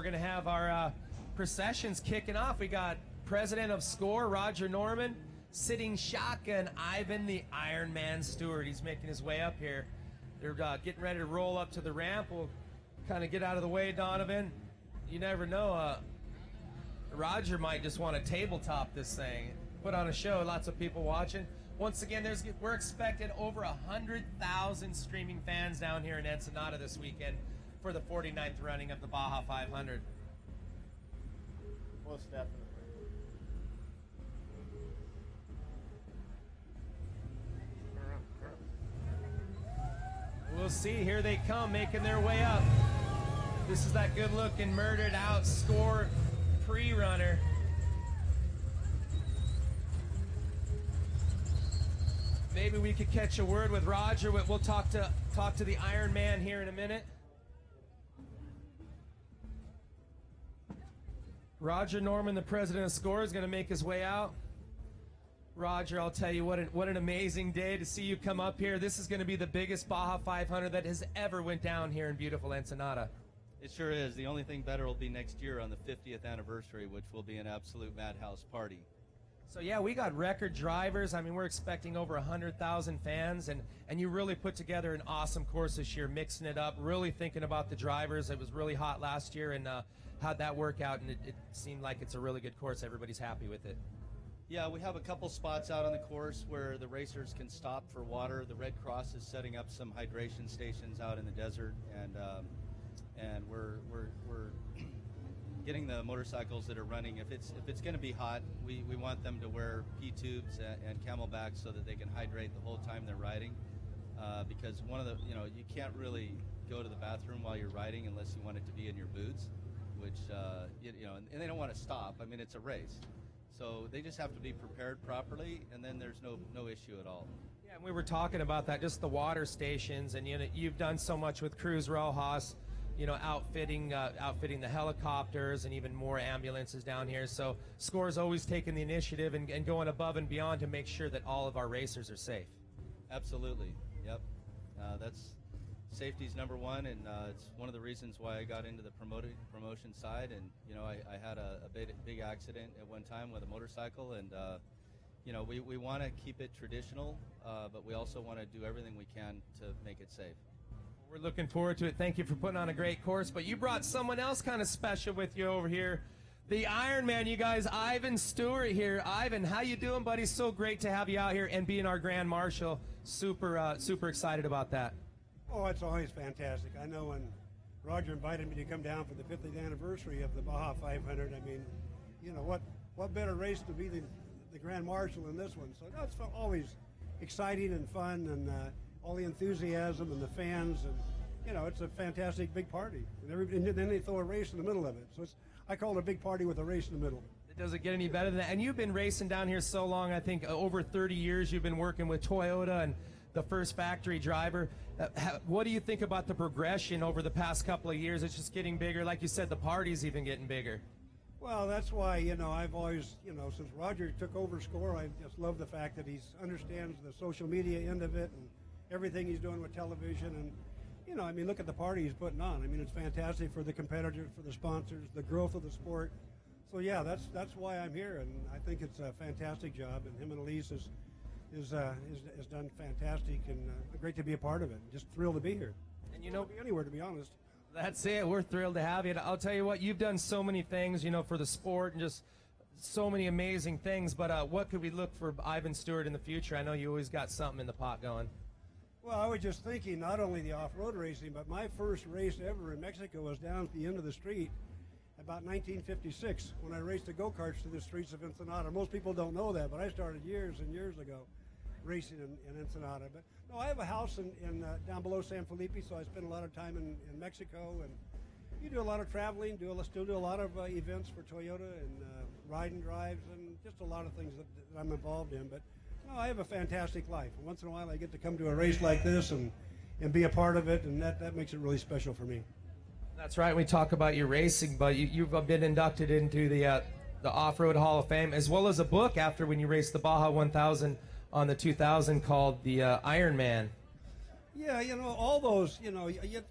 going to have our processions kicking off. We got President of SCORE, Roger Norman, sitting shotgun, Ivan the Iron Man Stewart. He's making his way up here. They're getting ready to roll up to the ramp. We'll kind of get out of the way, Donovan. You never know. Roger might just want to tabletop this thing, put on a show. Lots of people watching. Once again, we're expecting over 100,000 streaming fans down here in Ensenada this weekend for the 49th running of the Baja 500. Most definitely. We'll see. Here they come, making their way up. This is that good-looking, murdered-out SCORE pre-runner. Maybe we could catch a word with Roger. We'll talk to the Iron Man here in a minute. Roger Norman, the president of SCORE, is going to make his way out. Roger, I'll tell you what an amazing day to see you come up here. This is going to be the biggest Baja 500 that has ever went down here in beautiful Ensenada. It sure is. The only thing better will be next year on the 50th anniversary, which will be an absolute madhouse party. So yeah, we got record drivers. I mean, we're expecting over 100,000 fans, and you really put together an awesome course this year, mixing it up, really thinking about the drivers. It was really hot last year, and how'd that work out? And it seemed like it's a really good course. Everybody's happy with it. Yeah, we have a couple spots out on the course where the racers can stop for water. The Red Cross is setting up some hydration stations out in the desert, and we're getting the motorcycles that are running. If it's going to be hot, we want them to wear pea tubes and camelbacks so that they can hydrate the whole time they're riding. Because one of the you can't really go to the bathroom while you're riding unless you want it to be in your boots, which and they don't want to stop. I mean, it's a race. So they just have to be prepared properly, and then there's no issue at all. Yeah, and we were talking about that, just the water stations, and you've done so much with Cruz Rojas, outfitting the helicopters and even more ambulances down here. So SCORE's always taking the initiative and going above and beyond to make sure that all of our racers are safe. Absolutely, yep. Safety's number one, and it's one of the reasons why I got into the promotion side. And I had a big accident at one time with a motorcycle, and we want to keep it traditional, but we also want to do everything we can to make it safe. We're looking forward to it. Thank you for putting on a great course, but you brought someone else kind of special with you over here. The Iron Man, you guys, Ivan Stewart here. Ivan, how you doing, buddy? So great to have you out here and being our Grand Marshal. Super excited about that. Oh, it's always fantastic. I know when Roger invited me to come down for the 50th anniversary of the Baja 500, I mean, what better race to be the Grand Marshal in this one? So that's always exciting and fun, and all the enthusiasm and the fans, and it's a fantastic big party. And then they throw a race in the middle of it. So I call it a big party with a race in the middle. It doesn't get any better than that. And you've been racing down here so long. I think over 30 years you've been working with Toyota and the first factory driver. What do you think about the progression over the past couple of years? It's just getting bigger. Like you said, the party's even getting bigger. Well, that's why, I've always, since Roger took over SCORE, I just love the fact that he understands the social media end of it and everything he's doing with television. And, look at the party he's putting on. I mean, it's fantastic for the competitors, for the sponsors, the growth of the sport. So, yeah, that's why I'm here, and I think it's a fantastic job, and him and Elise has done fantastic, and great to be a part of it. Just thrilled to be here. And be anywhere, to be honest. That's it. We're thrilled to have you. I'll tell you what, you've done so many things, for the sport and just so many amazing things. But what could we look for Ivan Stewart in the future? I know you always got something in the pot going. Well, I was just thinking, not only the off-road racing, but my first race ever in Mexico was down at the end of the street about 1956 when I raced the go-karts through the streets of Ensenada. Most people don't know that, but I started years and years ago racing in Ensenada. But no, I have a house in down below San Felipe, so I spend a lot of time in Mexico, and you do a lot of traveling, still do a lot of events for Toyota and ride and drives and just a lot of things that I'm involved in. But no, I have a fantastic life. Once in a while I get to come to a race like this and be a part of it, and that makes it really special for me. That's right. We talk about your racing, but you've been inducted into the Off-Road Hall of Fame, as well as a book after when you raced the Baja 1000 on the 2000 called the Iron Man. Yeah, you know, all those, you know,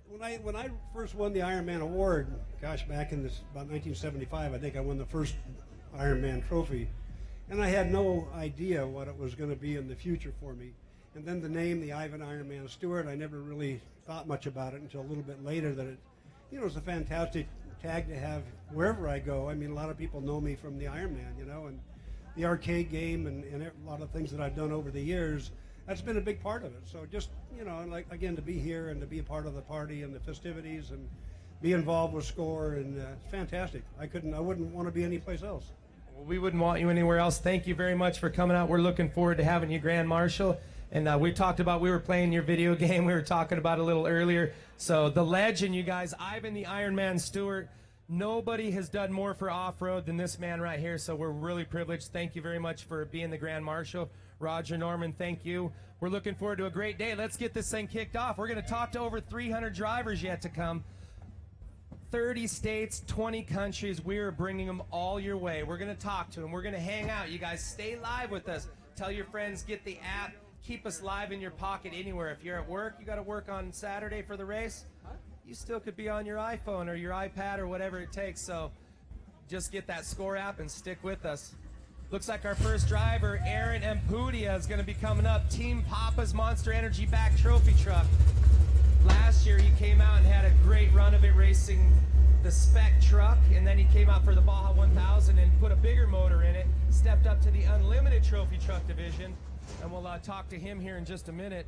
when I first won the Ironman award, gosh, back in about 1975, I think I won the first Ironman trophy, and I had no idea what it was going to be in the future for me. And then the name, the Ivan Ironman Stewart, I never really thought much about it until a little bit later that it, you know, it's a fantastic tag to have wherever I go. I mean, a lot of people know me from the Ironman, you know, and the arcade game and a lot of things that I've done over the years. That's been a big part of it. So just, you know, like, again, to be here and to be a part of the party and the festivities and be involved with SCORE, and it's fantastic. I wouldn't want to be anyplace else. Well, we wouldn't want you anywhere else. Thank you very much for coming out. We're looking forward to having you Grand Marshal. And we were playing your video game. We were talking about it a little earlier. So the legend, you guys, Ivan the Ironman Stewart. Nobody has done more for off-road than this man right here. So we're really privileged. Thank you very much for being the Grand Marshal. Roger Norman, thank you. We're looking forward to a great day. Let's get this thing kicked off. We're going to talk to over 300 drivers yet to come. 30 states, 20 countries. We are bringing them all your way. We're going to talk to them. We're going to hang out. You guys stay live with us. Tell your friends, get the app. Keep us live in your pocket anywhere. If you're at work, you got to work on Saturday for the race, you still could be on your iPhone or your iPad or whatever it takes. So just get that SCORE app and stick with us. Looks like our first driver, Aaron Empudia, is going to be coming up. Team Papa's Monster Energy back trophy truck. Last year he came out and had a great run of it racing the spec truck, and then he came out for the Baja 1000 and put a bigger motor in it, stepped up to the unlimited trophy truck division, and we'll talk to him here in just a minute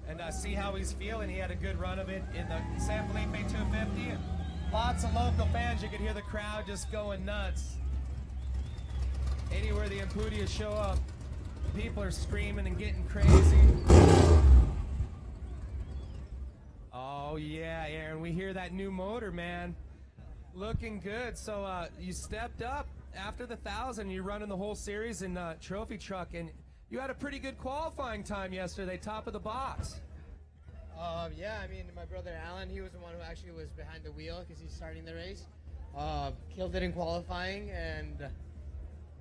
and see how he's feeling. He had a good run of it in the San Felipe 250, and lots of local fans. You could hear the crowd just going nuts. Anywhere the Empudias show up, people are screaming and getting crazy. Oh yeah, Aaron, we hear that new motor, man. Looking good. So you stepped up after the 1,000. You're running the whole series in trophy truck, and you had a pretty good qualifying time yesterday, top of the box. Yeah, I mean, my brother Alan, he was the one who actually was behind the wheel because he's starting the race. Killed it in qualifying, and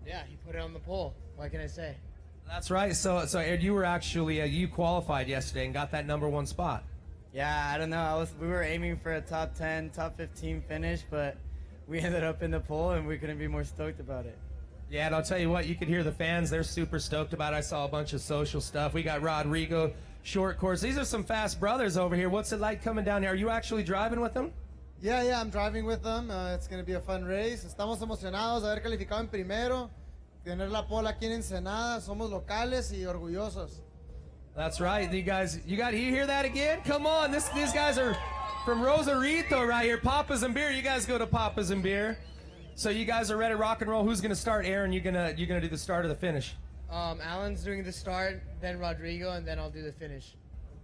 yeah, he put it on the pole. What can I say? That's right. So Ed, you were actually you qualified yesterday and got that #1 spot. Yeah, I don't know. We were aiming for a top 10, top 15 finish, but we ended up in the pole, and we couldn't be more stoked about it. Yeah, and I'll tell you what, you could hear the fans. They're super stoked about it. I saw a bunch of social stuff. We got Rodrigo, short course. These are some fast brothers over here. What's it like coming down here? Are you actually driving with them? Yeah, I'm driving with them. It's going to be a fun race. Estamos emocionados de haber calificado en primero, tener la pole aquí en Ensenada. Somos locales y orgullosos. That's right. You hear that again? Come on, these guys are from Rosarito right here. Papa's and Beer. You guys go to Papa's and Beer. So you guys are ready to rock and roll. Who's gonna start? Aaron, you gonna do the start or the finish? Alan's doing the start, then Rodrigo, and then I'll do the finish.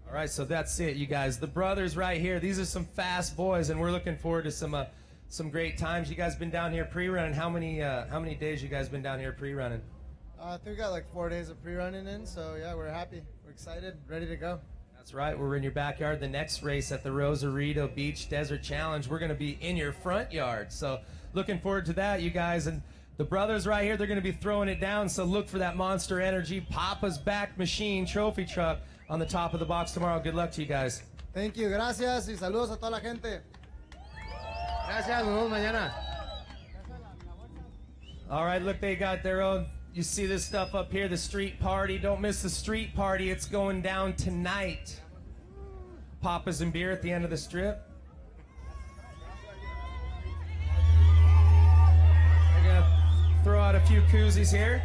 All right, so that's it, you guys. The brothers right here. These are some fast boys, and we're looking forward to some great times. You guys been down here pre-running. How many days you guys been down here pre-running? I think we got like 4 days of pre-running in, so yeah, we're happy. We're excited, ready to go. That's right. We're in your backyard. The next race at the Rosarito Beach Desert Challenge, we're going to be in your front yard. So looking forward to that, you guys. And the brothers right here, they're going to be throwing it down. So look for that Monster Energy Papa's Back Machine trophy truck on the top of the box tomorrow. Good luck to you guys. Thank you. Gracias y saludos a toda la gente. Gracias, nos vemos mañana. All right, look, they got their own. You see this stuff up here, the street party. Don't miss the street party. It's going down tonight. Papa's and Beer at the end of the strip. We're gonna throw out a few koozies here.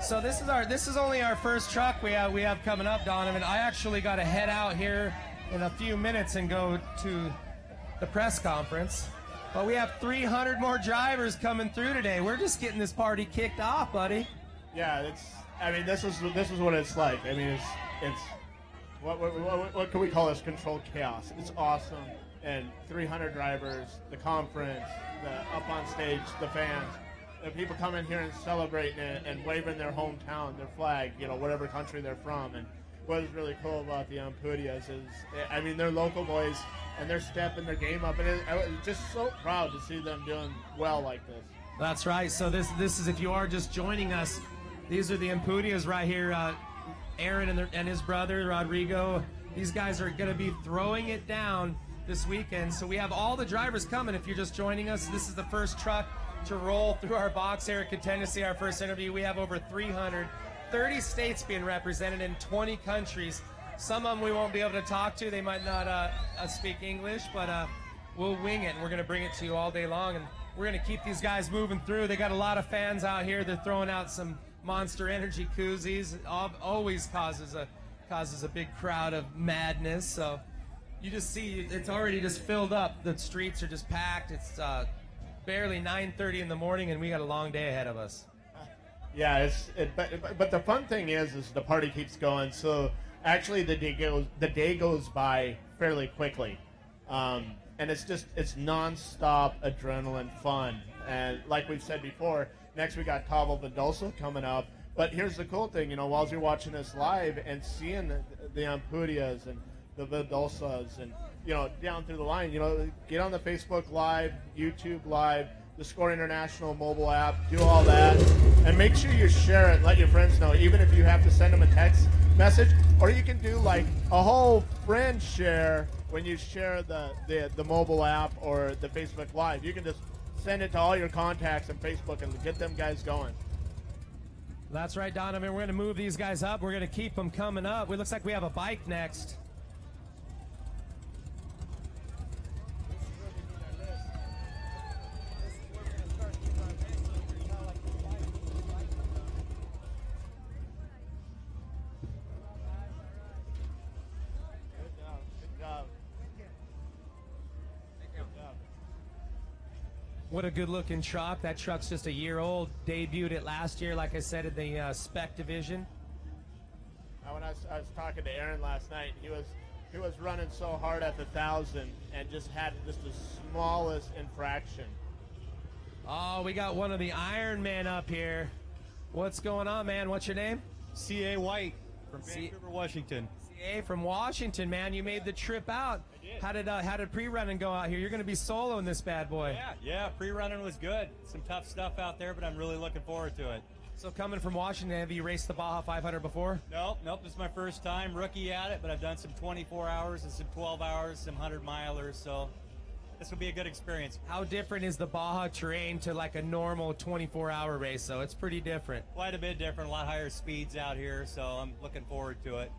So this is only our first truck we have coming up, Donovan. I actually got to head out here in a few minutes and go to the press conference. But we have 300 more drivers coming through today. We're just getting this party kicked off, buddy. Yeah, this is what it's like. I mean, it's what can we call this? Controlled chaos. It's awesome, and 300 drivers, the conference, the up on stage, the fans, the people come in here and celebrating and waving their hometown, their flag, whatever country they're from. And what is really cool about the Empudias is, I mean, they're local boys. And they're stepping their game up, and I'm just so proud to see them doing well like this. That's right. So this is, if you are just joining us, these are the Empudias right here. Aaron and his brother Rodrigo, These guys are going to be throwing it down this weekend. So we have all the drivers coming. If you're just joining us, this is the first truck to roll through our box here at Contingency, our first interview. We have over 330 states being represented in 20 countries. Some of them we won't be able to talk to. They might not speak English, but we'll wing it, and we're going to bring it to you all day long. And we're going to keep these guys moving through. They got a lot of fans out here. They're throwing out some Monster Energy koozies. It always causes a big crowd of madness. So you just see it's already just filled up. The streets are just packed. It's barely 9:30 in the morning, and we got a long day ahead of us. Yeah, but the fun thing is the party keeps going. So actually, the day goes by fairly quickly, and it's nonstop adrenaline fun. And like we've said before, next we got Tavo Vendolso coming up. But here's the cool thing, while you're watching this live and seeing the Ampudias and the Vendolsas and down through the line, get on the Facebook Live, YouTube Live, the SCORE International mobile app, do all that, and make sure you share it. Let your friends know, even if you have to send them a text message, or you can do like a whole friend share when you share the mobile app or the Facebook Live. You can just send it to all your contacts on Facebook and get them guys going. That's right, Donovan. We're going to move these guys up. We're going to keep them coming up. It looks like we have a bike next. What a good-looking truck. That truck's just a year old. Debuted it last year, like I said, in the spec division. When I was talking to Aaron last night, he was running so hard at the 1,000 and just had just the smallest infraction. Oh, we got one of the Iron Men up here. What's going on, man? What's your name? C.A. White from Vancouver, Washington. C.A. from Washington, man. You made the trip out. How did pre-running go out here? You're going to be soloing this bad boy. Yeah, pre-running was good. Some tough stuff out there, but I'm really looking forward to it. So coming from Washington, have you raced the Baja 500 before? Nope, this is my first time. Rookie at it, but I've done some 24 hours and some 12 hours, some 100-milers, so this will be a good experience. How different is the Baja terrain to like a normal 24-hour race, though? It's pretty different. Quite a bit different, a lot higher speeds out here, so I'm looking forward to it.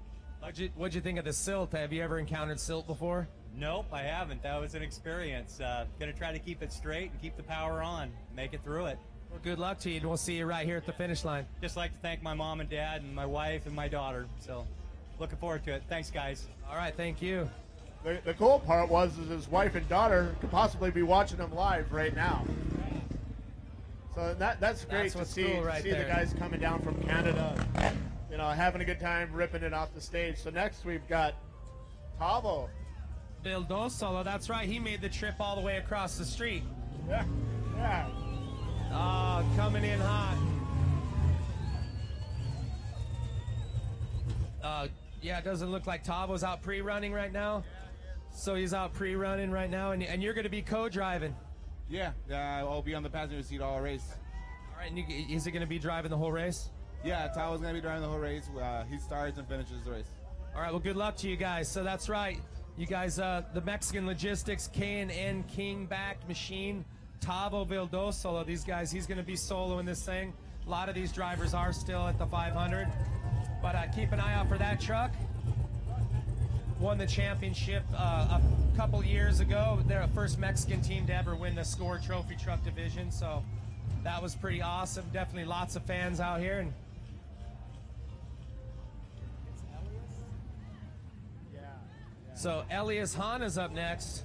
What'd you think of the silt? Have you ever encountered silt before? Nope, I haven't. That was an experience. Going to try to keep it straight and keep the power on, make it through it. Well, good luck to you, and we'll see you right here at the finish line. Just like to thank my mom and dad and my wife and my daughter. So looking forward to it. Thanks, guys. All right, thank you. The cool part was his wife and daughter could possibly be watching him live right now. So that's great to see, cool right see there. the guys coming down from Canada, having a good time, ripping it off the stage. So next we've got Tavo. Vendolso, that's right. He made the trip all the way across the street. Yeah. Oh, coming in hot. Yeah, it doesn't look like Tavo's out pre-running right now. So he's out pre-running right now, and you're going to be co-driving. Yeah, I'll be on the passenger seat all race. All right, and is he going to be driving the whole race? Yeah, Tavo's going to be driving the whole race. He starts and finishes the race. All right, well, good luck to you guys. So that's right. You guys, the Mexican Logistics K&N King-backed machine, Tavo Vendolso, these guys, he's going to be soloing this thing. A lot of these drivers are still at the 500. But keep an eye out for that truck. Won the championship a couple years ago. They're the first Mexican team to ever win the SCORE Trophy Truck Division. So that was pretty awesome. Definitely lots of fans out here. And so Elias Hana's up next.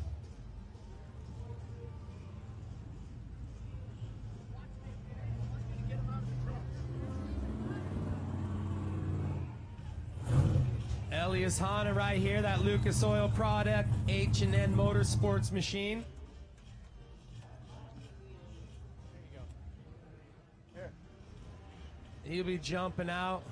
Elias Hana right here, that Lucas Oil product, H&N Motorsports machine. He'll be jumping out.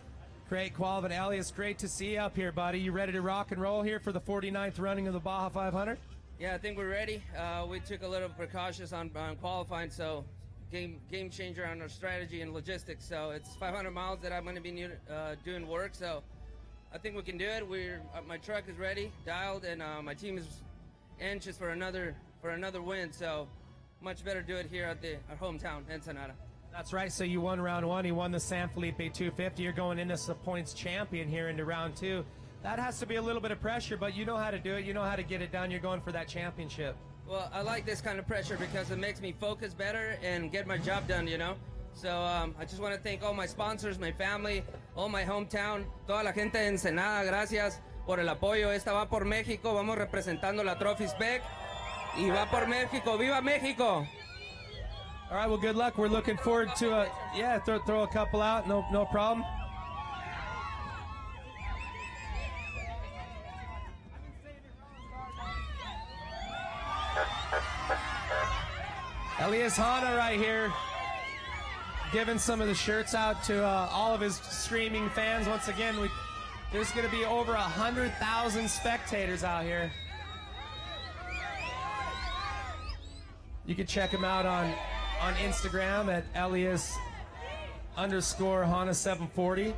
Great quality. Elias, great to see you up here, buddy. You ready to rock and roll here for the 49th running of the Baja 500? Yeah, I think we're ready. We took a little precautions on qualifying, so game changer on our strategy and logistics. So it's 500 miles that I'm going to be doing work, so I think we can do it. My truck is ready, dialed, and my team is anxious for another win. So much better do it here at our hometown, Ensenada. That's right. So you won round one. You won the San Felipe 250. You're going in as the points champion here into round two. That has to be a little bit of pressure, but you know how to do it. You know how to get it done. You're going for that championship. Well, I like this kind of pressure because it makes me focus better and get my job done, you know? So I just want to thank all my sponsors, my family, all my hometown, toda la gente de Ensenada. Gracias por el apoyo. Esta va por México. Vamos representando la Trophy Spec. Y va por México. ¡Viva México! All right, well, good luck. We're looking forward to throw a couple out. No problem. Elias Hanna right here, giving some of the shirts out to all of his streaming fans. Once again, there's going to be over 100,000 spectators out here. You can check him out on Instagram at Elias_Hanna740.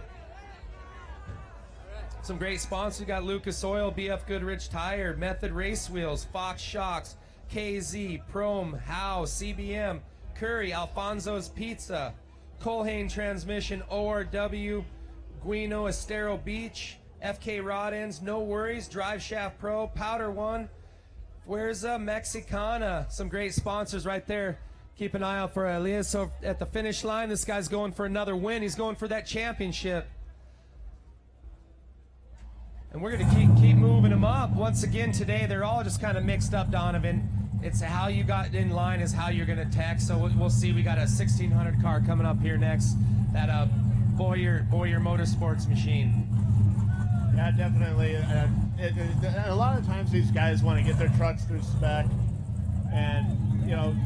Some great sponsors. We got Lucas Oil, BF Goodrich Tire, Method Race Wheels, Fox Shocks, KZ, Prom, Howe, CBM, Curry, Alfonso's Pizza, Colhane Transmission, ORW, Guino, Estero Beach, FK Rod Ends, No Worries, Drive Shaft Pro, Powder One, Fuerza Mexicana. Some great sponsors right there. Keep an eye out for Elias. So at the finish line, this guy's going for another win. He's going for that championship. And we're going to keep moving them up. Once again today, they're all just kind of mixed up, Donovan. It's how you got in line is how you're going to attack. So we'll see. We got a 1600 car coming up here next. That Boyer Motorsports machine. Yeah, definitely. A lot of times these guys want to get their trucks through spec and,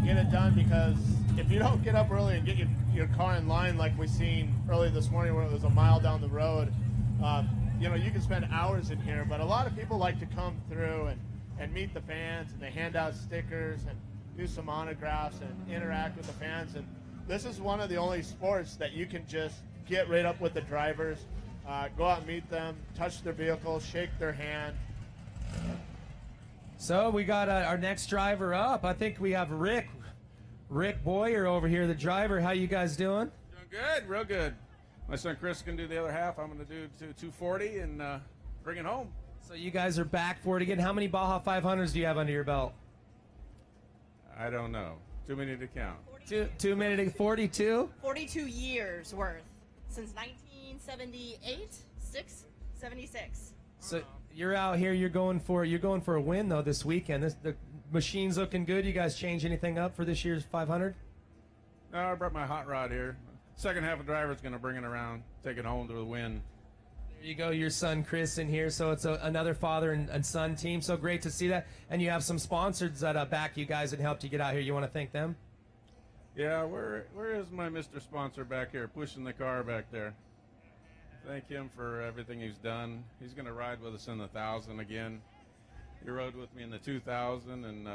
get it done, because if you don't get up early and get your car in line like we seen early this morning when it was a mile down the road, you can spend hours in here, but a lot of people like to come through and meet the fans, and they hand out stickers and do some autographs and interact with the fans. And this is one of the only sports that you can just get right up with the drivers, go out and meet them, touch their vehicle, shake their hand. So we got our next driver up. I think we have Rick Boyer over here, the driver. How you guys doing? Doing good, real good. My son Chris can do the other half. I'm going to do 240 and bring it home. So you guys are back for it again. How many Baja 500s do you have under your belt? I don't know. Too many to count. 42? 42 years worth. Since 1978, 76. So you're out here, you're going for a win though this weekend. The machine's looking good. You guys change anything up for this year's 500? No, I brought my hot rod here. Second half of the driver's going to bring it around, take it home to the win. There you go, your son Chris in here. So it's another father and son team. So great to see that. And you have some sponsors that back you guys and helped you get out here. You want to thank them? Yeah, where is my Mr. Sponsor back here, pushing the car back there? Thank him for everything he's done. He's going to ride with us in the 1,000 again. He rode with me in the 2,000, and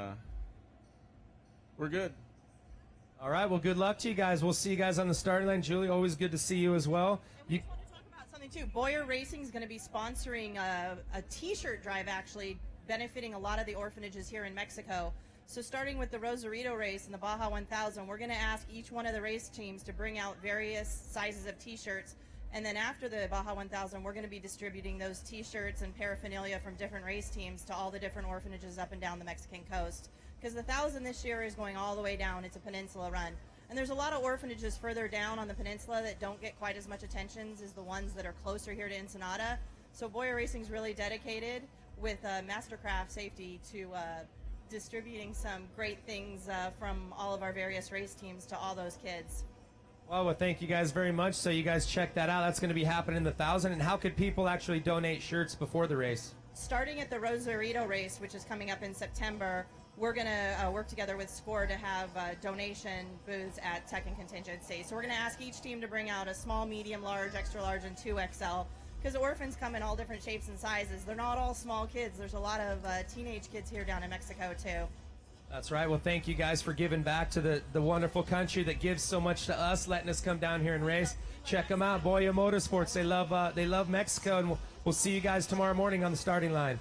we're good. All right, well, good luck to you guys. We'll see you guys on the starting line. Julie, always good to see you as well. And we just want to talk about something, too. Boyer Racing is going to be sponsoring a T-shirt drive, actually, benefiting a lot of the orphanages here in Mexico. So starting with the Rosarito race and the Baja 1000, we're going to ask each one of the race teams to bring out various sizes of T-shirts. And then after the Baja 1000, we're going to be distributing those T-shirts and paraphernalia from different race teams to all the different orphanages up and down the Mexican coast. Because the 1,000 this year is going all the way down. It's a peninsula run. And there's a lot of orphanages further down on the peninsula that don't get quite as much attention as the ones that are closer here to Ensenada. So Boyer Racing is really dedicated with Mastercraft Safety to distributing some great things from all of our various race teams to all those kids. Well, thank you guys very much. So you guys check that out. That's going to be happening in the 1,000. And how could people actually donate shirts before the race? Starting at the Rosarito race, which is coming up in September, we're going to work together with SCORE to have donation booths at Tech and Contingency. So we're going to ask each team to bring out a small, medium, large, extra large, and 2XL. Because orphans come in all different shapes and sizes. They're not all small kids. There's a lot of teenage kids here down in Mexico, too. That's right. Well, thank you guys for giving back to the wonderful country that gives so much to us, letting us come down here and race. Check them out, Boya Motorsports. They love Mexico, and We'll see you guys tomorrow morning on the starting line.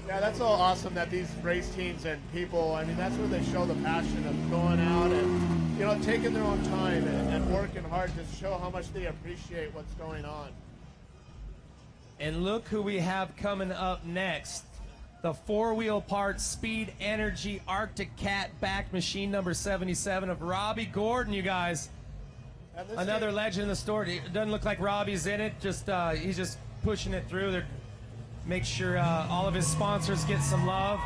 Yeah, that's so awesome that these race teams and people, I mean, that's where they show the passion of going out and, you know, taking their own time and working hard to show how much they appreciate what's going on. And look who we have coming up next. The four-wheel part Speed Energy Arctic Cat back machine number 77 of Robbie Gordon, you guys. Another legend in the store. It doesn't look like Robbie's in it. Just he's just pushing it through. They're make sure all of his sponsors get some love.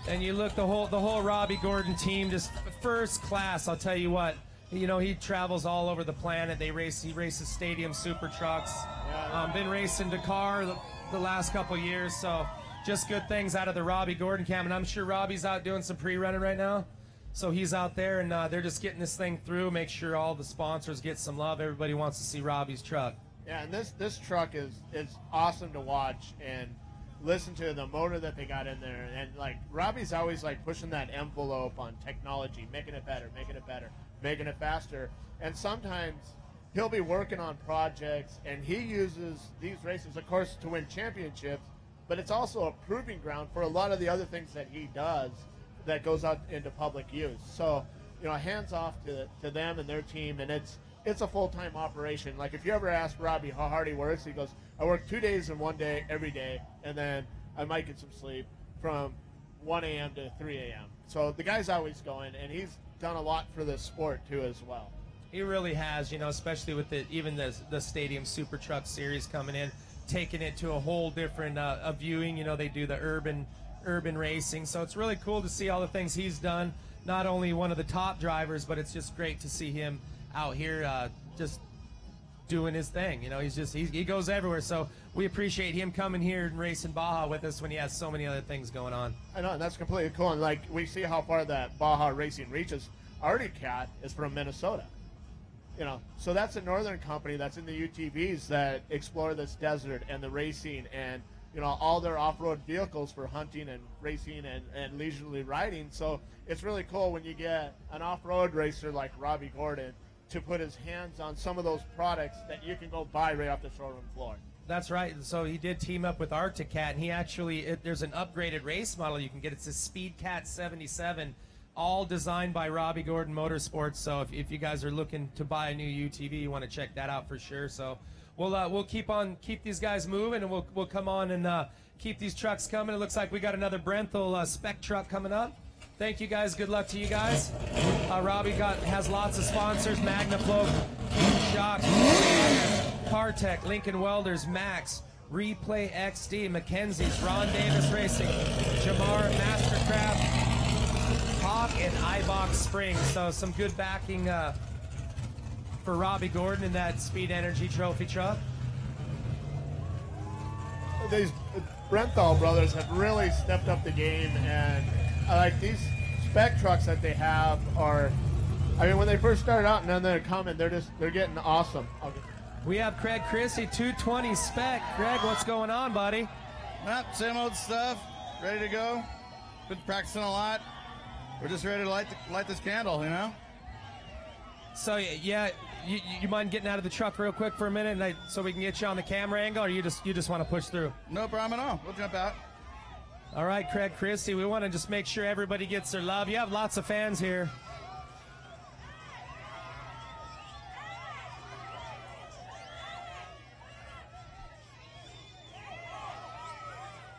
And you look, the whole Robbie Gordon team, just first class. I'll tell you what, you know, he travels all over the planet. He races stadium super trucks. Been racing Dakar the last couple years, so just good things out of the Robbie Gordon camp. And I'm sure Robbie's out doing some pre-running right now. So he's out there, and they're just getting this thing through, make sure all the sponsors get some love. Everybody wants to see Robbie's truck. Yeah, and this truck is awesome to watch and listen to the motor that they got in there. And like Robbie's always like pushing that envelope on technology, making it better, making it faster. And sometimes he'll be working on projects, and he uses these races, of course, to win championships, but it's also a proving ground for a lot of the other things that he does that goes out into public use. So, you know, hands off to them and their team, and it's a full-time operation. Like, if you ever ask Robbie how hard he works, he goes, I work 2 days in 1 day every day, and then I might get some sleep from 1 a.m. to 3 a.m. So the guy's always going, and he's done a lot for this sport, too, as well. He really has, you know, especially with even the Stadium Super Truck Series coming in, taking it to a whole different viewing. You know, they do the urban racing. So it's really cool to see all the things he's done. Not only one of the top drivers, but it's just great to see him out here just doing his thing. You know, he goes everywhere. So we appreciate him coming here and racing Baja with us when he has so many other things going on. I know, and that's completely cool. And like, we see how far that Baja racing reaches. Arctic Cat is from Minnesota. You know, so that's a northern company that's in the UTVs that explore this desert and the racing and, you know, all their off-road vehicles for hunting and racing and leisurely riding. So it's really cool when you get an off-road racer like Robbie Gordon to put his hands on some of those products that you can go buy right off the showroom floor. That's right. So he did team up with Arctic Cat, and he actually, there's an upgraded race model you can get. It's a Speed Cat 77, all designed by Robbie Gordon Motorsports. So if you guys are looking to buy a new UTV, you want to check that out for sure. So we'll keep these guys moving, and we'll come on and keep these trucks coming. It looks like we got another Brenthel spec truck coming up. Thank you guys. Good luck to you guys. Robbie has lots of sponsors: MagnaFlow, Shock, Partech, Lincoln Welders, Max, Replay XD, Mackenzie's, Ron Davis Racing, Jamar, Mastercraft, Hawk, and iBox Springs. So some good backing for Robbie Gordon in that Speed Energy trophy truck. These Brenthal brothers have really stepped up the game, and I like these spec trucks that they have are, I mean, when they first started out and then they're coming, they're getting awesome. We have Craig Christie, 220 spec. Craig, what's going on, buddy? Same old stuff, ready to go. Been practicing a lot. We're just ready to light this candle, you know? So, yeah, you mind getting out of the truck real quick for a minute so we can get you on the camera angle, or you just want to push through? No problem at all. We'll jump out. All right, Craig Christie, we want to just make sure everybody gets their love. You have lots of fans here.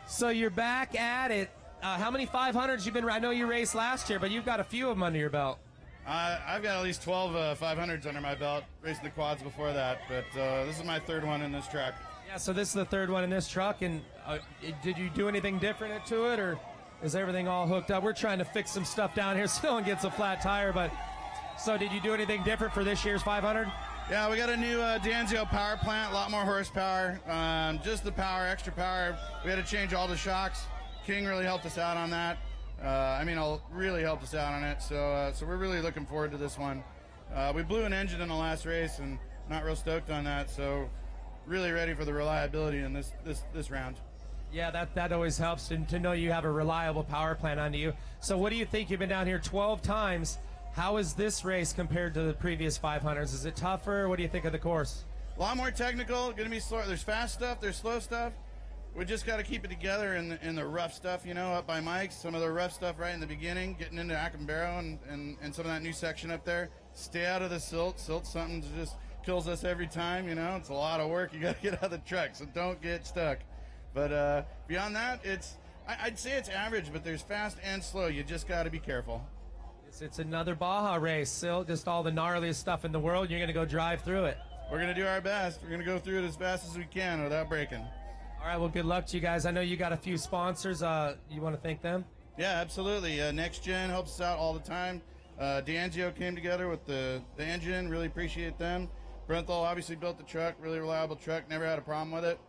So you're back at it. How many 500s you've been? I know you raced last year, but you've got a few of them under your belt. I've got at least 12 500s under my belt, racing the quads before that, but this is my third one in this truck. Yeah, so this is the third one in this truck, and did you do anything different to it, or is everything all hooked up? We're trying to fix some stuff down here so no one gets a flat tire, but so did you do anything different for this year's 500? Yeah, we got a new Danzio power plant, a lot more horsepower, just the power, extra power. We had to change all the shocks. King really helped us out on that. Really helped us out on it, so we're really looking forward to this one. We blew an engine in the last race and not real stoked on that, so really ready for the reliability in this round. Yeah, that always helps to know you have a reliable power plant under you. So what do you think? You've been down here 12 times. How is this race compared to the previous 500s? Is it tougher? What do you think of the course? A lot more technical, going to be slower. There's fast stuff, there's slow stuff. We just got to keep it together in the rough stuff, you know, up by Mike's. Some of the rough stuff right in the beginning, getting into Acambaro and some of that new section up there. Stay out of the silt. Silt's something that just kills us every time, you know. It's a lot of work. You got to get out of the truck, so don't get stuck. But beyond that, I'd say it's average, but there's fast and slow. You just got to be careful. It's another Baja race. Silt, just all the gnarliest stuff in the world. You're going to go drive through it. We're going to do our best. We're going to go through it as fast as we can without breaking. All right, well, good luck to you guys. I know you got a few sponsors. You want to thank them? Yeah, absolutely. Next Gen helps us out all the time. D'Angio came together with the engine. Really appreciate them. Brenthal obviously built the truck. Really reliable truck. Never had a problem with it.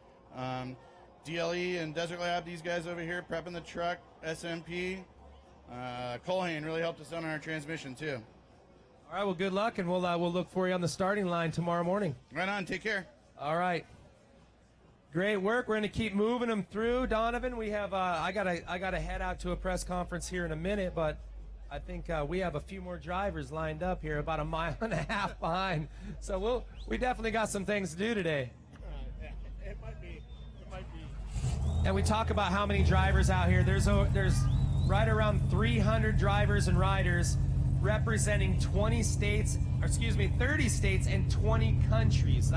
DLE and Desert Lab, these guys over here prepping the truck. SMP. Colhane really helped us out on our transmission, too. All right, well, good luck, and we'll look for you on the starting line tomorrow morning. Right on. Take care. All right. Great work. We're going to keep moving them through. Donovan, we have I gotta head out to a press conference here in a minute, but I think we have a few more drivers lined up here, about a mile and a half behind. So we definitely got some things to do today. It might be. And we talk about how many drivers out here. There's right around 300 drivers and riders representing 30 states and 20 countries.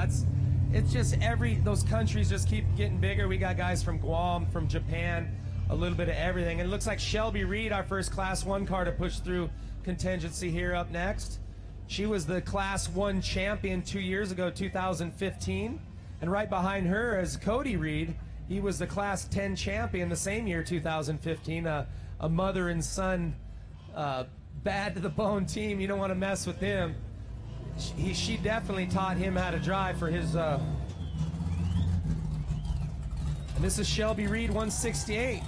It's just those countries just keep getting bigger. We got guys from Guam, from Japan, a little bit of everything. And it looks like Shelby Reed, our first Class 1 car to push through contingency here up next. She was the Class 1 champion 2 years ago, 2015. And right behind her is Cody Reed. He was the Class 10 champion the same year, 2015. A mother and son bad to the bone team. You don't want to mess with him. She definitely taught him how to drive for his and this is Shelby Reed, 168.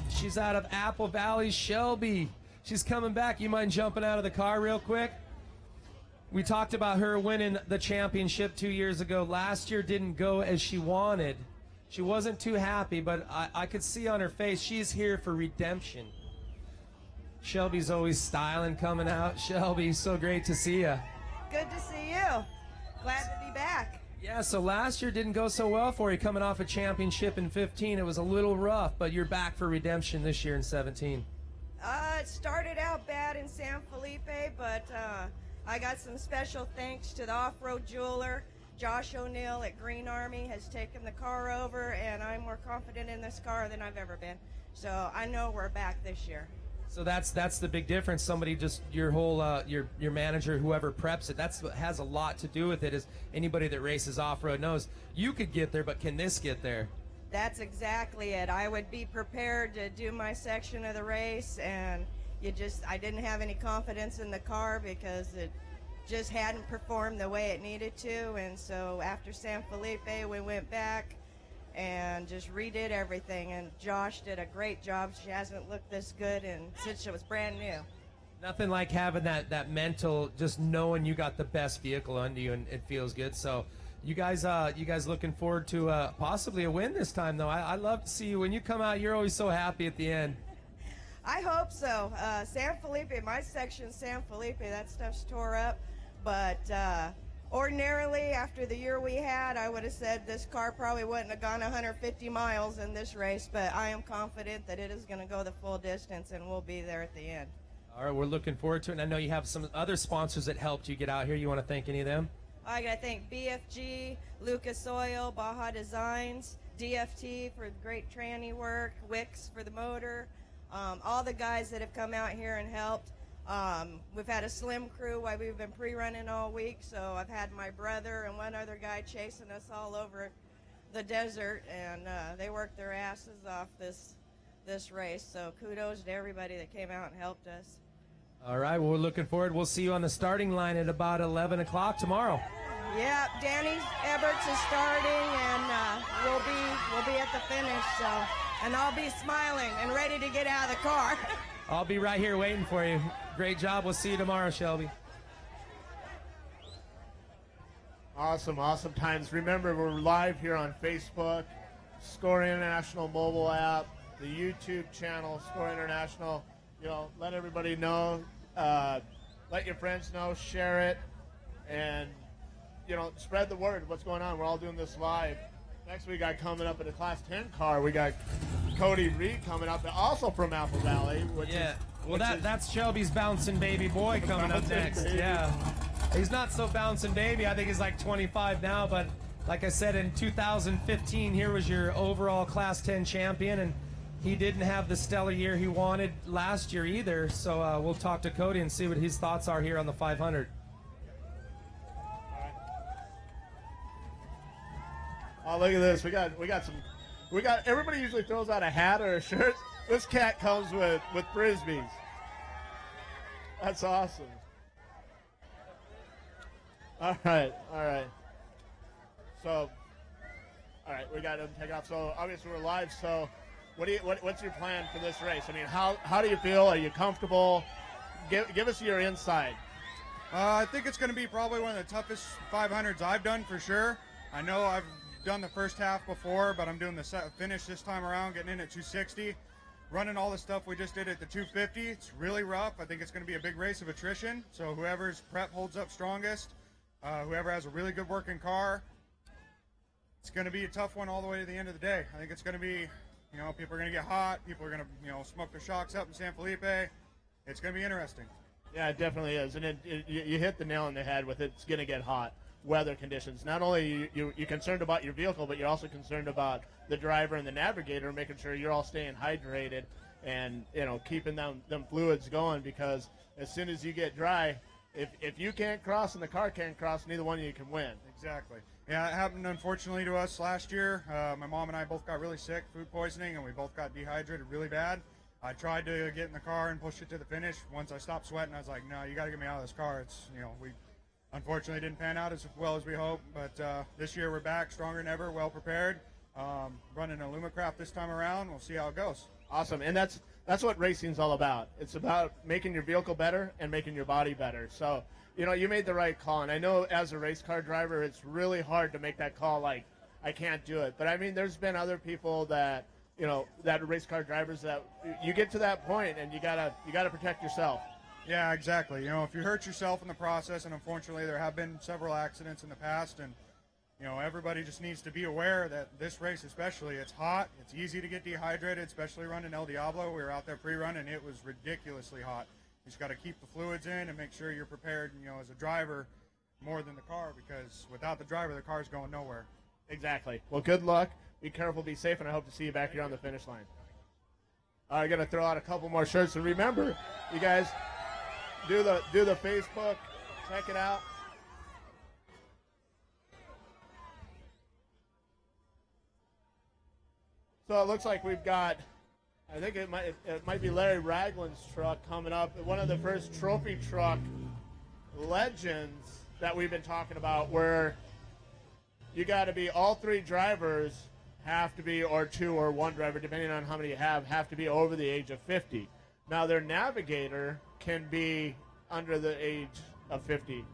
She's out of Apple Valley. Shelby, she's coming back. You mind jumping out of the car real quick? We talked about her winning the championship 2 years ago. Last year didn't go as she wanted. She wasn't too happy, but I could see on her face she's here for redemption. Shelby's always styling, coming out. Shelby, so great to see you. Good to see you. Glad to be back. Yeah, so last year didn't go so well for you, coming off a championship in 15. It was a little rough, but you're back for redemption this year in 17. It started out bad in San Felipe, but I got some special thanks to the off-road jeweler. Josh O'Neill at Green Army has taken the car over, and I'm more confident in this car than I've ever been. So I know we're back this year. So that's the big difference. Somebody just your whole your manager, whoever preps it, that's what has a lot to do with it. Is anybody that races off-road knows you could get there, but can this get there? That's exactly it. I would be prepared to do my section of the race, and I didn't have any confidence in the car because it just hadn't performed the way it needed to. And so after San Felipe, we went back and just redid everything, and Josh did a great job. She hasn't looked this good and since it was brand new. Nothing like having that mental, just knowing you got the best vehicle under you, and it feels good. So you guys looking forward to possibly a win this time, though. I love to see you when you come out. You're always so happy at the end. I hope so. San Felipe, my section, San Felipe, that stuff's tore up, but ordinarily, after the year we had, I would have said this car probably wouldn't have gone 150 miles in this race, but I am confident that it is going to go the full distance, and we'll be there at the end. All right, we're looking forward to it. And I know you have some other sponsors that helped you get out here. You want to thank any of them? I got to thank BFG, Lucas Oil, Baja Designs, DFT for great tranny work, Wix for the motor, all the guys that have come out here and helped. We've had a slim crew while we've been pre-running all week, so I've had my brother and one other guy chasing us all over the desert, and they worked their asses off this race, so kudos to everybody that came out and helped us. All right, well, we're looking forward. We'll see you on the starting line at about 11 o'clock tomorrow. Yeah, Danny Eberts is starting, and we'll be at the finish, so, and I'll be smiling and ready to get out of the car. I'll be right here waiting for you. Great job. We'll see you tomorrow, Shelby. Awesome times. Remember, we're live here on Facebook, SCORE International mobile app, the YouTube channel, SCORE International. Let everybody know. let your friends know, share it, and spread the word. What's going on? We're all doing this live. Next we got coming up in the Class 10 car. We got Cody Reed coming up, also from Apple Valley. That's Shelby's bouncing baby boy coming up next. Baby. Yeah, he's not so bouncing baby. I think he's like 25 now, but like I said, in 2015, here was your overall Class 10 champion, and he didn't have the stellar year he wanted last year either. So we'll talk to Cody and see what his thoughts are here on the 500. Oh, look at this. We got everybody usually throws out a hat or a shirt. This cat comes with Frisbees. That's awesome. All right. So, all right, we got to take off. So obviously we're live. So what's your plan for this race? I mean, how do you feel? Are you comfortable? Give us your insight. I think it's going to be probably one of the toughest 500s I've done for sure. I know I've done the first half before, but I'm doing the finish this time around, getting in at 260. Running all the stuff we just did at the 250, it's really rough. I think it's going to be a big race of attrition. So whoever's prep holds up strongest, whoever has a really good working car, it's going to be a tough one all the way to the end of the day. I think it's going to be, people are going to get hot. People are going to, smoke their shocks up in San Felipe. It's going to be interesting. Yeah, it definitely is. And you hit the nail on the head with it's going to get hot. Weather conditions. Not only you're concerned about your vehicle, but you're also concerned about the driver and the navigator, making sure you're all staying hydrated and keeping them fluids going, because as soon as you get dry, if you can't cross and the car can't cross, neither one of you can win. Exactly. Yeah, it happened unfortunately to us last year. My mom and I both got really sick, food poisoning, and we both got dehydrated really bad. I tried to get in the car and push it to the finish. Once I stopped sweating, I was like, no, you got to get me out of this car. It's, we unfortunately didn't pan out as well as we hoped, but this year we're back stronger than ever, well prepared. Running a Lumacraft this time around. We'll see how it goes. Awesome, and that's what racing's all about. It's about making your vehicle better and making your body better. So, you made the right call, and I know as a race car driver, it's really hard to make that call like, I can't do it. But I mean, there's been other people that, that are race car drivers that you get to that point and you gotta protect yourself. Yeah, exactly. If you hurt yourself in the process, and unfortunately there have been several accidents in the past, and everybody just needs to be aware that this race especially, it's hot, it's easy to get dehydrated, especially running El Diablo. We were out there pre-run and it was ridiculously hot. You just got to keep the fluids in and make sure you're prepared, as a driver more than the car, because without the driver, the car's going nowhere. Exactly. Well, good luck. Be careful, be safe, and I hope to see you back here on the finish line. I'm going to throw out a couple more shirts, and remember, you guys, do the Facebook, check it out. So it looks like we've got, I think it might be Larry Ragland's truck coming up. One of the first trophy truck legends that we've been talking about, where you got to be, all three drivers have to be, or two or one driver, depending on how many you have to be over the age of 50. Now their navigator can be under the age of 50.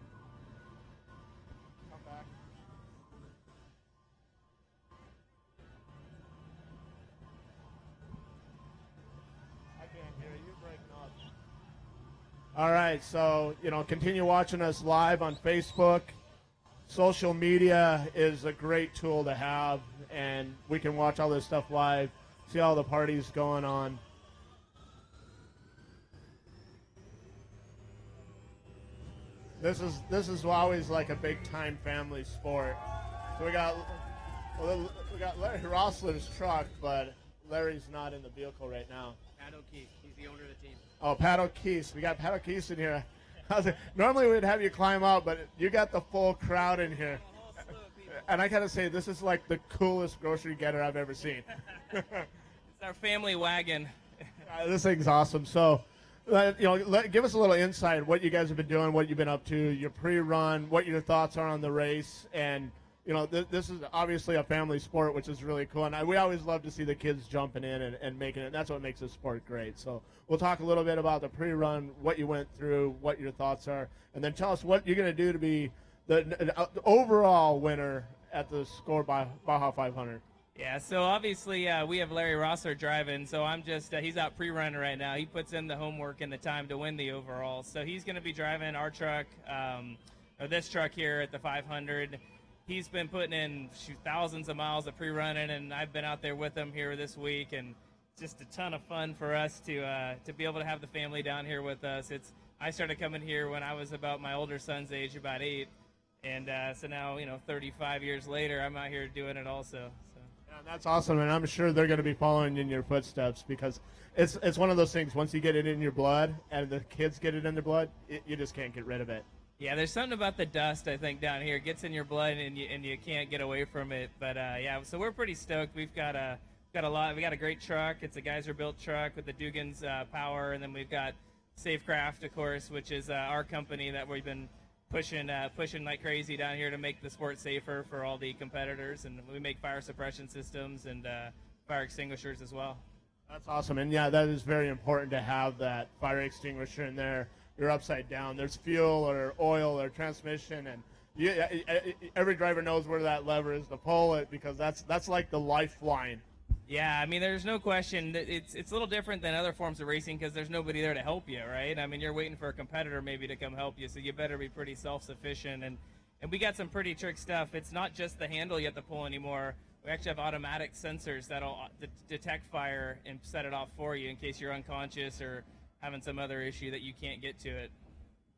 Come back. I can't hear you. You're breaking up. All right, so, continue watching us live on Facebook. Social media is a great tool to have, and we can watch all this stuff live, see all the parties going on. This is always like a big time family sport. So we got Larry Rossler's truck, but Larry's not in the vehicle right now. Pat O'Keefe, he's the owner of the team. Oh, Pat O'Keefe. We got Pat O'Keefe in here. Normally we'd have you climb out, but you got the full crowd in here. And I gotta say, this is like the coolest grocery getter I've ever seen. It's our family wagon. This thing's awesome. So, give us a little insight, what you guys have been doing, what you've been up to, your pre-run, what your thoughts are on the race, and this is obviously a family sport, which is really cool. And we always love to see the kids jumping in and making it. That's what makes this sport great. So we'll talk a little bit about the pre-run, what you went through, what your thoughts are, and then tell us what you're going to do to be the overall winner at the SCORE Baja 500. Yeah, so obviously we have Larry Rosser driving, so I'm just, he's out pre-running right now. He puts in the homework and the time to win the overall. So he's going to be driving our truck, or this truck here at the 500. He's been putting in thousands of miles of pre-running, and I've been out there with him here this week, and just a ton of fun for us to be able to have the family down here with us. I started coming here when I was about my older son's age, about 8, and so now, 35 years later, I'm out here doing it also. Yeah, that's awesome, and I'm sure they're going to be following in your footsteps because it's one of those things. Once you get it in your blood, and the kids get it in their blood, you just can't get rid of it. Yeah, there's something about the dust, I think, down here. It gets in your blood, and you can't get away from it. But yeah, so we're pretty stoked. We've got a lot. We got a great truck. It's a Geyser-built truck with the Dugan's power, and then we've got Safecraft, of course, which is our company that we've been pushing like crazy down here to make the sport safer for all the competitors, and we make fire suppression systems and fire extinguishers as well. That's awesome, and yeah, that is very important to have that fire extinguisher in there. You're upside down. There's fuel or oil or transmission, and every driver knows where that lever is to pull it because that's like the lifeline. Yeah, I mean, there's no question that it's a little different than other forms of racing because there's nobody there to help you, right? I mean, you're waiting for a competitor maybe to come help you, so you better be pretty self-sufficient. And we got some pretty trick stuff. It's not just the handle you have to pull anymore. We actually have automatic sensors that'll detect fire and set it off for you in case you're unconscious or having some other issue that you can't get to it.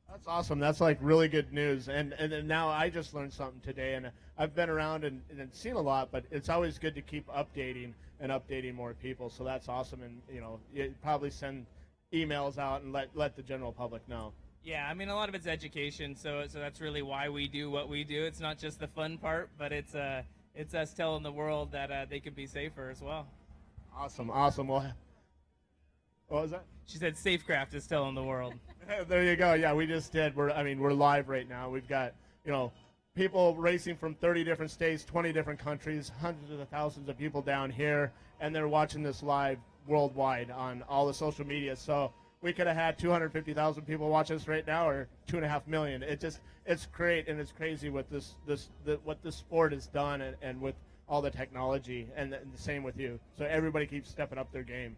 That's awesome. That's like really good news. And now I just learned something today, and I've been around and seen a lot, but it's always good to keep updating and updating more people. So that's awesome. And, you probably send emails out and let the general public know. Yeah, I mean, a lot of it's education, so that's really why we do what we do. It's not just the fun part, but it's us telling the world that they can be safer as well. Awesome. Well, what was that? She said Safecraft is telling the world. There you go. Yeah, we just did. We're live right now. We've got, people racing from 30 different states, 20 different countries, hundreds of thousands of people down here, and they're watching this live worldwide on all the social media. So we could have had 250,000 people watch us right now, or 2.5 million. It's great, and it's crazy what what this sport has done, and with all the technology, and the same with you. So everybody keeps stepping up their game.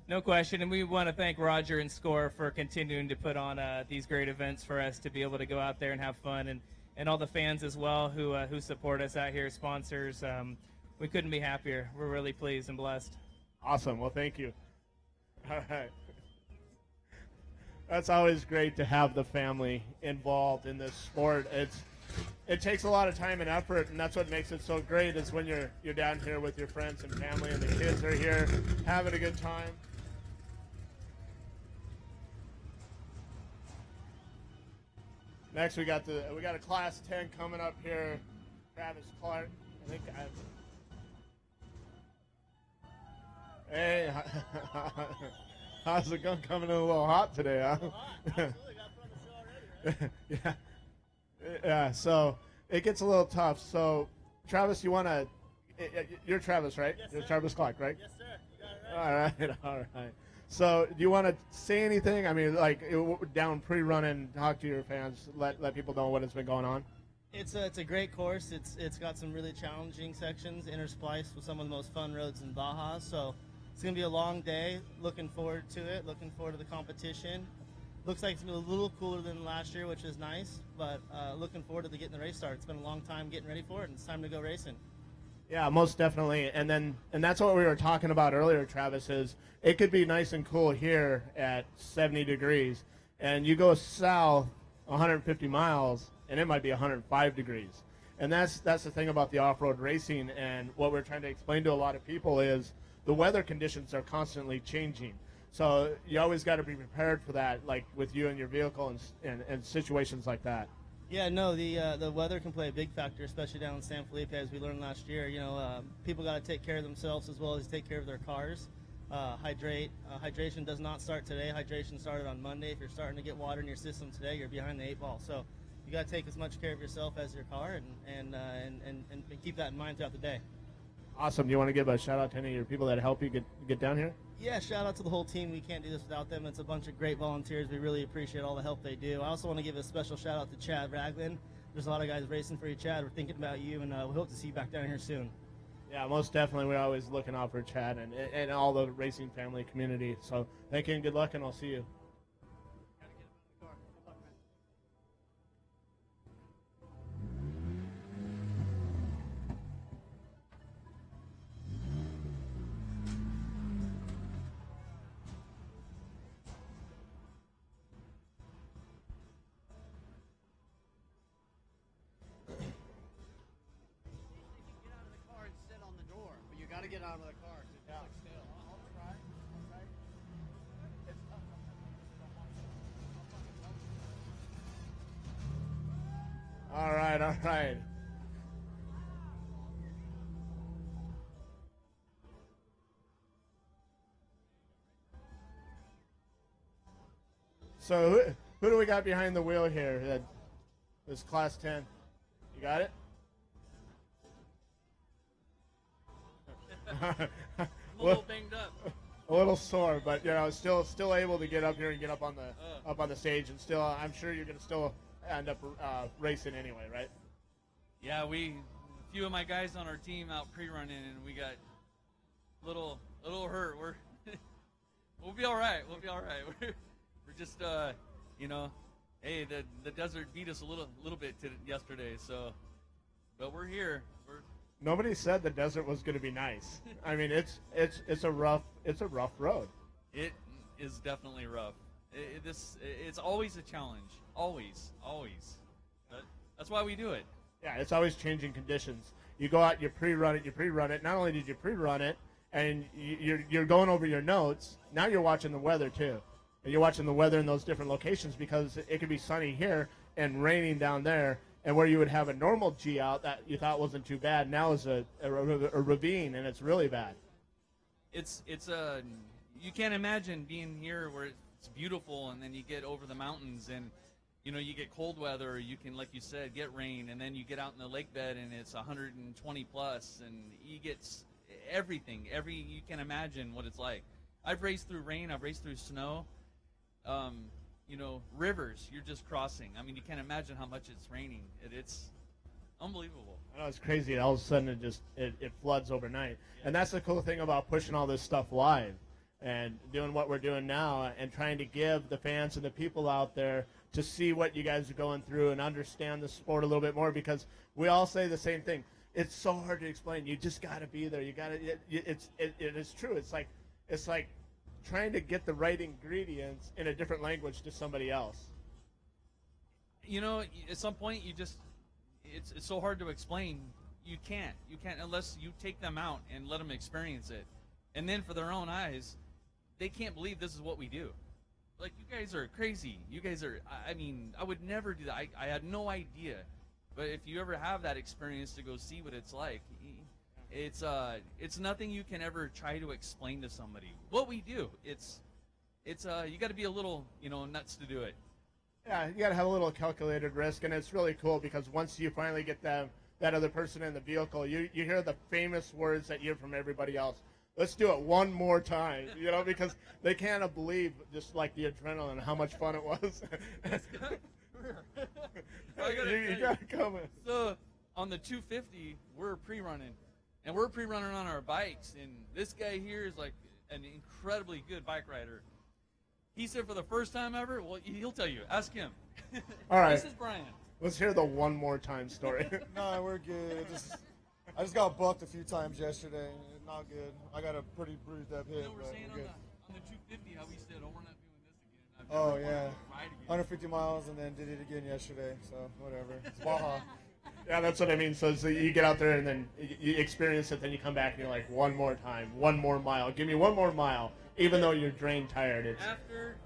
No question, and we want to thank Roger and SCORE for continuing to put on these great events for us to be able to go out there and have fun, and all the fans as well who support us out here, sponsors. We couldn't be happier. We're really pleased and blessed. Awesome. Well, thank you. All right. That's always great to have the family involved in this sport. It takes a lot of time and effort, and that's what makes it so great is when you're down here with your friends and family, and the kids are here having a good time. Next, we got a Class 10 coming up here. Travis Clark. Hey, how's it going? Coming in a little hot today, huh? Yeah. Yeah. So it gets a little tough. So, Travis, you're Travis, right? Yes, you're sir. Travis Clark, right? Yes, sir. All right. So, do you want to say anything? I mean, like down pre-running, talk to your fans, let people know what has been going on. It's a great course. It's got some really challenging sections interspliced with some of the most fun roads in Baja. So it's gonna be a long day. Looking forward to it. Looking forward to the competition. Looks like it's gonna be a little cooler than last year, which is nice. But looking forward to getting the race started. It's been a long time getting ready for it, and it's time to go racing. Yeah, most definitely. And that's what we were talking about earlier, Travis, is it could be nice and cool here at 70 degrees, and you go south 150 miles, and it might be 105 degrees. And that's the thing about the off-road racing, and what we're trying to explain to a lot of people is the weather conditions are constantly changing. So you always got to be prepared for that, like with you and your vehicle and situations like that. Yeah, no, the weather can play a big factor, especially down in San Felipe, as we learned last year. People got to take care of themselves as well as take care of their cars. Hydrate. Hydration does not start today. Hydration started on Monday. If you're starting to get water in your system today, you're behind the 8 ball. So you got to take as much care of yourself as your car, and keep that in mind throughout the day. Awesome. Do you want to give a shout out to any of your people that help you get down here? Yeah, shout out to the whole team. We can't do this without them. It's a bunch of great volunteers. We really appreciate all the help they do. I also want to give a special shout out to Chad Ragland. There's a lot of guys racing for you, Chad. We're thinking about you, and we hope to see you back down here soon. Yeah, most definitely. We're always looking out for Chad and all the racing family community. So thank you and good luck, and I'll see you. Got to get out of the car. Yeah. Still. I'll try. It's tough. All right, all right. So who do we got behind the wheel here? This Class 10. You got it? A little banged up. A little sore, but still able to get up here and get up on the stage, and still, I'm sure you're gonna still end up racing anyway, right? Yeah, a few of my guys on our team out pre-running, and we got a little hurt. We'll be all right. We'll be all right. We're just hey, the desert beat us a little bit yesterday, so, but we're here. Nobody said the desert was going to be nice. I mean, it's a rough road. It is definitely rough. It's always a challenge. Always. But that's why we do it. Yeah, it's always changing conditions. You go out, you pre-run it. Not only did you pre-run it, and you're going over your notes. Now you're watching the weather too, and you're watching the weather in those different locations because it could be sunny here and raining down there. And where you would have a normal G out that you thought wasn't too bad, now is a ravine, and it's really bad. You can't imagine being here where it's beautiful, and then you get over the mountains, and you get cold weather. You can, like you said, get rain, and then you get out in the lake bed, and it's 120 plus, and you get everything. You can imagine what it's like. I've raced through rain. I've raced through snow. Rivers you're just crossing. I mean, you can't imagine how much it's raining. It's unbelievable. I know, it's crazy. All of a sudden, it floods overnight. Yeah. And that's the cool thing about pushing all this stuff live and doing what we're doing now and trying to give the fans and the people out there to see what you guys are going through and understand the sport a little bit more, because we all say the same thing. It's so hard to explain. You just got to be there. You got to. It is true. It's like trying to get the right ingredients in a different language to somebody else. At some point it's so hard to explain. You can't unless you take them out and let them experience it, and then for their own eyes, they can't believe this is what we do. Like, you guys are crazy. You guys are, I would never do that. I had no idea, but if you ever have that experience to go see what it's like, it's nothing you can ever try to explain to somebody. What we do, it's you got to be a little, nuts to do it. Yeah, you got to have a little calculated risk, and it's really cool because once you finally get that other person in the vehicle, you hear the famous words that you hear from everybody else. Let's do it one more time, because they can't believe just like the adrenaline and how much fun it was. You got to come in. So on the 250, we're pre-running. And we're pre-running on our bikes, and this guy here is like an incredibly good bike rider. He said for the first time ever, well, he'll tell you. Ask him. All right. This is Brian. Let's hear the one more time story. No, we're good. I just got bucked a few times yesterday. Not good. I got a pretty bruised up hip. We're saying on the 250 how we said, oh, we're not doing this again. Oh, yeah. 150 miles and then did it again yesterday, so whatever. It's Baja. Yeah, that's what I mean. So you get out there and then you experience it, then you come back and you're like, one more time, one more mile. Give me one more mile, even though you're drained, tired. After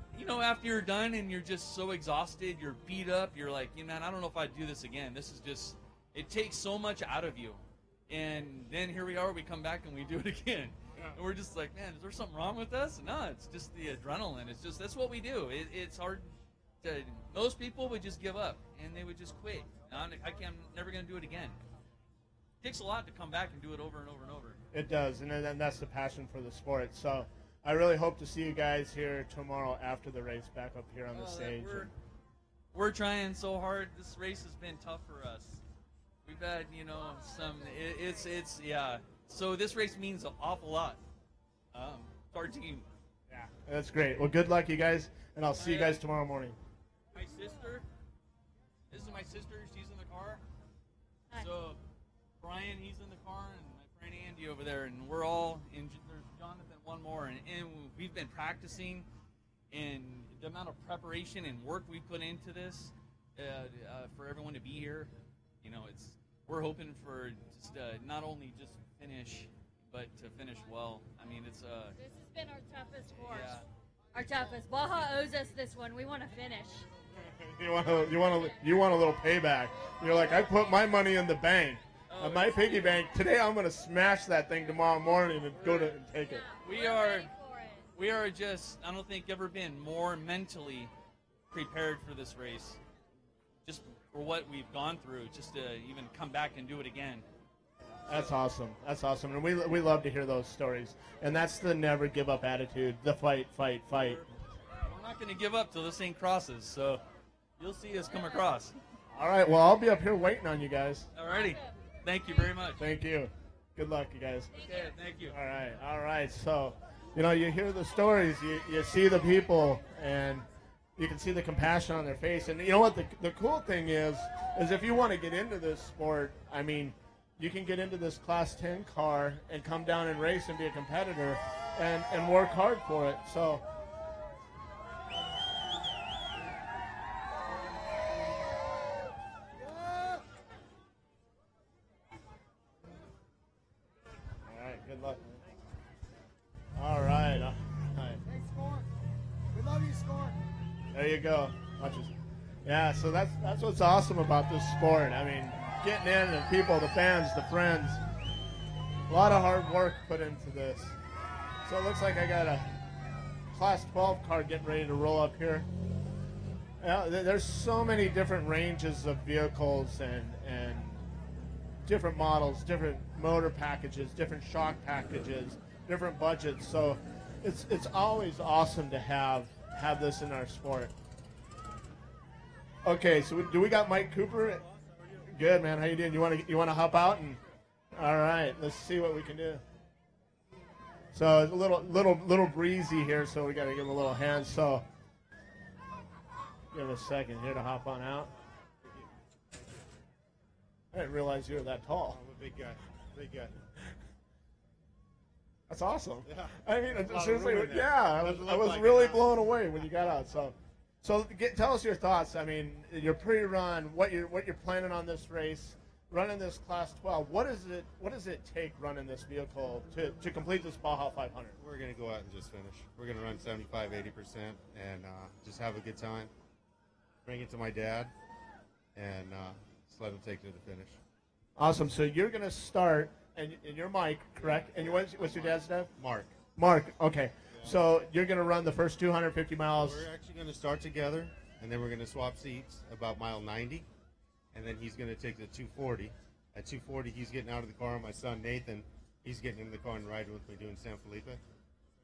you're done and you're just so exhausted, you're beat up, you're like, man, I don't know if I'd do this again. This is just, it takes so much out of you. And then here we are, we come back and we do it again. Yeah. And we're just like, man, is there something wrong with us? No, it's just the adrenaline. It's just, that's what we do. It's hard to, most people would just give up and they would just quit. I'm never going to do it again. It takes a lot to come back and do it over and over and over. It does, and that's the passion for the sport. So I really hope to see you guys here tomorrow after the race back up here on the stage. We're trying so hard. This race has been tough for us. We've had, some, So this race means an awful lot to our team. Yeah, that's great. Well, good luck, you guys, and I'll see you guys tomorrow morning. My sister, this is my sister. She's in the car. So Brian, he's in the car, and my friend Andy over there, and we're all in. There's Jonathan, one more, and we've been practicing, and the amount of preparation and work we put into this for everyone to be here. You know, we're hoping for just not only just finish, but to finish well. I mean, it's This has been our toughest course. Yeah. Our toughest. Baja owes us this one. We want to finish. You want a little payback. You're like, I put my money in the bank, my piggy bank. Today I'm going to smash that thing tomorrow morning and go to and take it. We are just, I don't think, ever been more mentally prepared for this race. Just for what we've gone through, just to even come back and do it again. That's awesome. That's awesome. And we love to hear those stories. And that's the never give up attitude, the fight, fight, fight. We're not going to give up till this thing crosses, so you'll see us come across. All right, well, I'll be up here waiting on you guys. Alrighty. Thank you very much. Thank you. Good luck, you guys. Okay, thank you. All right. So, you hear the stories, you see the people, and you can see the compassion on their face. And you know what? The cool thing is if you want to get into this sport, I mean, you can get into this Class 10 car and come down and race and be a competitor and work hard for it. So, all right, good luck. All right. Hey, Score. We love you, Score. There you go. Watch this. Yeah, so that's what's awesome about this sport. I mean, getting in and people, the fans, the friends, a lot of hard work put into this. So it looks like I got a Class 12 car getting ready to roll up here. There's so many different ranges of vehicles and different models, different motor packages, different shock packages, different budgets. So it's always awesome to have this in our sport. Okay, so do we got Mike Cooper? Good, man. How you doing? You want to hop out and? All right, let's see what we can do. So it's a little breezy here, so we got to give him a little hand. So give him a second here to hop on out. I didn't realize you were that tall. I'm a big guy. Big guy. That's awesome. Yeah. I mean, seriously, room in there. yeah. Doesn't I look was like really it, huh? blown away when you got out. So tell us your thoughts. I mean, your pre-run, what you're planning on this race, running this Class 12. What does it take running this vehicle to complete this Baja 500? We're going to go out and just finish. We're going to run 75, 80%, and just have a good time. Bring it to my dad, and just let him take it to the finish. Awesome. So you're going to start, and you're Mike, correct? And what's your dad's name? Mark. Mark. Okay. So you're going to run the first 250 miles. We're actually going to start together, and then we're going to swap seats about mile 90, and then he's going to take the 240. At 240, he's getting out of the car. My son, Nathan, he's getting in the car and riding with me doing San Felipe.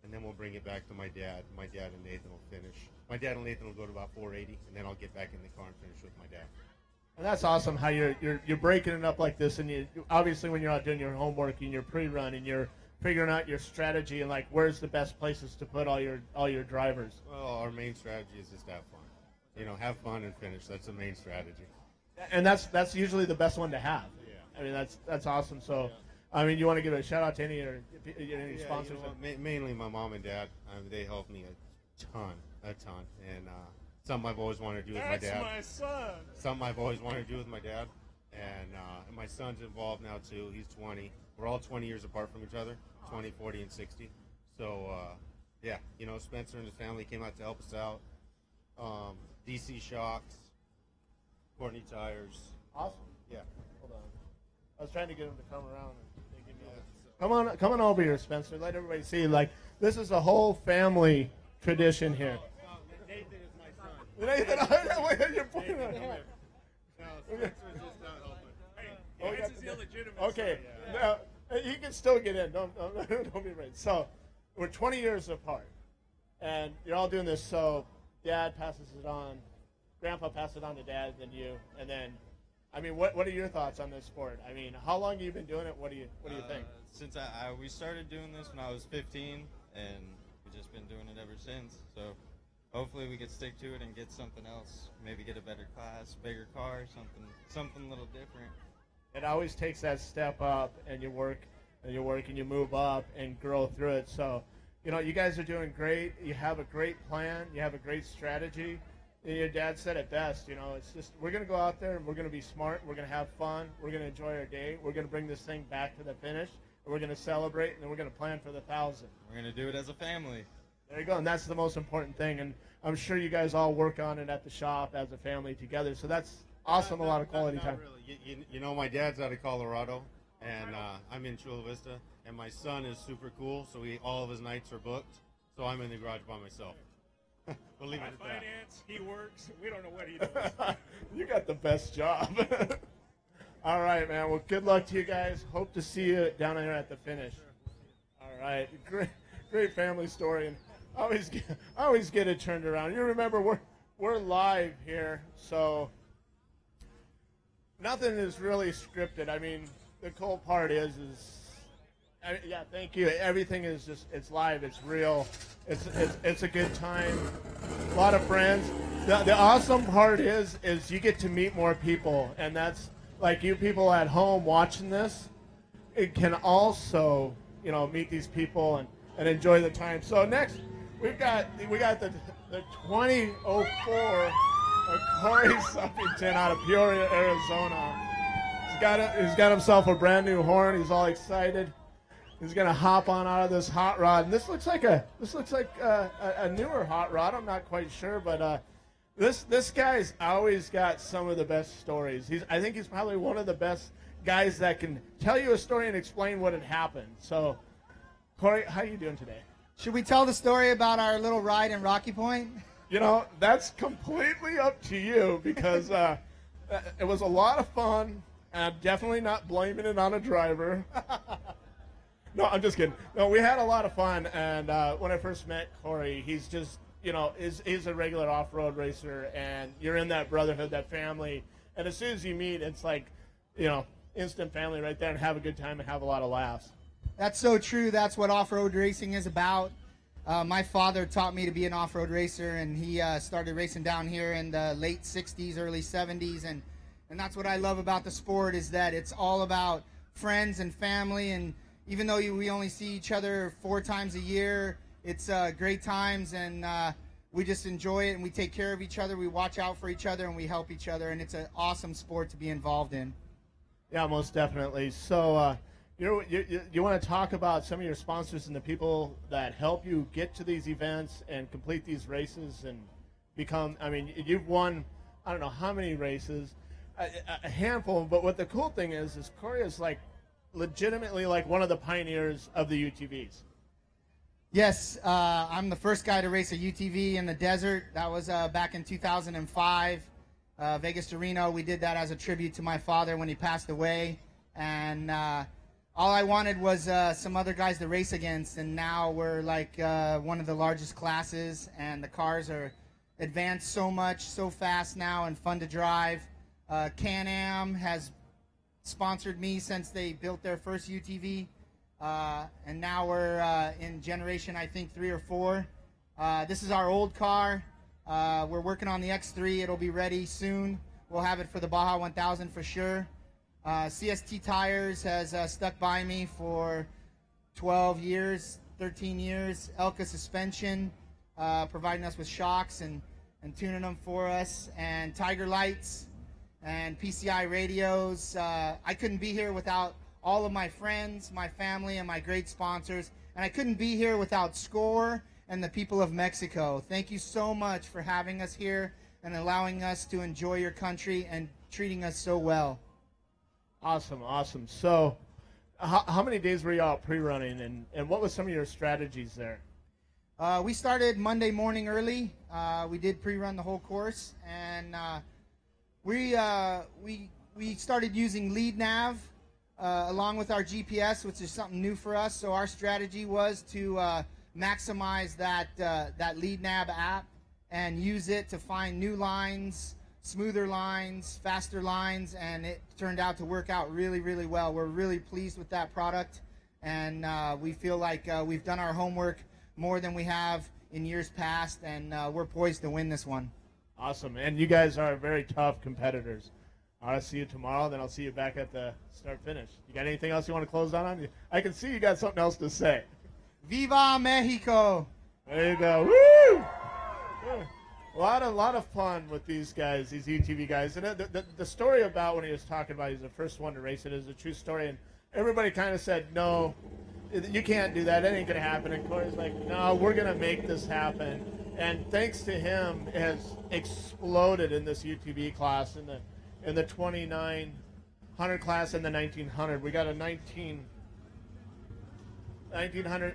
And then we'll bring it back to my dad. My dad and Nathan will finish. My dad and Nathan will go to about 480, and then I'll get back in the car and finish with my dad. And that's awesome how you're breaking it up like this. And you obviously when you're out doing your homework and your pre-run and you're figuring out your strategy and like where's the best places to put all your drivers. Well, our main strategy is just have fun. Have fun and finish. That's the main strategy. And that's usually the best one to have. Yeah. I mean that's awesome. So, I mean, you want to give a shout out to any sponsors? Mainly my mom and dad. They helped me a ton, and something I've always wanted to do with my dad. That's my son. Something I've always wanted to do with my dad, and my son's involved now too. He's 20. We're all 20 years apart from each other, 20, 40, and 60. So yeah, Spencer and his family came out to help us out. DC Shocks, Courtney Tires. Awesome. Yeah. Hold on. I was trying to get him to come around. Come on over here, Spencer. Let everybody see. Like, this is a whole family tradition here. Nathan is my son. Nathan, you're pointing at him. No, Spencer's just not helping. This is illegitimate. Okay. Now, he can still get in. Don't be afraid. So, we're 20 years apart, and you're all doing this. So, Dad passes it on, Grandpa passes it on to Dad, then you, and then. I mean, what are your thoughts on this sport? I mean, how long have you been doing it? What do you think? since we started doing this when I was 15, and we've just been doing it ever since. So hopefully we can stick to it and get something else. Maybe get a better class, bigger car, something a little different. It always takes that step up, and you work and you move up and grow through it. So, you know, you guys are doing great. You have a great plan. You have a great strategy. And your dad said it best. You know, it's just we're going to go out there and we're going to be smart. We're going to have fun. We're going to enjoy our day. We're going to bring this thing back to the finish. And we're going to celebrate, and then we're going to plan for the 1,000. We're going to do it as a family. There you go, and that's the most important thing. And I'm sure you guys all work on it at the shop as a family together. So that's awesome. A lot of quality time. Really. You know, my dad's out of Colorado, and I'm in Chula Vista, and my son is super cool, so all of his nights are booked. So I'm in the garage by myself. We'll leave it at that. Finance, he works. We don't know what he does. You got the best job. All right, man. Well, good luck to you guys. Hope to see you down there at the finish. All right. Great family story, and I always get it turned around. You remember we're live here, so nothing is really scripted. I mean, the cool part is yeah, thank you. Everything is just, it's live, it's real, it's a good time, a lot of friends. The awesome part is you get to meet more people, and that's like you people at home watching this. It can also, you know, meet these people and enjoy the time. So next, we got the 2004 Corey Suppington out of Peoria, Arizona. He's got himself a brand new horn. He's all excited. He's gonna hop on out of this hot rod, and this looks like a newer hot rod. I'm not quite sure, but this guy's always got some of the best stories. I think he's probably one of the best guys that can tell you a story and explain what had happened. So, Corey, how you doing today? Should we tell the story about our little ride in Rocky Point? You know, that's completely up to you, because it was a lot of fun. I'm definitely not blaming it on a driver. No, I'm just kidding. No, we had a lot of fun, and when I first met Corey, he's just, you know, he's a regular off-road racer, and you're in that brotherhood, that family, and as soon as you meet, it's like, you know, instant family right there, and have a good time and have a lot of laughs. That's so true. That's what off-road racing is about. My father taught me to be an off-road racer, and he started racing down here in the late 60s, early 70s, and that's what I love about the sport, is that it's all about friends and family, and even though we only see each other 4 times a year, it's great times, and we just enjoy it, and we take care of each other, we watch out for each other, and we help each other, and it's an awesome sport to be involved in. Yeah, most definitely. So you want to talk about some of your sponsors and the people that help you get to these events and complete these races and become, I mean, you've won, I don't know how many races, a handful, but what the cool thing is Corey is like legitimately like one of the pioneers of the UTVs. Yes, I'm the first guy to race a UTV in the desert. That was back in 2005, Vegas to Reno. We did that as a tribute to my father when he passed away, and all I wanted was some other guys to race against, and now we're like one of the largest classes, and the cars are advanced so much, so fast now, and fun to drive. Can-Am has sponsored me since they built their first UTV, and now we're in generation, I think, 3 or 4. This is our old car. We're working on the X3. It'll be ready soon. We'll have it for the Baja 1000 for sure. CST Tires has stuck by me for 12 years, 13 years. Elka Suspension, providing us with shocks and tuning them for us. And Tiger Lights and PCI radios. I couldn't be here without all of my friends, my family, and my great sponsors. And I couldn't be here without SCORE and the people of Mexico. Thank you so much for having us here and allowing us to enjoy your country and treating us so well. Awesome, awesome. So how many days were you out pre-running, and what was some of your strategies there? We started Monday morning early. We did pre-run the whole course, and we started using lead nav along with our GPS, which is something new for us. So our strategy was to maximize that lead nav app and use it to find new lines, smoother lines, faster lines, and it turned out to work out really, really well. We're really pleased with that product, and we feel like we've done our homework more than we have in years past, and we're poised to win this one. Awesome, and you guys are very tough competitors. I'll see you tomorrow, then I'll see you back at the start-finish. You got anything else you want to close on? I can see you got something else to say. Viva Mexico! There you go. Woo! A lot of fun with these guys, these UTV guys. And the story about when he was talking about he's the first one to race it is a true story. And everybody kind of said, no, you can't do that. That ain't going to happen. And Corey's like, no, we're going to make this happen. And thanks to him, it has exploded in this UTV class, in the 2900 class and the 1900. We got a 1900.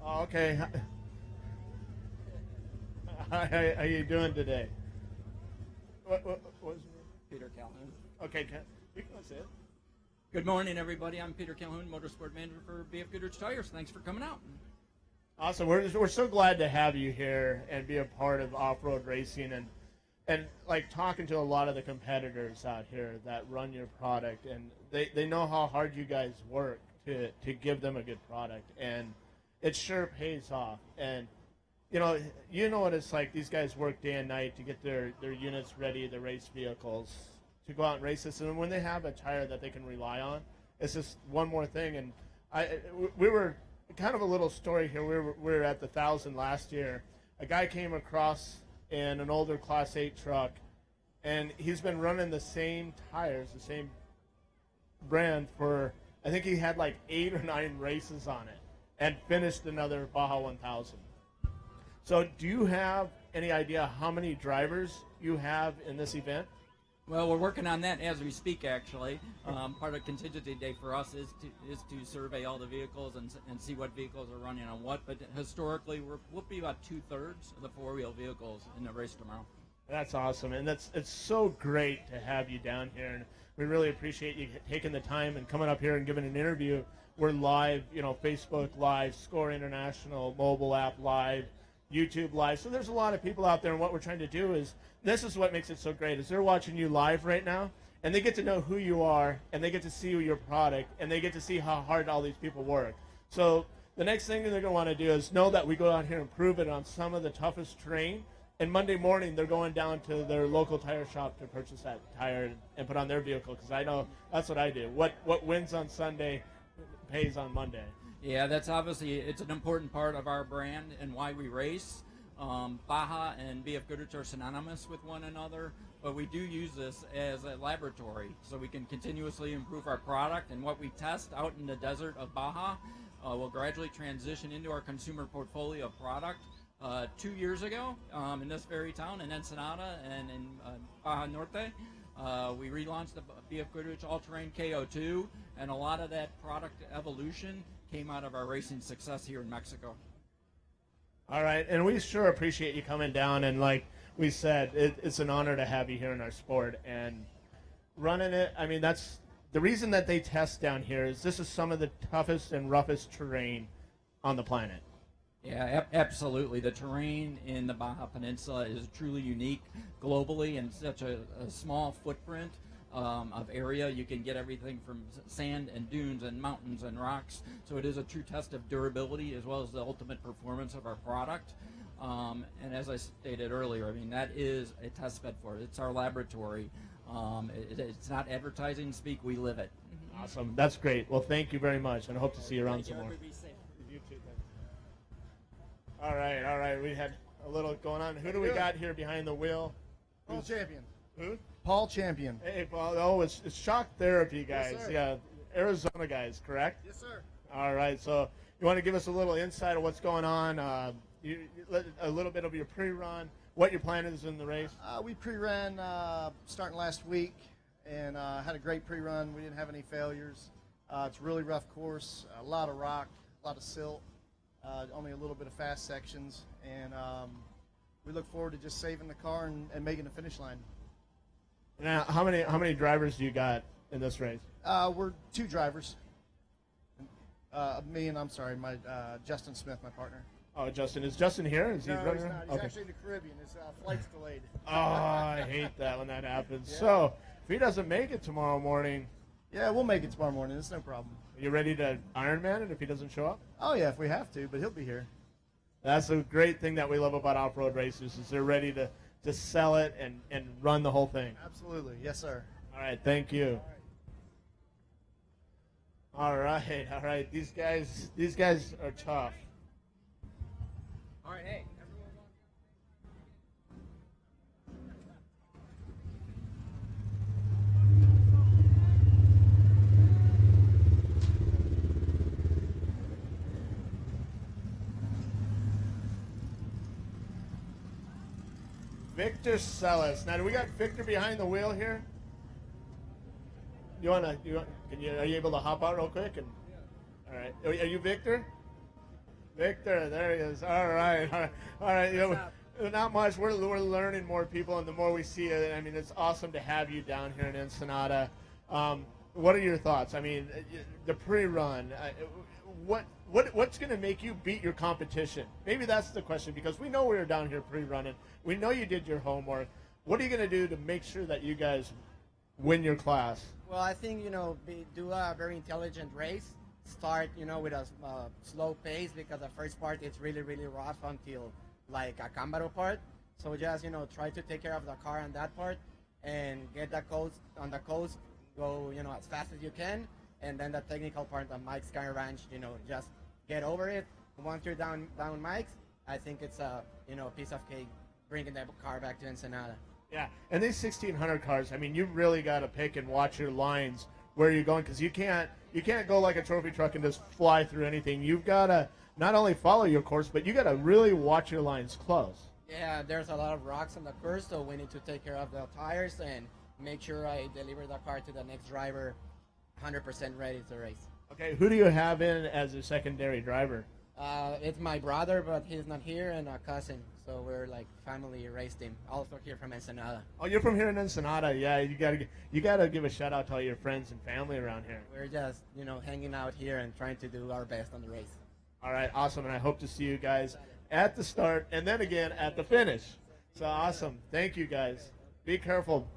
Oh, okay. How you doing today? What was your name? Peter Calhoun. Okay, you can say it. Good morning, everybody. I'm Peter Calhoun, Motorsport Manager for BF Goodrich Tires. Thanks for coming out. Awesome. We're so glad to have you here and be a part of off-road racing and like talking to a lot of the competitors out here that run your product, and they know how hard you guys work to give them a good product, and it sure pays off. And you know what it's like. These guys work day and night to get their units ready, the race vehicles, to go out and race this. And when they have a tire that they can rely on, it's just one more thing. And we were kind of a little story here. We were at the 1,000 last year. A guy came across in an older Class 8 truck, and he's been running the same tires, the same brand for, I think he had like 8 or 9 races on it, and finished another Baja 1000. So do you have any idea how many drivers you have in this event? Well, we're working on that as we speak, actually. Part of Contingency Day for us is to survey all the vehicles and see what vehicles are running on what. But historically, we'll be about 2/3 of the four-wheel vehicles in the race tomorrow. That's awesome, and it's so great to have you down here, and we really appreciate you taking the time and coming up here and giving an interview. We're live, Facebook Live, Score International, mobile app live, YouTube live. So there's a lot of people out there, and what we're trying to do is, this is what makes it so great, is they're watching you live right now, and they get to know who you are, and they get to see your product, and they get to see how hard all these people work. So the next thing they're going to want to do is know that we go out here and prove it on some of the toughest terrain, and Monday morning they're going down to their local tire shop to purchase that tire and put on their vehicle, because I know that's what I do. What wins on Sunday pays on Monday. Yeah, that's obviously, it's an important part of our brand and why we race. Baja and BF Goodrich are synonymous with one another, but we do use this as a laboratory so we can continuously improve our product, and what we test out in the desert of Baja will gradually transition into our consumer portfolio of product. 2 years ago, in this very town, in Ensenada and in Baja Norte, we relaunched the BF Goodrich All-Terrain KO2, and a lot of that product evolution came out of our racing success here in Mexico. All right, and we sure appreciate you coming down, and like we said, it's an honor to have you here in our sport and running it. I mean, that's the reason that they test down here, is this is some of the toughest and roughest terrain on the planet. Yeah, absolutely. The terrain in the Baja Peninsula is truly unique globally, and such a small footprint of area. You can get everything from sand and dunes and mountains and rocks. So it is a true test of durability as well as the ultimate performance of our product. And as I stated earlier, I mean, that is a test bed for it. It's our laboratory. It's not advertising speak. We live it. Awesome. That's great. Well, thank you very much, and I hope to see you around some more. You too, all right. We had a little going on. Who do we got here behind the wheel? Paul Champion. Who? Paul Champion. Hey, Paul. Oh, it's shock therapy, guys. Yes, sir. Yeah, Arizona guys, correct? Yes, sir. All right. So you want to give us a little insight of what's going on? A little bit of your pre-run, what your plan is in the race? We pre-ran starting last week, and had a great pre-run. We didn't have any failures. It's a really rough course, a lot of rock, a lot of silt, only a little bit of fast sections, and we look forward to just saving the car and making the finish line. Now, how many drivers do you got in this race? We're 2 drivers. Me and my Justin Smith, my partner. Oh, Justin. Is Justin here? Is he No, running he's around? not. He's Okay. actually in the Caribbean. His flight's delayed. Oh, I hate that when that happens. Yeah. So, if he doesn't make it tomorrow morning, Yeah, we'll make it tomorrow morning. It's no problem. are you ready to Ironman it if he doesn't show up? Oh yeah, if we have to, but he'll be here. That's a great thing that we love about off-road racers is they're ready to sell it and run the whole thing. Absolutely, yes, sir. All right, thank you. All right. These guys are tough. All right, hey. Victor Sellis. Now, do we got Victor behind the wheel here? Are you able to hop out real quick? All right. Are you Victor? Victor, there he is. All right. Not much. We're learning more people, and the more we see it, I mean, it's awesome to have you down here in Ensenada. What are your thoughts? I mean, the pre-run. What's going to make you beat your competition? Maybe that's the question, because we know we were down here pre-running. We know you did your homework. What are you going to do to make sure that you guys win your class? Well, I think, do a very intelligent race. Start, with a slow pace, because the first part is really, really rough until like a Cambaro part. So just, try to take care of the car on that part and get the coast on the coast, go, as fast as you can. And then the technical part, the Mike's Sky Ranch, just get over it. Once you're down Mike's, I think it's a, piece of cake bringing that car back to Ensenada. Yeah, and these 1600 cars, I mean, you really got to pick and watch your lines where you're going, because you can't go like a trophy truck and just fly through anything. You've got to not only follow your course, but you got to really watch your lines close. Yeah, there's a lot of rocks on the course, so we need to take care of the tires and make sure I deliver the car to the next driver 100% ready to race. Okay, who do you have in as a secondary driver? It's my brother, but he's not here, and a cousin. So we're like family race team, also here from Ensenada. Oh, you're from here in Ensenada. Yeah, you gotta give a shout out to all your friends and family around here. We're just hanging out here and trying to do our best on the race. All right, awesome, and I hope to see you guys at the start and then again at the finish. So awesome. Thank you guys. Be careful.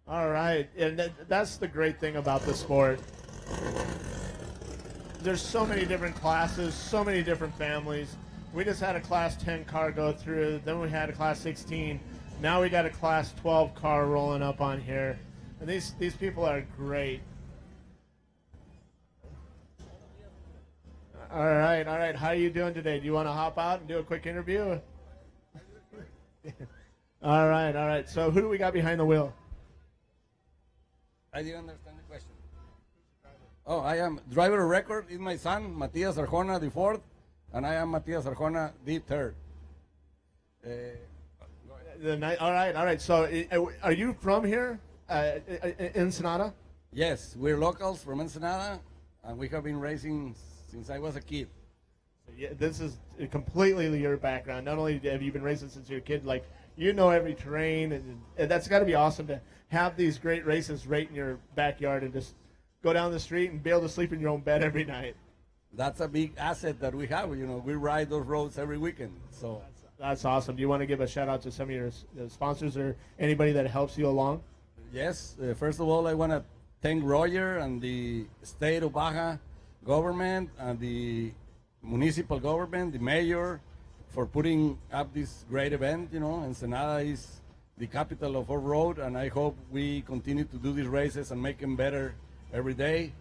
All right, and that's the great thing about the sport. There's so many different classes, so many different families. We just had a Class 10 car go through, then we had a Class 16. Now we got a Class 12 car rolling up on here. And these people are great. All right. How are you doing today? Do you want to hop out and do a quick interview? All right. So who do we got behind the wheel? I didn't understand the question. Oh, I am driver of record is my son, Matias Arjona, the fourth, and I am Matias Arjona, the third. All right. So are you from here, Ensenada? Yes, we're locals from Ensenada, and we have been racing since I was a kid. Yeah, this is completely your background. Not only have you been racing since you're a kid, like every terrain, and that's got to be awesome to have these great races right in your backyard and just go down the street and be able to sleep in your own bed every night. That's a big asset that we have. We ride those roads every weekend. So that's awesome. Do you want to give a shout out to some of your sponsors or anybody that helps you along? Yes. First of all, I want to thank Roger and the state of Baja government and the municipal government, the mayor, for putting up this great event. Ensenada is the capital of off-road, and I hope we continue to do these races and make them better every day.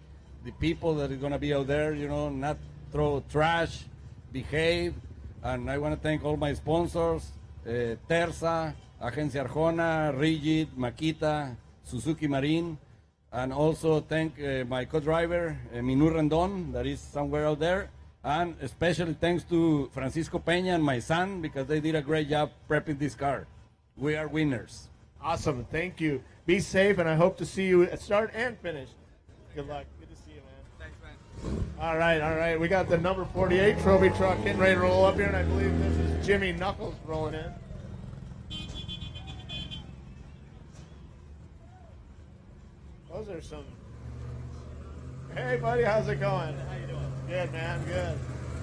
The people that are going to be out there, not throw trash, behave. And I want to thank all my sponsors, Terza, Agencia Arjona, Rigid, Makita, Suzuki Marine, and also thank my co-driver, Minur Rendon, that is somewhere out there. And especially thanks to Francisco Peña and my son, because they did a great job prepping this car. We are winners. Awesome. Thank you. Be safe, and I hope to see you at start and finish. Good luck. Good to see you, man. Thanks, man. All right. We got the number 48 trophy truck getting ready to roll up here, and I believe this is Jimmy Knuckles rolling in. Those are some... Hey, buddy, how's it going? How you doing? Good, man, good.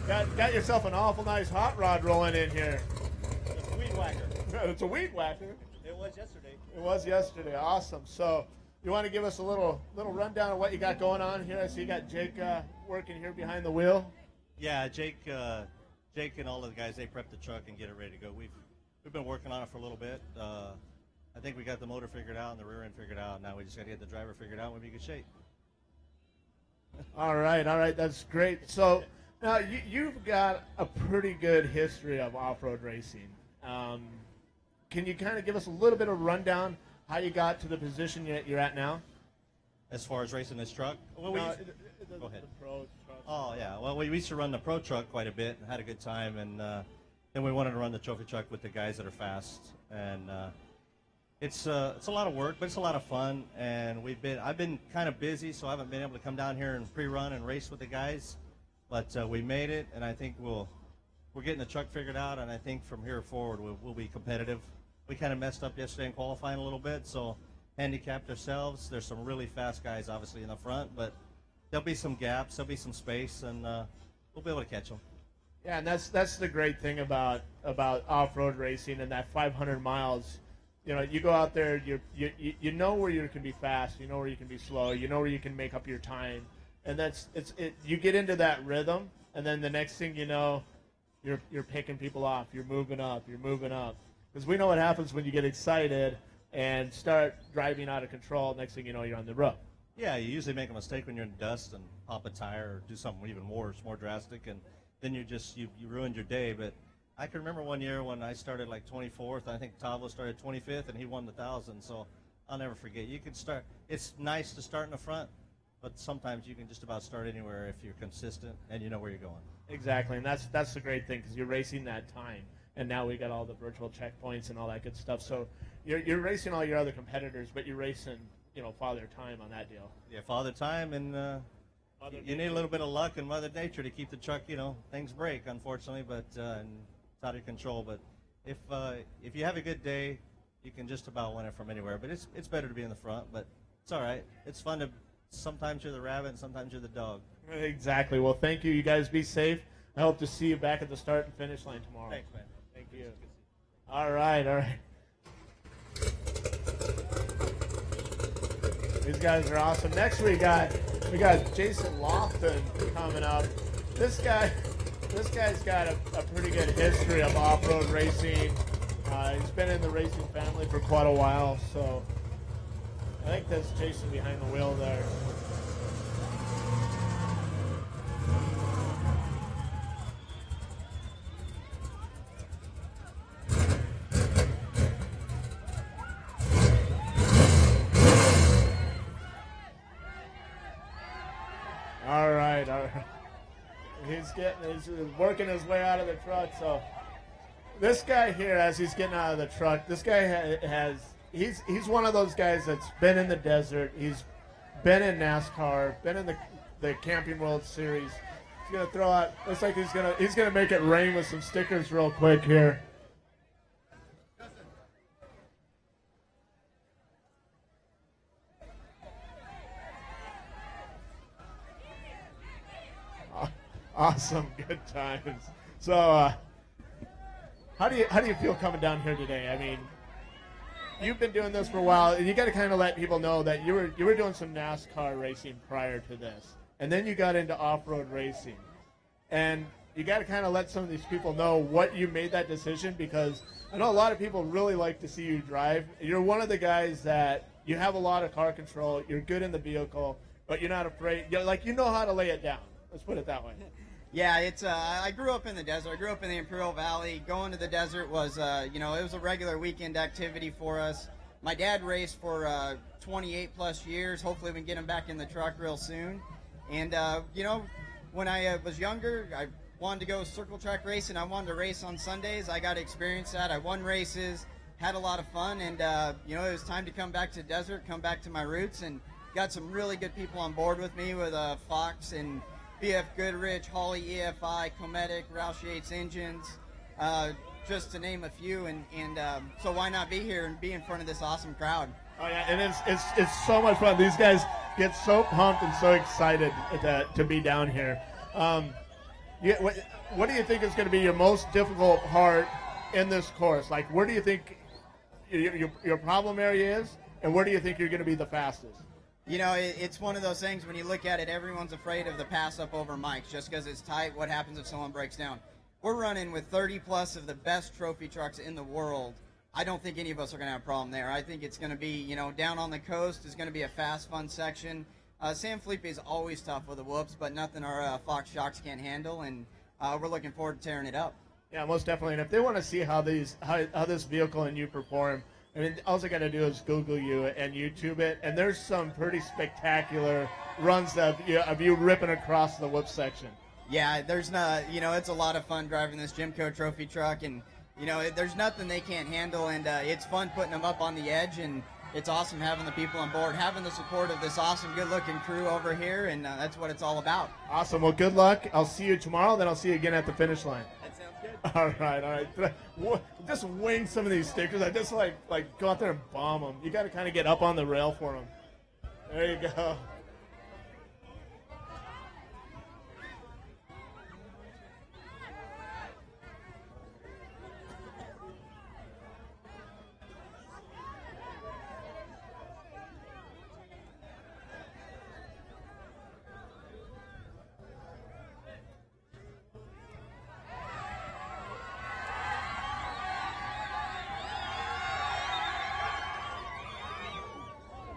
Got yourself an awful nice hot rod rolling in here. It's a weed whacker. It's a weed whacker. It was yesterday. It was yesterday. Awesome. So you want to give us a little rundown of what you got going on here? I see you got Jake working here behind the wheel. Yeah, Jake and all of the guys, they prep the truck and get it ready to go. We've been working on it for a little bit. I think we got the motor figured out and the rear end figured out. Now we just got to get the driver figured out and we'll be in good shape. All right. That's great. So now you've got a pretty good history of off-road racing. Can you kind of give us a little bit of rundown how you got to the position you're at now? As far as racing this truck? Well, No, go ahead. The pro truck. Oh, yeah. Well, we used to run the pro truck quite a bit and had a good time. And then we wanted to run the trophy truck with the guys that are fast. And it's a lot of work, but it's a lot of fun. And I've been kind of busy, so I haven't been able to come down here and pre-run and race with the guys. But we made it, and I think we're getting the truck figured out. And I think from here forward, we'll be competitive. We kind of messed up yesterday in qualifying a little bit, so handicapped ourselves. There's some really fast guys, obviously, in the front, but there'll be some gaps, there'll be some space, and we'll be able to catch them. Yeah, and that's the great thing about off-road racing and that 500 miles. You know, you go out there, you know where you can be fast, you know where you can be slow, you know where you can make up your time, and you get into that rhythm, and then the next thing you know, you're picking people off, you're moving up. Because we know what happens when you get excited and start driving out of control. Next thing you know, you're on the road. Yeah, you usually make a mistake when you're in dust and pop a tire or do something even worse, more drastic, and then you ruined your day. But I can remember one year when I started like 24th. I think Tavo started 25th, and he won the 1,000. So I'll never forget. You can start. It's nice to start in the front, but sometimes you can just about start anywhere if you're consistent and you know where you're going. Exactly, and that's the great thing because you're racing that time. And now we got all the virtual checkpoints and all that good stuff. So you're racing all your other competitors, but you're racing, father time on that deal. Yeah, father time, and you need a little bit of luck and Mother Nature to keep the truck. Things break, unfortunately, but and it's out of control. But if you have a good day, you can just about win it from anywhere. But it's better to be in the front, but it's all right. It's fun to. Sometimes you're the rabbit, and sometimes you're the dog. Exactly. Well, thank you. You guys be safe. I hope to see you back at the start and finish line tomorrow. Thanks, man. Thank you. All right. These guys are awesome. Next we got Jason Lofton coming up. This guy's got a pretty good history of off-road racing. He's been in the racing family for quite a while, so I think that's Jason behind the wheel there. All right. He's working his way out of the truck. So this guy here, as he's getting out of the truck, this guy he's one of those guys that's been in the desert. He's been in NASCAR, been in the Camping World Series. He's gonna throw out. Looks like he's gonna make it rain with some stickers real quick here. Awesome, good times. So, how do you feel coming down here today? I mean, you've been doing this for a while, and you got to kind of let people know that you were doing some NASCAR racing prior to this, and then you got into off-road racing, and you got to kind of let some of these people know what you made that decision, because I know a lot of people really like to see you drive. You're one of the guys that you have a lot of car control. You're good in the vehicle, but you're not afraid. You know how to lay it down. Let's put it that way. Yeah, it's. I grew up in the desert. I grew up in the Imperial Valley. Going to the desert was, it was a regular weekend activity for us. My dad raced for 28 plus years. Hopefully, we can get him back in the truck real soon. And when I was younger, I wanted to go circle track racing. I wanted to race on Sundays. I got to experience that. I won races, had a lot of fun, and it was time to come back to the desert, come back to my roots, and got some really good people on board with me with Fox and BF Goodrich, Hawley EFI, Cometic, Roush Yates Engines, just to name a few. And so why not be here and be in front of this awesome crowd? Oh yeah, and it's so much fun. These guys get so pumped and so excited to be down here. What do you think is going to be your most difficult part in this course? Like, where do you think your problem area is, and where do you think you're going to be the fastest? You know, it's one of those things when you look at it, everyone's afraid of the pass up over mics just because it's tight. What happens if someone breaks down? We're running with 30 plus of the best trophy trucks in the world. I don't think any of us are going to have a problem there. I think it's going to be, you know, down on the coast is going to be a fast, fun section. San Felipe is always tough with the whoops, but nothing our Fox shocks can't handle, and we're looking forward to tearing it up. Yeah, most definitely. And if they want to see how this vehicle and you perform, I mean, all they got to do is Google you and YouTube it, and there's some pretty spectacular runs of you ripping across the whoop section. Yeah, there's you know, it's a lot of fun driving this Jimco trophy truck, and you know, there's nothing they can't handle, and it's fun putting them up on the edge, and it's awesome having the people on board, having the support of this awesome, good-looking crew over here, and that's what it's all about. Awesome. Well, good luck. I'll see you tomorrow, then I'll see you again at the finish line. That sounds good. All right. Just wing some of these stickers. I just like go out there and bomb them. You got to kind of get up on the rail for them. There you go.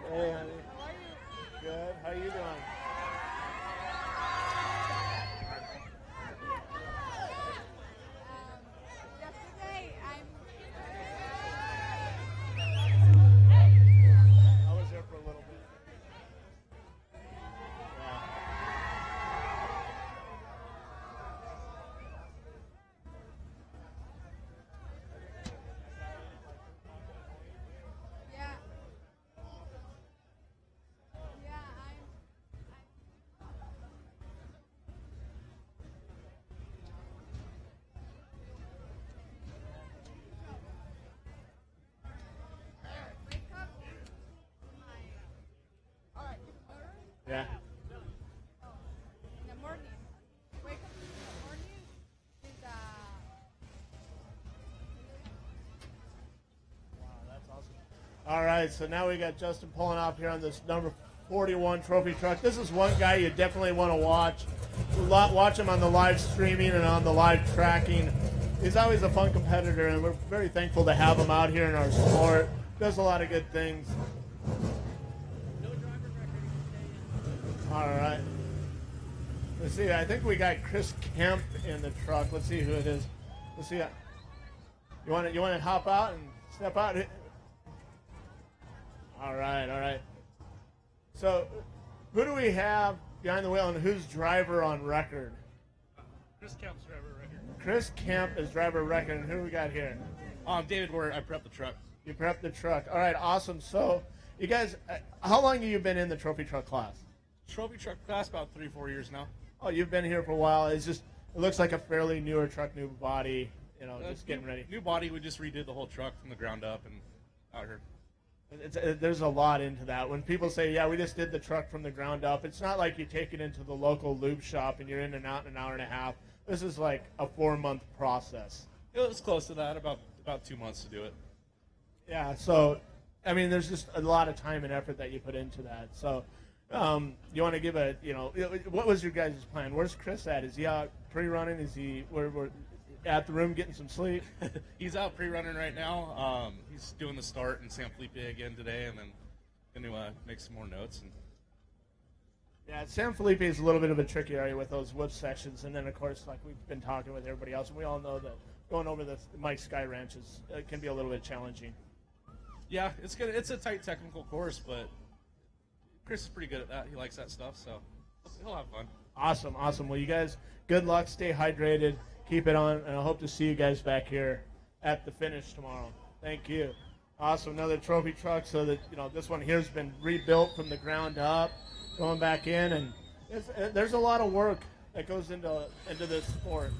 Hey, honey. How are you? Good. How you doing? Yesterday, I was there for a little bit. Yeah. in the morning, wake up in the morning with All right, so now we got Justin pulling off here on this number 41 trophy truck. This is one guy you definitely want to watch. Watch him on the live streaming and on the live tracking. He's always a fun competitor, and we're very thankful to have him out here in our sport. Does a lot of good things. All right. Let's see. I think we got Chris Kemp in the truck. Let's see who it is. Let's see. You want to hop out and step out? All right. So, who do we have behind the wheel, and who's driver on record? Chris Kemp's driver record. Chris Kemp is driver record, and who we got here? David Ward. I prepped the truck. You prepped the truck. All right, awesome. So, you guys, how long have you been in the trophy truck class? Trophy truck class about 3-4 years now. Oh, you've been here for a while. It looks like a fairly newer truck, new body. You know, just getting ready. New body. We just redid the whole truck from the ground up and out here. There's a lot into that. When people say, yeah, we just did the truck from the ground up, it's not like you take it into the local lube shop and you're in and out in an hour and a half. This is like a 4-month process. It was close to that, about 2 months to do it. Yeah, so, I mean, there's just a lot of time and effort that you put into that. So, you want to give what was your guys' plan? Where's Chris at? Is he out pre-running? Is he we're at the room getting some sleep? He's out pre-running right now. He's doing the start in San Felipe again today, and then going to make some more notes. Yeah, San Felipe is a little bit of a tricky area with those whoop sections, and then of course, like we've been talking with everybody else, and we all know that going over the Mike Sky Ranch can be a little bit challenging. Yeah, it's a tight technical course, but Chris is pretty good at that. He likes that stuff, so he'll have fun. Awesome. Well, you guys, good luck. Stay hydrated. Keep it on, and I hope to see you guys back here at the finish tomorrow. Thank you. Awesome. Another trophy truck. So that this one here has been rebuilt from the ground up, going back in, and there's a lot of work that goes into this sport.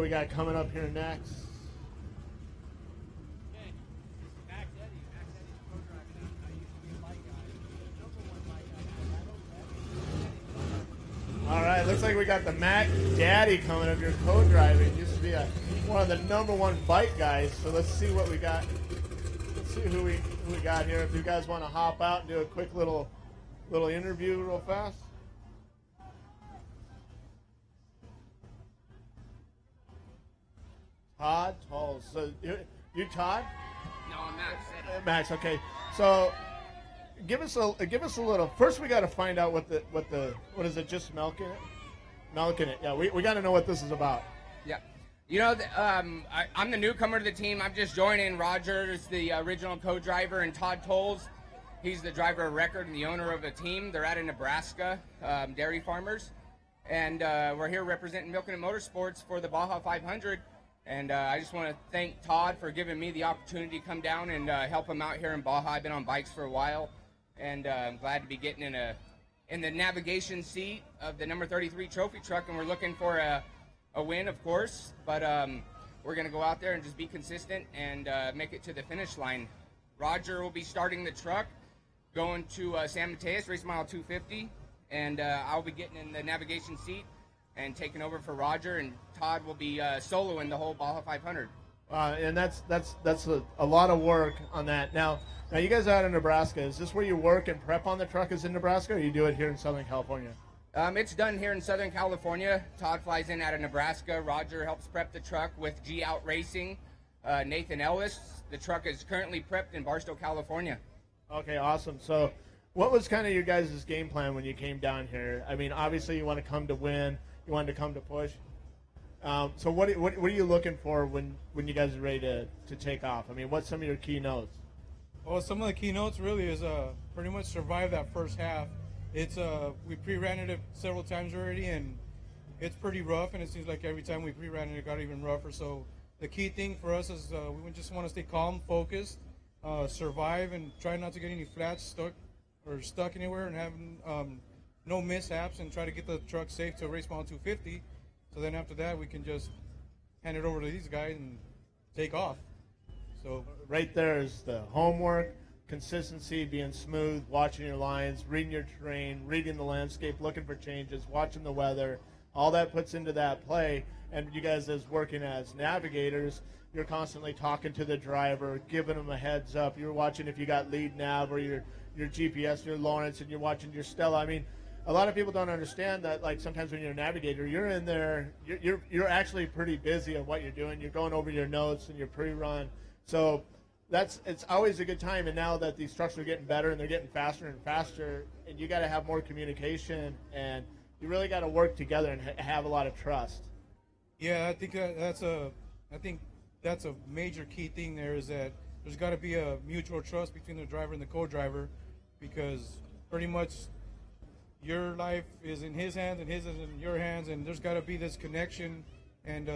we got coming up here next. All right, looks like we got the Mac Daddy coming up here co-driving. Used to be one of the #1 bike guys. So let's see what we got. Let's see who we got here. If you guys want to hop out and do a quick little interview real fast. Todd Tolls. So you Todd? No, I'm Max. Max. Okay. So give us a little. First, we got to find out what is it? Just milking it? Milking it. Yeah. We got to know what this is about. Yeah. You know, I'm the newcomer to the team. I'm just joining. Roger is the original co-driver, and Todd Tolls, he's the driver of record and the owner of a team. They're out of Nebraska, dairy farmers, and we're here representing Milking It Motorsports for the Baja 500. And I just want to thank Todd for giving me the opportunity to come down and help him out here in Baja. I've been on bikes for a while, and I'm glad to be getting in the navigation seat of the number 33 trophy truck, and we're looking for a win, of course, but we're going to go out there and just be consistent and make it to the finish line. Roger will be starting the truck, going to San Mateos, race mile 250, and I'll be getting in the navigation seat and taking over for Roger, and Todd will be soloing the whole Baja 500. And that's a lot of work on that. Now you guys are out in Nebraska. Is this where you work and prep on the truck is in Nebraska, or you do it here in Southern California? It's done here in Southern California. Todd flies in out of Nebraska. Roger helps prep the truck with G Out Racing. Nathan Ellis, the truck is currently prepped in Barstow, California. Okay, awesome. So what was kind of your guys' game plan when you came down here? I mean, obviously you want to come to win. You wanted to come to push. So what are you looking for when you guys are ready to take off? I mean, what's some of your key notes? Well, some of the key notes really is pretty much survive that first half. It's we pre-ran it several times already, and it's pretty rough, and it seems like every time we pre-ran it got even rougher. So the key thing for us is we just want to stay calm, focused, survive, and try not to get any flats stuck anywhere, and having no mishaps, and try to get the truck safe to race mile 250. So then after that, we can just hand it over to these guys and take off. So right there is the homework, consistency, being smooth, watching your lines, reading your terrain, reading the landscape, looking for changes, watching the weather. All that puts into that play. And you guys, as working as navigators, you're constantly talking to the driver, giving them a heads up. You're watching if you got lead nav or your GPS, your Lawrence, and you're watching your Stella. I mean, a lot of people don't understand that. Like sometimes when you're a navigator, you're in there, you're actually pretty busy on what you're doing. You're going over your notes and your pre-run. So it's always a good time. And now that these trucks are getting better and they're getting faster and faster, and you got to have more communication, and you really got to work together and have a lot of trust. Yeah, I think that's a major key thing there, is that there's got to be a mutual trust between the driver and the co-driver, because pretty much your life is in his hands and his is in your hands, and there's got to be this connection and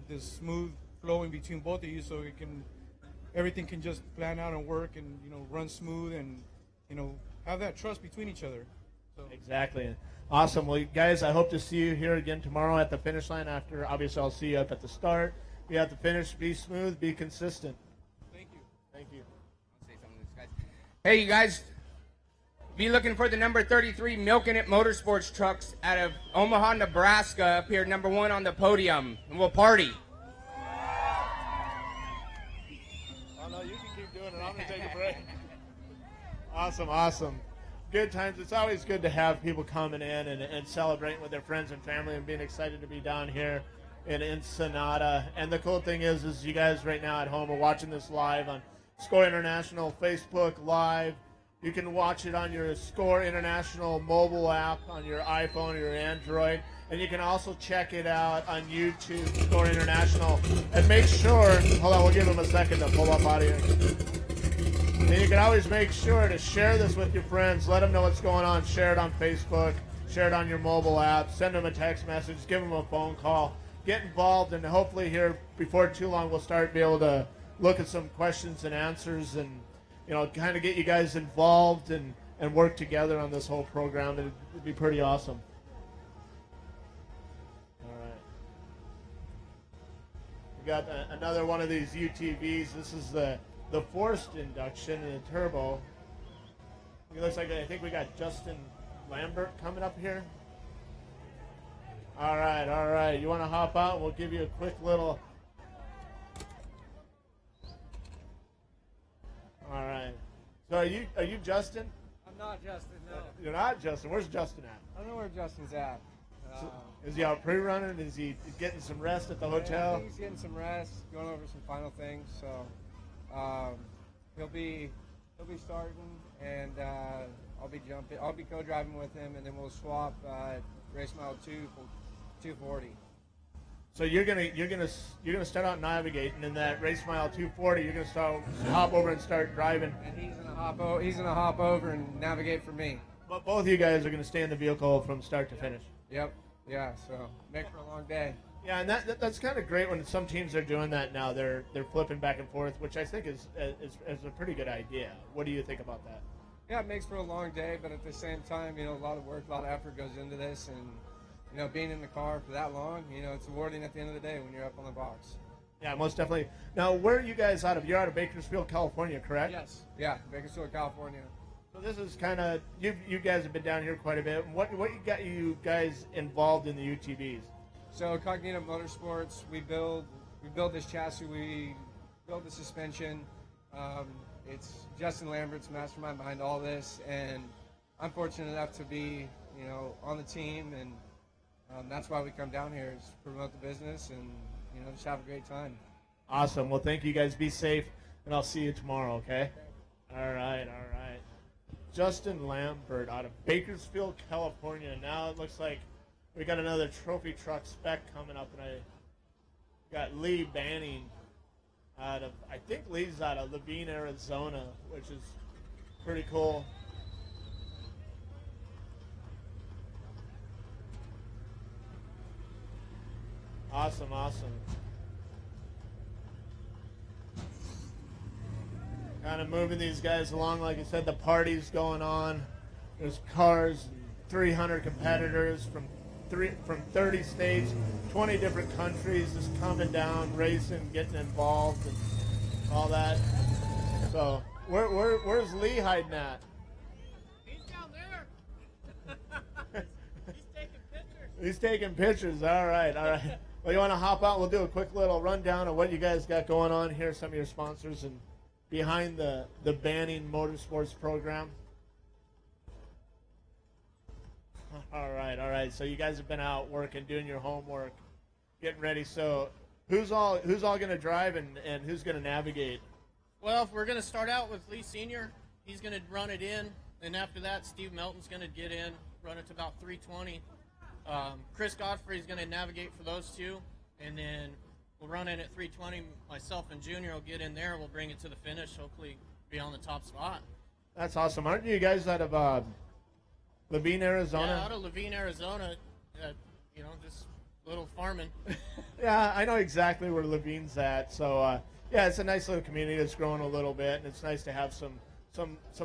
this smooth flowing between both of you, so everything can just plan out and work and run smooth, and have that trust between each other. So. Exactly. Awesome. Well, guys, I hope to see you here again tomorrow at the finish line. After, obviously, I'll see you up at the start. We have to finish. Be smooth. Be consistent. Thank you. Thank you. I'll say something to these guys. Hey, you guys, be looking for the number 33 Milking It Motorsports trucks out of Omaha, Nebraska, up here, #1 on the podium, and we'll party. Oh, no, you can keep doing it. I'm going to take a break. Awesome. Good times. It's always good to have people coming in and celebrating with their friends and family and being excited to be down here in Ensenada. And the cool thing is you guys right now at home are watching this live on SCORE International Facebook Live. You can watch it on your SCORE International mobile app on your iPhone or your Android. And you can also check it out on YouTube, SCORE International. And make sure, hold on, we'll give them a second to pull up out of here. And you can always make sure to share this with your friends. Let them know what's going on. Share it on Facebook. Share it on your mobile app. Send them a text message. Give them a phone call. Get involved, and hopefully here before too long we'll be able to look at some questions and answers, and kind of get you guys involved and work together on this whole program. It'd be pretty awesome. All right. got another one of these UTVs. This is the forced induction and the turbo. It looks like I think we got Justin Lambert coming up here. All right. You want to hop out? We'll give you a quick little. All right. So are you Justin? I'm not Justin, no. You're not Justin. Where's Justin at? I don't know where Justin's at. Is he out pre-running? Is he getting some rest at the hotel? I think he's getting some rest, going over some final things. So he'll be starting, and I'll be jumping. I'll be co-driving with him, and then we'll swap race mile 240. So you're gonna start out navigating in that race mile 240. You're gonna hop over and start driving. And he's gonna hop over and navigate for me. But both of you guys are gonna stay in the vehicle from start to finish. Yep. Yeah. So make for a long day. Yeah, and that's kind of great when some teams are doing that now. They're flipping back and forth, which I think is a pretty good idea. What do you think about that? Yeah, it makes for a long day, but at the same time, a lot of work, a lot of effort goes into this, and being in the car for that long, it's rewarding at the end of the day when you're up on the box. Yeah, most definitely. Now, where are you guys out of? You're out of Bakersfield, California, correct? Yes. Yeah, Bakersfield, California. So this is kind of you guys have been down here quite a bit. What got you guys involved in the UTVs? So Cognito Motorsports, we build this chassis, we build the suspension. It's Justin Lambert's mastermind behind all this, and I'm fortunate enough to be on the team, and that's why we come down here, is promote the business and just have a great time. Awesome. Well, thank you guys. Be safe, and I'll see you tomorrow. Okay. All right. Justin Lambert out of Bakersfield, California. Now it looks like we got another trophy truck spec coming up, and I got Lee Banning I think Lee's out of Levine, Arizona, which is pretty cool. Awesome. Kind of moving these guys along. Like I said, the party's going on. There's cars, 300 competitors from 30 states, 20 different countries just coming down, racing, getting involved, and all that. So where's Lee hiding at? He's down there. He's taking pictures. He's taking pictures. All right. Well, you want to hop out? We'll do a quick little rundown of what you guys got going on here, some of your sponsors, and behind the Banning Motorsports program. All right. So you guys have been out working, doing your homework, getting ready. So who's all going to drive and who's going to navigate? Well, if we're going to start out with Lee Sr., he's going to run it in. And after that, Steve Melton's going to get in, run it to about 320. Chris Godfrey's going to navigate for those two. And then we'll run in at 320. Myself and Junior will get in there. We'll bring it to the finish, hopefully be on the top spot. That's awesome. Aren't you guys out of Levine, Arizona? Yeah, out of Levine, Arizona. Just a little farming. Yeah, I know exactly where Levine's at. So, yeah, it's a nice little community that's growing a little bit, and it's nice to have some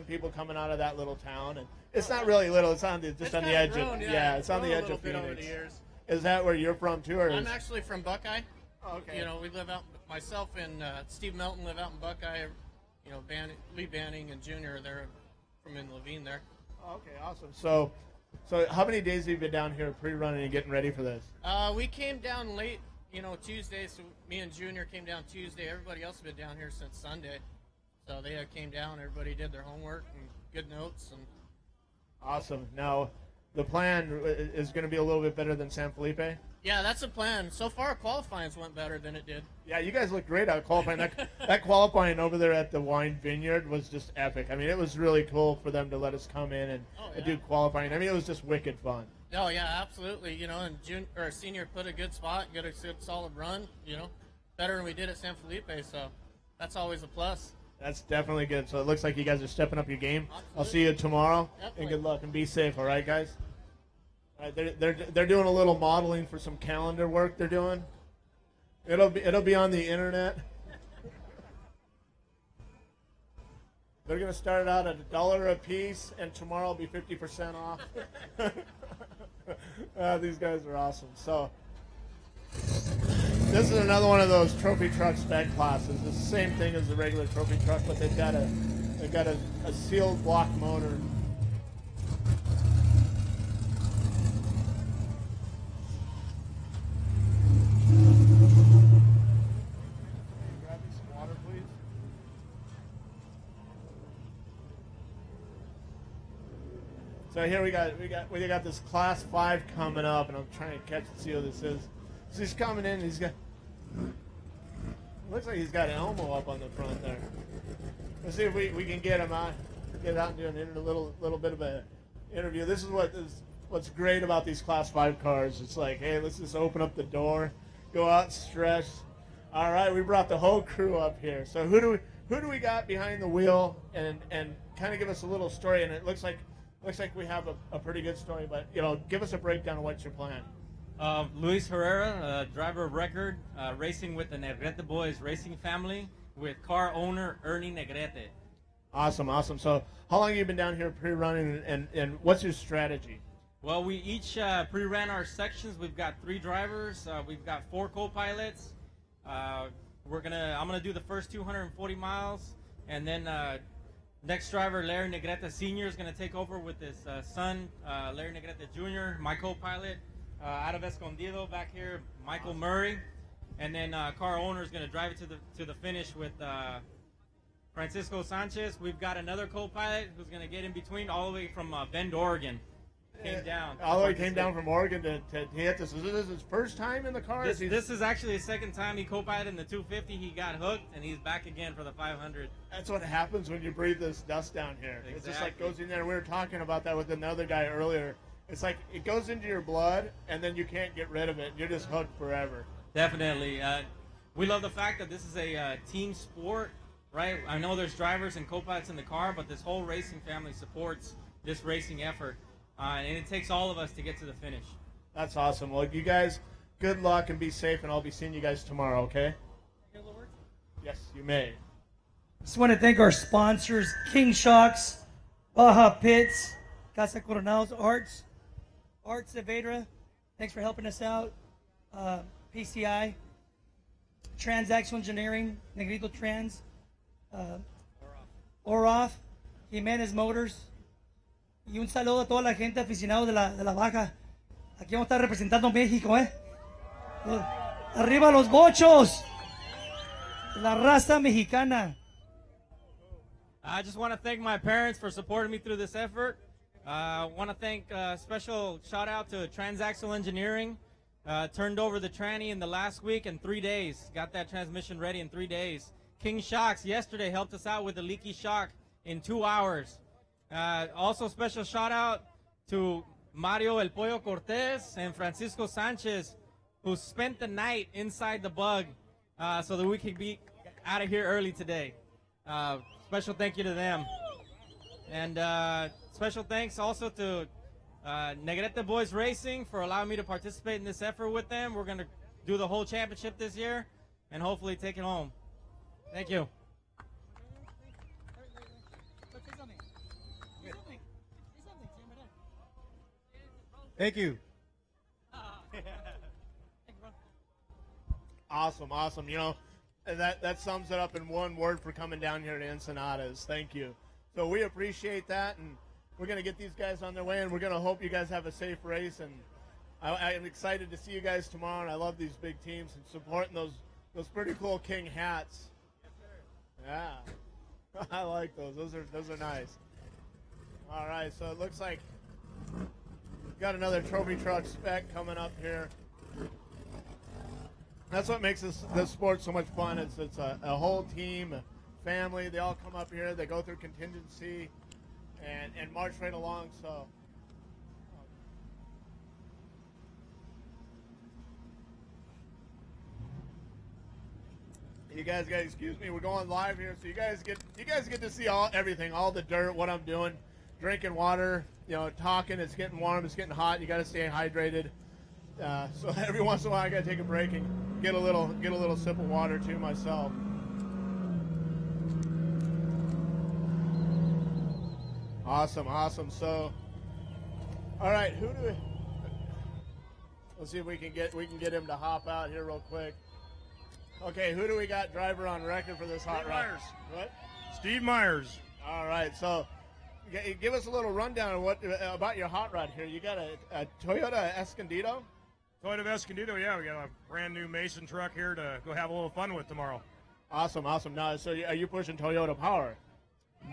people coming out of that little town. And it's not really little; it's on the edge grown, of it's on the edge of bit over Phoenix. the years. Is that where you're from too, or I'm actually from Buckeye. Oh, okay. We live out. Myself and Steve Melton live out in Buckeye. Lee Banning and Junior, they're from in Levine there. Oh, okay, awesome. So how many days have you been down here pre-running and getting ready for this? We came down late, Tuesday. So me and Junior came down Tuesday. Everybody else has been down here since Sunday. So they came down. Everybody did their homework and good notes. And awesome. Now, the plan is going to be a little bit better than San Felipe? Yeah, that's the plan. So far, qualifying's went better than it did. Yeah, you guys look great out qualifying. That qualifying over there at the Wine Vineyard was just epic. I mean, it was really cool for them to let us come in and do qualifying. I mean, it was just wicked fun. Oh, yeah, absolutely. And Senior put a good spot, got a good solid run, better than we did at San Felipe. So that's always a plus. That's definitely good. So it looks like you guys are stepping up your game. Absolutely. I'll see you tomorrow. Definitely. And good luck and be safe. All right, guys. All right, they're doing a little modeling for some calendar work they're doing. It'll be on the internet. They're gonna start out at $1 a piece, and tomorrow will be 50% off. These guys are awesome. So. This is another one of those trophy truck spec classes. It's the same thing as the regular trophy truck, but they've got a sealed block motor. Grab me some water, please. So here we got this class 5 coming up, and I'm trying to catch and see who this is. So he's coming in. He's got. Looks like he's got Elmo up on the front there. Let's see if we can get him out, and do a little bit of an interview. This is what's great about these Class 5 cars. It's like, hey, let's just open up the door, go out and stretch. All right, we brought the whole crew up here. So who do we got behind the wheel, and kind of give us a little story. And it looks like we have a pretty good story, but give us a breakdown of what's your plan. Luis Herrera, driver of record, racing with the Negrete Boys racing family with car owner Ernie Negrete. Awesome. So how long have you been down here pre-running, and what's your strategy? Well, we each pre-ran our sections. We've got 3 drivers. We've got 4 co-pilots. I'm gonna do the first 240 miles, and then next driver Larry Negrete Sr. is gonna take over with his son Larry Negrete Jr., my co-pilot. Out of Escondido back here, Michael Murray, and then car owner is going to drive it to the finish with Francisco Sanchez. We've got another co-pilot who's going to get in between, all the way from Bend, Oregon. Came down. All the way came down from Oregon to hit this. Is this his first time in the car? This is actually his second time he co-piloted in the 250. He got hooked, and he's back again for the 500. That's what happens when you breathe this dust down here. Exactly. It just like goes in there. We were talking about that with another guy earlier. It's like it goes into your blood, and then you can't get rid of it. You're just hooked forever. Definitely. We love the fact that this is a team sport, right? I know there's drivers and co-pilots in the car, but this whole racing family supports this racing effort, and it takes all of us to get to the finish. That's awesome. Well, you guys, good luck and be safe, and I'll be seeing you guys tomorrow, okay? Yes, you may. Just want to thank our sponsors, King Shocks, Baja Pits, Casa Coronados Arts Evadra, thanks for helping us out. PCI, Transaxle Engineering, Negrito Trans, Oroff, Jimenez Motors, y un saludo a toda la gente aficionada de la Baja. Aquí vamos a estar representando México, Arriba los bochos, la raza mexicana. I just want to thank my parents for supporting me through this effort. I want to thank special shout out to Transaxle Engineering. Turned over the tranny in the last week in 3 days. Got that transmission ready in 3 days. King Shocks yesterday helped us out with the leaky shock in 2 hours. Also special shout out to Mario El Pollo Cortez and Francisco Sanchez, who spent the night inside the bug so that we could be out of here early today. Special thank you to them. And special thanks also to Negrete Boys Racing for allowing me to participate in this effort with them. We're going to do the whole championship this year and hopefully take it home. Thank you. Thank you. Awesome. You know, that sums it up in one word for coming down here to Ensenada is thank you. So we appreciate that, and we're going to get these guys on their way, and we're going to hope you guys have a safe race. And I'm excited to see you guys tomorrow, and I love these big teams and supporting those pretty cool King hats. Yeah, I like those. Those are nice. All right, so it looks like we've got another trophy truck spec coming up here. That's what makes this sport so much fun. It's a whole team, a family. They all come up here. They go through contingency and march right along. So you guys got excuse me. We're going live here, so you guys get to see everything, all the dirt, what I'm doing, drinking water, talking. It's getting warm. It's getting hot. You got to stay hydrated. So every once in a while, I got to take a break and get a little sip of water too myself. Awesome. So, all right, let's see if we can get him to hop out here real quick. Okay, who do we got driver on record for this hot Steve rod? Myers. What? Steve Myers. All right, so give us a little rundown of what about your hot rod here. You got a Toyota Escondido? Toyota Escondido, yeah. We got a brand new Mason truck here to go have a little fun with tomorrow. Awesome. Now, so are you pushing Toyota power?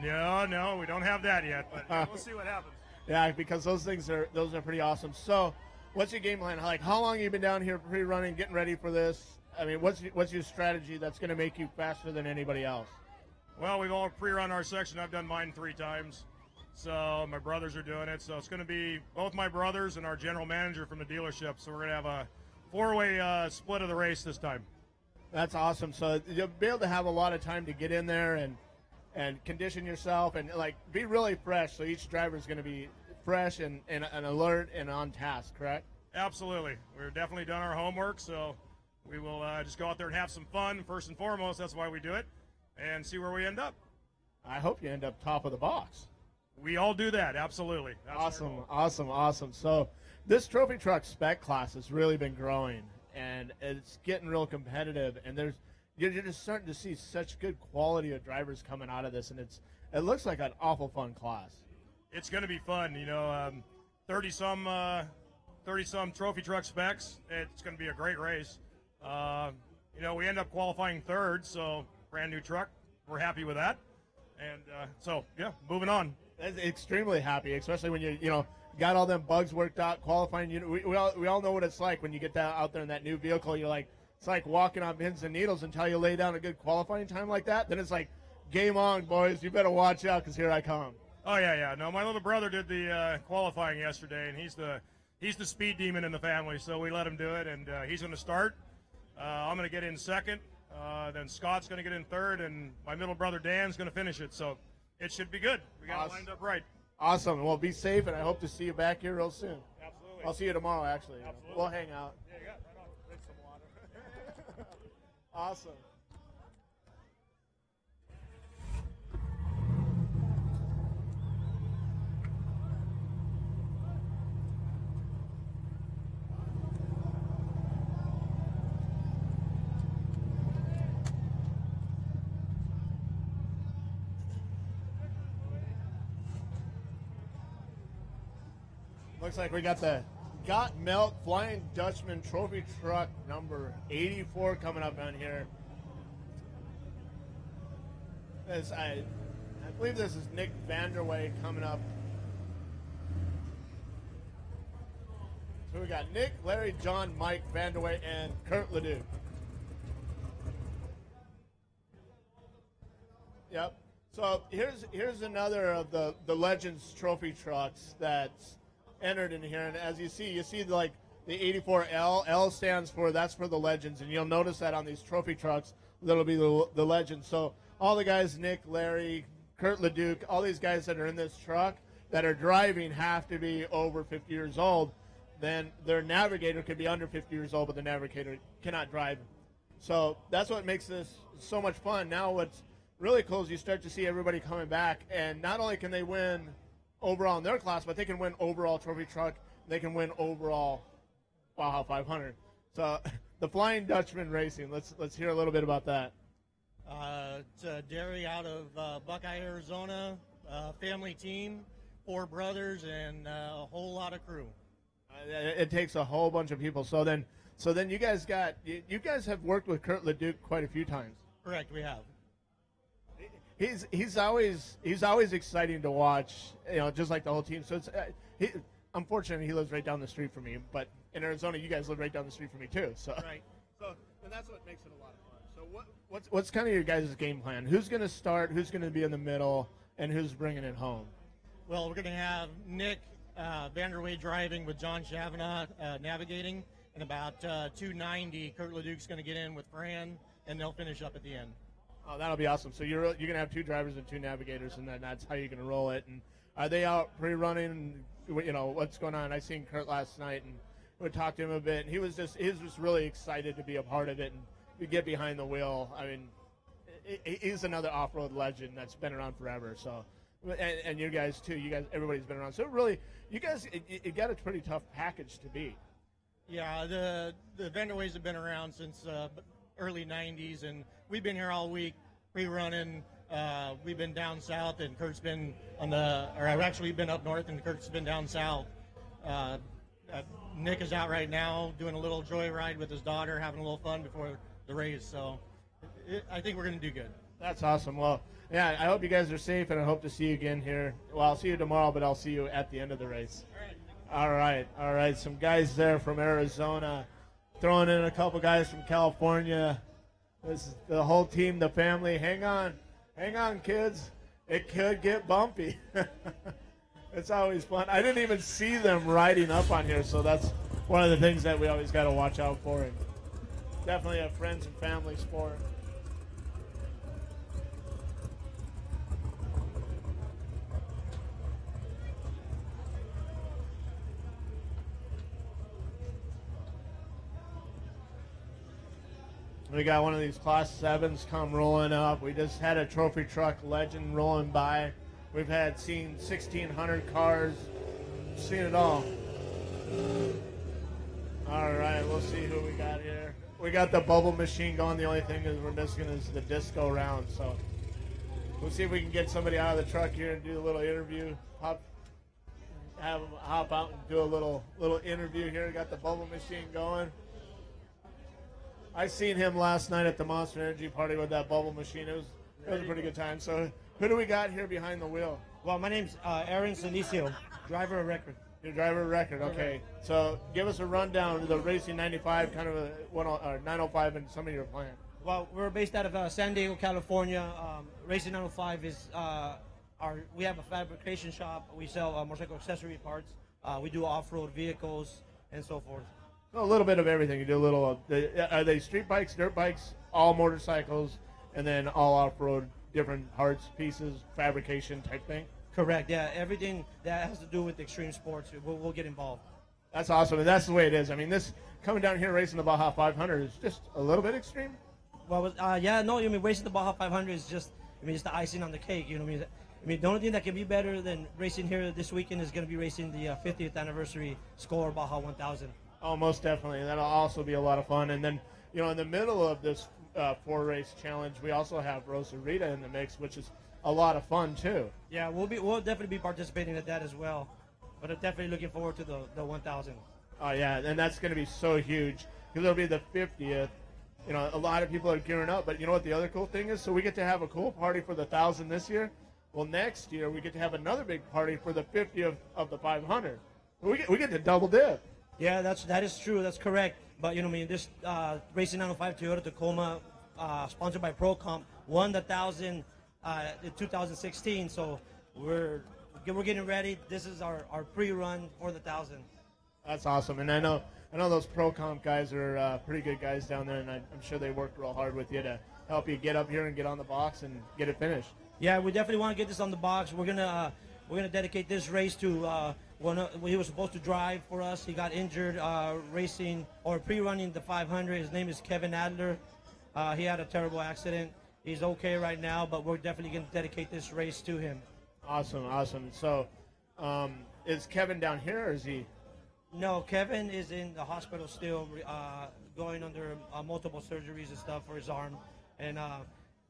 No, we don't have that yet, but we'll see what happens. Yeah, because those are pretty awesome. So, what's your game plan? Like, how long have you been down here pre-running, getting ready for this? I mean, what's your strategy that's going to make you faster than anybody else? Well, we've all pre-run our section. I've done mine 3 times. So my brothers are doing it. So it's going to be both my brothers and our general manager from the dealership. So we're going to have a 4-way split of the race this time. That's awesome. So you'll be able to have a lot of time to get in there and condition yourself and like be really fresh. So each driver is going to be fresh and alert and on task, correct? Absolutely. We've definitely done our homework. So we will just go out there and have some fun first and foremost. That's why we do it, and see where we end up. I hope you end up top of the box. We all do that, absolutely. That's Awesome. So this trophy truck spec class has really been growing, and it's getting real competitive. And you're just starting to see such good quality of drivers coming out of this, and it looks like an awful fun class. It's going to be fun, 30-some trophy truck specs. It's going to be a great race. We end up qualifying 3rd, so brand new truck. We're happy with that. And moving on. That's extremely happy, especially when you got all them bugs worked out, qualifying. We all know what it's like when you get that out there in that new vehicle. You're like, it's like walking on pins and needles until you lay down a good qualifying time like that. Then it's like, game on, boys. You better watch out because here I come. Oh yeah. No, my little brother did the qualifying yesterday, and he's the speed demon in the family. So we let him do it, and he's going to start. I'm going to get in 2nd. Then Scott's going to get in 3rd, and my middle brother Dan's going to finish it. So it should be good. We got it lined up right. Awesome. Well, be safe, and I hope to see you back here real soon. Absolutely. I'll see you tomorrow, actually. Absolutely. We'll hang out. Yeah, right on. Drink some water. Awesome. Looks like we got the Got Milk Flying Dutchman Trophy Truck number 84 coming up on here. I believe this is Nick Vanderway coming up. So we got Nick, Larry, John, Mike Vanderway, and Kurt Leduc. Yep. So here's another of the Legends Trophy trucks that's entered in here, and as you see like the 84L. L stands for that's for the Legends, and you'll notice that on these trophy trucks that'll be the Legends. So all the guys, Nick, Larry, Kurt Leduc, all these guys that are in this truck that are driving have to be over 50 years old. Then their navigator could be under 50 years old, but the navigator cannot drive. So that's what makes this so much fun. Now what's really cool is you start to see everybody coming back, and not only can they win overall in their class, but they can win overall trophy truck. They can win overall Baja 500. So the Flying Dutchman Racing, let's hear a little bit about that. It's a dairy out of Buckeye, Arizona, family team, 4 brothers, and a whole lot of crew. It takes a whole bunch of people. So then you guys have worked with Kurt Leduc quite a few times. Correct, we have. He's always exciting to watch, just like the whole team. So it's unfortunately he lives right down the street from me, but in Arizona you guys live right down the street from me too. So right. So and that's what makes it a lot of fun. So what's kind of your guys' game plan? Who's going to start? Who's going to be in the middle? And who's bringing it home? Well, we're going to have Nick Vanderway driving with John Chavana navigating, and about 290 Kurt Leduc's going to get in with Fran, and they'll finish up at the end. Oh, that'll be awesome. So you're going to have 2 drivers and 2 navigators, and then that's how you're going to roll it. And are they out pre-running? What's going on? I seen Kurt last night, and we talked to him a bit. And he was just really excited to be a part of it and get behind the wheel. I mean, he's another off-road legend that's been around forever. So, and you guys too. Everybody's been around. So really, you guys, it got a pretty tough package to beat. Yeah, the Vanderways have been around since early 90s, and we've been here all week pre-running. We've been down south, and Kurt's been I've actually been up north, and Kurt's been down south. Nick is out right now doing a little joyride with his daughter, having a little fun before the race. So I think we're going to do good. That's awesome. Well, yeah, I hope you guys are safe, and I hope to see you again here. Well, I'll see you tomorrow, but I'll see you at the end of the race. All right. Some guys there from Arizona, throwing in a couple guys from California. This is the whole team, the family. Hang on, kids. It could get bumpy. It's always fun. I didn't even see them riding up on here, so that's one of the things that we always got to watch out for. And definitely a friends and family sport. We got one of these Class 7s come rolling up. We just had a trophy truck legend rolling by. We've seen 1,600 cars, seen it all. All right, we'll see who we got here. We got the bubble machine going. The only thing is we're missing is the disco round. So we'll see if we can get somebody out of the truck here and do a little interview. Have them hop out and do a little interview here. Got the bubble machine going. I seen him last night at the Monster Energy party with that bubble machine. It was a pretty good time. So who do we got here behind the wheel? Well, my name's Aaron Sinicio, driver of record. Your driver of record, okay. So give us a rundown of the Racing 95, kind of a 905, and some of your plan. Well, we're based out of San Diego, California. Racing 905 is we have a fabrication shop. We sell motorcycle accessory parts. We do off-road vehicles and so forth. A little bit of everything. You do a little. Are they street bikes, dirt bikes, all motorcycles, and then all off-road, different parts, pieces, fabrication type thing? Correct. Yeah, everything that has to do with extreme sports, we'll get involved. That's awesome, and that's the way it is. I mean, this coming down here racing the Baja 500 is just a little bit extreme. Well, racing the Baja 500 is just the icing on the cake. You know what I mean? The only thing that can be better than racing here this weekend is going to be racing the 50th anniversary SCORE Baja 1000. Oh, most definitely. That'll also be a lot of fun. And then, in the middle of this 4-race challenge, we also have Rosa Rita in the mix, which is a lot of fun too. Yeah, we'll definitely be participating at that as well. But I'm definitely looking forward to the 1000. Oh yeah, and that's going to be so huge because it'll be the 50th. A lot of people are gearing up. But you know what the other cool thing is? So we get to have a cool party for the 1000 this year. Well, next year we get to have another big party for the 50th of the 500. We get to double dip. Yeah, that is true. That's correct. But this Racing 905 Toyota Tacoma, sponsored by ProComp, won the 1000 in 2016. So we're getting ready. This is our pre-run for the 1000. That's awesome. And I know those ProComp guys are pretty good guys down there, and I'm sure they worked real hard with you to help you get up here and get on the box and get it finished. Yeah, we definitely want to get this on the box. We're gonna dedicate this race to he was supposed to drive for us. He got injured racing or pre-running the 500. His name is Kevin Adler. He had a terrible accident. He's okay right now, but we're definitely going to dedicate this race to him. Awesome. So is Kevin down here, or is he? No, Kevin is in the hospital still, going under multiple surgeries and stuff for his arm, and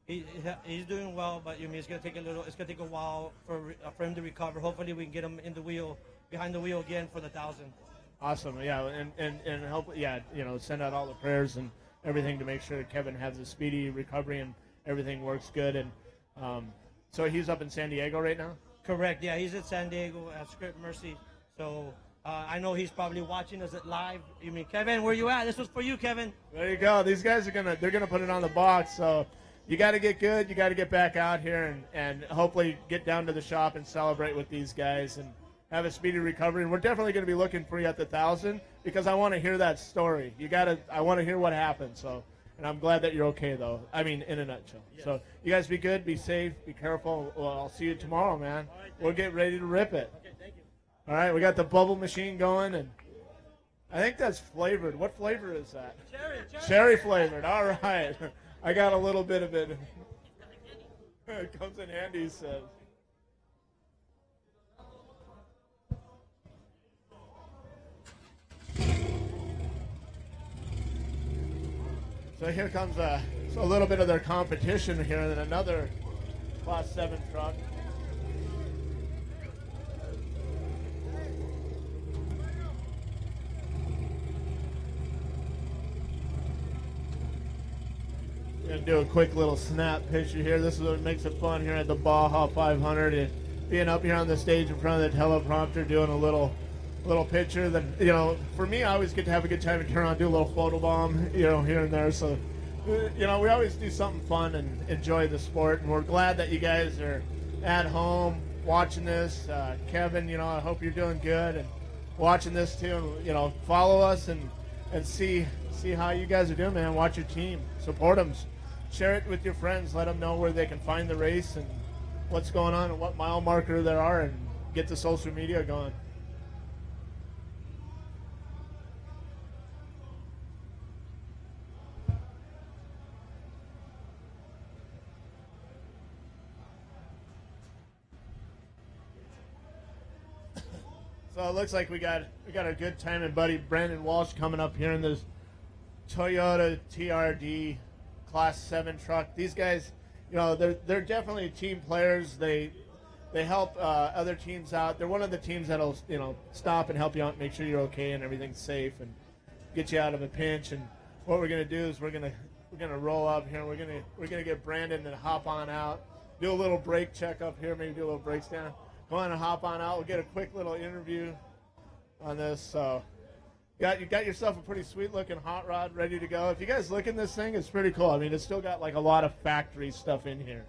he's doing well. But it's going to take a while for him to recover. Hopefully, we can get him behind the wheel again for the 1000. Awesome, yeah, and hopefully, send out all the prayers and everything to make sure that Kevin has a speedy recovery and everything works good. And so he's up in San Diego right now? Correct, yeah, he's in San Diego at Script Mercy. So I know he's probably watching us live. Kevin, where you at? This was for you, Kevin. There you go. These guys they're gonna put it on the box. So you got to get good. You got to get back out here and hopefully get down to the shop and celebrate with these guys and have a speedy recovery. And we're definitely going to be looking for you at the 1000 because I want to hear that story. I want to hear what happened. So, and I'm glad that you're okay, though. I mean, in a nutshell. Yes. So you guys be good, be safe, be careful. Well, I'll see you tomorrow, man. Right, we'll get ready to rip it. Okay, thank you. All right, we got the bubble machine going, and I think that's flavored. What flavor is that? Cherry flavored. All right. I got a little bit of it. It comes in handy, he says. So here comes a little bit of their competition here, and then another Class 7 truck. Gonna do a quick little snap picture here. This is what makes it fun here at the Baja 500, and being up here on the stage in front of the teleprompter, doing a little picture. That, you know, for me, I always get to have a good time and turn on, do a little photo bomb, you know, here and there. So, you know, we always do something fun and enjoy the sport, and we're glad that you guys are at home watching this. Kevin, you know, I hope you're doing good and watching this too. And, you know, follow us and see how you guys are doing, man. Watch your team, support them. Share it with your friends. Let them know where they can find the race and what's going on and what mile marker there are, and get the social media going. So it looks like we got a good time, and buddy Brandon Walsh coming up here in this Toyota TRD Class 7 truck. These guys, you know, they're definitely team players. They help other teams out. They're one of the teams that'll, you know, stop and help you out, make sure you're okay and everything's safe, and get you out of a pinch. And what we're gonna do is we're gonna roll up here. We're gonna get Brandon to hop on out, do a little brake check up here, maybe do a little brake stand. Go on and hop on out. We'll get a quick little interview on this. So you got yourself a pretty sweet looking hot rod ready to go. If you guys look at this thing, it's pretty cool. I mean, it's still got like a lot of factory stuff in here.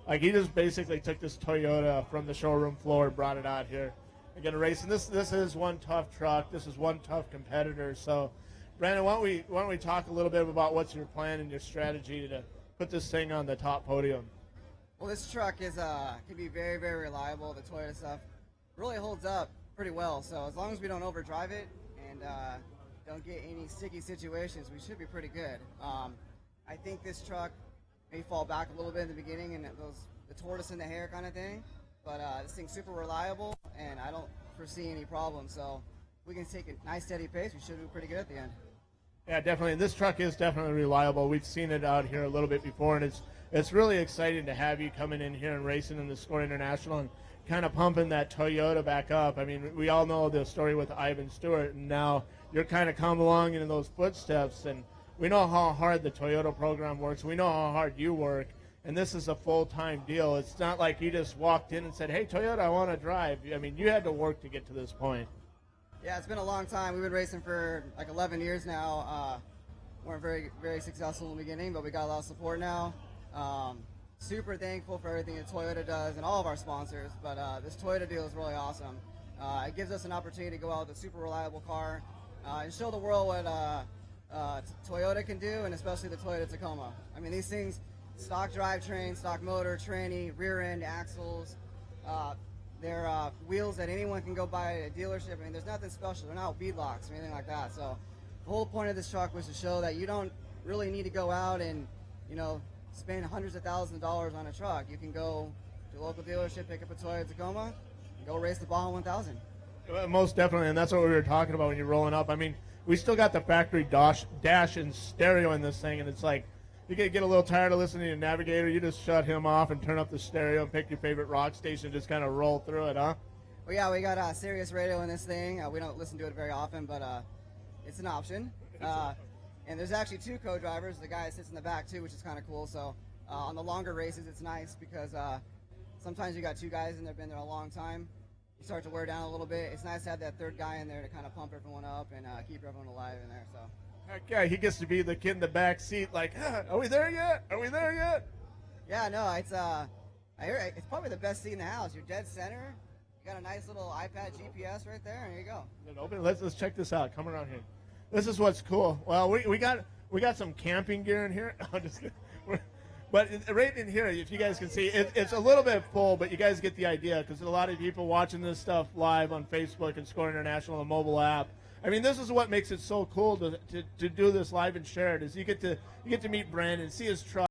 Like, he just basically took this Toyota from the showroom floor and brought it out here. We're gonna race, and this is one tough truck. This is one tough competitor. So, Brandon, why don't we talk a little bit about what's your plan and your strategy to put this thing on the top podium? Well, this truck is can be very, very reliable. The Toyota stuff really holds up pretty well. So as long as we don't overdrive it and don't get any sticky situations, we should be pretty good. I think this truck may fall back a little bit in the beginning and the tortoise in the hair kind of thing, but this thing's super reliable, and I don't foresee any problems. So if we can take a nice steady pace, we should do pretty good at the end. Yeah, definitely. This truck is definitely reliable. We've seen it out here a little bit before, and it's really exciting to have you coming in here and racing in the SCORE International and kind of pumping that Toyota back up. I mean, we all know the story with Ivan Stewart, and now you're kind of come along in those footsteps, and we know how hard the Toyota program works. We know how hard you work, and this is a full-time deal. It's not like you just walked in and said, hey, Toyota, I want to drive. I mean, you had to work to get to this point. Yeah, it's been a long time. We've been racing for like 11 years now. Weren't very, very successful in the beginning, but we got a lot of support now. Super thankful for everything that Toyota does and all of our sponsors, but this Toyota deal is really awesome. It gives us an opportunity to go out with a super reliable car and show the world what Toyota can do, and especially the Toyota Tacoma. I mean, these things, stock drivetrain, stock motor, tranny, rear end, axles, they're wheels that anyone can go buy at a dealership. I mean, there's nothing special. They're not bead locks or anything like that. So the whole point of this truck was to show that you don't really need to go out and, you know, spend hundreds of thousands of dollars on a truck. You can go to a local dealership, pick up a Toyota Tacoma, and go race the Baja 1000. Most definitely, and that's what we were talking about when you're rolling up. I mean, we still got the factory dash and stereo in this thing, and it's like, you get a little tired of listening to your navigator, you just shut him off and turn up the stereo and pick your favorite rock station and just kind of roll through it, huh? Well, yeah, we got Sirius radio in this thing. We don't listen to it very often, but it's an option. And there's actually two co-drivers. The guy that sits in the back, too, which is kind of cool. So on the longer races, it's nice because sometimes you got two guys and they've been there a long time. You start to wear down a little bit. It's nice to have that third guy in there to kind of pump everyone up and keep everyone alive in there. So. Heck yeah, he gets to be the kid in the back seat, like, are we there yet? Are we there yet? Yeah, no, it's I hear it's probably the best seat in the house. You're dead center. You got a nice little iPad GPS right there, and here you go. Open. Let's check this out. Come around here. This is what's cool. Well, we got some camping gear in here. I'm just kidding. But right in here, if you guys can see, it's a little bit full, but you guys get the idea because there's a lot of people watching this stuff live on Facebook and SCORE International, the mobile app. I mean, this is what makes it so cool to do this live and share it. Is you get to meet Brandon, see his truck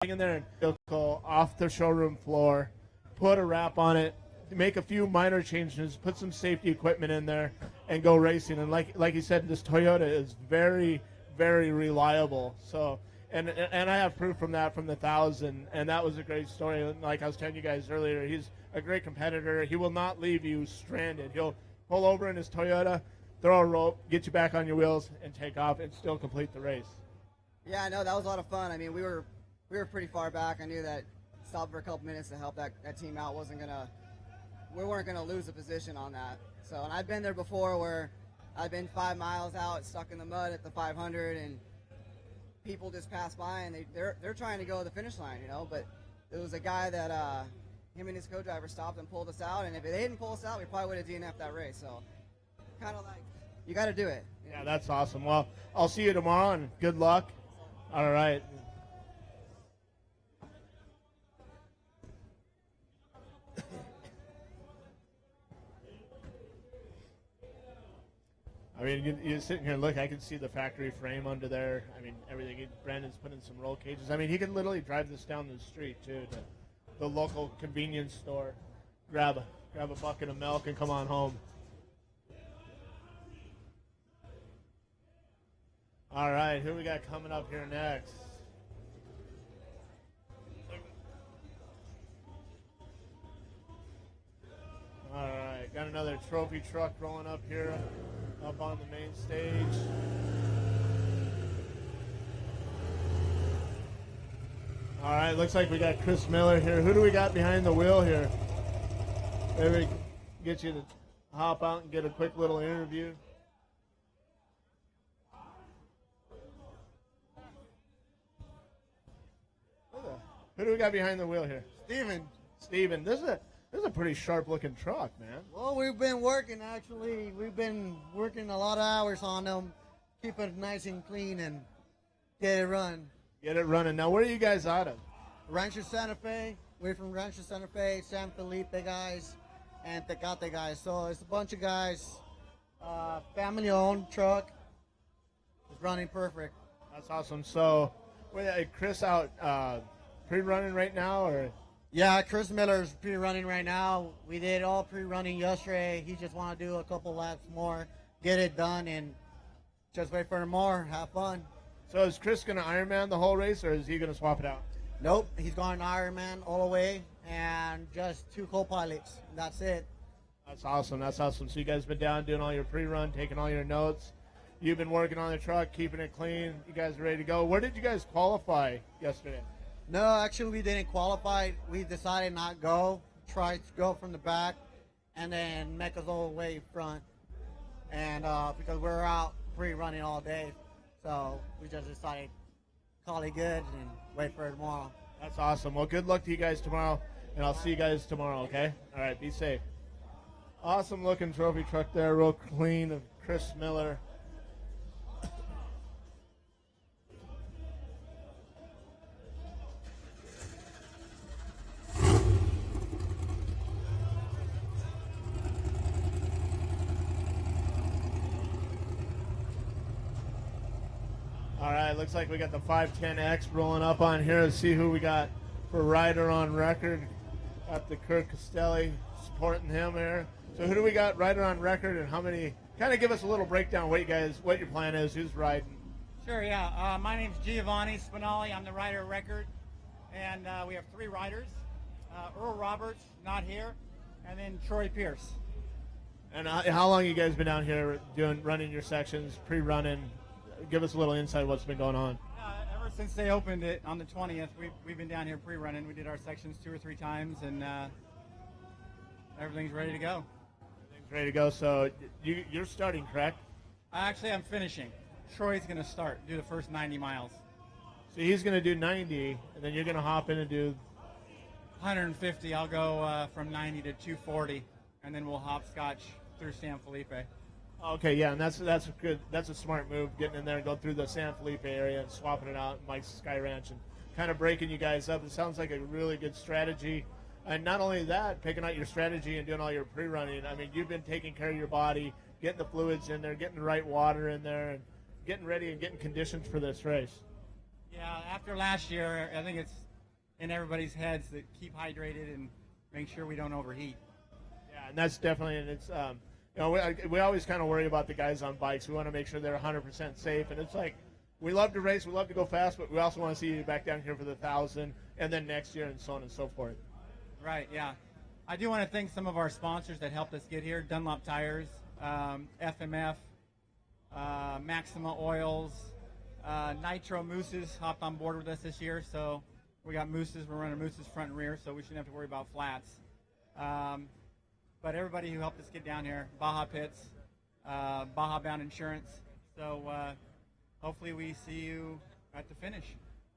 in there, and vehicle off the showroom floor, put a wrap on it, make a few minor changes, put some safety equipment in there, and go racing. And like you said, this Toyota is very, very reliable. So, and I have proof from that from the 1,000, and that was a great story. Like I was telling you guys earlier, he's a great competitor. He will not leave you stranded. He'll pull over in his Toyota, throw a rope, get you back on your wheels, and take off and still complete the race. Yeah, I know that was a lot of fun. I mean, we were pretty far back. I knew that stopped for a couple minutes to help that team out we weren't gonna lose a position on that. So, and I've been there before where I've been 5 miles out, stuck in the mud at the 500, and people just pass by and they're trying to go to the finish line, you know. But there was a guy that him and his co-driver stopped and pulled us out, and if they didn't pull us out, we probably would have DNF'd that race. So, kind of like you got to do it. Yeah, that's awesome. Well, I'll see you tomorrow, and good luck. All right. I mean, you're sitting here and look, I can see the factory frame under there. I mean, everything. Brandon's put in some roll cages. I mean, he could literally drive this down the street, too, to the local convenience store, grab a bucket of milk, and come on home. All right, who we got coming up here next? All right, got another trophy truck rolling up here, up on the main stage. All right, looks like we got Chris Miller here. Who do we got behind the wheel here? Maybe get you to hop out and get a quick little interview. Who do we got behind the wheel here? Steven, this is a pretty sharp-looking truck, man. Well, we've been working, actually. We've been working a lot of hours on them, keep it nice and clean, and get it run. Get it running. Now, where are you guys out of? Rancho Santa Fe. We're from Rancho Santa Fe, San Felipe guys, and Tecate guys. So it's a bunch of guys, family-owned truck. It's running perfect. That's awesome. So, wait, Chris out pre-running right now, or? Yeah, Chris Miller's pre-running right now. We did all pre-running yesterday. He just want to do a couple laps more, get it done, and just wait for more, have fun. So is Chris going to Ironman the whole race, or is he going to swap it out? Nope, he's going Ironman all the way, and just 2 co-pilots. That's it. That's awesome. That's awesome. So you guys been down doing all your pre-run, taking all your notes. You've been working on the truck, keeping it clean. You guys are ready to go. Where did you guys qualify yesterday? No, actually, we didn't qualify. We decided not go. Tried to go from the back, and then make us all the way front. And because we're out pre-running all day, so we just decided call it good and wait for tomorrow. That's awesome. Well, good luck to you guys tomorrow, and I'll see you guys tomorrow, okay? All right, be safe. Awesome looking trophy truck there, real clean, of Chris Miller. All right, looks like we got the 510X rolling up on here. Let's see who we got for rider on record. Got the Kurt Castelli supporting him here. So who do we got rider on record, and how many? Kind of give us a little breakdown what your plan is, who's riding. Sure, yeah. My name's Giovanni Spinelli. I'm the rider of record, and we have 3 riders. Earl Roberts, not here, and then Troy Pierce. And how long you guys been down here running your sections, pre-running? Give us a little insight what's been going on. Ever since they opened it on the 20th, we've been down here pre-running. We did our sections 2 or 3 times, and everything's ready to go. Everything's ready to go. So you're starting, correct? Actually, I'm finishing. Troy's going to start, do the first 90 miles. So he's going to do 90, and then you're going to hop in and do 150. I'll go from 90 to 240, and then we'll hopscotch through San Felipe. Okay, yeah, and that's good. That's a smart move, getting in there and going through the San Felipe area and swapping it out in Mike's Sky Ranch and kind of breaking you guys up. It sounds like a really good strategy. And not only that, picking out your strategy and doing all your pre-running. I mean, you've been taking care of your body, getting the fluids in there, getting the right water in there, and getting ready and getting conditioned for this race. Yeah, after last year, I think it's in everybody's heads to keep hydrated and make sure we don't overheat. Yeah, and that's definitely, and it's, you know, we always kind of worry about the guys on bikes. We want to make sure they're 100% safe, and it's like we love to race, we love to go fast, but we also want to see you back down here for the 1,000, and then next year, and so on and so forth. Right, yeah. I do want to thank some of our sponsors that helped us get here. Dunlop Tires, FMF, Maxima Oils, Nitro Mooses hopped on board with us this year, so we got Mooses. We're running Mooses front and rear, so we shouldn't have to worry about flats. But everybody who helped us get down here, Baja Pits, Baja Bound Insurance. So hopefully we see you at the finish.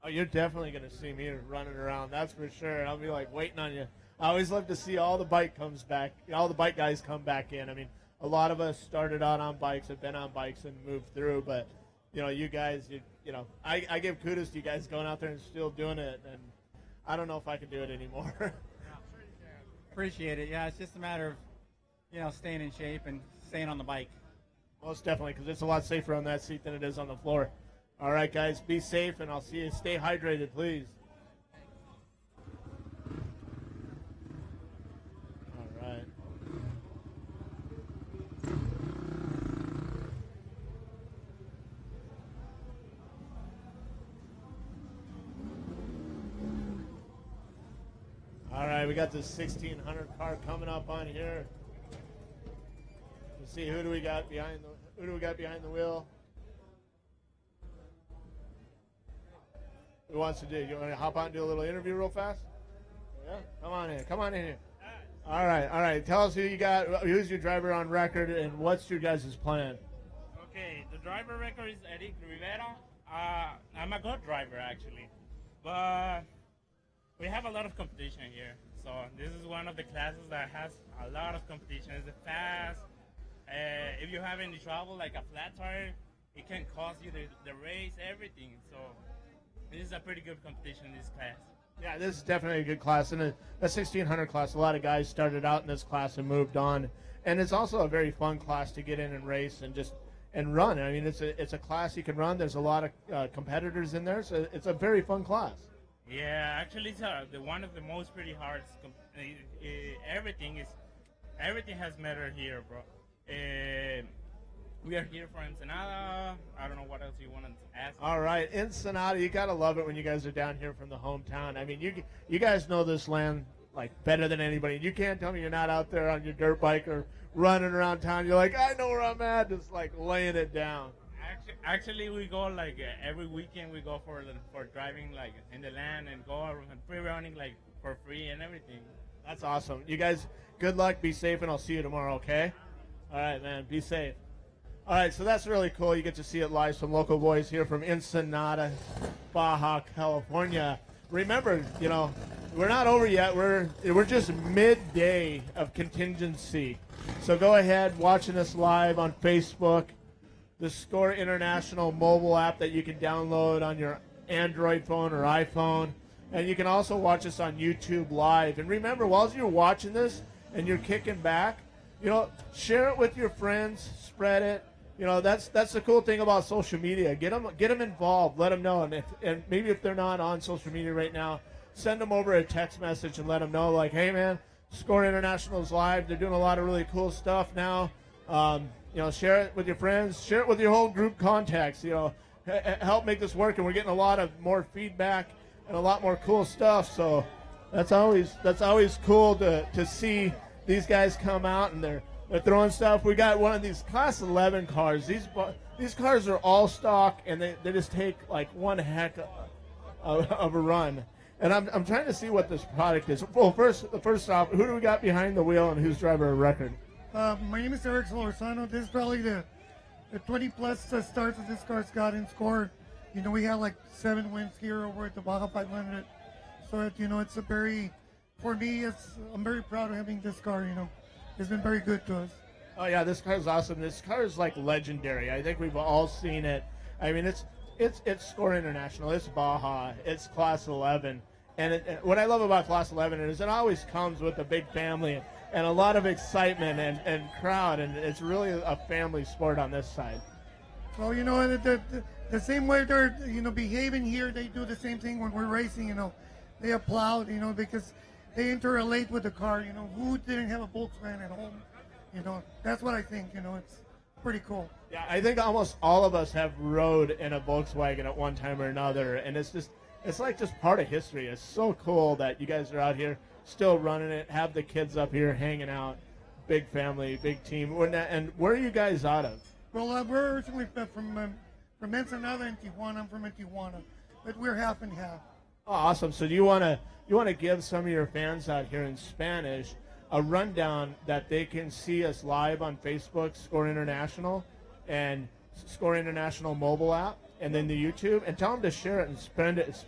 Oh, you're definitely going to see me running around, that's for sure. And I'll be like waiting on you. I always love to see all the bike guys come back in. I mean, a lot of us started out on bikes, have been on bikes and moved through, but you guys, I give kudos to you guys going out there and still doing it, and I don't know if I can do it anymore. Appreciate it. Yeah, it's just a matter of, staying in shape and staying on the bike. Most definitely, because it's a lot safer on that seat than it is on the floor. All right, guys, be safe, and I'll see you. Stay hydrated, please. All right. All right, we got this 1600 car coming up on here. Let's see, who do we got behind the wheel? Who wants to do? You want to hop on and do a little interview real fast? Yeah, come on in here. All right. Tell us who you got. Who's your driver on record, and what's your guys' plan? Okay, the driver record is Eric Rivera. I'm a good driver actually, but we have a lot of competition here. So this is one of the classes that has a lot of competition. It's fast. If you have any trouble, like a flat tire, it can cost you the race, everything. So this is a pretty good competition in this class. Yeah, this is definitely a good class. And the 1600 class, a lot of guys started out in this class and moved on. And it's also a very fun class to get in and race and run. I mean, it's a class you can run. There's a lot of competitors in there, so it's a very fun class. Yeah, actually, it's one of the most pretty hard. Everything has matter here, bro. We are here for Ensenada. I don't know what else you want to ask. All right, Ensenada, you gotta love it when you guys are down here from the hometown. I mean, you guys know this land like better than anybody. You can't tell me you're not out there on your dirt bike or running around town. You're like, I know where I'm at, just like laying it down. Actually, we go like every weekend. We go for driving like in the land and go and pre-running like for free and everything. That's awesome. You guys, good luck, be safe, and I'll see you tomorrow. Okay? All right, man. Be safe. All right, so that's really cool. You get to see it live. Some local boys here from Ensenada, Baja, California. Remember, we're not over yet. We're just midday of contingency. So go ahead, watching us live on Facebook, the SCORE International mobile app that you can download on your Android phone or iPhone. And you can also watch us on YouTube Live. And remember, while you're watching this and you're kicking back, share it with your friends, spread it. That's the cool thing about social media. Get them involved. Let them know. And maybe if they're not on social media right now, send them over a text message and let them know, like, hey, man, SCORE International is live. They're doing a lot of really cool stuff now. Share it with your friends. Share it with your whole group contacts. Help make this work. And we're getting a lot of more feedback and a lot more cool stuff. So that's always cool to see these guys come out and they're throwing stuff. We got one of these Class 11 cars. These cars are all stock, and they just take like one heck of a run. And I'm trying to see what this product is. Well, first off, who do we got behind the wheel and who's driver of record? My name is Eric Solorzano. This is probably the 20-plus starts that this car's got in SCORE. We had like 7 wins here over at the Baja 500. So, it's a very, for me, I'm very proud of having this car, It's been very good to us. Oh, yeah, this car is awesome. This car is like legendary. I think we've all seen it. I mean, it's SCORE International. It's Baja. It's Class 11. And what I love about Class 11 is it always comes with a big family and a lot of excitement and crowd, and it's really a family sport on this side. Well, the same way they're, behaving here, they do the same thing when we're racing, They applaud, because they interrelate with the car, who didn't have a Volkswagen at home, that's what I think, it's pretty cool. Yeah, I think almost all of us have rode in a Volkswagen at one time or another, and it's like just part of history. It's so cool that you guys are out here still running it, have the kids up here hanging out, big family, big team. And where are you guys out of? Well, we're originally from Ensenada and Tijuana. I'm from Tijuana, but we're half and half. Oh, awesome. So do you want to give some of your fans out here in Spanish a rundown that they can see us live on Facebook, Score International, and Score International mobile app, and then the YouTube, and tell them to share it and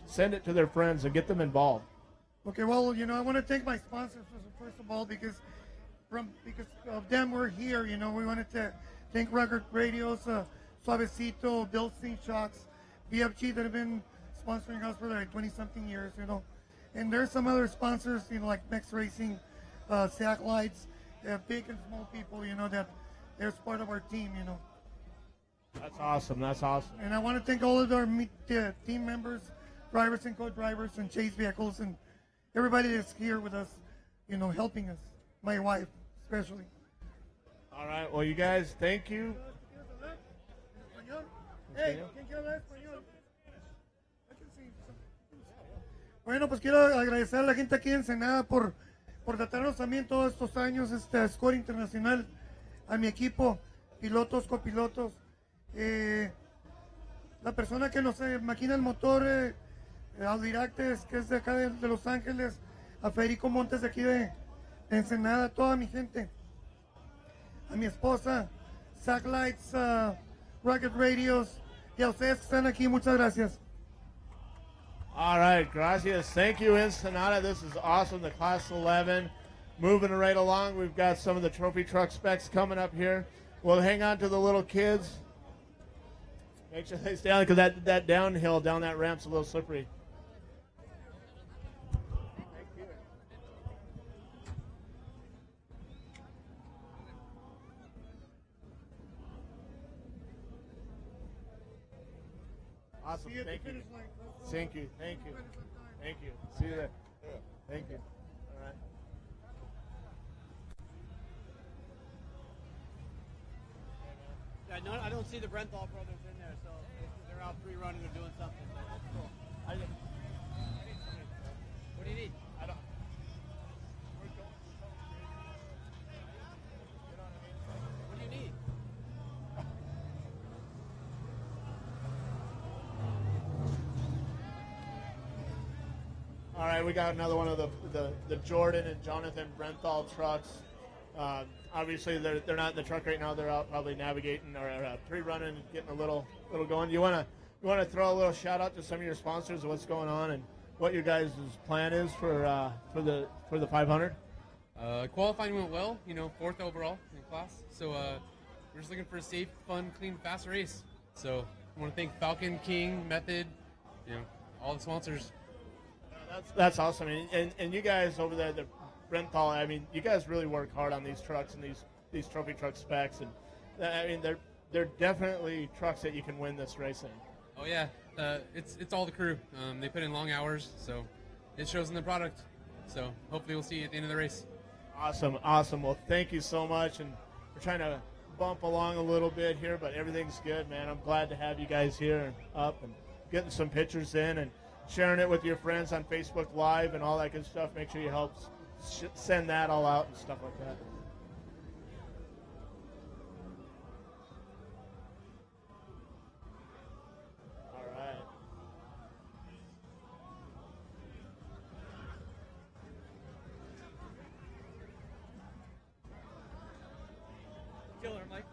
send it to their friends and get them involved. Okay, well, I want to thank my sponsors first of all because of them we're here. We wanted to thank Record Radios, Suavecito, Bill St. Shocks, BFG that have been sponsoring us for like 20-something years. And there's some other sponsors, like Mex Racing, Sack Lights, big and small people, that they're part of our team. That's awesome. That's awesome. And I want to thank all of our team members, drivers and co-drivers, and chase vehicles, and everybody that's here with us, helping us. My wife, especially. All right. Well, you guys, thank you. Hey, ¿quién quiere hablar español? Bueno, pues quiero agradecer a la gente aquí en Ensenada por tratarnos también todos estos años, Score Internacional, a mi equipo, pilotos, copilotos, la persona que nos maquina el motor, Audiractes, que es de acá de Los Ángeles, a Federico Montes de aquí de Ensenada, toda mi gente, a mi esposa, Sack Lights, Rocket Radios, y a ustedes que están aquí, muchas gracias. All right, gracias. Thank you, Ensenada. This is awesome. The Class 11 moving right along. We've got some of the trophy truck specs coming up here. We'll hang on to the little kids. Make sure they stay on because that downhill down that ramp's a little slippery. Awesome. Thank you. Thank you. Thank you. Thank you. See you there. Thank you. All right. Yeah, no, I don't see the Brenthal brothers in there, so they're out pre-running or doing something. So that's cool. What do you need? I don't. What do you need? All right, we got another one of the Jordan and Jonathan Brenthal trucks. Obviously, they're not in the truck right now. They're out probably navigating or pre-running and getting a little going. You want to throw a little shout out to some of your sponsors of what's going on and what your guys' plan is for the 500? Qualifying went well. Fourth overall in class. So we're just looking for a safe, fun, clean, fast race. So I want to thank Falcon, King, Method, all the sponsors. That's awesome. And you guys over there, the Brenthal, you guys really work hard on these trucks and these trophy truck specs. And they're definitely trucks that you can win this race in. Oh yeah, it's all the crew. They put in long hours, so it shows in the product. So hopefully we'll see you at the end of the race. Awesome. Well, thank you so much. And we're trying to bump along a little bit here, but everything's good, man. I'm glad to have you guys here and up and getting some pictures in and sharing it with your friends on Facebook Live and all that good stuff. Make sure you help send that all out and stuff like that. All right. Killer, Mike.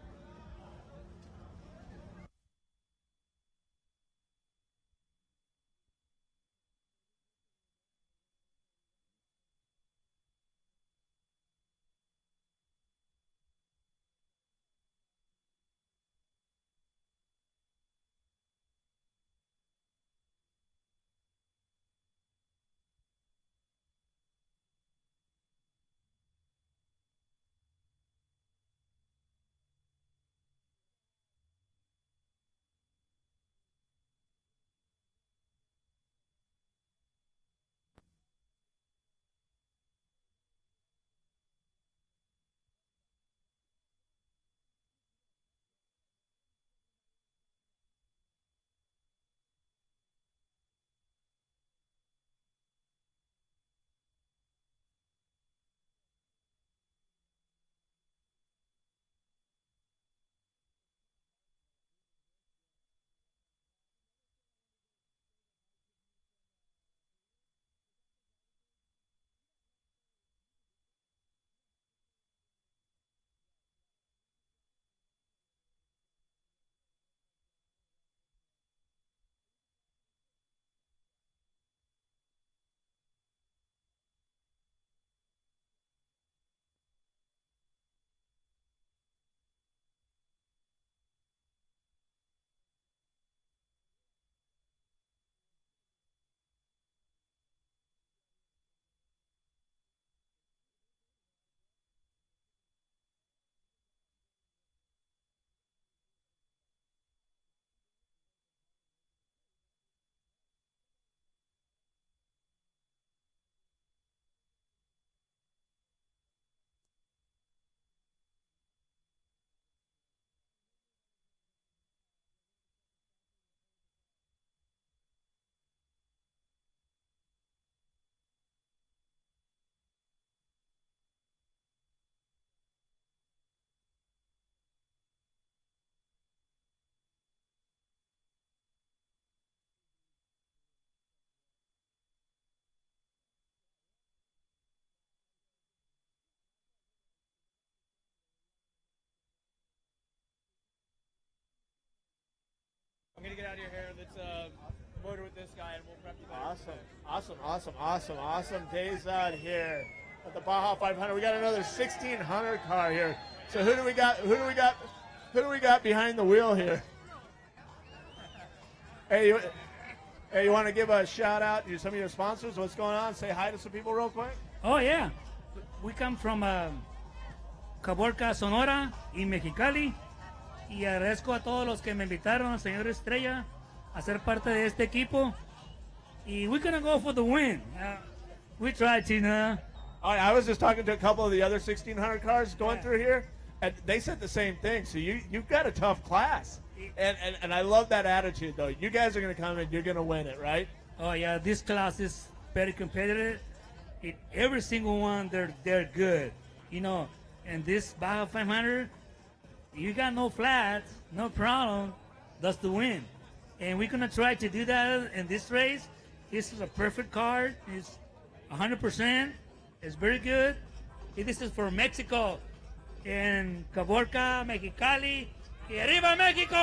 to get out of your hair. Let's motor with this guy, and we'll prep you better. Awesome days out here at the Baja 500. We got another 1600 car here. So who do we got? Who do we got behind the wheel here? Hey, you want to give a shout out to some of your sponsors? What's going on? Say hi to some people real quick. Oh, yeah. We come from Caborca, Sonora y Mexicali. Y agradezco a todos los que me invitaron, señor Estrella, a ser parte de este equipo. Y we're going to go for the win. We tried to, I was just talking to a couple of the other 1600 cars going through here, and they said the same thing. So you've got a tough class. And I love that attitude, though. You guys are going to come and you're going to win it, right? Oh, yeah, this class is very competitive. Every single one, they're good. You know, and this Baja 500, you got no flats, no problem. That's the win. And we're going to try to do that in this race. This is a perfect car. It's 100%. It's very good. This is for Mexico. And Caborca, Mexicali. Y arriba, Mexico!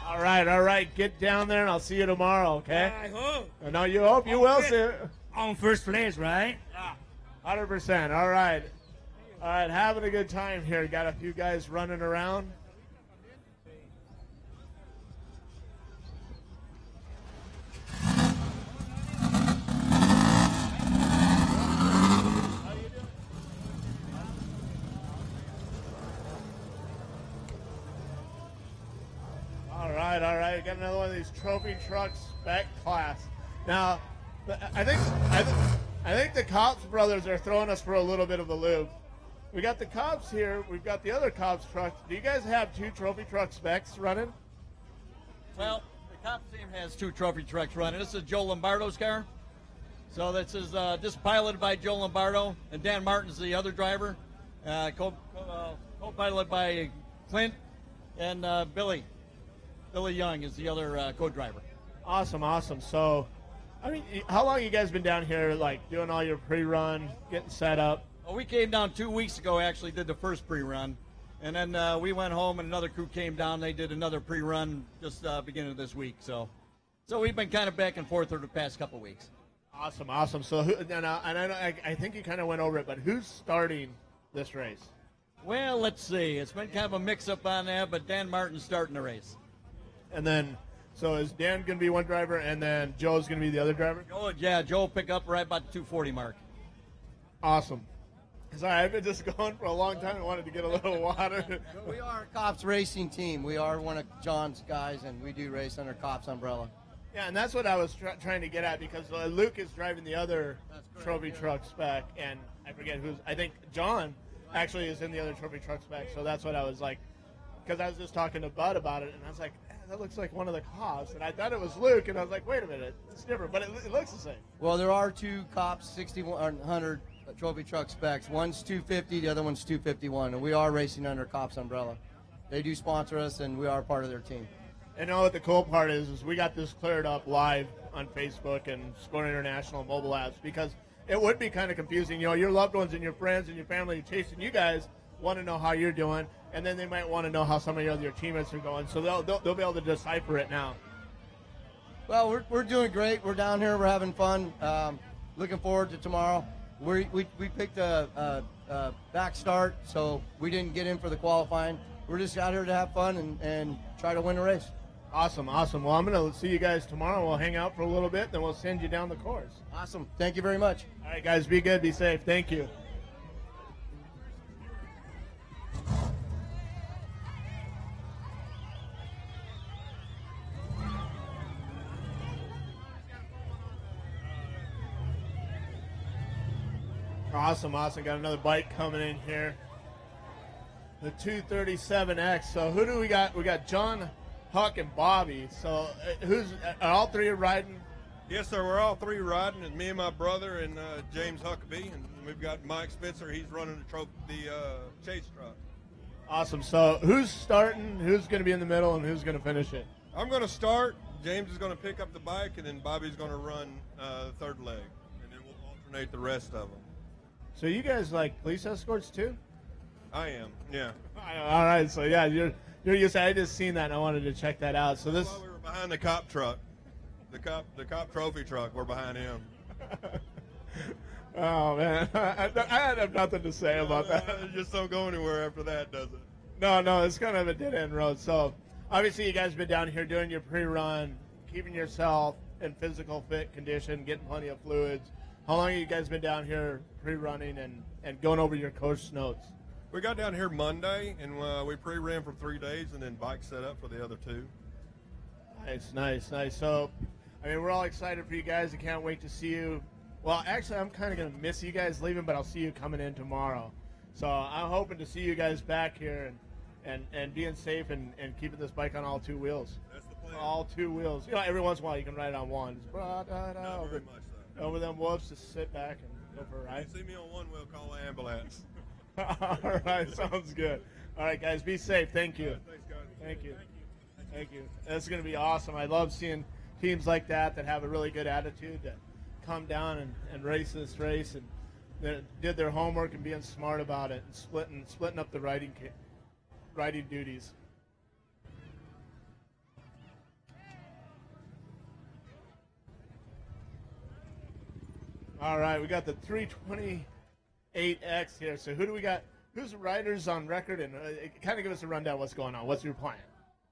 All right. Get down there, and I'll see you tomorrow, okay? I hope. No, you hope. You will see. On first place, right? Yeah. 100%. All right. Having a good time here. Got a few guys running around. All right. Got another one of these trophy trucks spec class. Now, I think the Cops brothers are throwing us for a little bit of a loop. We got the Cops here. We've got the other Cops trucks. Do you guys have 2 trophy truck specs running? Well, the Cops team has 2 trophy trucks running. This is Joe Lombardo's car. So this is just piloted by Joe Lombardo, and Dan Martin's the other driver. Co-piloted by Clint and Billy. Billy Young is the other co-driver. Awesome. So, I mean, how long you guys been down here, like, doing all your pre-run, getting set up? Well, we came down 2 weeks ago, actually did the first pre-run. And then we went home and another crew came down. They did another pre-run just beginning of this week. So we've been kind of back and forth over the past couple of weeks. Awesome. So, I think you kind of went over it, but who's starting this race? Well, let's see. It's been kind of a mix-up on that, but Dan Martin's starting the race. And then, so is Dan going to be one driver, and then Joe's going to be the other driver? Joe will pick up right about the 240 mark. Awesome. Sorry, I've been just going for a long time and wanted to get a little water. We are a Cops racing team. We are one of John's guys, and we do race under Cops umbrella. Yeah, and that's what I was trying to get at, because Luke is driving the other trophy truck spec, and I forget who's. I think John actually is in the other trophy truck spec, so that's what I was like, because I was just talking to Bud about it, and I was like, that looks like one of the Cops, and I thought it was Luke, and I was like, wait a minute, it's different, but it looks the same. Well, there are 2 Cops 6100 trophy truck specs. One's 250, the other one's 251, and we are racing under Cops umbrella. They do sponsor us, and we are part of their team. And you know what the cool part is we got this cleared up live on Facebook and Score International mobile apps, because it would be kind of confusing. You know, your loved ones and your friends and your family chasing you guys want to know how you're doing, and then they might want to know how some of your teammates are going. So they'll be able to decipher it now. Well, we're doing great. We're down here. We're having fun. Looking forward to tomorrow. We picked a back start, so we didn't get in for the qualifying. We're just out here to have fun and try to win the race. Awesome. Well, I'm going to see you guys tomorrow. We'll hang out for a little bit, then we'll send you down the course. Awesome. Thank you very much. All right, guys, be good, be safe. Thank you. Awesome. Got another bike coming in here. The 237X. So who do we got? We got John, Huck, and Bobby. So are all 3 riding? Yes, sir. We're all 3 riding, and me and my brother and James Huckabee, and we've got Mike Spencer. He's running the chase truck. Awesome. So who's starting? Who's going to be in the middle, and who's going to finish it? I'm going to start. James is going to pick up the bike, and then Bobby's going to run the third leg, and then we'll alternate the rest of them. So you guys like police escorts too? I am, yeah. All right, so yeah, You said I just seen that and I wanted to check that out. So this. That's why we were behind the cop truck, the cop trophy truck. We're behind him. Oh man, I have nothing to say about that. It just don't go anywhere after that, does it? No, it's kind of a dead end road. So obviously you guys have been down here doing your pre-run, keeping yourself in physical fit condition, getting plenty of fluids. How long have you guys been down here pre-running and going over your coach notes? We got down here Monday, and we pre-ran for 3 days, and then bike set up for the other 2. Nice. So, I mean, we're all excited for you guys. I can't wait to see you. Well, actually, I'm kind of going to miss you guys leaving, but I'll see you coming in tomorrow. So I'm hoping to see you guys back here and being safe and keeping this bike on all 2 wheels. That's the plan. All 2 wheels. You know, every once in a while you can ride it on one. Just Not very much, though. over them whoops, just sit back and go for a ride. If you see me on one wheel, call the ambulance. All right, sounds good. All right, guys, be safe. Thank you. Thanks, guys. Thank you. That's going to be awesome. I love seeing teams like that have a really good attitude that come down and race this race and that did their homework and being smart about it and splitting up the riding duties. All right, we got the 328X here. So who do we got? Who's the riders on record? And kind of give us a rundown of what's going on. What's your plan?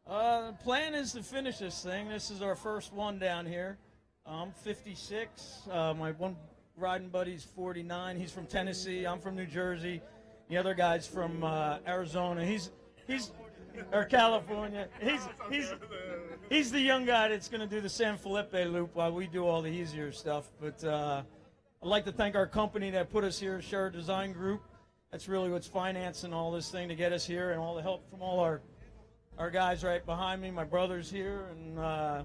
The plan is to finish this thing. This is our first one down here. I'm 56. My one riding buddy's 49. He's from Tennessee. I'm from New Jersey. The other guy's from Arizona. He's or California. He's the young guy that's going to do the San Felipe loop while we do all the easier stuff. But I'd like to thank our company that put us here, Share Design Group. That's really what's financing all this thing to get us here, and all the help from all our guys right behind me. My brother's here, and another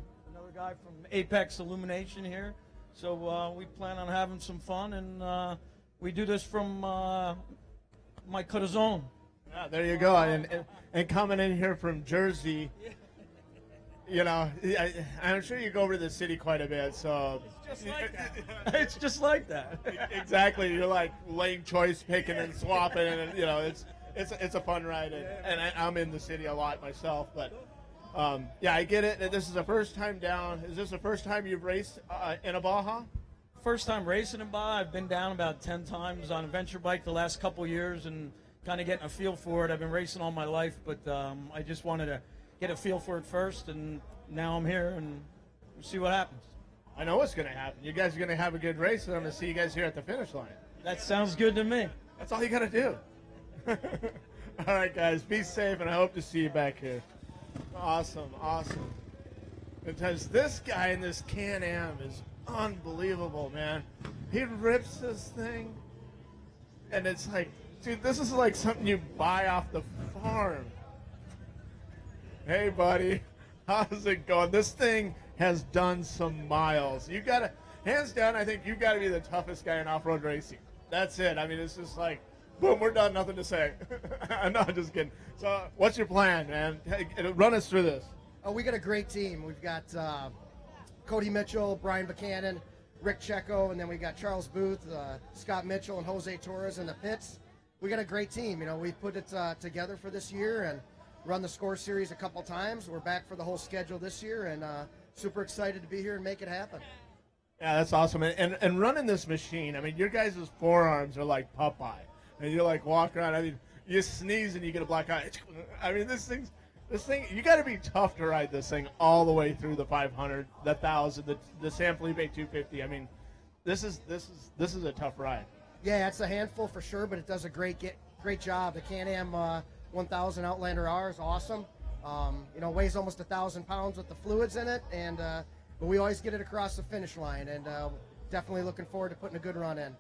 guy from Apex Illumination here. So we plan on having some fun, and we do this from my corazon. Yeah, there you go. And coming in here from Jersey, you know, I'm sure you go over to the city quite a bit. So it's just like that. It's just like that. Exactly. You're like lane choice picking and swapping, and you know, it's a fun ride. And I'm in the city a lot myself, but yeah, I get it. This is the first time down. Is this the first time you've raced in a Baja? First time racing in Baja. I've been down about 10 times on a venture bike the last couple years and kind of getting a feel for it. I've been racing all my life, but I just wanted to get a feel for it first, and now I'm here, and we'll see what happens. I know what's going to happen. You guys are going to have a good race, and I'm going to see you guys here at the finish line. That sounds good to me. That's all you got to do. All right, guys, be safe, and I hope to see you back here. Awesome. Because this guy in this Can-Am is unbelievable, man. He rips this thing, and it's like, dude, this is like something you buy off the farm. Hey, buddy, how's it going? This thing has done some miles. You got to, hands down, I think you've got to be the toughest guy in off-road racing. That's it. I mean, it's just like, boom, we're done, nothing to say. No, I'm just kidding. So what's your plan, man? Run us through this. We got a great team. We've got Cody Mitchell, Brian Buchanan, Rick Checo, and then we got Charles Booth, Scott Mitchell, and Jose Torres in the pits. We got a great team. You know, we put it together for this year and run the SCORE series a couple times. We're back for the whole schedule this year, and super excited to be here and make it happen. Yeah, that's awesome. And running this machine, I mean, your guys' forearms are like Popeye. And you like walk around, I mean, you sneeze and you get a black eye. I mean, this thing, you got to be tough to ride this thing all the way through the 500, the 1,000, the San Felipe 250. I mean, this is a tough ride. Yeah, it's a handful for sure, but it does a great job. The Can-Am 1000 Outlander R is awesome. You know, weighs almost 1,000 pounds with the fluids in it, and but we always get it across the finish line, and definitely looking forward to putting a good run in.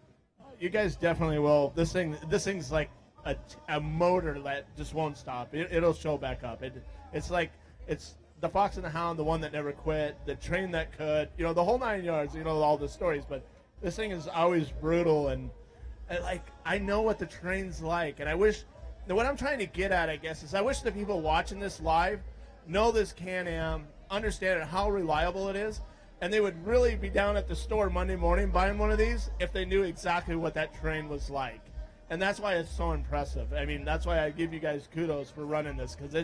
You guys definitely will. This thing's like a motor that just won't stop. It'll show back up. It's like it's the Fox and the Hound, the one that never quit, the train that could, you know, the whole 9 yards. You know, all the stories, but this thing is always brutal, and like I know what the train's like, and I wish. What I'm trying to get at, I guess, is I wish the people watching this live know this Can-Am, understand how reliable it is, and they would really be down at the store Monday morning buying one of these if they knew exactly what that train was like. And that's why it's so impressive. I mean, that's why I give you guys kudos for running this, because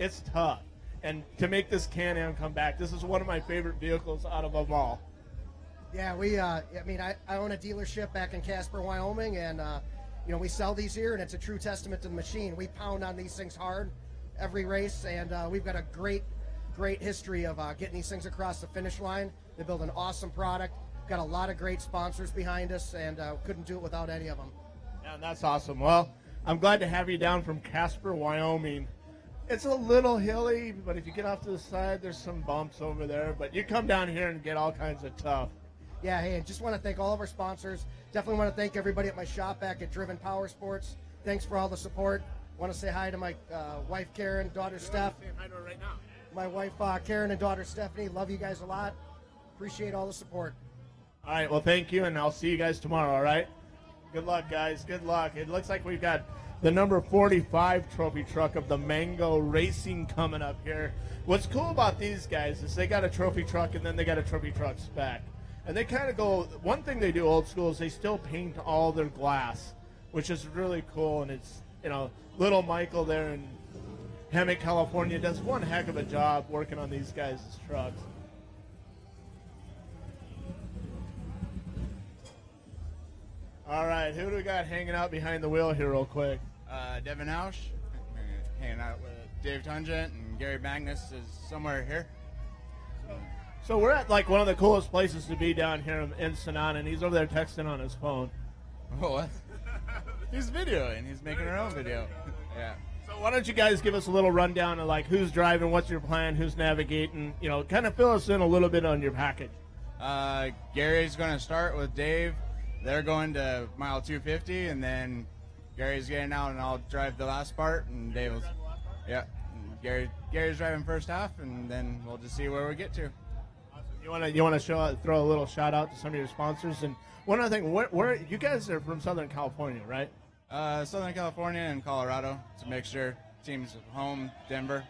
It's tough. And to make this Can-Am come back, this is one of my favorite vehicles out of them all. Yeah, I own a dealership back in Casper, Wyoming, and we sell these here, and it's a true testament to the machine. We pound on these things hard every race, and we've got a great history of getting these things across the finish line. They build an awesome product. Got a lot of great sponsors behind us, and couldn't do it without any of them. Yeah, that's awesome. Well, I'm glad to have you down from Casper, Wyoming. It's a little hilly, but if you get off to the side, there's some bumps over there. But you come down here and get all kinds of tough. Yeah, hey, and just want to thank all of our sponsors. Definitely want to thank everybody at my shop back at Driven Power Sports. Thanks for all the support. Want to say hi to my wife, Karen, daughter, Steph. Saying hi to her right now. My wife, Karen, and daughter, Stephanie. Love you guys a lot. Appreciate all the support. All right, well, thank you, and I'll see you guys tomorrow, all right? Good luck, guys. Good luck. It looks like we've got the number 45 trophy truck of the Mango Racing coming up here. What's cool about these guys is they got a trophy truck, and then they got a trophy truck spec. And they kind of go, one thing they do old school is they still paint all their glass, which is really cool. And it's, little Michael there in Hemet, California does one heck of a job working on these guys' trucks. All right, who do we got hanging out behind the wheel here real quick? Devin Ausch, hanging out with Dave Tungent, and Gary Magnus is somewhere here. So we're at like one of the coolest places to be down here in Ensenada, and he's over there texting on his phone. Oh, what? He's videoing. He's making our own video. Yeah. So why don't you guys give us a little rundown of like who's driving, what's your plan, who's navigating, kind of fill us in a little bit on your package. Gary's going to start with Dave. They're going to mile 250, and then Gary's getting out, and I'll drive the last part, and Dave will. Yeah. Gary's driving first half, and then we'll just see where we get to. Awesome. You want to throw a little shout out to some of your sponsors, and one other thing, where you guys are from Southern California, right? Southern California and Colorado. It's a mixture. Teams home, Denver.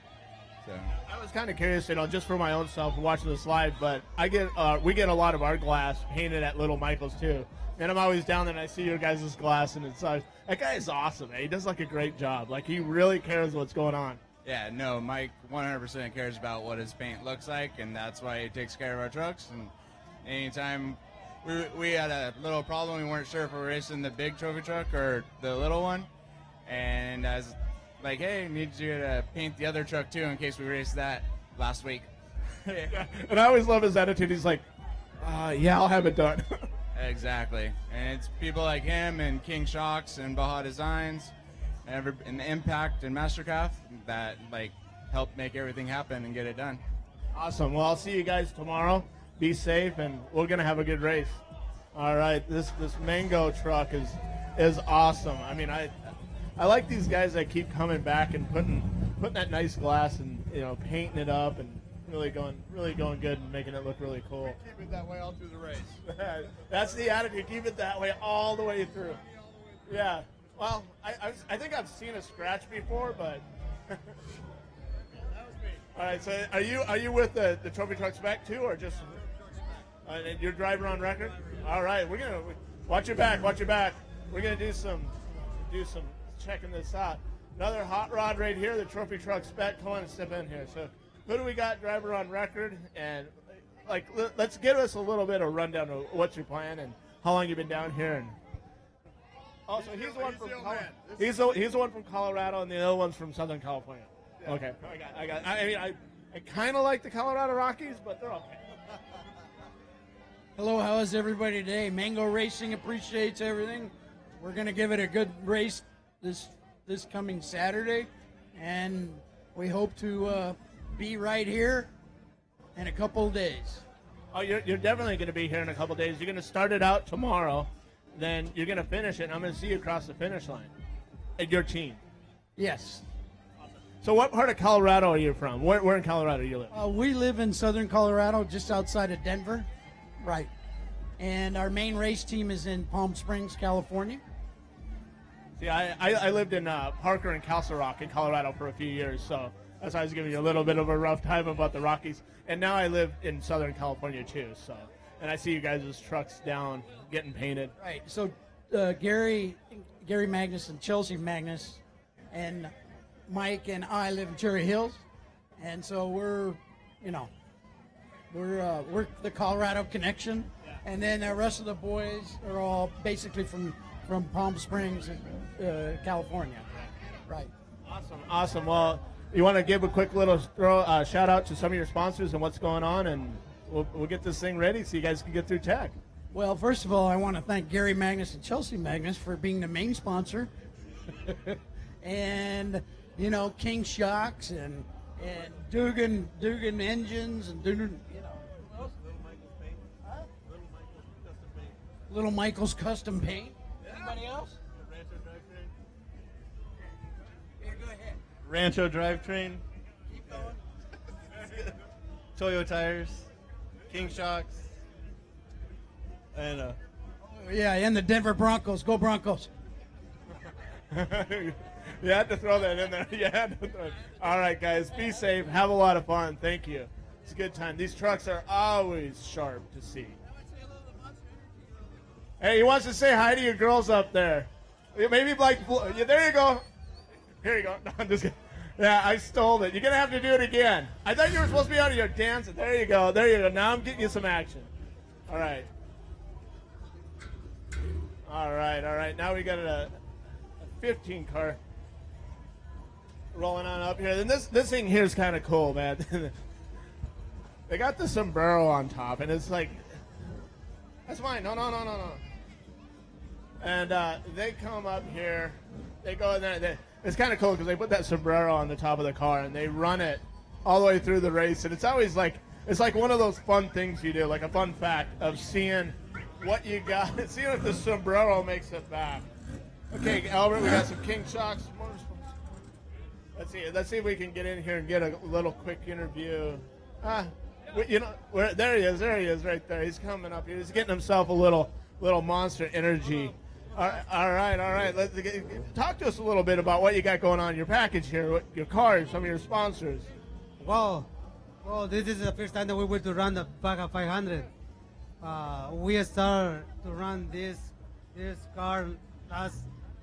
So I was kind of curious, just for my own self watching this live, but we get a lot of our glass painted at Little Michael's too. And I'm always down there and I see your guys' glass, and it's that guy is awesome. He does like a great job. Like he really cares what's going on. Yeah, no, Mike 100% cares about what his paint looks like, and that's why he takes care of our trucks. And anytime we had a little problem, we weren't sure if we were racing the big trophy truck or the little one, and I was like, hey, need you to paint the other truck too in case we race that last week. Yeah. And I always love his attitude. He's like, yeah, I'll have it done. Exactly. And it's people like him and King Shocks and Baja Designs and the Impact and Mastercraft that help make everything happen and get it done. Awesome. Well, I'll see you guys tomorrow. Be safe, and we're gonna have a good race. All right. This Mango truck is awesome. I mean, I like these guys that keep coming back and putting that nice glass and painting it up and really going good and making it look really cool. Keep it that way all through the race. That's the attitude. Keep it that way all the way through. Yeah. Well, I think I've seen a scratch before, but. That was me. All right. So are you with the trophy truck spec too, or just your driver on record? All right. We're gonna watch your back. Watch your back. We're gonna do some checking this out. Another hot rod right here. The trophy truck spec. Come on and step in here. So. Who do we got driver on record? And let's give us a little bit of rundown of what's your plan and how long you've been down here. And also, he's the one from he's the one from Colorado, and the other one's from Southern California. Yeah. Okay, I got. I mean, I kind of like the Colorado Rockies, but they're okay. Hello, how is everybody today? Mango Racing appreciates everything. We're gonna give it a good race this coming Saturday, and we hope to. Be right here in a couple of days. Oh, you're definitely going to be here in a couple of days. You're going to start it out tomorrow, then you're going to finish it, and I'm going to see you across the finish line. And your team. Yes. Awesome. So what part of Colorado are you from? Where in Colorado do you live? We live in southern Colorado, just outside of Denver. Right. And our main race team is in Palm Springs, California. See, I lived in Parker and Castle Rock in Colorado for a few years, so that's why I was giving you a little bit of a rough time about the Rockies. And now I live in Southern California too, so. And I see you guys' trucks down getting painted. Right. So Gary Magnus and Chelsea Magnus and Mike and I live in Cherry Hills, and so we're the Colorado connection, and then the rest of the boys are all basically from Palm Springs, California. Right. Awesome. Well, you want to give a quick little shout out to some of your sponsors and what's going on, and we'll get this thing ready so you guys can get through tech. Well, first of all, I want to thank Gary Magnus and Chelsea Magnus for being the main sponsor, and King Shocks and Dugan Engines and Dugan, Little Michael's Custom Paint. Anybody else? Here, go ahead. Rancho Drivetrain. Keep going. Toyo Tires. King Shocks. And Yeah, and the Denver Broncos. Go Broncos. You had to throw that in there. You had to throw it. All right, guys, be safe. Have a lot of fun. Thank you. It's a good time. These trucks are always sharp to see. Hey, he wants to say hi to your girls up there. Maybe like, yeah, there you go. Here you go. No, I'm just kidding. Yeah, I stole it. You're going to have to do it again. I thought you were supposed to be out of your dancing. There you go. There you go. Now I'm getting you some action. All right. All right. Now we got a 15 car rolling on up here. And this thing here is kind of cool, man. They got the sombrero on top, and it's like, that's mine. No. And they come up here. They go in there. It's kind of cool because they put that sombrero on the top of the car, and they run it all the way through the race. And it's always like, it's like one of those fun things you do, like a fun fact of seeing what you got, seeing if the sombrero makes it back. Okay, Albert, we got some King Shocks. Let's see if we can get in here and get a little quick interview. There he is right there. He's coming up here. He's getting himself a little Monster Energy. All right. Let's talk to us a little bit about what you got going on in your package here, your cars, some of your sponsors. Well, this is the first time that we were to run the Baja 500. We started to run this car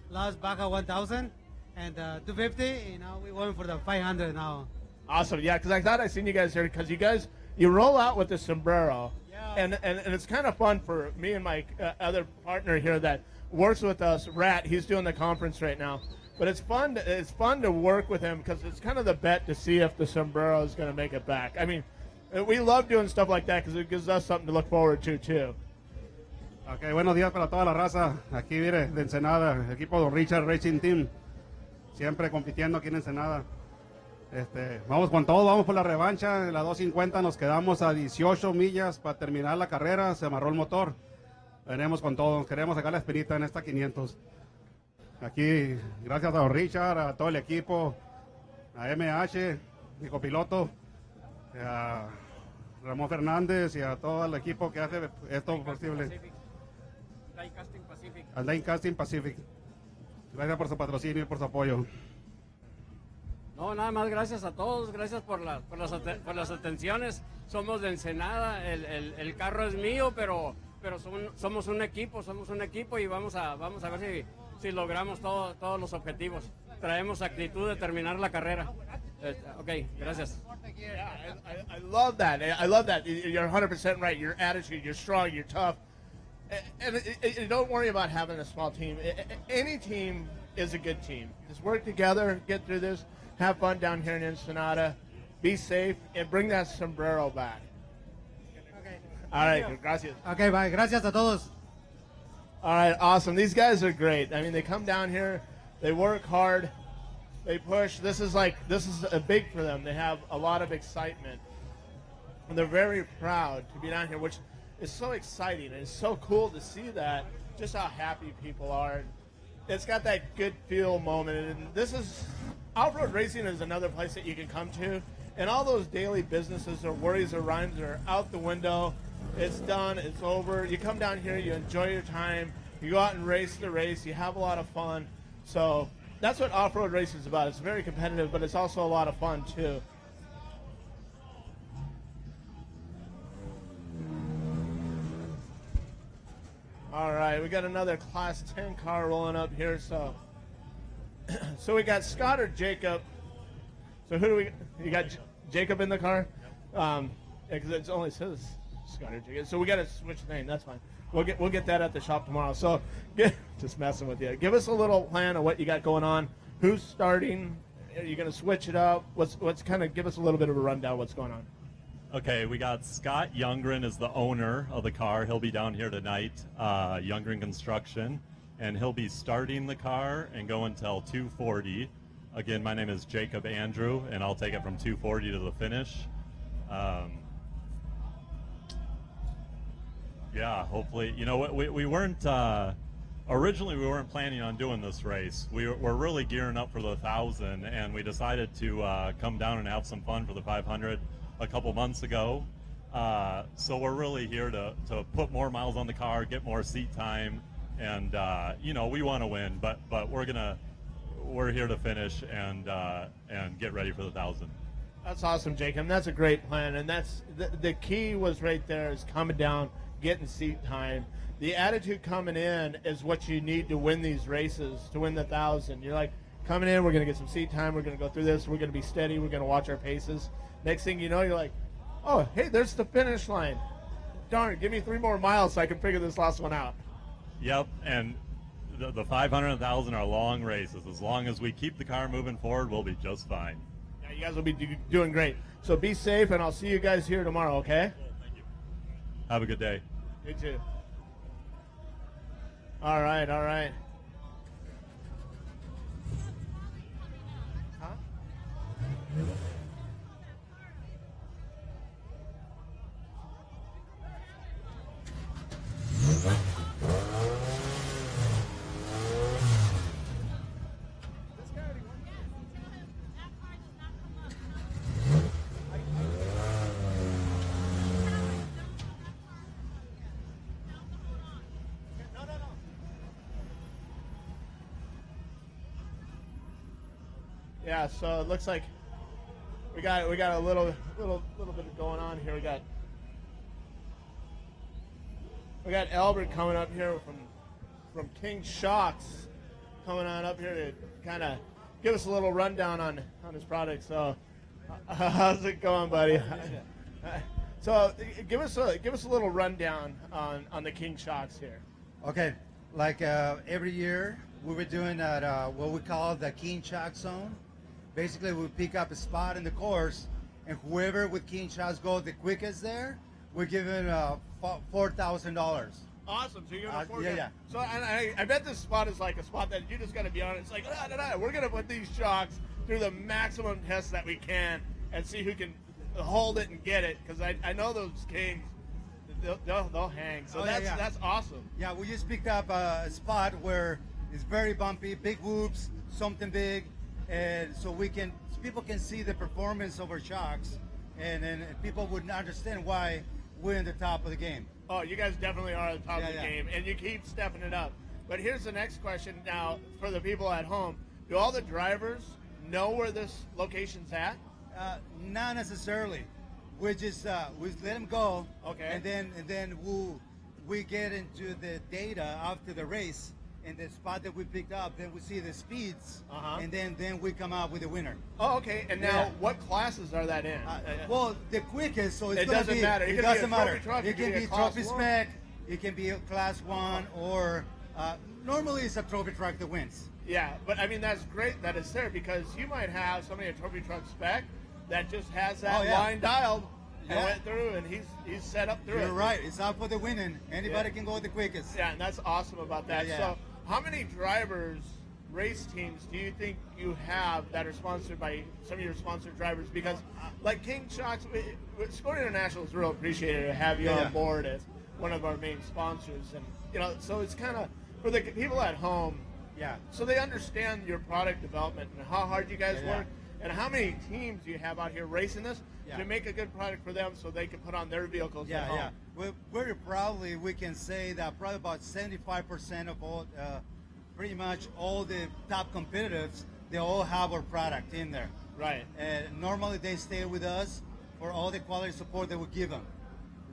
last Baja 1000 and 250. We went for the 500 now. Awesome, yeah, because I thought I seen you guys here because you roll out with the sombrero, and it's kind of fun for me and my other partner here that works with us, Rat. He's doing the conference right now, but it's fun to work with him because it's kind of the bet to see if the sombrero is going to make it back. I mean, we love doing stuff like that because it gives us something to look forward to too. Ok, buenos días para toda la raza. Aquí mire, de Ensenada, el equipo de Richard Racing Team, siempre compitiendo aquí en Ensenada. Vamos con todo, vamos por la revancha. En la 250 nos quedamos a 18 millas para terminar la carrera. Se amarró el motor. Venimos con todo, queremos sacar la espinita en esta 500. Aquí, gracias a Richard, a todo el equipo, a MH, mi copiloto, a Ramón Fernández y a todo el equipo que hace esto posible. Al Line Casting Pacific. Gracias por su patrocinio y por su apoyo. No, nada más gracias a todos, gracias por las atenciones. Somos de Ensenada, el carro es mío, pero somos un equipo y vamos a ver si logramos todos los objetivos. Traemos actitud de terminar la carrera. Ok, gracias. Yeah, I love that. I love that. You're 100% right. Your attitude, you're strong, you're tough. And don't worry about having a small team. Any team is a good team. Just work together, get through this, have fun down here in Ensenada, be safe, and bring that sombrero back. Okay. All right, gracias. Okay, bye. Gracias a todos. All right, awesome. These guys are great. I mean, they come down here, they work hard, they push. This is a big for them. They have a lot of excitement, and they're very proud to be down here, which is so exciting, and it's so cool to see that, just how happy people are. It's got that good feel moment, and this is, off-road racing is another place that you can come to, and all those daily businesses or worries or rhymes are out the window. It's done, it's over. You come down here, you enjoy your time, you go out and race the race, you have a lot of fun. So that's what off-road racing is about. It's very competitive, but it's also a lot of fun too. All right, we got another Class 10 car rolling up here. So we got Scott or Jacob. So who do we? You got Jacob in the car, because it only says Scott or Jacob. So we got to switch the name. That's fine. We'll get that at the shop tomorrow. So just messing with you. Give us a little plan of what you got going on. Who's starting? Are you going to switch it up? What's kind of give us a little bit of a rundown of what's going on? Okay, we got Scott Youngren is the owner of the car. He'll be down here tonight, Youngren Construction, and he'll be starting the car and go until 2:40. Again, my name is Jacob Andrew, and I'll take it from 2:40 to the finish. Yeah, hopefully. You know, we weren't originally we weren't planning on doing this race. We're really gearing up for the 1,000, and we decided to come down and have some fun for the 500 a couple months ago. So we're really here to put more miles on the car, get more seat time, and you know, we want to win, but we're here to finish and get ready for the 1,000. That's awesome, Jacob. That's a great plan, and that's the key was right there is coming down, getting seat time. The attitude coming in is what you need to win these races, to win the 1,000. You're like, coming in, we're going to get some seat time, we're going to go through this, we're going to be steady, we're going to watch our paces. Next thing you know, you're like, oh, hey, there's the finish line. Darn, give me 3 more miles so I can figure this last one out. Yep, and the 500 and 1,000 are long races. As long as we keep the car moving forward, we'll be just fine. Yeah, you guys will be doing great. So be safe, and I'll see you guys here tomorrow, okay? Cool, thank you. Have a good day. You too. All right, all right. Huh? Yeah, so it looks like we got a little bit going on here. We got Albert coming up here from King Shocks, coming on up here to kind of give us a little rundown on his product. So how's it going, buddy? So give us a little rundown on the King Shocks here. Okay, like every year we were doing at what we call the King Shock Zone. Basically, we pick up a spot in the course, and whoever with King Shocks go the quickest there, we're giving $4,000. Awesome. So you're gonna yeah. So and I bet this spot is like a spot that you just got to be on. It's like we're gonna put these shocks through the maximum test that we can and see who can hold it and get it. Because I know those kings, they'll hang. So that's awesome. Yeah, we just picked up a spot where it's very bumpy, big whoops, something big, and so people can see the performance of our shocks, and then people would understand why we're in the top of the game. Oh, you guys definitely are at the top of the game, and you keep stepping it up. But here's the next question now for the people at home. Do all the drivers know where this location's at? Not necessarily. We just we let them go, okay, and then we get into the data after the race. In the spot that we picked up, then we see the speeds, and then we come out with a winner. Oh, okay. And now, what classes are that in? Well, the quickest, so it doesn't matter. It doesn't matter. It can be trophy spec, it can be a class 1, or normally it's a trophy truck that wins. Yeah, but I mean that's great that it's there because you might have somebody a trophy truck spec that just has that line dialed and went through, and he's set up through it. You're right. It's out for the winning. Anybody can go the quickest. Yeah, and that's awesome about that. Yeah. So, how many drivers, race teams, do you think you have that are sponsored by some of your sponsored drivers? Because, like King Shocks, SCORE International is real appreciated to have you on board as one of our main sponsors, and so it's kind of for the people at home. Yeah. So they understand your product development and how hard you guys work, and how many teams you have out here racing this to make a good product for them, so they can put on their vehicles at home. Well, very proudly we can say that probably about 75% of all, pretty much all the top competitors, they all have our product in there. Right. And normally they stay with us for all the quality support that we give them.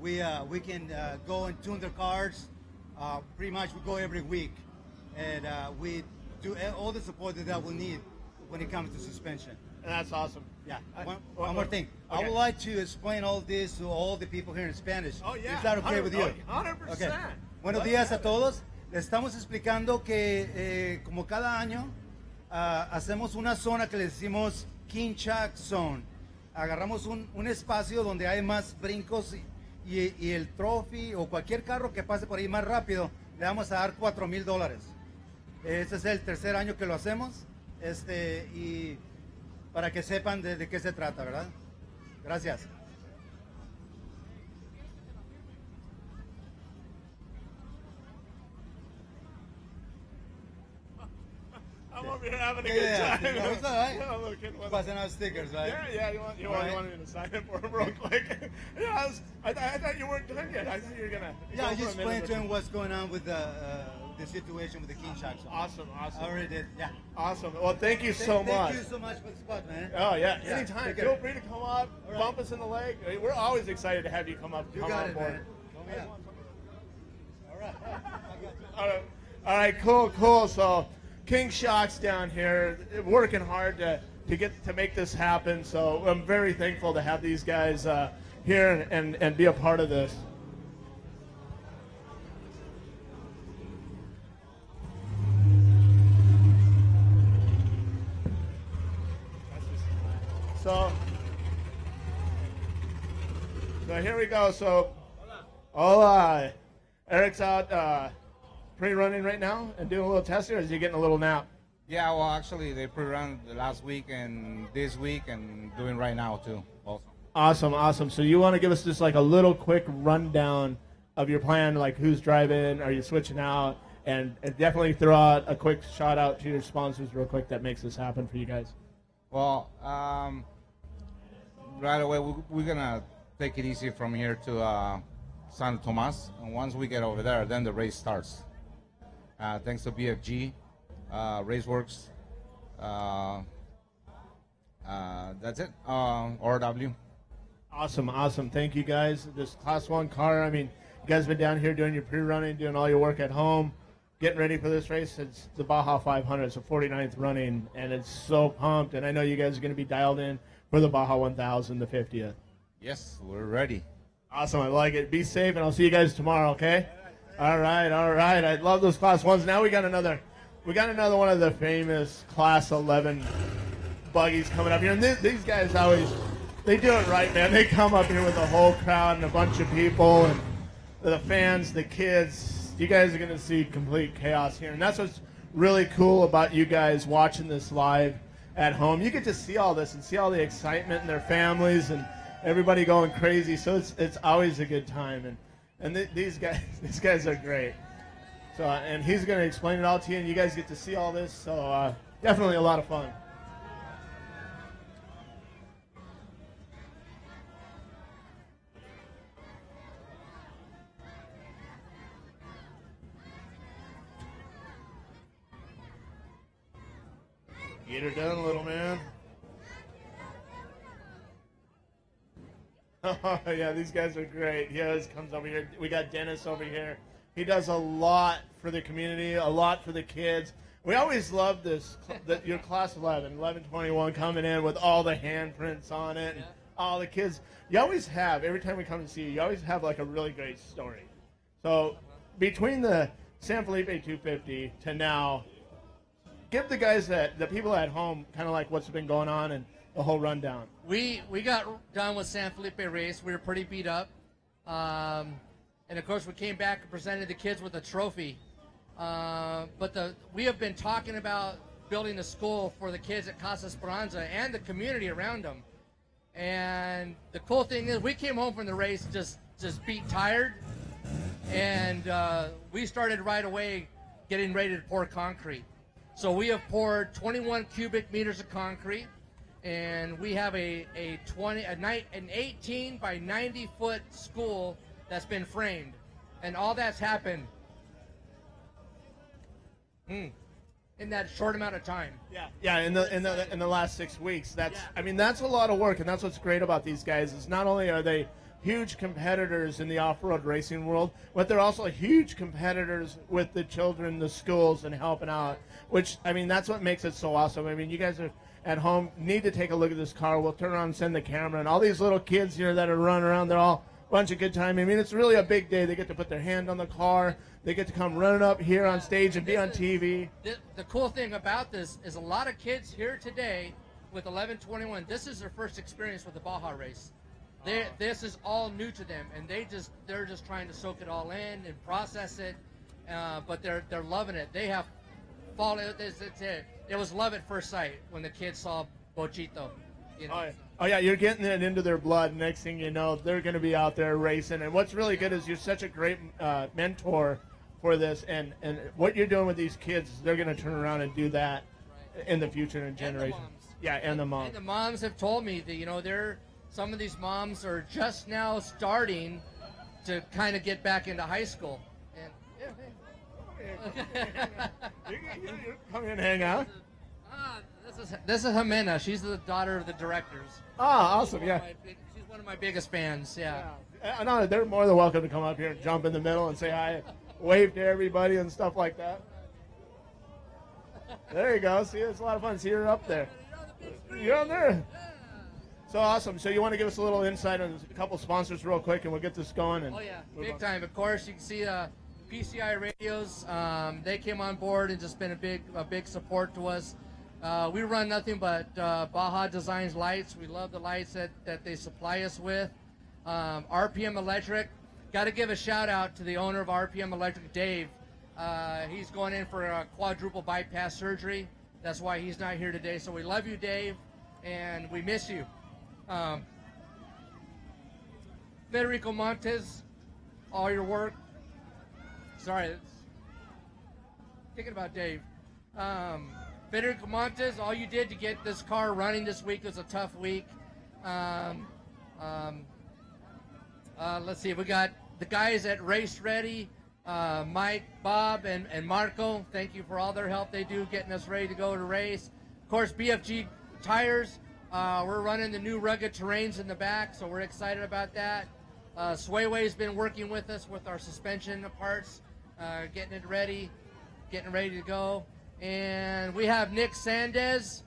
We can go and tune their cars. Pretty much we go every week, and we do all the support that we'll need when it comes to suspension. And that's awesome. Yeah. One more thing. I would like to explain all this to all the people here in Spanish. Oh, yeah. Is that okay with you? 100%. Okay. Buenos días a todos. Le estamos explicando que como cada año hacemos una zona que le decimos King Shark Zone. Agarramos un espacio donde hay más brincos y el trophy o cualquier carro que pase por ahí más rápido, le vamos a dar $4,000. Este es el tercer año que lo hacemos, y para que sepan de qué se trata, ¿verdad? Gracias. I'm over here having a good time. No, it's all right. I'm looking Passing out stickers, right? Yeah. You want me to sign it for him real quick? Yeah, I thought you weren't done yet. I thought you were gonna. Yeah, I just explained to him what's going on with the situation with the King Shark Zone. Awesome. I already did. Yeah. Awesome. Well, thank you so much. Thank you so much for the spot, man. Oh yeah. Anytime. Feel free to come up, right. bump us in the leg. I mean, we're always excited to have you come up. You come got on it, board. man. Oh, yeah. All right. All right. Cool. So, King Shark's down here, working hard to make this happen. So I'm very thankful to have these guys here and be a part of this. So here we go. So, Eric's out pre-running right now and doing a little testing, or is he getting a little nap? Yeah, well, actually, they pre-run the last week and this week and doing right now, too, also. Awesome. So you want to give us just like a little quick rundown of your plan, like who's driving, are you switching out, and definitely throw out a quick shout out to your sponsors real quick that makes this happen for you guys. Well, right away, we're going to take it easy from here to San Tomas, and once we get over there, then the race starts. Thanks to BFG, Raceworks, that's it, RW. Awesome. Thank you guys. This Class 1 car, I mean, you guys have been down here doing your pre-running, doing all your work at home, getting ready for this race. It's the Baja 500. It's the 49th running, and it's so pumped. And I know you guys are going to be dialed in for the Baja 1000, the 50th. Yes, we're ready. Awesome. I like it. Be safe, and I'll see you guys tomorrow, okay? All right. I love those Class 1s. Now we got another one of the famous Class 11 buggies coming up here. And these guys they do it right, man. They come up here with a whole crowd and a bunch of people and the fans, the kids. You guys are going to see complete chaos here. And that's what's really cool about you guys watching this live at home. You get to see all this and see all the excitement and their families and everybody going crazy. So it's always a good time. And these guys are great. So and he's going to explain it all to you, and you guys get to see all this. So definitely a lot of fun. Get her done, little man. Oh, yeah, these guys are great. He always comes over here. We got Dennis over here. He does a lot for the community, a lot for the kids. We always love this, your Class 11, 1121 coming in with all the handprints on it. And all the kids. You always have, every time we come to see you, you always have like a really great story. So between the San Felipe 250 to now, give the guys the people at home kind of like what's been going on and the whole rundown. We got done with San Felipe race. We were pretty beat up. And of course we came back and presented the kids with a trophy. But we have been talking about building a school for the kids at Casa Esperanza and the community around them. And the cool thing is we came home from the race just beat tired. And we started right away getting ready to pour concrete. So we have poured 21 cubic meters of concrete, and we have an 18 by 90 foot school that's been framed, and all that's happened in that short amount of time. Yeah, in the last 6 weeks. That's a lot of work, and that's what's great about these guys is not only are they huge competitors in the off-road racing world, but they're also huge competitors with the children, the schools, and helping out, which, that's what makes it so awesome. You guys are at home need to take a look at this car, we'll turn around and send the camera. And all these little kids here that are running around, they're all a bunch of good time. I mean, it's really a big day. They get to put their hand on the car. They get to come running up here on stage and be on TV. The cool thing about this is a lot of kids here today with 1121, this is their first experience with the Baja race. This is all new to them, and they're just trying to soak it all in and process it. But they're loving it. They have fallen. It was love at first sight when the kids saw Bochito. You know? Oh yeah, you're getting it into their blood. Next thing you know, they're going to be out there racing. And what's really good is you're such a great mentor for this, and what you're doing with these kids, they're going to turn around and do that in the future and generation. Yeah, and the moms. And the moms have told me that some of these moms are just now starting to kind of get back into high school. Come in and hang out. This is Jimena. She's the daughter of the directors. Ah, awesome, yeah. She's one of my biggest fans, yeah. No, they're more than welcome to come up here and jump in the middle and say hi, wave to everybody and stuff like that. There you go. See, it's a lot of fun. See, you're up there. You're on there. So awesome. So you want to give us a little insight on a couple sponsors real quick, and we'll get this going. And big time. Of course, you can see PCI Radios. They came on board and just been a big support to us. We run nothing but Baja Designs lights. We love the lights that they supply us with. RPM Electric. Got to give a shout out to the owner of RPM Electric, Dave. He's going in for a quadruple bypass surgery. That's why he's not here today. So we love you, Dave, and we miss you. Federico Montes, all your work. Sorry, thinking about Dave. Federico Montes, all you did to get this car running this week was a tough week. Let's see, we got the guys at Race Ready, Mike, Bob, and Marco. Thank you for all their help they do getting us ready to go to race. Of course, BFG Tires. We're running the new rugged terrains in the back, so we're excited about that. Swayway's been working with us with our suspension parts, getting it ready to go. And we have Nick Sandez,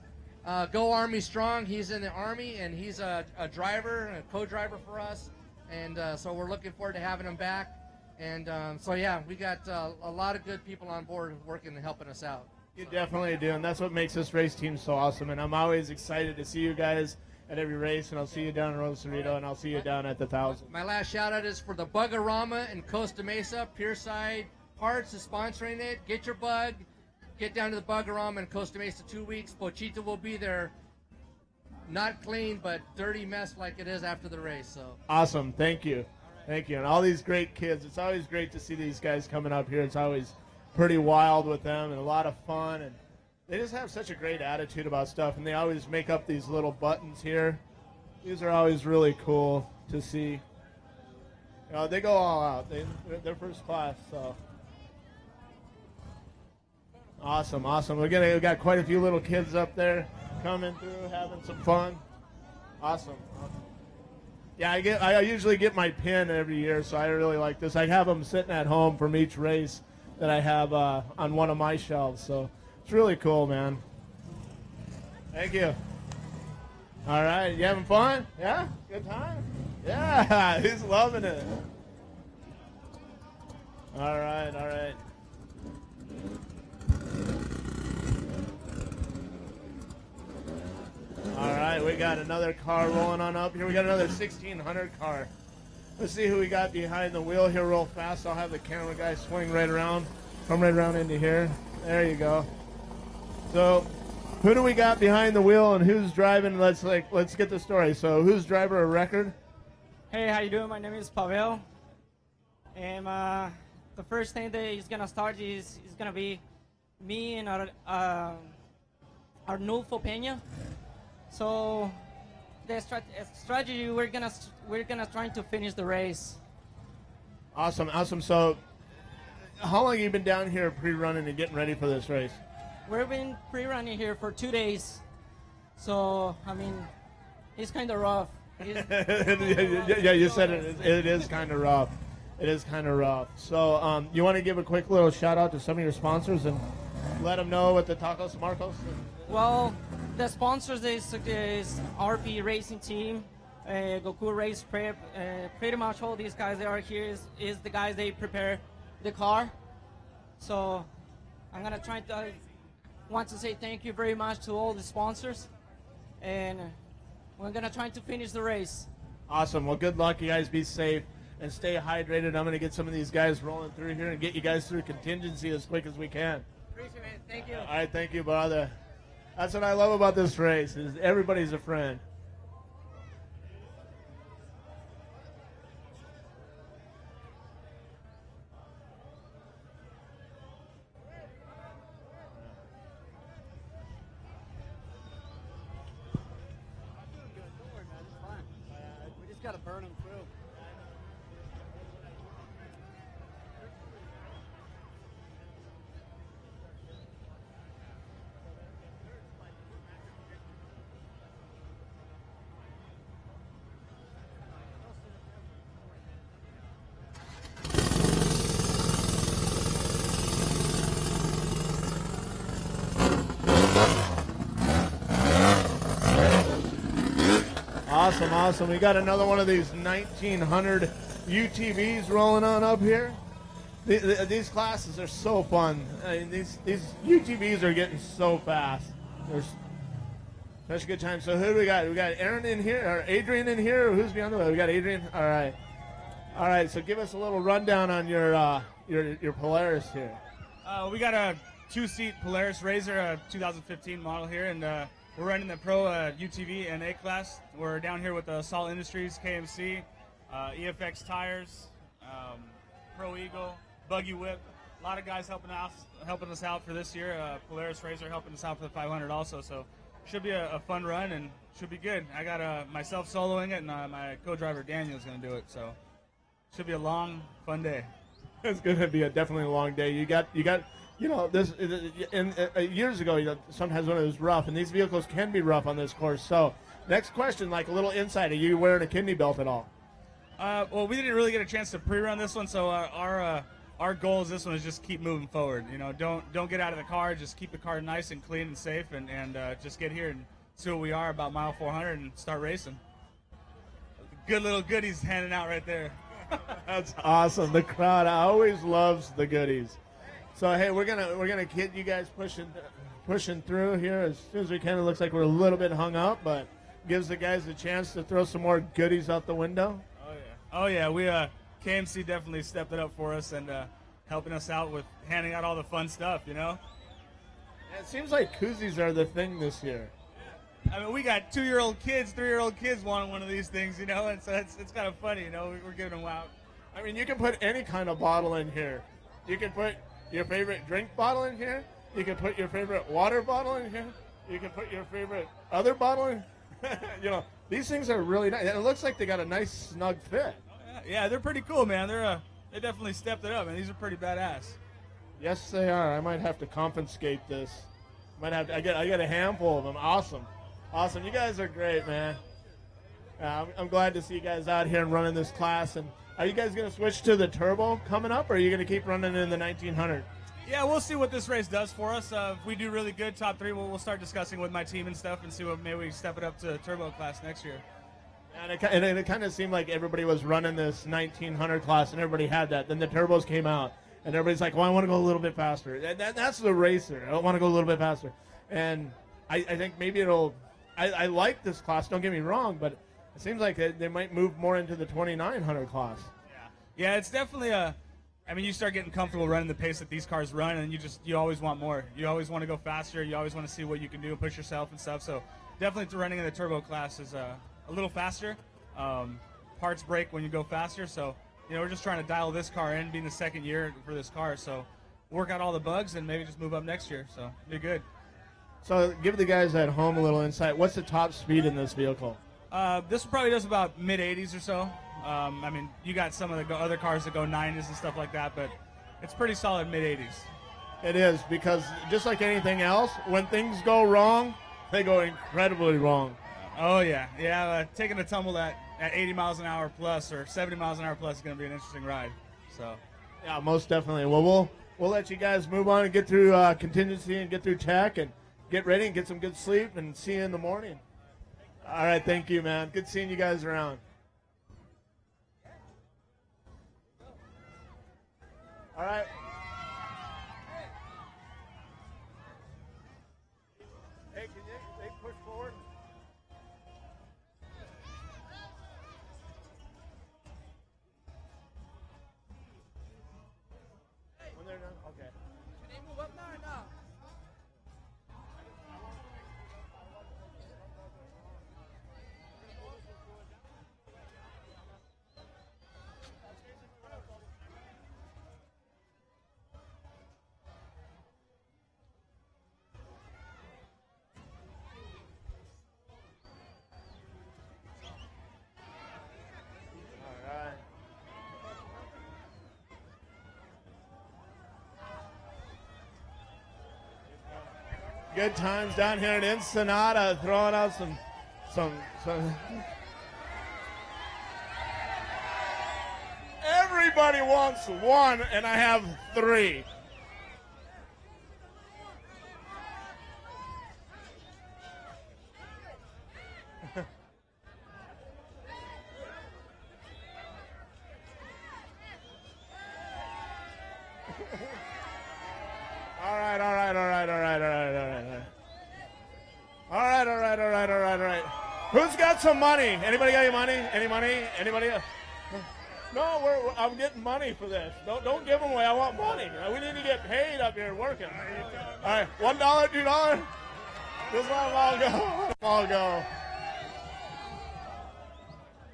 Go Army Strong. He's in the Army, and he's a driver, a co-driver for us. And so we're looking forward to having him back. And so, yeah, we got a lot of good people on board working and helping us out. You definitely do, and that's what makes this race team so awesome. And I'm always excited to see you guys at every race, and I'll see you down in Rosarito, and I'll see you down at the 1,000. My last shout-out is for the Bugorama in Costa Mesa. Pierside Parts is sponsoring it. Get your bug. Get down to the Bugorama in Costa Mesa 2 weeks. Pochito will be there. Not clean, but dirty mess like it is after the race. So Awesome. Thank you. Thank you. And all these great kids. It's always great to see these guys coming up here. It's always pretty wild with them and a lot of fun. And they just have such a great attitude about stuff. And they always make up these little buttons here. These are always really cool to see. You know, they go all out. They're first class. So awesome, awesome. We got quite a few little kids up there coming through, having some fun. Awesome. Yeah, I usually get my pin every year, so I really like this. I have them sitting at home from each race that I have on one of my shelves, so it's really cool, man. Thank you. All right, you having fun? Yeah? Good time? Yeah, he's loving it. All right, all right. All right, we got another car rolling on up here. We got another 1600 car. Let's see who we got behind the wheel here real fast. I'll have the camera guy swing right around, come right around into here. There you go. So, who do we got behind the wheel and who's driving? Let's get the story. So, who's driving a record? Hey, how you doing? My name is Pavel, and the first thing that is gonna start is gonna be me and Arnulfo Peña. So the strategy we're gonna try to finish the race. Awesome, awesome. So, how long have you been down here pre-running and getting ready for this race? We've been pre-running here for 2 days. So I mean, it's kind of rough. Yeah, you said it. It is kind of rough. It is kind of rough. So, you want to give a quick little shout out to some of your sponsors and let them know what the Tacos Marcos? Well, The sponsors is RP Racing Team, Goku Race Prep. Pretty much all these guys that are here is the guys they prepare the car. So I'm gonna try to want to say thank you very much to all the sponsors, and we're gonna try to finish the race. Awesome. Well, good luck. You guys be safe and stay hydrated. I'm going to get some of these guys rolling through here and get you guys through contingency as quick as we can. Appreciate it. Thank you. All right. Thank you, brother. That's what I love about this race is everybody's a friend. We just got to burn them through. Awesome, awesome. We got another one of these 1900 UTVs rolling on up here. These classes are so fun. I mean, these UTVs are getting so fast. There's such a good time. So who do we got? We got Aaron in here, or Adrian in here, or who's beyond the way? We got Adrian. All right. All right, so give us a little rundown on your Polaris here. We got a 2-seat Polaris Razor, a 2015 model here, and we're running the Pro UTV and A class. We're down here with the Salt Industries, KMC, EFX Tires, Pro Eagle, Buggy Whip. A lot of guys helping us out for this year. Polaris Razor helping us out for the 500 also. So should be a fun run and should be good. I got myself soloing it, and my co-driver Daniel is going to do it. So should be a long, fun day. It's going to be definitely a long day. You got. You know, this years ago, you know, sometimes when it was rough, and these vehicles can be rough on this course. So, next question, like a little insight: are you wearing a kidney belt at all? Well, we didn't really get a chance to pre-run this one, so our goal is this one is just keep moving forward. You know, don't get out of the car, just keep the car nice and clean and safe, and just get here and see what we are about mile 400 and start racing. Good little goodies handing out right there. That's awesome. The crowd always loves the goodies. So hey, we're gonna get you guys pushing through here as soon as we can. It looks like we're a little bit hung up, but gives the guys a chance to throw some more goodies out the window. Oh yeah, we KMC definitely stepped it up for us and helping us out with handing out all the fun stuff. You know. Yeah, it seems like koozies are the thing this year. I mean, we got 2-year-old kids, 3-year-old kids wanting one of these things, you know, and so it's kind of funny, you know. We're giving them out. I mean, you can put any kind of bottle in here. You can put your favorite drink bottle in here. You can put your favorite water bottle in here. You can put your favorite other bottle in. You know, these things are really nice. It looks like they got a nice snug fit. Yeah, they're pretty cool, man. They definitely stepped it up, and these are pretty badass. Yes, they are. I might have to confiscate this. I get a handful of them. Awesome. You guys are great, man. I'm glad to see you guys out here and running this class. And are you guys going to switch to the turbo coming up, or are you going to keep running in the 1900? Yeah, we'll see what this race does for us. If we do really good, top 3, we'll start discussing with my team and stuff and see what maybe we step it up to turbo class next year. And it kind of seemed like everybody was running this 1900 class, and everybody had that. Then the turbos came out, and everybody's like, well, I want to go a little bit faster. That's the racer. I want to go a little bit faster. And I think maybe I like this class, don't get me wrong, but it seems like they might move more into the 2900 class. Yeah, it's definitely I mean, you start getting comfortable running the pace that these cars run, and you always want more. You always want to go faster. You always want to see what you can do and push yourself and stuff. So definitely running in the turbo class is a little faster. Parts break when you go faster. So, you know, we're just trying to dial this car in, being the second year for this car. So work out all the bugs and maybe just move up next year. So be good. So give the guys at home a little insight. What's the top speed in this vehicle? This probably does about mid-80s or so. I mean, you got some of the other cars that go 90s and stuff like that, but it's pretty solid mid-80s. It is, because just like anything else, when things go wrong, they go incredibly wrong. Oh, yeah. Taking a tumble at 80 miles an hour plus or 70 miles an hour plus is going to be an interesting ride. So, yeah, most definitely. Well, we'll let you guys move on and get through contingency and get through tech, and get ready and get some good sleep, and see you in the morning. All right, thank you, man. Good seeing you guys around. All right. Hey, can they push forward? When they're done? Okay. Can they move up now or not? All right. Good times down here in Ensenada, throwing out some. Everybody wants one, and I have three. All right. Who's got some money? Anybody got any money? Any money? Anybody? No, I'm getting money for this. Don't give them away. I want money. We need to get paid up here working. All right, $1, $2. This one all go. All go.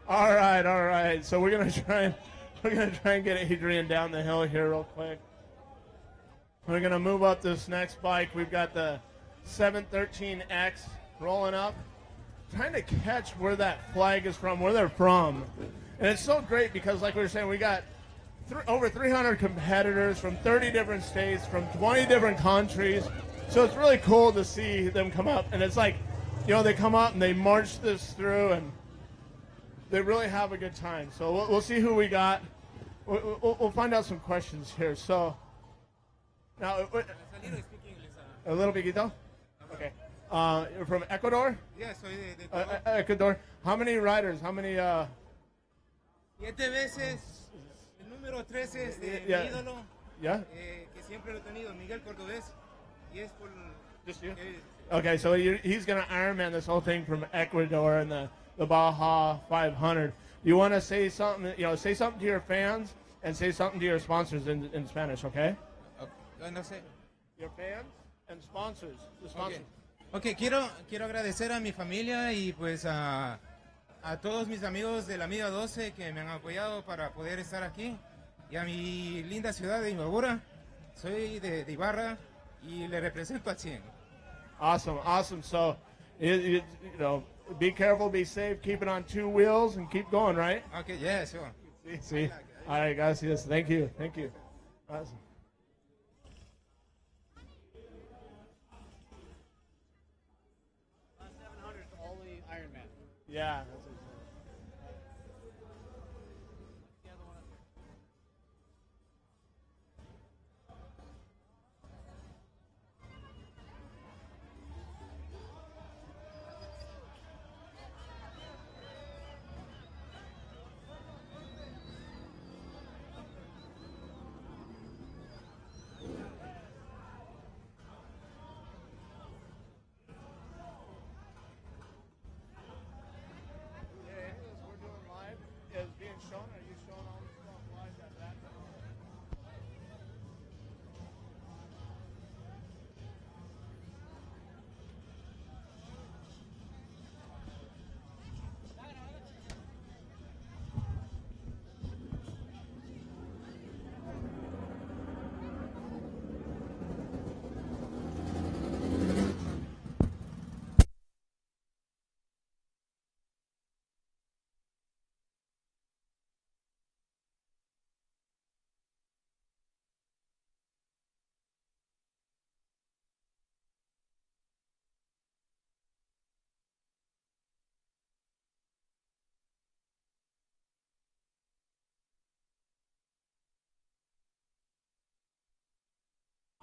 All right. So we're gonna try and get Adrian down the hill here real quick. We're gonna move up this next bike. We've got the 713X rolling up, trying to catch where that flag is from, where they're from. And it's so great because, like we were saying, we got over 300 competitors from 30 different states, from 20 different countries. So it's really cool to see them come up. And it's like, they come up and they march this through, and they really have a good time. So we'll see who we got. We'll find out some questions here. So now, a little biquito? Okay. You're from Ecuador? Yeah, soy de Ecuador. How many riders? How many? 7 veces. El número 13 es de mi ídolo. Yeah. Que siempre lo he tenido, Miguel Cordobés. Y es por. Just you? Okay, so he's going to Ironman this whole thing from Ecuador and the Baja 500. You want to say something? Say something to your fans and say something to your sponsors in Spanish, okay? No sé. Your fans and sponsors. The sponsors. Okay, quiero agradecer a mi familia y pues a todos mis amigos de la Milla 12 que me han apoyado para poder estar aquí, y a mi linda ciudad de Imbabura. Soy de Ibarra y le represento al 100. Awesome. So, be careful, be safe, keep it on two wheels, and keep going, right? Okay, yeah, sure. See. All right, guys. Yes, thank you. Awesome. Yeah.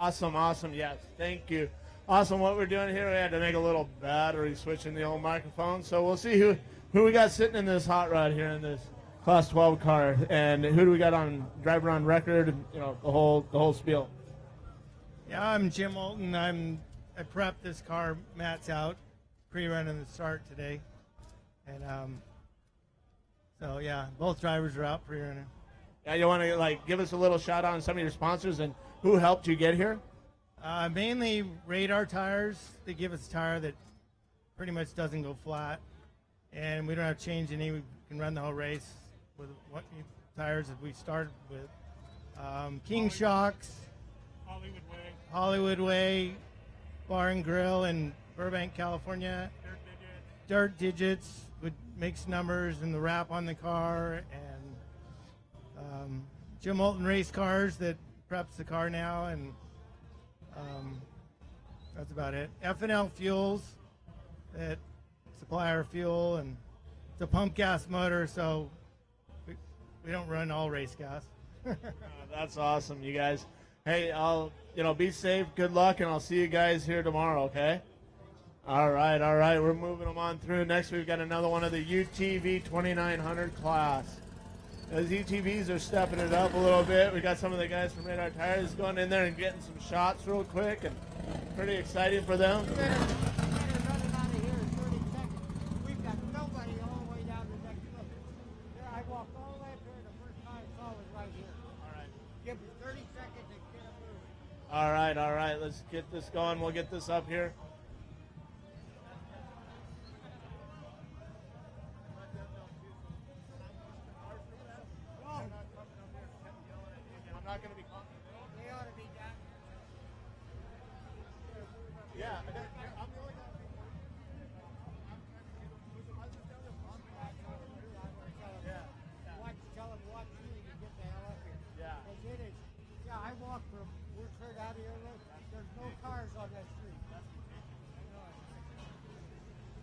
Awesome. Yes, thank you. Awesome. What we're doing here, we had to make a little battery switch in the old microphone. So we'll see who we got sitting in this hot rod here in this Class 12 car, and who do we got on driver on record? You know, the whole spiel. Yeah, I'm Jim Moulton. I prepped this car. Matt's out pre-running the start today, and so yeah, both drivers are out pre-running. Yeah, you want to give us a little shout out on some of your sponsors and who helped you get here? Mainly Radar tires. They give us a tire that pretty much doesn't go flat, and we don't have to change any. We can run the whole race with what tires that we started with. King Shocks, Hollywood Way, Bar and Grill in Burbank, California. Dirt Digits would makes numbers and the wrap on the car, and Jim Moulton Race Cars that preps the car now, and that's about it. F&L Fuels that supply our fuel, and it's a pump gas motor, so we don't run all race gas. That's awesome, you guys. Hey, I'll be safe, good luck, and I'll see you guys here tomorrow, okay? All right, we're moving them on through. Next, we've got another one of the UTV 2900 class. Those UTVs are stepping it up a little bit. We got some of the guys from Radar Tires going in there and getting some shots real quick, and pretty exciting for them. We've got nobody all the way down to the next look. There, I walked all the way up here. The first time I saw was right here. All right. Give me 30 seconds to get up moving. All right. Let's get this going. We'll get this up here. I'm not going to be confident. They ought to be down. Yeah, I'm the only guy. Tell them what you need to get the hell up here. Yeah. Because it is, I walk from, we're cleared out of here, look, there's no cars on that street.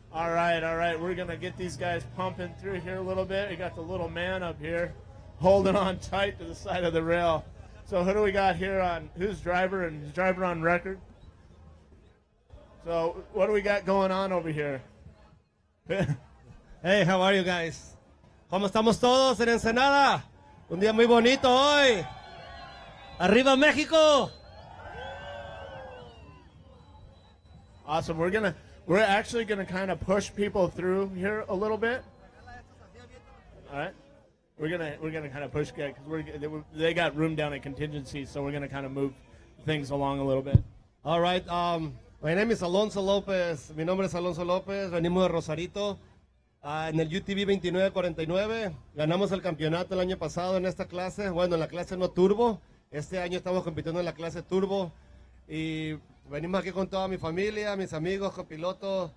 All right. We're going to get these guys pumping through here a little bit. We got the little man up here holding on tight to the side of the rail. So who do we got here on, who's driver and who's driver on record? So what do we got going on over here? Hey, how are you guys? ¿Cómo estamos todos en Ensenada? Un día muy bonito hoy. Arriba México. Awesome. We're actually gonna kind of push people through here a little bit. All right. We're gonna kind of push because they got room down at Contingency, so we're gonna kind of move things along a little bit. All right. My name is Alonso López. Mi nombre es Alonso López. Venimos de Rosarito. En el UTV 2949. Ganamos el campeonato el año pasado en esta clase. Bueno, en la clase no turbo. Este año estamos compitiendo en la clase turbo. Y venimos aquí con toda mi familia, mis amigos, copilotos.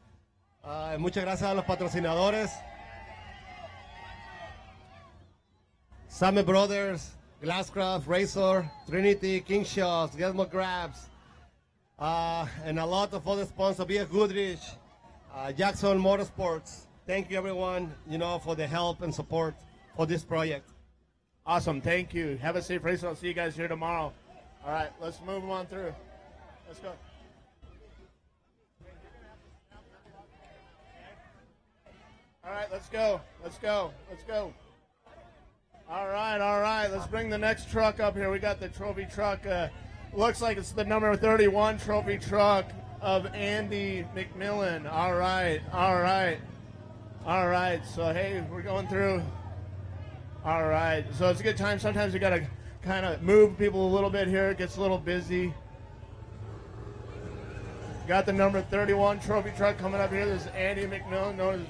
Muchas gracias a los patrocinadores. Summit Brothers, Glasscraft, Razor, Trinity, King Shots, Gizmo Grabs, and a lot of other sponsors, B.F. Goodrich, Jackson Motorsports. Thank you, everyone, for the help and support for this project. Awesome. Thank you. Have a safe race. I'll see you guys here tomorrow. All right. Let's move them on through. Let's go. All right. Let's go. All right. Let's bring the next truck up here. We got the trophy truck. Looks like it's the number 31 trophy truck of Andy McMillan. All right. So, hey, we're going through. All right. So it's a good time. Sometimes you got to kind of move people a little bit here. It gets a little busy. Got the number 31 trophy truck coming up here. This is Andy McMillan, known as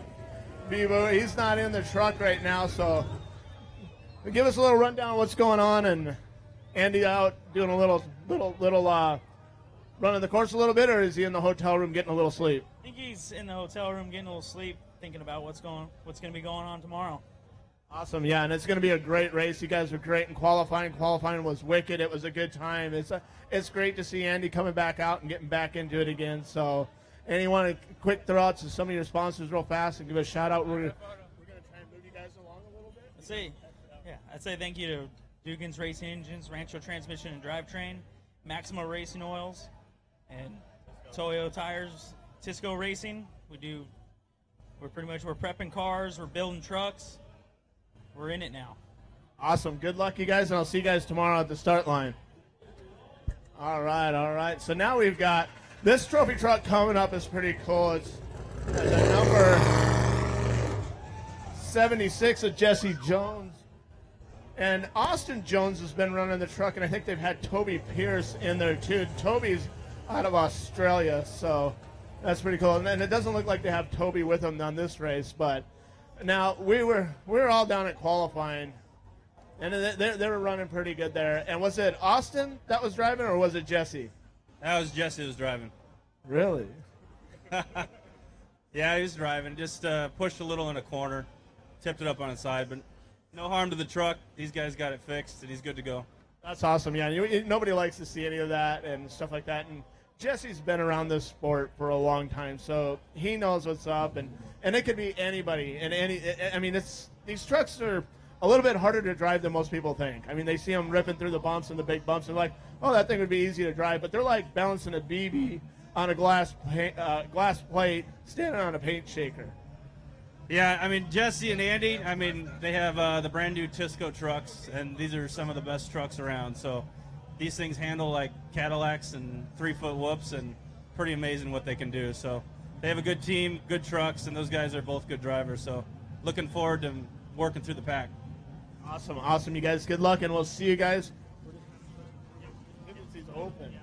Bevo. He's not in the truck right now, so give us a little rundown of what's going on. And Andy out doing a little running the course a little bit, or is he in the hotel room getting a little sleep? I think he's in the hotel room getting a little sleep, thinking about what's going to be going on tomorrow. Awesome, yeah, and it's going to be a great race. You guys were great in qualifying. Qualifying was wicked. It was a good time. It's great to see Andy coming back out and getting back into it again. So, and you want to quick throw out to some of your sponsors real fast and give a shout out. We're going to try and move you guys along a little bit. I'd say thank you to Dugan's Racing Engines, Rancho Transmission and Drivetrain, Maximo Racing Oils, and Toyo Tires, Tisco Racing. We're prepping cars, we're building trucks. We're in it now. Awesome. Good luck, you guys, and I'll see you guys tomorrow at the start line. All right. So now we've got this trophy truck coming up is pretty cool. It's the number 76 of Jesse Jones. And Austin Jones has been running the truck, and I think they've had Toby Pierce in there too. Toby's out of Australia, so that's pretty cool. And it doesn't look like they have Toby with them on this race, but now we were all down at qualifying, and they were running pretty good there. And was it Austin that was driving, or was it Jesse? That was Jesse that was driving. Really? Yeah, he was driving. Just pushed a little in a corner, tipped it up on its side, but no harm to the truck. These guys got it fixed, and he's good to go. That's awesome. Yeah, nobody likes to see any of that and stuff like that. And Jesse's been around this sport for a long time, so he knows what's up. And it could be anybody. And these trucks are a little bit harder to drive than most people think. I mean, they see them ripping through the bumps and the big bumps, and like, oh, that thing would be easy to drive. But they're like balancing a BB on a glass plate, standing on a paint shaker. Yeah, I mean, Jesse and Andy, I mean, they have the brand new Tisco trucks, and these are some of the best trucks around. So these things handle like Cadillacs and 3-foot whoops, and pretty amazing what they can do. So they have a good team, good trucks, and those guys are both good drivers. So looking forward to working through the pack. Awesome, you guys. Good luck, and we'll see you guys. Open.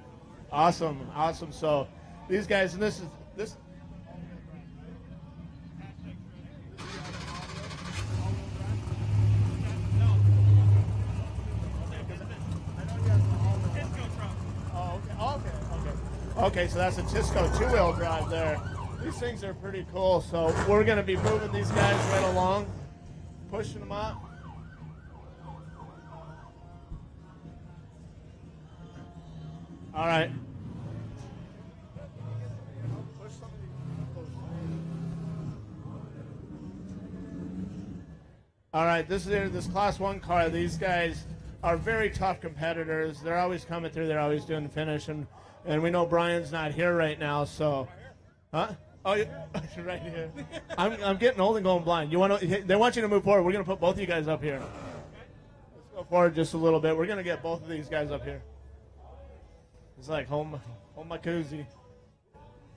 Awesome. So these guys, and this. Okay, so that's a Tisco two-wheel drive there. These things are pretty cool, so we're going to be moving these guys right along, pushing them up. All right. All right, this Class 1 car. These guys are very tough competitors. They're always coming through. They're always doing the finish, and we know Brian's not here right now. So, huh? Oh, you're right here. I'm getting old and going blind. They want you to move forward. We're gonna put both of you guys up here. Let's go forward just a little bit. We're gonna get both of these guys up here. It's like hold my koozie.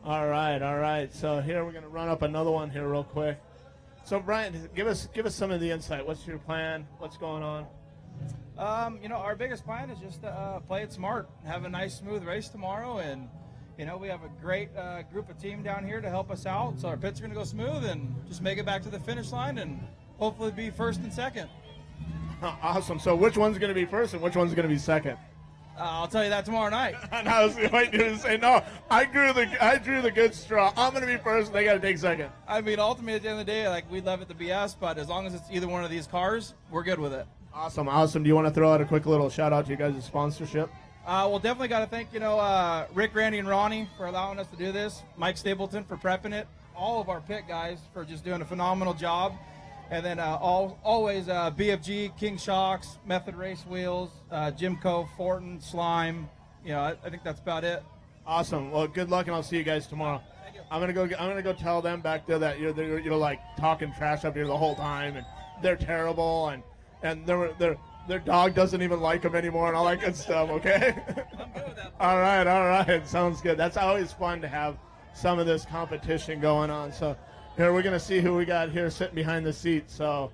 All right. So here we're gonna run up another one here real quick. So Brian, give us some of the insight. What's your plan? What's going on? Our biggest plan is just to play it smart, have a nice, smooth race tomorrow, and we have a great group of team down here to help us out. So our pits are going to go smooth and just make it back to the finish line and hopefully be first and second. Awesome. So which one's going to be first and which one's going to be second? I'll tell you that tomorrow night. And I was waiting to say no. I drew the good straw. I'm going to be first, and they got to take second. I mean, ultimately, at the end of the day, we'd love it to be us, but as long as it's either one of these cars, we're good with it. Awesome. Do you want to throw out a quick little shout out to you guys' sponsorship? Well, definitely got to thank Rick, Randy, and Ronnie for allowing us to do this. Mike Stapleton for prepping it. All of our pit guys for just doing a phenomenal job. And then always BFG, King Shocks, Method Race Wheels, Jimco, Fortin, Slime. I think that's about it. Awesome. Well, good luck, and I'll see you guys tomorrow. Thank you. I'm gonna go tell them back there that you're like talking trash up here the whole time, and they're terrible, and their dog doesn't even like them anymore, and all that good stuff. Okay. I'm good with that. All right. Sounds good. That's always fun to have some of this competition going on. So. Here we're going to see who we got here sitting behind the seat. So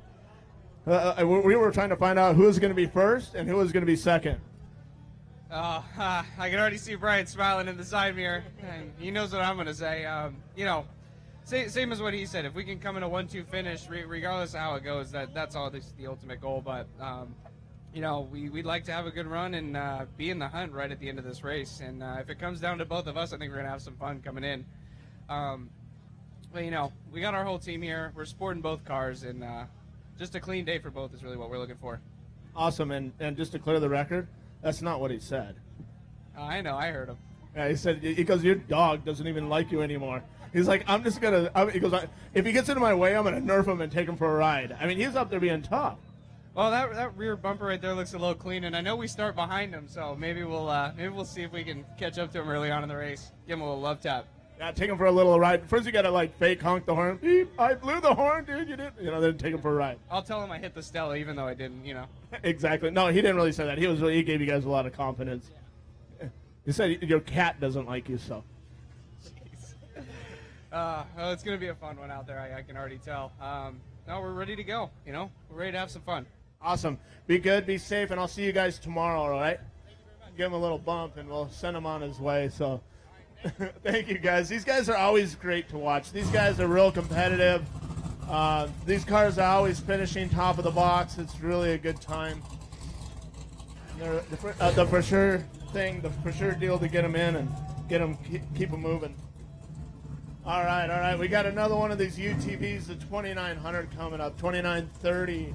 we were trying to find out who was going to be first and who was going to be second. I can already see Brian smiling in the side mirror. And he knows what I'm going to say. Same as what he said. If we can come in a 1-2 finish, regardless of how it goes, that's all the ultimate goal. But, we'd like to have a good run and be in the hunt right at the end of this race. And if it comes down to both of us, I think we're going to have some fun coming in. But, we got our whole team here. We're sporting both cars, and just a clean day for both is really what we're looking for. Awesome, and just to clear the record, that's not what he said. I know, I heard him. Yeah, he said, because your dog doesn't even like you anymore. He's like, he goes, if he gets into my way, I'm going to nerf him and take him for a ride. I mean, he's up there being tough. Well, that rear bumper right there looks a little clean, and I know we start behind him, so maybe we'll see if we can catch up to him early on in the race. Give him a little love tap. Yeah, take him for a little ride. First, you gotta like fake honk the horn. Beep! I blew the horn, dude. You didn't. Then take him for a ride. I'll tell him I hit the Stella, even though I didn't. Exactly. No, he didn't really say that. He gave you guys a lot of confidence. He said your cat doesn't like you, so. Well, it's gonna be a fun one out there. I can already tell. No, we're ready to go. We're ready to have some fun. Awesome. Be good, be safe, and I'll see you guys tomorrow, all right? Give him a little bump, and we'll send him on his way. So, thank you, guys. These guys are always great to watch. These guys are real competitive. These cars are always finishing top of the box. It's really a good time. They're the for sure thing, the for sure deal to get them in and get them, keep them moving. All right. We got another one of these UTVs, the 2900 coming up, 2930.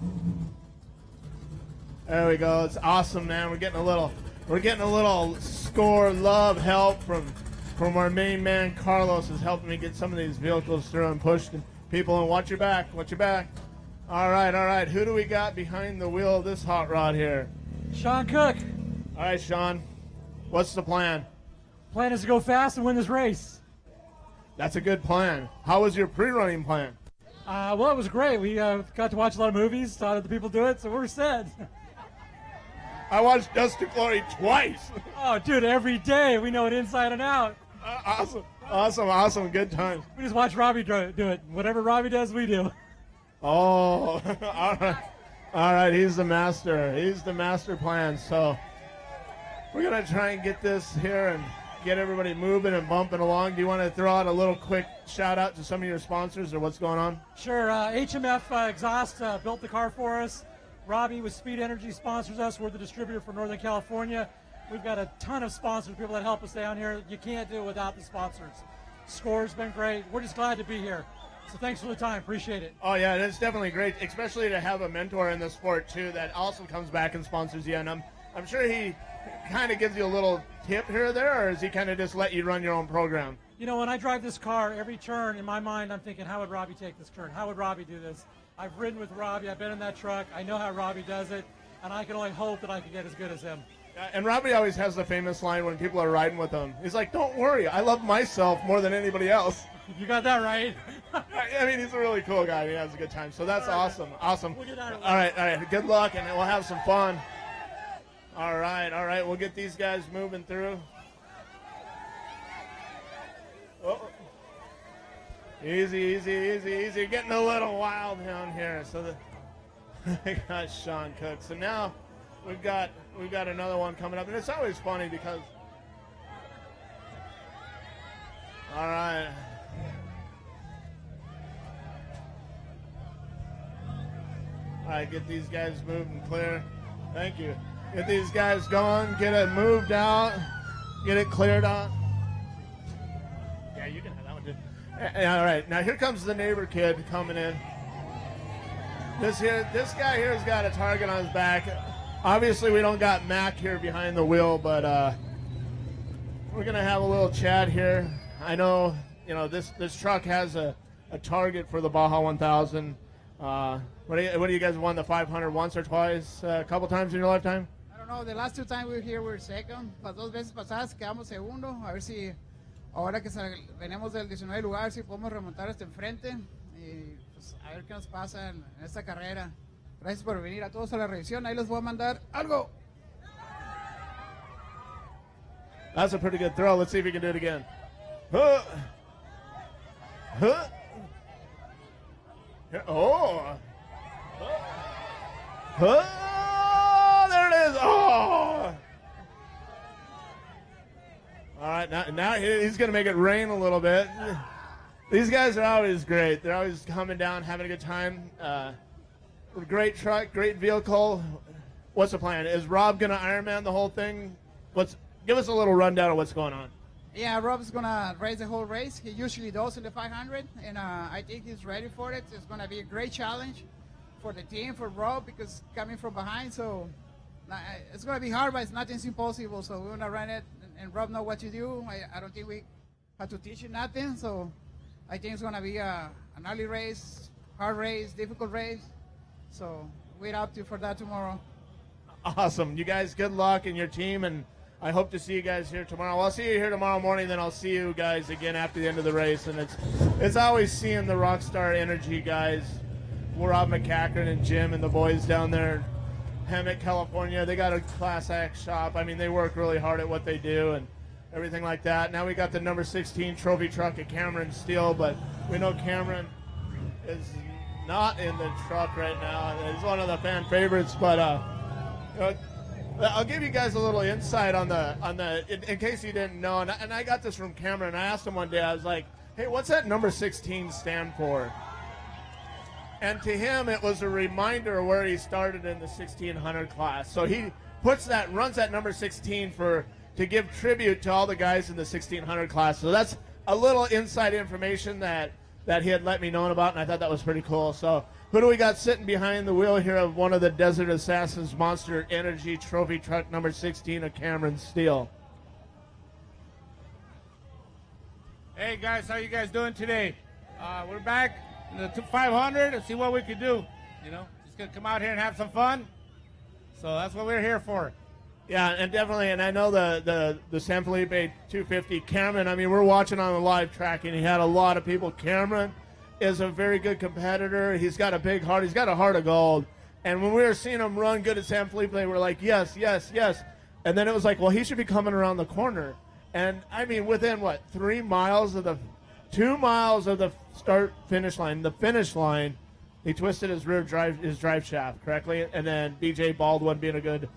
There we go. It's awesome, man. We're getting a little score love help from our main man Carlos is helping me get some of these vehicles through and push people. And watch your back. All right. Who do we got behind the wheel of this hot rod here? Sean Cook. All right, Sean. What's the plan? Plan is to go fast and win this race. That's a good plan. How was your pre-running plan? Well, it was great. We got to watch a lot of movies, saw other people do it, so we're set. I watched Dust to Glory twice. Oh, dude, every day. We know it inside and out. Awesome. Good times. We just watch Robbie do it. Whatever Robbie does, we do. Oh, all right. He's the master. He's the master plan. So we're going to try and get this here and get everybody moving and bumping along. Do you want to throw out a little quick shout out to some of your sponsors or what's going on? Sure. HMF Exhaust built the car for us. Robbie with Speed Energy sponsors us. We're the distributor for Northern California. We've got a ton of sponsors, people that help us down here. You can't do it without the sponsors. SCORE's been great. We're just glad to be here. So thanks for the time. Appreciate it. Oh, yeah, it's definitely great, especially to have a mentor in the sport, too, that also comes back and sponsors you. And I'm sure he kind of gives you a little tip here or there, or does he kind of just let you run your own program? When I drive this car, every turn, in my mind, I'm thinking, how would Robbie take this turn? How would Robbie do this? I've ridden with Robbie. I've been in that truck. I know how Robbie does it, and I can only hope that I can get as good as him. And Robbie always has the famous line when people are riding with him. He's like, don't worry, I love myself more than anybody else. You got that right. I mean, he's a really cool guy. He has a good time. So that's awesome. All right. Good luck, and we'll have some fun. All right. We'll get these guys moving through. Oh. Easy. Getting a little wild down here. So I got Sean Cook. So now we've got another one coming up, and it's always funny because. All right. All right, get these guys moving clear. Thank you. Get these guys going. Get it moved out. Get it cleared out. Yeah, you can have that one too. All right, now here comes the neighbor kid coming in. This guy here has got a target on his back. Obviously, we don't got Mac here behind the wheel, but we're gonna have a little chat here. I know, this truck has a target for the Baja 1000. What do you guys won the 500 once or twice? A couple times in your lifetime? I don't know. The last two times we were here, we were second. Las dos veces pasadas quedamos segundo. A ver si ahora que venimos del 19 lugar, si podemos remontar hasta enfrente y pues, a ver qué nos pasa en esta carrera. Gracias por venir a todos a la revisión. Ahí les voy a mandar algo. That's a pretty good throw. Let's see if we can do it again. Oh, there it is. Oh. All right, now he's going to make it rain a little bit. These guys are always great. They're always coming down, having a good time. Great truck, great vehicle. What's the plan? Is Rob going to Ironman the whole thing? Give us a little rundown of what's going on. Yeah, Rob's going to race the whole race. He usually does in the 500, and I think he's ready for it. It's going to be a great challenge for the team, for Rob, because coming from behind, so it's going to be hard, but it's nothing's impossible. So we're going to run it, and Rob know what to do. I don't think we have to teach him nothing, so I think it's going to be an early race, hard race, difficult race. So wait up to for that tomorrow. Awesome. You guys, good luck in your team, and I hope to see you guys here tomorrow. Well, I'll see you here tomorrow morning, then I'll see you guys again after the end of the race. And it's always seeing the Rockstar Energy guys. We're Rob McCackern and Jim and the boys down there in Hemet, California. They got a Class X shop. I mean, they work really hard at what they do and everything like that. Now we got the number 16 trophy truck at Cameron Steele, but we know Cameron is not in the truck right now. He's one of the fan favorites, but I'll give you guys a little insight on the in case you didn't know, and I got this from Cameron. I asked him one day, I was like, hey, what's that number 16 stand for? And to him, it was a reminder of where he started in the 1600 class. So he runs that number 16 to give tribute to all the guys in the 1600 class. So that's a little inside information that he had let me know about, and I thought that was pretty cool. So who do we got sitting behind the wheel here of one of the Desert Assassins Monster Energy Trophy Truck number 16 of Cameron Steele? Hey guys, how you guys doing today? We're back in the 500 and see what we can do. You know, just gonna come out here and have some fun. So that's what we're here for. Yeah, and definitely, and I know the San Felipe 250, Cameron, I mean, we're watching on the live track, and he had a lot of people. Cameron is a very good competitor. He's got a big heart. He's got a heart of gold. And when we were seeing him run good at San Felipe, we were like, yes, yes, yes. And then it was like, well, he should be coming around the corner. And, I mean, within, 2 miles of the start-finish line, the finish line, he twisted his drive shaft correctly, and then B.J. Baldwin being a good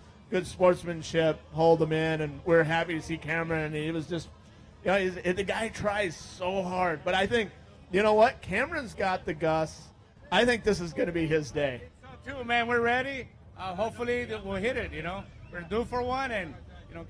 sportsmanship, hold him in, and we're happy to see Cameron. And he was just, the guy tries so hard. But I think, you know what? Cameron's got the Gus. I think this is going to be his day. So too, man, we're ready. Hopefully we'll hit it, We're due for one, and,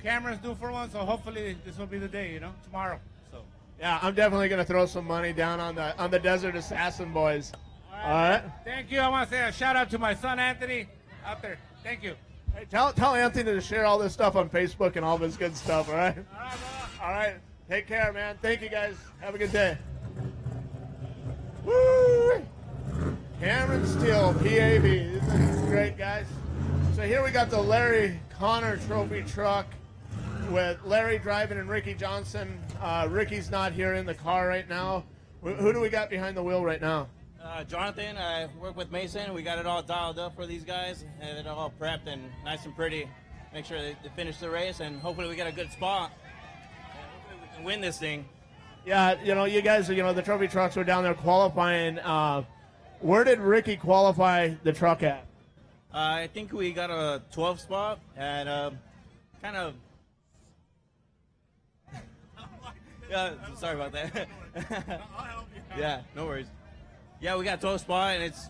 Cameron's due for one, so hopefully this will be the day, tomorrow. So. Yeah, I'm definitely going to throw some money down on the Desert Assassin boys. All right. Thank you. I want to say a shout-out to my son, Anthony, out there. Thank you. Hey, tell Anthony to share all this stuff on Facebook and all this good stuff, all right? All right, all right. Take care, man. Thank you, guys. Have a good day. Woo! Cameron Steele, PAB. This is great, guys. So here we got the Larry Connor Trophy truck with Larry driving and Ricky Johnson. Ricky's not here in the car right now. Who do we got behind the wheel right now? Jonathan, I work with Mason. We got it all dialed up for these guys, and it all prepped and nice and pretty. Make sure they finish the race, and hopefully we get a good spot. And hopefully we can win this thing. Yeah, you guys, the trophy trucks were down there qualifying. Where did Ricky qualify the truck at? I think we got a 12th spot, and kind of. Yeah, sorry about that. Yeah, no worries. Yeah, we got 12th spot, and it's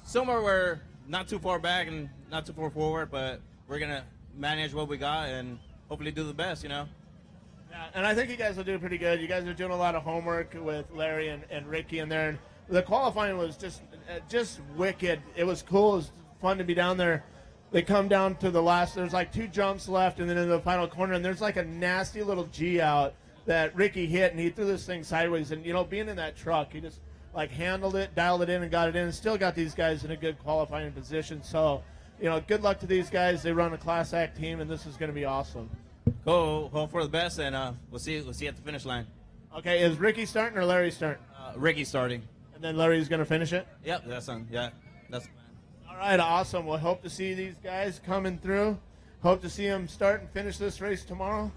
somewhere where not too far back and not too far forward, but we're going to manage what we got and hopefully do the best, Yeah, and I think you guys will do pretty good. You guys are doing a lot of homework with Larry and Ricky in there. And the qualifying was just wicked. It was cool. It was fun to be down there. They come down to the last. There's 2 jumps left, and then in the final corner, and there's a nasty little G out that Ricky hit, and he threw this thing sideways. And, being in that truck, he just handled it, dialed it in, and got it in, and still got these guys in a good qualifying position. So, good luck to these guys. They run a Class Act team, and this is going to be awesome. Go hope for the best, and we'll see at the finish line. Okay, is Ricky starting or Larry starting? Ricky starting. And then Larry's going to finish it? Yep, that's the plan. All right, awesome. We'll hope to see these guys coming through. Hope to see them start and finish this race tomorrow.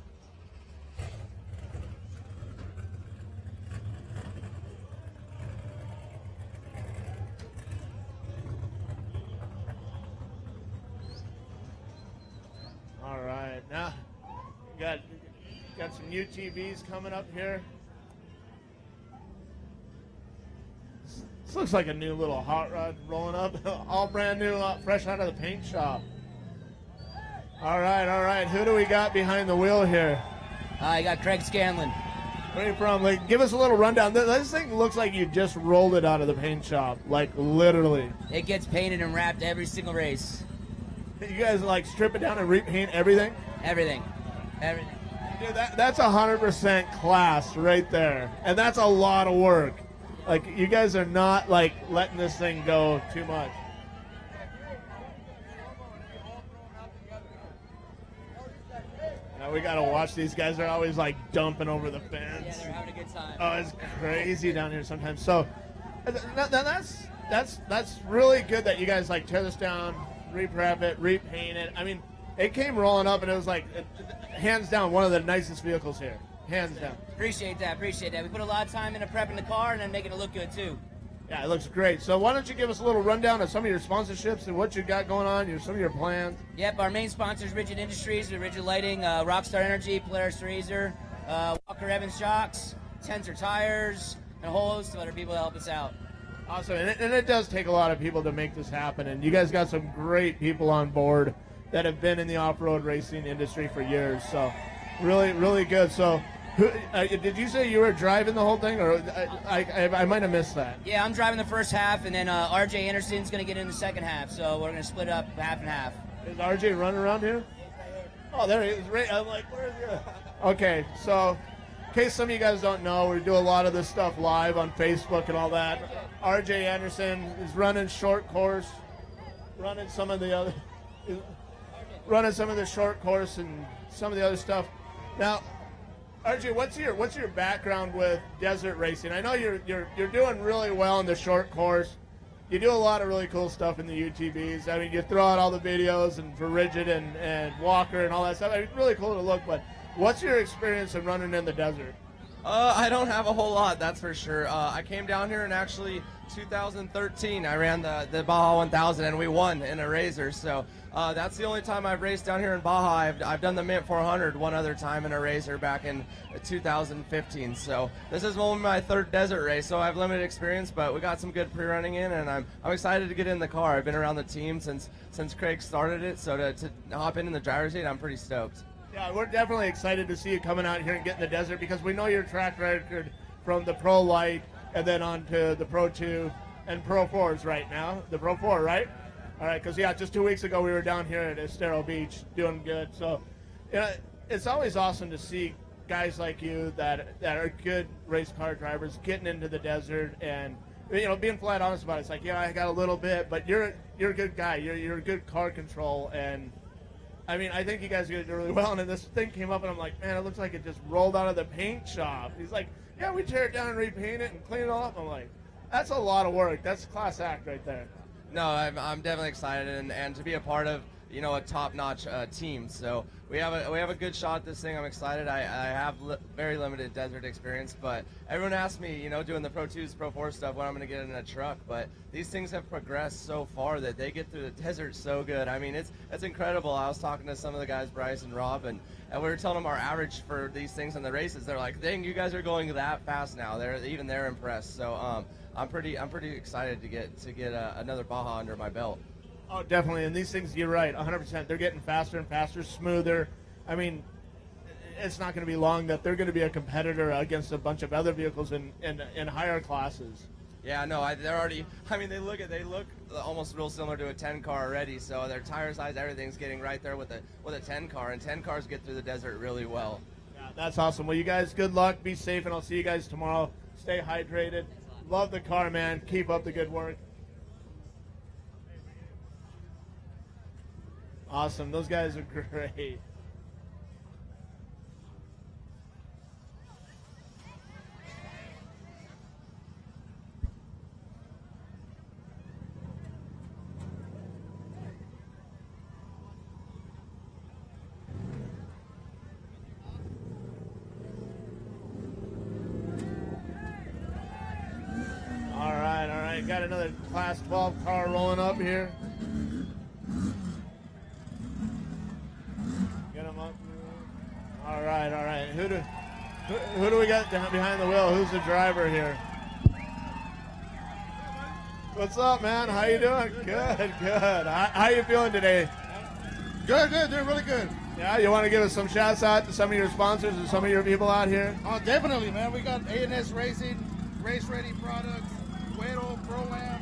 All right, now got some UTVs coming up here. This looks like a new little hot rod rolling up, all brand new, fresh out of the paint shop. All right. Who do we got behind the wheel here? I got Craig Scanlon. Where are you from? Give us a little rundown. This thing looks like you just rolled it out of the paint shop, literally. It gets painted and wrapped every single race. You guys strip it down and repaint everything? Everything. Dude, that's 100% class right there, and that's a lot of work. You guys are not letting this thing go too much. We got to watch these guys. They're always like dumping over the fence. Yeah, they're having a good time. Oh, it's crazy down here sometimes. So that's really good that you guys like tear this down, reprep it, repaint it. I mean, it came rolling up and it was like, hands down, one of the nicest vehicles here. Hands down. Appreciate that. We put a lot of time into prepping the car and then making it look good too. Yeah, it looks great. So why don't you give us a little rundown of some of your sponsorships and what you got going on, some of your plans? Yep, our main sponsors, Rigid Industries, Rigid Lighting, Rockstar Energy, Polaris Razor, Walker Evans Shocks, Tensor Tires, and a whole host of other people to help us out. Awesome, and it does take a lot of people to make this happen, and you guys got some great people on board that have been in the off-road racing industry for years, so really, really good. So did you say you were driving the whole thing, or I might have missed that? Yeah, I'm driving the first half, and then RJ Anderson's going to get in the second half, so we're going to split up half and half. Is RJ running around here? Oh, there he is. Right. I'm like, where is he? Okay, so in case some of you guys don't know, we do a lot of this stuff live on Facebook and all that. RJ Anderson is running short course, running some of the short course and some of the other stuff. Now, RJ, what's your background with desert racing? I know you're doing really well in the short course. You do a lot of really cool stuff in the UTVs. I mean, you throw out all the videos and for Rigid and Walker and all that stuff. I mean, it's really cool to look, but what's your experience of running in the desert? I don't have a whole lot, that's for sure. I came down here in actually 2013. I ran the Baja 1000 and we won in a Razor. So that's the only time I've raced down here in Baja. I've done the Mint 400 one other time in a Razor back in 2015. So this is only my third desert race, so I have limited experience, but we got some good pre-running in, and I'm excited to get in the car. I've been around the team since Craig started it, so to hop in the driver's seat, I'm pretty stoked. Yeah, we're definitely excited to see you coming out here and getting the desert because we know your track record from the Pro Light and then on to the Pro 2 and Pro 4s right now. The Pro 4, right? All right, because, yeah, just 2 weeks ago we were down here at Estero Beach doing good. So, it's always awesome to see guys like you that are good race car drivers getting into the desert and, being flat honest about it. It's like, I got a little bit, but you're a good guy. You're a good car control, and I mean, I think you guys are going to do really well. And then this thing came up, and I'm like, man, it looks like it just rolled out of the paint shop. He's like, yeah, we tear it down and repaint it and clean it all up. I'm like, that's a lot of work. That's a class act right there. No, I'm definitely excited and to be a part of a top-notch team. So we have a good shot at this thing. I'm excited. I have very limited desert experience, but everyone asks me, doing the Pro 2s, Pro 4 stuff, when I'm going to get in a truck. But these things have progressed so far that they get through the desert so good. I mean, it's incredible. I was talking to some of the guys, Bryce and Rob, and we were telling them our average for these things in the races. They're like, dang, you guys are going that fast now. They're impressed. So I'm pretty excited to get another Baja under my belt. Oh, definitely. And these things, you're right, 100%. They're getting faster and faster, smoother. I mean, it's not going to be long that they're going to be a competitor against a bunch of other vehicles in higher classes. Yeah, no, they're already. I mean, they look almost real similar to a 10 car already. So their tire size, everything's getting right there with a 10 car, and 10 cars get through the desert really well. Yeah, that's awesome. Well, you guys, good luck, be safe, and I'll see you guys tomorrow. Stay hydrated. Love the car, man. Keep up the good work. Awesome. Those guys are great. All right. Got another Class 12 car rolling up here. Get him up. All right. Who do we got down behind the wheel? Who's the driver here? What's up, man? How you doing? Good. How you feeling today? Good. Doing really good. Yeah, you want to give us some shouts out to some of your sponsors and some of your people out here? Oh, definitely, man. We got ANS Racing, Race Ready Products, Cuero, Pro-Am,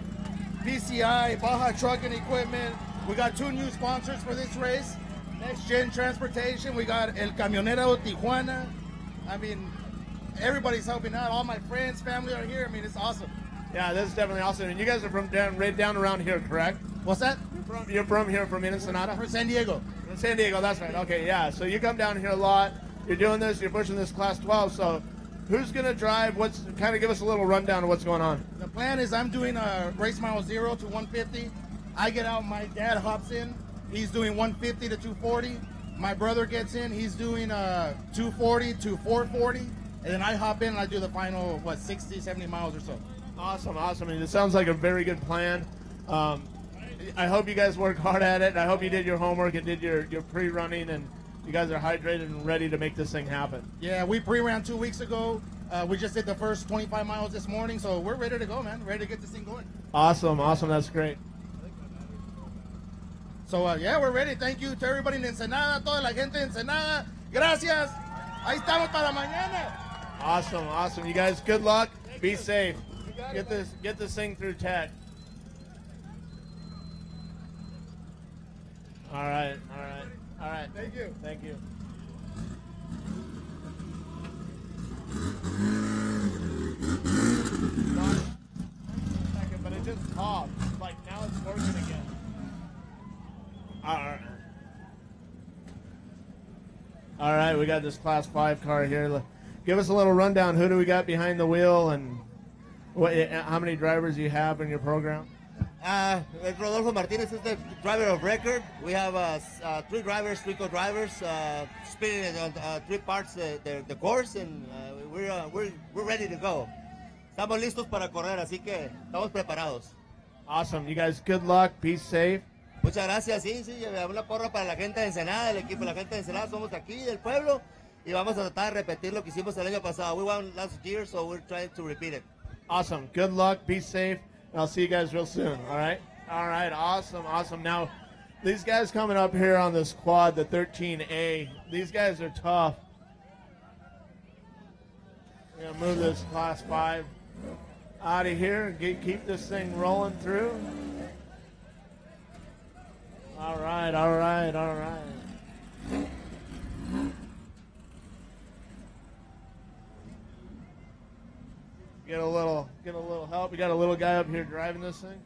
PCI, Baja Trucking Equipment. We got 2 new sponsors for this race. Next Gen Transportation. We got El Camionero Tijuana. I mean, everybody's helping out. All my friends, family are here. I mean, it's awesome. Yeah, this is definitely awesome. And you guys are from right down around here, correct? What's that? You're from here, from Ensenada? From San Diego. From San Diego, that's right. Okay, yeah. So you come down here a lot. You're doing this. You're pushing this Class 12. So who's going to drive? Kind of give us a little rundown of what's going on. The plan is I'm doing a race mile 0 to 150. I get out. My dad hops in. He's doing 150 to 240. My brother gets in. He's doing 240 to 440. And then I hop in and I do the final, 60, 70 miles or so. Awesome, awesome. I mean, it sounds like a very good plan. I hope you guys work hard at it. I hope you did your homework and did your pre-running, and you guys are hydrated and ready to make this thing happen. Yeah, we pre-ran 2 weeks ago. We just did the first 25 miles this morning, so we're ready to go, man. Ready to get this thing going. Awesome, awesome. That's great. So, yeah, we're ready. Thank you to everybody in Ensenada, toda la gente de Ensenada. Gracias. Ahí estamos para mañana. Awesome, awesome. You guys, good luck. Be safe. Get this thing through tech. All right. Thank you. Thank you. But it just popped. Like now it's working again. All right, we got this Class 5 car here. Give us a little rundown. Who do we got behind the wheel, and how many drivers do you have in your program? Rodolfo Martinez is the driver of record. We have 3 drivers, 3 co-drivers, spinning on 3 parts the course, and we're ready to go. Estamos listos para correr, así que estamos preparados. Awesome. You guys, good luck. Be safe. Muchas gracias. Sí, una porra para la gente de Ensenada, el equipo de la gente de Ensenada. Somos de aquí, del pueblo, y vamos a tratar de repetir lo que hicimos el año pasado. We won last year, so we're trying to repeat it. Awesome. Good luck. Be safe. I'll see you guys real soon. All right. Awesome. Now, these guys coming up here on this quad, the 13A, these guys are tough. We're gonna move this Class 5 out of here and keep this thing rolling through. All right. Get a little help. We got a little guy up here driving this thing.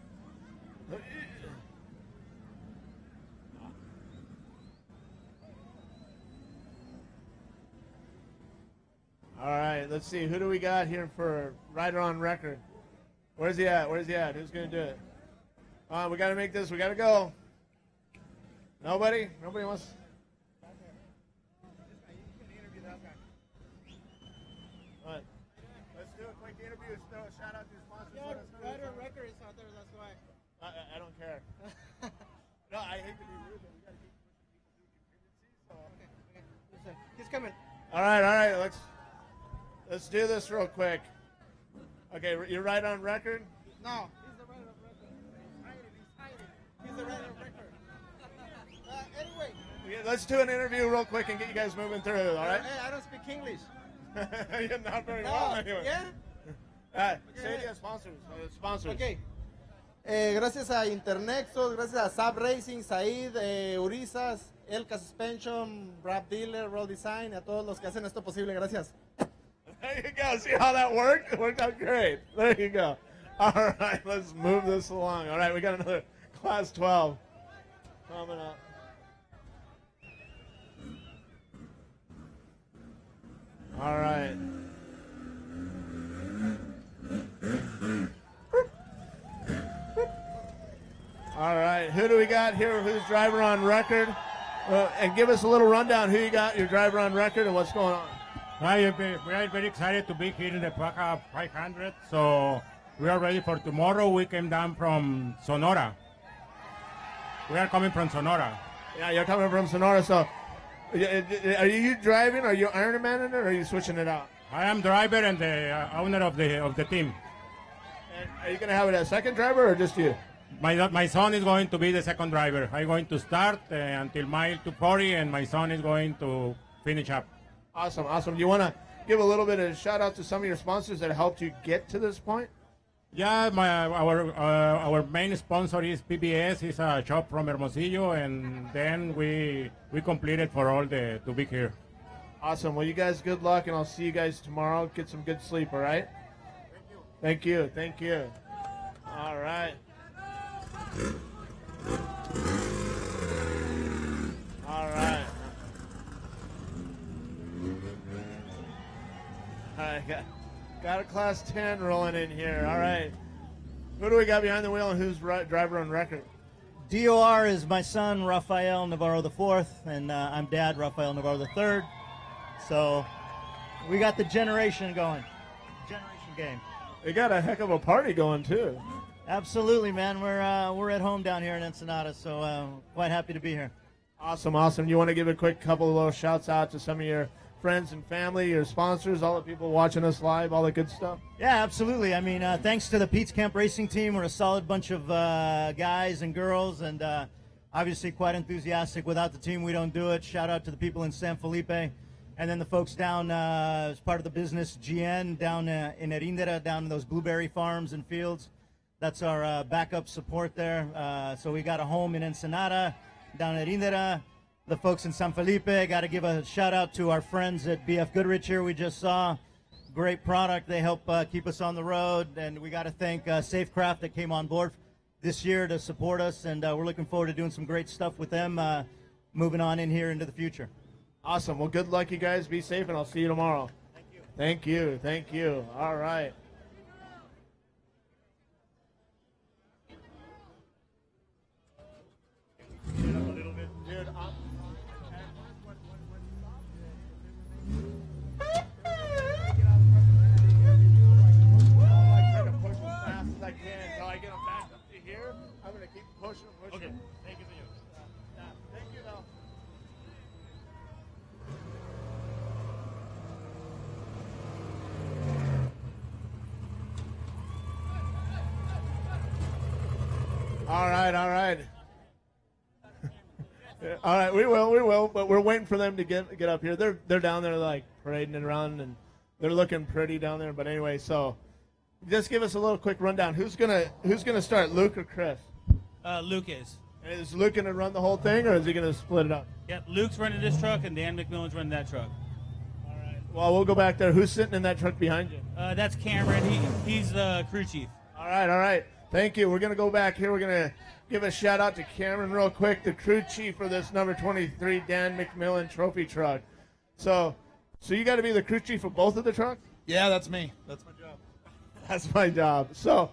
All right, let's see. Who do we got here for rider on record? Where's he at? Who's going to do it? We got to make this. We got to go. Nobody wants. What? Let's do a quick interview. Shout out to the sponsors. Yeah, rider record is out there. That's why. I don't care. No, I hate to be rude, but we got to keep pushing people through contingency. So. Okay. He's coming. All right. Let's do this real quick. Okay, you're right on record? No, he's the rider of record. He's hiding. He's the rider of record. Anyway. Yeah, let's do an interview real quick and get you guys moving through, all right? Hey, I don't speak English. You're not very well, anyway. Yeah? Say the sponsors. Okay. Gracias a Internexos, gracias a Sab Racing, Said, Urizas, Elka Suspension, Brad Dealer, Roll Design, a todos los que hacen esto posible. Gracias. There you go. See how that worked? It worked out great. There you go. All right, let's move this along. All right, we got another Class 12 coming up. All right. All right, who do we got here? Who's driver on record? And give us a little rundown who you got, your driver on record, and what's going on. Hi, we are very excited to be here in the Baja 500. So we are ready for tomorrow. We came down from Sonora. We are coming from Sonora. Yeah, you're coming from Sonora. So are you driving? Are you Ironmaning it, or are you switching it out? I am driver and the owner of the team. And are you going to have it as second driver or just you? My son is going to be the second driver. I'm going to start until mile 240, and my son is going to finish up. Awesome. Do you want to give a little bit of shout out to some of your sponsors that helped you get to this point? Yeah, our main sponsor is PBS. It's a shop from Hermosillo, and then we completed for all to be here. Awesome. Well, you guys, good luck, and I'll see you guys tomorrow. Get some good sleep, all right? Thank you. All right. right, got a Class 10 rolling in here. All right. Who do we got behind the wheel and who's driver on record? DOR is my son, Rafael Navarro IV, and I'm dad, Rafael Navarro III. So we got the generation going. Generation game. They got a heck of a party going, too. Absolutely, man. We're at home down here in Ensenada, so quite happy to be here. Awesome, awesome. You want to give a quick couple of little shouts out to some of your friends and family, your sponsors, all the people watching us live, all the good stuff? Yeah, absolutely. I mean, thanks to the Pete's Camp Racing team. We're a solid bunch of guys and girls, and obviously quite enthusiastic. Without the team, we don't do it. Shout out to the people in San Felipe. And then the folks down as part of the business, GN, down in Erindera, down in those blueberry farms and fields. That's our backup support there. So we got a home in Ensenada, down in Erindera. The folks in San Felipe, got to give a shout out to our friends at BF Goodrich here we just saw. Great product. They help keep us on the road. And we got to thank Safecraft that came on board this year to support us. And we're looking forward to doing some great stuff with them moving on in here into the future. Awesome. Well, good luck, you guys. Be safe, and I'll see you tomorrow. Thank you. Thank you. Thank you. All right. Dude, I can until I get them back up to here. I'm going to keep pushing. Okay. Thank you, senor. Thank you, though. All right, all right. All right, we will, but we're waiting for them to get up here. They're down there like parading it around, and they're looking pretty down there. But anyway, so just give us a little quick rundown. Who's gonna start, Luke or Chris? Luke is. Is Luke gonna run the whole thing, or is he gonna split it up? Yep, Luke's running this truck, and Dan McMillan's running that truck. Well, we'll go back there. Who's sitting in that truck behind you? That's Cameron. He's the crew chief. All right. Thank you. We're going to go back here. We're going to give a shout-out to Cameron real quick, the crew chief for this number 23 Dan McMillan trophy truck. So you got to be the crew chief of both of the trucks? Yeah, that's me. That's my job. That's my job. So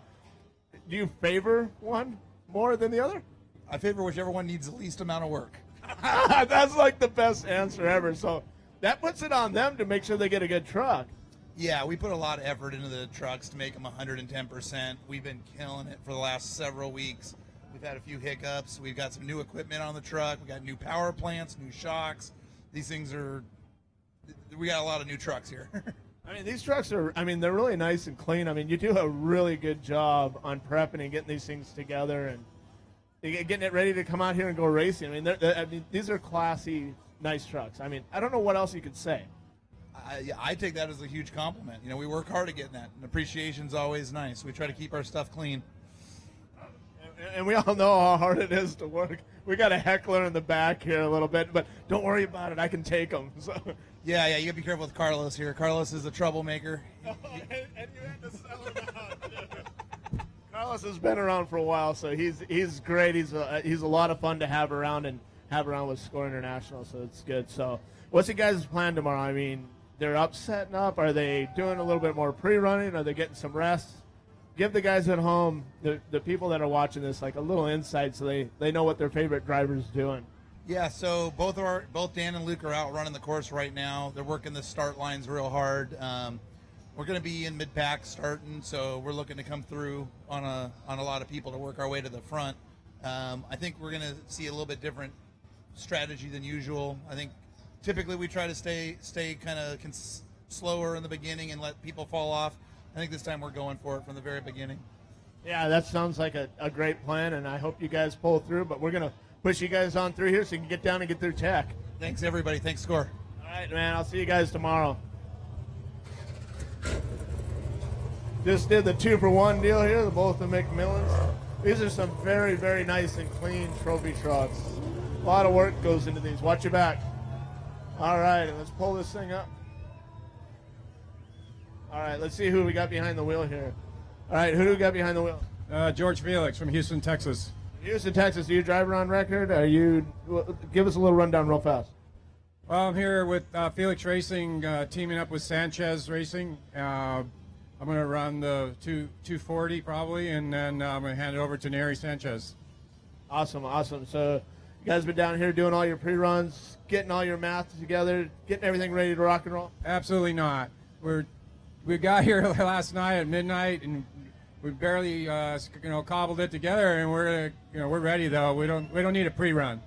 do you favor one more than the other? I favor whichever one needs the least amount of work. That's like the best answer ever. So that puts it on them to make sure they get a good truck. Yeah, we put a lot of effort into the trucks to make them 110%. We've been killing it for the last several weeks. We've had a few hiccups. We've got some new equipment on the truck. We got new power plants, new shocks. These things we got a lot of new trucks here. I mean, these trucks they're really nice and clean. I mean, you do a really good job on prepping and getting these things together and getting it ready to come out here and go racing. I mean, these are classy, nice trucks. I mean, I don't know what else you could say. I take that as a huge compliment. You know, we work hard at getting that, and appreciation's always nice. We try to keep our stuff clean. And we all know how hard it is to work. We got a heckler in the back here a little bit, but don't worry about it. I can take them. So. Yeah, you got to be careful with Carlos here. Carlos is a troublemaker. And you had to sell him out. Carlos has been around for a while, so he's great. He's a lot of fun to have around with SCORE International, so it's good. So what's the guys' plan tomorrow? I mean, they're up setting up. Are they doing a little bit more pre-running? Are they getting some rest? Give the guys at home, the people that are watching this, like a little insight so they know what their favorite driver's doing. Yeah, so both Dan and Luke are out running the course right now. They're working the start lines real hard. We're going to be in mid-pack starting, so we're looking to come through on a lot of people to work our way to the front. I think we're going to see a little bit different strategy than usual. I think typically we try to stay kind of slower in the beginning and let people fall off. I think this time we're going for it from the very beginning. Yeah, that sounds like a great plan, and I hope you guys pull through. But we're going to push you guys on through here so you can get down and get through tech. Thanks, everybody. Thanks, SCORE. All right, man. I'll see you guys tomorrow. Just did the 2-for-1 deal here, both the McMillans. These are some very, very nice and clean trophy trucks. A lot of work goes into these. Watch your back. All right, let's pull this thing up. All right, let's see who we got behind the wheel here. All right, who do we got behind the wheel? George Felix from Houston, Texas. Houston, Texas. Are you a driver on record? Give us a little rundown real fast. Well, I'm here with Felix Racing, teaming up with Sanchez Racing. I'm going to run the 240 probably, and then I'm going to hand it over to Neri Sanchez. Awesome, awesome. So you guys been down here doing all your pre-runs, getting all your math together, getting everything ready to rock and roll? Absolutely not. We got here last night at midnight, and we barely cobbled it together, and we're ready though. We don't need a pre-run.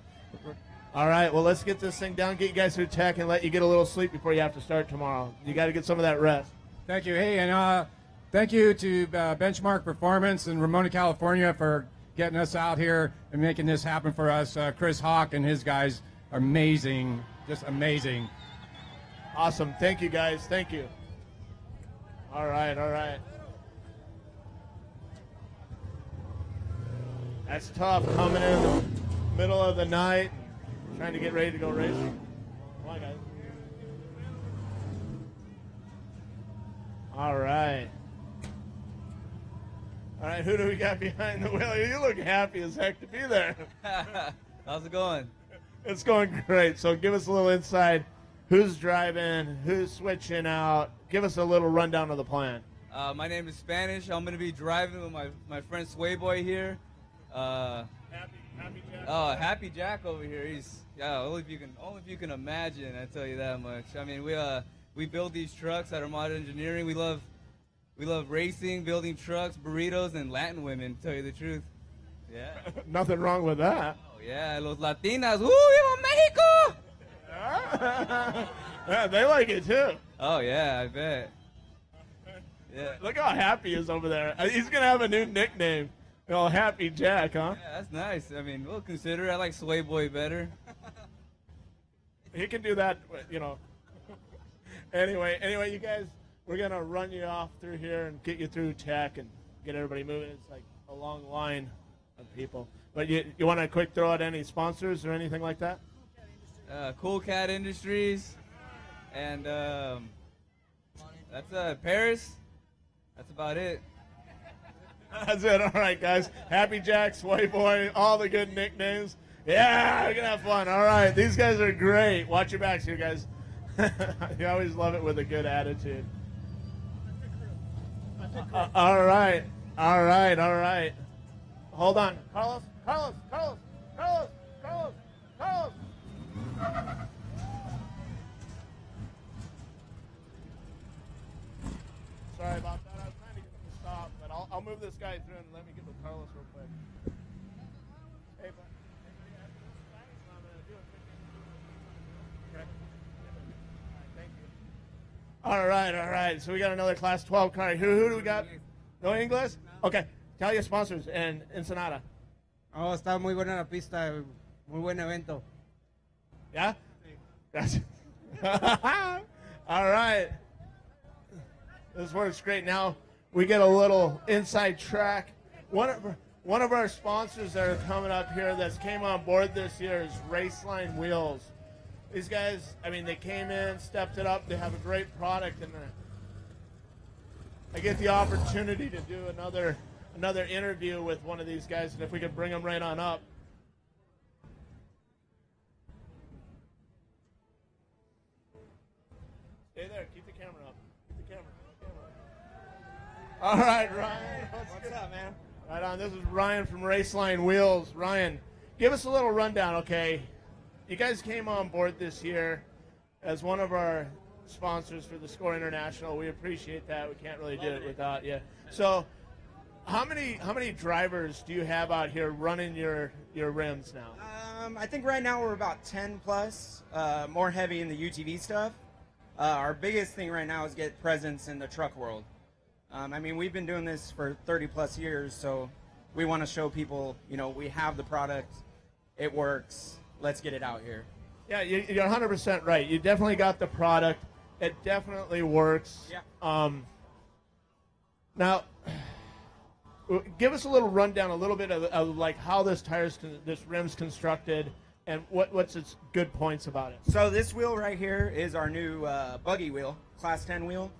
All right, well, let's get this thing down, get you guys through tech, and let you get a little sleep before you have to start tomorrow. You got to get some of that rest. Thank you. Hey, and thank you to Benchmark Performance in Ramona, California for getting us out here and making this happen for us. Chris Hawk and his guys are amazing, just amazing. Awesome. Thank you, guys. Thank you. All right, all right. That's tough coming in the middle of the night, trying to get ready to go racing. Come on, guys. All right. All right, who do we got behind the wheel? You look happy as heck to be there. How's it going? It's going great. So give us a little insight. Who's driving? Who's switching out? Give us a little rundown of the plan. My name is Spanish. I'm going to be driving with my friend Swayboy here. Happy Jack. Oh, Happy Jack over here. He's only if you can imagine. I tell you that much. I mean, we build these trucks at Armada Engineering. We love racing, building trucks, burritos, and Latin women. To tell you the truth. Yeah. Nothing wrong with that. Oh yeah, los Latinas. Woo, viva Mexico! Yeah, they like it too. Oh yeah, I bet. Yeah. Look how happy he is over there. He's gonna have a new nickname. Happy Jack, huh? Yeah, that's nice. I mean, we'll consider it. I like Swayboy better. He can do that, Anyway, you guys, we're gonna run you off through here and get you through tech and get everybody moving. It's like a long line of people. But you want to quick throw out any sponsors or anything like that? Cool Cat Industries, and that's Paris. That's about it. That's it. All right, guys. Happy Jack, Swayboy, all the good nicknames. Yeah, we're going to have fun. All right. These guys are great. Watch your backs here, guys. You always love it with a good attitude. All right. Hold on. Carlos. Sorry about that. I was trying to get them to stop, but I'll move this guy through and let me get with Carlos real quick. Hey, bud. I'm going to do it. Okay. Thank you. All right. So we got another Class 12 car. Who do we got? No English? Okay. Tell your sponsors in Ensenada. Oh, está muy buena la pista. Muy buen evento. Yeah? Gotcha. All right. This works great. Now we get a little inside track. One of our sponsors that are coming up here that's came on board this year is Raceline Wheels. These guys, I mean, they came in, stepped it up. They have a great product, and I get the opportunity to do another interview with one of these guys, and if we could bring them right on up. Stay there. Keep the camera up. All right, Ryan. What's up, man? Right on. This is Ryan from Raceline Wheels. Ryan, give us a little rundown, okay? You guys came on board this year as one of our sponsors for the SCORE International. We appreciate that. We can't really do it without you. So, how many drivers do you have out here running your rims now? I think right now we're about 10 plus, more heavy in the UTV stuff. Our biggest thing right now is get presence in the truck world. I mean, we've been doing this for 30 plus years, so we want to show people, we have the product, it works, let's get it out here. Yeah, you're 100% right. You definitely got the product. It definitely works. Yeah. Now, give us a little rundown, a little bit of like how this rim's constructed, and what's its good points about it. So this wheel right here is our new buggy wheel, Class 10 wheel,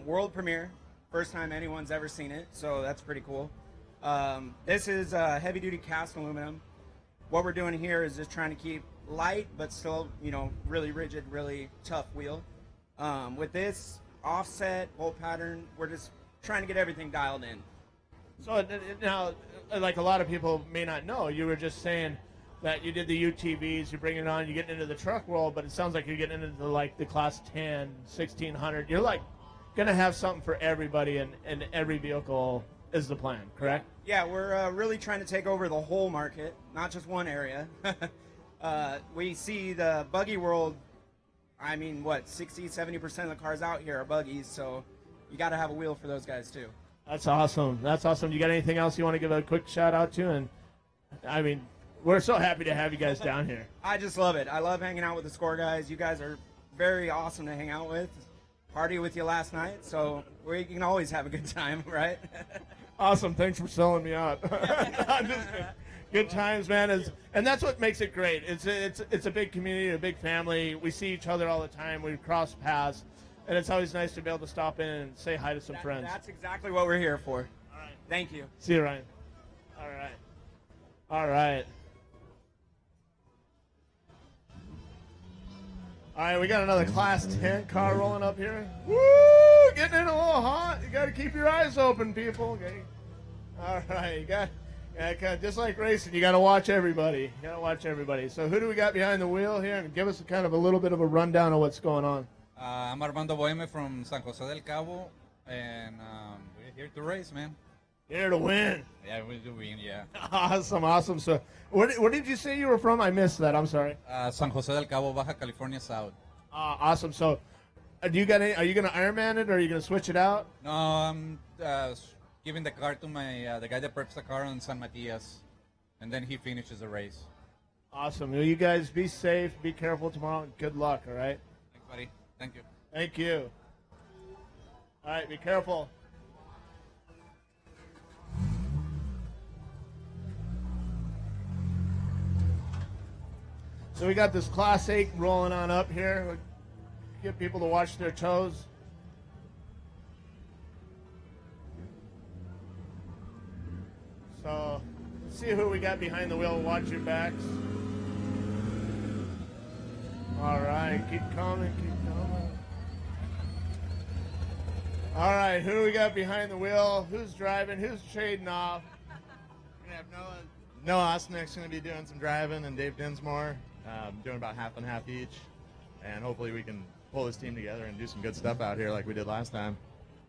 world premiere. First time anyone's ever seen it, so that's pretty cool. This is heavy-duty cast aluminum. what we're doing here is just trying to keep light, but still, really rigid, really tough wheel. With this offset, bolt pattern, we're just trying to get everything dialed in. So now, like a lot of people may not know, you were just saying that you did the UTVs, you're bringing it on, you're getting into the truck world, but it sounds like you're getting into the class 10, 1600. You're like going to have something for everybody, and every vehicle is the plan, correct? Yeah, we're really trying to take over the whole market, not just one area. We see the buggy world, 60, 70% of the cars out here are buggies, so you got to have a wheel for those guys too. That's awesome. That's awesome. You got anything else you want to give a quick shout out to? And we're so happy to have you guys down here. I just love it. I love hanging out with the SCORE guys. You guys are very awesome to hang out with. Party with you last night, so we can always have a good time, right? Awesome. Thanks for selling me out. I'm just kidding. Good times, man. And that's what makes it great. It's a big community, a big family. We see each other all the time. We cross paths. And it's always nice to be able to stop in and say hi to some friends. That's exactly what we're here for. All right. Thank you. See you, Ryan. All right. All right. All right, we got another Class 10 car rolling up here. Woo! Getting in a little hot. You got to keep your eyes open, people. Okay. All right. You got just like racing, you got to watch everybody. You got to watch everybody. So who do we got behind the wheel here? And give us kind of a little bit of a rundown of what's going on. I'm Armando Boheme from San Jose del Cabo, and we're here to race, man. Here to win. Yeah, we're to win, yeah. Awesome. So where did you say you were from? I missed that. I'm sorry. San Jose del Cabo, Baja California South. Awesome. So are you going to Ironman it, or are you going to switch it out? No, I'm giving the car to my the guy that preps the car on San Matias, and then he finishes the race. Awesome. Well, you guys be safe, be careful tomorrow, and good luck, all right? Thanks, buddy. Thank you. Thank you. All right, be careful. So we got this Class 8 rolling on up here. We'll get people to watch their toes. So let's see who we got behind the wheel. Watch your backs. All right, keep coming, keep coming. All right, who do we got behind the wheel? Who's driving? Who's trading off? We're going to have Noah Osnick's going to be doing some driving, and Dave Dinsmore doing about half and half each. And hopefully we can pull this team together and do some good stuff out here like we did last time.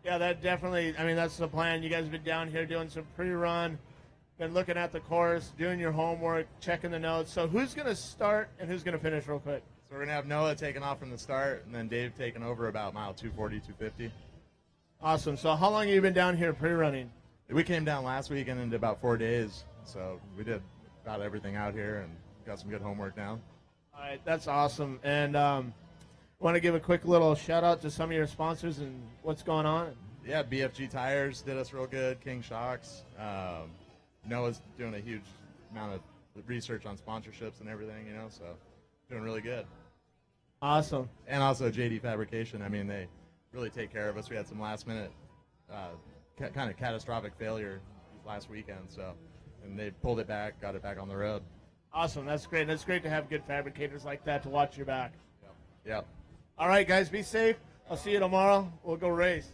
Yeah, that definitely, that's the plan. You guys have been down here doing some pre-run, been looking at the course, doing your homework, checking the notes. So who's going to start and who's going to finish real quick? So we're going to have Noah taking off from the start, and then Dave taking over about mile 240, 250. Awesome. So how long have you been down here pre-running? We came down last weekend into about 4 days, so we did about everything out here and got some good homework now. All right, that's awesome. And want to give a quick little shout-out to some of your sponsors and what's going on? Yeah, BFG Tires did us real good, King Shocks. Noah's doing a huge amount of research on sponsorships and everything, so doing really good. Awesome. And also JD Fabrication. They really take care of us. We had some last-minute kind of catastrophic failure last weekend, and they pulled it back, got it back on the road. Awesome. That's great. That's great to have good fabricators like that to watch your back. Yep. All right, guys, be safe. I'll see you tomorrow. We'll go race.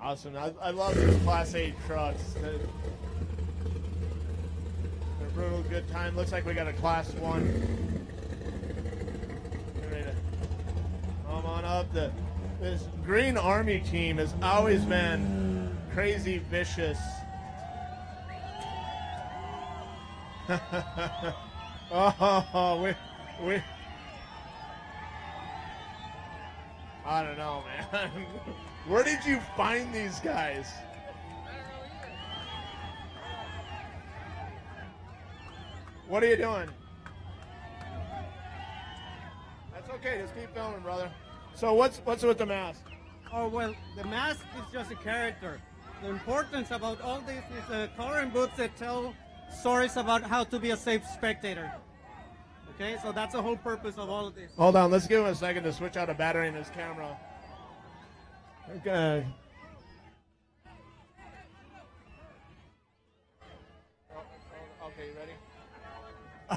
Awesome. I love these Class 8 trucks. They're brutal, good time. Looks like we got a Class 1. Get ready to come on up. This Green Army team has always been crazy vicious. we I don't know, man. Where did you find these guys? What are you doing? That's okay. Just keep filming, brother. So what's with the mask? Oh, well, the mask is just a character. The importance about all this is car and boots that tell stories about how to be a safe spectator. Okay, so that's the whole purpose of all of this. Hold on, let's give him a second to switch out a battery in his camera. Okay. Okay, you ready?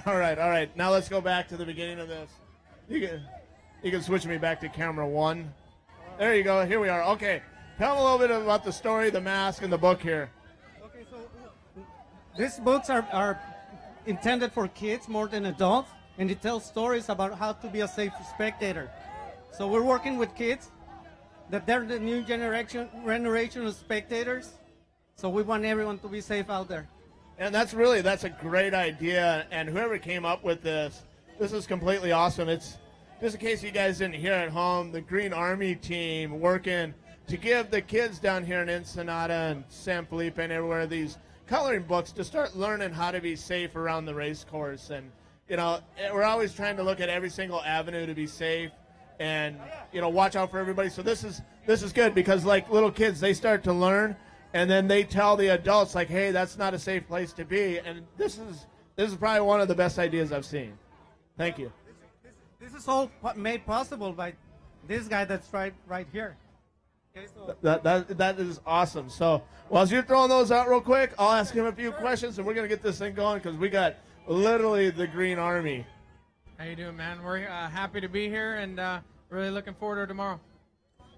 All right. Now let's go back to the beginning of this. You can switch me back to camera 1. There you go. Here we are. Okay. Tell them a little bit about the story, the mask, and the book here. Okay, so these books are intended for kids more than adults, and it tells stories about how to be a safe spectator. So we're working with kids, that they're the new generation of spectators. So we want everyone to be safe out there. And that's a great idea. And whoever came up with this is completely awesome. It's just in case you guys didn't hear at home, the Green Army team working to give the kids down here in Ensenada and San Felipe and everywhere these coloring books to start learning how to be safe around the race course. And, we're always trying to look at every single avenue to be safe and, watch out for everybody. So this is good because, like, little kids, they start to learn, and then they tell the adults, like, hey, that's not a safe place to be. And this is probably one of the best ideas I've seen. Thank you. This is all made possible by this guy that's right here. Okay, so That is awesome. So while you're throwing those out real quick, I'll ask him a few questions, and we're going to get this thing going because we got literally the Green Army. How you doing, man? We're happy to be here and really looking forward to tomorrow.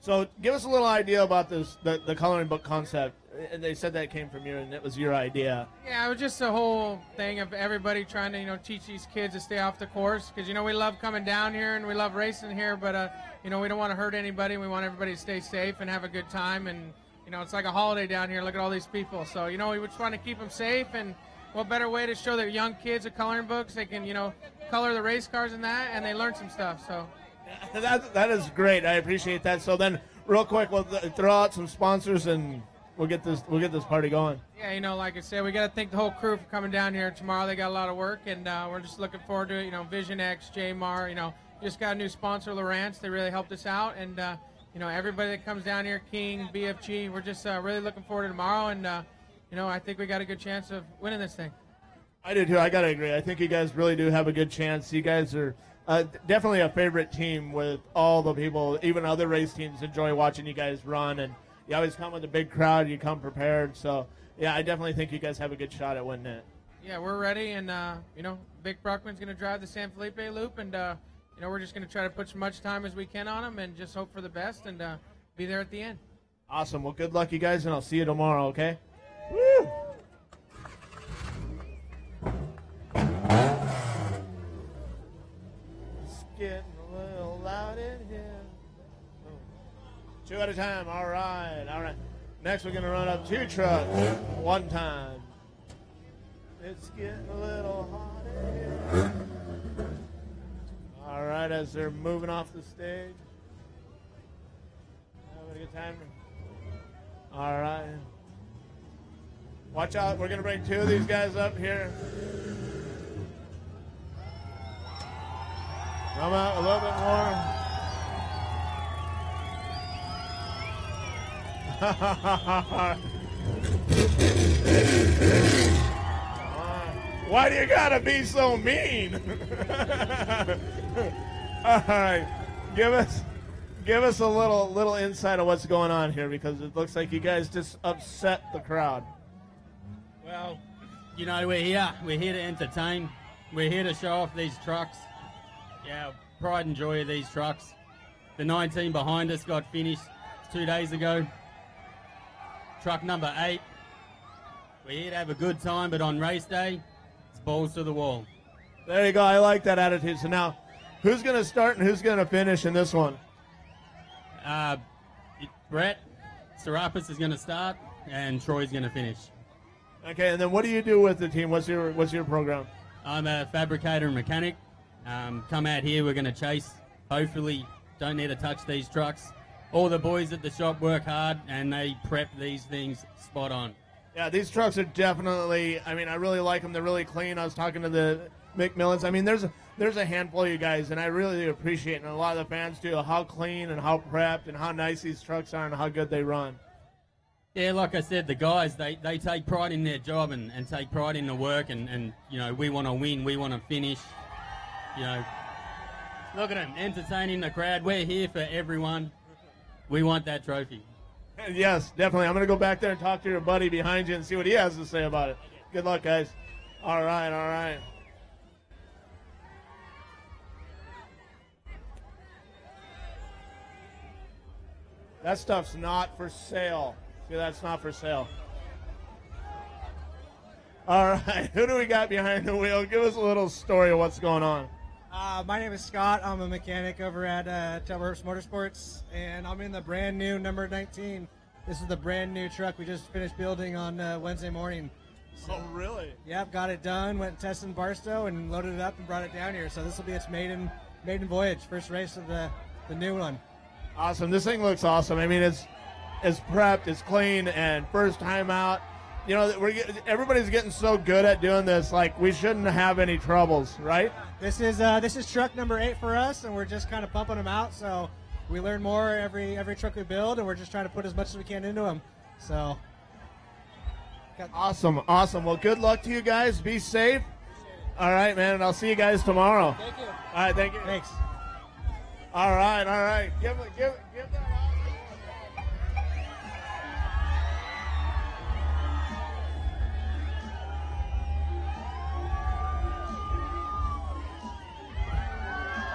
So give us a little idea about the coloring book concept. And they said that came from you, and it was your idea. Yeah, it was just a whole thing of everybody trying to, teach these kids to stay off the course because, we love coming down here and we love racing here, but, we don't want to hurt anybody. We want everybody to stay safe and have a good time. And, it's like a holiday down here. Look at all these people. So, we just want to keep them safe. And what better way to show the young kids with coloring books? They can, color the race cars and that, and they learn some stuff. So that is great. I appreciate that. So then, real quick, we'll throw out some sponsors and we'll get this party going. Yeah, like I said, we got to thank the whole crew for coming down here tomorrow. They got a lot of work, and we're just looking forward to it. Vision X, Jmar, just got a new sponsor, Lowrance. They really helped us out, and everybody that comes down here, King, BFG, we're just really looking forward to tomorrow, and I think we got a good chance of winning this thing. I do too. I gotta agree. I think you guys really do have a good chance. You guys are definitely a favorite team with all the people. Even other race teams enjoy watching you guys run, and you always come with a big crowd. You come prepared. So, yeah, I definitely think you guys have a good shot at winning it. Yeah, we're ready, and, Vic Bruckman's going to drive the San Felipe loop, and, we're just going to try to put as much time as we can on him and just hope for the best and be there at the end. Awesome. Well, good luck, you guys, and I'll see you tomorrow, okay? Woo! It's getting a little loud in here. 2 at a time. All right. Next, we're going to run up 2 trucks, 1 time. It's getting a little hot in here. All right, as they're moving off the stage. Having a good time. All right. Watch out. We're going to bring 2 of these guys up here. Come out a little bit more. Why do you gotta be so mean? All right, give us a little insight of what's going on here because it looks like you guys just upset the crowd. Well, we're here to entertain. We're here to show off these trucks. Yeah, pride and joy of these trucks. The 19 behind us got finished 2 days ago. Truck number 8. We're here to have a good time, but on race day, it's balls to the wall. There you go. I like that attitude. So now, who's going to start and who's going to finish in this one? Brett Serapis is going to start, and Troy's going to finish. Okay, and then what do you do with the team? What's your program? I'm a fabricator and mechanic. Come out here, we're going to chase. Hopefully, don't need to touch these trucks. All the boys at the shop work hard, and they prep these things spot on. Yeah, these trucks are definitely, I really like them. They're really clean. I was talking to the McMillans. There's a handful of you guys, and I really appreciate it, and a lot of the fans do, how clean and how prepped and how nice these trucks are and how good they run. Yeah, like I said, the guys, they take pride in their job and take pride in the work, and we want to win, we want to finish. You know, look at him, entertaining the crowd. We're here for everyone. We want that trophy. Yes, definitely. I'm going to go back there and talk to your buddy behind you and see what he has to say about it. Good luck, guys. All right, all right. That stuff's not for sale. See, that's not for sale. All right, who do we got behind the wheel? Give us a little story of what's going on. My name is Scott. I'm a mechanic over at Telverse Motorsports, and I'm in the brand new number 19. This is the brand new truck we just finished building on Wednesday morning. Oh, really? Yep, got it done. Went and tested in Barstow and loaded it up and brought it down here. So this will be its maiden voyage, first race of the new one. Awesome. This thing looks awesome. I mean, it's prepped, it's clean, and first time out. You know, everybody's getting so good at doing this. Like, we shouldn't have any troubles, right? This is truck number 8 for us, and we're just kind of pumping them out. So we learn more every truck we build, and we're just trying to put as much as we can into them. So awesome, awesome. Well, good luck to you guys. Be safe. All right, man, and I'll see you guys tomorrow. Thank you. All right, thank you. Thanks. All right, all right. Give that.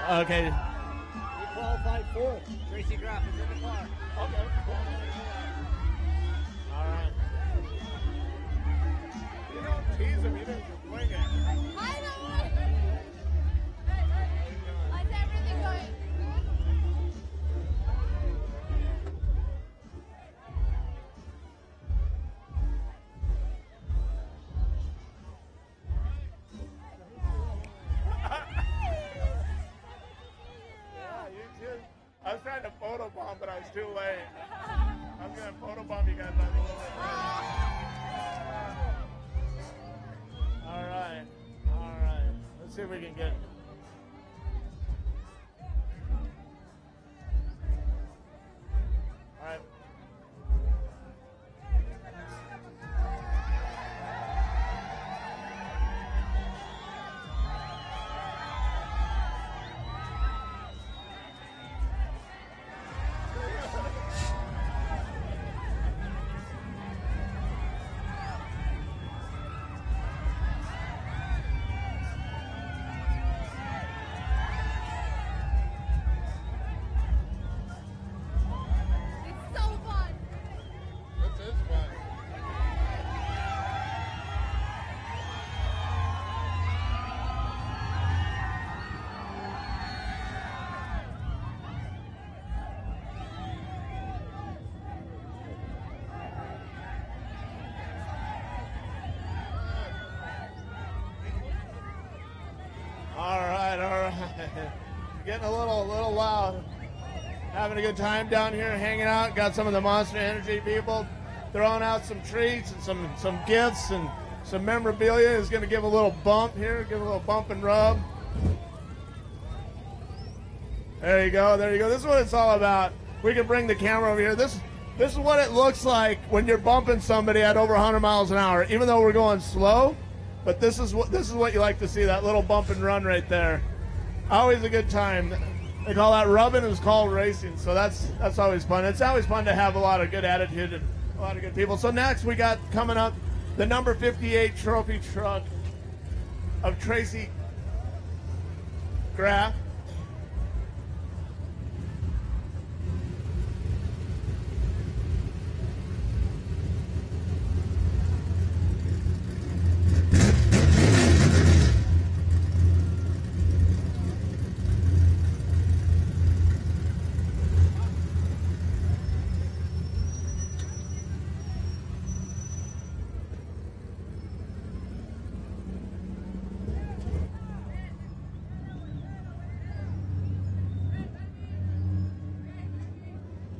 Okay. We qualified 4th. Tracy Graff is in the car. Okay. All right. You don't tease him. You didn't wing it. I know. How's everything going? I was trying to photobomb, but I was too late. I was going to photobomb you guys by a little bit. All right. All right. Let's see if we can get... All right. Getting a little loud. Having a good time down here, hanging out. Got some of the Monster Energy people throwing out some treats and some gifts and some memorabilia. Is going to give a little bump here, give a little bump and rub. There you go, there you go. This is what it's all about. We can bring the camera over here. This is what it looks like when you're bumping somebody at over 100 miles an hour, even though we're going slow. But this is what you like to see, that little bump and run right there. Always a good time. They call that rubbing, it's called racing, so that's always fun. It's always fun to have a lot of good attitude and a lot of good people. So next we got coming up the number 58 trophy truck of Tracy Graff.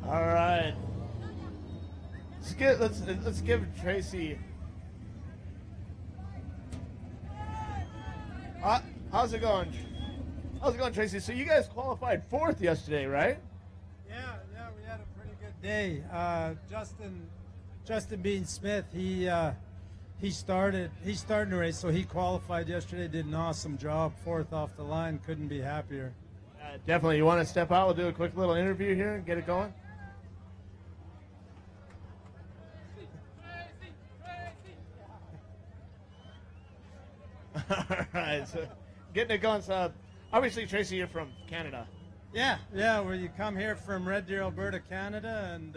All right. Let's give Tracy. How's it going? How's it going, Tracy? So you guys qualified 4th yesterday, right? Yeah, we had a pretty good day. Justin Bean Smith, he he's starting the race, so he qualified yesterday, did an awesome job, 4th off the line, couldn't be happier. Definitely. You want to step out? We'll do a quick little interview here and get it going. All right, so getting it going. So obviously, Tracy, you're from Canada. Yeah, well, you come here from Red Deer, Alberta, Canada, and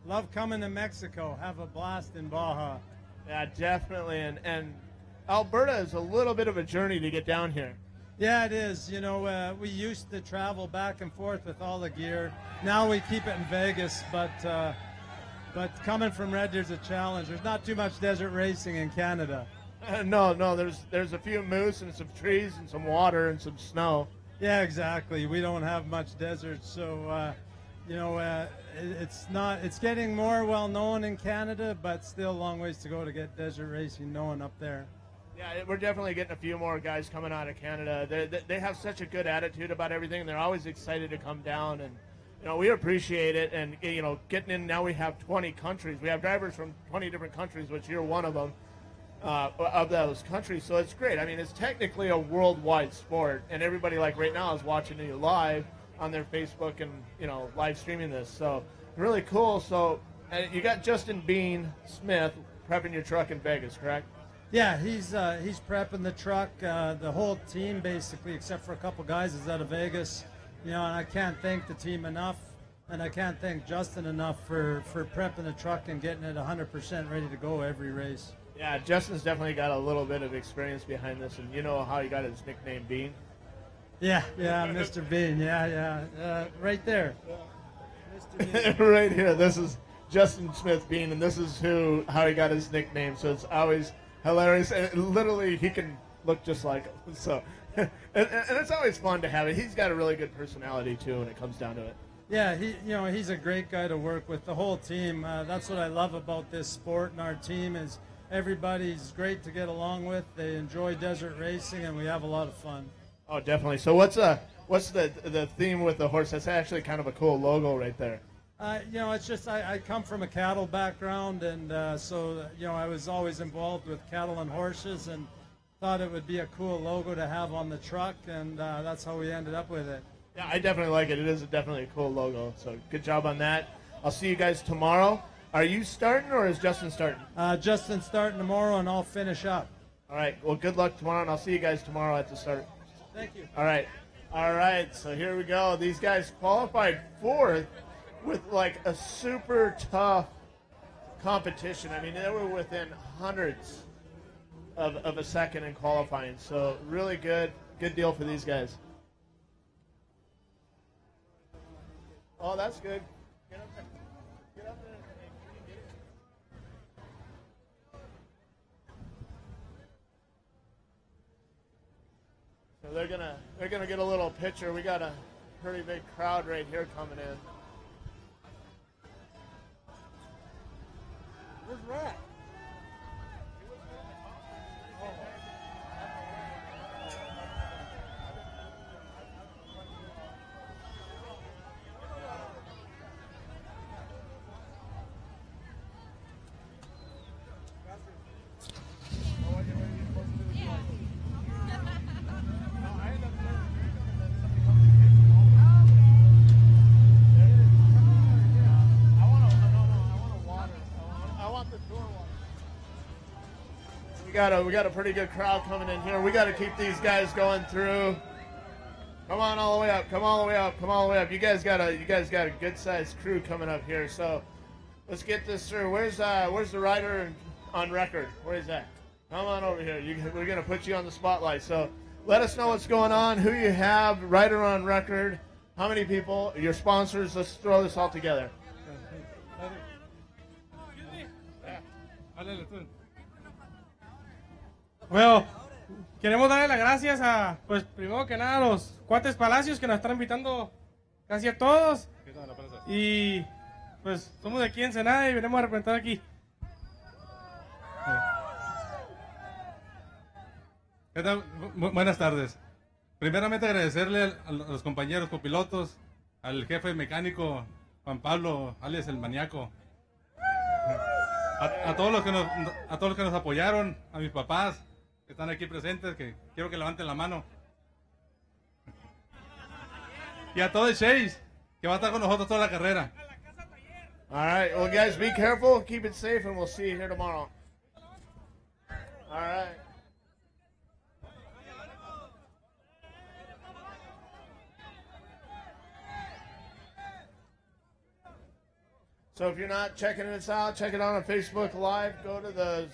love coming to Mexico. Have a blast in Baja. Yeah, definitely. And Alberta is a little bit of a journey to get down here. Yeah, it is. You know, we used to travel back and forth with all the gear. Now we keep it in Vegas, but coming from Red Deer's a challenge. There's not too much desert racing in Canada. No, there's a few moose and some trees and some water and some snow. Yeah, exactly. We don't have much desert, so it's getting more well known in Canada, but still a long ways to go to get desert racing known up there. Yeah, we're definitely getting a few more guys coming out of Canada. They have such a good attitude about everything. They're always excited to come down, and we appreciate it. And getting in now, we have 20 countries. We have drivers from 20 different countries, which you're one of them. Of those countries, so it's great. I mean, it's technically a worldwide sport, and everybody like right now is watching you live on their Facebook and live streaming this. So really cool. So you got Justin Bean Smith prepping your truck in Vegas, correct? Yeah, he's prepping the truck. The whole team basically, except for a couple guys, is out of Vegas. And I can't thank the team enough, and I can't thank Justin enough for prepping the truck and getting it 100% ready to go every race. Yeah, Justin's definitely got a little bit of experience behind this, and you know how he got his nickname Bean? Yeah, Mr. Bean, right there. Mr. Bean. Right here, this is Justin Smith Bean, and this is how he got his nickname, so it's always hilarious, and literally he can look just like him, so, and it's always fun to have it. He's got a really good personality, too, when it comes down to it. Yeah, he's a great guy to work with, the whole team. That's what I love about this sport and our team is everybody's great to get along with. They enjoy desert racing, and we have a lot of fun. Oh, definitely. So what's the theme with the horse? That's actually kind of a cool logo right there. It's just I come from a cattle background, and so I was always involved with cattle and horses, and thought it would be a cool logo to have on the truck, and that's how we ended up with it. Yeah, I definitely like it. It is definitely a cool logo. So good job on that. I'll see you guys tomorrow. Are you starting or is Justin starting? Justin's starting tomorrow, and I'll finish up. All right. Well, good luck tomorrow, and I'll see you guys tomorrow at the start. Thank you. All right. So here we go. These guys qualified 4th with like a super tough competition. I mean, they were within hundreds of a second in qualifying. So really good deal for these guys. Oh, that's good. Get up there. Get up there. So they're gonna get a little picture. We got a pretty big crowd right here coming in. Where's Rat? We got a pretty good crowd coming in here. We got to keep these guys going through. Come on all the way up. Come all the way up. Come all the way up. You guys got a good sized crew coming up here. So let's get this through. Where's the rider on record? Where is that? Come on over here. We're gonna put you on the spotlight. So let us know what's going on. Who you have? Rider on record. How many people? Your sponsors. Let's throw this all together. Bueno, queremos darle las gracias a, pues primero que nada, a los cuates Palacios que nos están invitando casi a todos. Y pues somos de aquí en Ensenada y venimos a representar aquí. ¿Qué tal? Buenas tardes. Primeramente agradecerle a los compañeros copilotos, al jefe mecánico Juan Pablo, alias el maníaco, A todos los que nos apoyaron, a mis papás que están aquí presentes, que quiero que levanten la mano. Y a todo el Chase, que va a estar con nosotros toda la carrera. All right. Well, guys, be careful. Keep it safe, and we'll see you here tomorrow. All right. So if you're not checking this out, check it out on Facebook Live. Go to the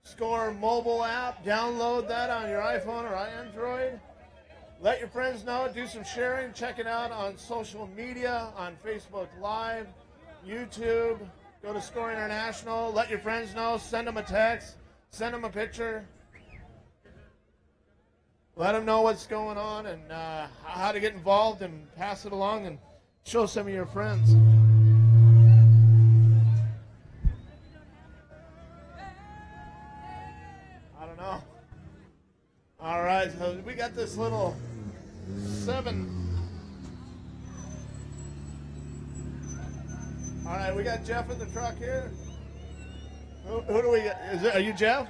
SCORE mobile app. Download that on your iPhone or Android. Let your friends know. Do some sharing. Check it out on social media, on Facebook Live, YouTube. Go to SCORE International. Let your friends know. Send them a text. Send them a picture. Let them know what's going on and how to get involved and pass it along and show some of your friends. I don't know. All right, so we got this little 7. All right, we got Jeff in the truck here. Who do we got? Are you Jeff?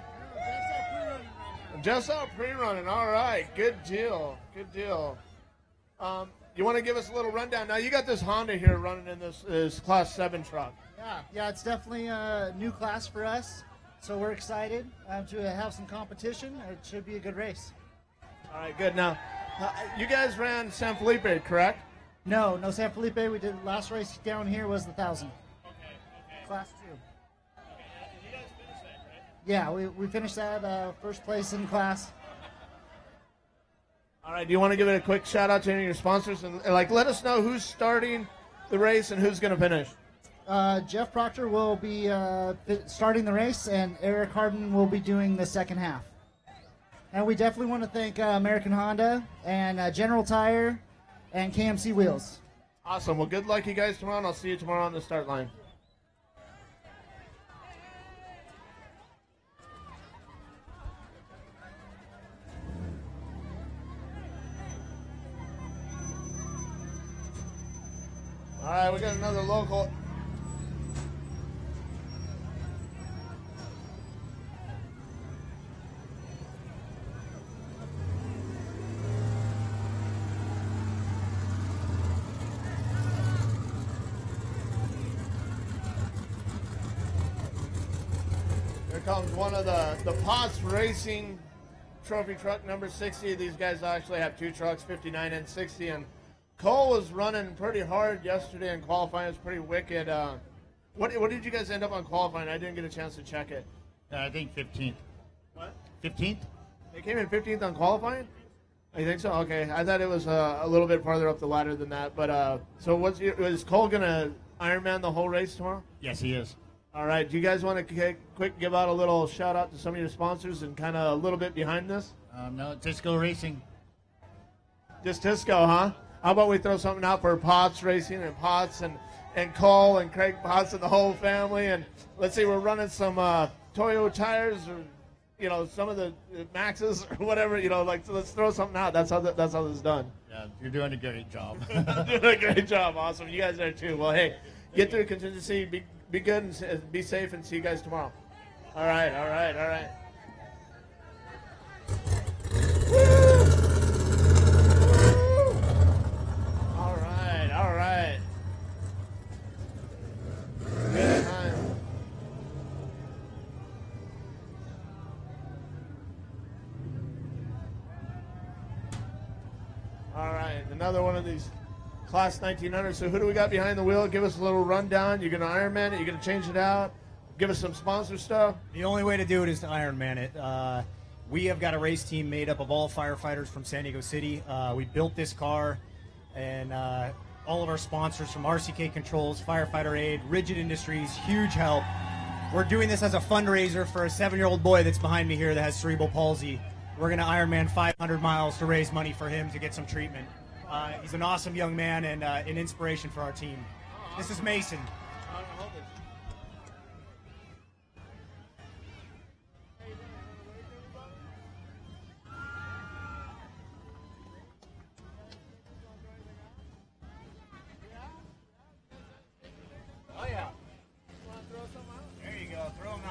Jeff's out pre-running. All right, good deal. Good deal. You want to give us a little rundown? Now, you got this Honda here running in this Class 7 truck. Yeah, it's definitely a new class for us. So we're excited to have some competition. It should be a good race. All right, good. Now, you guys ran San Felipe, correct? No, San Felipe. We did last race down here was the 1,000. Okay. Class 2. Yeah, we finished that first place in class. All right, do you want to give it a quick shout out to any of your sponsors and let us know who's starting the race and who's going to finish? Jeff Proctor will be starting the race, and Eric Harden will be doing the second half. And we definitely want to thank American Honda and General Tire and KMC Wheels. Awesome. Well, good luck, you guys, tomorrow, and I'll see you tomorrow on the start line. All right, we got another local. Here comes one of the Potts Racing trophy truck number 60. These guys actually have 2 trucks, 59 and 60, and Cole was running pretty hard yesterday in qualifying. It was pretty wicked. What did you guys end up on qualifying? I didn't get a chance to check it. I think 15th. What? 15th? They came in 15th on qualifying? I think so. Okay. I thought it was a little bit farther up the ladder than that. But so is Cole going to Ironman the whole race tomorrow? Yes, he is. All right. Do you guys want to quick give out a little shout out to some of your sponsors and kind of a little bit behind this? No, Tisco Racing. Just Tisco, huh? How about we throw something out for Potts Racing and Potts and Cole and Craig Potts and the whole family? And let's see, we're running some Toyo tires or, some of the Maxes or whatever, so let's throw something out. That's how this is done. Yeah, you're doing a great job. Doing a great job. Awesome. You guys are too. Well, hey, get through contingency. Be good and be safe, and see you guys tomorrow. All right. All right. Good time. All right, another one of these Class 1900. So who do we got behind the wheel? Give us a little rundown. You're going to Ironman it? You're going to change it out? Give us some sponsor stuff? The only way to do it is to Ironman it. We have got a race team made up of all firefighters from San Diego City. We built this car, and all of our sponsors from RCK Controls, Firefighter Aid, Rigid Industries, huge help. We're doing this as a fundraiser for a 7-year-old boy that's behind me here that has cerebral palsy. We're going to Ironman 500 miles to raise money for him to get some treatment. He's an awesome young man and an inspiration for our team. This is Mason. Oh, yeah. There you go. Throw them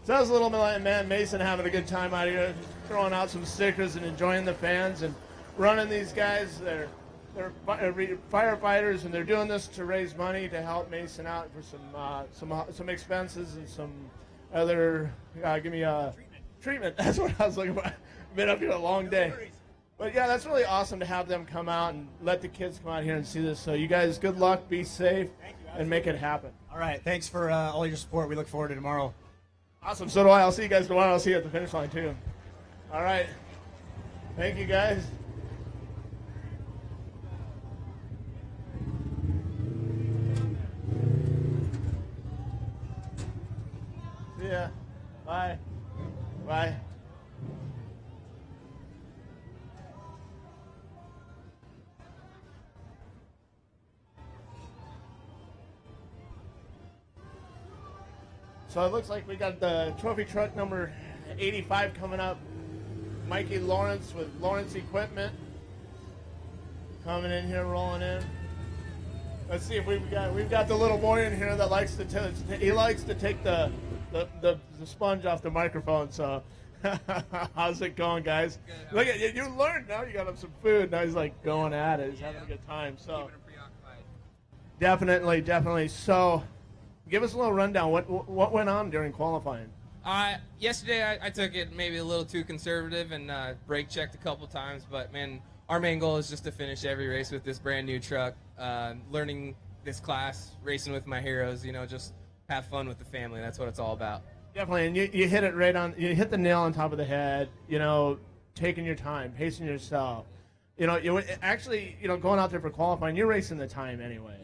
So that was a little bit like, man, Mason having a good time out here, throwing out some stickers and enjoying the fans and running these guys. They're firefighters, and they're doing this to raise money to help Mason out for some expenses and some other give me a treatment. That's what I was looking for. Been up here a long day. But yeah, that's really awesome to have them come out and let the kids come out here and see this. So you guys, good luck, be safe, and make it happen. All right, thanks for all your support. We look forward to tomorrow. Awesome. So do I. I'll see you guys tomorrow. I'll see you at the finish line too. All right. Thank you, guys. See ya. Bye. Bye. So it looks like we got the trophy truck number 85 coming up. Mikey Lawrence with Lawrence Equipment coming in here, rolling in. Let's see if we've got the little boy in here that likes to take the sponge off the microphone. So how's it going, guys? Look at you learned now. You got him some food. Now he's like going at it. He's having a good time. So definitely. So give us a little rundown. What went on during qualifying? Yesterday I took it maybe a little too conservative and brake checked a couple times, but man, our main goal is just to finish every race with this brand new truck, learning this class, racing with my heroes, just have fun with the family. That's what it's all about. Definitely, and you hit it right on. You hit the nail on top of the head. Taking your time, pacing yourself. Actually, going out there for qualifying, you're racing the time anyway.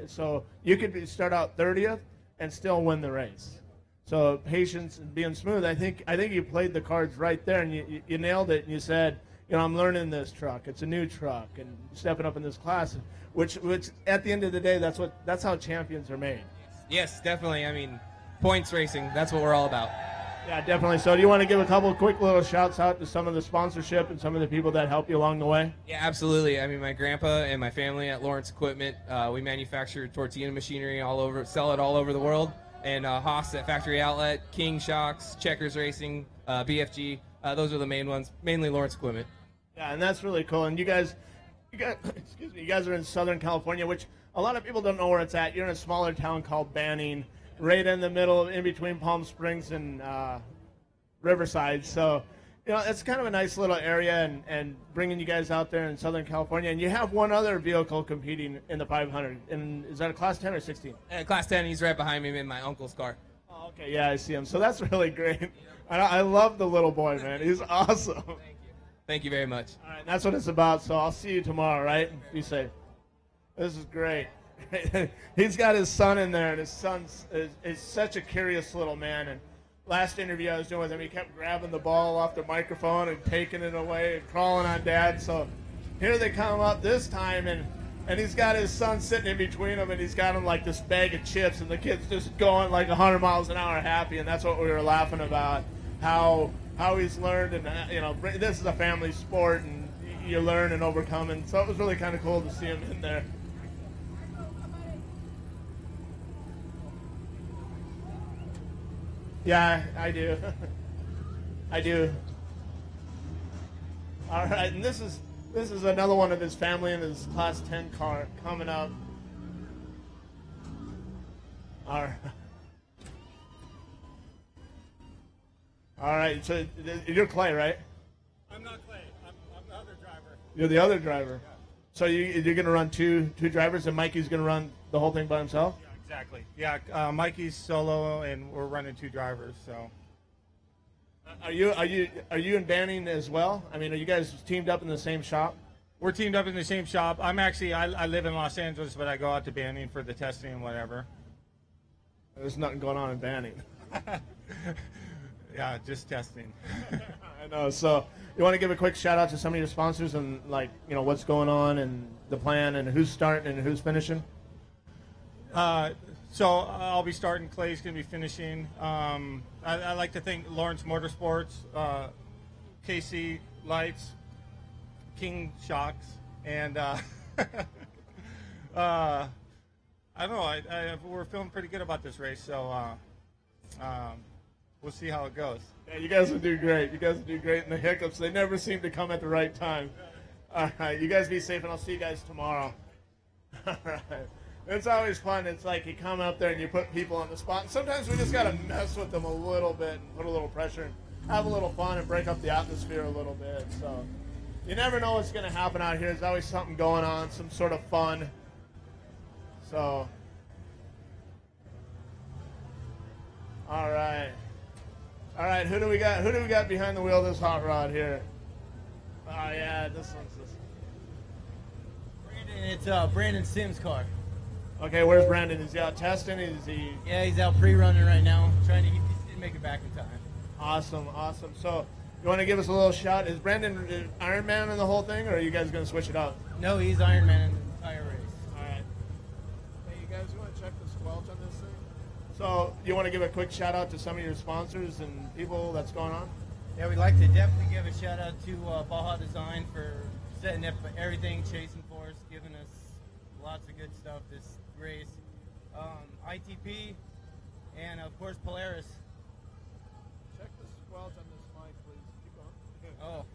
So you could start out 30th and still win the race. So patience and being smooth. I think you played the cards right there, and you nailed it. And you said, I'm learning this truck. It's a new truck, and stepping up in this class, which at the end of the day, that's how champions are made. Yes, definitely. I mean, points racing. That's what we're all about. Yeah, definitely. So do you want to give a couple of quick little shouts out to some of the sponsorship and some of the people that help you along the way? Yeah, absolutely. I mean, my grandpa and my family at Lawrence Equipment, we manufacture tortilla machinery sell it all over the world. And Haas at Factory Outlet, King Shocks, Checkers Racing, BFG. Those are the main ones, mainly Lawrence Equipment. Yeah, and that's really cool. And you guys are in Southern California, which a lot of people don't know where it's at. You're in a smaller town called Banning, right in the middle, in between Palm Springs and Riverside. So, it's kind of a nice little area, and bringing you guys out there in Southern California. And you have one other vehicle competing in the 500. And is that a Class 10 or 16? Class 10. He's right behind me in my uncle's car. Oh, okay. Yeah, I see him. So that's really great. I love the little boy, man. He's awesome. Thank you. Thank you very much. All right, that's what it's about. So I'll see you tomorrow, right? Be safe. This is great. He's got his son in there, and his son is such a curious little man. And last interview I was doing with him, he kept grabbing the ball off the microphone and taking it away and crawling on Dad. So here they come up this time, and he's got his son sitting in between them, and he's got him like this bag of chips, and the kid's just going like 100 miles an hour happy. And that's what we were laughing about, how he's learned. And this is a family sport, and you learn and overcome. And so it was really kind of cool to see him in there. Yeah, I do. I do. All right, and this is another one of his family in his Class 10 car coming up. All right. So you're Clay, right? I'm not Clay. I'm the other driver. You're the other driver. Yeah. So you're going to run two drivers, and Mikey's going to run the whole thing by himself? Yeah, exactly. Yeah, Mikey's solo, and we're running two drivers. So. Are you in Banning as well? I mean, are you guys teamed up in the same shop? We're teamed up in the same shop. I'm actually I live in Los Angeles, but I go out to Banning for the testing and whatever. There's nothing going on in Banning. Yeah, just testing. I know. So you want to give a quick shout out to some of your sponsors and what's going on and the plan and who's starting and who's finishing? So I'll be starting. Clay's going to be finishing. I like to thank Lawrence Motorsports, KC Lights, King Shocks, and I don't know. We're feeling pretty good about this race. So we'll see how it goes. Yeah, you guys will do great. You guys will do great. And the hiccups, they never seem to come at the right time. All right, you guys be safe, and I'll see you guys tomorrow. All right. It's always fun. It's like you come up there and you put people on the spot. And sometimes we just got to mess with them a little bit and put a little pressure and have a little fun and break up the atmosphere a little bit. So you never know what's going to happen out here. There's always something going on, some sort of fun. So, all right. All right, who do we got? Who do we got behind the wheel of this hot rod here? Oh, yeah, this one's this. Brandon, it's Brandon Sims' car. Okay, where's Brandon? Is he out testing? Is he? Yeah, he's out pre-running right now, trying to he didn't make it back in time. Awesome, awesome. So, you want to give us a little shout? Is Brandon Iron Man in the whole thing, or are you guys going to switch it up? No, he's Iron Man in the entire race. All right. Hey, you guys want to check the squelch on this thing? So, you want to give a quick shout out to some of your sponsors and people that's going on? Yeah, we'd like to definitely give a shout out to Baja Design for setting up everything, chasing for us, giving us lots of good stuff this race. ITP, and of course Polaris. Check the squelch on this mic, please. Keep going.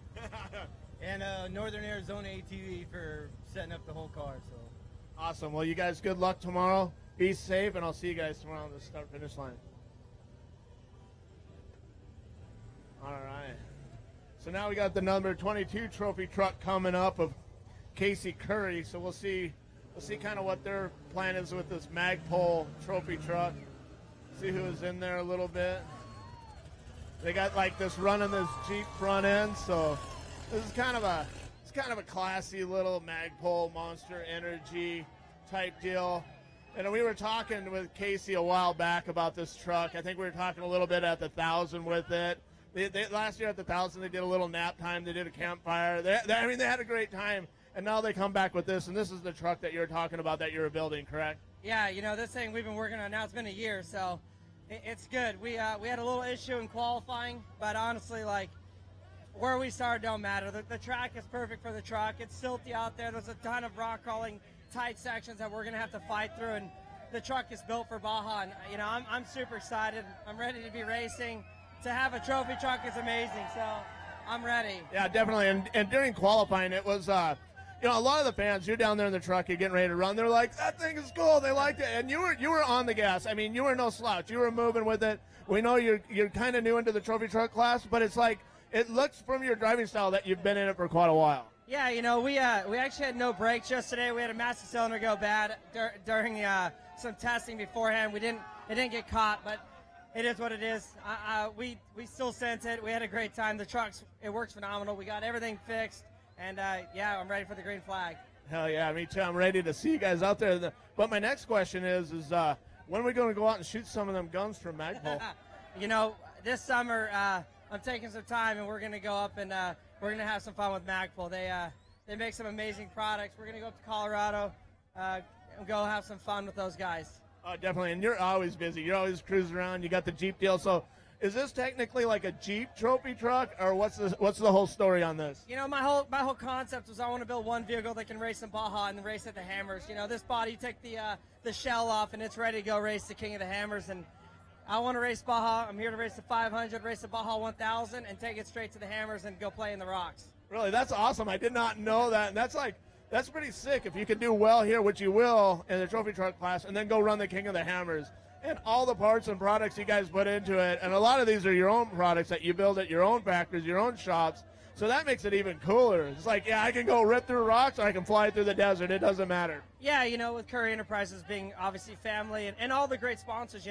Oh. And Northern Arizona ATV for setting up the whole car. So. Awesome. Well, you guys, good luck tomorrow. Be safe, and I'll see you guys tomorrow on the start-finish line. All right. So now we got the number 22 trophy truck coming up of Casey Curry. So we'll see kind of what their plan is with this Magpul trophy truck. See who is in there a little bit. They got like this running this Jeep front end, so this is kind of a classy little Magpul Monster Energy type deal. And we were talking with Casey a while back about this truck. I think we were talking a little bit at the 1,000 with it. They last year at the 1,000 they did a little nap time. They did a campfire. They had a great time. And now they come back with this, and this is the truck that you're talking about that you're building, correct? Yeah, this thing we've been working on now, it's been a year, so it's good. We had a little issue in qualifying, but honestly, like, where we started don't matter. The track is perfect for the truck. It's silty out there. There's a ton of rock crawling, tight sections that we're going to have to fight through, and the truck is built for Baja, and, I'm super excited. I'm ready to be racing. To have a trophy truck is amazing, so I'm ready. Yeah, definitely, and during qualifying, it was... a lot of the fans, you're down there in the truck, you're getting ready to run. They're like, that thing is cool. They liked it. And you were on the gas. I mean, you were no slouch. You were moving with it. We know you're kind of new into the trophy truck class, but it's like, it looks from your driving style that you've been in it for quite a while. Yeah, we actually had no brakes yesterday. We had a master cylinder go bad during some testing beforehand. It didn't get caught, but it is what it is. We still sent it. We had a great time. The trucks, it works phenomenal. We got everything fixed. And, I'm ready for the green flag. Hell yeah, me too. I'm ready to see you guys out there. But my next question is when are we going to go out and shoot some of them guns from Magpul? This summer I'm taking some time, and we're going to go up and we're going to have some fun with Magpul. They make some amazing products. We're going to go up to Colorado and go have some fun with those guys. Oh, definitely. And you're always busy. You're always cruising around. You got the Jeep deal. So is this technically like a Jeep trophy truck, or what's the whole story on this? My whole concept was I want to build one vehicle that can race in Baja and race at the Hammers. This body, you take the shell off and it's ready to go race the King of the Hammers. And I want to race Baja. I'm here to race the 500, race the Baja 1000, and take it straight to the Hammers and go play in the rocks. Really, that's awesome. I did not know that. And that's pretty sick if you can do well here, which you will in the trophy truck class, and then go run the King of the Hammers. And all the parts and products you guys put into it. And a lot of these are your own products that you build at your own factories, your own shops. So that makes it even cooler. It's like, yeah, I can go rip through rocks or I can fly through the desert. It doesn't matter. Yeah, with Curry Enterprises being obviously family and all the great sponsors,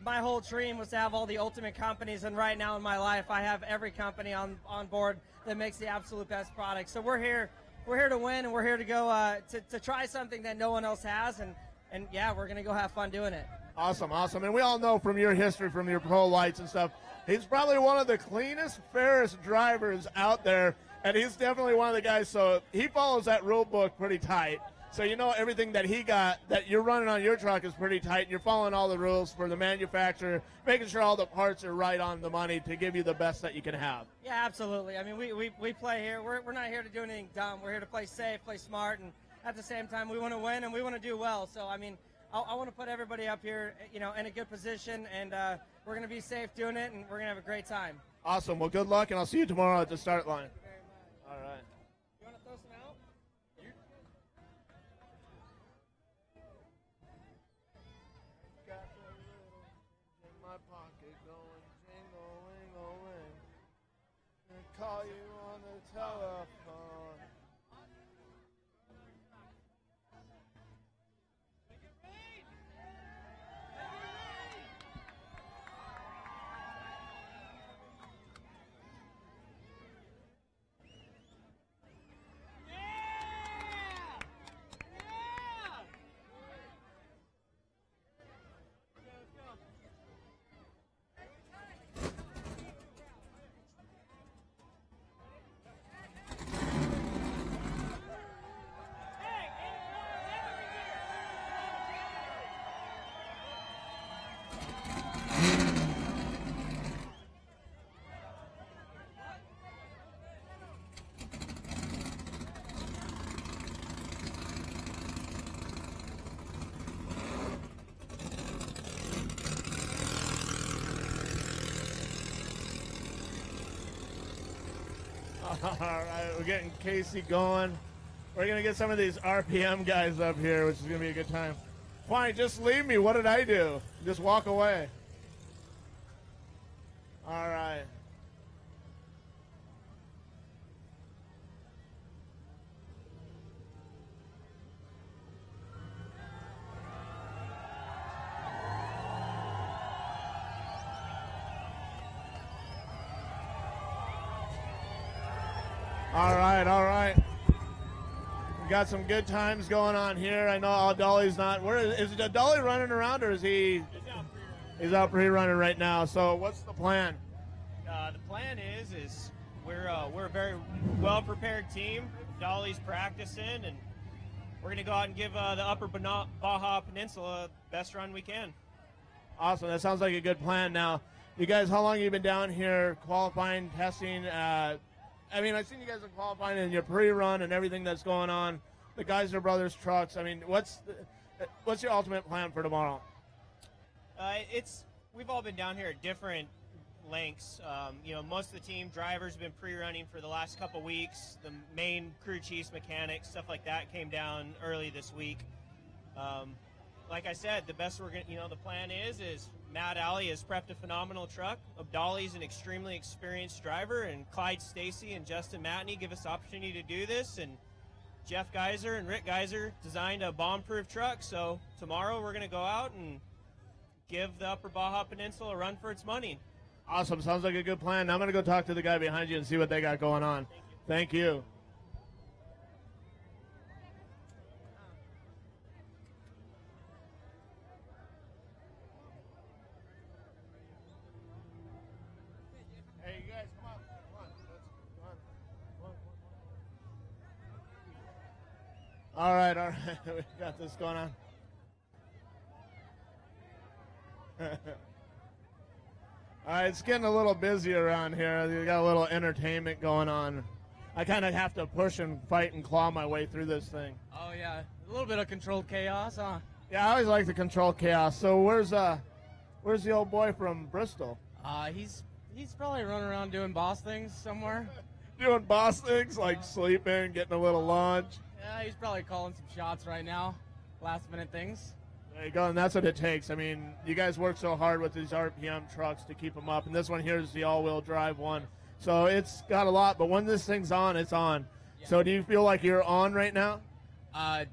my whole dream was to have all the ultimate companies. And right now in my life, I have every company on board that makes the absolute best products. So we're here to win, and we're here to go to try something that no one else has. And yeah, we're going to go have fun doing it. Awesome. And we all know from your history, from your pro lights and stuff, he's probably one of the cleanest, fairest drivers out there, and he's definitely one of the guys, so he follows that rule book pretty tight. So everything that he got, that you're running on your truck is pretty tight, and you're following all the rules for the manufacturer, making sure all the parts are right on the money to give you the best that you can have. Yeah, absolutely. I mean, we play here. We're not here to do anything dumb. We're here to play safe, play smart, and at the same time, we want to win and we want to do well. So, I mean, I want to put everybody up here, in a good position, and we're going to be safe doing it, and we're going to have a great time. Awesome. Well, good luck, and I'll see you tomorrow at the start line. All right. You want to throw some out? Got a little in my pocket going jingle-ling-a-ling. And call you on the telephone. All right, we're getting Casey going. We're going to get some of these RPM guys up here, which is going to be a good time. Fine, just leave me. What did I do? Just walk away. All right. All right, all right. We got some good times going on here. I know Dolly's not. Where is Dolly running around, or is he? He's out pre-running right now. So what's the plan? The plan is we're a very well prepared team. Dolly's practicing, and we're gonna go out and give the Upper Baja Peninsula the best run we can. Awesome. That sounds like a good plan. Now, you guys, how long have you been down here qualifying, testing? I mean, I've seen you guys are qualifying in your pre-run and everything that's going on. The Geyser Brothers trucks. I mean, what's your ultimate plan for tomorrow? We've all been down here at different lengths. Most of the team drivers have been pre-running for the last couple weeks. The main crew chiefs, mechanics, stuff like that came down early this week. Like I said, the best the plan is Matt Alley has prepped a phenomenal truck. Dolly's an extremely experienced driver, and Clyde Stacy and Justin Matney give us the opportunity to do this. And Jeff Geyser and Rick Geyser designed a bomb-proof truck. So tomorrow we're going to go out and give the Upper Baja Peninsula a run for its money. Awesome. Sounds like a good plan. Now I'm going to go talk to the guy behind you and see what they got going on. Thank you. Hey, you guys, come on. Come on. All right, all right. We got this going on. All right, it's getting a little busy around here. We got a little entertainment going on. I kind of have to push and fight and claw my way through this thing. Oh yeah, a little bit of controlled chaos, huh? Yeah, I always like to control chaos. So where's the old boy from Bristol? He's probably running around doing boss things somewhere. Doing boss things like sleeping, getting a little lunch. Yeah, he's probably calling some shots right now, last minute things. There you go, and that's what it takes. I mean, you guys work so hard with these RPM trucks to keep them up, and this one here is the all-wheel drive one. So it's got a lot, but when this thing's on, it's on. Yeah. So do you feel like you're on right now?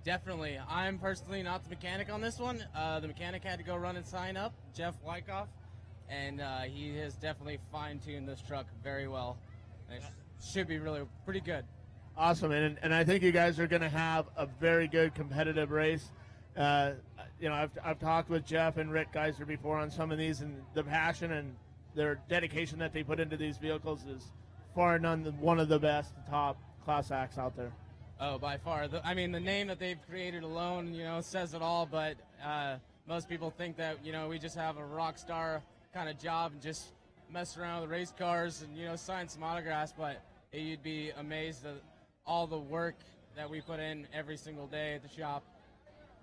Definitely. I'm personally not the mechanic on this one. The mechanic had to go run and sign up, Jeff Wyckoff, and he has definitely fine-tuned this truck very well. It should be really pretty good. Awesome, and I think you guys are going to have a very good competitive race. I've talked with Jeff and Rick Geyser before on some of these, and the passion and their dedication that they put into these vehicles is far and none one of the best top class acts out there. Oh, by far. The name that they've created alone, says it all. But most people think that, we just have a rock star kind of job and just mess around with race cars and, sign some autographs. But you'd be amazed at all the work that we put in every single day at the shop.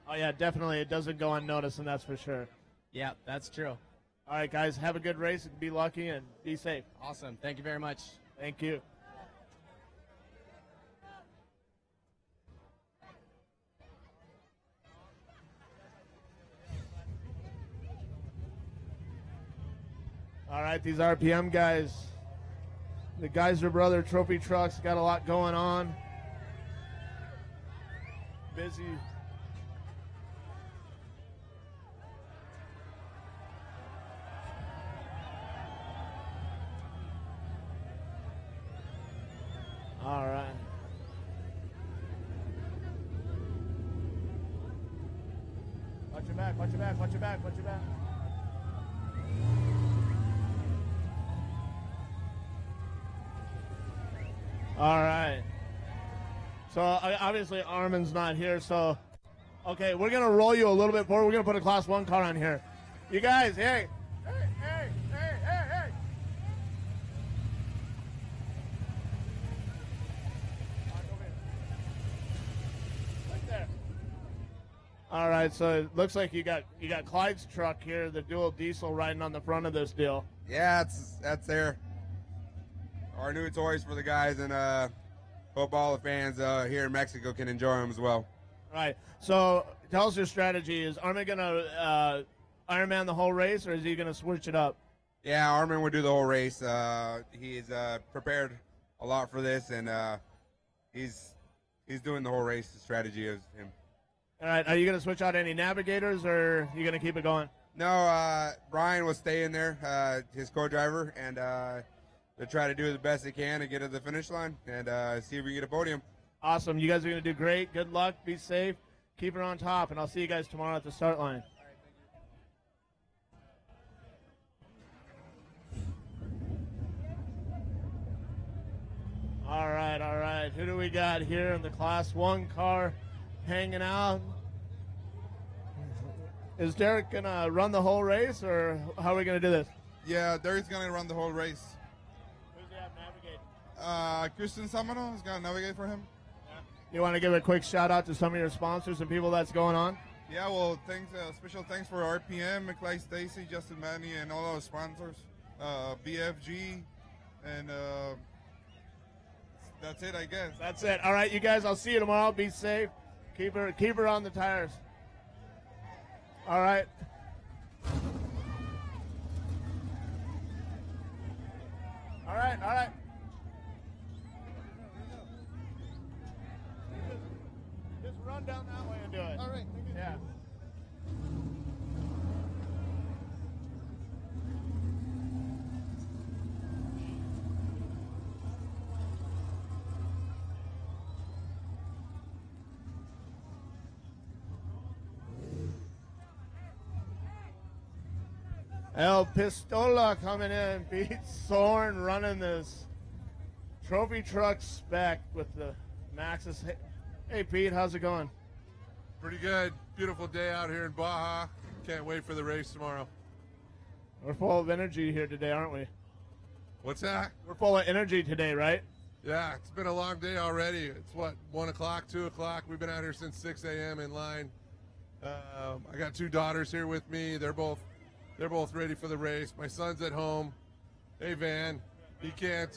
Oh, yeah, definitely. It doesn't go unnoticed, and that's for sure. Yeah, that's true. All right, guys, have a good race and be lucky and be safe. Awesome. Thank you very much. Thank you. All right, these RPM guys, the Geyser Brother Trophy Trucks, got a lot going on. Busy. All right. Watch your back, watch your back, watch your back, watch your back. All right. So obviously Armin's not here, so okay, we're gonna roll you a little bit forward. We're gonna put a Class 1 car on here. You guys, hey. All right, so it looks like you got Clyde's truck here, the dual diesel, riding on the front of this deal. Yeah, that's there. Our new toys for the guys, and hope all the fans here in Mexico can enjoy them as well. All right, so tell us your strategy. Is Armin gonna Ironman the whole race, or is he gonna switch it up? Yeah, Armin will do the whole race. He's prepared a lot for this, and he's doing the whole race. The strategy is him. All right, are you going to switch out any navigators, or are you going to keep it going? No, Brian will stay in there, his co-driver, and they'll try to do the best they can to get to the finish line and see if we get a podium. Awesome. You guys are going to do great. Good luck. Be safe. Keep it on top, and I'll see you guys tomorrow at the start line. All right, all right. Who do we got here in the Class 1 car hanging out? Is Derek going to run the whole race, or how are we going to do this? Yeah, Derek's going to run the whole race. Who's he have navigating? Christian Samano is going to navigate for him. You want to give a quick shout out to some of your sponsors and people that's going on? Yeah, well, thanks. Special thanks for RPM, McFly Stacy, Justin Manny, and all our sponsors. BFG, and that's it, I guess. That's it. All right, you guys, I'll see you tomorrow. Be safe. Keep her on the tires. All right. All right, all right. Just run down that way and do it. All right. Yeah. El Pistola coming in, Pete Sorn running this trophy truck spec with the Maxxis. Hey Pete, how's it going? Pretty good. Beautiful day out here in Baja. Can't wait for the race tomorrow. We're full of energy here today, aren't we? What's that? We're full of energy today, right? Yeah, it's been a long day already. It's what, 1 o'clock, 2 o'clock. We've been out here since 6 a.m. in line. I got 2 daughters here with me. They're both ready for the race. My son's at home. Hey, Van. He can't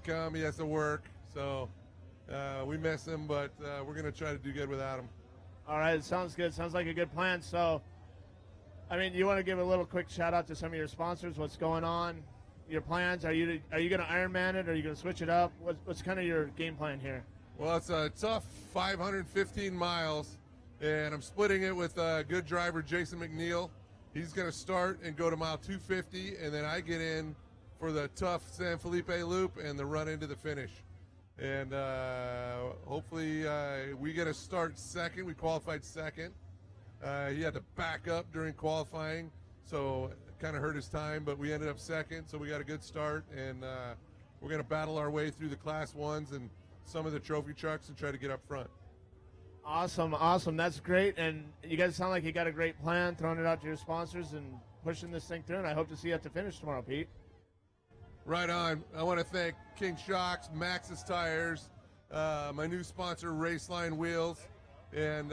come. He has to work. So we miss him, but we're going to try to do good without him. All right, sounds good. Sounds like a good plan. So, I mean, you want to give a little quick shout out to some of your sponsors? What's going on? Your plans? Are you going to Ironman it? Or are you going to switch it up? What's kind of your game plan here? Well, it's a tough 515 miles, and I'm splitting it with good driver Jason McNeil. He's going to start and go to mile 250, and then I get in for the tough San Felipe loop and the run into the finish. And hopefully we get a start second. We qualified second. He had to back up during qualifying, so it kind of hurt his time, but we ended up second, so we got a good start, and we're going to battle our way through the Class 1s and some of the trophy trucks and try to get up front. Awesome, awesome. That's great. And you guys sound like you got a great plan, throwing it out to your sponsors and pushing this thing through. And I hope to see you at the finish tomorrow, Pete. Right on. I want to thank King Shocks, Maxxis Tires, my new sponsor, Raceline Wheels, and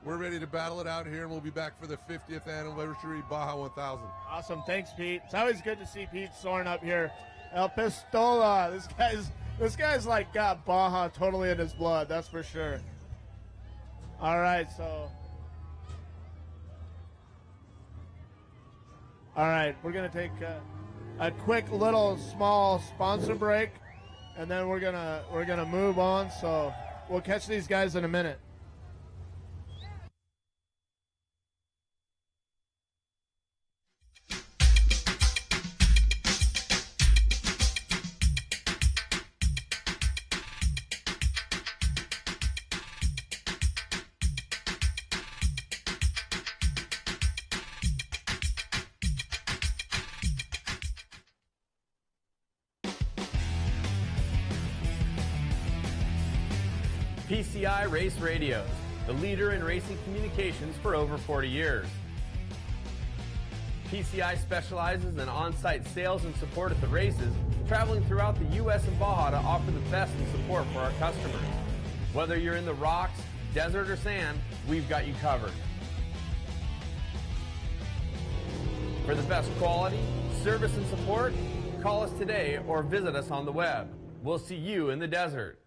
we're ready to battle it out here, and we'll be back for the 50th anniversary Baja 1000. Awesome. Thanks, Pete. It's always good to see Pete soaring up here. El Pistola. This guy's like got Baja totally in his blood, that's for sure. All right, so. All right, we're going to take a quick little small sponsor break, and then we're gonna move on. So we'll catch these guys in a minute. PCI Race Radios, the leader in racing communications for over 40 years. PCI specializes in on-site sales and support at the races, traveling throughout the U.S. and Baja to offer the best in support for our customers. Whether you're in the rocks, desert, or sand, we've got you covered. For the best quality, service, and support, call us today or visit us on the web. We'll see you in the desert.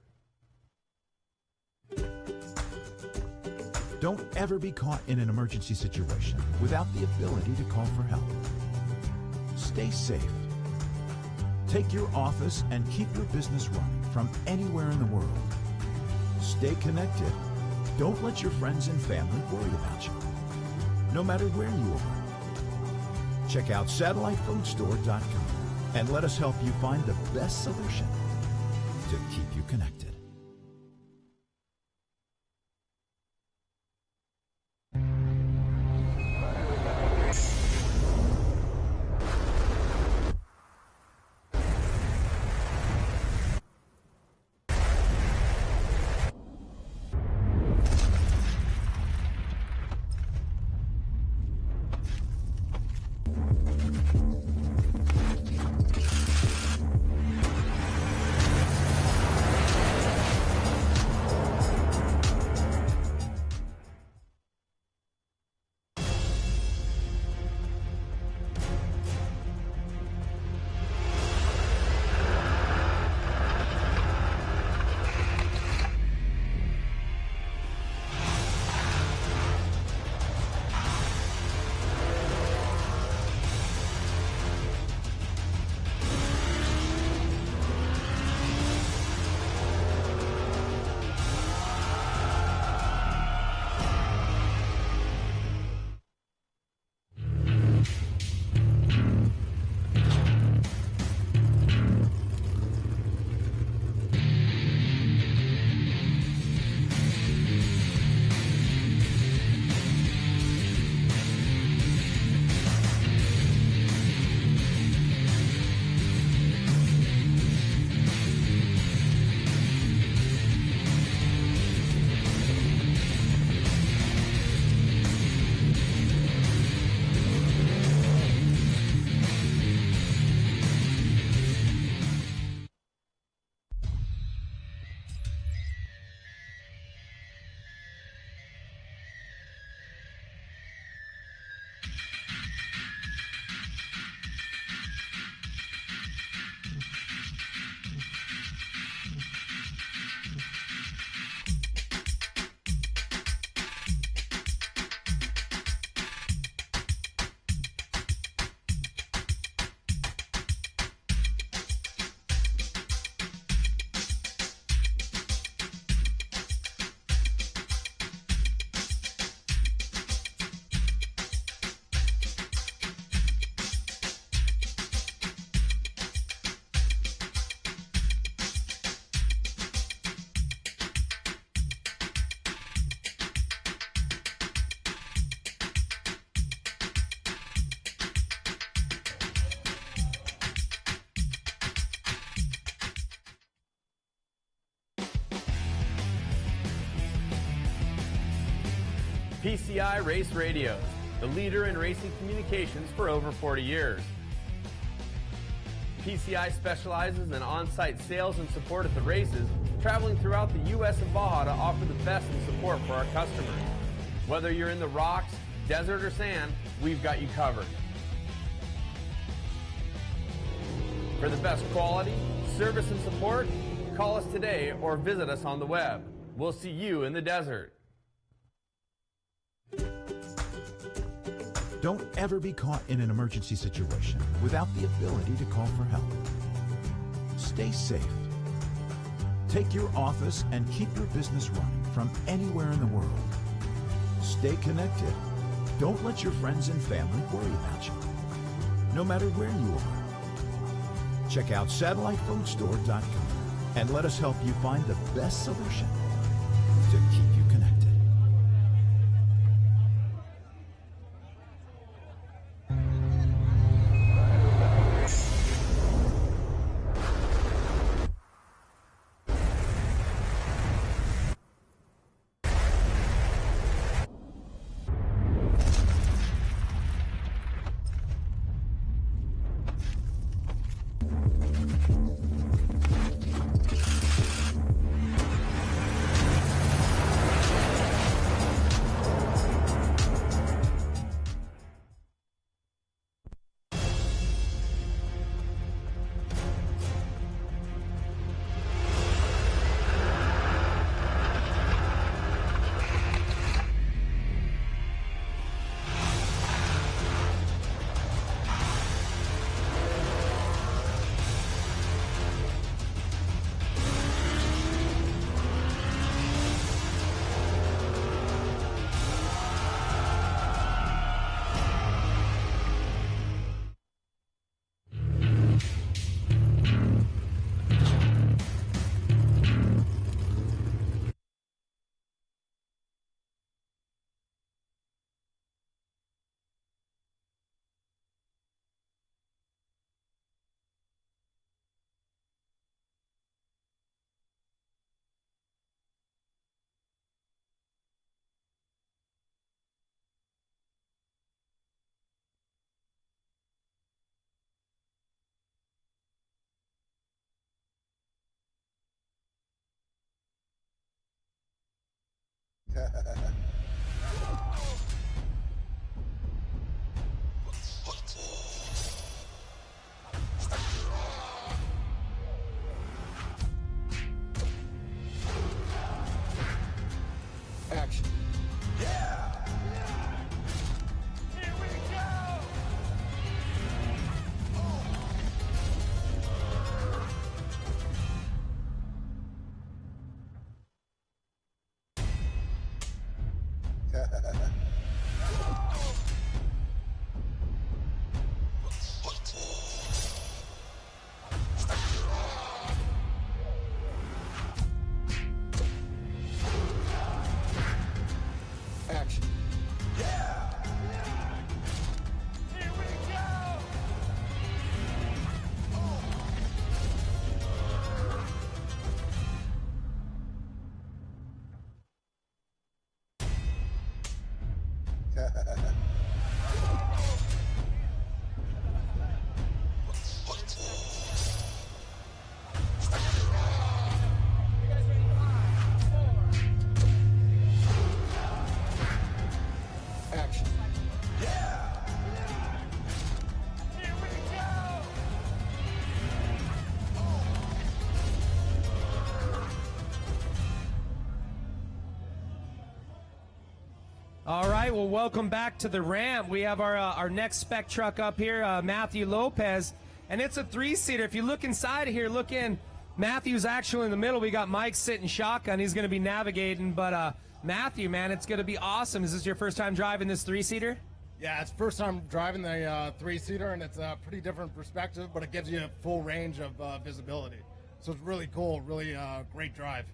Don't ever be caught in an emergency situation without the ability to call for help. Stay safe. Take your office and keep your business running from anywhere in the world. Stay connected. Don't let your friends and family worry about you, no matter where you are. Check out satellitefoodstore.com and let us help you find the best solution to keep you connected. PCI Race Radios, the leader in racing communications for over 40 years. PCI specializes in on-site sales and support at the races, traveling throughout the U.S. and Baja to offer the best in support for our customers. Whether you're in the rocks, desert, or sand, we've got you covered. For the best quality, service, and support, call us today or visit us on the web. We'll see you in the desert. Don't ever be caught in an emergency situation without the ability to call for help. Stay safe. Take your office and keep your business running from anywhere in the world. Stay connected. Don't let your friends and family worry about you, no matter where you are. Check out satellitephonestore.com and let us help you find the best solution to keep you connected. Action. Action. Action. All right, well, welcome back to the ramp. We have our next spec truck up here, Matthew Lopez, and it's a three-seater. If you look inside of here, look in. Matthew's actually in the middle. We got Mike sitting shotgun. He's going to be navigating, but Matthew, man, it's going to be awesome. Is this your first time driving this three-seater? Yeah, it's first time driving the three-seater, and it's a pretty different perspective, but it gives you a full range of visibility. So it's really cool, really great drive.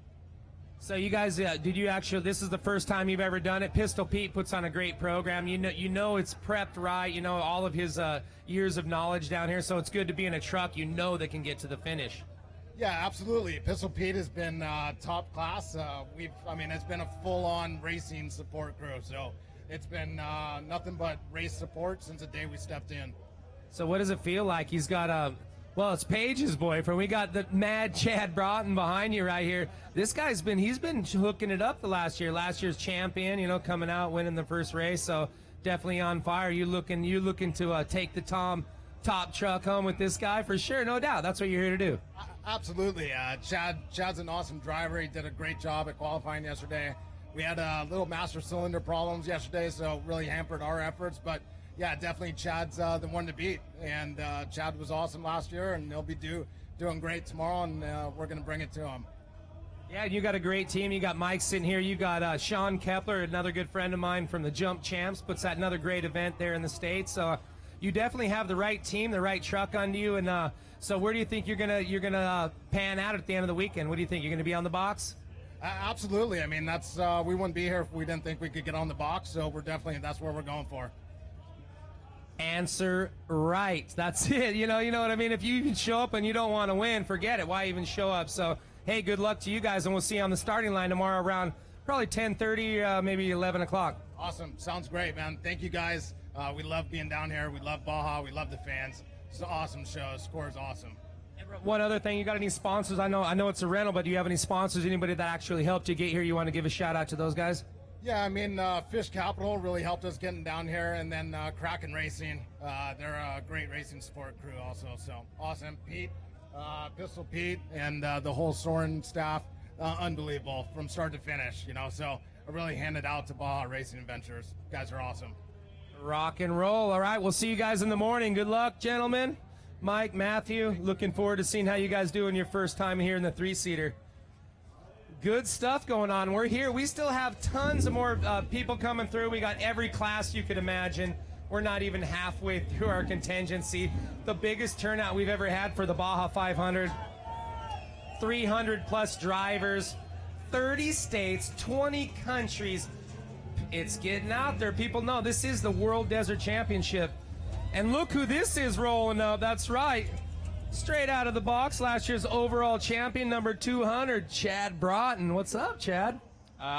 So you guys, did you actually? This is the first time you've ever done it. Pistol Pete puts on a great program. You know it's prepped right. You know all of his years of knowledge down here. So it's good to be in a truck that can get to the finish. Yeah, absolutely. Pistol Pete has been top class. It's been a full-on racing support crew. So it's been nothing but race support since the day we stepped in. So what does it feel like? He's got Well, it's Paige's boyfriend. We got the mad Chad Broughton behind you right here. This guy's he's been hooking it up the last year. Last year's champion, you know, coming out, winning the first race. So definitely on fire. You looking to take the top truck home with this guy for sure, no doubt. That's what you're here to do. Absolutely. Chad's an awesome driver. He did a great job at qualifying yesterday. We had little master cylinder problems yesterday, so really hampered our efforts. But yeah, definitely Chad's the one to beat. And Chad was awesome last year, and he'll be doing great tomorrow, and we're going to bring it to him. Yeah, you got a great team. You got Mike sitting here. You got Sean Kepler, another good friend of mine from the Jump Champs, puts that another great event there in the States. So you definitely have the right team, the right truck under you. And so where do you think you're gonna pan out at the end of the weekend? What do you think? You're going to be on the box? Absolutely. I mean, that's we wouldn't be here if we didn't think we could get on the box. So that's where we're going for. Answer right. That's it. You know what I mean? If you even show up and you don't want to win, forget it. Why even show up? So, hey, good luck to you guys, and we'll see you on the starting line tomorrow around probably 10:30, maybe 11 o'clock. Awesome. Sounds great, man. Thank you, guys. We love being down here. We love Baja. We love the fans. It's an awesome show. Score is awesome. One other thing, you got any sponsors? I know it's a rental, but do you have any sponsors, anybody that actually helped you get here? You want to give a shout-out to those guys? Yeah, I mean, Fish Capital really helped us getting down here, and then Kraken Racing. They're a great racing support crew also, so awesome. Pete, Pistol Pete, and the whole Soren staff, unbelievable from start to finish, so I really hand it out to Baja Racing Adventures. You guys are awesome. Rock and roll. All right, we'll see you guys in the morning. Good luck, gentlemen. Mike, Matthew, looking forward to seeing how you guys do in your first time here in the three-seater. Good stuff going on. We're here. We still have tons of more people coming through. We got every class you could imagine. We're not even halfway through our contingency. The biggest turnout we've ever had for the Baja 500. 300-plus drivers, 30 states, 20 countries. It's getting out there. People know this is the World Desert Championship. And look who this is rolling up. That's right. Straight out of the box, last year's overall champion, number 200, Chad Broughton. What's up, Chad?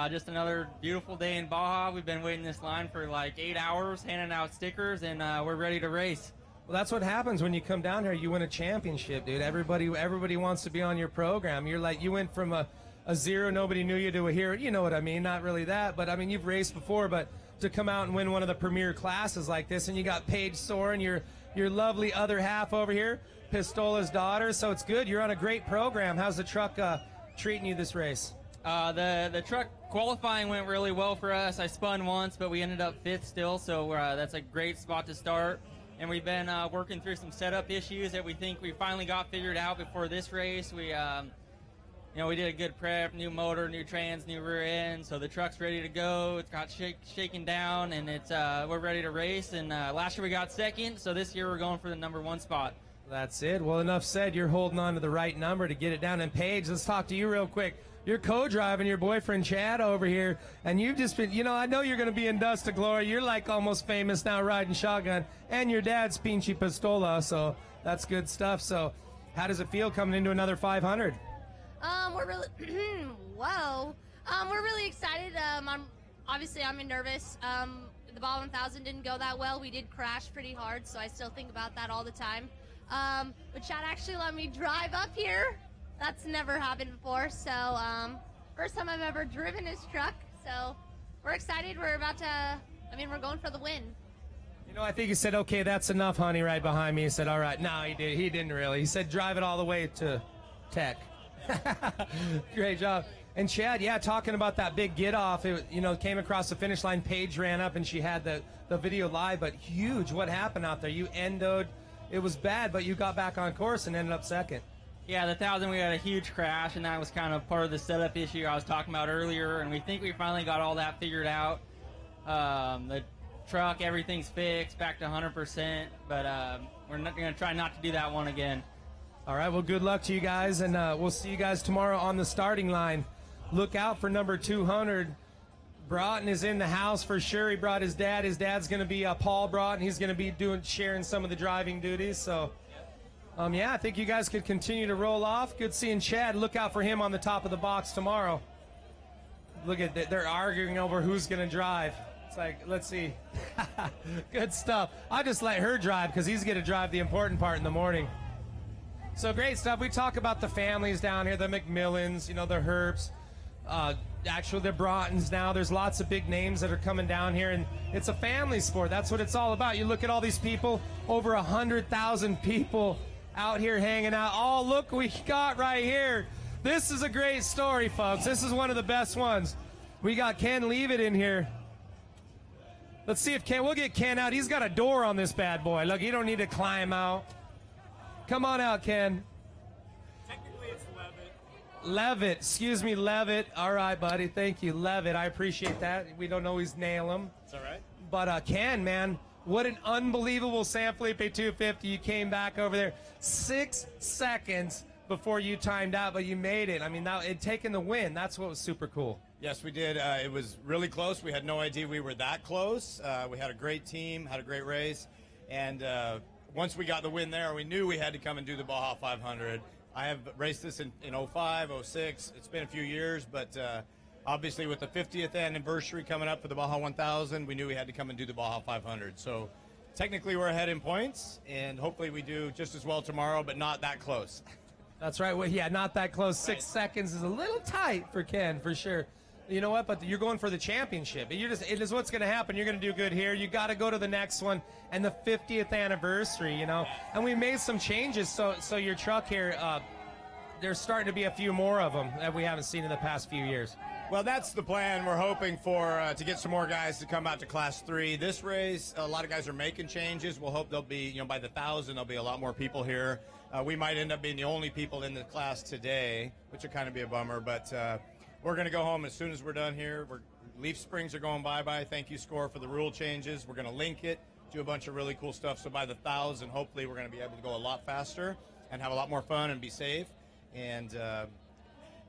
Just another beautiful day in Baja. We've been waiting this line for like 8 hours, handing out stickers, and we're ready to race. Well, that's what happens when you come down here. You win a championship, dude. Everybody wants to be on your program. You went from a zero, nobody knew you, to a hero. You know what I mean? Not really that, but I mean, you've raced before, but to come out and win one of the premier classes like this, and you got Paige Soren, your lovely other half over here, Pistola's daughter, so it's good. You're on a great program. How's the truck treating you this race? The truck qualifying went really well for us. I spun once, but we ended up fifth still, so that's a great spot to start. And we've been working through some setup issues that we think we finally got figured out before this race. We did a good prep, new motor, new trans, new rear end, so the truck's ready to go. It's got shaken down, and we're ready to race. And last year we got second, so this year we're going for the number 1 spot. That's it. Well, enough said. You're holding on to the right number to get it down. And Paige, let's talk to you real quick. You're co-driving your boyfriend Chad over here, and you've just been, I know you're going to be in dust to glory. You're like almost famous now riding shotgun, and your dad's Pinchy Pistola, so that's good stuff. So how does it feel coming into another 500? We're really, whoa. We're really excited. I'm nervous. The Baja 1000 didn't go that well. We did crash pretty hard, so I still think about that all the time. But Chad actually let me drive up here. That's never happened before, so first time I've ever driven his truck, so we're excited. We're going for the win. I think he said, okay, that's enough, honey, right behind me. He said, all right. No, he didn't really. He said, drive it all the way to Tech. Great job. And Chad, talking about that big get off, it came across the finish line. Paige ran up and she had the video live, but huge. What happened out there? You endoed. It was bad, but you got back on course and ended up second. Yeah, the 1000, we had a huge crash, and that was kind of part of the setup issue I was talking about earlier, and we think we finally got all that figured out. The truck, everything's fixed, back to 100%, but we're not going to try not to do that one again. All right, well, good luck to you guys, and we'll see you guys tomorrow on the starting line. Look out for number 200. Broughton is in the house for sure. He brought his dad. His dad's going to be Paul Broughton. He's going to be sharing some of the driving duties. So, I think you guys could continue to roll off. Good seeing Chad. Look out for him on the top of the box tomorrow. Look at that. They're arguing over who's going to drive. It's like, let's see. Good stuff. I'll just let her drive because he's going to drive the important part in the morning. So great stuff. We talk about the families down here, the McMillans, you know, the Herbs, actually the Broughtons now. There's lots of big names that are coming down here, and it's a family sport. That's what it's all about. You look at all these people, over 100,000 people out here hanging out. Oh, look what we got right here. This is a great story, folks. This is one of the best ones. We got Ken Leavitt in here. Let's see if we'll get Ken out. He's got a door on this bad boy. Look, you don't need to climb out. Come on out, Ken. Technically, it's Levitt. Levitt, excuse me, Levitt. All right, buddy, thank you, Levitt. I appreciate that. We don't always nail him. It's all right. But Ken, man, what an unbelievable San Felipe 250. You came back over there 6 seconds before you timed out, but you made it. I mean, it taking the win. That's what was super cool. Yes, we did. It was really close. We had no idea we were that close. We had a great team, had a great race, and once we got the win there, we knew we had to come and do the Baja 500. I have raced this in 05, 06. It's been a few years, but obviously with the 50th anniversary coming up for the Baja 1000, we knew we had to come and do the Baja 500. So technically we're ahead in points, and hopefully we do just as well tomorrow, but not that close. That's right. Well, yeah, not that close. 6 seconds is a little tight for Ken, for sure. You know what? But you're going for the championship. It is what's going to happen. You're going to do good here. You got to go to the next one and the 50th anniversary. You know, and we made some changes. So your truck here, there's starting to be a few more of them that we haven't seen in the past few years. Well, that's the plan. We're hoping for to get some more guys to come out to Class 3. This race, a lot of guys are making changes. We'll hope there'll be, you know, by the 1,000, there'll be a lot more people here. We might end up being the only people in the class today, which would kind of be a bummer, but we're going to go home as soon as we're done here. Leaf Springs are going bye-bye. Thank you, SCORE, for the rule changes. We're going to link it, do a bunch of really cool stuff. So by the 1,000, hopefully we're going to be able to go a lot faster and have a lot more fun and be safe. And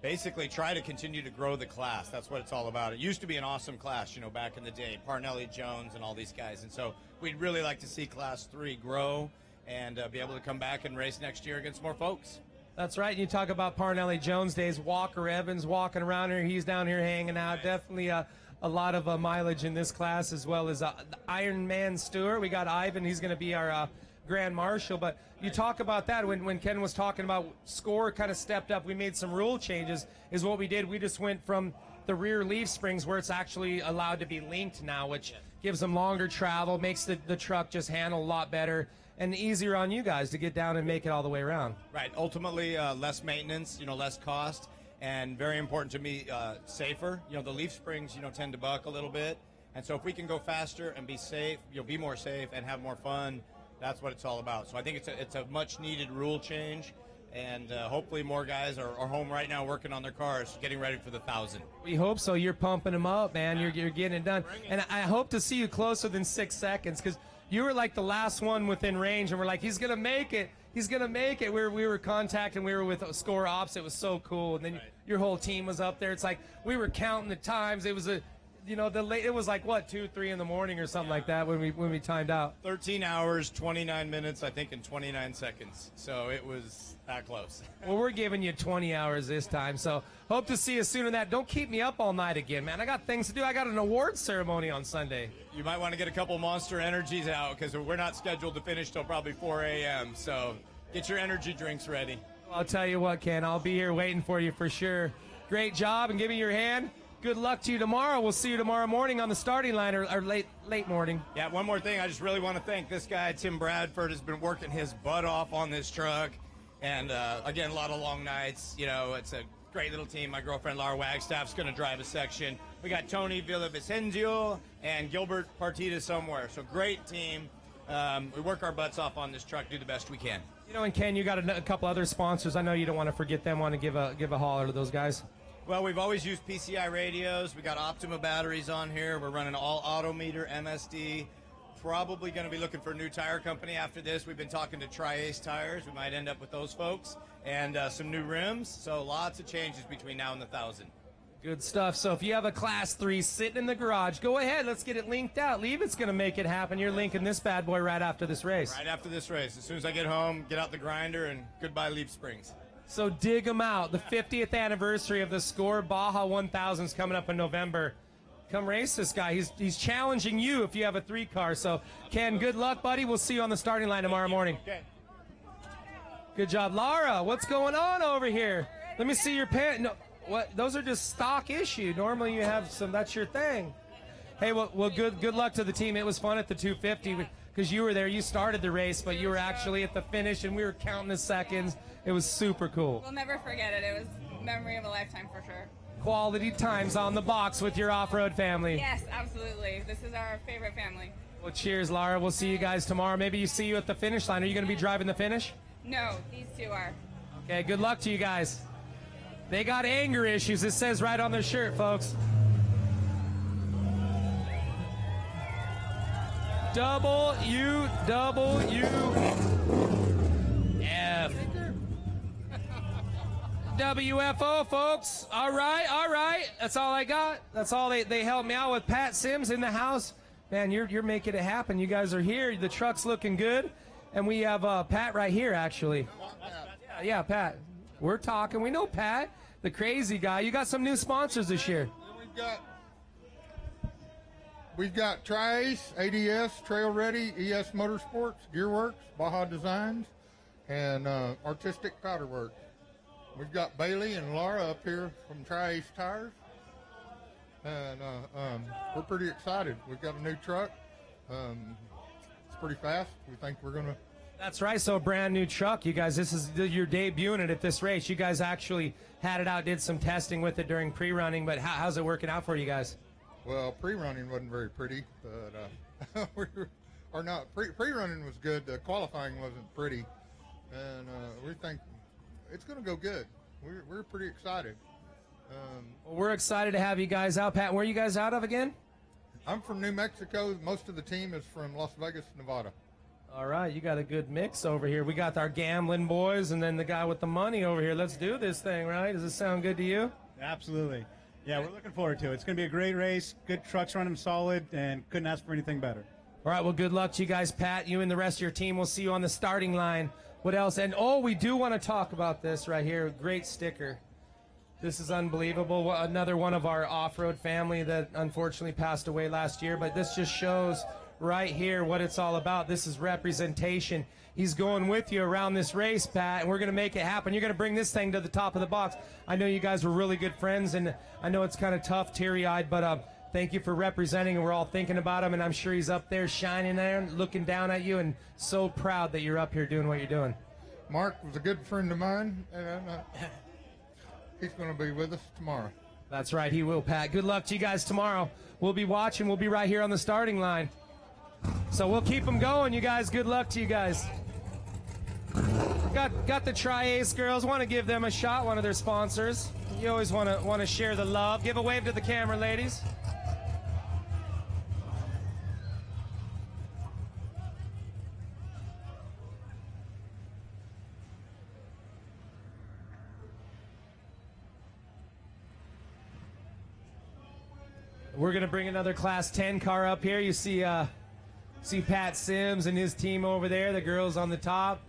basically try to continue to grow the class. That's what it's all about. It used to be an awesome class, you know, back in the day. Parnelli, Jones, and all these guys. And so we'd really like to see Class 3 grow and be able to come back and race next year against more folks. That's right. You talk about Parnelli Jones days. Walker Evans walking around here. He's down here hanging out. Definitely a lot of mileage in this class, as well as the Iron Man Stewart. We got Ivan. He's going to be our Grand Marshal. But you talk about that when Ken was talking about SCORE kind of stepped up. We made some rule changes is what we did. We just went from the rear leaf springs where it's actually allowed to be linked now, which gives them longer travel, makes the truck just handle a lot better and easier on you guys to get down and make it all the way around. Right. Ultimately, less maintenance, you know, less cost, and very important to me, safer. You know, the leaf springs, you know, tend to buck a little bit. And so if we can go faster and be safe, you'll be more safe and have more fun, that's what it's all about. So I think it's a much needed rule change. And hopefully more guys are home right now working on their cars, getting ready for the 1,000. We hope so. You're pumping them up, man. You're getting it done. And I hope to see you closer than 6 seconds, because you were like the last one within range, and we're like, he's going to make it. He's going to make it. We were contacting. We were with SCORE Ops. It was so cool. And then your whole team was up there. It's like we were counting the times. It was it was like, what, 2, 3 in the morning or something like that when we timed out. 13 hours, 29 minutes, I think, and 29 seconds. So it was that close. Well, we're giving you 20 hours this time, so hope to see you soon in that. Don't keep me up all night again, man. I got things to do. I got an awards ceremony on Sunday. You might want to get a couple Monster Energies out, because we're not scheduled to finish till probably 4 a.m., so get your energy drinks ready. I'll tell you what, Ken, I'll be here waiting for you for sure. Great job, and give me your hand. Good luck to you tomorrow. We'll see you tomorrow morning on the starting line, or late morning. Yeah, one more thing. I just really want to thank this guy, Tim Bradford, has been working his butt off on this truck. And, again, a lot of long nights. You know, it's a great little team. My girlfriend, Laura Wagstaff's going to drive a section. We got Tony Villavicencio and Gilbert Partida somewhere. So great team. We work our butts off on this truck, do the best we can. You know, and Ken, you got a couple other sponsors. I know you don't want to forget them. Want to give a holler to those guys? Well, we've always used PCI radios. We got Optima batteries on here. We're running all Autometer, MSD. Probably going to be looking for a new tire company after this. We've been talking to Tri-Ace Tires. We might end up with those folks. And some new rims. So lots of changes between now and the 1,000. Good stuff. So if you have a Class 3 sitting in the garage, go ahead. Let's get it linked out. Leavitt's going to make it happen. You're linking this bad boy right after this race. Right after this race. As soon as I get home, get out the grinder, and goodbye Leaf Springs. So dig them out. The 50th anniversary of the SCORE Baja 1000 is coming up in November. Come race this guy. He's challenging you if you have a 3 car. So, Ken, good luck, buddy. We'll see you on the starting line tomorrow morning. Okay. Good job. Lara, what's going on over here? Let me see your pants. No, what? Those are just stock issue. Normally you have some, that's your thing. Hey, well good luck to the team. It was fun at the 250 because you were there. You started the race, but you were actually at the finish, and we were counting the seconds. It was super cool. We'll never forget it. It was memory of a lifetime for sure. Quality times on the box with your off-road family. Yes, absolutely. This is our favorite family. Well, cheers, Lara. We'll see you guys tomorrow. Maybe you see you at the finish line. Are you going to be driving the finish? No, these two are. Okay, good luck to you guys. They got anger issues. It says right on their shirt, folks. WWF. WFO, folks. All right. That's all I got. That's all they helped me out with. Pat Sims in the house. Man, you're making it happen. You guys are here. The truck's looking good. And we have Pat right here, actually. Yeah, Pat. We're talking. We know Pat, the crazy guy. You got some new sponsors this year. We've got Tri-Ace, ADS, Trail Ready, ES Motorsports, Gearworks, Baja Designs, and Artistic Powder Works. We've got Bailey and Laura up here from Tri-Ace Tires, and we're pretty excited. We've got a new truck. It's pretty fast. We think we're going to... That's right, so a brand new truck. You guys, this is your debuting it at this race. You guys actually had it out, did some testing with it during pre-running, but how's it working out for you guys? Well, pre-running wasn't very pretty, but pre-running was good. Qualifying wasn't pretty, and we think it's going to go good. We're pretty excited. Well, we're excited to have you guys out. Pat, where are you guys out of again? I'm from New Mexico. Most of the team is from Las Vegas, Nevada. All right, you got a good mix over here. We got our gambling boys and then the guy with the money over here. Let's do this thing, right? Does this sound good to you? Absolutely. Yeah, we're looking forward to it. It's going to be a great race. Good trucks running solid, and couldn't ask for anything better. All right, well, good luck to you guys, Pat. You and the rest of your team. We'll see you on the starting line. What else? And, we do want to talk about this right here. Great sticker. This is unbelievable. Another one of our off-road family that unfortunately passed away last year, but this just shows right here what it's all about. This is representation. He's going with you around this race, Pat, and we're going to make it happen. You're going to bring this thing to the top of the box. I know you guys were really good friends, and I know it's kind of tough, teary-eyed, but thank you for representing, and we're all thinking about him, and I'm sure he's up there shining there, looking down at you, and so proud that you're up here doing what you're doing. Mark was a good friend of mine, and he's going to be with us tomorrow. That's right, he will, Pat. Good luck to you guys tomorrow. We'll be watching. We'll be right here on the starting line. So we'll keep them going, you guys. Good luck to you guys. Got the Tri-Ace girls. Want to give them a shot, one of their sponsors. You always want to share the love. Give a wave to the camera, ladies. We're going to bring another Class 10 car up here. You see Pat Sims and his team over there, the girls on the top,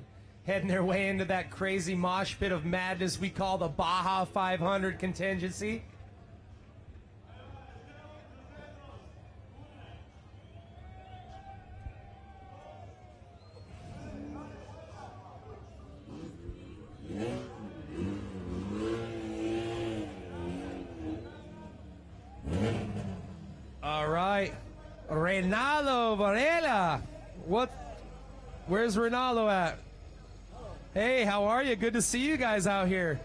heading their way into that crazy mosh pit of madness we call the Baja 500 Contingency. All right, Reynaldo Varela. Where's Reynaldo at? Hey, how are you? Good to see you guys out here.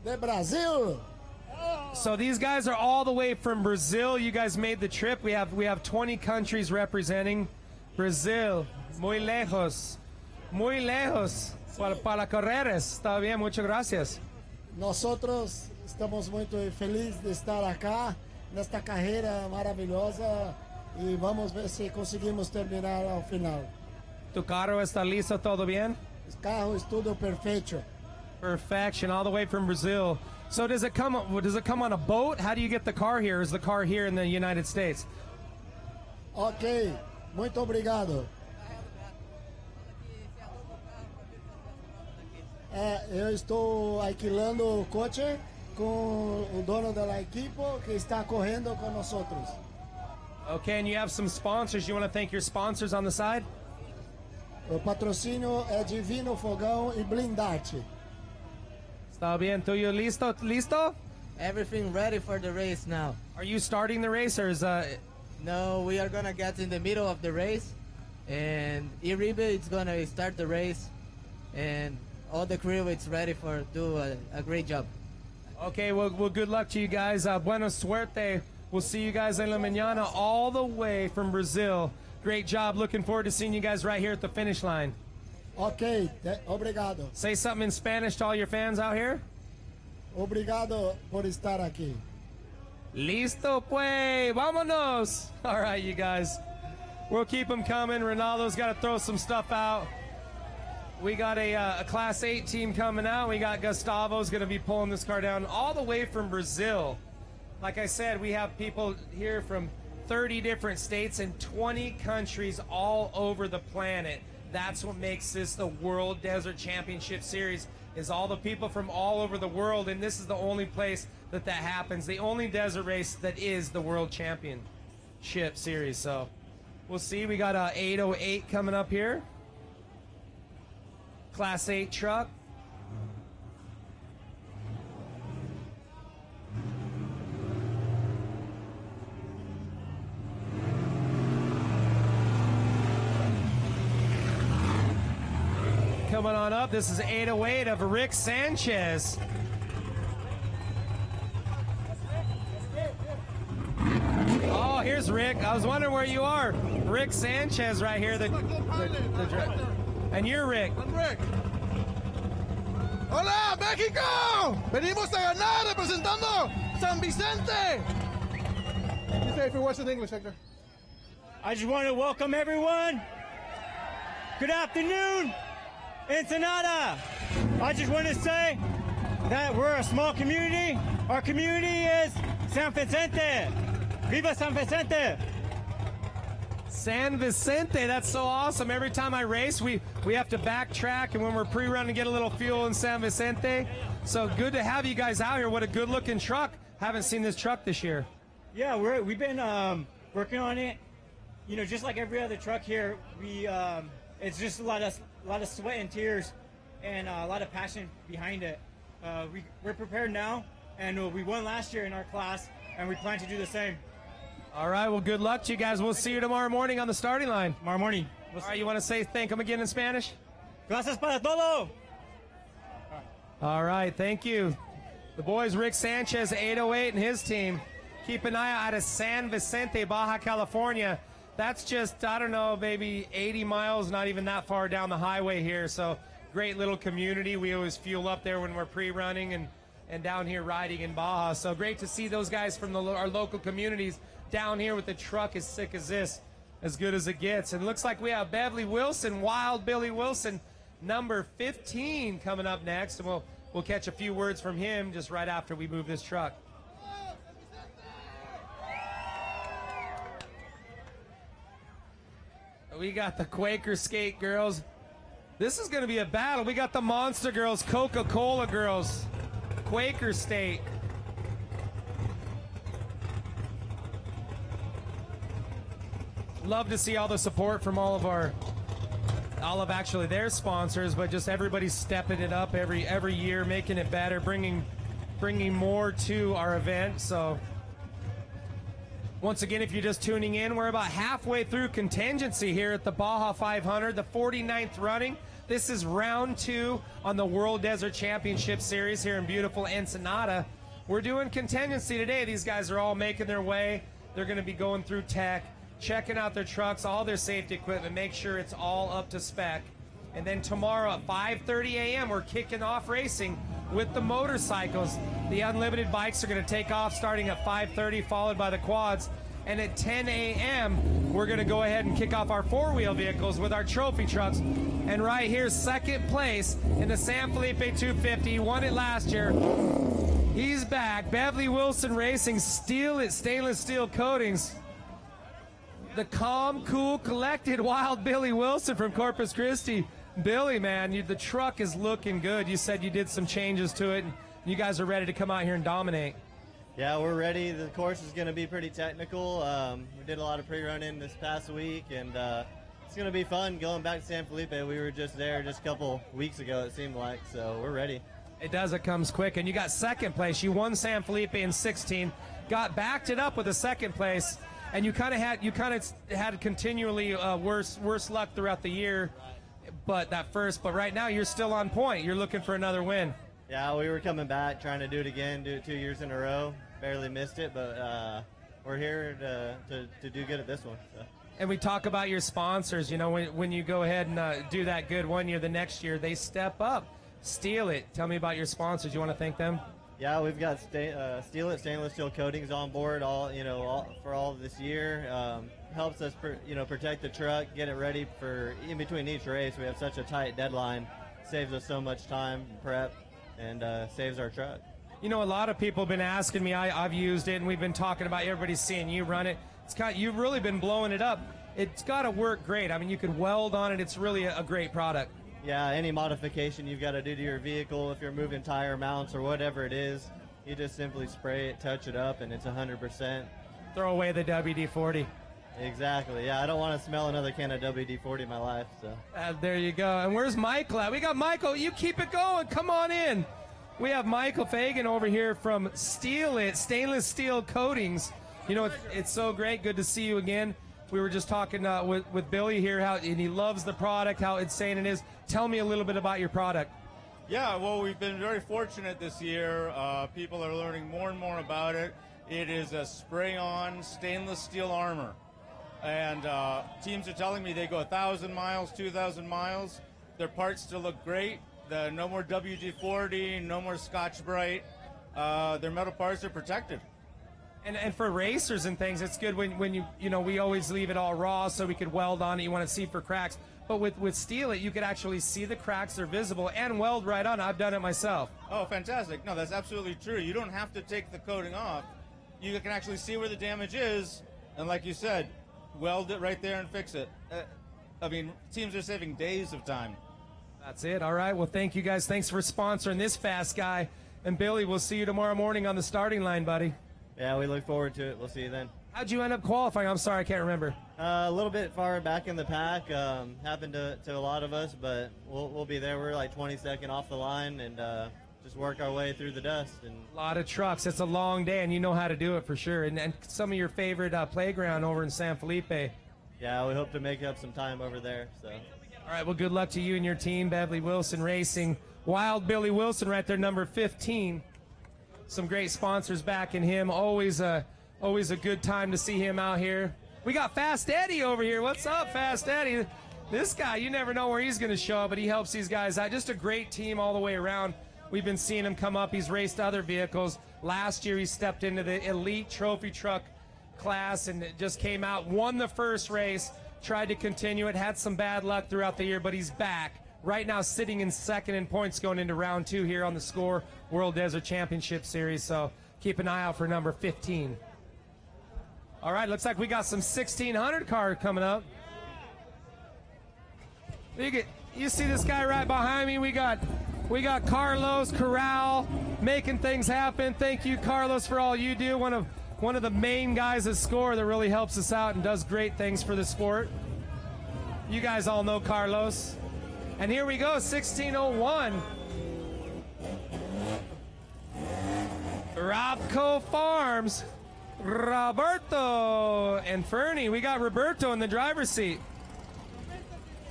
De Brazil. So these guys are all the way from Brazil. You guys made the trip. We have 20 countries representing Brazil. Muy lejos para correres. Está bien, muchas gracias. Nosotros estamos muito felizes de estar acá nesta carreira maravilhosa e vamos ver se conseguimos terminar ao final. ¿Tu carro está listo? ¿Todo bien? O carro es tudo perfeito. Perfection, all the way from Brazil. So does it come on a boat? How do you get the car here? Is the car here in the United States? Ok, muito obrigado. Eu estou alquilando o coche com o dono da equipe que está correndo com nós outros. Okay, and you have some sponsors. You want to thank your sponsors on the side? O patrocínio é Divino Fogão e Blindate. Está bien, tuyo listo? Listo? Everything ready for the race now. Are you starting the race or is No, we are gonna get in the middle of the race, and Iribe is gonna start the race, and all the crew is ready for do a great job. Okay, well, good luck to you guys. Buena suerte. We'll see you guys en la mañana all the way from Brazil. Great job. Looking forward to seeing you guys right here at the finish line. Ok, obrigado. Say something in Spanish to all your fans out here. Obrigado por estar aqui. Listo, pues. Vámonos. All right, you guys. We'll keep them coming. Ronaldo's got to throw some stuff out. We got a Class 8 team coming out. We got Gustavo's going to be pulling this car down all the way from Brazil. Like I said, we have people here from 30 different states and 20 countries all over the planet. That's what makes this the World Desert Championship Series, is all the people from all over the world, and this is the only place that happens, the only desert race that is the World Championship Series. So we'll see. We got a 808 coming up here. Class 8 truck. Coming on up, this is 808 of Rick Sanchez. Oh, here's Rick. I was wondering where you are. Rick Sanchez right here. And you're Rick. I'm Rick. Hola, México! Venimos a ganar representando San Vicente! You say a few words in English, Hector. I just want to welcome everyone. Good afternoon, Ensenada. I just want to say that we're a small community. Our community is San Vicente. Viva San Vicente! San Vicente, that's so awesome. Every time I race, we have to backtrack, and when we're pre-running, get a little fuel in San Vicente. So good to have you guys out here. What a good-looking truck. Haven't seen this truck this year. Yeah, we've been working on it. You know, just like every other truck here, it's just a lot of sweat and tears, and a lot of passion behind it. We're prepared now, and we won last year in our class, and we plan to do the same. All right, well, good luck to you guys. We'll see you tomorrow morning on the starting line. Tomorrow morning. All right, you want to say thank them again in Spanish? Gracias para todo. All right, thank you. The boys, Rick Sanchez, 808, and his team. Keep an eye out of San Vicente, Baja California. That's just, I don't know, maybe 80 miles, not even that far down the highway here. So great little community. We always fuel up there when we're pre-running and down here riding in Baja. So great to see those guys from our local communities down here with the truck as sick as this, as good as it gets. And looks like we have Beverly Wilson, Wild Billy Wilson, number 15, coming up next. And we'll catch a few words from him just right after we move this truck. We got the Quaker Skate girls. This is going to be a battle. We got the Monster girls, Coca-Cola girls, Quaker State. Love to see all the support from all of actually their sponsors, but just everybody stepping it up every year, making it better, bringing more to our event. So once again, if you're just tuning in, we're about halfway through contingency here at the Baja 500, the 49th running. This is round 2 on the World Desert Championship Series here in beautiful Ensenada. We're doing contingency today. These guys are all making their way. They're going to be going through tech, checking out their trucks, all their safety equipment, make sure it's all up to spec. And then tomorrow at 5:30 a.m., we're kicking off racing with the motorcycles. The unlimited bikes are going to take off starting at 5:30, followed by the quads. And at 10 a.m., we're going to go ahead and kick off our four-wheel vehicles with our trophy trucks. And right here, second place in the San Felipe 250. He won it last year. He's back. Beverly Wilson Racing, stainless steel coatings. The calm, cool, collected Wild Billy Wilson from Corpus Christi. Billy, man, the truck is looking good. You said you did some changes to it, and you guys are ready to come out here and dominate. Yeah, we're ready. The course is going to be pretty technical. We did a lot of pre-running this past week, and It's going to be fun going back to San Felipe. We were just there just a couple weeks ago, it seemed like, so we're ready. It does. It comes quick. And you got second place. You won San Felipe in 16, backed it up with a second place, and you kind of had continually worse luck throughout the year. But right now you're still on point. You're looking for another win. Yeah, we were coming back, trying to do it again, do it 2 years in a row. Barely missed it, but we're here to do good at this one. So. And we talk about your sponsors. You know, when you go ahead and do that good one year, the next year they step up. Steal It. Tell me about your sponsors. You want to thank them? Yeah, we've got Steal It stainless steel coatings on board for all of this year. Helps us protect the truck, get it ready for in between each race. We have such a tight deadline, saves us so much time prep, and saves our truck. You know, a lot of people have been asking me. I've used it, and we've been talking about everybody's seeing you run it. You've really been blowing it up. It's got to work great. I mean, you could weld on it. It's really a great product. Yeah, any modification you've got to do to your vehicle, if you're moving tire mounts or whatever it is, you just simply spray it, touch it up, and it's 100%. Throw away the WD-40. Exactly. Yeah, I don't want to smell another can of WD-40 in my life. So. There you go. And where's Michael at? We got Michael. You keep it going. Come on in. We have Michael Fagan over here from Steal It, stainless steel coatings. You know, it's so great. Good to see you again. We were just talking with Billy here, and he loves the product, how insane it is. Tell me a little bit about your product. Yeah, well, we've been very fortunate this year. People are learning more and more about it. It is a spray-on stainless steel armor. And teams are telling me they go 1,000 miles, 2,000 miles. Their parts still look great. No more WD-40, no more Scotch-Brite. Their metal parts are protected. And for racers and things, it's good when we always leave it all raw so we could weld on it. You want to see for cracks. But with Steal It, you could actually see the cracks. They're visible and weld right on. I've done it myself. Oh, fantastic. No, that's absolutely true. You don't have to take the coating off. You can actually see where the damage is. And like you said, weld it right there and fix it. I mean, teams are saving days of time. That's it. All right. Well, thank you guys. Thanks for sponsoring this fast guy. And Billy, we'll see you tomorrow morning on the starting line, buddy. Yeah, we look forward to it. We'll see you then. How'd you end up qualifying? I'm sorry, I can't remember. A little bit far back in the pack. Happened to a lot of us, but we'll be there. We're like 22nd off the line and just work our way through the dust. And a lot of trucks. It's a long day, and you know how to do it for sure. And some of your favorite playground over in San Felipe. Yeah, we hope to make up some time over there. So. All right, well, good luck to you and your team, Beverly Wilson Racing. Wild Billy Wilson right there, number 15. Some great sponsors backing him. Always a good time to see him out here. We got Fast Eddie over here. What's up, Fast Eddie? This guy, you never know where he's going to show up, but he helps these guys out. Just a great team all the way around. We've been seeing him come up. He's raced other vehicles. Last year, he stepped into the elite trophy truck class and just came out, won the first race, tried to continue it, had some bad luck throughout the year, but he's back. Right now sitting in second in points going into round 2 here on the SCORE World Desert Championship Series. So keep an eye out for number 15. All right, looks like we got some 1600 car coming up. You see this guy right behind me? We got Carlos Corral making things happen. Thank you, Carlos, for all you do. One of the main guys at SCORE that really helps us out and does great things for the sport. You guys all know Carlos. And here we go, 1601. Robco Farms. Roberto and Fernie. We got Roberto in the driver's seat.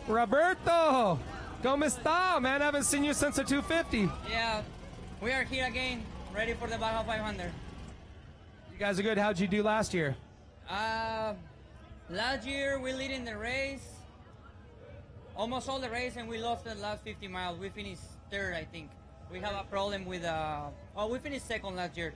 Roberto, ¿cómo está, man? I haven't seen you since the 250. Yeah, we are here again, ready for the Baja 500. You guys are good. How'd you do last year? Last year we lead in the race. Almost all the race, and we lost the last 50 miles. We finished third, I think. We have a problem with we finished second last year.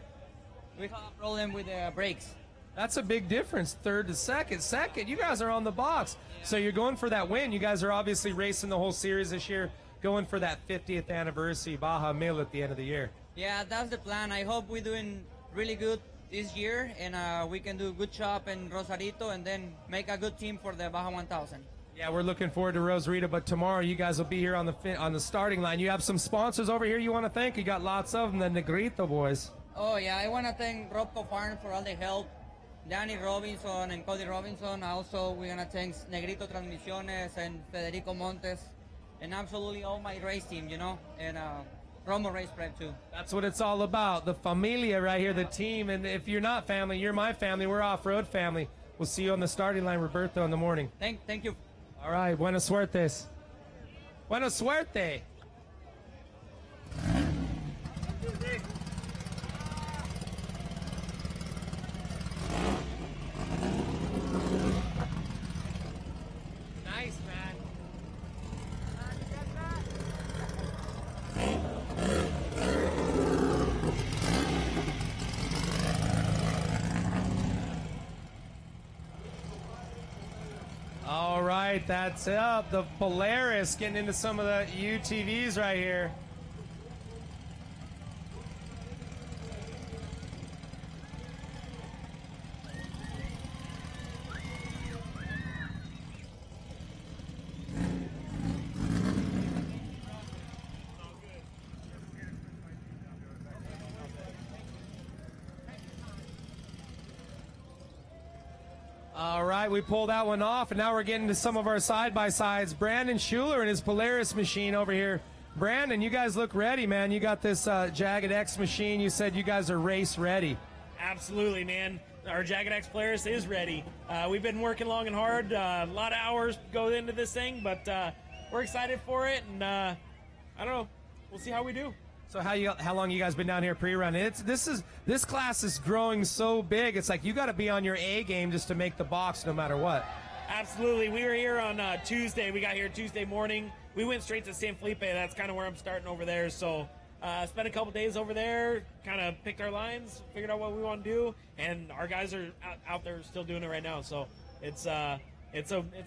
We have a problem with the brakes. That's a big difference, third to second. Second, you guys are on the box. Yeah. So you're going for that win. You guys are obviously racing the whole series this year, going for that 50th anniversary Baja Mil at the end of the year. Yeah, that's the plan. I hope we're doing really good this year, and we can do a good job in Rosarito and then make a good team for the Baja 1000. Yeah, we're looking forward to Rosarito, but tomorrow you guys will be here on the starting line. You have some sponsors over here you want to thank. You got lots of them, the Negrito boys. Oh, yeah, I want to thank Robco Farm for all the help. Danny Robinson and Cody Robinson. Also, we're gonna thank Negrito Transmisiones and Federico Montes, and absolutely all my race team, you know, and Romo Race Prep too. That's what it's all about. The familia right here, the team. And if you're not family, you're my family. We're off-road family. We'll see you on the starting line, Roberto, in the morning. Thank you. All right. Buenas suertes. Buena suerte. Nice, man. All right, that's up. The Polaris getting into some of the UTVs right here. All right, we pulled that one off, and now we're getting to some of our side-by-sides. Brandon Schuler and his Polaris machine over here. Brandon, you guys look ready, man. You got this Jagged X machine. You said you guys are race ready. Absolutely, man. Our Jagged X Polaris is ready. We've been working long and hard. A lot of hours go into this thing, but we're excited for it, and I don't know. We'll see how we do. So how long you guys been down here pre-running? This class is growing so big. It's like you got to be on your A game just to make the box no matter what. Absolutely. We were here on Tuesday. We got here Tuesday morning. We went straight to San Felipe. That's kind of where I'm starting over there. So spent a couple days over there, kind of picked our lines, figured out what we want to do, and our guys are out there still doing it right now. So it's a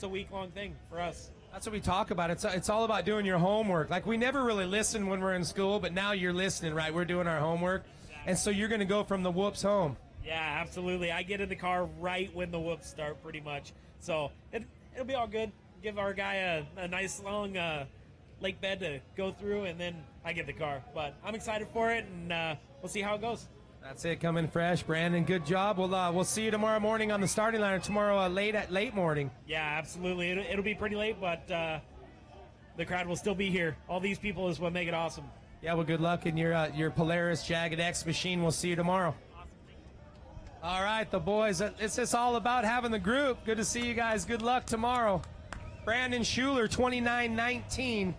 week-long thing for us. That's what we talk about. It's all about doing your homework. Like, we never really listen when we're in school, but now you're listening, right? We're doing our homework. And so you're going to go from the whoops home. Yeah, absolutely. I get in the car right when the whoops start, pretty much. So it'll be all good. Give our guy a nice long lake bed to go through, and then I get the car. But I'm excited for it, and we'll see how it goes. That's it, coming fresh. Brandon, good job. We'll see you tomorrow morning on the starting line, or tomorrow late morning. Yeah, absolutely. It'll be pretty late, but the crowd will still be here. All these people is what make it awesome. Yeah, well, good luck in your Polaris Jagged X machine. We'll see you tomorrow. All right, the boys, it's just all about having the group. Good to see you guys. Good luck tomorrow. Brandon Schuler, 2919.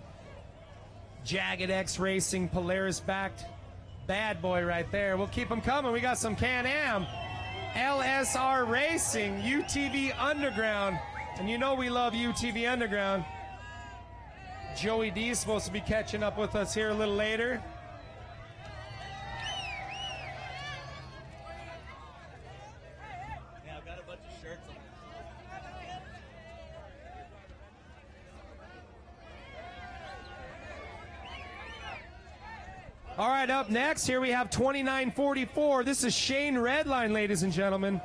Jagged X Racing, Polaris-backed bad boy right there. We'll keep them coming. We got some Can-Am, LSR Racing, UTV Underground. And you know we love UTV Underground. Joey D is supposed to be catching up with us here a little later. Yeah, I've got a bunch of shirts on. All right, up next, here we have 2944. This is Shane Redline, ladies and gentlemen.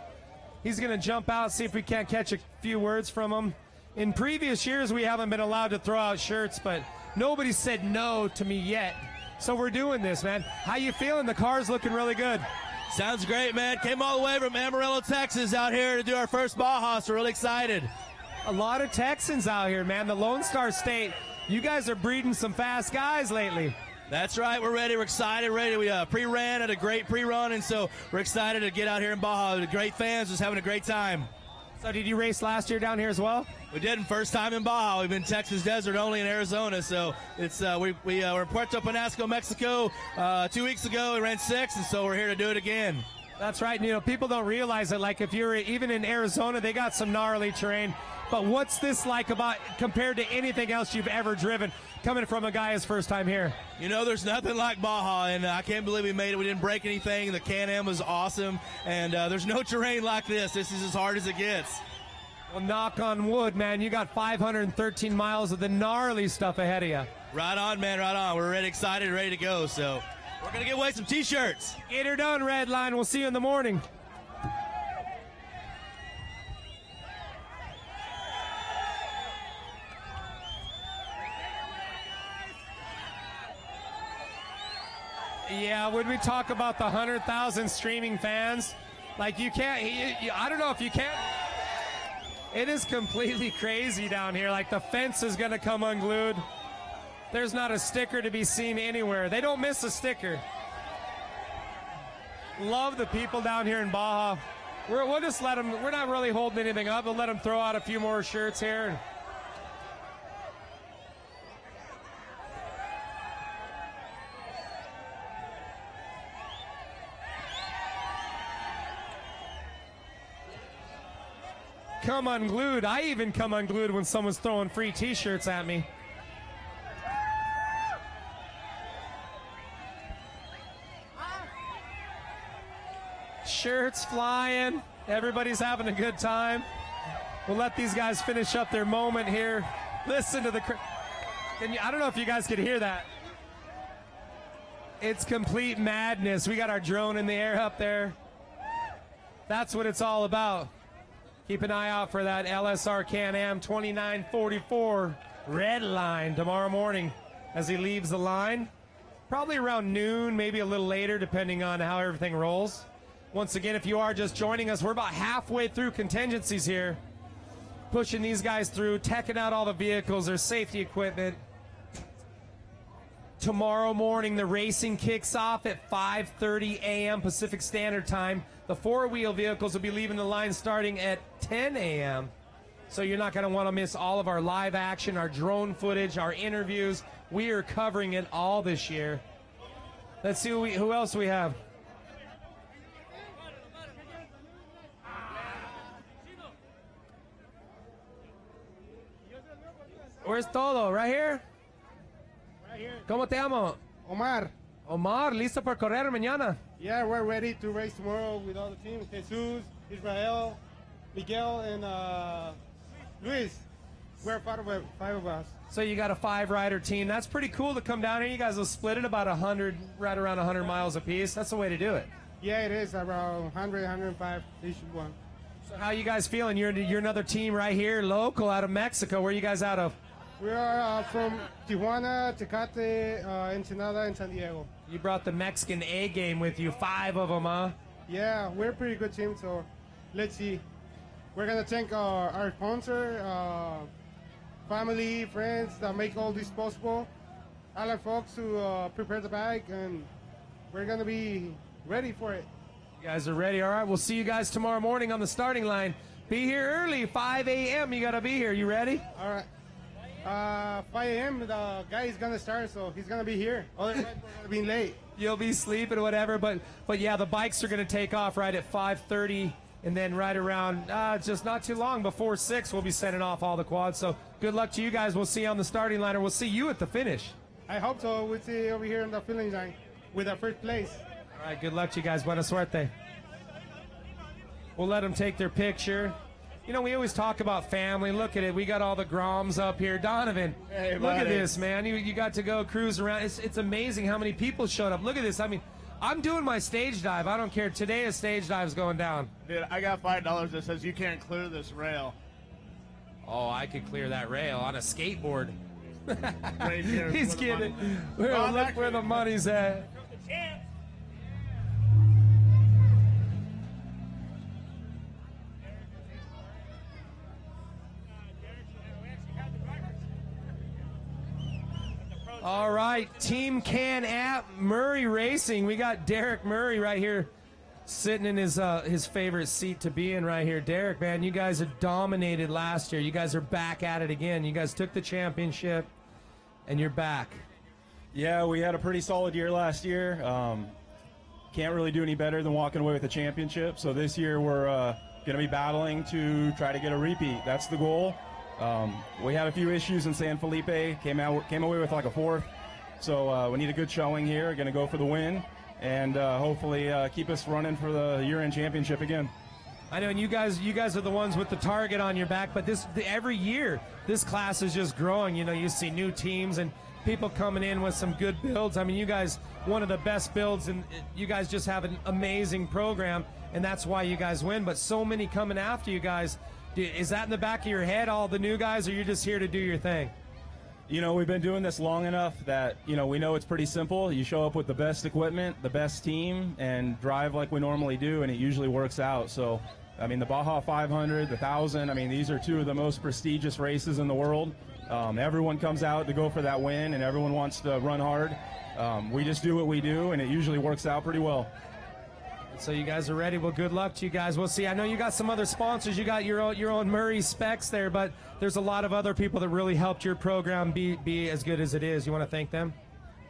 He's going to jump out, see if we can't catch a few words from him. In previous years, we haven't been allowed to throw out shirts, but nobody said no to me yet. So we're doing this, man. How you feeling? The car's looking really good. Sounds great, man. Came all the way from Amarillo, Texas out here to do our first Baja, so really excited. A lot of Texans out here, man. The Lone Star State, you guys are breeding some fast guys lately. That's right. We're ready. We're excited. Ready. We pre-ran at a great pre-run, and so we're excited to get out here in Baja. The great fans, just having a great time. So did you race last year down here as well? We didn't. First time in Baja. We've been Texas Desert, only in Arizona. So it's we were in Puerto Penasco, Mexico 2 weeks ago. We ran 6, and so we're here to do it again. That's right. You know, people don't realize that, like, if you're even in Arizona, they got some gnarly terrain. But what's this like about compared to anything else you've ever driven, coming from a guy his first time here? You know, there's nothing like Baja, and I can't believe we made it. We didn't break anything. The Can-Am was awesome, and there's no terrain like this. This is as hard as it gets. Well, knock on wood, man. You got 513 miles of the gnarly stuff ahead of you. Right on, man, right on. We're ready, excited, ready to go. So we're going to give away some T-shirts. Get her done, Redline. We'll see you in the morning. Yeah, when we talk about the 100,000 streaming fans, Like you can't, I don't know if you can. It is completely crazy down here. Like the fence is going to come unglued. There's not a sticker to be seen anywhere. They don't miss a sticker. Love the people down here in Baja. We'll just let them, we're not really holding anything up. We'll let them throw out a few more shirts here. Come unglued. I even come unglued when someone's throwing free t-shirts at me. Shirts flying. Everybody's having a good time. We'll let these guys finish up their moment here. Listen to the... I don't know if you guys could hear that. It's complete madness. We got our drone in the air up there. That's what it's all about. Keep an eye out for that LSR Can-Am 2944 red line tomorrow morning as he leaves the line. Probably around noon, maybe a little later, depending on how everything rolls. Once again, if you are just joining us, we're about halfway through contingencies here. Pushing these guys through, teching out all the vehicles, their safety equipment. Tomorrow morning, the racing kicks off at 5:30 a.m. Pacific Standard Time. The four-wheel vehicles will be leaving the line starting at 10 a.m. So you're not going to want to miss all of our live action, our drone footage, our interviews. We are covering it all this year. Let's see who else we have. Where's Todo? Right here? Right here. ¿Cómo te llamo? Omar. Omar, listo para correr mañana. Yeah, we're ready to race tomorrow with all the team. Jesus, Israel, Miguel, and Luis. We're five of us. So you got a 5-rider team. That's pretty cool to come down here. You guys will split it about 100, right around 100 miles apiece. That's the way to do it. Yeah, it is around 100, 105 each one. So how you guys feeling? You're another team right here, local, out of Mexico. Where are you guys out of? We are from Tijuana, Tecate, Ensenada, and San Diego. You brought the Mexican A game with you, 5 of them, huh? Yeah, we're a pretty good team, so let's see. We're going to thank our sponsor, family, friends that make all this possible, all our folks who prepare the bike, and we're going to be ready for it. You guys are ready. All right, we'll see you guys tomorrow morning on the starting line. Be here early, 5 a.m. You got to be here. You ready? All right. 5 a.m. the guy is gonna start, so he's gonna be here. Otherwise, we're gonna be late. You'll be sleeping or whatever, but yeah, the bikes are gonna take off right at 5:30, and then right around just not too long before 6, we'll be sending off all the quads. So good luck to you guys. We'll see you on the starting line, or we'll see you at the finish. I hope so. We'll see you over here in the finish line with our first place. All right, good luck to you guys. Buena suerte. We'll let them take their picture. You know, we always talk about family. Look at it. We got all the Groms up here. Donovan, hey, look at this, man. You got to go cruise around. It's amazing how many people showed up. Look at this. I mean, I'm doing my stage dive. I don't care. Today a stage dive's going down. Dude, I got $5 that says you can't clear this rail. Oh, I could clear that rail on a skateboard. Right here. He's kidding. Look where the money's at. All right, Team Can-Am Murray Racing. We got Derek Murray right here sitting in his favorite seat to be in right here. Derek, man, you guys have dominated last year. You guys are back at it again. You guys took the championship, and you're back. Yeah, we had a pretty solid year last year. Can't really do any better than walking away with the championship. So this year we're going to be battling to try to get a repeat. That's the goal. We had a few issues in San Felipe, came away with like a 4th. So we need a good showing here. Going to go for the win and hopefully keep us running for the year-end championship again. I know, and you guys are the ones with the target on your back, but every year this class is just growing. You know, you see new teams and people coming in with some good builds. I mean, you guys, one of the best builds, and you guys just have an amazing program, and that's why you guys win. But so many coming after you guys. Is that in the back of your head, all the new guys, or you're just here to do your thing? You know, we've been doing this long enough that, you know, we know it's pretty simple. You show up with the best equipment, the best team, and drive like we normally do, and it usually works out. So, I mean, the Baja 500, the 1,000, I mean, these are two of the most prestigious races in the world. Everyone comes out to go for that win, and everyone wants to run hard. We just do what we do, and it usually works out pretty well. So you guys are ready. Well, good luck to you guys. We'll see. I know you got some other sponsors. You got your own Murray specs there, but there's a lot of other people that really helped your program be as good as it is. You want to thank them?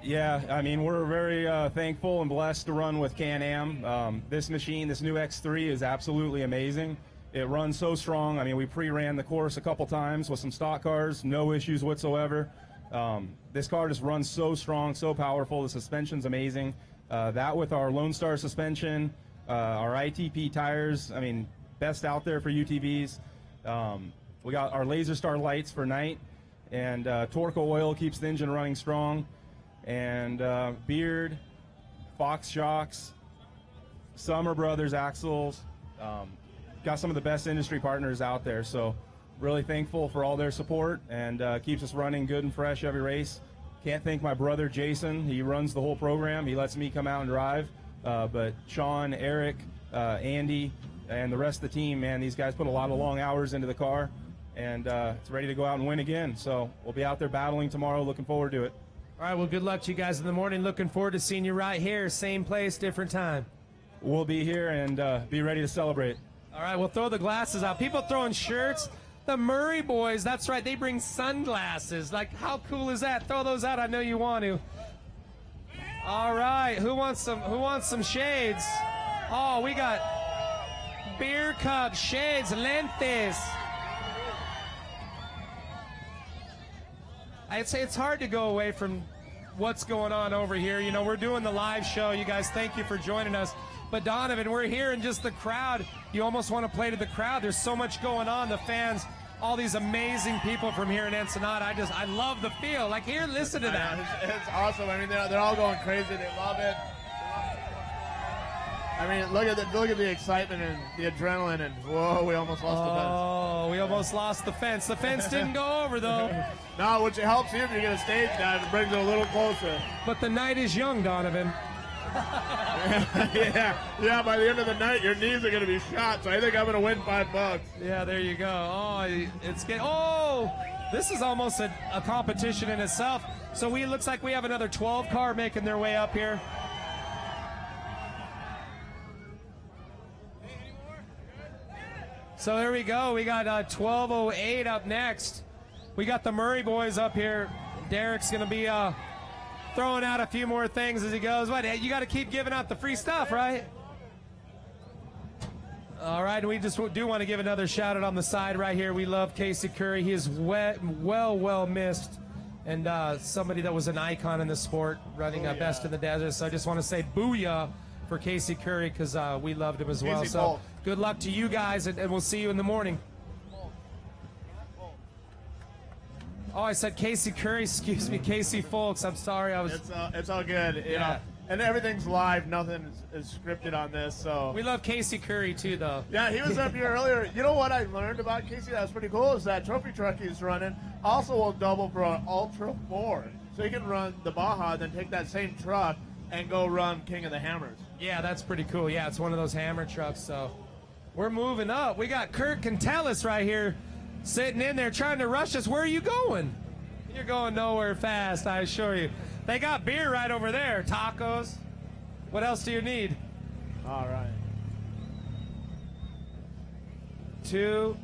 Yeah, I mean, we're very thankful and blessed to run with Can-Am. This machine, this new X3, is absolutely amazing. It runs so strong. I mean, we pre-ran the course a couple times with some stock cars, no issues whatsoever. This car just runs so strong, so powerful. The suspension's amazing. That with our Lone Star suspension, our ITP tires, I mean, best out there for UTVs. We got our Laser Star lights for night, and Torco oil keeps the engine running strong, and Beard, Fox shocks, Summer Brothers axles. Got some of the best industry partners out there, so really thankful for all their support, and keeps us running good and fresh every race. Can't thank my brother Jason. He runs the whole program. He lets me come out and drive. But Sean, Eric, Andy, and the rest of the team, man, these guys put a lot of long hours into the car, and it's ready to go out and win again. So we'll be out there battling tomorrow. Looking forward to it. All right, well, good luck to you guys in the morning. Looking forward to seeing you right here. Same place, different time. We'll be here and be ready to celebrate. All right, we'll throw the glasses out. People throwing shirts. The Murray boys, that's right, they bring sunglasses. Like, how cool is that? Throw those out. I know you want to. All right, who wants some shades? Oh, we got beer cup shades, lentes. I'd say it's hard to go away from what's going on over here. You know, we're doing the live show. You guys, thank you for joining us. But Donovan, we're here and just the crowd. You almost want to play to the crowd. There's so much going on. The fans, all these amazing people from here in Ensenada. I love the feel. Like, here, listen to that. It's awesome. I mean, they're all going crazy. They love it. I mean, look at the excitement and the adrenaline, and whoa, we almost lost the fence. Oh, we almost lost the fence. The fence didn't go over, though. No, which helps you if you get a stage dive. It brings it a little closer. But the night is young, Donovan. yeah. By the end of the night, your knees are going to be shot. So I think I'm going to win $5. Yeah, there you go. Oh, this is almost a competition in itself. So it looks like we have another 12 car making their way up here. So there we go. We got 12:08 up next. We got the Murray boys up here. Derek's going to be throwing out a few more things as he goes. What? You got to keep giving out the free stuff, right? All right, we just do want to give another shout out on the side right here. We love Casey Curry. He is well missed, and somebody that was an icon in the sport, running Best in the Desert. So I just want to say booyah for Casey Curry, because we loved him as well. So good luck to you guys, and we'll see you in the morning. Oh, I said Casey Curry. Excuse me, Casey Folks. I'm sorry. It's all good. You know, and everything's live. Nothing is scripted on this. So we love Casey Curry too, though. Yeah, he was up here earlier. You know what I learned about Casey that was pretty cool is that trophy truck he's running also will double for an Ultra 4. So you can run the Baja, then take that same truck and go run King of the Hammers. Yeah, that's pretty cool. Yeah, it's one of those hammer trucks. So we're moving up. We got Kurt Cantellis right here sitting in there trying to rush us. Where are you going? You're going nowhere fast, I assure you. They got beer right over there. Tacos. What else do you need? All right. 2.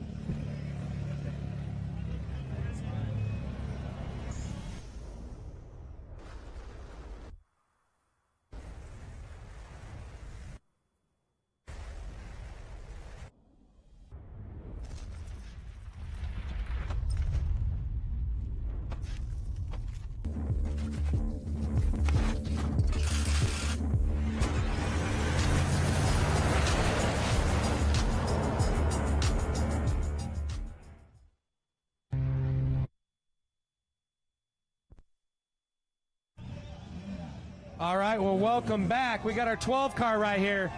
All right, well, welcome back. We got our 12 car right here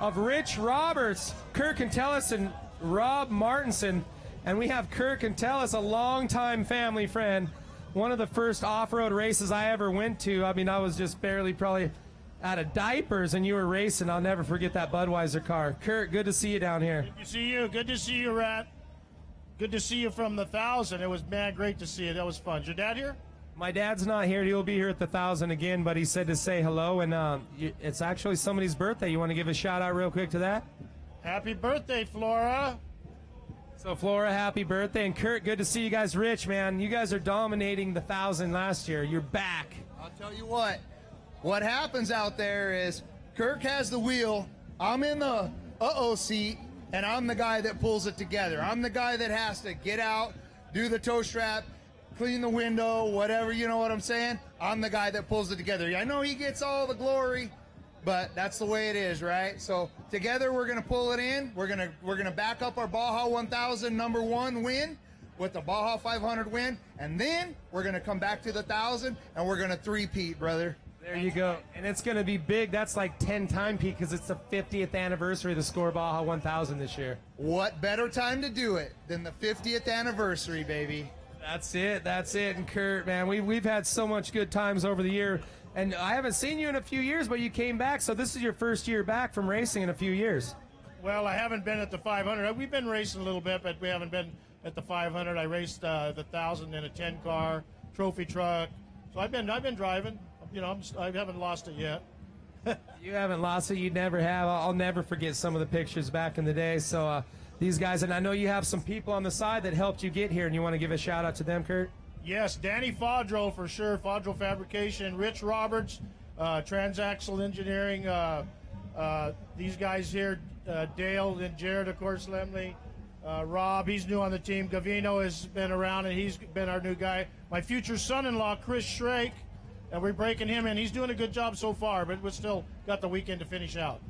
of Rich Roberts, Kirk Cantellis, and Rob Martinson. And we have Kirk Cantellis, a longtime family friend. one of the first off-road races I ever went to. I mean, I was just barely probably out of diapers, and you were racing. I'll never forget that Budweiser car. Kurt, good to see you down here. Good to see you. Good to see you, Rat. Good to see you from the 1,000. It was, man, great to see you. That was fun. Is your dad here? My dad's not here. He'll be here at the 1,000 again, but he said to say hello, and it's actually somebody's birthday. You want to give a shout-out real quick to that? Happy birthday, Flora. So, Flora, happy birthday. And, Kurt, good to see you guys. Rich, man, you guys are dominating the 1,000 last year. You're back. I'll tell you what happens out there is Kirk has the wheel, I'm in the seat, and I'm the guy that pulls it together. I'm the guy that has to get out, do the toe strap, clean the window, whatever, you know what I'm saying? I'm the guy that pulls it together. I know he gets all the glory, but that's the way it is, right? So together we're gonna pull it in. We're gonna back up our Baja 1000 #1 win with the Baja 500 win, and then we're gonna come back to the 1,000 and we're gonna three-peat, brother. There you go. And it's going to be big. That's like 10-time peak because it's the 50th anniversary of the SCORE Baja 1000 this year. What better time to do it than the 50th anniversary, baby? That's it. That's it. And Kurt, man, we've had so much good times over the year. And I haven't seen you in a few years, but you came back. So this is your first year back from racing in a few years. Well, I haven't been at the 500. We've been racing a little bit, but we haven't been at the 500. I raced the 1,000 in a 10-car trophy truck. So I've been driving. You know, I haven't lost it yet. You haven't lost it. You never have. I'll never forget some of the pictures back in the day. So these guys, and I know you have some people on the side that helped you get here, and you want to give a shout out to them, Kurt? Yes, Danny Fodro for sure, Fodro Fabrication, Rich Roberts, Transaxle Engineering, these guys here, Dale and Jared, of course, Lemley, Rob, he's new on the team. Gavino has been around, and he's been our new guy. My future son-in-law, Chris Shrake, and we're breaking him in. He's doing a good job so far, but we've still got the weekend to finish out.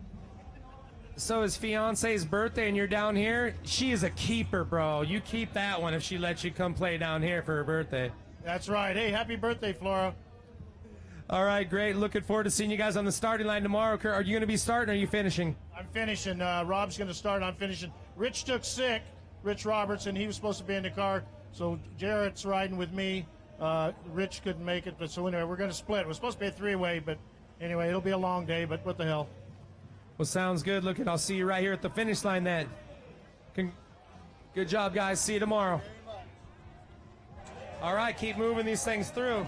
So his fiance's birthday and you're down here, she is a keeper, bro. You keep that one if she lets you come play down here for her birthday. That's right. Hey, happy birthday, Flora. All right, great. Looking forward to seeing you guys on the starting line tomorrow. Are you going to be starting or are you finishing? I'm finishing. Rob's going to start. I'm finishing. Rich took sick, Rich Robertson. He was supposed to be in the car, so Jarrett's riding with me. Rich couldn't make it, but so anyway, we're going to split. We're supposed to be a three-way, but anyway, it'll be a long day, but what the hell. Well, sounds good. Look, I'll see you right here at the finish line then. Good job, guys. See you tomorrow. All right, keep moving these things through.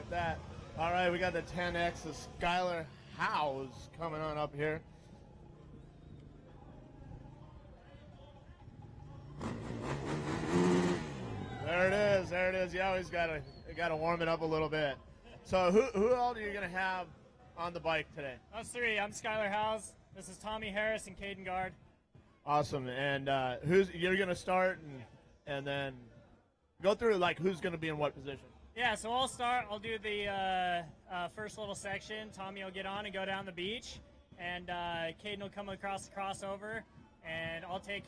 That. All right, we got the 10X of Skylar Howes coming on up here. There it is. There it is. You always got to warm it up a little bit. So who all are you going to have on the bike today? Us three. I'm Skylar Howes. This is Tommy Harris and Caden Guard. Awesome. And you're going to start and then go through like who's going to be in what position? Yeah, so I'll start. I'll do the first little section. Tommy will get on and go down the beach, and Caden will come across the crossover, and I'll take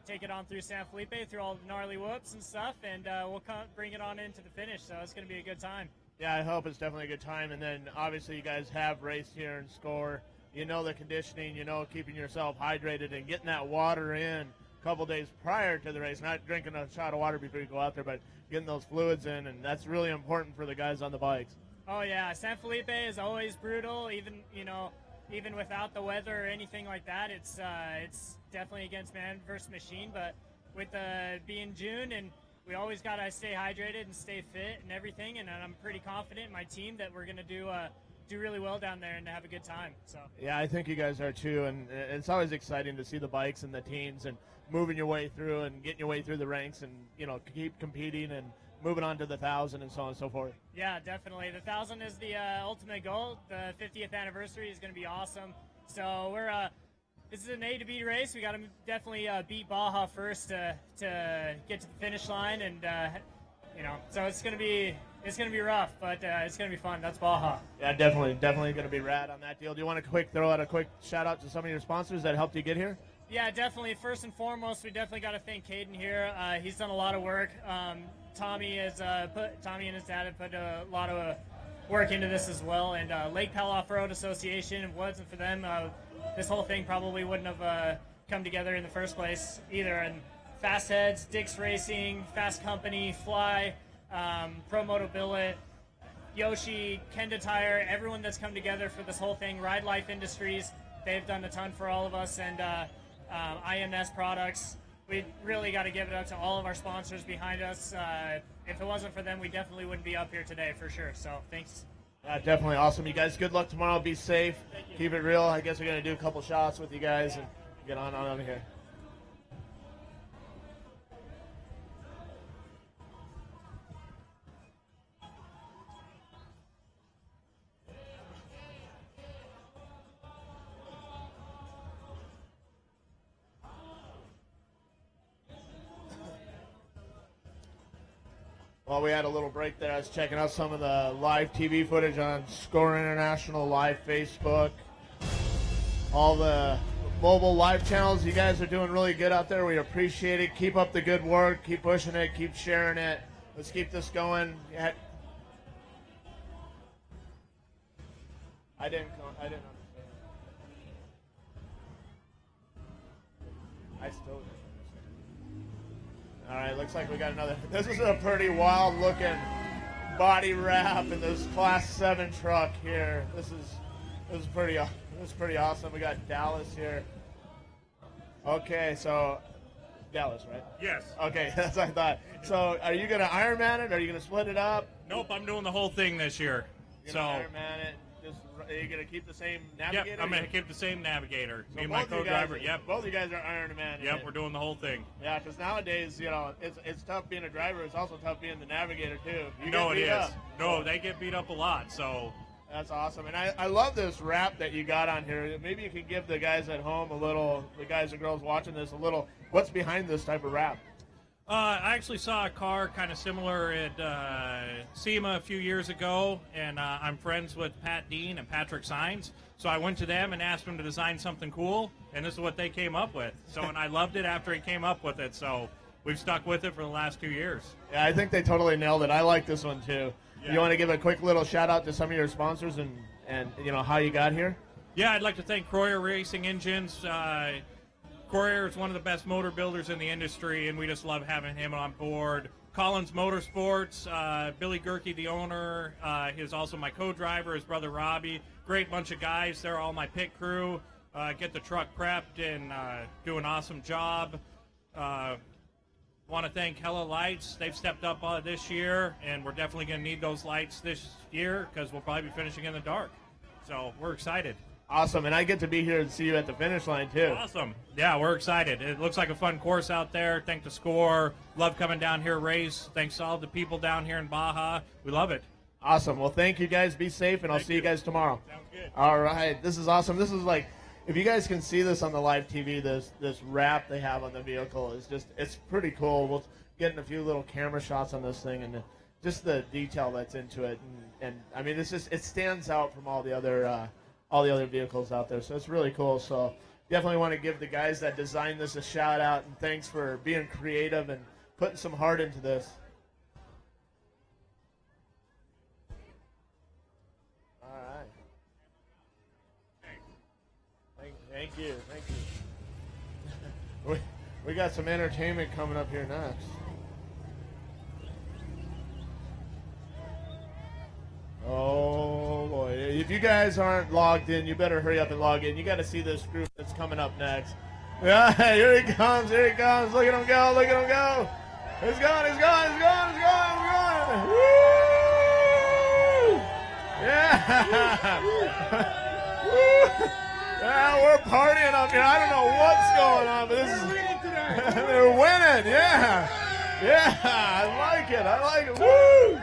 it on through San Felipe, through all the gnarly whoops and stuff, and we'll bring it on into the finish, so it's going to be a good time. Yeah, I hope it's definitely a good time, and then obviously you guys have raced here in SCORE. You know the conditioning, you know keeping yourself hydrated and getting that water in a couple days prior to the race, not drinking a shot of water before you go out there, but getting those fluids in, and that's really important for the guys on the bikes. Oh yeah, San Felipe is always brutal, even without the weather or anything like that. It's definitely against man versus machine, but with being June, and we always gotta stay hydrated and stay fit and everything, and I'm pretty confident in my team that we're gonna do really well down there and have a good time. So yeah, I think you guys are too, and it's always exciting to see the bikes and the teams and moving your way through and getting your way through the ranks and keep competing and moving on to the 1,000 and so on and so forth. Yeah, definitely. The 1,000 is the ultimate goal. The 50th anniversary is going to be awesome. So this is an A to B race. We got to definitely beat Baja first to get to the finish line, and so it's going to be rough, but it's going to be fun. That's Baja. Yeah, definitely going to be rad on that deal. Do you want to throw out a quick shout out to some of your sponsors that helped you get here? Yeah, definitely. First and foremost, we definitely got to thank Caden here. He's done a lot of work. Tommy and his dad have put a lot of work into this as well. And Lake Powell Off-Road Association, if it wasn't for them, this whole thing probably wouldn't have come together in the first place either. And Fast Heads, Dick's Racing, Fast Company, Fly, Pro Moto Billet, Yoshi, Kenda Tire, everyone that's come together for this whole thing, Ride Life Industries, they've done a ton for all of us, and IMS Products. We really got to give it up to all of our sponsors behind us. If it wasn't for them, we definitely wouldn't be up here today for sure. So thanks. Definitely awesome. You guys, good luck tomorrow. Be safe. Keep it real. I guess we're going to do a couple shots with you guys and get on over here. While we had a little break there, I was checking out some of the live TV footage on SCORE International Live Facebook. All the mobile live channels, you guys are doing really good out there. We appreciate it. Keep up the good work. Keep pushing it. Keep sharing it. Let's keep this going. I didn't understand. I still didn't. All right, looks like we got another. This is a pretty wild looking body wrap in this Class 7 truck here. This is pretty awesome. We got Dallas here. Okay, so Dallas, right? Yes. Okay, that's what I thought. So, are you gonna Ironman it? Or are you gonna split it up? Nope, I'm doing the whole thing this year. You're gonna Ironman it. Are you gonna keep the same navigator? Yep, I'm gonna keep the same navigator. So Me and my co-driver. Yep. Both of you guys are Ironman. Yep, we're doing the whole thing. Yeah, because nowadays, it's tough being a driver. It's also tough being the navigator too. No, it is. No, they get beat up a lot. So that's awesome, and I love this wrap that you got on here. Maybe you can give the guys at home the guys and girls watching this, what's behind this type of wrap? I actually saw a car kind of similar at SEMA a few years ago, and I'm friends with Pat Dean and Patrick Sines, so I went to them and asked them to design something cool, and this is what they came up with. So, and I loved it after he came up with it, so we've stuck with it for the last 2 years. Yeah, I think they totally nailed it. I like this one too. Yeah. You want to give a quick little shout out to some of your sponsors and how you got here? Yeah, I'd like to thank Croyer Racing Engines. Croyer is one of the best motor builders in the industry, and we just love having him on board. Collins Motorsports, Billy Gerke, the owner, is also my co-driver, his brother Robbie. Great bunch of guys. They're all my pit crew. Get the truck prepped and do an awesome job. Want to thank Hella Lights. They've stepped up this year, and we're definitely going to need those lights this year because we'll probably be finishing in the dark. So we're excited. Awesome, and I get to be here and see you at the finish line, too. Awesome. Yeah, we're excited. It looks like a fun course out there. Thank the SCORE. Love coming down here, race. Thanks to all the people down here in Baja. We love it. Awesome. Well, thank you guys. Be safe, and I'll see you guys tomorrow. Sounds good. All right. This is awesome. This is like, if you guys can see this on the live TV, this wrap they have on the vehicle is it's pretty cool. We'll get a few little camera shots on this thing, and just the detail that's into it. And I mean, it stands out from all the other vehicles out there, so it's really cool. So definitely want to give the guys that designed this a shout out, and thanks for being creative and putting some heart into this. All right. Thank you. We got some entertainment coming up here next. Oh boy, if you guys aren't logged in, you better hurry up and log in. You got to see this group that's coming up next. Yeah, here he comes. Look at him go. He's going. Woo! Yeah. Woo! Yeah, we're partying up here. I don't know what's going on, but they're winning. Yeah, I like it. Woo!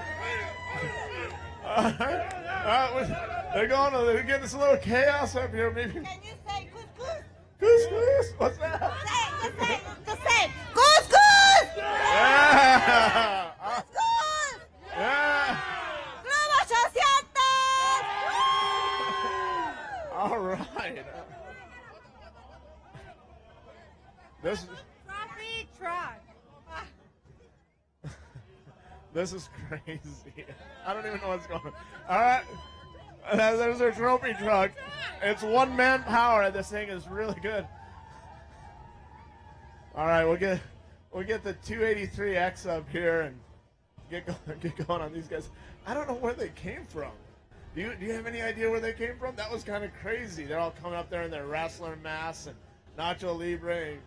They're getting this little chaos up here. Maybe. Can you say couscous? Couscous? What's that? Say couscous! Yeah! Couscous! Yeah! Globo 800! All right. This. Trophy truck. This is crazy. I don't even know what's going on. All right. There's our trophy truck. It's one-man power. This thing is really good. All right, we'll get the 283X up here and get going on these guys. I don't know where they came from. Do you have any idea where they came from? That was kind of crazy. They're all coming up there in their wrestler masks and Nacho Libre.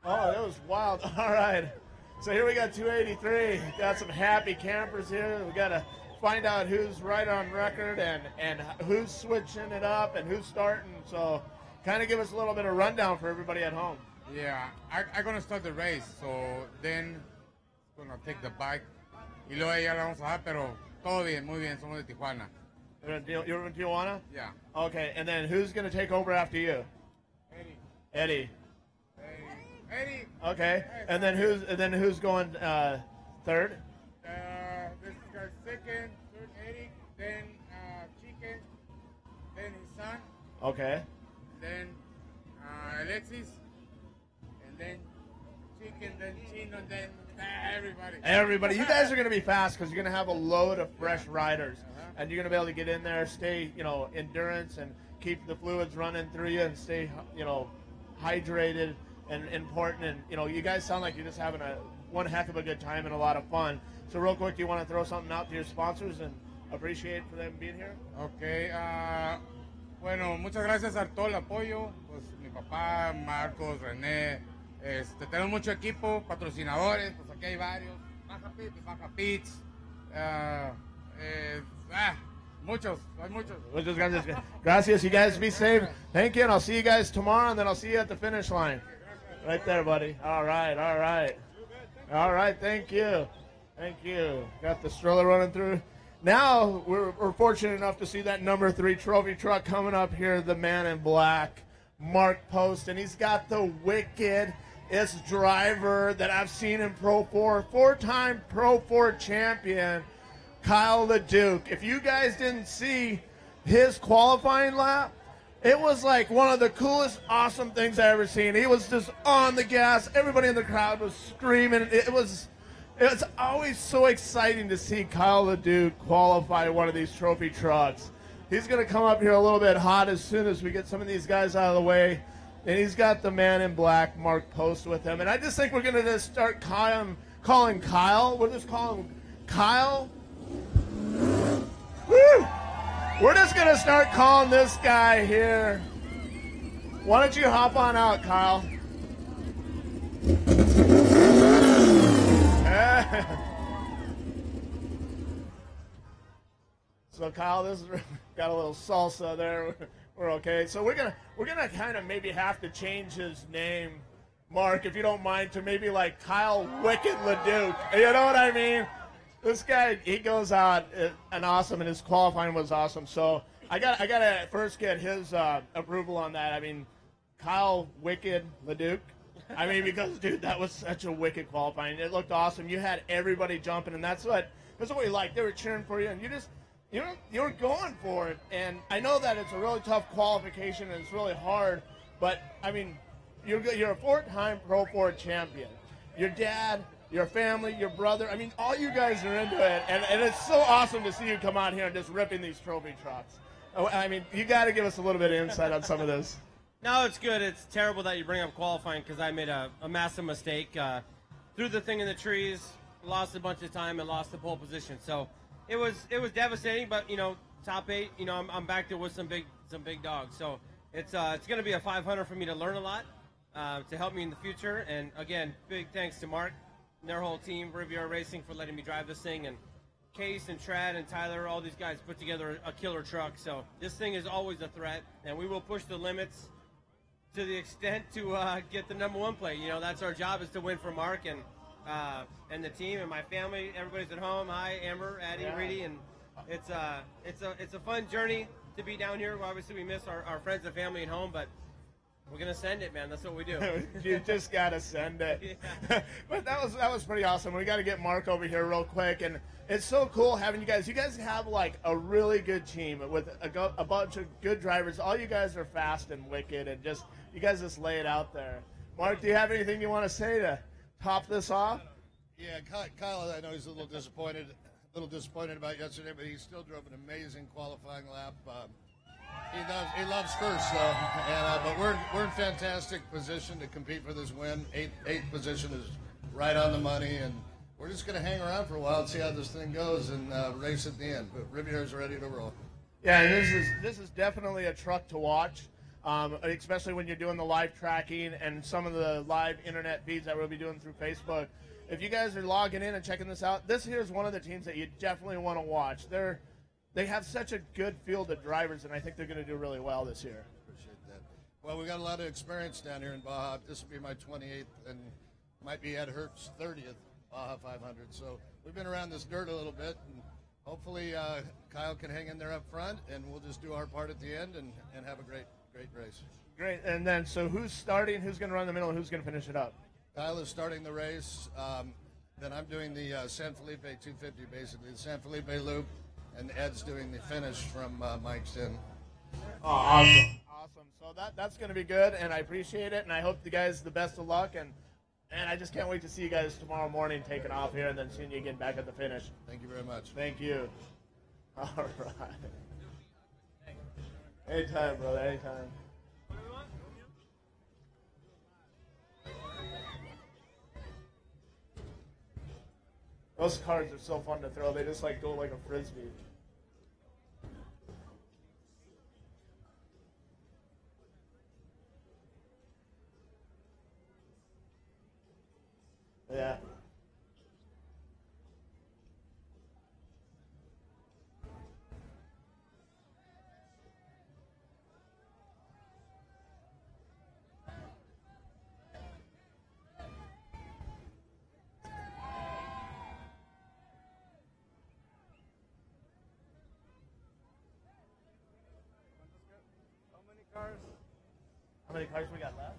Oh, that was wild. All right. So here we got 283. Got some happy campers here. We got to find out who's right on record and who's switching it up and who's starting. So kind of give us a little bit of rundown for everybody at home. Yeah, I'm going to start the race. So then going to take the bike. Y luego ya la vamos a dar, pero todo bien, muy bien. Somos de Tijuana. You're in Tijuana? Yeah. Okay, and then who's going to take over after you? Eddie. Eddie. Okay, and then who's going third? This guy's second, third Eddie, then Chicken, then his son. Okay. Then Alexis, and then Chicken, then Chino, then everybody. Everybody. You guys are going to be fast because you're going to have a load of fresh riders. And you're going to be able to get in there, stay, endurance and keep the fluids running through you and stay, hydrated and important. And, you guys sound like you're just having one heck of a good time and a lot of fun. So real quick, do you want to throw something out to your sponsors and appreciate for them being here? Okay. Bueno, muchas gracias a todo el apoyo. Pues mi papá, Marcos, René. Tenemos mucho equipo, patrocinadores. Pues aquí hay varios. Baja Pits. Muchos. Muchas gracias. Gracias. You guys be safe. Thank you, and I'll see you guys tomorrow, and then I'll see you at the finish line. Right there, buddy. All right. All right, thank you. Got the stroller running through. Now we're fortunate enough to see that number 3 trophy truck coming up here, the man in black, Mark Post, and he's got the wickedest driver that I've seen in Pro 4, 4-time Pro 4 champion, Kyle LeDuc. If you guys didn't see his qualifying lap, it was like one of the coolest, awesome things I ever seen. He was just on the gas. Everybody in the crowd was screaming. It's always so exciting to see Kyle LeDuc qualify one of these trophy trucks. He's going to come up here a little bit hot as soon as we get some of these guys out of the way. And he's got the man in black, Mark Post, with him. And I just think we're going to just start calling Kyle. We'll just call him Kyle. Woo! We're just going to start calling this guy here. Why don't you hop on out, Kyle? So Kyle, this is got a little salsa there. We're okay. So we're gonna kind of maybe have to change his name, Mark, if you don't mind, to maybe like Kyle Wicked LeDuc. You know what I mean? This guy, he goes out and awesome, and his qualifying was awesome. So I gotta first get his approval on that. I mean, Kyle Wicked LeDuc. I mean, because dude, that was such a wicked qualifying. It looked awesome. You had everybody jumping, and that's what we liked. They were cheering for you, and you were going for it. And I know that it's a really tough qualification and it's really hard, but I mean, you're a 4-time Pro 4 champion. Your dad, your family, your brother. I mean, all you guys are into it, and it's so awesome to see you come out here and just ripping these trophy trucks. I mean, you got to give us a little bit of insight on some of this. No, it's good. It's terrible that you bring up qualifying because I made a massive mistake. Threw the thing in the trees, lost a bunch of time, and lost the pole position. So it was devastating. But top 8. I'm back there with some big dogs. So it's going to be a 500 for me to learn a lot to help me in the future. And again, big thanks to Mark and their whole team, Riviera Racing, for letting me drive this thing, and Case and Trad and Tyler, all these guys put together a killer truck. So this thing is always a threat, and we will push the limits to the extent to get the number 1 plate. That's our job, is to win for Mark and the team and my family. Everybody's at home. Hi, Amber, Addie, Reedy, and it's a fun journey to be down here. Obviously, we miss our friends and family at home, but we're gonna send it, man. That's what we do. You just gotta send it. Yeah. But that was pretty awesome. We got to get Mark over here real quick, and it's so cool having you guys. You guys have like a really good team with a bunch of good drivers. All you guys are fast and wicked, and you guys just lay it out there. Mark, do you have anything you want to say to top this off? Yeah, Kyle, I know he's a little disappointed about yesterday, but he still drove an amazing qualifying lap. He loves first though, and but we're in fantastic position to compete for this win. Eighth position is right on the money, and we're just going to hang around for a while and see how this thing goes and race at the end. But Rivier's ready to roll. Yeah, this is definitely a truck to watch, especially when you're doing the live tracking and some of the live internet feeds that we'll be doing through Facebook. If you guys are logging in and checking this out, this here is one of the teams that you definitely want to watch. They have such a good field of drivers, and I think they're going to do really well this year. Appreciate that. Well, we got a lot of experience down here in Baja. This will be my 28th and might be Ed Hurt's 30th Baja 500. So we've been around this dirt a little bit, and hopefully Kyle can hang in there up front, and we'll just do our part at the end and have a great race. Great. And then, so who's starting, who's going to run the middle, and who's going to finish it up? Kyle is starting the race. Then I'm doing the San Felipe 250, basically, the San Felipe loop, and Ed's doing the finish from Mike's in. Oh, awesome. So that's going to be good, and I appreciate it, and I hope the guys the best of luck, and I just can't wait to see you guys tomorrow morning taking off here and then seeing you again back at the finish. Thank you very much. Thank you. All right. Anytime, brother, anytime. Those cards are so fun to throw. They just like go like a frisbee. Yeah. How many cars we got left?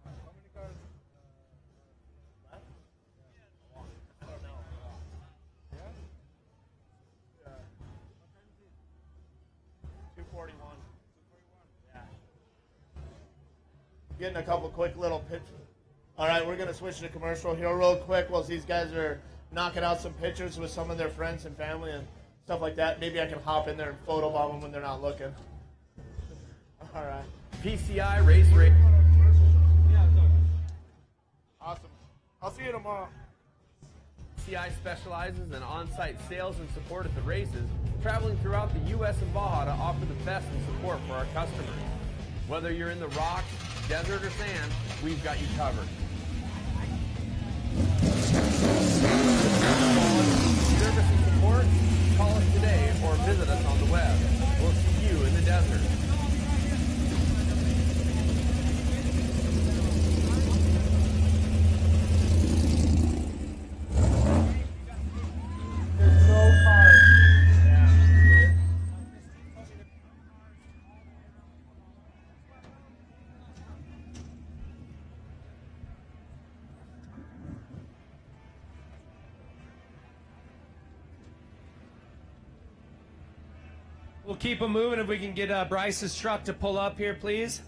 How many cars left? I don't know. Yeah? 241. Yeah. Getting a couple quick little pictures. All right, we're going to switch to commercial here real quick while these guys are knocking out some pictures with some of their friends and family and stuff like that. Maybe I can hop in there and photobomb them when they're not looking. All right. PCI race rate. Awesome. I'll see you tomorrow. PCI specializes in on-site sales and support at the races, traveling throughout the U.S. and Baja to offer the best in support for our customers. Whether you're in the rocks, desert, or sand, we've got you covered. Service and support? Call us today or visit us on the web. We'll see you in the desert. We'll keep them moving if we can get Bryce's truck to pull up here, please.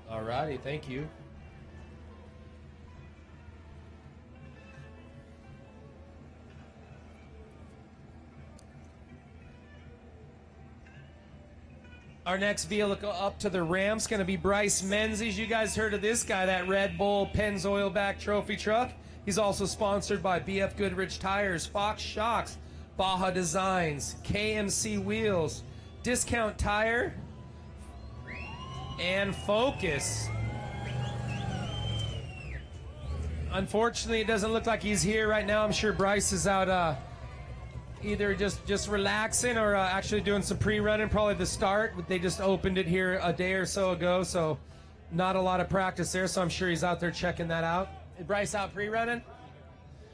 All righty, thank you. Our next vehicle up to the ramp's going to be Bryce Menzies. You guys heard of this guy, that Red Bull Pennzoil-back trophy truck. He's also sponsored by BF Goodrich Tires, Fox Shocks, Baja Designs, KMC Wheels, Discount Tire, and Focus. Unfortunately, it doesn't look like he's here right now. I'm sure Bryce is out either just relaxing or actually doing some pre-running, probably the start. They just opened it here a day or so ago, so not a lot of practice there, so I'm sure he's out there checking that out. Is Bryce out pre-running?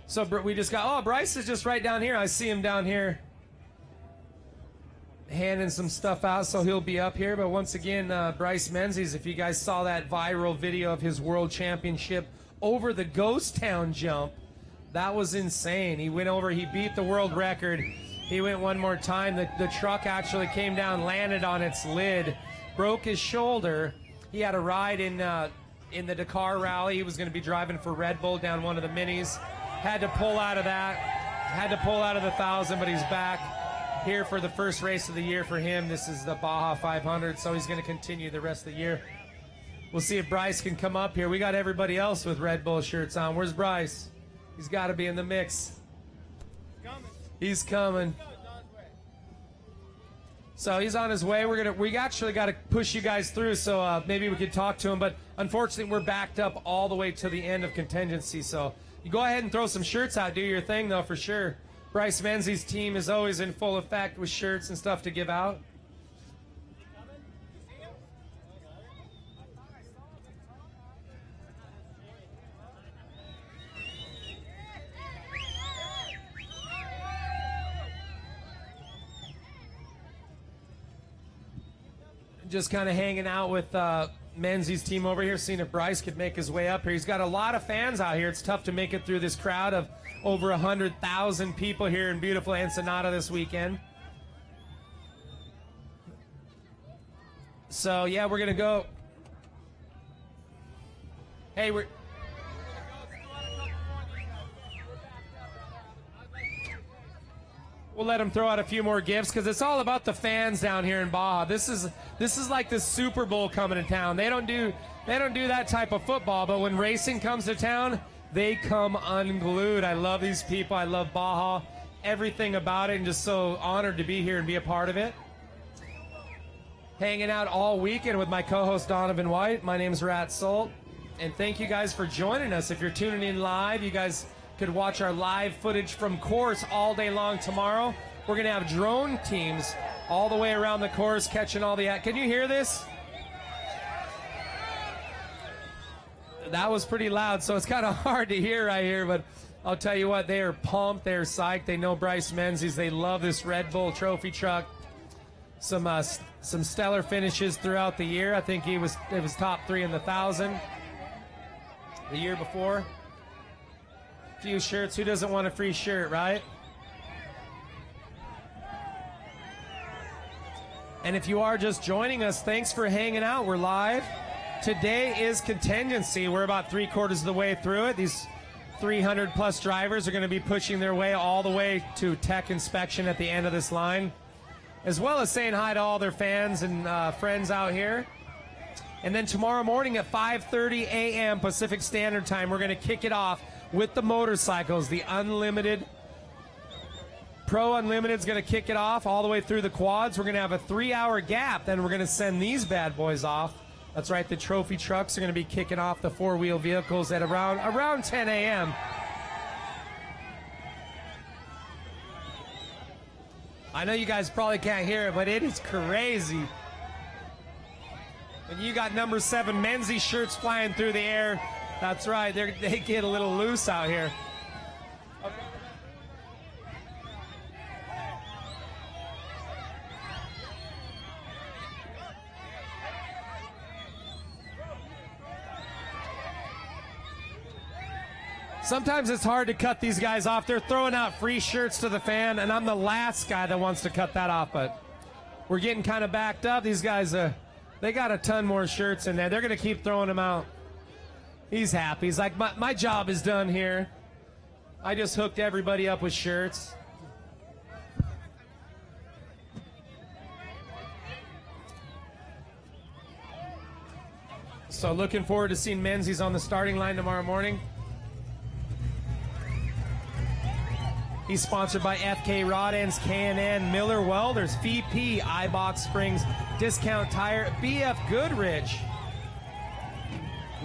So we just got, Bryce is just right down here. I see him down here handing some stuff out, so he'll be up here. But once again, Bryce Menzies, if you guys saw that viral video of his world championship over the Ghost Town jump, that was insane. He went over, he beat the world record. He went one more time. The truck actually came down, landed on its lid, broke his shoulder. He had a ride in in the Dakar rally. He was going to be driving for Red Bull down one of the minis. Had to pull out of that. Had to pull out of the 1,000, but he's back here for the first race of the year for him. This is the Baja 500, so he's going to continue the rest of the year. We'll see if Bryce can come up here. We got everybody else with Red Bull shirts on. Where's Bryce? He's got to be in the mix. He's coming. So he's on his way. We actually got to push you guys through, so maybe we could talk to him. But unfortunately, we're backed up all the way to the end of contingency. So you go ahead and throw some shirts out. Do your thing, though, for sure. Bryce Menzies' team is always in full effect with shirts and stuff to give out. Just kind of hanging out with Menzies' team over here, seeing if Bryce could make his way up here. He's got a lot of fans out here. It's tough to make it through this crowd of over 100,000 people here in beautiful Ensenada this weekend. So, yeah, we're going to go. Hey, we'll let them throw out a few more gifts because it's all about the fans down here in Baja. This is like the Super Bowl coming to town. They don't do that type of football, but when racing comes to town, they come unglued. I love these people. I love Baja, everything about it, and just so honored to be here and be a part of it. Hanging out all weekend with my co-host Donovan White. My name's Rat Salt, and thank you guys for joining us. If you're tuning in live, you guys could watch our live footage from course all day long tomorrow. We're going to have drone teams all the way around the course catching all the... Can you hear this? That was pretty loud, so it's kind of hard to hear right here, but I'll tell you what, they are pumped, they are psyched. They know Bryce Menzies. They love this Red Bull trophy truck. Some stellar finishes throughout the year. I think it was top 3 in the 1,000 the year before. Few shirts. Who doesn't want a free shirt, right? And if you are just joining us, thanks for hanging out. We're live. Today is contingency. We're about 3/4 of the way through it. These 300 plus drivers are going to be pushing their way all the way to tech inspection at the end of this line, as well as saying hi to all their fans and friends out here. And then tomorrow morning at 5:30 a.m. Pacific Standard Time, we're going to kick it off with the motorcycles. The Unlimited, Pro Unlimited is going to kick it off all the way through the quads. We're going to have a 3-hour gap. Then we're going to send these bad boys off. That's right, the trophy trucks are going to be kicking off the 4-wheel vehicles at around 10 a.m. I know you guys probably can't hear it, but it is crazy. When you got number 7 Menzies shirts flying through the air, that's right, they get a little loose out here. Sometimes it's hard to cut these guys off. They're throwing out free shirts to the fan, and I'm the last guy that wants to cut that off, but we're getting kind of backed up. These guys, they got a ton more shirts in there. They're going to keep throwing them out. He's happy. He's like, my job is done here. I just hooked everybody up with shirts. So looking forward to seeing Menzies on the starting line tomorrow morning. He's sponsored by FK Rod Ends, K&N, Miller Welders, VP, iBox Springs, Discount Tire, BF Goodrich,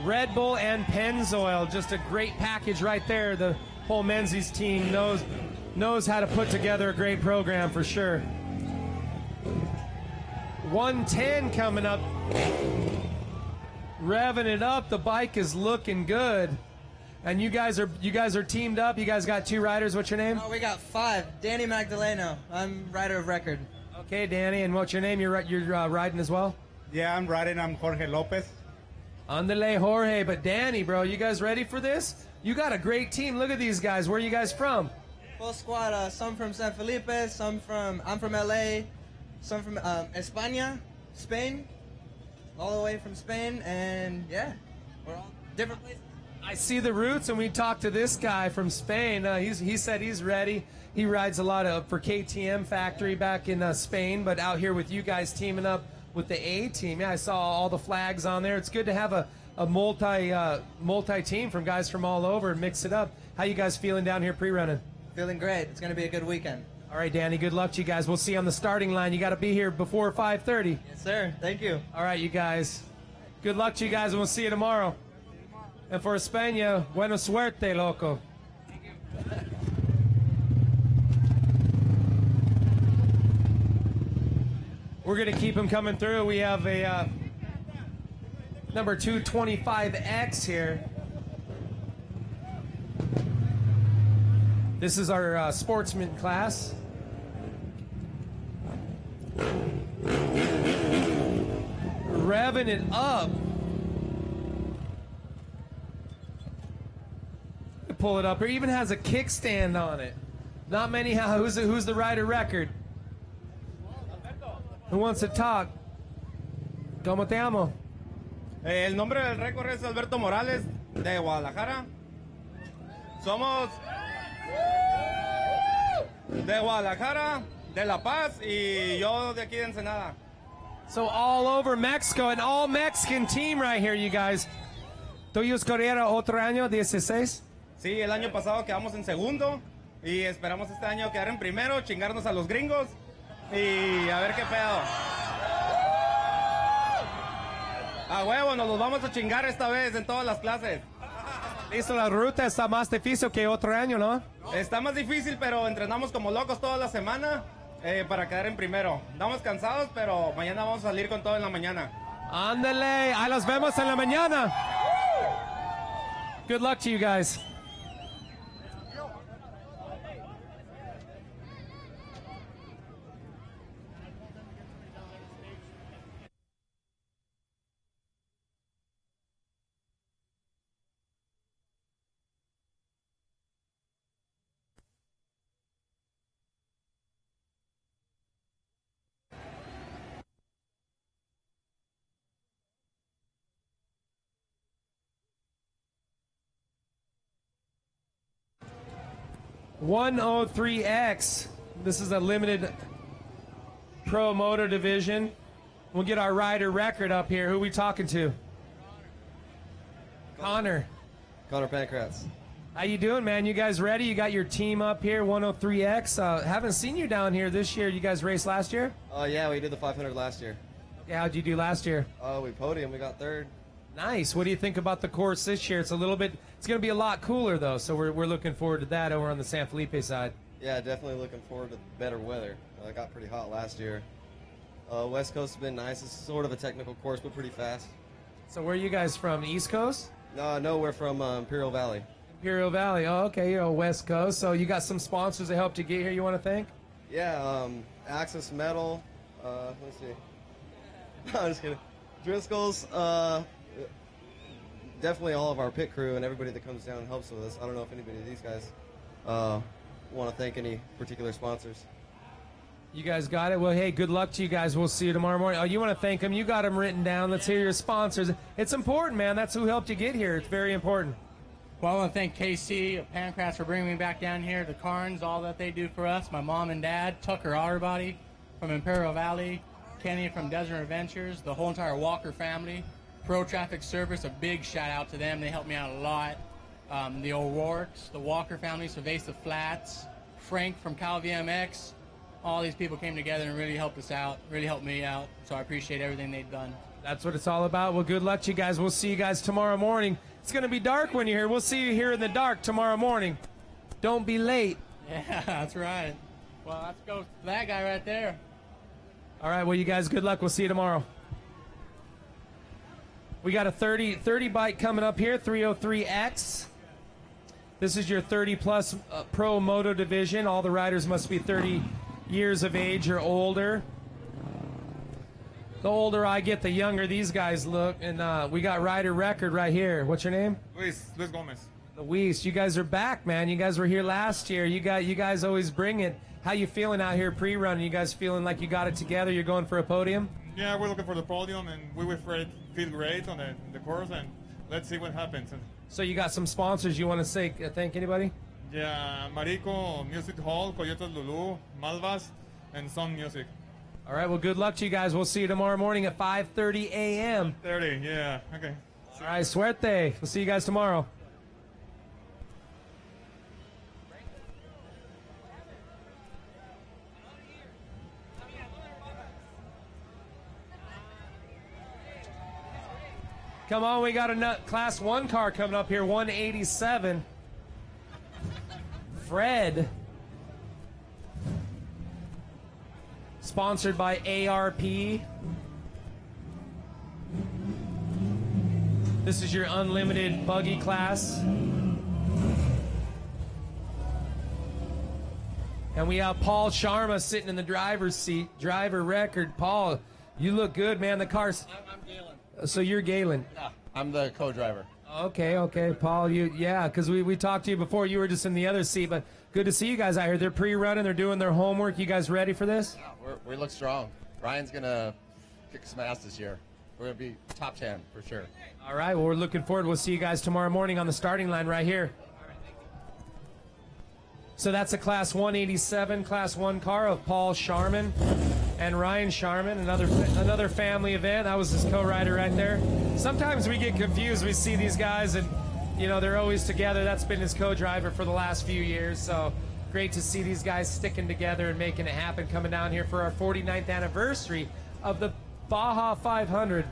Red Bull, and Pennzoil. Just a great package right there. The whole Menzies team knows how to put together a great program for sure. 110 coming up. Revving it up. The bike is looking good. And you guys are teamed up. You guys got 2 riders. What's your name? Oh, we got 5. Danny Magdaleno. I'm rider of record. Okay, Danny. And what's your name? You're riding as well? Yeah, I'm riding. I'm Jorge Lopez. Andale Jorge. But Danny, bro, you guys ready for this? You got a great team. Look at these guys. Where are you guys from? Full squad. Some from San Felipe. I'm from LA. Some from España, Spain. All the way from Spain. And yeah. We're all different places. I see the roots, and we talked to this guy from Spain. He said he's ready. He rides a lot for KTM Factory back in Spain, but out here with you guys teaming up with the A team. Yeah, I saw all the flags on there. It's good to have a multi team from guys from all over and mix it up. How you guys feeling down here pre-running? Feeling great. It's going to be a good weekend. All right, Danny, good luck to you guys. We'll see you on the starting line. You got to be here before 5:30. Yes, sir. Thank you. All right, you guys. Good luck to you guys, and we'll see you tomorrow. And for España, buena suerte, loco. We're going to keep them coming through. We have a number 225X here. This is our sportsman class. Revving it up. Pull it up here. Even has a kickstand on it. Not many. Who's the rider record? Who wants to talk? ¿Cómo te llamo? El nombre del récord es Alberto Morales de Guadalajara. Somos de Guadalajara, de La Paz y yo de aquí de Ensenada. So all over Mexico, an all Mexican team right here, you guys. ¿Tuyos corrieron otro año, 16? Sí, el año pasado quedamos en segundo y esperamos este año quedar en primero, chingarnos a los gringos y a ver qué pedo. A huevo, nos los vamos a chingar esta vez en todas las clases. Listo, la ruta está más difícil que otro año, ¿no? Está más difícil, pero entrenamos como locos toda la semana para quedar en primero. Estamos cansados, pero mañana vamos a salir con todo en la mañana. Ándale, ahí los vemos en la mañana. Good luck to you guys. $103X. This is a limited pro motor division. We'll get our rider record up here. Who are we talking to? Connor. Connor Pancratz. How you doing, man? You guys ready? You got your team up here, 103X. Haven't seen you down here this year. You guys raced last year? Yeah, we did the 500 last year. Okay, how'd you do last year? We podium. We got third. Nice. What do you think about the course this year? It's going to be a lot cooler, though, so we're looking forward to that over on the San Felipe side. Yeah, definitely looking forward to better weather. It got pretty hot last year. West Coast has been nice. It's sort of a technical course, but pretty fast. So where are you guys from, East Coast? No, we're from Imperial Valley. Imperial Valley. Oh, okay, you're on West Coast. So you got some sponsors that helped you get here, you want to thank? Yeah, Axis Metal. Let's see. I'm just kidding. Driscoll's. Definitely all of our pit crew and everybody that comes down and helps with us. I don't know if anybody of these guys want to thank any particular sponsors. You guys got it? Well, hey, good luck to you guys. We'll see you tomorrow morning. Oh, you want to thank them? You got them written down. Let's hear your sponsors. It's important, man. That's who helped you get here. It's very important. Well, I want to thank KC, Pancratz for bringing me back down here, the Carnes, all that they do for us, my mom and dad, Tucker Otterbody from Imperial Valley, Kenny from Desert Adventures, the whole entire Walker family. Pro Traffic Service, a big shout out to them. They helped me out a lot. The O'Rourke's, the Walker family, Cerveza Flats, Frank from Cal VMX. All these people came together and really helped us out, really helped me out. So I appreciate everything they've done. That's what it's all about. Well, good luck to you guys. We'll see you guys tomorrow morning. It's going to be dark when you're here. We'll see you here in the dark tomorrow morning. Don't be late. Yeah, that's right. Well, let's go to that guy right there. All right, well, you guys, good luck. We'll see you tomorrow. We got a 30 bike coming up here, 303X. This is your 30-plus pro moto division. All the riders must be 30 years of age or older. The older I get, the younger these guys look. And we got rider record right here. What's your name? Luis Gomez. Luis, you guys are back, man. You guys were here last year. You guys always bring it. How you feeling out here pre-run? You guys feeling like you got it together? You're going for a podium? Yeah, we're looking for the podium, and we will feel great on the course, and let's see what happens. So you got some sponsors you want to say, thank anybody? Yeah, Marico Music Hall, Coyotes Lulu, Malvas, and Song Music. All right, well, good luck to you guys. We'll see you tomorrow morning at 5:30 a.m. 30, yeah, okay. All right, suerte. We'll see you guys tomorrow. Come on, we got a Class 1 car coming up here, 187. Fred. Sponsored by ARP. This is your unlimited buggy class. And we have Paul Sharma sitting in the driver's seat, driver record. Paul, you look good, man. The car's... I'm Galen. So you're Galen. Yeah, I'm the co-driver. Okay, Paul. Because we talked to you before. You were just in the other seat, but good to see you guys out here. They're pre-running. They're doing their homework. You guys ready for this? Yeah, we look strong. Ryan's gonna kick some ass this year. We're gonna be top 10 for sure. All right. Well, we're looking forward. We'll see you guys tomorrow morning on the starting line right here. So that's a Class 187 Class 1 car of Paul Sharman and Ryan Sharman, another family event. That was his co-rider right there. Sometimes we get confused. We see these guys and, they're always together. That's been his co-driver for the last few years. So great to see these guys sticking together and making it happen, coming down here for our 49th anniversary of the Baja 500.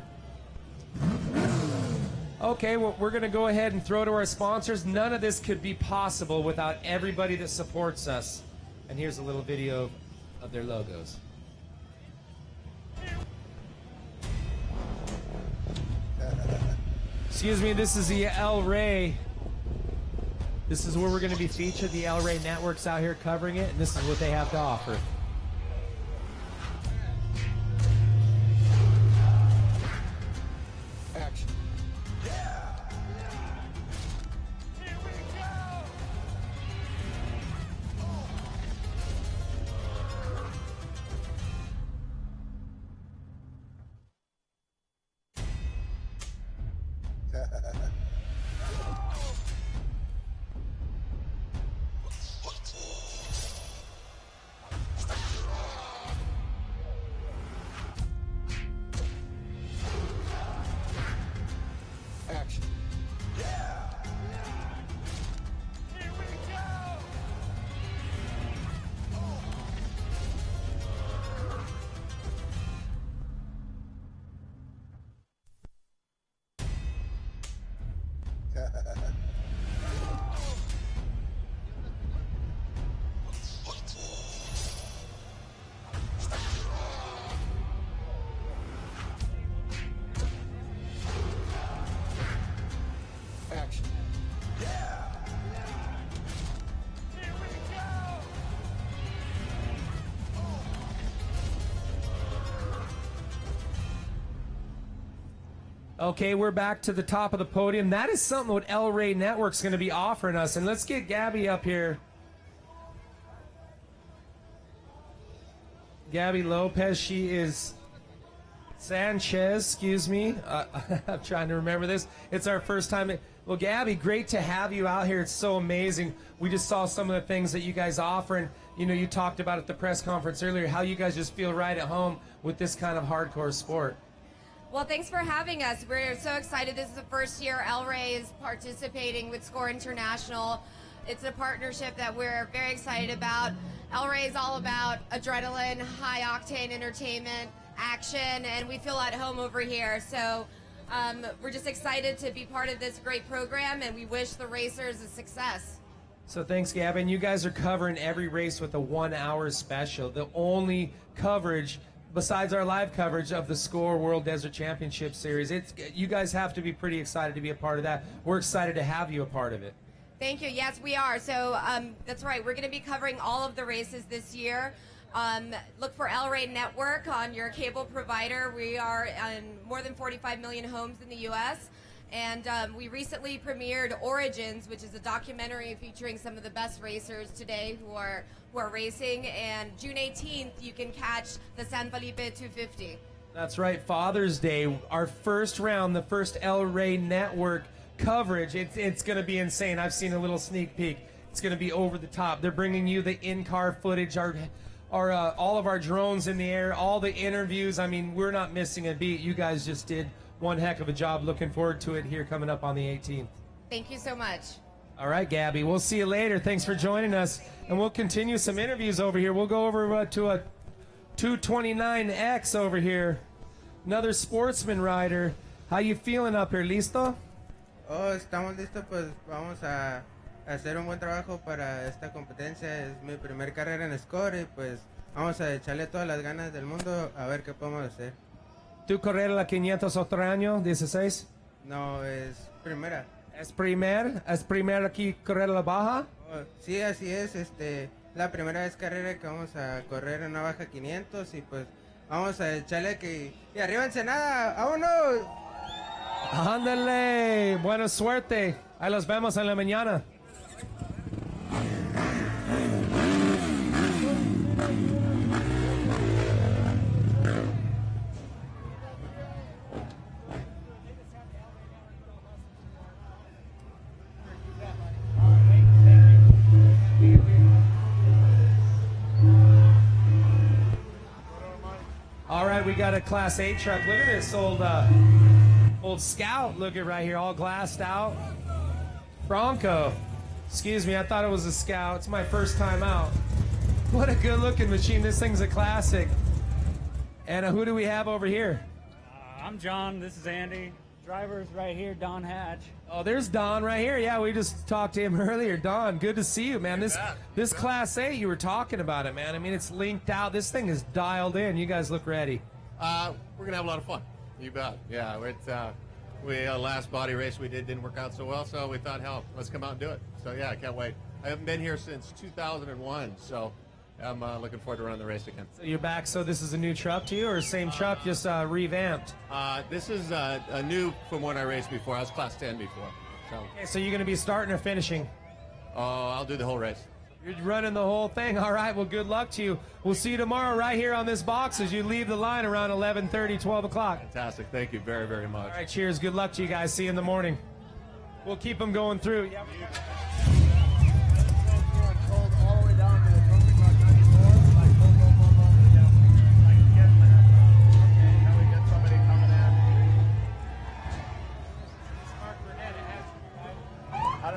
Okay, well, we're going to go ahead and throw to our sponsors. None of this could be possible without everybody that supports us. And here's a little video of their logos. Excuse me, this is the El Rey. This is where we're going to be featured. The El Rey Network's out here covering it, and this is what they have to offer. Action. Action. Action. Okay, we're back to the top of the podium. That is something what El Rey Network's going to be offering us. And let's get Gabby up here. Gabby Lopez, she is Sanchez, excuse me. I'm trying to remember this. It's our first time. Well, Gabby, great to have you out here. It's so amazing. We just saw some of the things that you guys offer. And, you talked about at the press conference earlier how you guys just feel right at home with this kind of hardcore sport. Well, thanks for having us. We're so excited. This is the first year El Rey is participating with SCORE International. It's a partnership that we're very excited about. El Rey is all about adrenaline, high-octane entertainment, action, and we feel at home over here. So we're just excited to be part of this great program, and we wish the racers a success. So thanks, Gabby. And you guys are covering every race with a 1-hour special. The only coverage besides our live coverage of the SCORE World Desert Championship Series. You guys have to be pretty excited to be a part of that. We're excited to have you a part of it. Thank you. Yes, we are. So that's right. We're going to be covering all of the races this year. Look for El Rey Network on your cable provider. We are in more than 45 million homes in the U.S. And we recently premiered Origins, which is a documentary featuring some of the best racers today who are racing. And June 18th, you can catch the San Felipe 250. That's right, Father's Day, our first round, the first El Rey Network coverage. It's going to be insane. I've seen a little sneak peek. It's going to be over the top. They're bringing you the in-car footage, our all of our drones in the air, all the interviews. I mean, we're not missing a beat. You guys just did one heck of a job. Looking forward to it here coming up on the 18th. Thank you so much. All right, Gabby, we'll see you later. Thanks for joining us, and we'll continue some interviews over here. We'll go over to a 229X over here, another sportsman rider. How you feeling up here? ¿Listo? Oh, estamos listos, pues vamos a hacer un buen trabajo para esta competencia. Es mi primer carrera en SCORE y pues vamos a echarle todas las ganas del mundo a ver qué podemos hacer. ¿Tú correr la 500 otro año, 16? No, es primera. ¿Es primer aquí correr la baja? Oh, sí, así es. La primera vez carrera que vamos a correr en una baja 500 y pues vamos a echarle que... ¡Y arriba Ensenada! ¡Vámonos! Ándale, buena suerte. Ahí los vemos en la mañana. All right, we got a Class 8 truck. Look at this old Scout. Look at right here, all glassed out. Bronco. Excuse me, I thought it was a Scout. It's my first time out. What a good-looking machine. This thing's a classic. And who do we have over here? I'm John. This is Andy. Driver's right here, Don Hatch. Oh, there's Don right here. Yeah, we just talked to him earlier. Don, good to see you, man. This Class 8, you were talking about it, man. I mean, it's linked out. This thing is dialed in. You guys look ready. We're going to have a lot of fun. You bet. Yeah, last body race we didn't work out so well, so we thought, hell, let's come out and do it. So, yeah, I can't wait. I haven't been here since 2001, so I'm looking forward to running the race again. So you're back, so this is a new truck to you, or same truck, just revamped? This is a new from when I raced before. I was Class 10 before. So, okay, so you're going to be starting or finishing? Oh, I'll do the whole race. You're running the whole thing. All right, well, good luck to you. We'll see you tomorrow right here on this box as you leave the line around 11:30, 12 o'clock. Fantastic. Thank you very, very much. All right, cheers. Good luck to you guys. See you in the morning. We'll keep them going through. Yeah.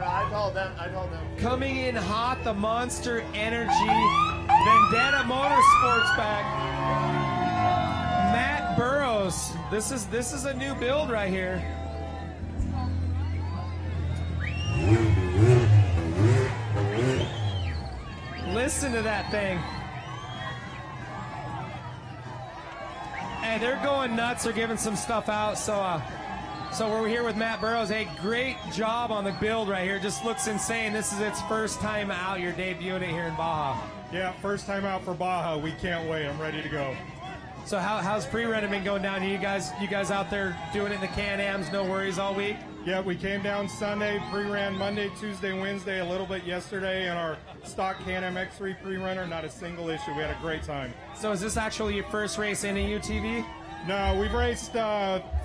I told them. Coming in hot, the Monster Energy Vendetta Motorsports back. Matt Burrows. This is a new build right here. Listen to that thing. Hey, they're going nuts. They're giving some stuff out. So we're here with Matt Burrows. Hey, great job on the build right here. Just looks insane. This is its first time out. You're debuting it here in Baja. Yeah, first time out for Baja. We can't wait. I'm ready to go. So how's pre-running been going down? You guys out there doing it in the Can-Ams, no worries all week? Yeah, we came down Sunday, pre-ran Monday, Tuesday, Wednesday, a little bit yesterday, and our stock Can-Am X3 pre-runner, not a single issue. We had a great time. So is this actually your first race in a UTV? No, we've raced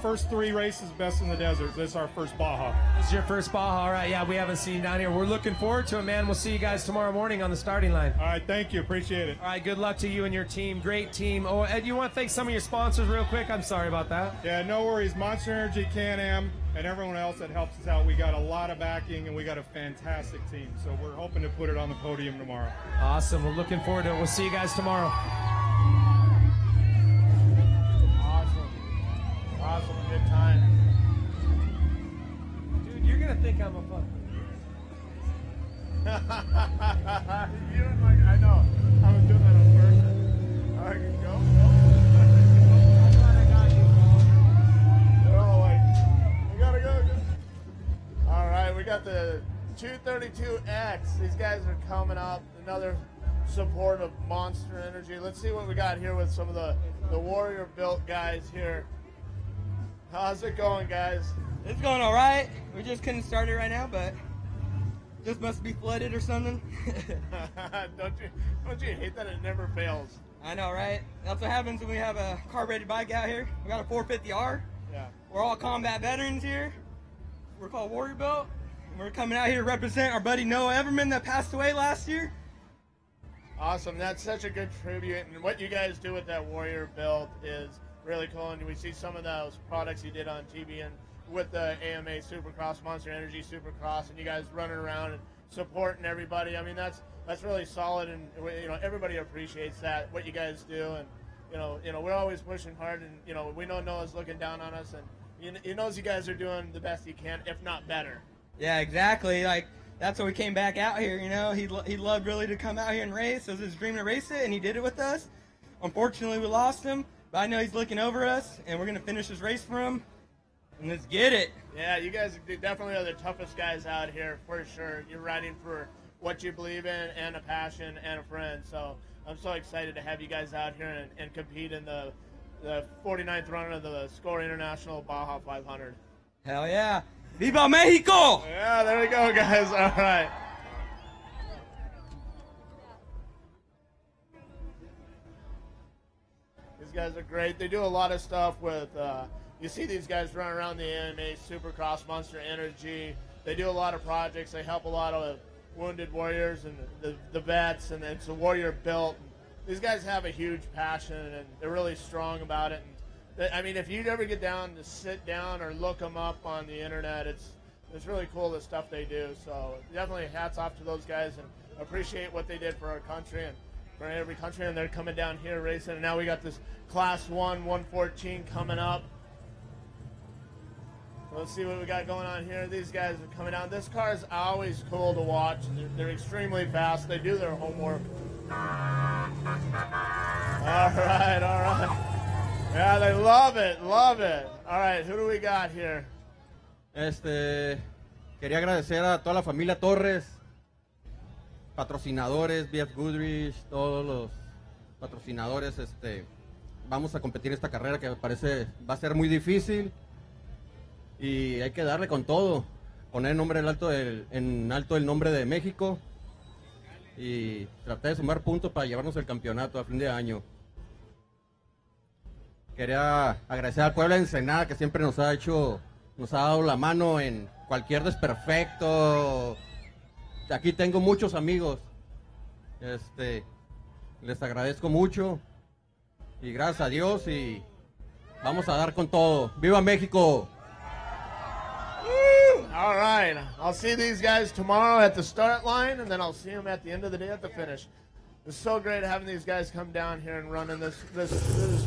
first 3 races best in the desert. This is our first Baja. This is your first Baja. All right, yeah, we haven't seen you down here. We're looking forward to it, man. We'll see you guys tomorrow morning on the starting line. All right, thank you. Appreciate it. All right, good luck to you and your team. Great team. Oh, Ed, you want to thank some of your sponsors real quick? I'm sorry about that. Yeah, no worries. Monster Energy, Can-Am, and everyone else that helps us out. We got a lot of backing, and we got a fantastic team. So we're hoping to put it on the podium tomorrow. Awesome. We're looking forward to it. We'll see you guys tomorrow. Awesome, a good time. Dude, you're going to think I'm a fuck. I know. I was doing that on purpose. All right, go. I thought I got you, bro. They're all like, we gotta go. All right, we got the 232X. These guys are coming up. Another support of Monster Energy. Let's see what we got here with some of the Warrior-built guys here. How's it going, guys? It's going all right. We just couldn't start it right now, but just must be flooded or something. Don't you hate that it never fails? I know, right? That's what happens when we have a carbureted bike out here. We got a 450R. Yeah. We're all combat veterans here. We're called Warrior Belt. And we're coming out here to represent our buddy Noah Everman that passed away last year. Awesome. That's such a good tribute. And what you guys do with that Warrior Belt is really cool. And we see some of those products you did on TV and with the AMA Supercross, Monster Energy Supercross, and you guys running around and supporting everybody. I mean, that's really solid, and everybody appreciates that, what you guys do. And we're always pushing hard, and we know Noah's looking down on us, and he knows you guys are doing the best you can, if not better. Yeah, exactly. Like, that's why we came back out here, He loved really to come out here and race. It was his dream to race it, and he did it with us. Unfortunately, we lost him, but I know he's looking over us, and we're going to finish this race for him. And let's get it. Yeah, you guys definitely are the toughest guys out here, for sure. You're riding for what you believe in and a passion and a friend. So I'm so excited to have you guys out here and compete in the 49th run of the SCORE International Baja 500. Hell yeah. Viva Mexico! Yeah, there we go, guys. All right. These guys are great. They do a lot of stuff with... you see these guys run around the AMA Supercross, Monster Energy. They do a lot of projects. They help a lot of wounded warriors and the vets, and it's a Warrior Belt. These guys have a huge passion, and they're really strong about it. And I mean, if you ever get down to sit down or look them up on the internet, it's really cool the stuff they do. So definitely hats off to those guys, and appreciate what they did for our country and for every country. And they're coming down here racing. And now we got this Class 1 114 coming up. Let's see what we got going on here. These guys are coming down. This car is always cool to watch. They're extremely fast. They do their homework. All right. Yeah, they love it. All right, who do we got here? Quería agradecer a toda la familia Torres, patrocinadores, BF Goodrich, todos los patrocinadores. Vamos a competir esta carrera que me parece va a ser muy difícil. Y hay que darle con todo, poner en alto el nombre de México y tratar de sumar puntos para llevarnos el campeonato a fin de año. Quería agradecer al pueblo de Ensenada que siempre nos ha dado la mano en cualquier desperfecto. Aquí tengo muchos amigos, les agradezco mucho y gracias a Dios y vamos a dar con todo. ¡Viva México! All right. I'll see these guys tomorrow at the start line, and then I'll see them at the end of the day at the finish. It's so great having these guys come down here and run in this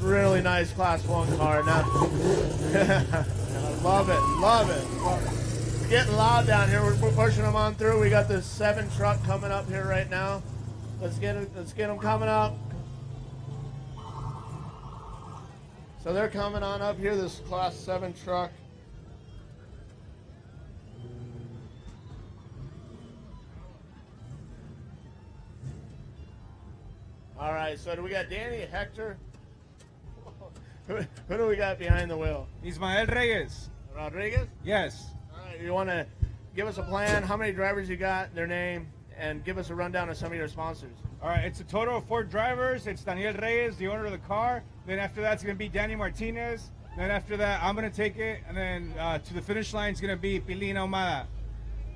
really nice Class 1 car. Now, I love it. It's getting loud down here. We're pushing them on through. We got this 7 truck coming up here right now. Let's get them coming up. So they're coming on up here, this Class 7 truck. All right, so do we got Danny, Hector? Who do we got behind the wheel? Ismael Reyes. Rodriguez? Yes. All right, you want to give us a plan, how many drivers you got, their name, and give us a rundown of some of your sponsors. All right, it's a total of 4 drivers. It's Daniel Reyes, the owner of the car. Then after that, it's going to be Danny Martinez. Then after that, I'm going to take it. And then to the finish line, it's going to be Pilina Ahumada.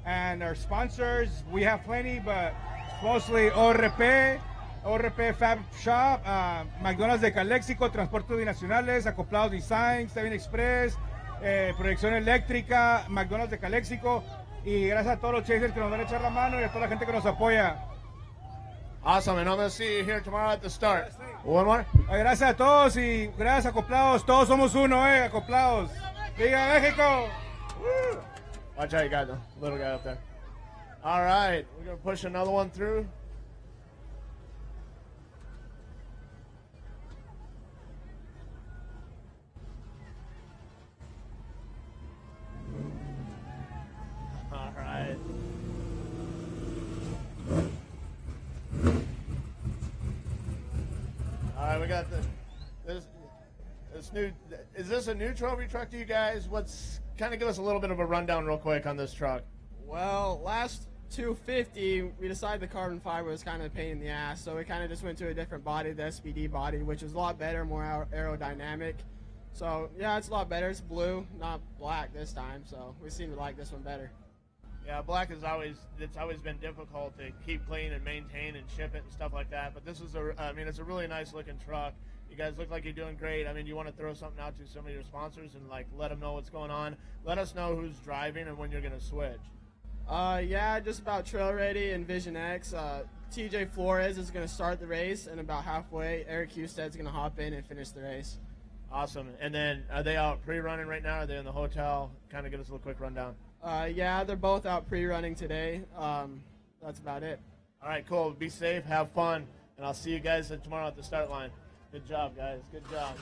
And our sponsors, we have plenty, but mostly ORP Fab Shop, McDonald's de Calexico, Transportes Binacionales, Acoplados Design, Steven Express, Proyección Eléctrica, McDonald's de Calexico, y gracias a todos los chasers que nos van a echar la mano y a toda la gente que nos apoya. Awesome, and I'm going to see you here tomorrow at the start. One more. Gracias a todos y gracias Acoplados, todos somos uno, Acoplados. ¡Viva México! Woo. Watch out, you got the little guy up there. All right, we're going to push another one through. All right, we got this new. Is this a new trophy truck to you guys? Kind of give us a little bit of a rundown real quick on this truck. Well, last 250, we decided the carbon fiber was kind of a pain in the ass, so we kind of just went to a different body, the SPD body, which is a lot better, more aerodynamic. So yeah, it's a lot better. It's blue, not black this time, so we seem to like this one better. Yeah, black is always been difficult to keep clean and maintain and ship it and stuff like that. But this is it's a really nice looking truck. You guys look like you're doing great. I mean, you want to throw something out to some of your sponsors and like let them know what's going on. Let us know who's driving and when you're going to switch. Yeah, just about Trail Ready and Vision X. TJ Flores is going to start the race, and about halfway, Eric Husted's going to hop in and finish the race. Awesome. And then are they out pre-running right now? Are they in the hotel? Kind of give us a little quick rundown. Yeah, they're both out pre-running today. That's about it. All right, cool. Be safe, have fun, and I'll see you guys tomorrow at the start line. Good job, guys. Good job.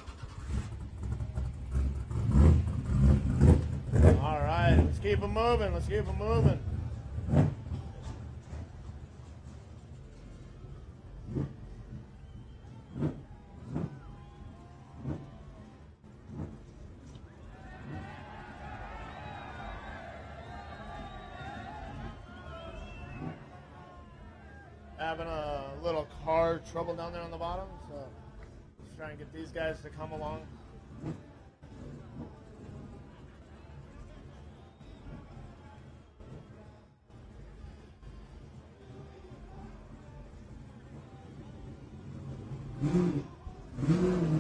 All right, let's keep them moving. Let's keep them moving. Having a little car trouble down there on the bottom, so let's try and get these guys to come along.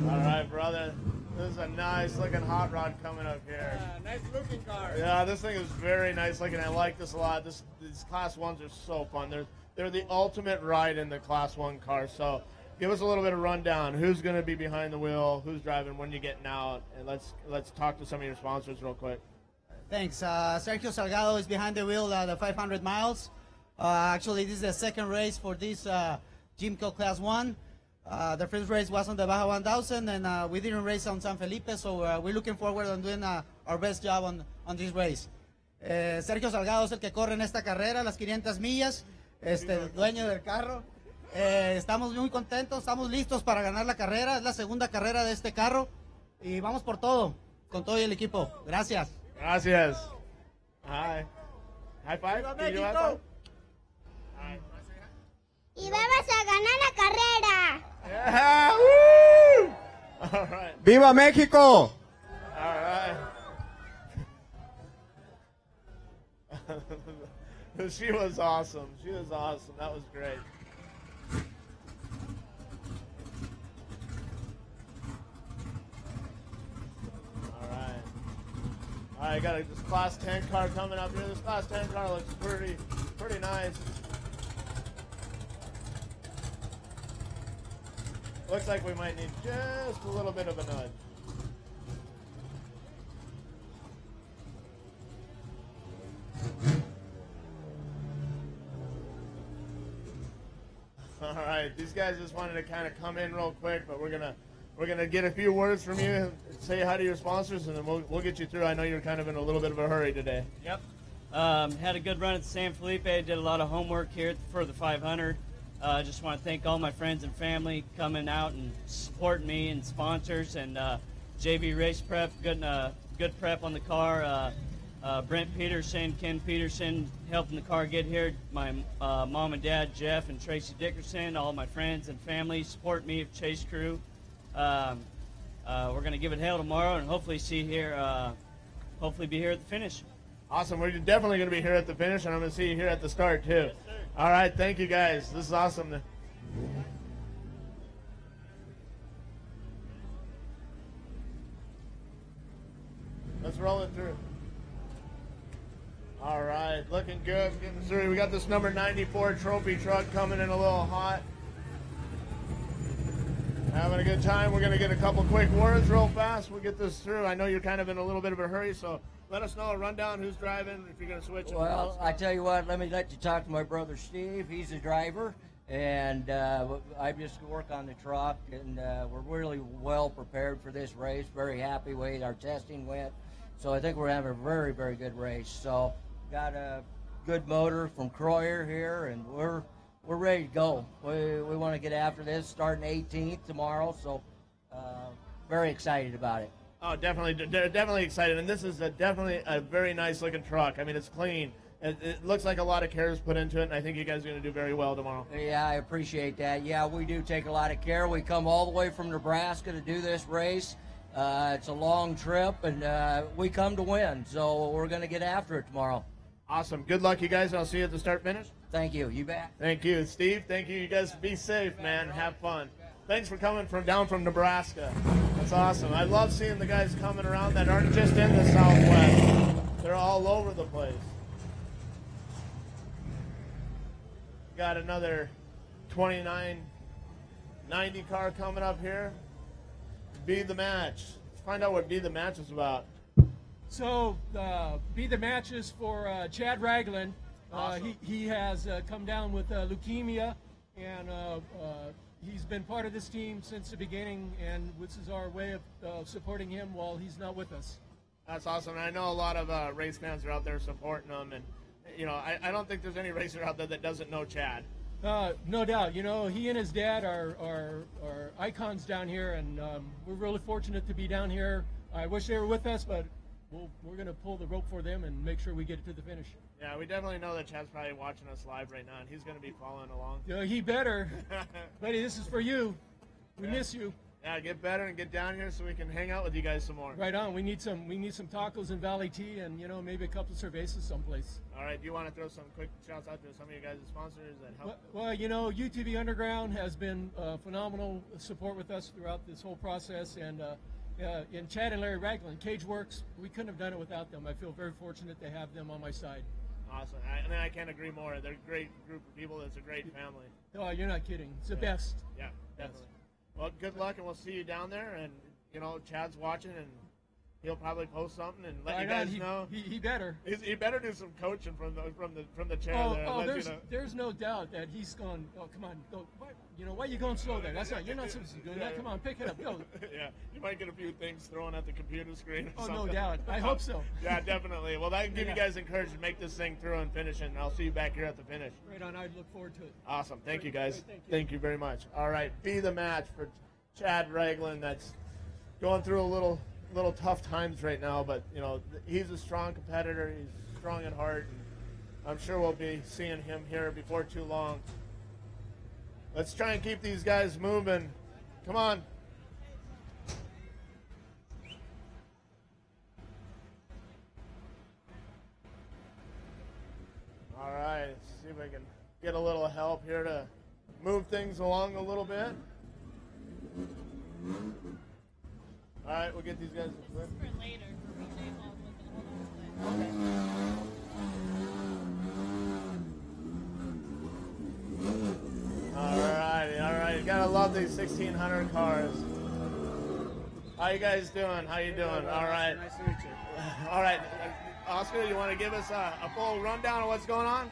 All right, brother. This is a nice looking hot rod coming up here. Yeah, nice looking car. Yeah, this thing is very nice looking. I like this a lot. These Class 1s are so fun. They're the ultimate ride in the Class 1 car. So give us a little bit of rundown. Who's going to be behind the wheel? Who's driving? When you're getting out? And let's talk to some of your sponsors real quick. Thanks. Sergio Salgado is behind the wheel the 500 miles. Actually, this is the second race for this Jimco Class 1. The first race was on the Baja 1000, and we didn't race on San Felipe, so we're looking forward to doing our best job on this race. Sergio Salgado es el que corre en esta carrera, las 500 millas, dueño del carro. Estamos muy contentos, estamos listos para ganar la carrera. Es la segunda carrera de este carro y vamos por todo, con todo el equipo. Gracias. Gracias. Hi. High five. ¡Viva Can you do high México! five? Y vamos a ganar la carrera. Yeah, woo! All right. ¡Viva México! All right. She was awesome. She was awesome. That was great. All right. All right, got this Class 10 car coming up here. This Class 10 car looks pretty nice. Looks like we might need just a little bit of a nudge. All right, these guys just wanted to kind of come in real quick, but we're gonna get a few words from you, say hi to your sponsors, and then we'll get you through. I know you're kind of in a little bit of a hurry today. Yep. Had a good run at San Felipe. Did a lot of homework here for the 500. I just want to thank all my friends and family coming out and supporting me, and sponsors, and JV Race Prep, good prep on the car. Brent Peterson, Ken Peterson helping the car get here. My mom and dad, Jeff and Tracy Dickerson, all my friends and family support me, Chase Crew. We're going to give it hell tomorrow and hopefully be here at the finish. Awesome. We're definitely going to be here at the finish, and I'm going to see you here at the start, too. Yes, sir. All right. Thank you, guys. This is awesome. Let's roll it through. All right. Looking good. Getting through. We got this number 94 trophy truck coming in a little hot. Having a good time. We're going to get a couple quick words real fast. We'll get this through. I know you're kind of in a little bit of a hurry, so let us know a rundown who's driving, if you're going to switch. Well, I tell you what, let you talk to my brother Steve. He's the driver, and I just work on the truck, and we're really well prepared for this race. Very happy way our testing went. So I think we're having a very, very good race. So got a good motor from Croyer here, and we're ready to go. We want to get after this, starting 18th tomorrow, so very excited about it. Oh, definitely excited. And this is definitely a very nice looking truck. I mean, it's clean. It looks like a lot of care is put into it, and I think you guys are going to do very well tomorrow. Yeah, I appreciate that. Yeah, we do take a lot of care. We come all the way from Nebraska to do this race. It's a long trip, and we come to win, so we're going to get after it tomorrow. Awesome. Good luck, you guys. I'll see you at the start-finish. Thank you. You bet. Thank you. Steve, thank you. You guys be safe, man. Have fun. Thanks for coming down from Nebraska. That's awesome. I love seeing the guys coming around that aren't just in the Southwest. They're all over the place. Got another 2990 car coming up here. Be the Match. Let's find out what Be the Match is about. So, Be the Match is for Chad Ragland. Awesome. He has come down with leukemia, and he's been part of this team since the beginning, and this is our way of supporting him while he's not with us. That's awesome. And I know a lot of race fans are out there supporting him, and you know, I don't think there's any racer out there that doesn't know Chad. No doubt. You know, he and his dad are icons down here, and we're really fortunate to be down here. I wish they were with us, but we're going to pull the rope for them and make sure we get it to the finish. Yeah, we definitely know that Chad's probably watching us live right now, and he's going to be following along. He better. Buddy, this is for you. We miss you. Yeah, get better and get down here so we can hang out with you guys some more. Right on. We need some tacos and Valley Tea, and maybe a couple of cervezas someplace. All right. Do you want to throw some quick shouts out to some of you guys' sponsors that help? Well, UTV Underground has been phenomenal support with us throughout this whole process, and in Chad and Larry Ragland, Cage Works, we couldn't have done it without them. I feel very fortunate to have them on my side. Awesome. I can't agree more. They're a great group of people. It's a great family. Oh, you're not kidding. It's the best. Yeah, definitely. Well, good luck, and we'll see you down there. And Chad's watching, and he'll probably post something and let you guys know. He better. He better do some coaching from the chair there. Oh, there's no doubt that he's going. Oh, come on, go. Why are you going slow there? That's not. You're not supposed to do that. Come on, pick it up. Go. Yeah, you might get a few things thrown at the computer screen. Or no something. doubt. I hope so. Yeah, definitely. Well, that can give you guys encouragement to make this thing through and finish it. And I'll see you back here at the finish. Right on. I look forward to it. Awesome. Thank you, guys. Thank you very much. All right, Be the Match for Chad Ragland. That's going through a little tough times right now, but he's a strong competitor. He's strong at heart, and I'm sure we'll be seeing him here before too long. Let's try and keep these guys moving. Come on. All right, let's see if I can get a little help here to move things along a little bit. All right, we'll get these guys. This is for later, for BJ Hall. All right. Gotta love these 1600 cars. How you guys doing? How you doing? All right. Nice to meet you. All right. Oscar, you want to give us a full rundown of what's going on?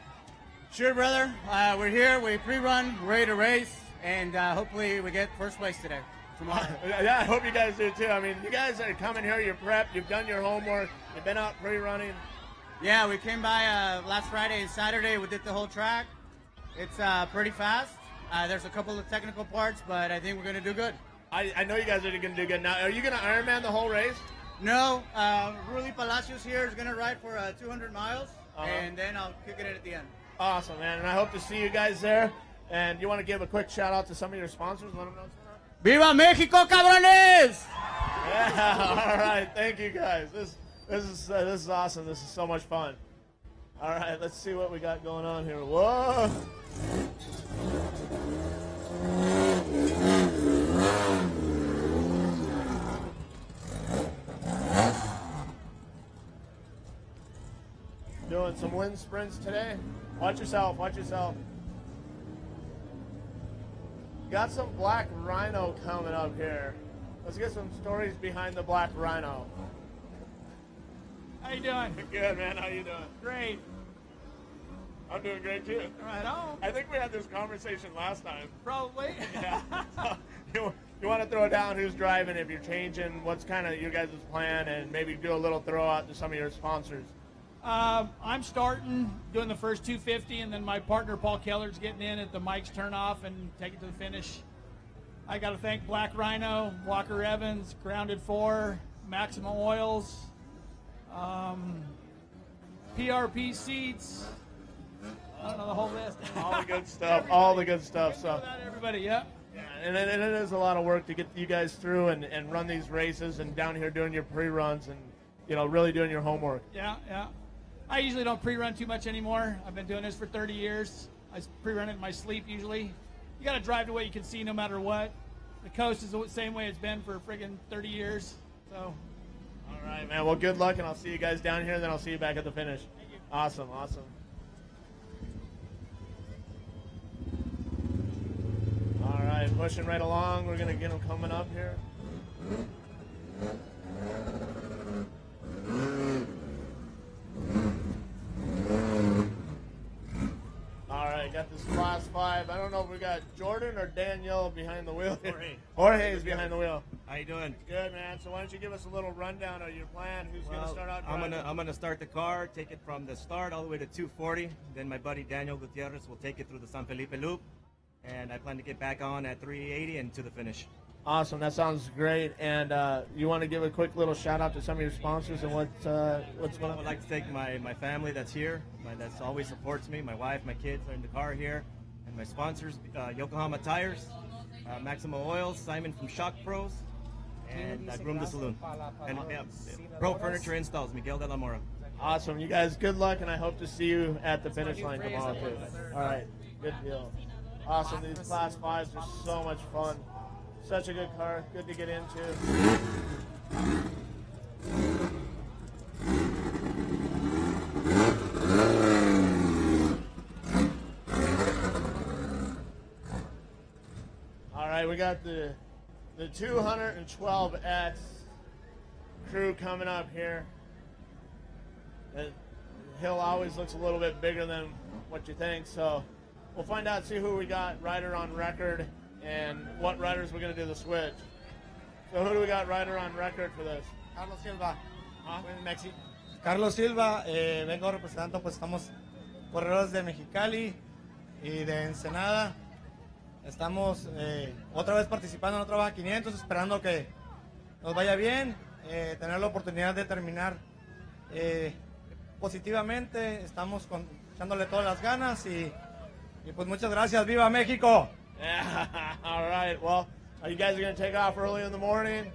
Sure, brother. We're here. We pre-run, we're ready to race, and hopefully we get first place today. Tomorrow. Yeah, I hope you guys do too. I mean, you guys are coming here, you're prepped, you've done your homework, you've been out pre-running. Yeah, we came by last Friday and Saturday. We did the whole track. It's pretty fast. There's a couple of technical parts, but I think we're going to do good. I know you guys are going to do good. Now, are you going to Ironman the whole race? No. Ruli Palacios here is going to ride for 200 miles, and then I'll kick it in at the end. Awesome, man. And I hope to see you guys there. And you want to give a quick shout out to some of your sponsors? Let them know what's going on. Viva Mexico, cabrones! Yeah, all right. Thank you, guys. This is awesome. This is so much fun. All right, let's see what we got going on here. Whoa! Doing some wind sprints today. Watch yourself. Watch yourself. Got some Black Rhino coming up here. Let's get some stories behind the Black Rhino. How you doing? Good, man. How you doing? Great. I'm doing great too. Right on. I think we had this conversation last time. Probably. Yeah. You want to throw down who's driving, if you're changing, what's kind of your guys' plan, and maybe do a little throw out to some of your sponsors. I'm starting, doing the first 250, and then my partner Paul Keller's getting in at the mics turn off and take it to the finish. I got to thank Black Rhino, Walker Evans, Grounded 4, Maximum Oils, PRP seats. I don't know the whole list. All the good stuff. All the good stuff. So Everybody, yeah. and it is a lot of work to get you guys through and run these races and down here doing your pre-runs and really doing your homework. Yeah, yeah. I usually don't pre-run too much anymore. I've been doing this for 30 years. I pre-run it in my sleep usually. You got to drive to what you can see no matter what. The coast is the same way it's been for friggin' 30 years. So. All right, man. Well, good luck, and I'll see you guys down here, and then I'll see you back at the finish. Awesome, awesome. All right, pushing right along. We're going to get them coming up here. All right, got this class 5. I don't know if we got Jordan or Daniel behind the wheel. Jorge is behind the wheel. How you doing? Good, man. So why don't you give us a little rundown of your plan? Who's going to start out driving? I'm gonna start the car, take it from the start all the way to 240. Then my buddy Daniel Gutierrez will take it through the San Felipe Loop, and I plan to get back on at 380 and to the finish. Awesome. That sounds great. And you want to give a quick little shout out to some of your sponsors and what's going on? I would like to thank my family that's here, that's always supports me. My wife, my kids are in the car here, and my sponsors: Yokohama Tires, Maximo Oils, Simon from Shock Pros, and Groom the Saloon, and Pro Furniture Installs, Miguel de la Mora. Awesome. You guys, good luck, and I hope to see you at the finish line tomorrow too. All right. Good deal. Awesome. These Class 5s are so much fun. Such a good car. Good to get into. All right, we got the 212X crew coming up here. The hill always looks a little bit bigger than what you think, so we'll find out, see who we got rider on record and what riders we're going to do the switch. So who do we got rider on record for this? Carlos Silva, Mexi. Carlos Silva, vengo representando, pues estamos corredores de Mexicali y de Ensenada. Estamos otra vez participando en otra Baja 500, esperando que nos vaya bien, tener la oportunidad de terminar positivamente. Estamos echándole todas las ganas y pues muchas gracias. ¡Viva México! Yeah, all right. Well, you guys are going to take off early in the morning.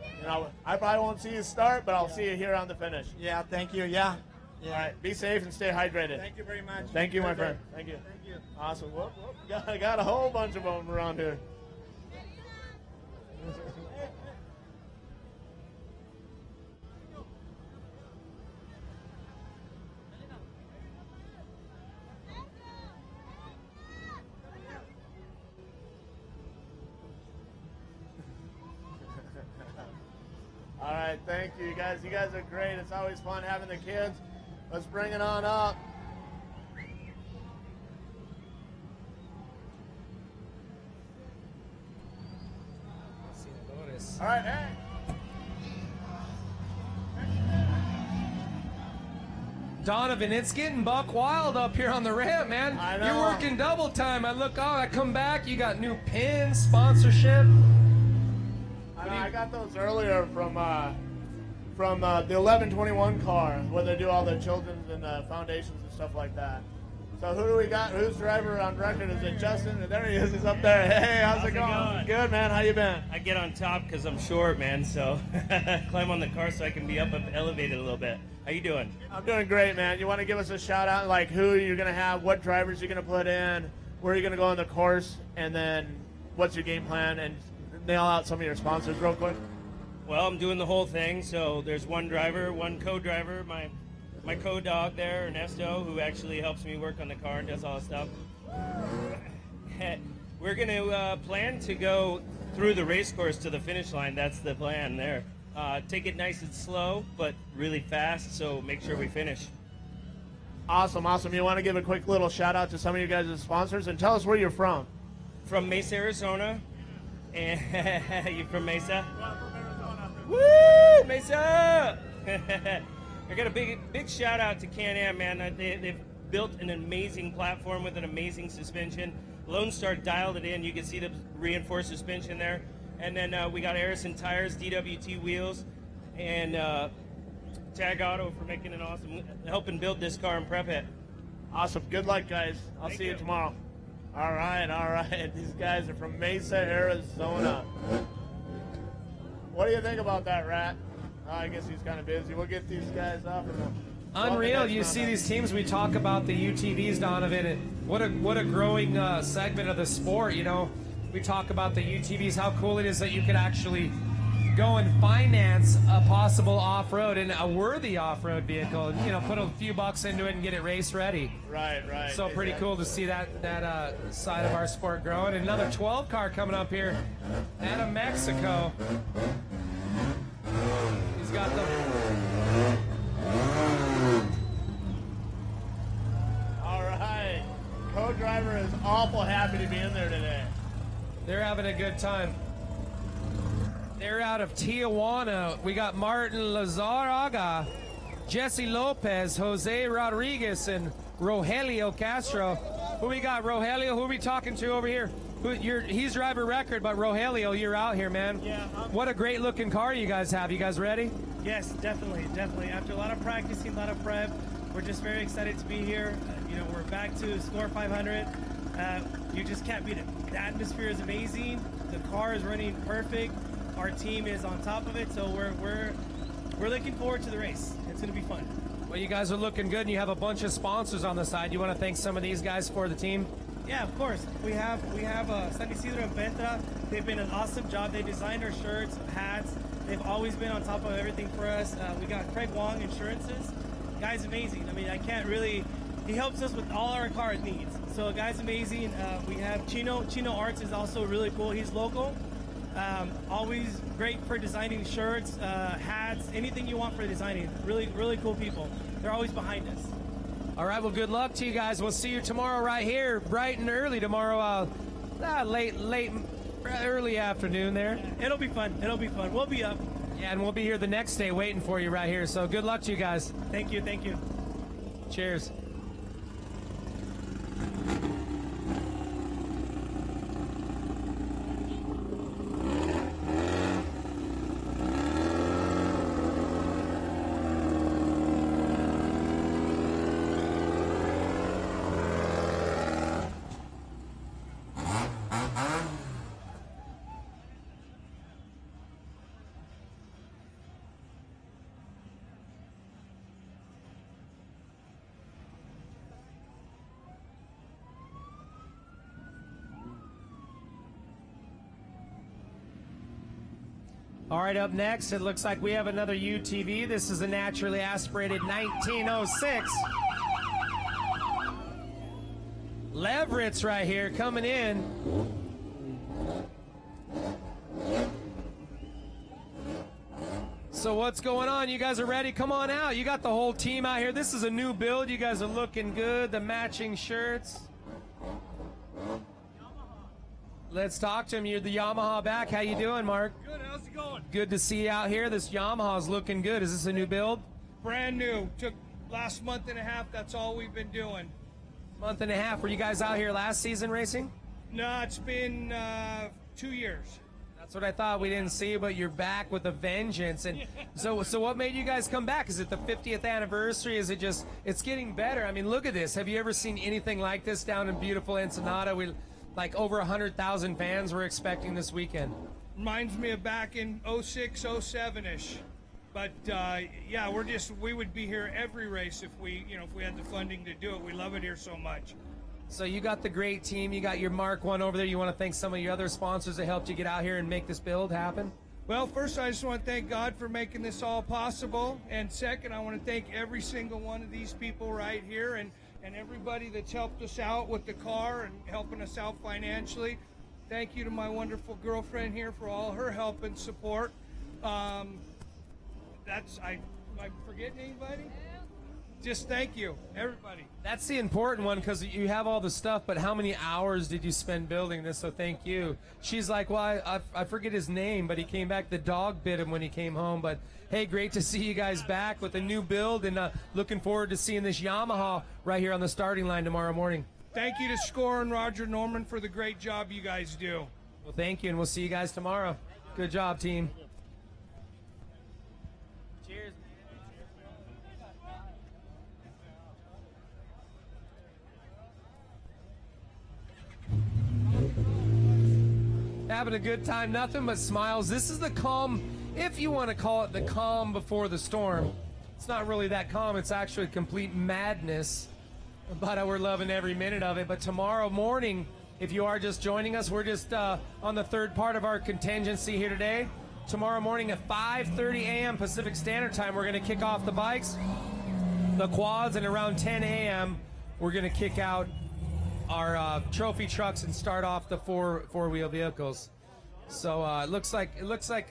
I probably won't see you start, but I'll see you here on the finish. Yeah, thank you. Yeah. All right. Be safe and stay hydrated. Thank you very much. Thank you, my friend. Thank you. Thank you. Awesome. Whoop, whoop. I got a whole bunch of them around here. All right, thank you guys. You guys are great. It's always fun having the kids. Let's bring it on up. All right, hey. Donovan, it's getting buck wild up here on the ramp, man. I know. You're working double time. I come back, you got new pins, sponsorship. I got those earlier from the 1121 car, where they do all the children's and foundations and stuff like that. So who do we got? Who's driver on record? Is it Justin? There he is. He's up there. Hey, how's it going? Good, man. How you been? I get on top because I'm short, man, so climb on the car so I can be up elevated a little bit. How you doing? I'm doing great, man. You want to give us a shout out, like who you're going to have, what drivers you're going to put in, where you're going to go on the course, and then what's your game plan, and nail out some of your sponsors real quick? Well, I'm doing the whole thing, so there's one driver, one co-driver, my co-dog there, Ernesto, who actually helps me work on the car and does all the stuff. We're going to plan to go through the race course to the finish line. That's the plan there. Take it nice and slow, but really fast, so make sure we finish. Awesome, awesome. You want to give a quick little shout out to some of you guys' sponsors, and tell us where you're from. From Mesa, Arizona. And you from Mesa? Woo, Mesa! I got a big shout out to Can-Am, man. They've built an amazing platform with an amazing suspension. Lone Star dialed it in. You can see the reinforced suspension there. And then we got Harrison tires, DWT wheels, and Tag Auto for making it awesome, helping build this car and prep it. Awesome. Good luck, guys. I'll see you tomorrow. All right, all right. These guys are from Mesa, Arizona. What do you think about that, Rat? I guess he's kind of busy. We'll get these guys off. Unreal. You see these teams. We talk about the UTVs, Donovan. And what a growing segment of the sport. You know, we talk about the UTVs. How cool it is that you could actually go and finance a possible off-road and a worthy off-road vehicle. You know, put a few bucks into it and get it race ready. Right. So pretty cool to see that side of our sport growing. And another 12 car coming up here out of Mexico. He's got the. All right. Co-driver is awful happy to be in there today. They're having a good time. They're out of Tijuana. We got Martin Lazaraga, Jesse Lopez, Jose Rodriguez, and Rogelio Castro. Who we got, Rogelio? Who are we talking to over here? He's driver record, but Rogelio, you're out here, man. Yeah. What a great looking car you guys have. You guys ready? Yes, definitely. After a lot of practicing, a lot of prep, we're just very excited to be here. We're back to Score 500. You just can't beat it. The atmosphere is amazing. The car is running perfect. Our team is on top of it, so we're looking forward to the race. It's going to be fun. Well, you guys are looking good, and you have a bunch of sponsors on the side. You want to thank some of these guys for the team? Yeah, of course. We have San Isidro and Petra. They've been an awesome job. They designed our shirts, hats. They've always been on top of everything for us. We got Craig Wong Insurances. Guy's amazing. I mean, I can't really. He helps us with all our car needs. So, guy's amazing. We have Chino. Chino Arts is also really cool. He's local. Always great for designing shirts, hats, anything you want for designing. Really, really cool people. They're always behind us. All right, well, good luck to you guys. We'll see you tomorrow right here, bright and early tomorrow, early afternoon there. It'll be fun. We'll be up. Yeah, and we'll be here the next day waiting for you right here. So good luck to you guys. Thank you. Cheers. All right, up next, it looks like we have another UTV. This is a naturally aspirated 1906. Leverett's right here coming in. So what's going on? You guys are ready? Come on out. You got the whole team out here. This is a new build. You guys are looking good. The matching shirts. Let's talk to him. You're the Yamaha back. How you doing, Mark? Good. How's it going? Good to see you out here. This Yamaha's looking good. Is this a new build? Brand new. Took last month and a half. That's all we've been doing. Month and a half. Were you guys out here last season racing? No, it's been 2 years. That's what I thought. We didn't see you, but you're back with a vengeance. And so what made you guys come back? Is it the 50th anniversary? Is it just, it's getting better? I mean, look at this. Have you ever seen anything like this down in beautiful Ensenada? Like over 100,000 fans we're expecting this weekend. Reminds me of back in 06, 07-ish. But yeah, we would be here every race if we had the funding to do it. We love it here so much. So you got the great team. You got your Mark 1 over there. You want to thank some of your other sponsors that helped you get out here and make this build happen? Well, first, I just want to thank God for making this all possible. And second, I want to thank every single one of these people right here and everybody that's helped us out with the car and helping us out financially. Thank you to my wonderful girlfriend here for all her help and support. Am I forgetting anybody? Just thank you, everybody. That's the important one because you have all the stuff, but how many hours did you spend building this? So thank you. She's like, well, I forget his name, but he came back. The dog bit him when he came home. But hey, great to see you guys back with a new build, and looking forward to seeing this Yamaha right here on the starting line tomorrow morning. Thank you to Score and Roger Norman for the great job you guys do. Well, thank you, and we'll see you guys tomorrow. Good job, team. Cheers. Having a good time, nothing but smiles. This is the calm, if you want to call it the calm before the storm. It's not really that calm. It's actually complete madness. But we're loving every minute of it. But tomorrow morning, if you are just joining us, we're just on the third part of our contingency here today. Tomorrow morning at 5:30 a.m. Pacific Standard Time, we're going to kick off the bikes, the quads, and around 10 a.m. we're going to kick out our trophy trucks and start off the four-wheel vehicles. So it looks like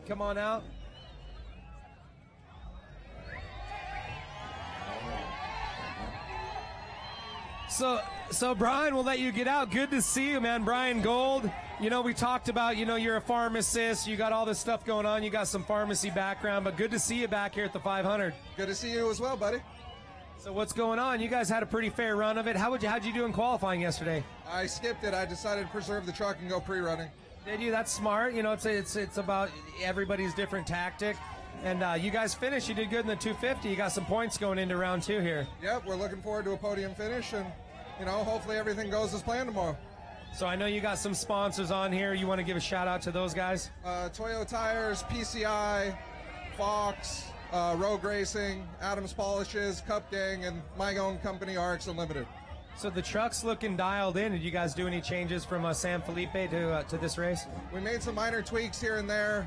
come on out. So Brian, we'll let you get out. Good to see you, man. Brian Gold. You know, we talked about, you know, you're a pharmacist. You got all this stuff going on. You got some pharmacy background, but good to see you back here at the 500. Good to see you as well, buddy. So what's going on? You guys had a pretty fair run of it. How'd you do in qualifying yesterday? I skipped it. I decided to preserve the truck and go pre-running. Did you? That's smart. You know, it's about everybody's different tactic. And you guys finished. You did good in the 250. You got some points going into round 2 here. Yep, we're looking forward to a podium finish, and you know, hopefully everything goes as planned tomorrow. So I know you got some sponsors on here. You want to give a shout out to those guys? Toyo Tires, PCI, Fox, Rogue Racing, Adams Polishes, Cup Gang, and my own company, RX Unlimited. So the truck's looking dialed in. Did you guys do any changes from San Felipe to this race? We made some minor tweaks here and there.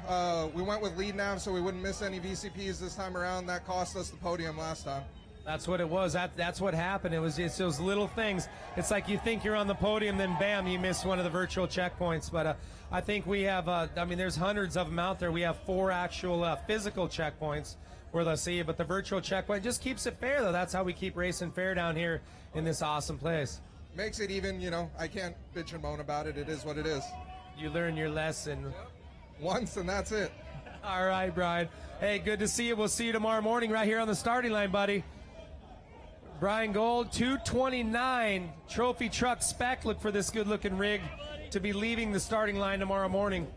We went with lead nav so we wouldn't miss any VCPs this time around. That cost us the podium last time. That's what it was. That's what happened. It's those little things. It's like you think you're on the podium, then bam, you miss one of the virtual checkpoints. But I think we have, I mean, there's hundreds of them out there. We have 4 actual physical checkpoints where they'll see you. But the virtual checkpoint just keeps it fair, though. That's how we keep racing fair down here in this awesome place. Makes it even, you know, I can't bitch and moan about it. It is what it is. You learn your lesson. Once, and that's it. All right, Brian. Hey, good to see you. We'll see you tomorrow morning right here on the starting line, buddy. Brian Gold, 229 trophy truck spec. Look for this good-looking rig to be leaving the starting line tomorrow morning.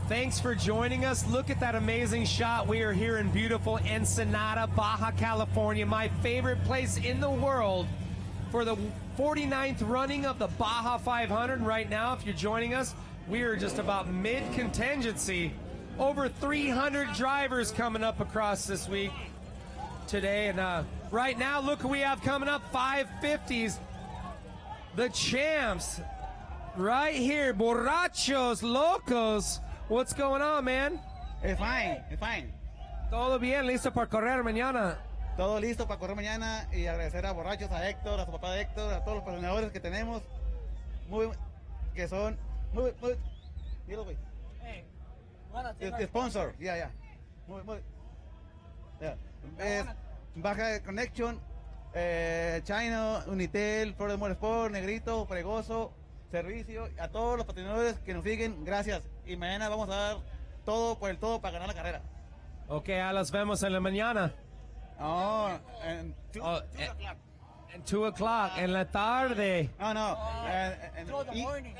Thanks for joining us. Look at that amazing shot. We are here in beautiful Ensenada, Baja California, my favorite place in the world for the 49th running of the Baja 500. Right now, if you're joining us, we are just about mid-contingency. Over 300 drivers coming up across this week today. And right now, look who we have coming up, 550s. The champs right here, Borrachos Locos. What's going on, man? Fine. Todo bien, listo para correr mañana. Todo listo para correr mañana y agradecer a Borrachos, a Héctor, a su papá de Héctor, a todos los patrocinadores que tenemos, que son muy, dilo, güey. The sponsor, yeah. Muy, yeah. Es Baja Connection, China, Unitel, Flores Motorsport, Negrito, Fregoso, Servicio, a todos los patrocinadores que nos siguen, gracias. Y mañana vamos a dar todo por el todo para ganar la carrera. Ok, a las vemos en la mañana. No, en 2 o'clock. And 2 o'clock in la tarde. No.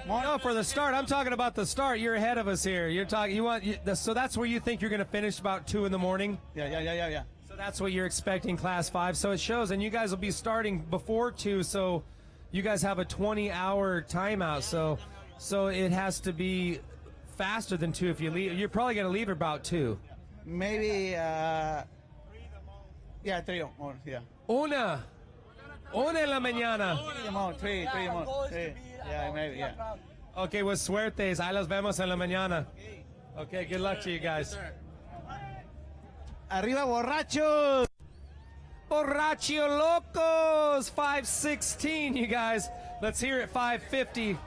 No, for the start. I'm talking about the start. You're ahead of us here. You're talking. So that's where you think you're going to finish about 2 in the morning. Yeah. So that's what you're expecting, Class 5. So it shows, and you guys will be starting before 2. So you guys have a 20-hour timeout. So it has to be faster than 2 if you leave. You're probably going to leave about 2. Maybe. 3 more. Yeah. Una en la mañana. 3 more. Yeah, maybe, yeah. Okay, with suertes. Ahí las vemos en la mañana. Okay, good luck to you guys. Arriba, borrachos! Borracho Locos! 516, you guys. Let's hear it, 550.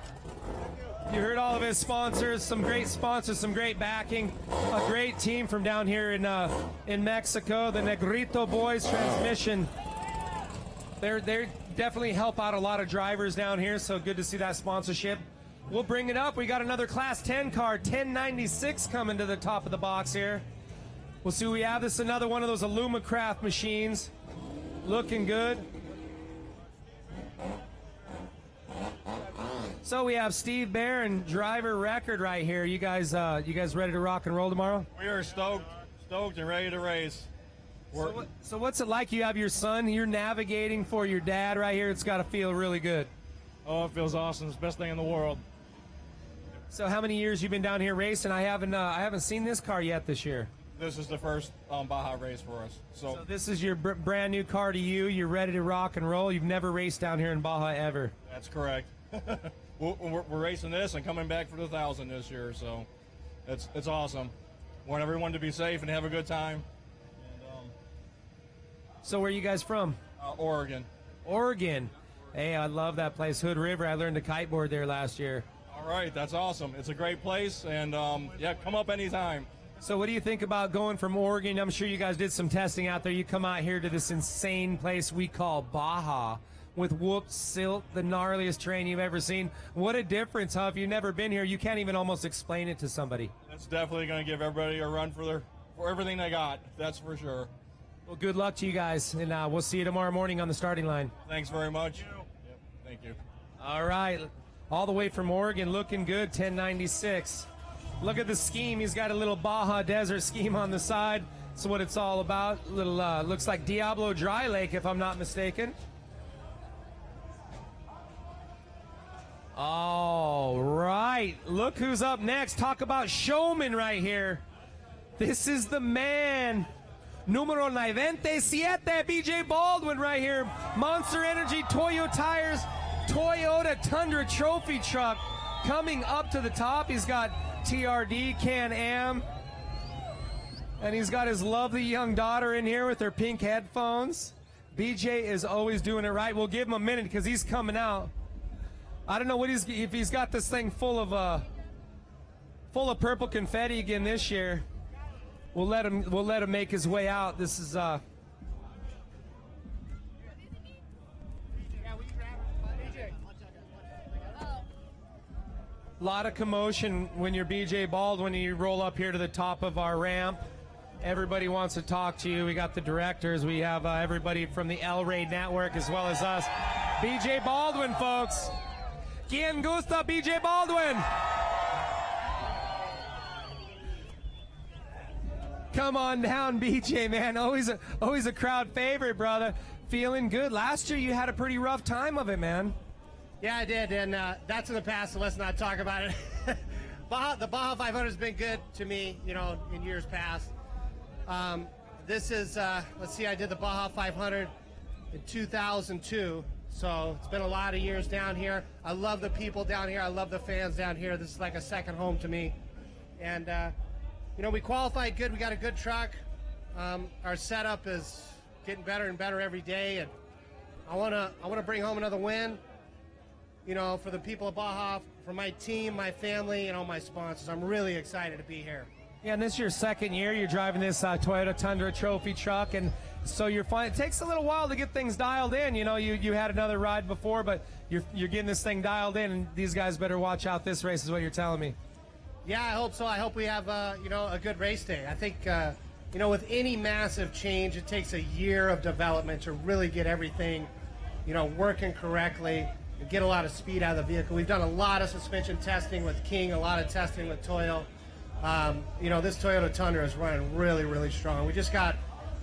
You heard all of his sponsors, some great sponsors, some great backing. A great team from down here in Mexico, the Negrito Boys Transmission. They definitely help out a lot of drivers down here, so good to see that sponsorship. We'll bring it up. We got another Class 10 car, 1096 coming to the top of the box here. We'll see what we have. This is another one of those Alumacraft machines. Looking good. So we have Steve Barron, driver record right here. You guys ready to rock and roll tomorrow? We are stoked and ready to race. So what's it like? You have your son, you're navigating for your dad right here. It's got to feel really good. Oh, it feels awesome. It's the best thing in the world. So how many years you been down here racing? I haven't seen this car yet this year. This is the first Baja race for us. So this is your brand new car to you. You're ready to rock and roll. You've never raced down here in Baja ever. that's correct. we're racing this and coming back for the 1,000 this year. So it's awesome. Want everyone to be safe and have a good time. And, so where are you guys from? Oregon. Oregon. Hey, I love that place, Hood River. I learned to kiteboard there last year. All right, that's awesome. It's a great place, and yeah, come up anytime. So what do you think about going from Oregon? I'm sure you guys did some testing out there. You come out here to this insane place we call Baja with whoop, silt, the gnarliest terrain you've ever seen. What a difference, huh? If you've never been here, you can't even almost explain it to somebody. That's definitely going to give everybody a run for everything they got. That's for sure. Well, good luck to you guys, and we'll see you tomorrow morning on the starting line. Thanks very much. Yep, thank you. All right. All the way from Oregon, looking good, 1096. Look at the scheme. He's got a little Baja Desert scheme on the side. That's what it's all about. Little looks like Diablo Dry Lake, if I'm not mistaken. All right. Look who's up next. Talk about showman right here. This is the man. Numero 97, BJ Baldwin right here. Monster Energy Toyo Tires. Toyota Tundra trophy truck coming up to the top. He's got TRD, Can-Am, and he's got his lovely young daughter in here with her pink headphones. BJ is always doing it right. We'll give him a minute because he's coming out. I don't know if he's got this thing full of purple confetti again this year. We'll let him make his way out. This is a lot of commotion when you're BJ Baldwin and you roll up here to the top of our ramp. Everybody wants to talk to you. We got the directors. We have everybody from the El Rey Network as well as us. BJ Baldwin, folks. Quien gusta BJ Baldwin? Come on down, BJ, man. Always a crowd favorite, brother. Feeling good. Last year you had a pretty rough time of it, man. Yeah, I did, and that's in the past, so let's not talk about it. The Baja 500 has been good to me, in years past. This is, let's see, I did the Baja 500 in 2002, so it's been a lot of years down here. I love the people down here. I love the fans down here. This is like a second home to me. And, we qualified good. We got a good truck. Our setup is getting better and better every day, and I want to bring home another win. For the people of Baja, for my team, my family, and all my sponsors. I'm really excited to be here. Yeah, and this is your second year. You're driving this Toyota Tundra trophy truck, and so you're fine. It takes a little while to get things dialed in. You had another ride before, but you're getting this thing dialed in, and these guys better watch out this race is what you're telling me. Yeah, I hope so. I hope we have, a good race day. I think, with any massive change, it takes a year of development to really get everything, working correctly. And get a lot of speed out of the vehicle. We've done a lot of suspension testing with King, a lot of testing with Toyo. This Toyota Tundra is running really, really strong. We just got,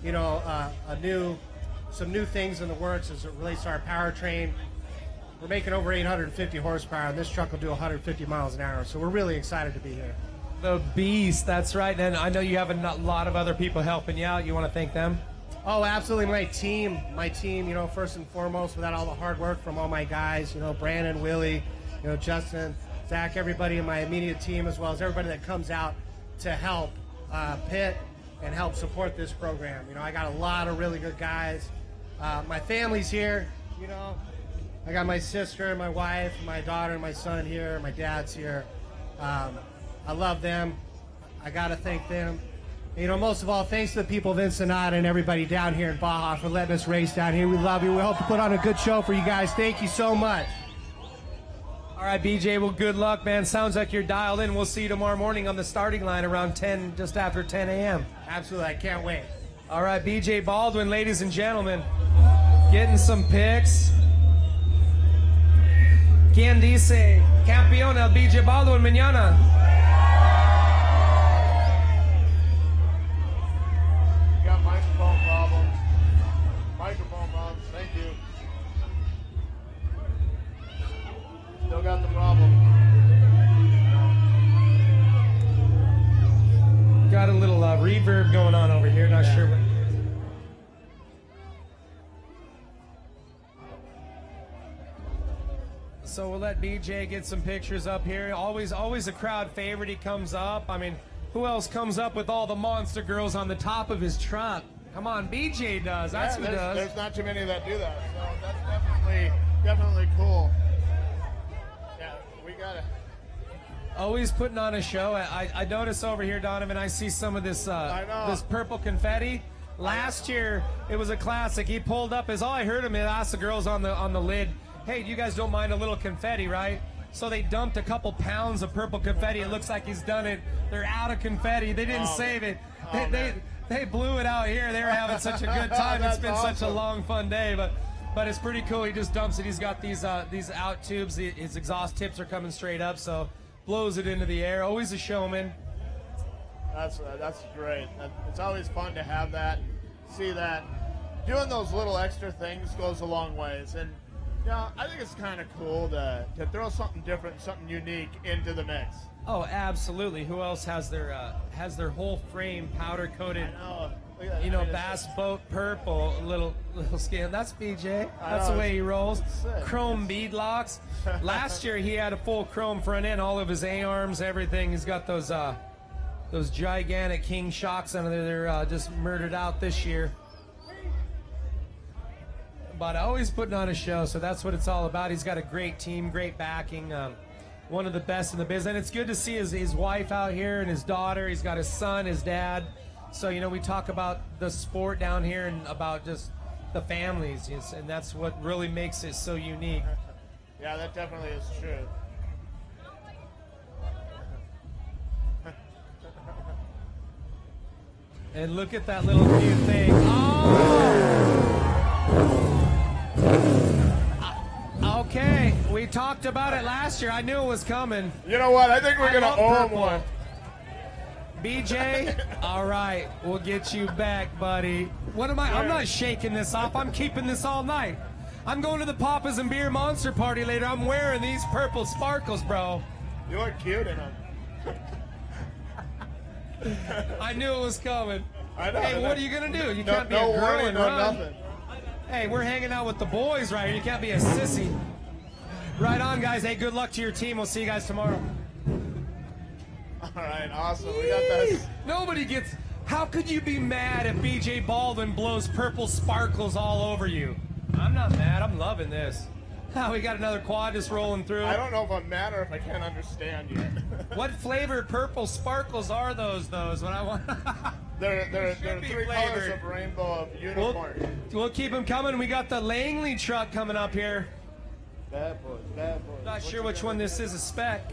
some new things in the works as it relates to our powertrain. We're making over 850 horsepower, and this truck will do 150 miles an hour. So we're really excited to be here. The beast, that's right. And I know you have a lot of other people helping you out. You want to thank them? Oh, absolutely. My team, first and foremost, without all the hard work from all my guys, Brandon, Willie, Justin, Zach, everybody in my immediate team, as well as everybody that comes out to help pit and help support this program. I got a lot of really good guys. My family's here, I got my sister, my wife, my daughter, and my son here. My dad's here. I love them. I got to thank them. Most of all, thanks to the people of Ensenada and everybody down here in Baja for letting us race down here. We love you. We hope to put on a good show for you guys. Thank you so much. All right, BJ, well, good luck, man. Sounds like you're dialed in. We'll see you tomorrow morning on the starting line around 10, just after 10 a.m. Absolutely. I can't wait. All right, BJ Baldwin, ladies and gentlemen, getting some pics. ¿Quién dice campeón el BJ Baldwin mañana? Got microphone. reverb going on over here. Not sure what. So we'll let BJ get some pictures up here. Always a crowd favorite. He comes up. I mean, who else comes up with all the monster girls on the top of his truck? Come on, BJ does. That's who does. There's not too many that do that, so that's definitely cool. Yeah, we gotta. Always putting on a show. I notice over here, Donovan, I see some of this this purple confetti. Last year, it was a classic. He pulled up I heard him ask the girls on the lid, hey, you guys don't mind a little confetti, right? So they dumped a couple pounds of purple confetti. It looks like he's done it. They're out of confetti. They didn't save it. They blew it out here. They were having such a good time. It's been such a long, fun day, but it's pretty cool. He just dumps it. He's got these out tubes. His exhaust tips are coming straight up, so blows it into the air. Always a showman. That's great. It's always fun to have that, see that. Doing those little extra things goes a long ways, and I think it's kind of cool to throw something different, something unique into the mix. Oh, absolutely. Who else has their whole frame powder coated? Bass boat purple, little skin. That's BJ. That's the way he rolls. Chrome bead locks. Last year he had a full chrome front end, all of his A-arms, everything. He's got those gigantic King shocks under there. They're just murdered out this year. But always putting on a show, so that's what it's all about. He's got a great team, great backing, one of the best in the business. And it's good to see his wife out here and his daughter. He's got his son, his dad. So, we talk about the sport down here and about just the families, and that's what really makes it so unique. Yeah, that definitely is true. And look at that little cute thing. Oh! Okay, we talked about it last year. I knew it was coming. You know what? I think we're going to owe him one. BJ, all right, we'll get you back, buddy. What am I? I'm not shaking this off. I'm keeping this all night. I'm going to the Papas and Beer Monster Party later. I'm wearing these purple sparkles, bro. You look cute in them. I knew it was coming. I know. Hey, what are you going to do? You can't be a girl warning, and no run. nothing. Hey, we're hanging out with the boys right here. You can't be a sissy. Right on, guys. Hey, good luck to your team. We'll see you guys tomorrow. All right, awesome. We got this. Nobody gets... How could you be mad if BJ Baldwin blows purple sparkles all over you? I'm not mad. I'm loving this. We got another quad just rolling through. I don't know if I'm mad or if I can't understand yet. What flavor purple sparkles are those? What I want. They're three colors of rainbow of unicorn. We'll keep them coming. We got the Langley truck coming up here. Bad boys, bad boys. Not sure which one this is a spec.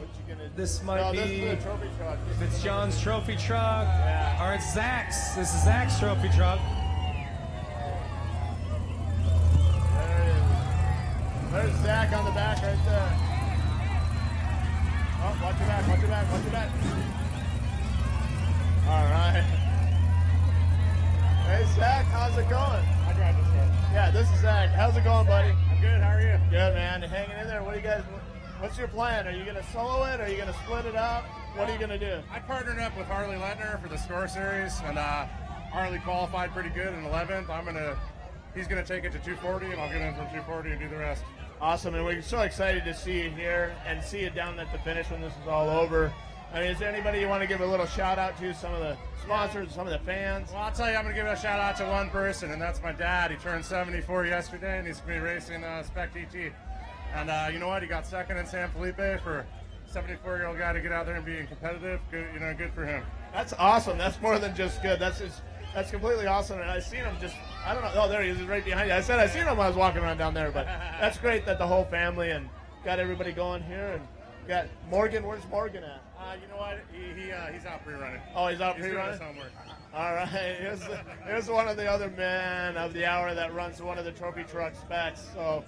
This might no, be. This is a trophy truck. If it's John's trophy truck, or it's Zach's. This is Zach's trophy truck. There's Zach on the back right there. Oh, watch your back, watch your back, watch your back. All right. Hey, Zach, how's it going? I drive this one. Yeah, this is Zach. How's it going, buddy? I'm good. How are you? Good, man. Hanging in there. What's your plan? Are you going to solo it? Are you going to split it up? What are you going to do? I partnered up with Harley Lettner for the SCORE series, and Harley qualified pretty good in 11th. He's going to take it to 240, and I'll get in from 240 and do the rest. Awesome, and we're so excited to see you here and see you down at the finish when this is all over. I mean, is there anybody you want to give a little shout out to? Some of the sponsors, some of the fans? Well, I'll tell you, I'm going to give a shout out to one person, and that's my dad. He turned 74 yesterday, and he's going to be racing Spec DT. And you know what? He got second in San Felipe for a 74-year-old guy to get out there and being competitive. Good, good for him. That's awesome. That's more than just good. That's completely awesome. And I seen him I don't know. Oh, there he is. He's right behind you. I said I seen him when I was walking around down there, but that's great that the whole family and got everybody going here and got Morgan. Where's Morgan at? You know what? He's out pre-running. Oh, he's out pre-running? pre-running? He's doing his homework. All right. Here's one of the other men of the hour that runs one of the trophy truck specs. So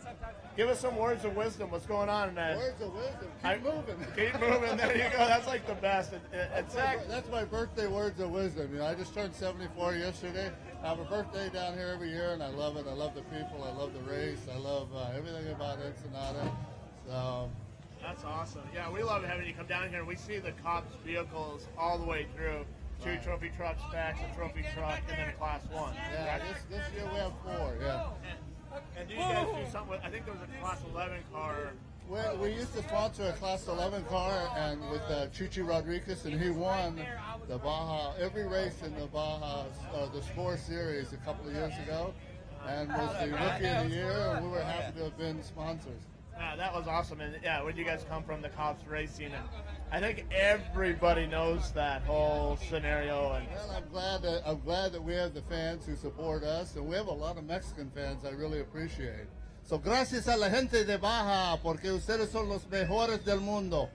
give us some words of wisdom. What's going on, man? Words of wisdom. Keep moving. Keep moving. There you go. That's like the best. That's my birthday words of wisdom. I just turned 74 yesterday. I have a birthday down here every year, and I love it. I love the people. I love the race. I love everything about Ensenada. So that's awesome. Yeah, we love having you come down here. We see the cops' vehicles all the way through. 2 trophy truck specs, a trophy truck, and then a Class 1. Yeah, this year we have 4, yeah. And do you guys do something with, I think there was a Class 11 car. We used to sponsor a Class 11 car, and with Chichi Rodriguez, and he won the Baja, every race in the Baja, the SCORE series a couple of years ago, and was the Rookie of the Year, and we were happy to have been sponsors. Yeah, that was awesome. And yeah, where did you guys come from, the Cops Racing? And I think everybody knows that whole scenario. And well, I'm glad that we have the fans who support us, and we have a lot of Mexican fans I really appreciate. So gracias a la gente de Baja, porque ustedes son los mejores del mundo.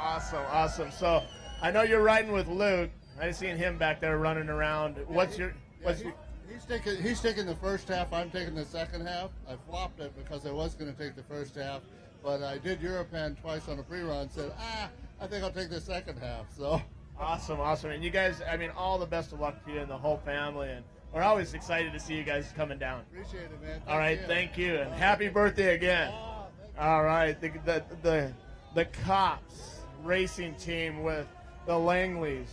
Awesome, awesome. So I know you're riding with Luke. I seen him back there running around. He's taking the first half. I'm taking the second half. I flopped it because I was going to take the first half, but I did Europan twice on a pre-run. Said, I think I'll take the second half. So awesome, awesome. And you guys, I mean, all the best of luck to you and the whole family. And we're always excited to see you guys coming down. Appreciate it, man. All right, thank you, and happy birthday again. All right, the Cops racing team with the Langleys,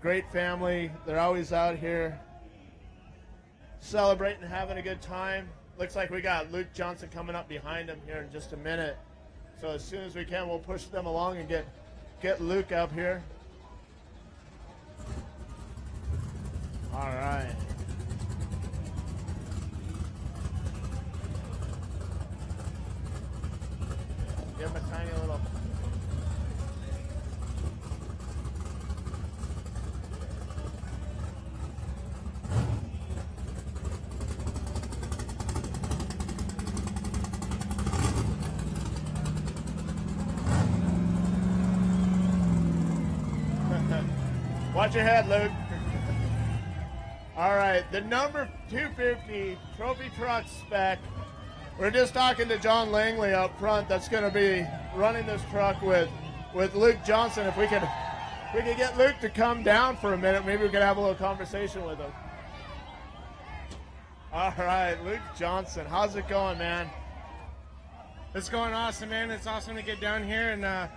great family. They're always out here celebrating, having a good time. Looks like we got Luke Johnson coming up behind him here in just a minute. So as soon as we can, we'll push them along and get Luke up here. All right. Give him a tiny little. Watch your head, Luke. All right, the number 250 trophy truck spec. We're just talking to John Langley up front. That's going to be running this truck with Luke Johnson. If we could get Luke to come down for a minute, maybe we could have a little conversation with him. All right, Luke Johnson, how's it going, man? It's going awesome, man. It's awesome to get down here, and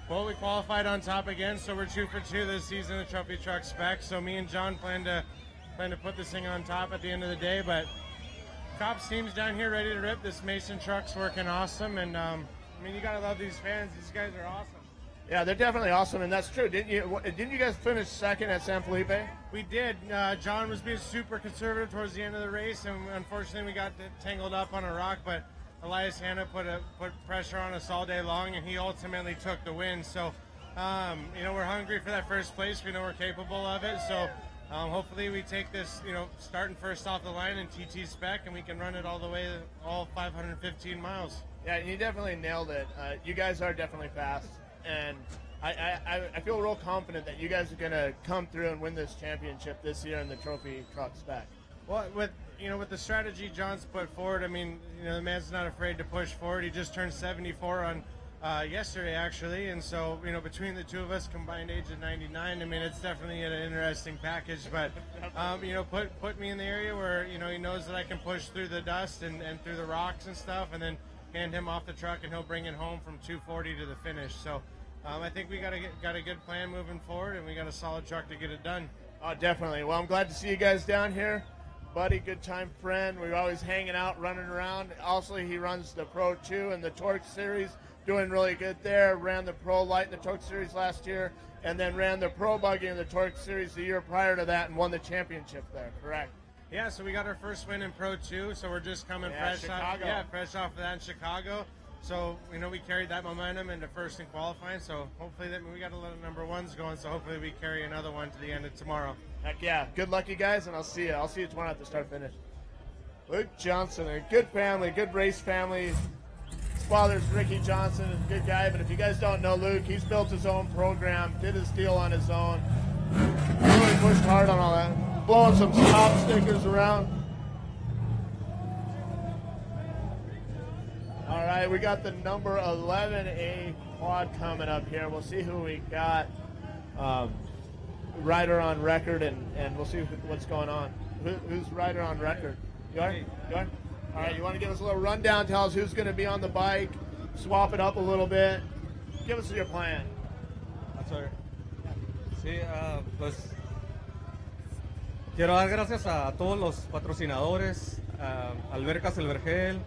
well, we qualified on top again, so we're 2 for 2 this season, the trophy truck spec. So me and John plan to put this thing on top at the end of the day. But Cops team's down here ready to rip. This Mason truck's working awesome, and I mean, you gotta love these fans. These guys are awesome. Yeah, they're definitely awesome, and that's true. Didn't you guys finish second at San Felipe? We did. John was being super conservative towards the end of the race, and unfortunately we got tangled up on a rock, but Elias Hanna put pressure on us all day long, and he ultimately took the win. So, you know, we're hungry for that first place. We know we're capable of it. So, hopefully we take this, you know, starting first off the line in TT spec, and we can run it all the way, all 515 miles. Yeah, and you definitely nailed it. You guys are definitely fast, and I feel real confident that you guys are going to come through and win this championship this year in the trophy truck spec. Well, with the strategy John's put forward, I mean, you know, the man's not afraid to push forward. He just turned 74 on yesterday, actually, and so, you know, between the two of us, combined age of 99, I mean, it's definitely an interesting package. But you know, put me in the area where, you know, he knows that I can push through the dust and through the rocks and stuff, and then hand him off the truck, and he'll bring it home from 240 to the finish. So I think we got a good plan moving forward, and we got a solid truck to get it done. Oh, definitely. Well, I'm glad to see you guys down here. Buddy, good time friend. We're always hanging out, running around. Also, he runs the Pro 2 and the Torque Series, doing really good there. Ran the Pro Light in the Torque Series last year, and then ran the Pro Buggy in the Torque Series the year prior to that and won the championship there, correct? Yeah, so we got our first win in Pro 2, so we're just coming fresh off of that in Chicago. So, you know, we carried that momentum into first in qualifying, so hopefully we got a lot of number ones going, so hopefully we carry another one to the end of tomorrow. Heck yeah. Good luck, you guys, and I'll see you. I'll see you tomorrow at the start-finish. Luke Johnson, a good family, good race family. His father's Ricky Johnson, a good guy, but if you guys don't know Luke, he's built his own program, did his deal on his own. Really pushed hard on all that. Blowing some top stickers around. All right, we got the number 11A quad coming up here. We'll see who we got. Rider on record, and we'll see what's going on. Who's rider on record? You are? You are? All right, you want to give us a little rundown, tell us who's going to be on the bike, swap it up a little bit. Give us your plan. That's all right. Sí, pues quiero dar gracias a todos los patrocinadores, a Albercas El Vergel,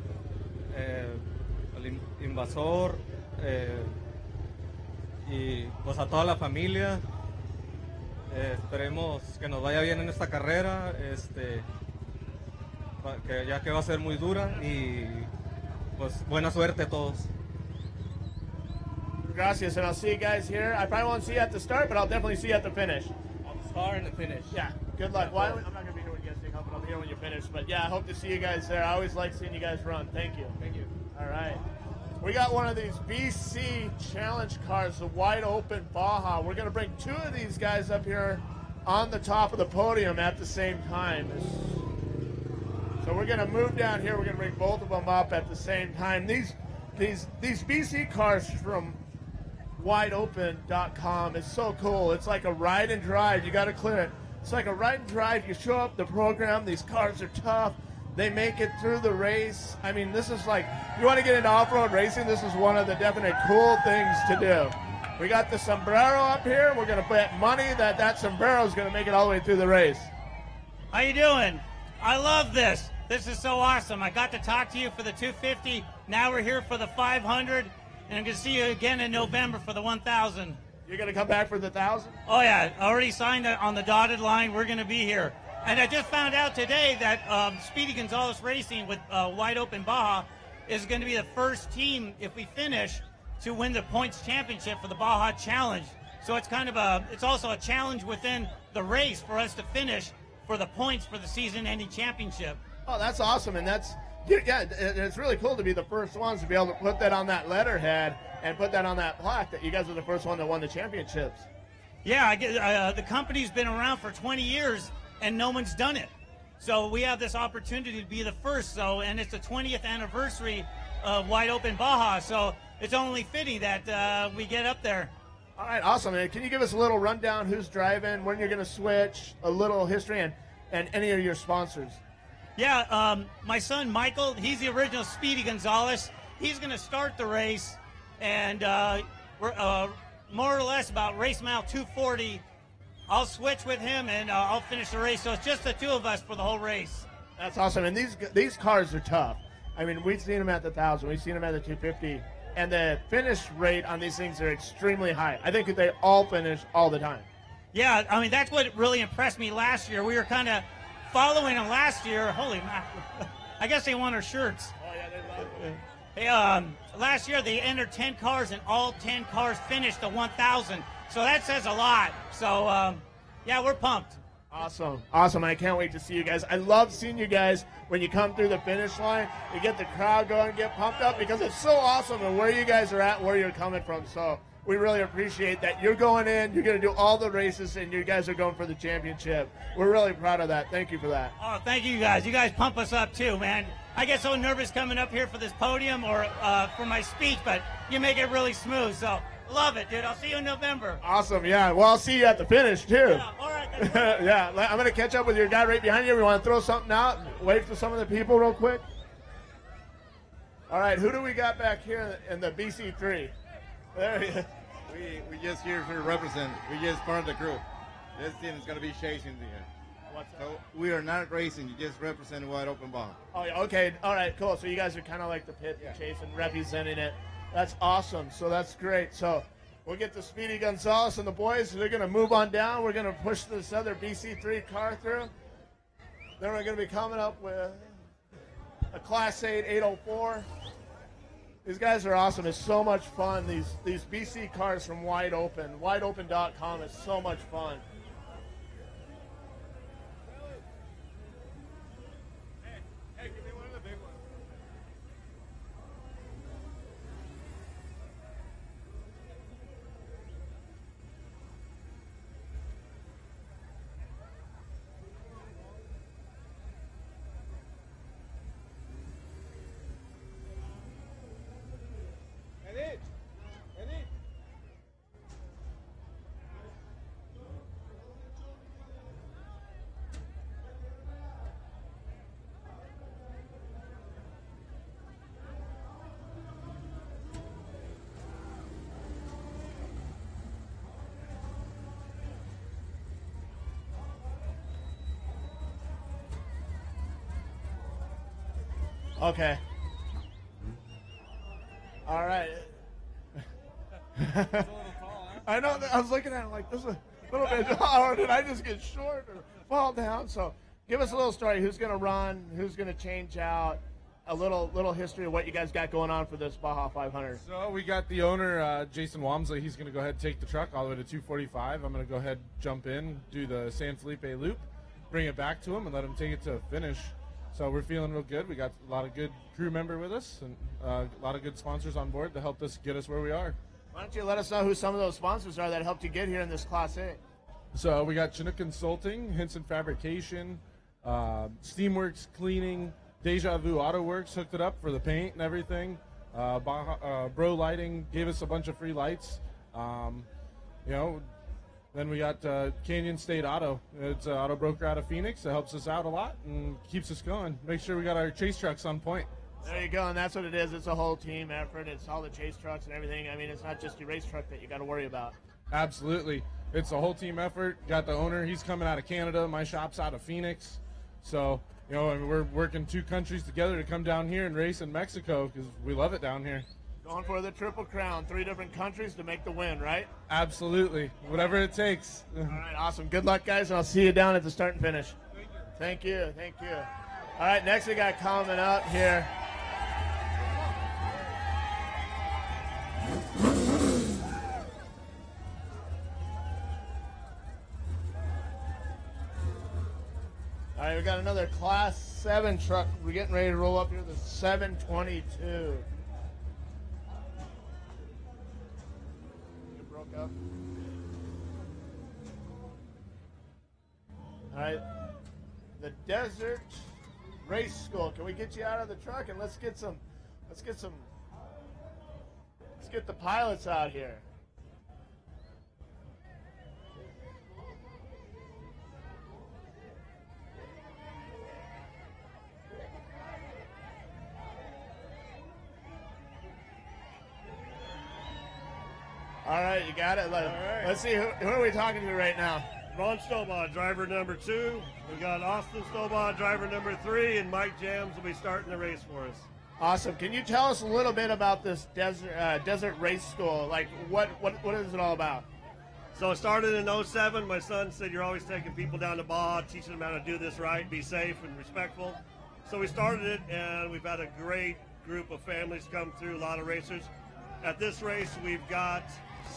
al Invasor, y pues a toda la familia. Esperemos que nos vaya bien en esta carrera, ya que va a ser muy dura, y pues buena suerte a todos. Gracias, and I'll see you guys here. I probably won't see you at the start, but I'll definitely see you at the finish. At the start and the finish. Yeah, good luck. Well, I'm not going to be here when you guys take off, but I'll be here when you finish. But yeah, I hope to see you guys there. I always like seeing you guys run. Thank you. Thank you. All right. We got one of these BC Challenge cars, the Wide Open Baja. We're going to bring two of these guys up here on the top of the podium at the same time. So we're going to move down here. We're going to bring both of them up at the same time. These BC cars from wideopen.com is so cool. It's like a ride and drive. You got to clear it. It's like a ride and drive. You show up the program. These cars are tough. They make it through the race. I mean, this is like, if you want to get into off-road racing, this is one of the definite cool things to do. We got the sombrero up here. We're going to bet money that sombrero is going to make it all the way through the race. How you doing? I love this. This is so awesome. I got to talk to you for the 250. Now we're here for the 500, and I'm going to see you again in November for the 1,000. You're going to come back for the 1,000? Oh, yeah. I already signed on the dotted line. We're going to be here. And I just found out today that Speedy Gonzalez Racing with Wide Open Baja is going to be the first team, if we finish, to win the points championship for the Baja Challenge. So it's kind of it's also a challenge within the race for us to finish for the points for the season-ending championship. Oh, that's awesome, and it's really cool to be the first ones to be able to put that on that letterhead and put that on that plaque that you guys are the first one that won the championships. Yeah, the company's been around for 20 years, and no one's done it. So we have this opportunity to be the first, and it's the 20th anniversary of Wide Open Baja, so it's only fitting that we get up there. All right, awesome. And can you give us a little rundown, who's driving, when you're going to switch, a little history, and any of your sponsors? Yeah, my son Michael, he's the original Speedy Gonzalez. He's going to start the race, and we're more or less about race mile 240. I'll switch with him, and I'll finish the race. So it's just the two of us for the whole race. That's awesome. And these cars are tough. I mean, we've seen them at the 1,000. We've seen them at the 250. And the finish rate on these things are extremely high. I think that they all finish all the time. Yeah, I mean, that's what really impressed me last year. We were kind of following them last year. Holy mackerel. I guess they won our shirts. Oh, yeah, they love it. Hey, last year they entered 10 cars, and all 10 cars finished the 1,000. So that says a lot. So, yeah, we're pumped. Awesome. Awesome. I can't wait to see you guys. I love seeing you guys when you come through the finish line. You get the crowd going, get pumped up, because it's so awesome and where you guys are at, where you're coming from. So we really appreciate that. You're going in, you're going to do all the races, and you guys are going for the championship. We're really proud of that. Thank you for that. Oh, thank you guys. You guys pump us up too, man. I get so nervous coming up here for this podium or for my speech, but you make it really smooth. So love it, dude. I'll see you in November. Awesome. Yeah. Well, I'll see you at the finish too. Yeah, all right. Yeah. I'm going to catch up with your guy right behind you. We want to throw something out, wave to some of the people real quick. All right. Who do we got back here in the BC3? There he is. We just here to represent. We just part of the group. This team is going to be chasing the year. So we are not racing. You just represent Wide Open Baja. Oh, yeah. Okay. All right. Cool. So you guys are kind of like the pit chase and representing it. That's awesome. So that's great. So we'll get the Speedy Gonzalez and the boys. They're going to move on down. We're going to push this other BC3 car through. Then we're going to be coming up with a Class 8 804. These guys are awesome. It's so much fun. These BC cars from Wide Open. WideOpen.com is so much fun. Okay. All right. I know that I was looking at it like, this is a little bit taller. Did I just get short or fall down? So give us a little story. Who's going to run? Who's going to change out? A little history of what you guys got going on for this Baja 500. So we got the owner, Jason Wamsley. He's going to go ahead and take the truck all the way to 245. I'm going to go ahead, jump in, do the San Felipe loop, bring it back to him, and let him take it to a finish. So we're feeling real good. We got a lot of good crew member with us and a lot of good sponsors on board to help us get us where we are. Why don't you let us know who some of those sponsors are that helped you get here in this Class A? So we got Chinook Consulting, Hinson Fabrication, Steamworks Cleaning, Deja Vu Auto Works hooked it up for the paint and everything. Bro Lighting gave us a bunch of free lights. Then we got Canyon State Auto. It's an auto broker out of Phoenix that helps us out a lot and keeps us going. Make sure we got our chase trucks on point. There you go, and that's what it is. It's a whole team effort. It's all the chase trucks and everything. I mean, it's not just your race truck that you got to worry about. Absolutely. It's a whole team effort. Got the owner. He's coming out of Canada. My shop's out of Phoenix. So, and we're working 2 countries together to come down here and race in Mexico because we love it down here. Going for the Triple Crown, 3 different countries to make the win, right? Absolutely. Whatever it takes. All right, awesome. Good luck, guys, and I'll see you down at the start and finish. Thank you. Thank you. All right, next we got coming up here. All right, we got another Class 7 truck. We're getting ready to roll up here, the 722. It broke up. All right, the Desert Race School. Can we get you out of the truck and let's get the pilots out here. All right, you got it. Let's see, who are we talking to right now? Ron Stobah, driver number 2. We got Austin Stobah, driver number 3, and Mike Jams will be starting the race for us. Awesome. Can you tell us a little bit about this Desert Race School? Like, what is it all about? So it started in 07. My son said, you're always taking people down to Baja, teaching them how to do this right, be safe and respectful. So we started it, and we've had a great group of families come through, a lot of racers. At this race, we've got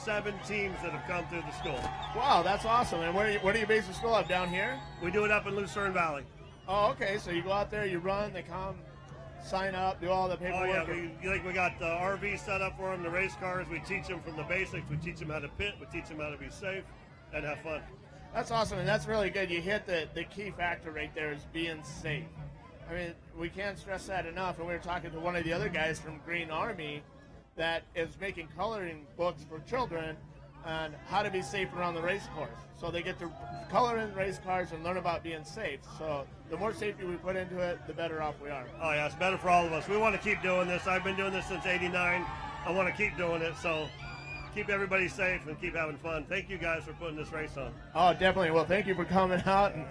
7 teams that have come through the school. Wow, that's awesome. And where do you base the school up? Down here? We do it up in Lucerne Valley. Oh, okay. So you go out there, you run, they come, sign up, do all the paperwork. Oh, yeah. We got the RV set up for them, the race cars. We teach them from the basics. We teach them how to pit. We teach them how to be safe and have fun. That's awesome, and that's really good. You hit the key factor right there is being safe. I mean, we can't stress that enough. And we were talking to one of the other guys from Green Army that is making coloring books for children on how to be safe around the race course. So they get to color in race cars and learn about being safe. So the more safety we put into it, the better off we are. Oh, yeah, it's better for all of us. We want to keep doing this. I've been doing this since '89. I want to keep doing it. So keep everybody safe and keep having fun. Thank you guys for putting this race on. Oh, definitely. Well, thank you for coming out. And,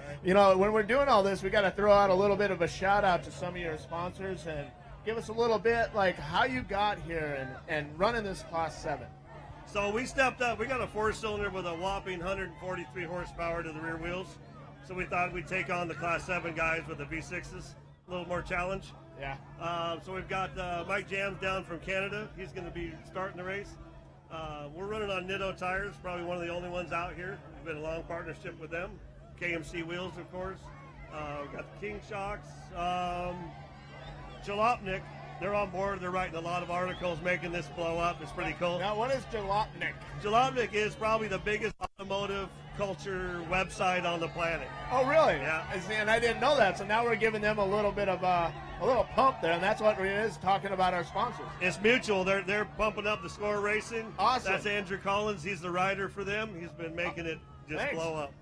when we're doing all this, we got to throw out a little bit of a shout out to some of your sponsors and give us a little bit like how you got here and running this Class 7. So we stepped up. We got a 4-cylinder with a whopping 143 horsepower to the rear wheels. So we thought we'd take on the Class 7 guys with the V6s, a little more challenge. Yeah. So we've got Mike Jams down from Canada. He's going to be starting the race. We're running on Nitto tires, probably one of the only ones out here. We've been a long partnership with them. KMC wheels, of course. We've got the King Shocks. Jalopnik, they're on board. They're writing a lot of articles, making this blow up. It's pretty cool. Now, what is Jalopnik? Jalopnik is probably the biggest automotive culture website on the planet. Oh, really? Yeah. And I didn't know that. So now we're giving them a little bit of a little pump there, and that's what it is, talking about our sponsors. It's mutual. They're pumping up the SCORE Racing. Awesome. That's Andrew Collins. He's the rider for them. He's been making it just blow up.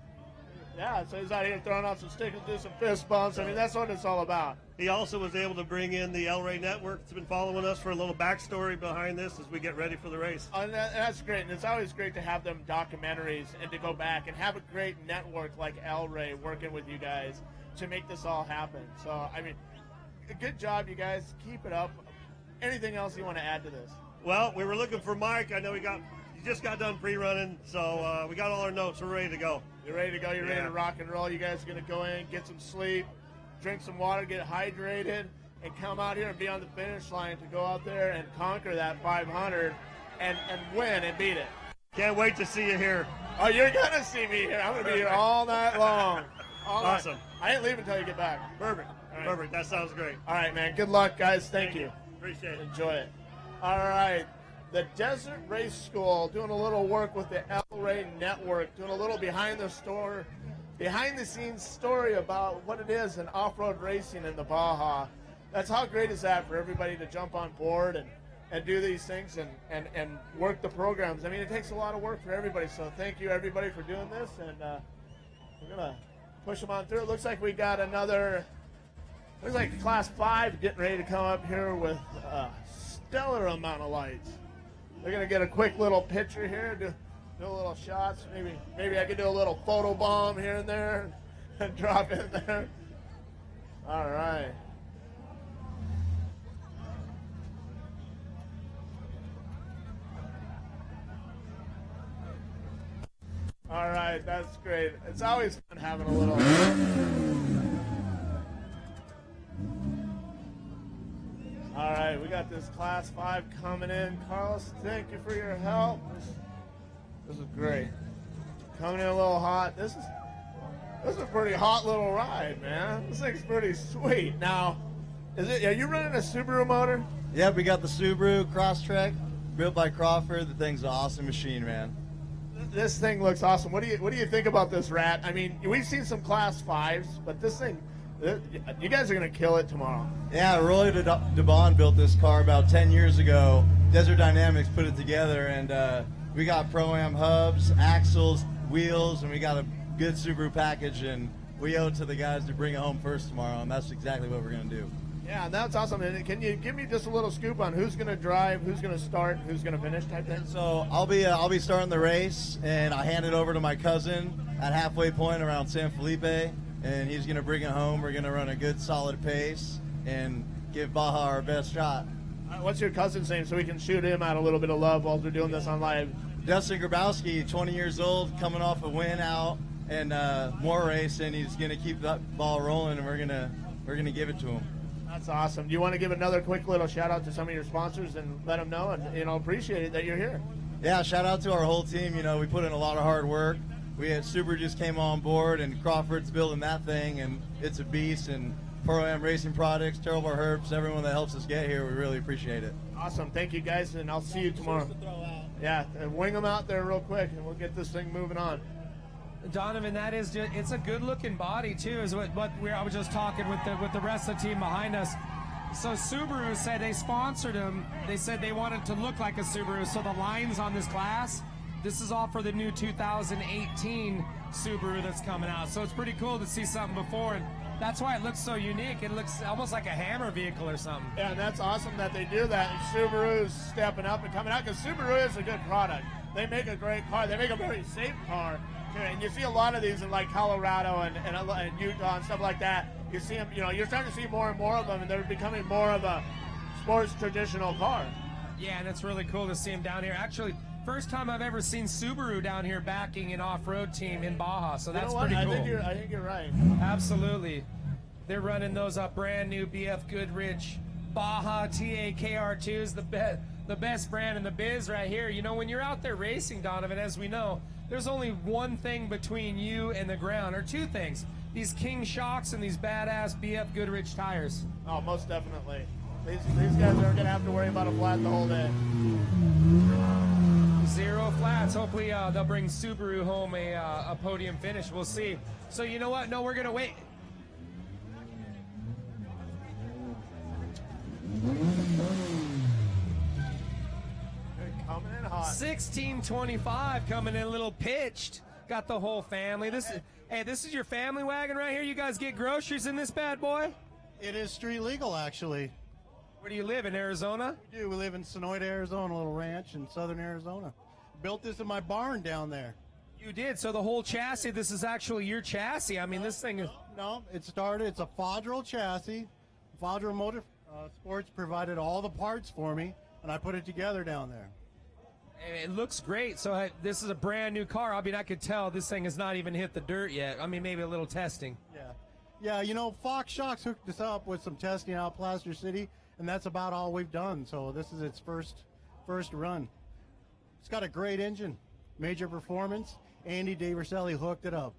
Yeah, so he's out here throwing out some stickers, do some fist bumps. I mean, that's what it's all about. He also was able to bring in the El Rey Network that's been following us for a little backstory behind this as we get ready for the race. And that's great, and it's always great to have them documentaries and to go back and have a great network like El Rey working with you guys to make this all happen. So, I mean, good job, you guys. Keep it up. Anything else you want to add to this? Well, we were looking for Mike. I know you just got done pre-running, so we got all our notes. We're ready to go. You're ready to go. You're ready to rock and roll. You guys are going to go in, get some sleep, drink some water, get hydrated, and come out here and be on the finish line to go out there and conquer that 500 and win and beat it. Can't wait to see you here. Oh, you're going to see me here. I'm going to be here all night long. Awesome. I ain't leaving until you get back. Perfect. Right. Perfect. That sounds great. All right, man. Good luck, guys. Thank you. Appreciate it. Enjoy it. All right. The Desert Race School doing a little work with the El Rey Network, doing a little behind the scenes story about what it is in off-road racing in the Baja. That's how great is that for everybody to jump on board and do these things and work the programs. I mean, it takes a lot of work for everybody. So thank you, everybody, for doing this. And we're going to push them on through. It looks like we got looks like Class 5 getting ready to come up here with a stellar amount of lights. They're going to get a quick little picture here, do a little shots. Maybe I could do a little photo bomb here and there and drop in there. All right. All right, that's great. It's always fun having a little. All right, we got this Class 5 coming in. Carlos, thank you for your help. This is great. Coming in a little hot. This is a pretty hot little ride, man. This thing's pretty sweet. Now, are you running a Subaru motor? Yeah, we got the Subaru Crosstrek, built by Crawford. The thing's an awesome machine, man. This thing looks awesome. What do you think about this rat? I mean, we've seen some Class 5s, but this thing, you guys are going to kill it tomorrow. Yeah, Roy DeBon built this car about 10 years ago. Desert Dynamics put it together, and we got Pro-Am hubs, axles, wheels, and we got a good Subaru package, and we owe it to the guys to bring it home first tomorrow, and that's exactly what we're going to do. Yeah, that's awesome. And can you give me just a little scoop on who's going to drive, who's going to start, who's going to finish type thing? So I'll be starting the race, and I hand it over to my cousin at halfway point around San Felipe, and he's going to bring it home. We're going to run a good, solid pace and give Baja our best shot. What's your cousin's name so we can shoot him out a little bit of love while we're doing this on live? Dustin Grabowski, 20 years old, coming off a win out and more racing. He's going to keep that ball rolling, and we're going to give it to him. That's awesome. Do you want to give another quick little shout out to some of your sponsors and let them know and appreciate it that you're here? Yeah, shout out to our whole team. We put in a lot of hard work. Subaru just came on board, and Crawford's building that thing, and it's a beast. And Pro-Am Racing Products, Terrible Herbs, everyone that helps us get here, we really appreciate it. Awesome. Thank you, guys, and I'll see you tomorrow. Yeah, and wing them out there real quick, and we'll get this thing moving on. Donovan, it's a good-looking body too. Is what I was just talking with the rest of the team behind us. So Subaru said they sponsored him. They said they wanted to look like a Subaru. So the lines on this glass, this is all for the new 2018 Subaru that's coming out. So it's pretty cool to see something before, and that's why it looks so unique. It looks almost like a Hammer vehicle or something. Yeah, and that's awesome that they do that. And Subaru's stepping up and coming out because Subaru is a good product. They make a great car. They make a very safe car. And you see a lot of these in like Colorado and Utah and stuff like that. You see them, you're starting to see more and more of them, and they're becoming more of a sports traditional car. Yeah, and it's really cool to see them down here. Actually, first time I've ever seen Subaru down here backing an off-road team in Baja, so that's pretty cool. I think you're right. Absolutely. They're running those brand new BF Goodrich Baja TAKR2s, the best brand in the biz right here. When you're out there racing, Donovan, as we know, there's only one thing between you and the ground, or two things. These King shocks and these badass BF Goodrich tires. Oh, most definitely. These guys aren't going to have to worry about a flat the whole day. Zero flats. Hopefully they'll bring Subaru home a podium finish. We'll see. So you know what? No, we're going to wait. Coming in hot. 1625 coming in a little pitched. Got the whole family. This is your family wagon right here. You guys get groceries in this bad boy? It is street legal, actually. Where do you live, in Arizona? We do. We live in Sonoyta, Arizona, a little ranch in southern Arizona. Built this in my barn down there. You did. So the whole chassis, this is actually your chassis. I mean, this thing is... No, it started. It's a Fodrell chassis Fodder Motor Sports provided all the parts for me, and I put it together down there. It looks great. So this is a brand new car. I mean, I could tell this thing has not even hit the dirt yet. I mean, maybe a little testing. Yeah, you know, Fox Shocks hooked us up with some testing out Placer City, and that's about all we've done. So this is its first run. It's got a great engine, major performance. Andy DeVerselli hooked it up.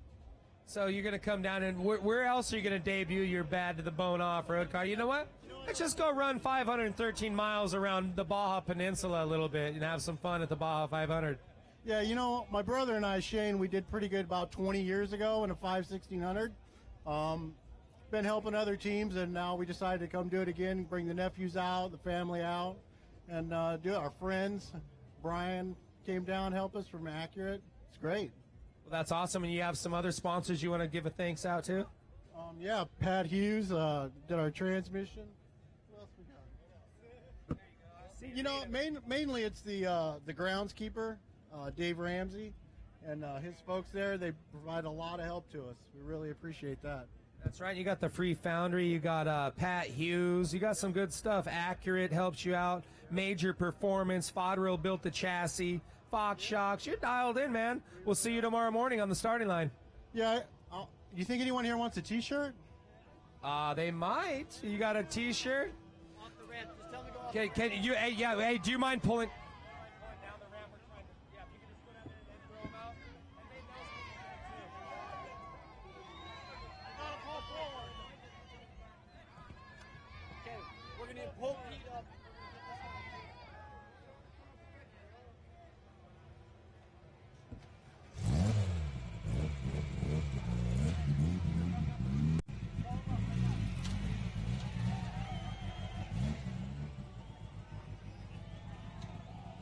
So you're going to come down, and where else are you going to debut your bad to the bone off-road car? You know what? Let's just go run 513 miles around the Baja Peninsula a little bit and have some fun at the Baja 500. Yeah, you know, my brother and I, Shane, we did pretty good about 20 years ago in a 5/1600. Been helping other teams, and now we decided to come do it again, bring the nephews out, the family out, and do it. Our friends, Brian came down, help us from Accurate. It's great. Well, that's awesome. And you have some other sponsors you want to give a thanks out to? Yeah, Pat Hughes did our transmission. What else we got? You know, mainly it's the groundskeeper, Dave Ramsey, and his folks there. They provide a lot of help to us. We really appreciate that. That's right. You got the Free Foundry. You got Pat Hughes. You got some good stuff. Accurate helps you out. Major Performance. Fodderil built the chassis. Fox Shocks. You're dialed in, man. We'll see you tomorrow morning on the starting line. Yeah. You think anyone here wants a T-shirt? They might. You got a T-shirt? Okay, hey, do you mind pulling? We're going to pull Pete up.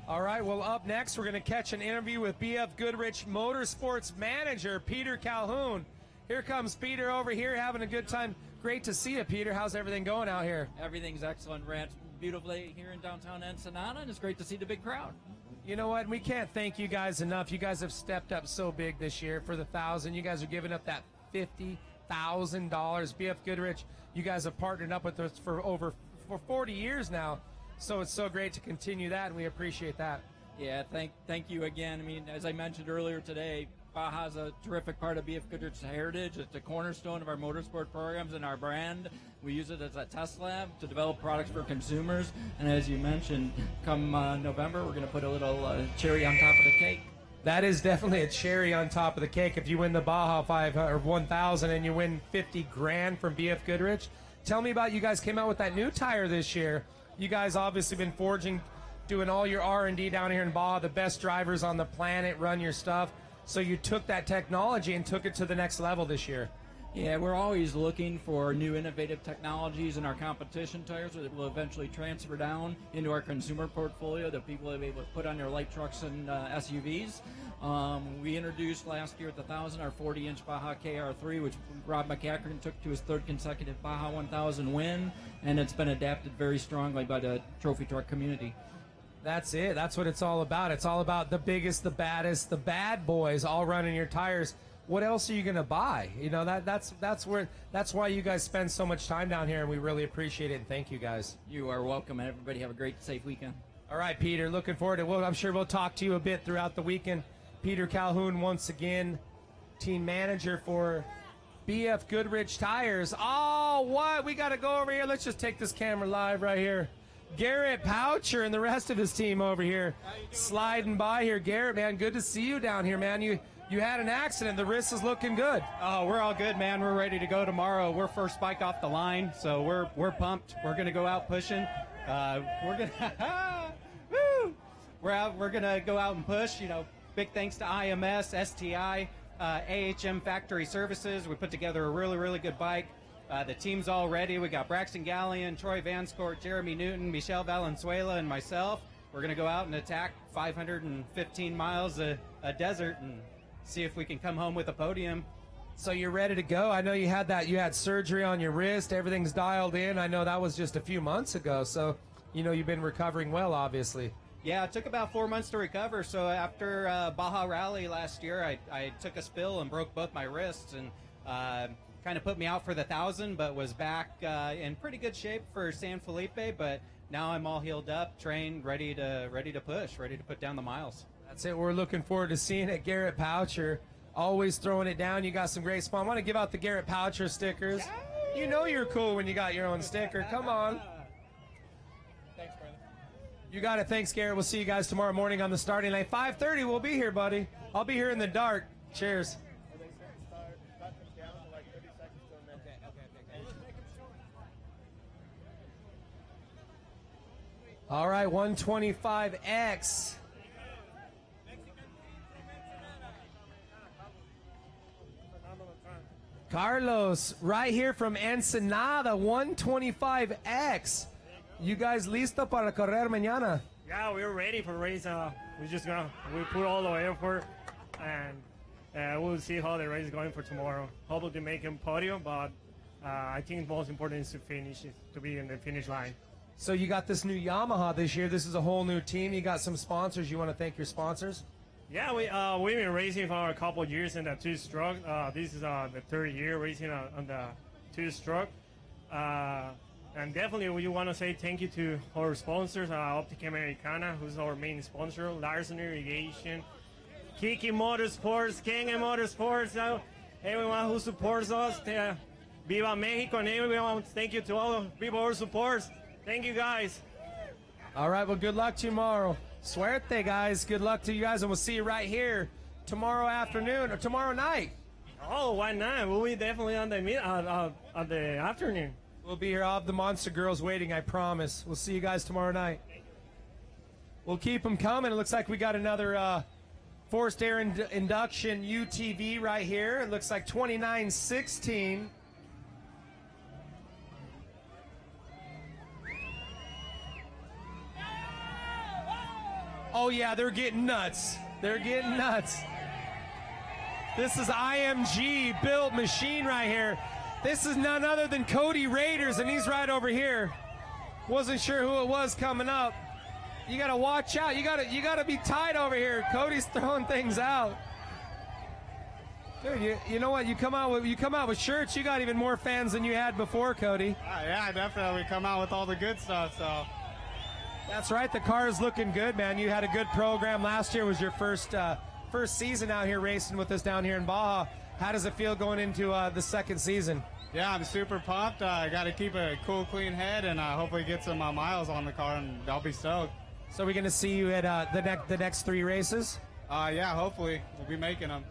All right, well, up next, we're going to catch an interview with BF Goodrich Motorsports manager, Peter Calhoun. Here comes Peter over here having a good time. Great to see you, Peter. How's everything going out here? Everything's excellent, Rant. Beautifully here in downtown Ensenada, and it's great to see the big crowd. You know what? We can't thank you guys enough. You guys have stepped up so big this year for the 1,000. You guys are giving up that $50,000. BF Goodrich, you guys have partnered up with us for 40 years now. So it's so great to continue that, and we appreciate that. Yeah, thank you again. I mean, as I mentioned earlier today, Baja's a terrific part of BF Goodrich's heritage. It's a cornerstone of our motorsport programs and our brand. We use it as a test lab to develop products for consumers. And as you mentioned, come November, we're going to put a little cherry on top of the cake. That is definitely a cherry on top of the cake. If you win the Baja 500 or 1,000 and you win $50,000 from BF Goodrich, tell me about, you guys came out with that new tire this year. You guys obviously been forging, doing all your R&D down here in Baja. The best drivers on the planet run your stuff. So you took that technology and took it to the next level this year. Yeah, we're always looking for new innovative technologies in our competition tires that will eventually transfer down into our consumer portfolio that people will be able to put on their light trucks and SUVs. We introduced last year at the 1,000 our 40-inch Baja KR3, which Rob McCackern took to his third consecutive Baja 1,000 win, and it's been adapted very strongly by the trophy truck community. That's it. That's what it's all about. It's all about the biggest, the baddest, the bad boys all running your tires. What else are you going to buy? You know, that's why you guys spend so much time down here, and we really appreciate it, and thank you guys. You are welcome, and everybody have a great, safe weekend. All right, Peter, looking forward to it. Well, I'm sure we'll talk to you a bit throughout the weekend. Peter Calhoun, once again, team manager for BF Goodrich Tires. Oh, what? We got to go over here. Let's just take this camera live right here. Garrett Poucher and the rest of his team over here sliding by here. Garrett, man, good to see you down here, man. You had an accident. The wrist is looking good. Oh, we're all good, man. We're ready to go tomorrow. We're first bike off the line, so we're pumped. We're gonna go out pushing. We're gonna go out and push. You know, big thanks to IMS, STI, AHM Factory Services. We put together a really good bike. The team's all ready. We got Braxton Gallion, Troy Vanscourt, Jeremy Newton, Michelle Valenzuela, and myself. We're gonna go out and attack 515 miles of desert and see if we can come home with a podium. So you're ready to go. I know you had surgery on your wrist. Everything's dialed in. I know that was just a few months ago. So, you know, you've been recovering well, obviously. Yeah, it took about 4 months to recover. So after Baja Rally last year, I took a spill and broke both my wrists. And kind of put me out for the 1,000, but was back in pretty good shape for San Felipe. But now I'm all healed up, trained, ready to push, ready to put down the miles. That's it. We're looking forward to seeing it. Garrett Poucher, always throwing it down. You got some great spawn. I want to give out the Garrett Poucher stickers. You know you're cool when you got your own sticker. Come on. Thanks, brother. You got it. Thanks, Garrett. We'll see you guys tomorrow morning on the starting line. 5:30, we'll be here, buddy. I'll be here in the dark. Cheers. All right, 125X. Carlos, right here from Ensenada, 125X. You guys listo para correr mañana? Yeah, we're ready for race. We put all the effort, and we'll see how the race is going for tomorrow. Hopefully to make a podium, but I think most important is to finish, to be in the finish line. So you got this new Yamaha this year. This is a whole new team. You got some sponsors. You want to thank your sponsors? Yeah, we've been racing for a couple of years in the two-stroke. This is the third year racing on the two-stroke. And definitely we want to say thank you to our sponsors, Optica Americana, who's our main sponsor, Larson Irrigation, Kiki Motorsports, Kengen Motorsports, everyone who supports us. Viva Mexico, and everyone, thank you to all the people who support. Thank you, guys. All right, well, good luck tomorrow. Suerte, guys. Good luck to you guys, and we'll see you right here tomorrow afternoon or tomorrow night. Oh, why not? We'll be definitely on the afternoon. We'll be here. I'll have the Monster Girls waiting, I promise. We'll see you guys tomorrow night. We'll keep them coming. It looks like we got another forced air induction UTV right here. It looks like 2916. Oh, yeah, they're getting nuts. They're getting nuts. This is IMG built machine right here. This is none other than Cody Raiders, and he's right over here. Wasn't sure who it was coming up. You got to watch out. You got to be tight over here. Cody's throwing things out. Dude, you know what? You come out with shirts. You got even more fans than you had before, Cody. Yeah, definitely. We come out with all the good stuff, so. That's right. The car is looking good, man. You had a good program. Last year was your first season out here racing with us down here in Baja. How does it feel going into the second season? Yeah, I'm super pumped. I got to keep a cool, clean head, and hopefully get some miles on the car, and I'll be stoked. So we're going to see you at the next 3 races? Yeah, hopefully. We'll be making them.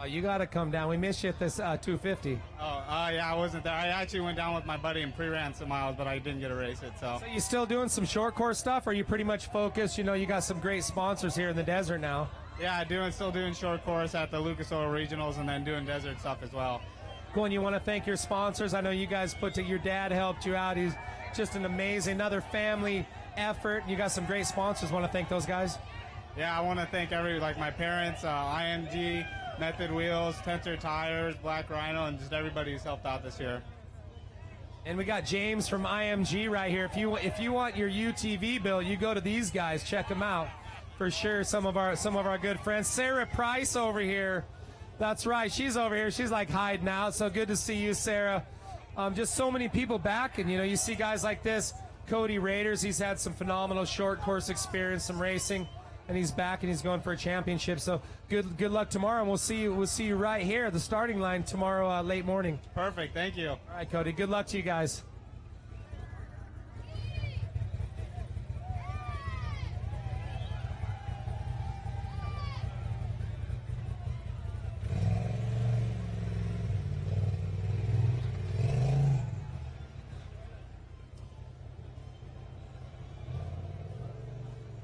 You got to come down. We missed you at this 250. Yeah, I wasn't there. I actually went down with my buddy and pre-ran some miles, but I didn't get to race it. So you still doing some short course stuff, or are you pretty much focused? You know, you got some great sponsors here in the desert now. Yeah, still doing short course at the Lucas Oil Regionals, and then doing desert stuff as well. Cool, and you want to thank your sponsors. I know you guys your dad helped you out. He's just an amazing, another family effort. You got some great sponsors. Want to thank those guys? Yeah, I want to thank my parents, IMG, Method Wheels, Tensor Tires, Black Rhino, and just everybody who's helped out this year. And we got James from IMG right here. If you want your UTV built, you go to these guys. Check them out for sure. Some of our good friends. Sarah Price over here. That's right. She's over here. She's like hiding out. So good to see you, Sarah. Just so many people back, and you see guys like this. Cody Raiders. He's had some phenomenal short course experience, some racing. And he's back, and he's going for a championship. So good luck tomorrow, and we'll see you right here at the starting line tomorrow late morning. Perfect. Thank you. All right, Cody. Good luck to you guys.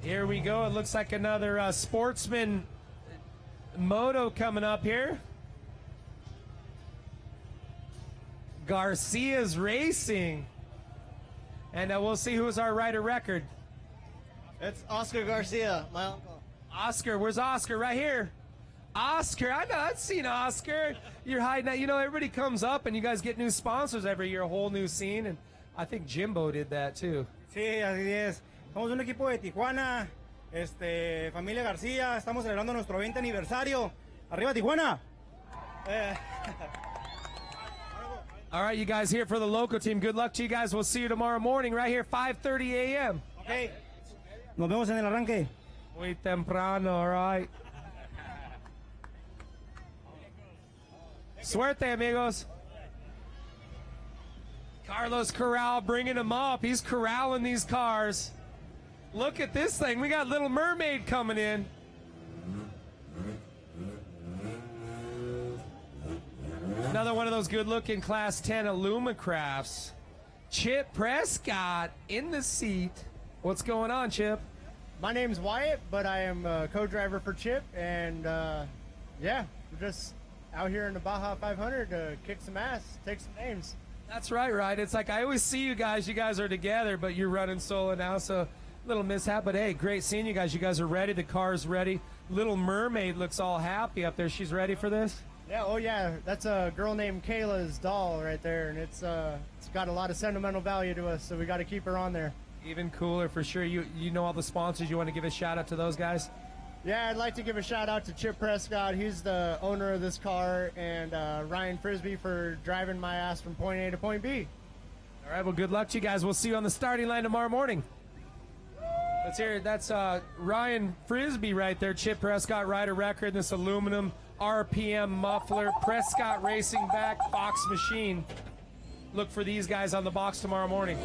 Here we go. It looks like another Sportsman moto coming up here. Garcia's racing. And we'll see who's our rider record. It's Oscar Garcia, my uncle. Oscar, where's Oscar? Right here. Oscar, I know, I've seen Oscar. You're hiding out. Everybody comes up and you guys get new sponsors every year, a whole new scene. And I think Jimbo did that too. Sí, así es. Somos un equipo de Tijuana, familia García, estamos celebrando nuestro 20 aniversario. ¡Arriba Tijuana! All right, you guys here for the local team. Good luck to you guys. We'll see you tomorrow morning right here, 5:30 a.m. Okay. Nos vemos en el arranque. Muy temprano, all right. Suerte, amigos. Carlos Corral bringing them up. He's corralling these cars. Look at this thing. We got Little Mermaid coming in. Another one of those good-looking Class 10 Illumicrafts. Chip Prescott in the seat. What's going on, Chip? My name's Wyatt, but I am a co-driver for Chip, and yeah, we're just out here in the Baja 500 to kick some ass, take some names. That's right. It's like I always see you guys are together, but you're running solo now, so little mishap. But hey, great seeing you guys. You guys are ready. The car's ready. Little Mermaid looks all happy up there. She's ready for this? Yeah, oh yeah, that's a girl named Kayla's doll right there, and it's got a lot of sentimental value to us, so we got to keep her on there. Even cooler for sure. You know all the sponsors. You want to give a shout out to those guys? Yeah, I'd like to give a shout out to Chip Prescott. He's the owner of this car, and Ryan Frisbee for driving my ass from point A to point B. All right, well, good luck to you guys. We'll see you on the starting line tomorrow morning. Let's hear it. That's Ryan Frisbee right there. Chip Prescott, rider record, this aluminum RPM muffler. Prescott Racing back, Fox Machine. Look for these guys on the box tomorrow morning.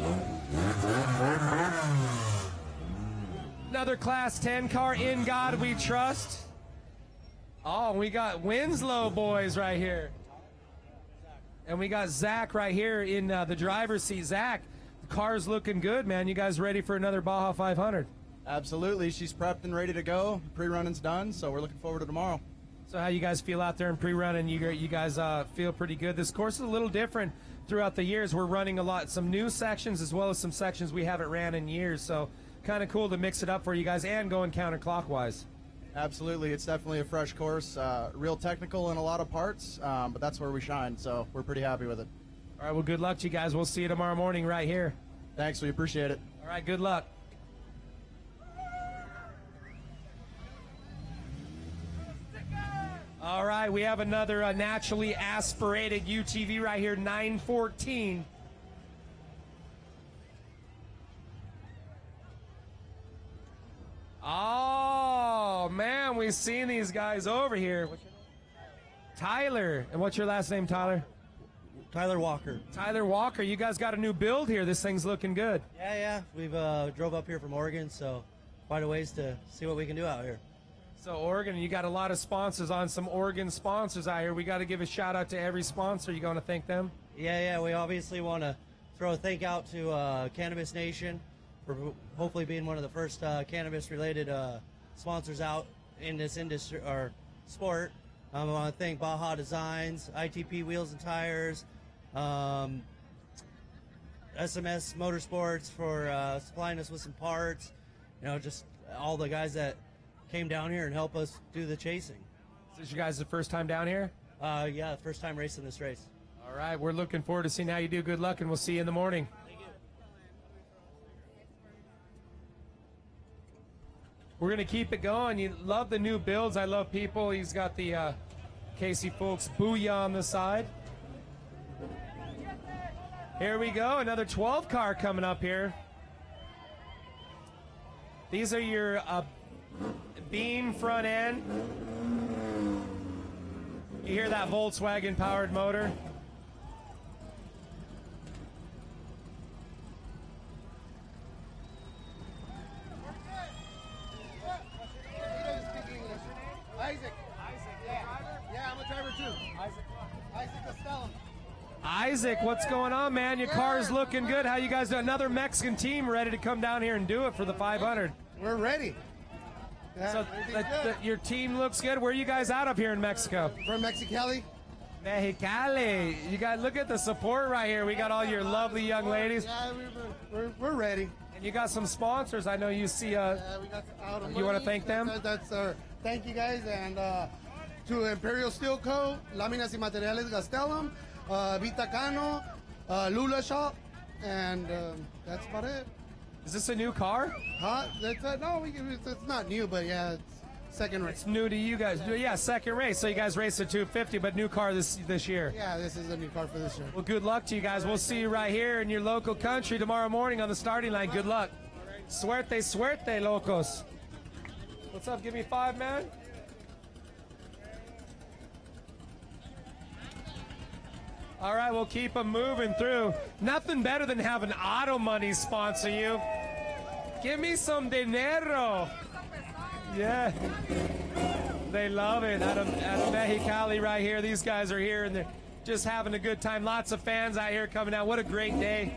Another Class 10 car, In God We Trust. Oh, we got Winslow boys right here. And we got Zach right here in the driver's seat. Zach, the car's looking good, man. You guys ready for another Baja 500? Absolutely. She's prepped and ready to go. Pre-running's done, so we're looking forward to tomorrow. So how you guys feel out there in pre-running? You guys feel pretty good. This course is a little different throughout the years. We're running some new sections as well as some sections we haven't ran in years. So kind of cool to mix it up for you guys and going counterclockwise. Absolutely. It's definitely a fresh course. Real technical in a lot of parts, but that's where we shine, so we're pretty happy with it. All right, well, good luck to you guys. We'll see you tomorrow morning right here. Thanks. We appreciate it. All right, good luck. All right, we have another naturally aspirated UTV right here, 914. Oh, man, we've seen these guys over here. Tyler. And what's your last name, Tyler? Tyler Walker. Tyler Walker, you guys got a new build here. This thing's looking good. Yeah. We've drove up here from Oregon, so quite a ways to see what we can do out here. So Oregon, you got a lot of sponsors on, some Oregon sponsors out here. We got to give a shout out to every sponsor. You going to thank them? Yeah. We obviously want to throw a thank out to Cannabis Nation for hopefully being one of the first cannabis-related sponsors out in this industry or sport. I want to thank Baja Designs, ITP Wheels and Tires, SMS Motorsports for supplying us with some parts. Just all the guys that came down here and helped us do the chasing. Is this you guys the first time down here? Yeah, first time racing this race. All right, we're looking forward to seeing how you do. Good luck, and we'll see you in the morning. Thank you. We're going to keep it going. You love the new builds. I love people. He's got the Casey Fulks Booyah on the side. Here we go. Another 12 car coming up here. These are your beam front end. You hear that Volkswagen powered motor? Isaac. Yeah, I'm a driver too. Isaac Costello. Isaac, what's going on, man? Your car's looking good. How you guys doing? Another Mexican team ready to come down here and do it for the 500. We're ready. So your team looks good. Where are you guys out of here in Mexico? From Mexicali. Mexicali. You guys look at the support right here. We got all your lovely young ladies. Yeah, we're ready. And you got some sponsors. I know you see. We got out of you want to thank them? That's our thank you guys, and to Imperial Steel Co., Láminas y Materiales Gastelum, Vita Cano, Lula Shop, and that's about it. Is this a new car? Huh? No, it's not new, but yeah, Second race. It's new to you guys. Yeah, second race. So you guys raced a 250, but new car this year. Yeah, this is a new car for this year. Well, good luck to you guys. We'll see you right here in your local country tomorrow morning on the starting line. Good luck. Suerte, suerte, locos. What's up? Give me 5, man. All right, we'll keep them moving through. Nothing better than having Auto Money sponsor you. Give me some dinero. Yeah. They love it. Out of Mexicali right here. These guys are here, and they're just having a good time. Lots of fans out here coming out. What a great day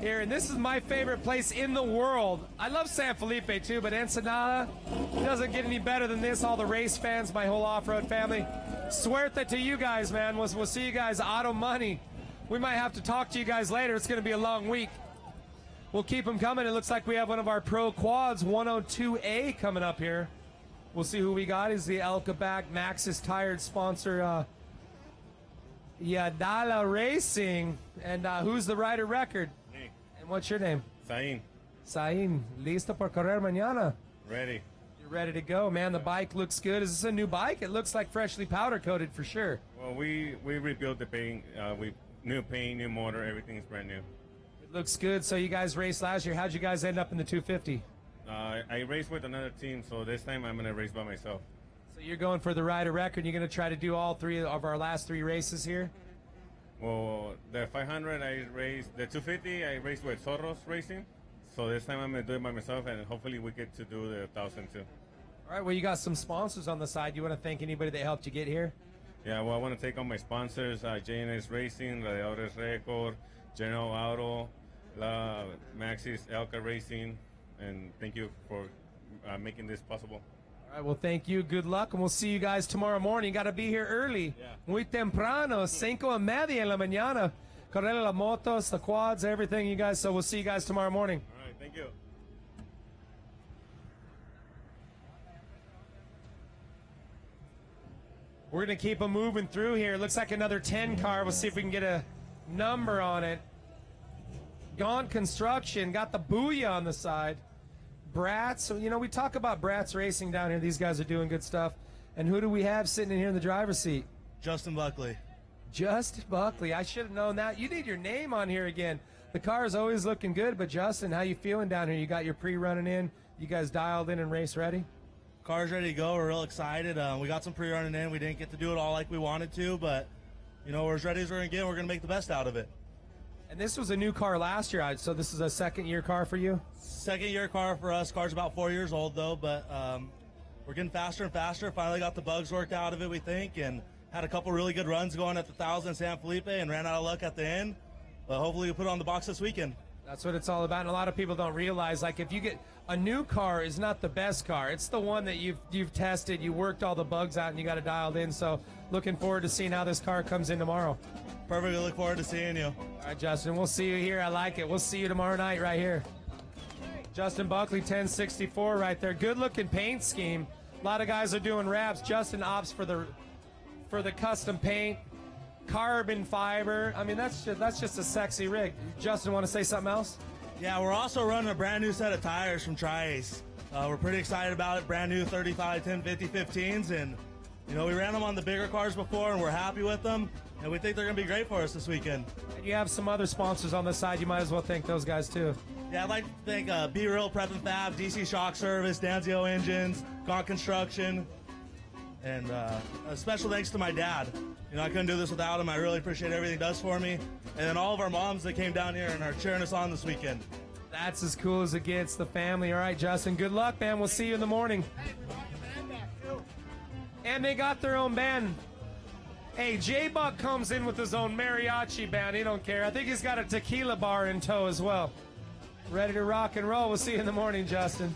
here. And this is my favorite place in the world. I love San Felipe, too, but Ensenada doesn't get any better than this. All the race fans, my whole off-road family. Suerte to you guys, man. We'll see you guys. Auto Money. We might have to talk to you guys later. It's going to be a long week. We'll keep them coming. It looks like we have one of our pro quads, 102A, coming up here. We'll see who we got. Is the Elka back, Maxxis Tired sponsor, Yadala Racing. And who's the rider record? Me. And what's your name? Zain. Zain. Listo por correr mañana? Ready. You're ready to go, man. The bike looks good. Is this a new bike? It looks like freshly powder coated for sure. Well, we rebuilt the paint. New paint, new motor, everything's brand new. It looks good. So you guys raced last year. How'd you guys end up in the 250? I raced with another team, so this time I'm going to race by myself. So you're going for the rider record. You're going to try to do all 3 of our last 3 races here? Well, the 500 I raced, the 250 I raced with Soros Racing. So this time I'm going to do it by myself, and hopefully we get to do the 1,000 too. All right, well, you got some sponsors on the side. You want to thank anybody that helped you get here? Yeah, well, I want to thank all my sponsors, JNS Racing, Radiadores Record, General Auto, Maxxis, Elka Racing, and thank you for making this possible. All right, well, thank you. Good luck, and we'll see you guys tomorrow morning. You got to be here early. Yeah. Muy temprano, 5:30 en la mañana. Correr las motos, the quads, everything, you guys. So we'll see you guys tomorrow morning. All right, thank you. We're going to keep them moving through here. Looks like another 10 car. We'll see if we can get a number on it. Gone Construction, got the Booyah on the side. Bratz, so, you know, we talk about Bratz Racing down here. These guys are doing good stuff. And who do we have sitting in here in the driver's seat? Justin Buckley. Justin Buckley. I should have known that. You need your name on here again. The car is always looking good, but Justin, how you feeling down here? You got your pre-running in? You guys dialed in and race ready? Car's ready to go. We're real excited. We got some pre-running in. We didn't get to do it all like we wanted to, but, you know, we're as ready as we're going to get. We're going to make the best out of it. And this was a new car last year, so this is a second-year car for you? Second-year car for us. Car's about 4 years old, though, but we're getting faster and faster. Finally got the bugs worked out of it, we think, and had a couple really good runs going at the 1,000 in San Felipe and ran out of luck at the end. But hopefully we'll put it on the box this weekend. That's what it's all about, and a lot of people don't realize, like, if you get a new car is not the best car. It's the one that you've tested, you worked all the bugs out, and you got it dialed in. So looking forward to seeing how this car comes in tomorrow. Perfect. Look forward to seeing you. All right, Justin, we'll see you here. I like it. We'll see you tomorrow night right here. Justin Buckley, 1064 right there. Good-looking paint scheme. A lot of guys are doing wraps. Justin opts for the custom paint. Carbon fiber. I mean, that's just a sexy rig. Justin, want to say something else? Yeah, we're also running a brand new set of tires from Tri-Ace. We're pretty excited about it. Brand new 35, 10, 50, 15s. And, you know, we ran them on the bigger cars before, and we're happy with them. And we think they're going to be great for us this weekend. And you have some other sponsors on the side. You might as well thank those guys, too. Yeah, I'd like to thank Be Real Prep and Fab, DC Shock Service, Danzio Engines, Gaunt Construction, and a special thanks to my dad. You know, I couldn't do this without him. I really appreciate everything he does for me. And then all of our moms that came down here and are cheering us on this weekend. That's as cool as it gets, the family. All right, Justin, good luck, man. We'll see you in the morning. And they got their own band. Hey, J-Buck comes in with his own mariachi band. He don't care. I think he's got a tequila bar in tow as well. Ready to rock and roll. We'll see you in the morning, Justin.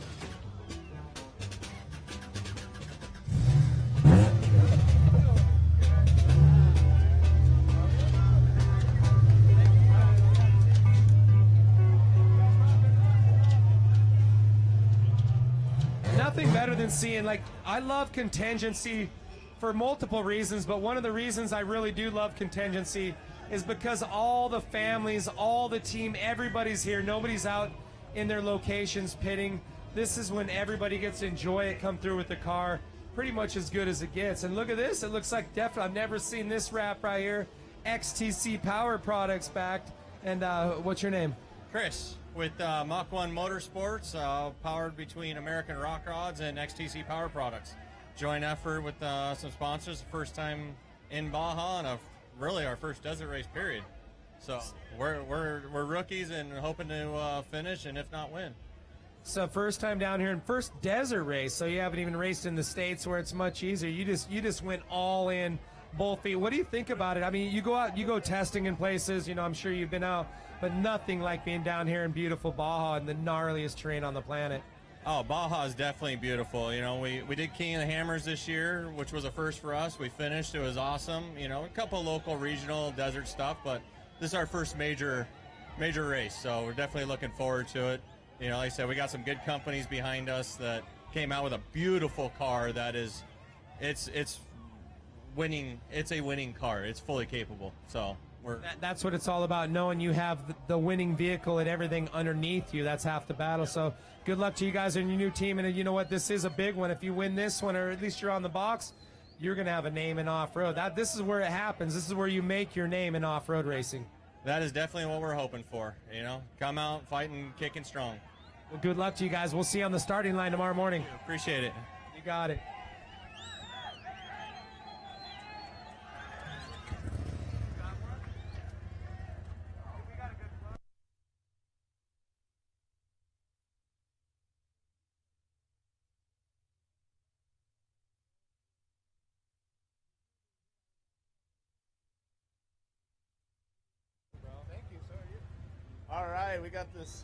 Nothing better than seeing, like, I love Contingency for multiple reasons, but one of the reasons I really do love Contingency is because all the families, all the team, everybody's here. Nobody's out in their locations pitting. this is when everybody gets to enjoy it, come through with the car pretty much as good as it gets. And look at this, it looks like definitely, I've never seen this wrap right here. XTC Power Products backed. And what's your name? Chris, with Mach 1 Motorsports, powered between American Rock Rods and XTC Power Products. Joint effort with some sponsors, first time in Baja, and really our first desert race period. So we're rookies and hoping to finish, and if not, win. So first time down here and first desert race. So you haven't even raced in the States where it's much easier. You just went all in, both feet. What do you think about it? I mean, you go out, you go testing in places. You know, I'm sure you've been out, but nothing like being down here in beautiful Baja and the gnarliest terrain on the planet. Oh, Baja is definitely beautiful. You know, we did King of the Hammers this year, which was a first for us. We finished. It was awesome. You know, a couple local, regional, desert stuff, but this is our first major race, so we're definitely looking forward to it. You know, like I said, we got some good companies behind us that came out with a beautiful car that is, it's winning. It's a winning car. It's fully capable. So that's what it's all about, knowing you have the winning vehicle and everything underneath you. That's half the battle. So good luck to you guys and your new team. And you know what? This is a big one. If you win this one, or at least you're on the box, you're going to have a name in off-road. This is where it happens. This is where you make your name in off-road racing. That is definitely what we're hoping for. You know, come out fighting, kicking strong. Well, good luck to you guys. We'll see you on the starting line tomorrow morning. Appreciate it. You got it. All right, we got this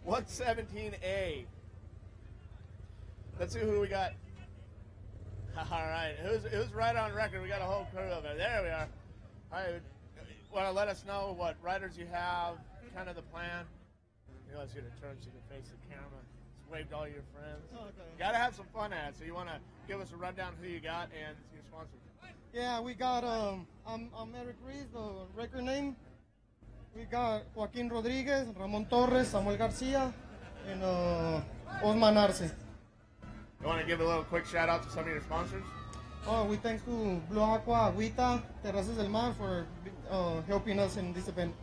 117A. Let's see who we got. All right, who's right on record? We got a whole crew of it. There we are. All right, want to let us know what riders you have, kind of the plan? You know, let's get a turn so you can face the camera. Just wave to all your friends. Oh, okay. Got to have some fun at it. So you want to give us a rundown who you got and your sponsors? Yeah, we got I'm Eric Reese, the record name. We got Joaquin Rodriguez, Ramon Torres, Samuel Garcia, and Osman Arce. You want to give a little quick shout out to some of your sponsors? Oh, we thanks to Blue Aqua, Agüita, Terrazas del Mar for helping us in this event.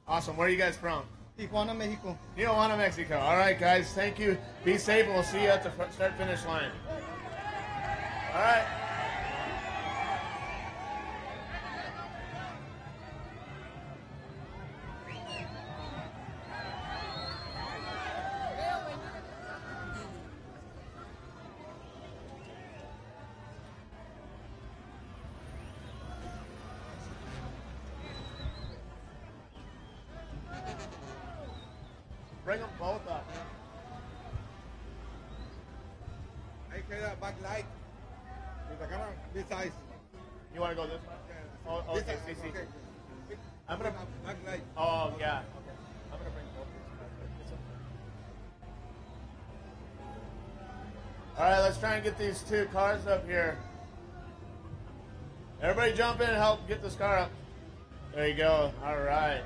Awesome. Where are you guys from? Tijuana, Mexico. Tijuana, Mexico. All right, guys. Thank you. Be safe, and we'll see you at the start-finish line. All right. Bring them both up. Ahí queda backlight. With the camera this size. You want to go this way? Yeah. Oh, This okay. size, okay. I'm gonna backlight. Oh yeah. Okay. I'm gonna bring both of these back. All right, let's try and get these two cars up here. Everybody jump in and help get this car up. There you go. All right.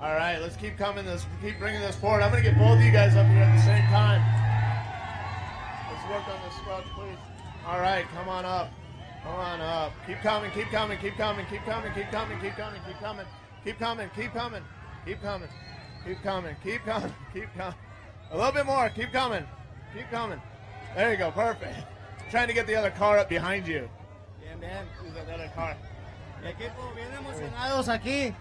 All right, let's keep coming. Keep bringing this forward. I'm going to get both of you guys up here at the same time. Let's work on this squelch, please. All right, come on up. Come on up. Keep coming, keep coming, keep coming, keep coming, keep coming, keep coming, keep coming, keep coming, keep coming, keep coming, keep coming, keep coming, keep coming. A little bit more. Keep coming. Keep coming. There you go. Perfect. Trying to get the other car up behind you. Bien, bien. Who's that other car? Mi equipo, bien emocionados aquí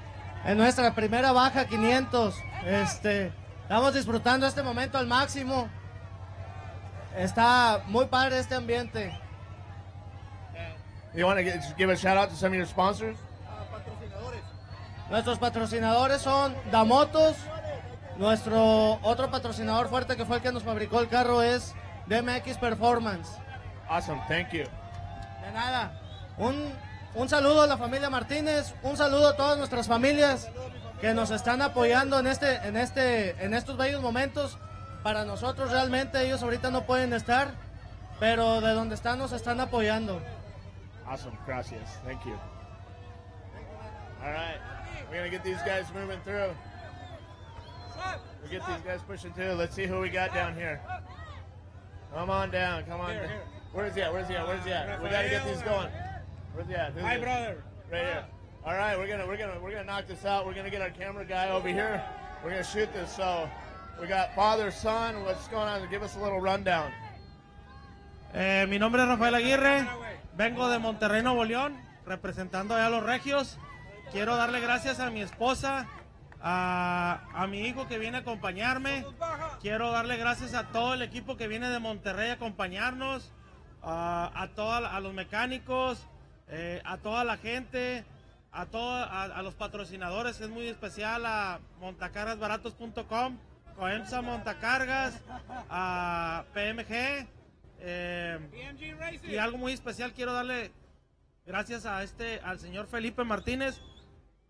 en nuestra primera Baja 500. Estamos disfrutando este momento al máximo. Está muy padre este ambiente. You want to give a shout out to some of your sponsors? Nuestros patrocinadores son Damotos. Nuestro otro patrocinador fuerte que fue el que nos fabricó el carro es DMX Performance. Awesome, thank you. De nada. Un saludo a la familia Martínez, un saludo a todas nuestras familias que nos están apoyando en estos bellos momentos. Para nosotros realmente ellos ahorita no pueden estar, pero de donde están nos están apoyando. Awesome, gracias, thank you. All right, we're gonna get these guys moving through. We'll get these guys pushing too. Let's see who we got down here. Come on down. Come on. Here. Where's he at? Where's he at? We gotta get these going. Where's he at? Hi, brother. Right here. All right, we're gonna knock this out. We're gonna get our camera guy over here. We're gonna shoot this. So we got father, son. What's going on? Give us a little rundown. Mi nombre es Rafael Aguirre. Vengo de Monterrey, Nuevo León, representando allá a los Regios. Quiero darle gracias a mi esposa, a mi hijo que viene a acompañarme. Quiero darle gracias a todo el equipo que viene de Monterrey a acompañarnos, a los mecánicos, a toda la gente, a los patrocinadores, que es muy especial, a montacargasbaratos.com, Coemsa Montacargas, a PMG, y algo muy especial, quiero darle gracias al señor Felipe Martínez.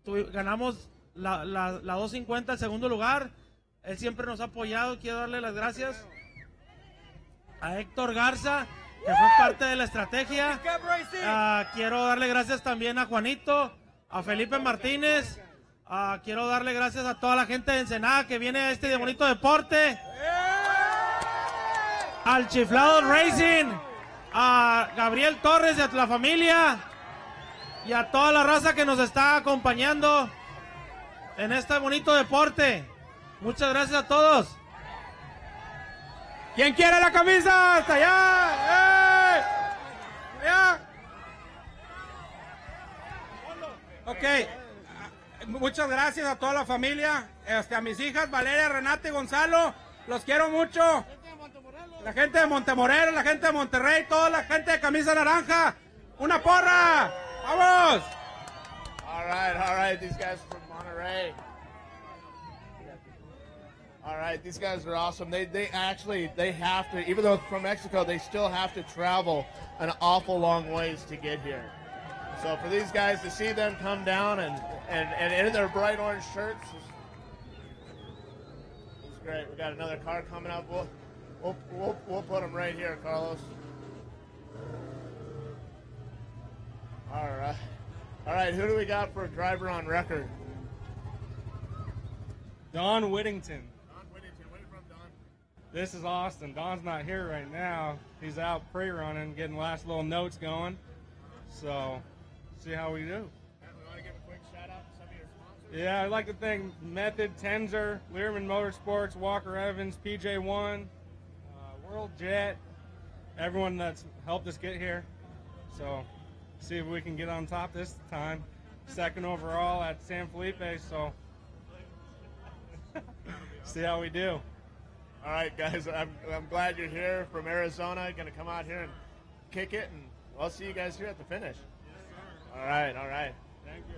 Ganamos la 250 al segundo lugar. Él siempre nos ha apoyado. Quiero darle las gracias a Héctor Garza, que fue parte de la estrategia. Quiero darle gracias también a Juanito, a Felipe Martínez. Quiero darle gracias a toda la gente de Ensenada que viene a este bonito deporte. Al Chiflado Racing, a Gabriel Torres y a la familia, y a toda la raza que nos está acompañando en este bonito deporte. Muchas gracias a todos. ¿Quién quiere la camisa? ¡Hasta allá! ¡Allá! Ok. Muchas gracias a toda la familia, a mis hijas, Valeria, Renata y Gonzalo. Los quiero mucho. La gente de Montemorelos, la gente de Monterrey, toda la gente de camisa naranja. ¡Una porra! ¡Vamos! All right, these guys from Monterrey. All right, these guys are awesome. They have to, even though from Mexico, they still have to travel an awful long ways to get here. So for these guys to see them come down and in their bright orange shirts, it's great. We got another car coming up. We'll put them right here, Carlos. All right. Who do we got for a driver on record? Don Whittington. Where you from, Don? This is Austin. Don's not here right now. He's out pre-running, getting last little notes going. So, see how we do. We want to give a quick shout out to some of your sponsors. Yeah, I'd like to thank Method, Tenzer, Learman Motorsports, Walker Evans, PJ1, World Jet, everyone that's helped us get here. So, see if we can get on top this time. Second overall at San Felipe, so see how we do. All right, guys, I'm glad you're here from Arizona. Going to come out here and kick it, and I'll see you guys here at the finish. Yes, all right. Thank you.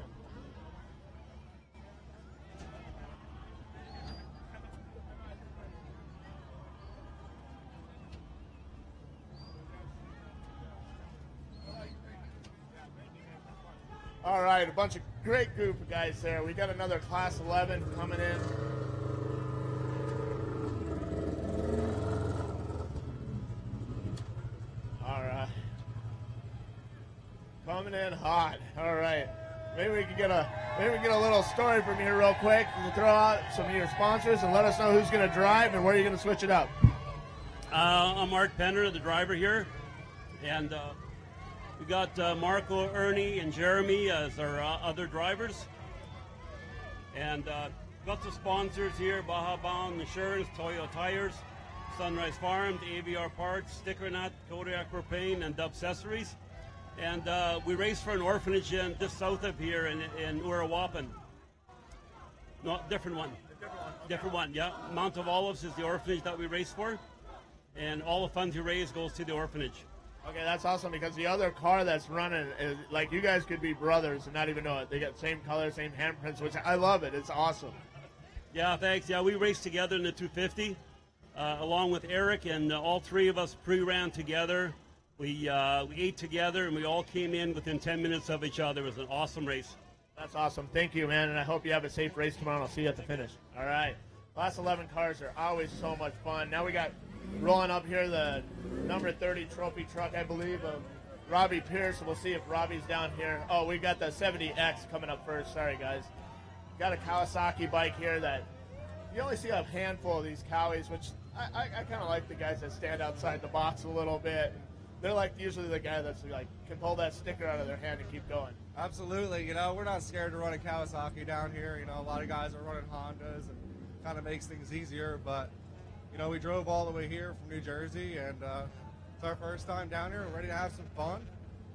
All right, a bunch of great group of guys there. We got another Class 11 coming in. All right. Coming in hot. All right. Maybe we can get a little story from you real quick. You can throw out some of your sponsors and let us know who's going to drive and where you're going to switch it up. I'm Art Penner, the driver here, and we got Marco, Ernie, and Jeremy as our other drivers. And got the sponsors here: Baja Bound Insurance, Toyo Tires, Sunrise Farms, AVR Parts, Sticker Nut, Kodiak Propane, and Dub Accessories. And we race for an orphanage just south of here in Uruapan. No, different one. Different one, yeah. Mount of Olives is the orphanage that we race for. And all the funds you raise goes to the orphanage. Okay, that's awesome, because the other car that's running is like, you guys could be brothers and not even know it. They got same color, same handprints, which I love it. It's awesome. Yeah, thanks. Yeah, we raced together in the 250 along with Eric, and all three of us pre-ran together. We ate together, and we all came in within 10 minutes of each other. It was an awesome race. That's awesome. Thank you, man, and I hope you have a safe race tomorrow, and I'll see you at the finish. All right. Class 11 cars are always so much fun. Now we got rolling up here the number 30 trophy truck, I believe, of Robbie Pierce. We'll see if Robbie's down here. Oh, we got the 70X coming up first. Sorry, guys. Got a Kawasaki bike here that you only see a handful of these cowies, which I kind of like the guys that stand outside the box a little bit. They're like usually the guy that's like can pull that sticker out of their hand and keep going. Absolutely, we're not scared to run a Kawasaki down here. A lot of guys are running Hondas and kind of makes things easier. But we drove all the way here from New Jersey, and it's our first time down here. We're ready to have some fun.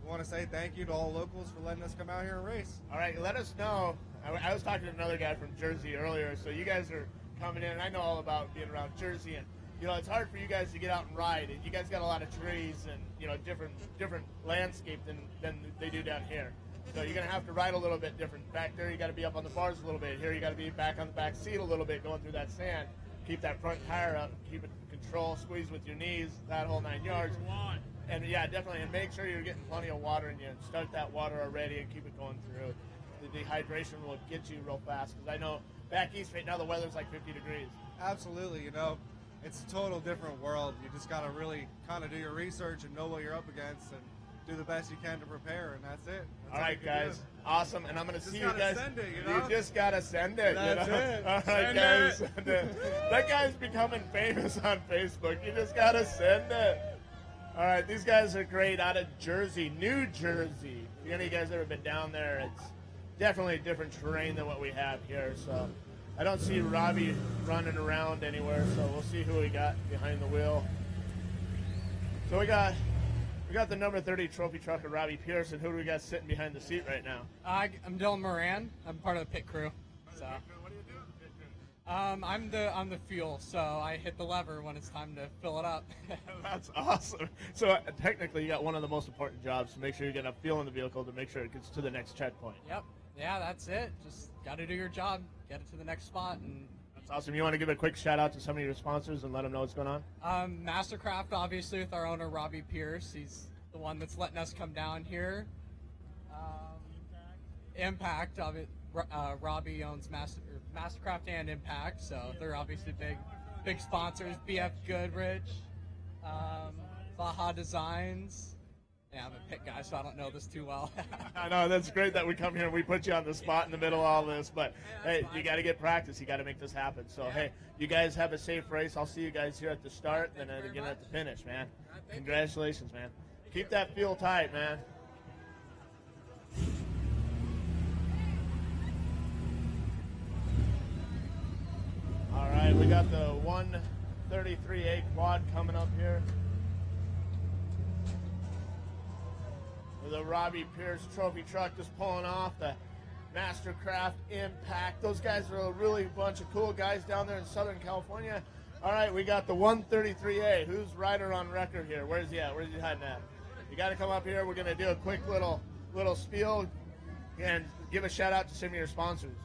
We want to say thank you to all locals for letting us come out here and race. All right, let us know. I was talking to another guy from Jersey earlier, so you guys are coming in. I know all about being around Jersey, and it's hard for you guys to get out and ride. You guys got a lot of trees and different landscape than they do down here. So you're gonna have to ride a little bit different. Back there, you got to be up on the bars a little bit. Here, you got to be back on the back seat a little bit, going through that sand. Keep that front tire up, keep it in control, squeeze with your knees, that whole 9 yards. And yeah, definitely, and make sure you're getting plenty of water in you. Start that water already and keep it going through. The dehydration will get you real fast, because I know back east right now the weather's like 50 degrees. Absolutely, it's a total different world. You just got to really kind of do your research and know what you're up against and do the best you can to prepare, and that's it. That's all right, guys. Do. Awesome. And I'm going to see you guys. Send it, You just got to send it. That's it. All right, guys. Send it. That guy's becoming famous on Facebook. You just got to send it. All right, these guys are great out of Jersey, New Jersey. If any of you guys ever been down there, it's definitely a different terrain than what we have here. So I don't see Robbie running around anywhere, so we'll see who we got behind the wheel. So we got the number 30 trophy trucker, Robbie Pearson. Who do we got sitting behind the seat right now? I'm Dylan Moran. I'm part of the pit crew. So. What do you do in the pit crew? I'm the fuel, so I hit the lever when it's time to fill it up. That's awesome. So technically, you got one of the most important jobs to make sure you get enough fuel in the vehicle to make sure it gets to the next checkpoint. Yep. Yeah, that's it. Just got to do your job, get it to the next spot, and. That's awesome. You want to give a quick shout out to some of your sponsors and let them know what's going on? Mastercraft, obviously, with our owner Robbie Pierce. He's the one that's letting us come down here. Impact of it. Robbie owns Mastercraft and Impact, so they're obviously big sponsors. BF Goodrich, Baja Designs. Yeah, I'm a pit guy, so I don't know this too well. I know, that's great that we come here and we put you on the spot in the middle of all this, but hey, you got to get practice. You got to make this happen. So, hey, you guys have a safe race. I'll see you guys here at the start and then again at the finish, man. Congratulations, man. Keep that fuel tight, man. All right, we got the 133A quad coming up here. The Robbie Pierce trophy truck just pulling off the Mastercraft Impact. Those guys are a really bunch of cool guys down there in Southern California. All right, we got the 133A. Who's rider on record here? Where's he at? Where's he hiding at? You got to come up here. We're going to do a quick little spiel and give a shout out to some of your sponsors.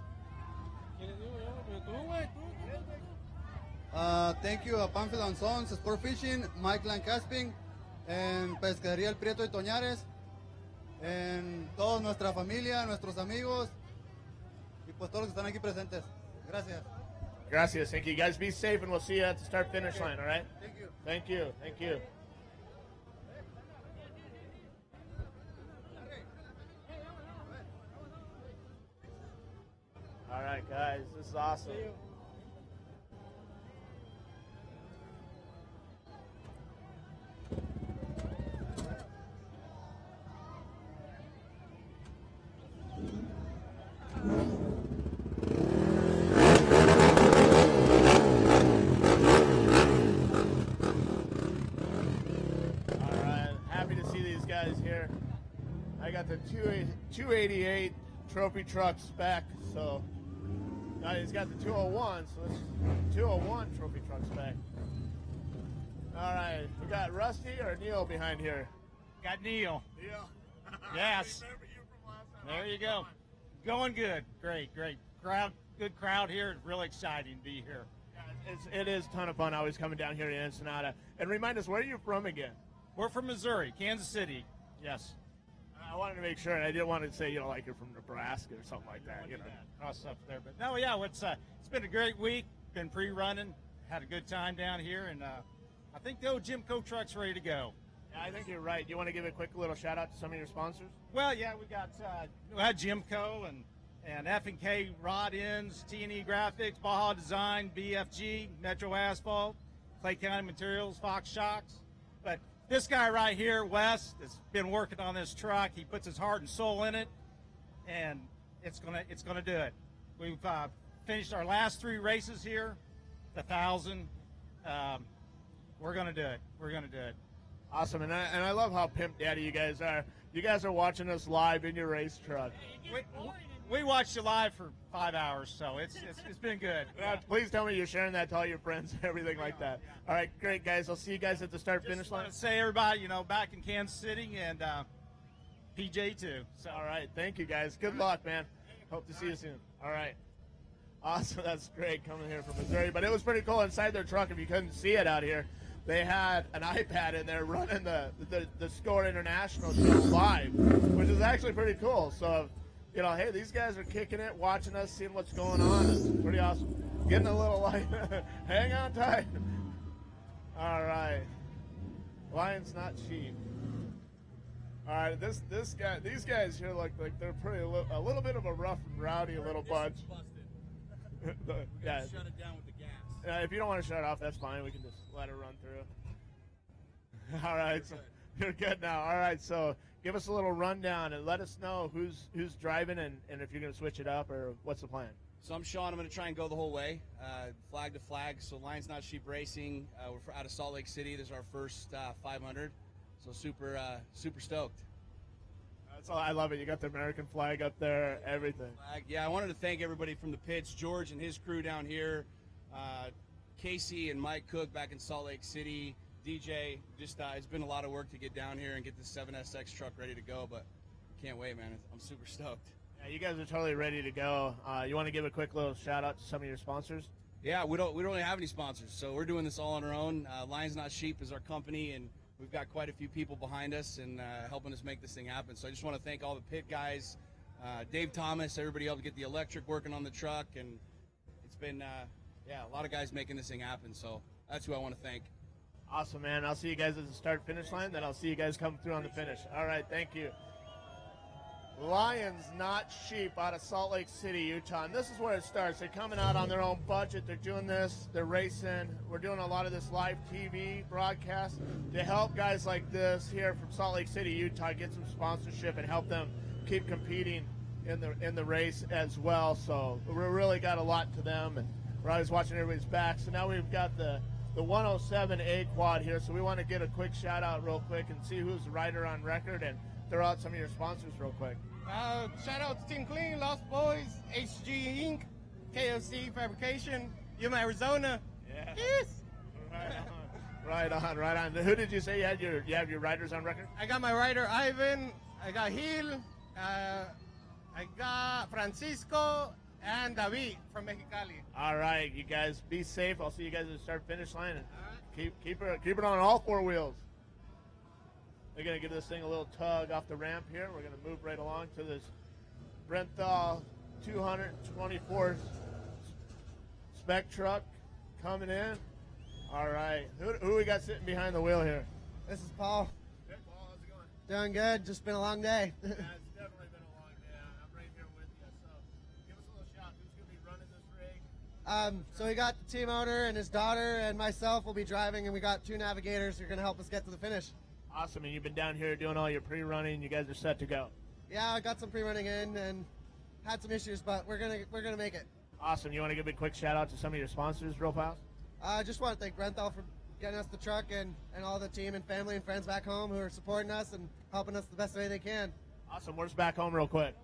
Thank you Pamphila and Sons, Sport Fishing, Mike Lancasping, and Pescadería El Prieto y Toñares. En toda nuestra familia, nuestros amigos y pues todos los que están aquí presentes. Gracias. Gracias. Thank you. You guys be safe, and we'll see you at the start-finish line, all right? Thank you. Thank you. Thank you. All right, guys. This is awesome. Here, I got the 288 trophy truck spec, so now he's got the 201, so this is 201 trophy truck spec. All right, we got Rusty or Neil behind here? Got Neil. Neil. Yes. There you go. Going good. Great. Crowd, good crowd here. It's really exciting to be here. Yeah, it is a ton of fun always coming down here to Ensenada. And remind us, where are you from again? We're from Missouri, Kansas City. Yes. I wanted to make sure, and I didn't want to say, like you're from Nebraska or something like that. Cross up there, but no, yeah, it's been a great week. Been pre-running, had a good time down here, and I think the old Jimco truck's ready to go. Yeah, I think you're right. Do you want to give a quick little shout out to some of your sponsors? Well, yeah, we had Jimco and F&K Rod Ends, T&E Graphics, Baja Design, BFG, Metro Asphalt, Clay County Materials, Fox Shocks. But this guy right here, Wes, has been working on this truck. He puts his heart and soul in it, and it's gonna do it. We've finished our last 3 races here, the 1,000. We're gonna do it. We're gonna do it. Awesome, and I love how pimp daddy you guys are. You guys are watching us live in your race truck. We watched you live for 5 hours, so it's been good. Please tell me you're sharing that to all your friends and everything like that. All right, great, guys. I'll see you guys at the start-finish line. Say, everybody, back in Kansas City, and PJ too. So. All right, thank you, guys. Good luck, man. Hope to see you soon. All right. Awesome, that's great coming here from Missouri. But it was pretty cool inside their truck. If you couldn't see it out here, they had an iPad in there running the SCORE International show live, which is actually pretty cool. So, hey, these guys are kicking it, watching us, seeing what's going on. It's pretty awesome. Getting a little light. Hang on tight. All right. Lions not cheap. All right, these guys here look like they're a little bit of a rough and rowdy little bunch. Yeah. Shut it down with the gas. If you don't want to shut it off, that's fine. We can just let it run through. All right, so you're good now. All right, so give us a little rundown and let us know who's driving and if you're going to switch it up or what's the plan. So I'm Sean. I'm going to try and go the whole way, flag to flag. So Lions Not Sheep Racing. We're out of Salt Lake City. This is our first 500. So super stoked. That's all. I love it. You got the American flag up there, everything. Yeah, I wanted to thank everybody from the pits, George and his crew down here, Casey and Mike Cook back in Salt Lake City, DJ. Just it's been a lot of work to get down here and get the 7SX truck ready to go, but can't wait, man. I'm super stoked. Yeah, you guys are totally ready to go. You want to give a quick little shout out to some of your sponsors? Yeah, we don't really have any sponsors, so we're doing this all on our own. Lions Not Sheep is our company, and we've got quite a few people behind us and helping us make this thing happen. So I just want to thank all the pit guys, Dave Thomas, everybody else to get the electric working on the truck, and it's been a lot of guys making this thing happen. So that's who I want to thank. Awesome, man. I'll see you guys at the start-finish line, then I'll see you guys come through on the finish. All right, thank you. Lions Not Sheep out of Salt Lake City, Utah. And this is where it starts. They're coming out on their own budget. They're doing this. They're racing. We're doing a lot of this live TV broadcast to help guys like this here from Salt Lake City, Utah, get some sponsorship and help them keep competing in the race as well. So we really got a lot to them, and we're always watching everybody's back. So now we've got the 107A quad here. So we want to get a quick shout out real quick and see who's the rider on record and throw out some of your sponsors real quick. Shout out to Team Clean, Lost Boys, HG Inc., KFC Fabrication, Yuma, Arizona. Yeah. Yes. Right on. Who did you say you have your riders on record? I got my rider Ivan, I got Gil, I got Francisco, and David from Mexicali. All right, you guys be safe. I'll see you guys at the start-finish line, and keep it on all 4 wheels. They're going to give this thing a little tug off the ramp here. We're going to move right along to this Brenthal 224 spec truck coming in. All right. Who we got sitting behind the wheel here? This is Paul. Hey, Paul, how's it going? Doing good. Just been a long day. Yeah, it's definitely been a long day. I'm right here with you. So give us a little shout. Who's going to be running this rig? So we got the team owner and his daughter and myself will be driving, and we got 2 navigators who are going to help us get to the finish. Awesome, and you've been down here doing all your pre-running. You guys are set to go. Yeah, I got some pre-running in and had some issues, but we're gonna make it. Awesome. You want to give a quick shout out to some of your sponsors real fast? I just want to thank Brenthal for getting us the truck and all the team and family and friends back home who are supporting us and helping us the best way they can. Awesome. Where's back home real quick?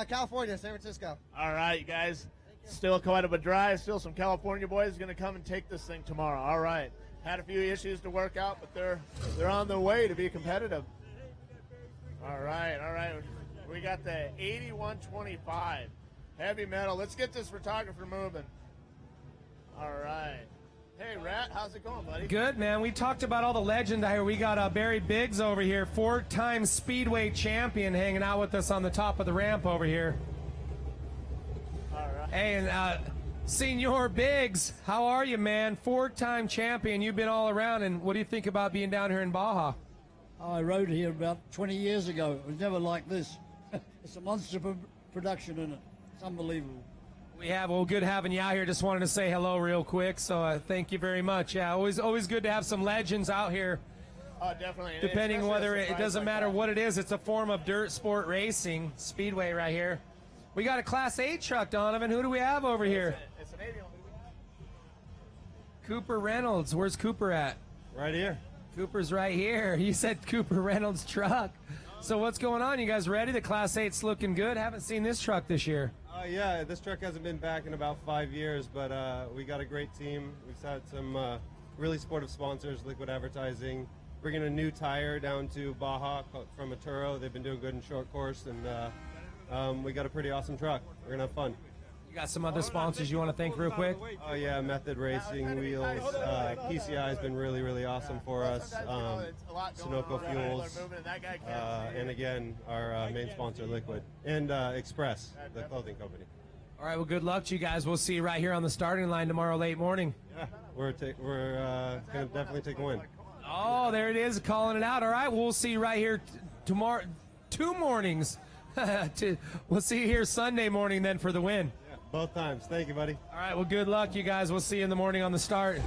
California, San Francisco. All right, you guys. Still quite of a drive. Still some California boys going to come and take this thing tomorrow. All right. Had a few issues to work out, but they're on their way to be competitive. All right. We got the 8125 heavy metal. Let's get this photographer moving. All right. Hey, Rat, how's it going, buddy? Good, man. We talked about all the legend here. We got Barry Biggs over here, 4-time Speedway champion, hanging out with us on the top of the ramp over here. All right. Hey, and Senor Biggs, how are you, man? 4-time champion. You've been all around, and what do you think about being down here in Baja? I rode here about 20 years ago. It was never like this. It's a monster production, isn't it? It's unbelievable. Well, good having you out here. Just wanted to say hello real quick. So thank you very much. Yeah, always good to have some legends out here. Oh, definitely. Depending Especially whether a it surprise doesn't like matter that. what it is, it's a form of dirt sport racing. Speedway right here. We got a Class 8 truck, Donovan. Who do we have over here? It's an 80. Cooper Reynolds. Where's Cooper at? Right here. Cooper's right here. You said Cooper Reynolds truck. So what's going on? You guys ready? The Class 8's looking good. Haven't seen this truck this year. Yeah, this truck hasn't been back in about 5 years, but we got a great team. We've had some really supportive sponsors, Liquid Advertising, bringing a new tire down to Baja from Aturo. They've been doing good in short course, and we got a pretty awesome truck. We're going to have fun. You got some other sponsors you want to thank real quick? Oh, yeah, Method Racing, Wheels. PCI has been really, really awesome for us. Sunoco Fuels. And again, our main sponsor, Liquid. And Express, the clothing company. All right, well, good luck to you guys. We'll see you right here on the starting line tomorrow late morning. Yeah, we're going to definitely take a win. Oh, there it is, calling it out. All right, we'll see you right here tomorrow, 2 mornings. We'll see you here Sunday morning then for the win. Yeah, both times. Thank you, buddy. All right, well, good luck, you guys. We'll see you in the morning on the start.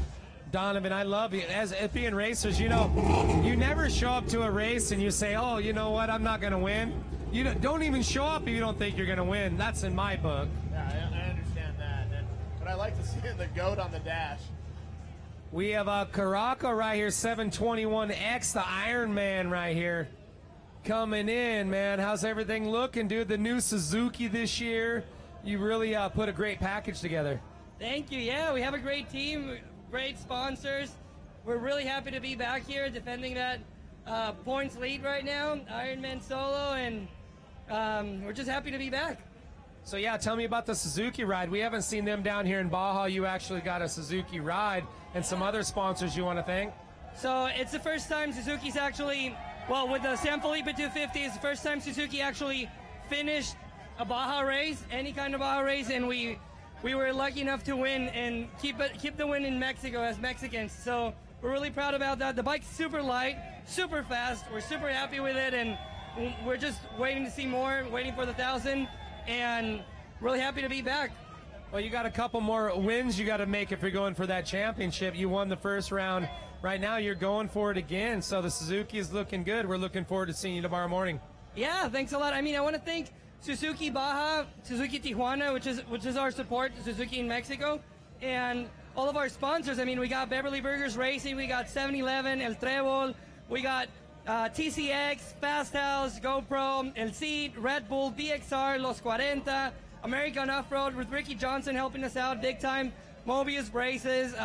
Donovan, I love you. As being racers, you never show up to a race and you say, oh, you know what, I'm not going to win. You don't even show up if you don't think you're going to win. That's in my book. Yeah, I understand that. But I like to see the goat on the dash. We have a Caraco right here, 721X, the Iron Man right here. Coming in, man. How's everything looking, dude? The new Suzuki this year. You really put a great package together. Thank you. Yeah, we have a great team, great sponsors. We're really happy to be back here defending that points lead right now, Ironman Solo, and we're just happy to be back. So, yeah, tell me about the Suzuki ride. We haven't seen them down here in Baja. You actually got a Suzuki ride and some other sponsors you want to thank. So it's the first time Suzuki's actually, well, with the San Felipe 250, it's the first time Suzuki actually finished a Baja race, any kind of Baja race, and we were lucky enough to win and keep the win in Mexico as Mexicans. So we're really proud about that. The bike's super light, super fast. We're super happy with it, and we're just waiting to see more, waiting for the 1,000, and really happy to be back. Well, you got a couple more wins you got to make if you're going for that championship. You won the first round. Right now, you're going for it again. So the Suzuki is looking good. We're looking forward to seeing you tomorrow morning. Yeah, thanks a lot. I mean, I want to thank Suzuki Baja, Suzuki Tijuana, which is our support, Suzuki in Mexico, and all of our sponsors. I mean, we got Beverly Burgers Racing, we got 7-Eleven, El Trebol, we got TCX, Fast House, GoPro, El Cid, Red Bull, BXR, Los 40, American Off-Road with Ricky Johnson helping us out big time, Mobius Braces,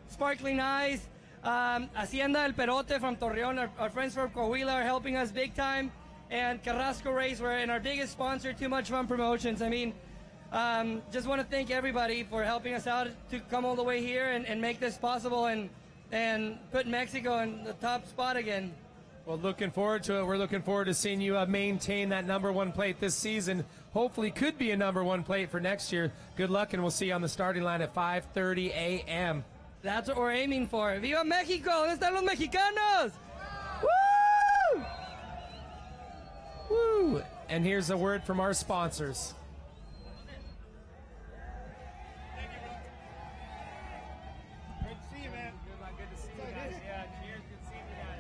Sparkling Eyes, Hacienda El Perote from Torreon, our friends from Coahuila are helping us big time, and Carrasco Racewear and our biggest sponsor, Too Much Fun Promotions. I mean, just want to thank everybody for helping us out to come all the way here and make this possible and put Mexico in the top spot again. Well, looking forward to it. We're looking forward to seeing you maintain that #1 plate this season. Hopefully could be a #1 plate for next year. Good luck, and we'll see you on the starting line at 5:30 a.m. That's what we're aiming for. ¡Viva México! ¿Dónde están los mexicanos? Woo! Woo! And here's a word from our sponsors. Good to see you, man. Good to see you guys. Yeah, cheers. Good seeing you guys.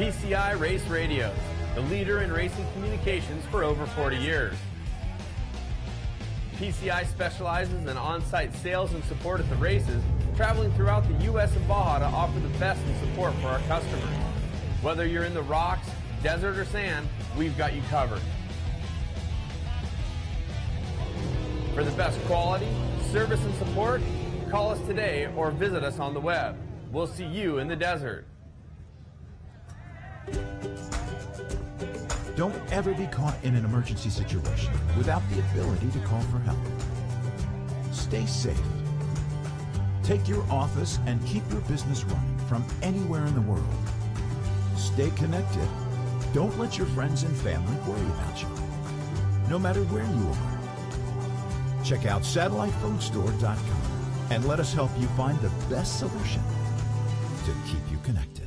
PCI Race Radios, the leader in racing communications for over 40 years. PCI specializes in on-site sales and support at the races, traveling throughout the U.S. and Baja to offer the best in support for our customers. Whether you're in the rocks, desert, or sand, we've got you covered. For the best quality, service, and support, call us today or visit us on the web. We'll see you in the desert. Don't ever be caught in an emergency situation without the ability to call for help. Stay safe. Take your office and keep your business running from anywhere in the world. Stay connected. Don't let your friends and family worry about you, no matter where you are. Check out satellitephonestore.com and let us help you find the best solution to keep you connected.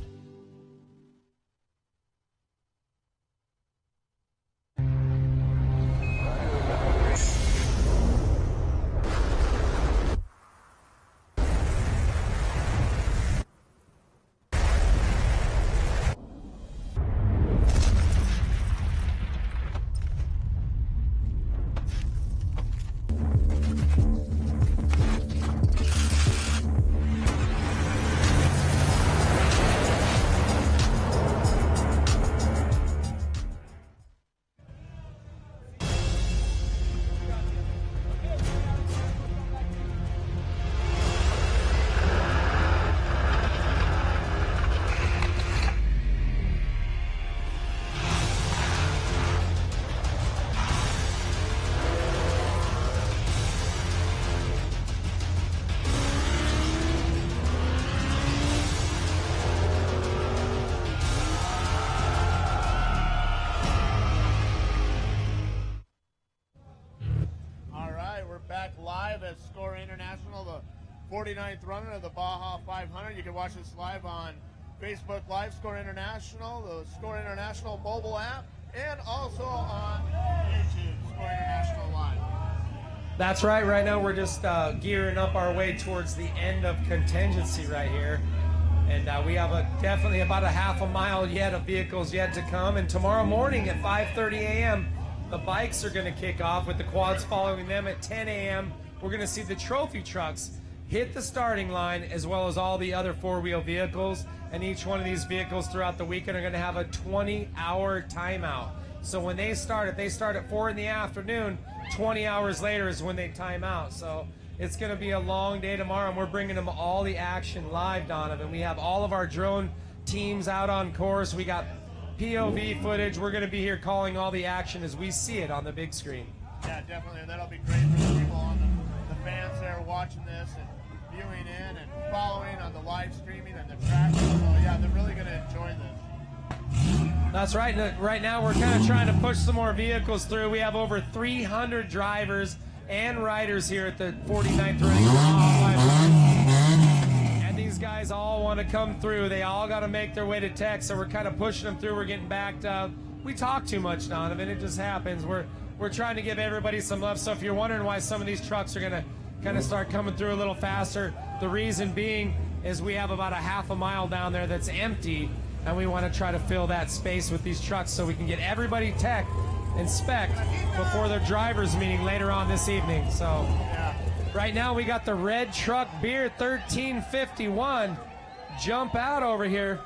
Live at SCORE International, the 49th runner of the Baja 500. You can watch this live on Facebook Live, SCORE International, the SCORE International mobile app, and also on YouTube, SCORE International Live. That's right. Right now we're just gearing up our way towards the end of contingency right here. And we have definitely about a half a mile yet of vehicles yet to come. And tomorrow morning at 5:30 a.m., the bikes are going to kick off with the quads following them at 10 a.m. We're going to see the trophy trucks hit the starting line, as well as all the other four-wheel vehicles. And each one of these vehicles throughout the weekend are going to have a 20-hour timeout. So when they start, if they start at 4 in the afternoon, 20 hours later is when they time out. So it's going to be a long day tomorrow, and we're bringing them all the action live, Donovan. We have all of our drone teams out on course. We got POV footage. We're going to be here calling all the action as we see it on the big screen. Yeah, definitely, and that'll be great for the people on the fans there watching this and viewing in and following on the live streaming and the track. So yeah, they're really going to enjoy this. That's right. Right now we're kind of trying to push some more vehicles through. We have over 300 drivers and riders here at the 49th running. And these guys all want to come through. They all got to make their way to Tech, so we're kind of pushing them through. We're getting backed up. We talk too much, Donovan. It just happens. We're trying to give everybody some love. So if you're wondering why some of these trucks are going to kind of start coming through a little faster, the reason being is we have about a half a mile down there that's empty, and we want to try to fill that space with these trucks so we can get everybody Tech and spec before their drivers meeting later on this evening. So right now we got the red truck beer 1351 jump out over here.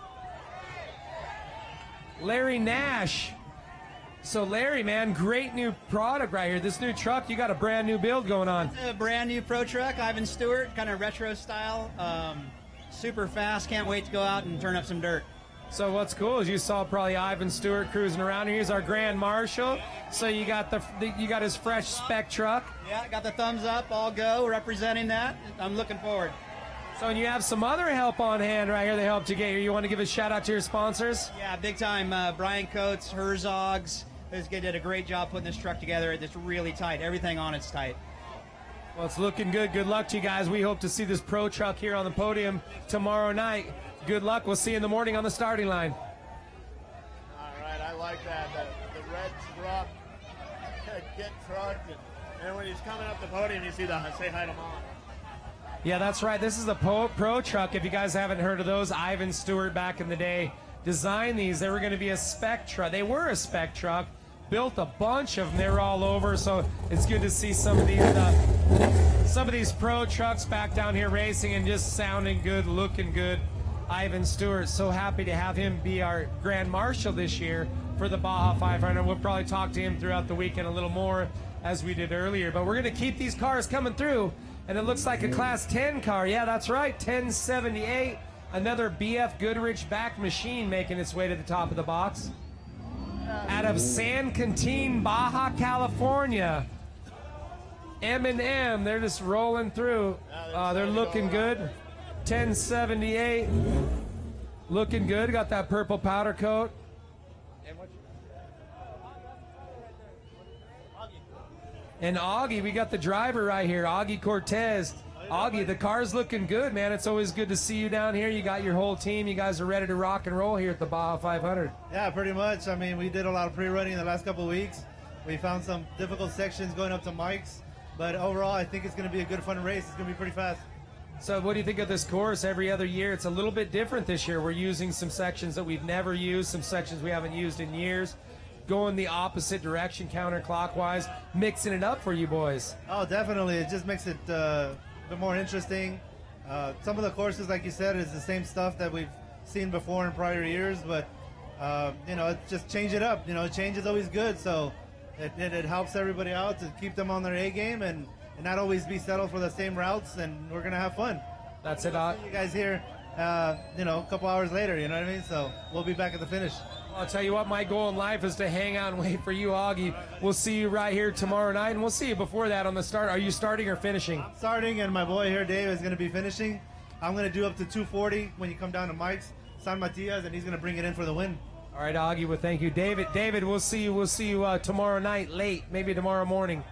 Larry Nash. So Larry, man, great new product right here. This new truck, you got a brand new build going on. A brand new pro truck, Ivan Stewart, kind of retro style, super fast. Can't wait to go out and turn up some dirt. So what's cool is you saw probably Ivan Stewart cruising around here. He's our Grand Marshal. So you got you got his fresh spec truck. Yeah, got the thumbs up, all go, representing that. I'm looking forward. So and you have some other help on hand right here. They helped you get here. You want to give a shout out to your sponsors? Yeah, big time. Brian Coates, Herzogs. This guy did a great job putting this truck together. It's really tight. Everything on it's tight. Well, it's looking good. Good luck to you guys. We hope to see this pro truck here on the podium tomorrow night. Good luck. We'll see you in the morning on the starting line. All right, I like that. The red truck, get trucked, and when he's coming up the podium, you see the say hi to mom. Yeah, that's right. This is the pro truck. If you guys haven't heard of those, Ivan Stewart back in the day designed these. They were going to be a spec truck. They were a spec truck. Built a bunch of them. They were all over. So it's good to see some of these pro trucks back down here racing and just sounding good, looking good. Ivan Stewart, so happy to have him be our Grand Marshal this year for the Baja 500. We'll probably talk to him throughout the weekend a little more as we did earlier. But we're going to keep these cars coming through. And it looks like a Class 10 car. Yeah, that's right, 1078. Another BF Goodrich back machine making its way to the top of the box. Out of San Quintin, Baja, California. M&M, they're just rolling through. They're looking good. 1078. Looking good. Got that purple powder coat. And Augie, we got the driver right here, Augie Cortez. Augie, the car's looking good, man. It's always good to see you down here. You got your whole team. You guys are ready to rock and roll here at the Baja 500. Yeah, pretty much. I mean, we did a lot of pre-running in the last couple of weeks. We found some difficult sections going up to Mike's. But overall, I think it's going to be a good, fun race. It's going to be pretty fast. So what do you think of this course? Every other year, it's a little bit different this year. We're using some sections that we've never used, some sections we haven't used in years. Going the opposite direction, counterclockwise, mixing it up for you boys. Oh, definitely. It just makes it a bit more interesting. Some of the courses, like you said, is the same stuff that we've seen before in prior years, but, you know, just change it up. You know, change is always good, so it helps everybody out to keep them on their A game and not always be settled for the same routes, and we're going to have fun. That's it. See you guys here, you know, a couple hours later, you know what I mean? So we'll be back at the finish. I'll tell you what, my goal in life is to hang out and wait for you, Augie. We'll see you right here tomorrow night, and we'll see you before that on the start. Are you starting or finishing? I'm starting, and my boy here, Dave, is going to be finishing. I'm going to do up to 240 when you come down to Mike's, San Matias, and he's going to bring it in for the win. All right, Augie, well, thank you. David, we'll see you tomorrow night late, maybe tomorrow morning.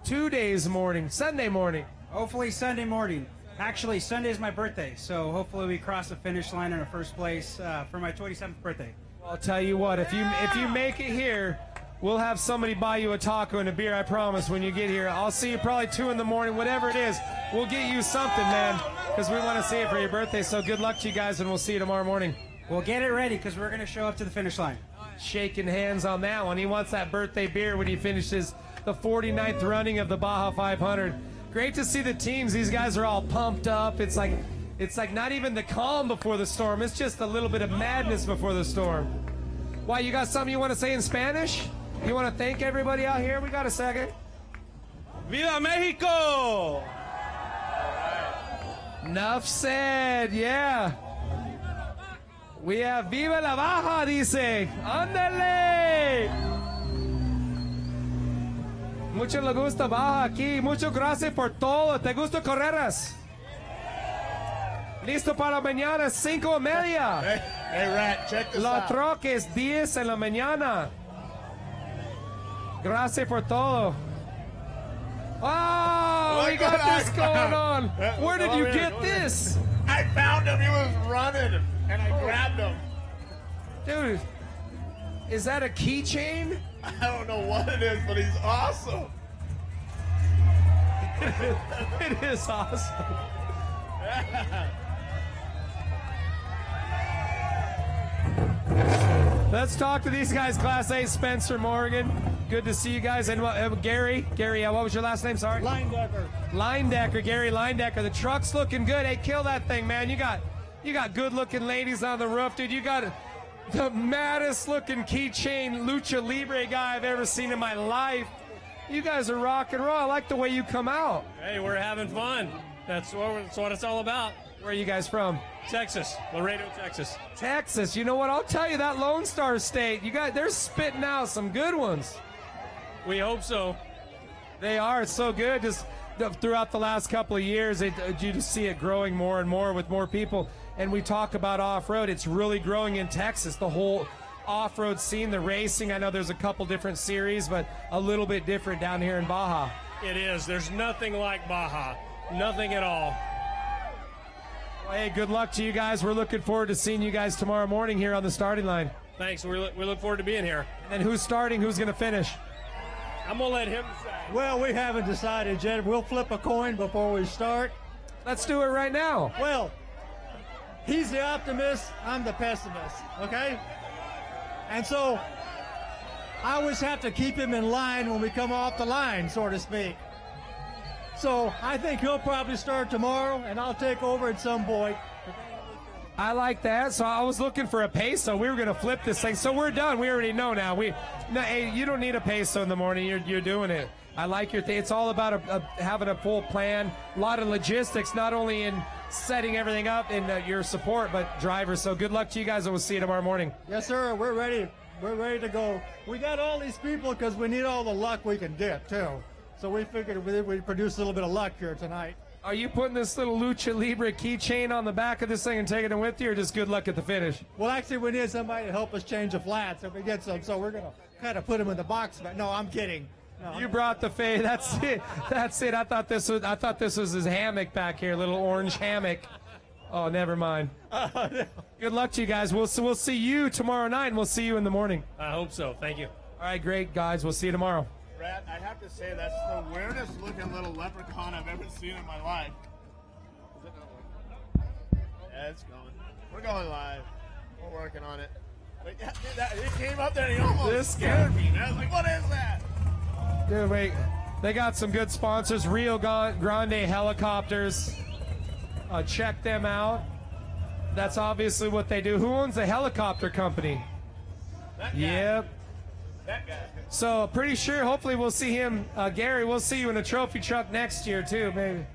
2 days morning, Sunday morning. Hopefully Sunday morning. Actually, Sunday is my birthday, so hopefully we cross the finish line in the first place for my 27th birthday. I'll tell you what, if you make it here, we'll have somebody buy you a taco and a beer, I promise, when you get here. I'll see you probably 2 in the morning, whatever it is. We'll get you something, man, because we want to see it for your birthday. So good luck to you guys, and we'll see you tomorrow morning. We'll get it ready because we're going to show up to the finish line. Shaking hands on that one. He wants that birthday beer when he finishes the 49th running of the Baja 500. Great to see the teams. These guys are all pumped up. It's like not even the calm before the storm. It's just a little bit of madness before the storm. Why, you got something you want to say in Spanish? You want to thank everybody out here? We got a second. Viva Mexico! Enough said, yeah. We have Viva la Baja, dice. Ándale. Mucho le gusta Baja aquí. Muchas gracias por todo. ¿Te gusta carreras? Listo para mañana, 5:30. Hey, Rat, check this La out. troca es 10 en la mañana. Gracias por todo. Oh, we got this going on. Where did you get this? I found him. He was running, and I grabbed him. Dude, is that a keychain? I don't know what it is, but he's awesome. It is awesome. Let's talk to these guys. Class A, Spencer Morgan. Good to see you guys. And Gary, what was your last name? Sorry. Linedecker. Gary Linedecker. The truck's looking good. Hey, kill that thing, man. You got good-looking ladies on the roof, dude. You got the maddest-looking keychain lucha libre guy I've ever seen in my life. You guys are rock and roll. I like the way you come out. Hey, we're having fun. That's what it's all about. Where are you guys from? Texas, Laredo, Texas. Texas. You know what? I'll tell you, that Lone Star State, they're spitting out some good ones. We hope so. They are. It's so good. Just throughout the last couple of years, you just see it growing more and more with more people. And we talk about off-road. It's really growing in Texas, the whole off-road scene, the racing. I know there's a couple different series, but a little bit different down here in Baja. It is. There's nothing like Baja. Nothing at all. Well, hey, good luck to you guys. We're looking forward to seeing you guys tomorrow morning here on the starting line. Thanks. We look forward to being here. And who's starting? Who's going to finish? I'm going to let him decide. Well, we haven't decided yet. We'll flip a coin before we start. Let's do it right now. Well, He's the optimist, I'm the pessimist, okay? And so I always have to keep him in line when we come off the line, so to speak. So I think he'll probably start tomorrow, and I'll take over at some point. I like that. So I was looking for a peso. We were going to flip this thing. So we're done. We already know now. Hey, you don't need a peso in the morning. You're doing it. I like your thing. It's all about having a full plan, a lot of logistics, not only in setting everything up and your support, but drivers. So good luck to you guys, and we'll see you tomorrow morning. Yes, sir. We're ready. We're ready to go. We got all these people because we need all the luck we can get, too. So we figured we'd produce a little bit of luck here tonight. Are you putting this little Lucha Libre keychain on the back of this thing and taking it with you, or just good luck at the finish? Well, actually, we need somebody to help us change the flats if we get some. So we're going to kind of put them in the box. But no, I'm kidding. No, you brought the fade. That's it. That's it. I thought this was his hammock back here, little orange hammock. Oh, never mind. Good luck to you guys. We'll see you tomorrow night, and we'll see you in the morning. I hope so. Thank you. All right, great, guys. We'll see you tomorrow. Brad, I have to say that's the weirdest looking little leprechaun I've ever seen in my life. Is it not working? Yeah, it's going. We're going live. We're working on it. But yeah, dude, it came up there and he almost scared me. I was like, what is that? Dude, wait. They got some good sponsors. Rio Grande Helicopters. Check them out. That's obviously what they do. Who owns the helicopter company? That guy. Yep. That guy. So pretty sure, hopefully we'll see him. Gary, we'll see you in a trophy truck next year too, maybe.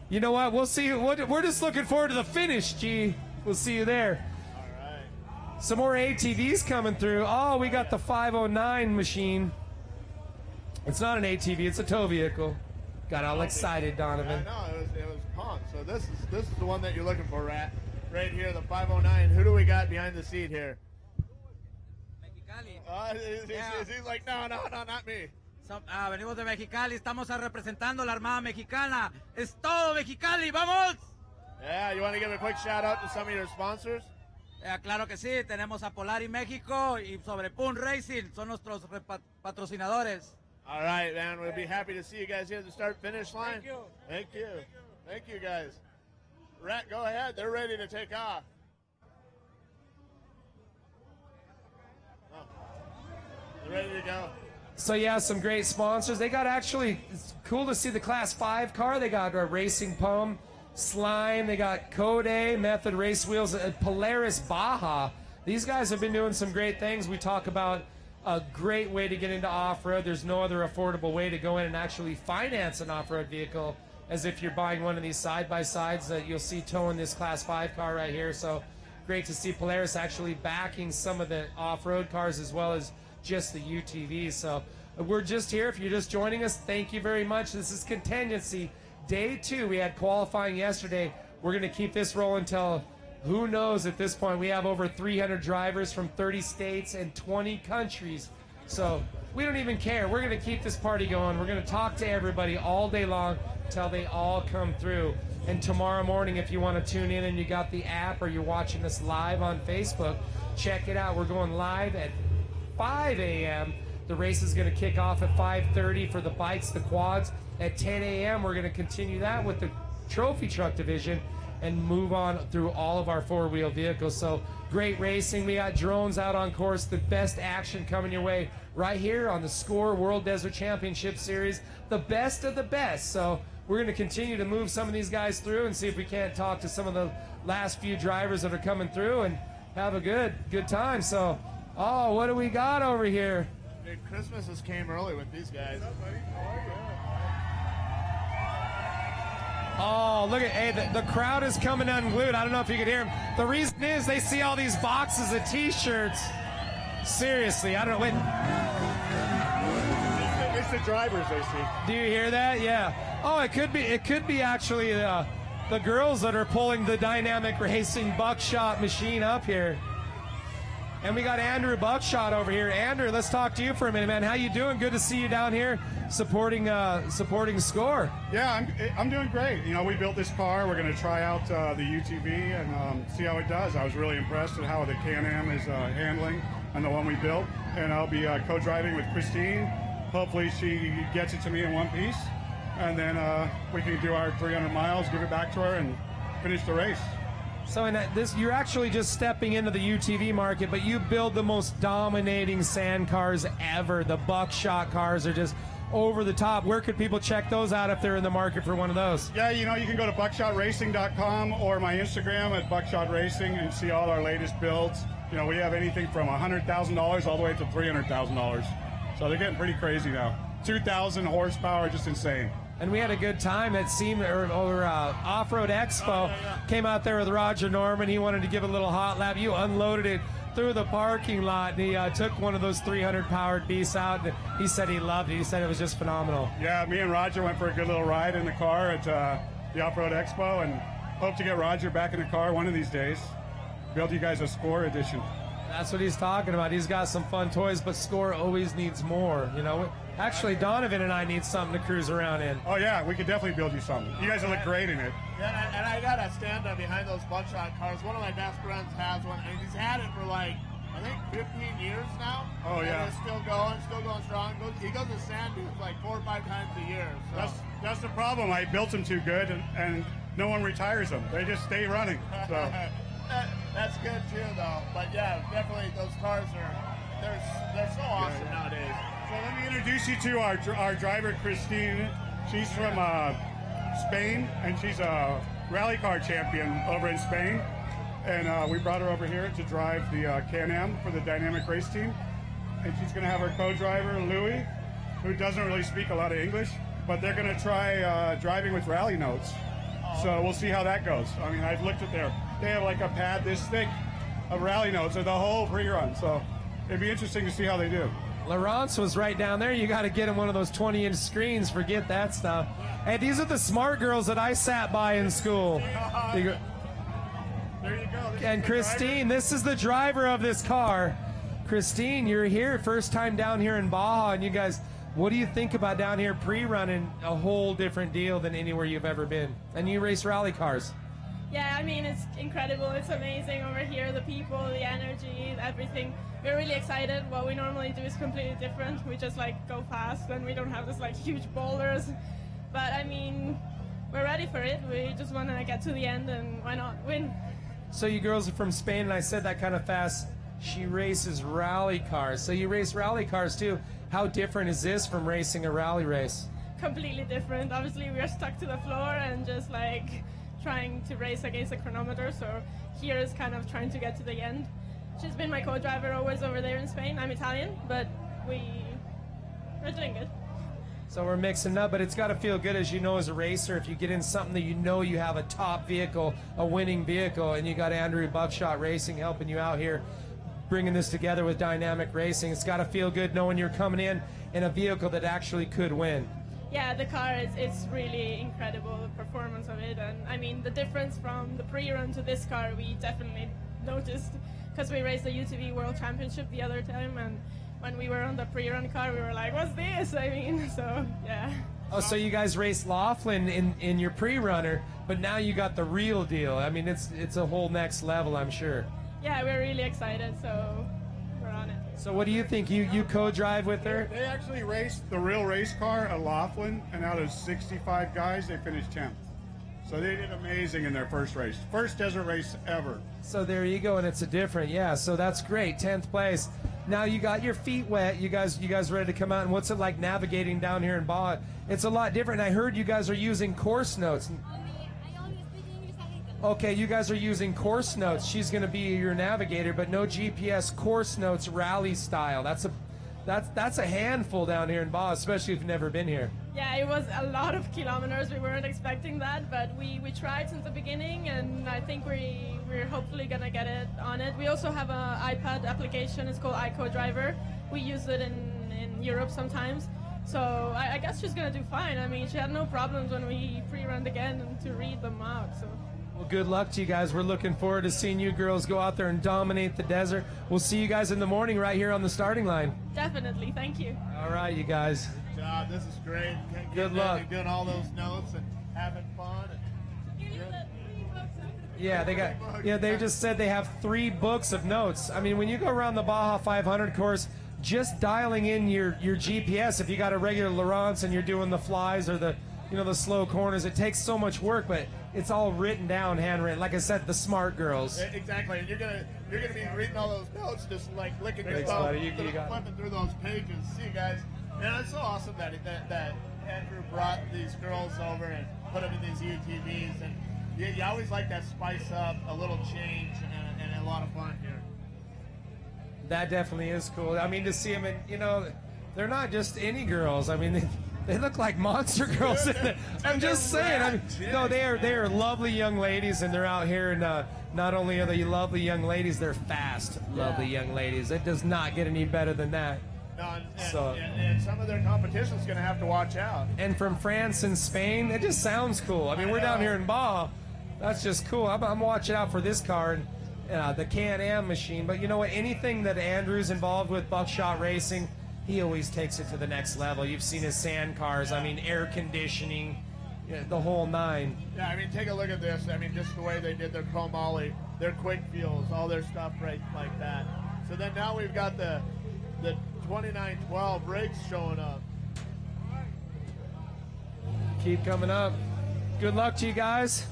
You know what? We'll see you. We're just looking forward to the finish, G. We'll see you there. All right. Some more ATVs coming through. Oh, we got the 509 machine. It's not an ATV, it's a tow vehicle. Got all excited, Donovan. I know, it was pumped. So this is the one that you're looking for, Rat. Right here, the 509. Who do we got behind the seat here? He's like, no, not me. Venimos de Mexicali, estamos representando la Armada Mexicana. Es todo Mexicali, vamos! Yeah, you want to give a quick shout out to some of your sponsors? Claro que sí, tenemos a Polari México y sobre Pun Racing, son nuestros patrocinadores. All right, man, we'll be happy to see you guys here at the start-finish line. Thank you. Thank you, guys. Rat, go ahead. They're ready to take off. They're ready to go. So yeah, some great sponsors. They got it's cool to see the Class 5 car. They got Racing Pum, Slime. They got Code A, Method Race Wheels, Polaris Baja. These guys have been doing some great things. We talk about a great way to get into off-road. There's no other affordable way to go in and actually finance an off-road vehicle as if you're buying one of these side-by-sides that you'll see towing this Class 5 car right here. So great to see Polaris actually backing some of the off-road cars as well as just the UTVs. So we're just here. If you're just joining us, thank you very much. This is Contingency Day 2. We had qualifying yesterday. We're going to keep this rolling until who knows at this point. We have over 300 drivers from 30 states and 20 countries. So we don't even care. We're going to keep this party going. We're going to talk to everybody all day long until they all come through. And tomorrow morning, if you want to tune in and you got the app or you're watching us live on Facebook, check it out. We're going live at 5 a.m. The race is going to kick off at 5:30 for the bikes, the quads. At 10 a.m., we're going to continue that with the trophy truck division and move on through all of our four-wheel vehicles. So great racing. We got drones out on course. The best action coming your way right here on the SCORE World Desert Championship Series. The best of the best. So we're going to continue to move some of these guys through and see if we can't talk to some of the last few drivers that are coming through and have a good time. So, oh, what do we got over here? Dude, Christmas just came early with these guys. Oh, look at, hey, the crowd is coming unglued. I don't know if you could hear them. The reason is they see all these boxes of T-shirts. Seriously, I don't know. Wait. It's the drivers they see. Do you hear that? Yeah. Oh, it could be actually the girls that are pulling the Dynamic Racing Buckshot machine up here. And we got Andrew Buckshot over here. Andrew, let's talk to you for a minute, man. How you doing? Good to see you down here supporting SCORE. Yeah, I'm doing great. You know, we built this car. We're going to try out the UTV and see how it does. I was really impressed at how the Can-Am is handling on the one we built. And I'll be co-driving with Christine. Hopefully she gets it to me in one piece. And then we can do our 300 miles, give it back to her, and finish the race. So in this, you're actually just stepping into the UTV market, but you build the most dominating sand cars ever. The buckshot cars are just over the top. Where could people check those out if they're in the market for one of those? Yeah, you can go to buckshotracing.com or my Instagram at Buckshot Racing and see all our latest builds. We have anything from $100,000 all the way to $300,000. So they're getting pretty crazy now. 2,000 horsepower, just insane. And we had a good time at Off-Road Expo. Came out there with Roger Norman. He wanted to give a little hot lap. You unloaded it through the parking lot, and he took one of those 300-powered beasts out, and he said he loved it. He said it was just phenomenal. Yeah, me and Roger went for a good little ride in the car at the Off-Road Expo, and hope to get Roger back in the car one of these days. Build you guys a SCORE edition. That's what he's talking about. He's got some fun toys, but SCORE always needs more, Actually, Donovan and I need something to cruise around in. Oh, yeah, we could definitely build you something. You guys will look great in it. Yeah, and I got a stand-up behind those buckshot cars. One of my best friends has one, and he's had it for I think 15 years now. Oh, yeah. And it's still going strong. He goes to sand dunes 4 or 5 times a year. So. That's the problem. I built them too good, and no one retires them. They just stay running. So. That's good, too, though. But, yeah, definitely those cars they're so awesome nowadays. So let me introduce you to our driver, Christine. She's from Spain, and she's a rally car champion over in Spain. And we brought her over here to drive the Can-Am for the Dynamic Race Team. And she's going to have her co-driver, Louis, who doesn't really speak a lot of English, but they're going to try driving with rally notes. So we'll see how that goes. I mean, I've looked at they have a pad this thick of rally notes of the whole pre-run. So it'd be interesting to see how they do. Laurence was right down there. You got to get him one of those 20-inch screens. Forget that stuff. Hey, these are the smart girls that I sat by in school. There you go. And Christine, this is the driver of this car. Christine, you're here, first time down here in Baja, and you guys, what do you think about down here pre-running? A whole different deal than anywhere you've ever been. And you race rally cars. Yeah, I mean, it's incredible. It's amazing over here, the people, the energy, everything. We're really excited. What we normally do is completely different. We just go fast, and we don't have this huge boulders. But I mean, we're ready for it. We just want to get to the end, and why not win? So you girls are from Spain, and I said that kind of fast. She races rally cars. So you race rally cars too. How different is this from racing a rally race? Completely different. Obviously, we are stuck to the floor and just trying to race against the chronometer. So here is kind of trying to get to the end. She's been my co-driver always over there in Spain. I'm Italian, but we're doing good. So we're mixing up, but it's got to feel good, as as a racer, if you get in something that you have a top vehicle, a winning vehicle, and you got Andrew Buckshot Racing helping you out here, bringing this together with Dynamic Racing. It's got to feel good knowing you're coming in a vehicle that actually could win. Yeah, the car it's really incredible, the performance of it, and I mean the difference from the pre-run to this car we definitely noticed, because we raced the UTV World Championship the other time, and when we were on the pre-run car we were like, what's this? I mean, so yeah. Oh, so you guys raced Laughlin in your pre-runner, but now you got the real deal. I mean, it's a whole next level, I'm sure. Yeah, we're really excited, so we're on it. So what do you think? You co-drive with her? They actually raced the real race car at Laughlin, and out of 65 guys, they finished 10th. So they did amazing in their first race. First desert race ever. So there you go, and it's a different, so that's great, 10th place. Now you got your feet wet. You guys ready to come out, and what's it like navigating down here in Baja? It's a lot different. I heard you guys are using course notes. Okay, you guys are using course notes. She's going to be your navigator, but no GPS, course notes, rally style. That's a handful down here in Baja, especially if you've never been here. Yeah, it was a lot of kilometers. We weren't expecting that, but we tried since the beginning, and I think we're hopefully going to get it on it. We also have an iPad application. It's called iCo-Driver. We use it in Europe sometimes. So I guess she's going to do fine. I mean, she had no problems when we pre-run again and to read them out. So. Well, good luck to you guys. We're looking forward to seeing you girls go out there and dominate the desert. We'll see you guys in the morning right here on the starting line. Definitely. Thank you. All right, you guys. Good job. This is great. Good luck. Doing all those notes and having fun. Yeah, they just said they have 3 books of notes. I mean, when you go around the Baja 500 course, just dialing in your GPS, if you got a regular Laurence and you're doing the flies or the slow corners, it takes so much work, but it's all written down, handwritten. Like I said, the smart girls. Exactly. And you're gonna be reading all those notes, just like licking your Thanks, thumb, buddy. You got it. flipping through those pages. See you guys. And it's so awesome that Andrew brought these girls over and put them in these UTVs, and you always like that spice up, a little change, and a lot of fun here. That definitely is cool. I mean, to see them, and you know, they're not just any girls. I mean, they look like monster girls. I'm just saying. I mean, no, they are lovely young ladies, and they're out here. And not only are they lovely young ladies, they're fast, lovely young ladies. It does not get any better than that. No, and some of their competition's going to have to watch out. And from France and Spain, it just sounds cool. I mean, we're down here in Baja. That's just cool. I'm watching out for this car, and the Can-Am machine. But you know what? Anything that Andrew's involved with, Buckshot Racing, he always takes it to the next level. You've seen his sand cars. I mean, air conditioning, the whole nine. Yeah, I mean, take a look at this. I mean, just the way they did their chromoly, their quick fuels, all their stuff right like that. So then now we've got the 2912 rigs showing up. Keep coming up. Good luck to you guys.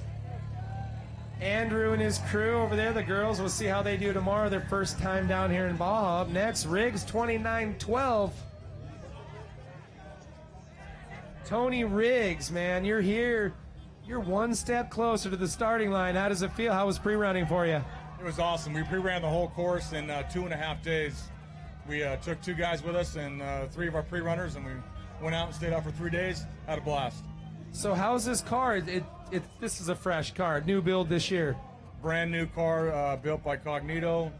Andrew and his crew over there, the girls, we'll see how they do tomorrow. Their first time down here in Baja. Up next, Riggs 2912. Tony Riggs, man, you're here. You're one step closer to the starting line. How does it feel? How was pre-running for you? It was awesome. We pre-ran the whole course in 2.5 days. We took 2 guys with us and 3 of our pre-runners, and we went out and stayed out for 3 days. Had a blast. So how's this car? This is a fresh car, new build this year. Brand new car built by Cognito.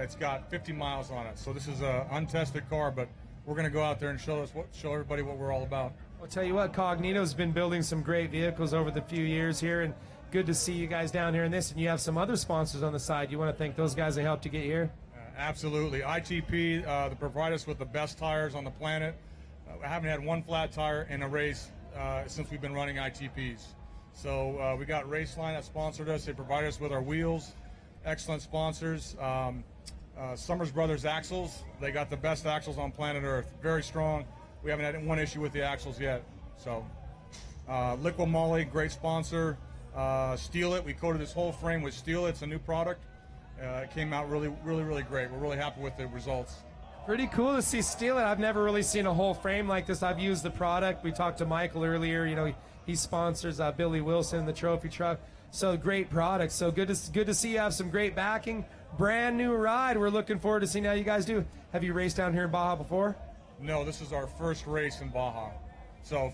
It's got 50 miles on it. So this is an untested car, but we're going to go out there and show everybody what we're all about. I'll tell you what, Cognito's been building some great vehicles over the few years here, and good to see you guys down here in this. And you have some other sponsors on the side. You want to thank those guys that helped you get here? Absolutely. ITP, they provide us with the best tires on the planet. I haven't had one flat tire in a race since we've been running ITPs. So we got Raceline that sponsored us. They provide us with our wheels. Excellent sponsors. Summers Brothers axles. They got the best axles on planet Earth. Very strong. We haven't had one issue with the axles yet. So Liqui Moly, great sponsor. Steel It. We coated this whole frame with Steel It. It's a new product. It came out really great. We're really happy with the results. Pretty cool to see Steel It. I've never really seen a whole frame like this. I've used the product. We talked to Michael earlier. You know, he sponsors Billy Wilson, the trophy truck. So great product. So good to see you have some great backing. Brand new ride. We're looking forward to seeing how you guys do. Have you raced down here in Baja before? No, this is our first race in Baja. So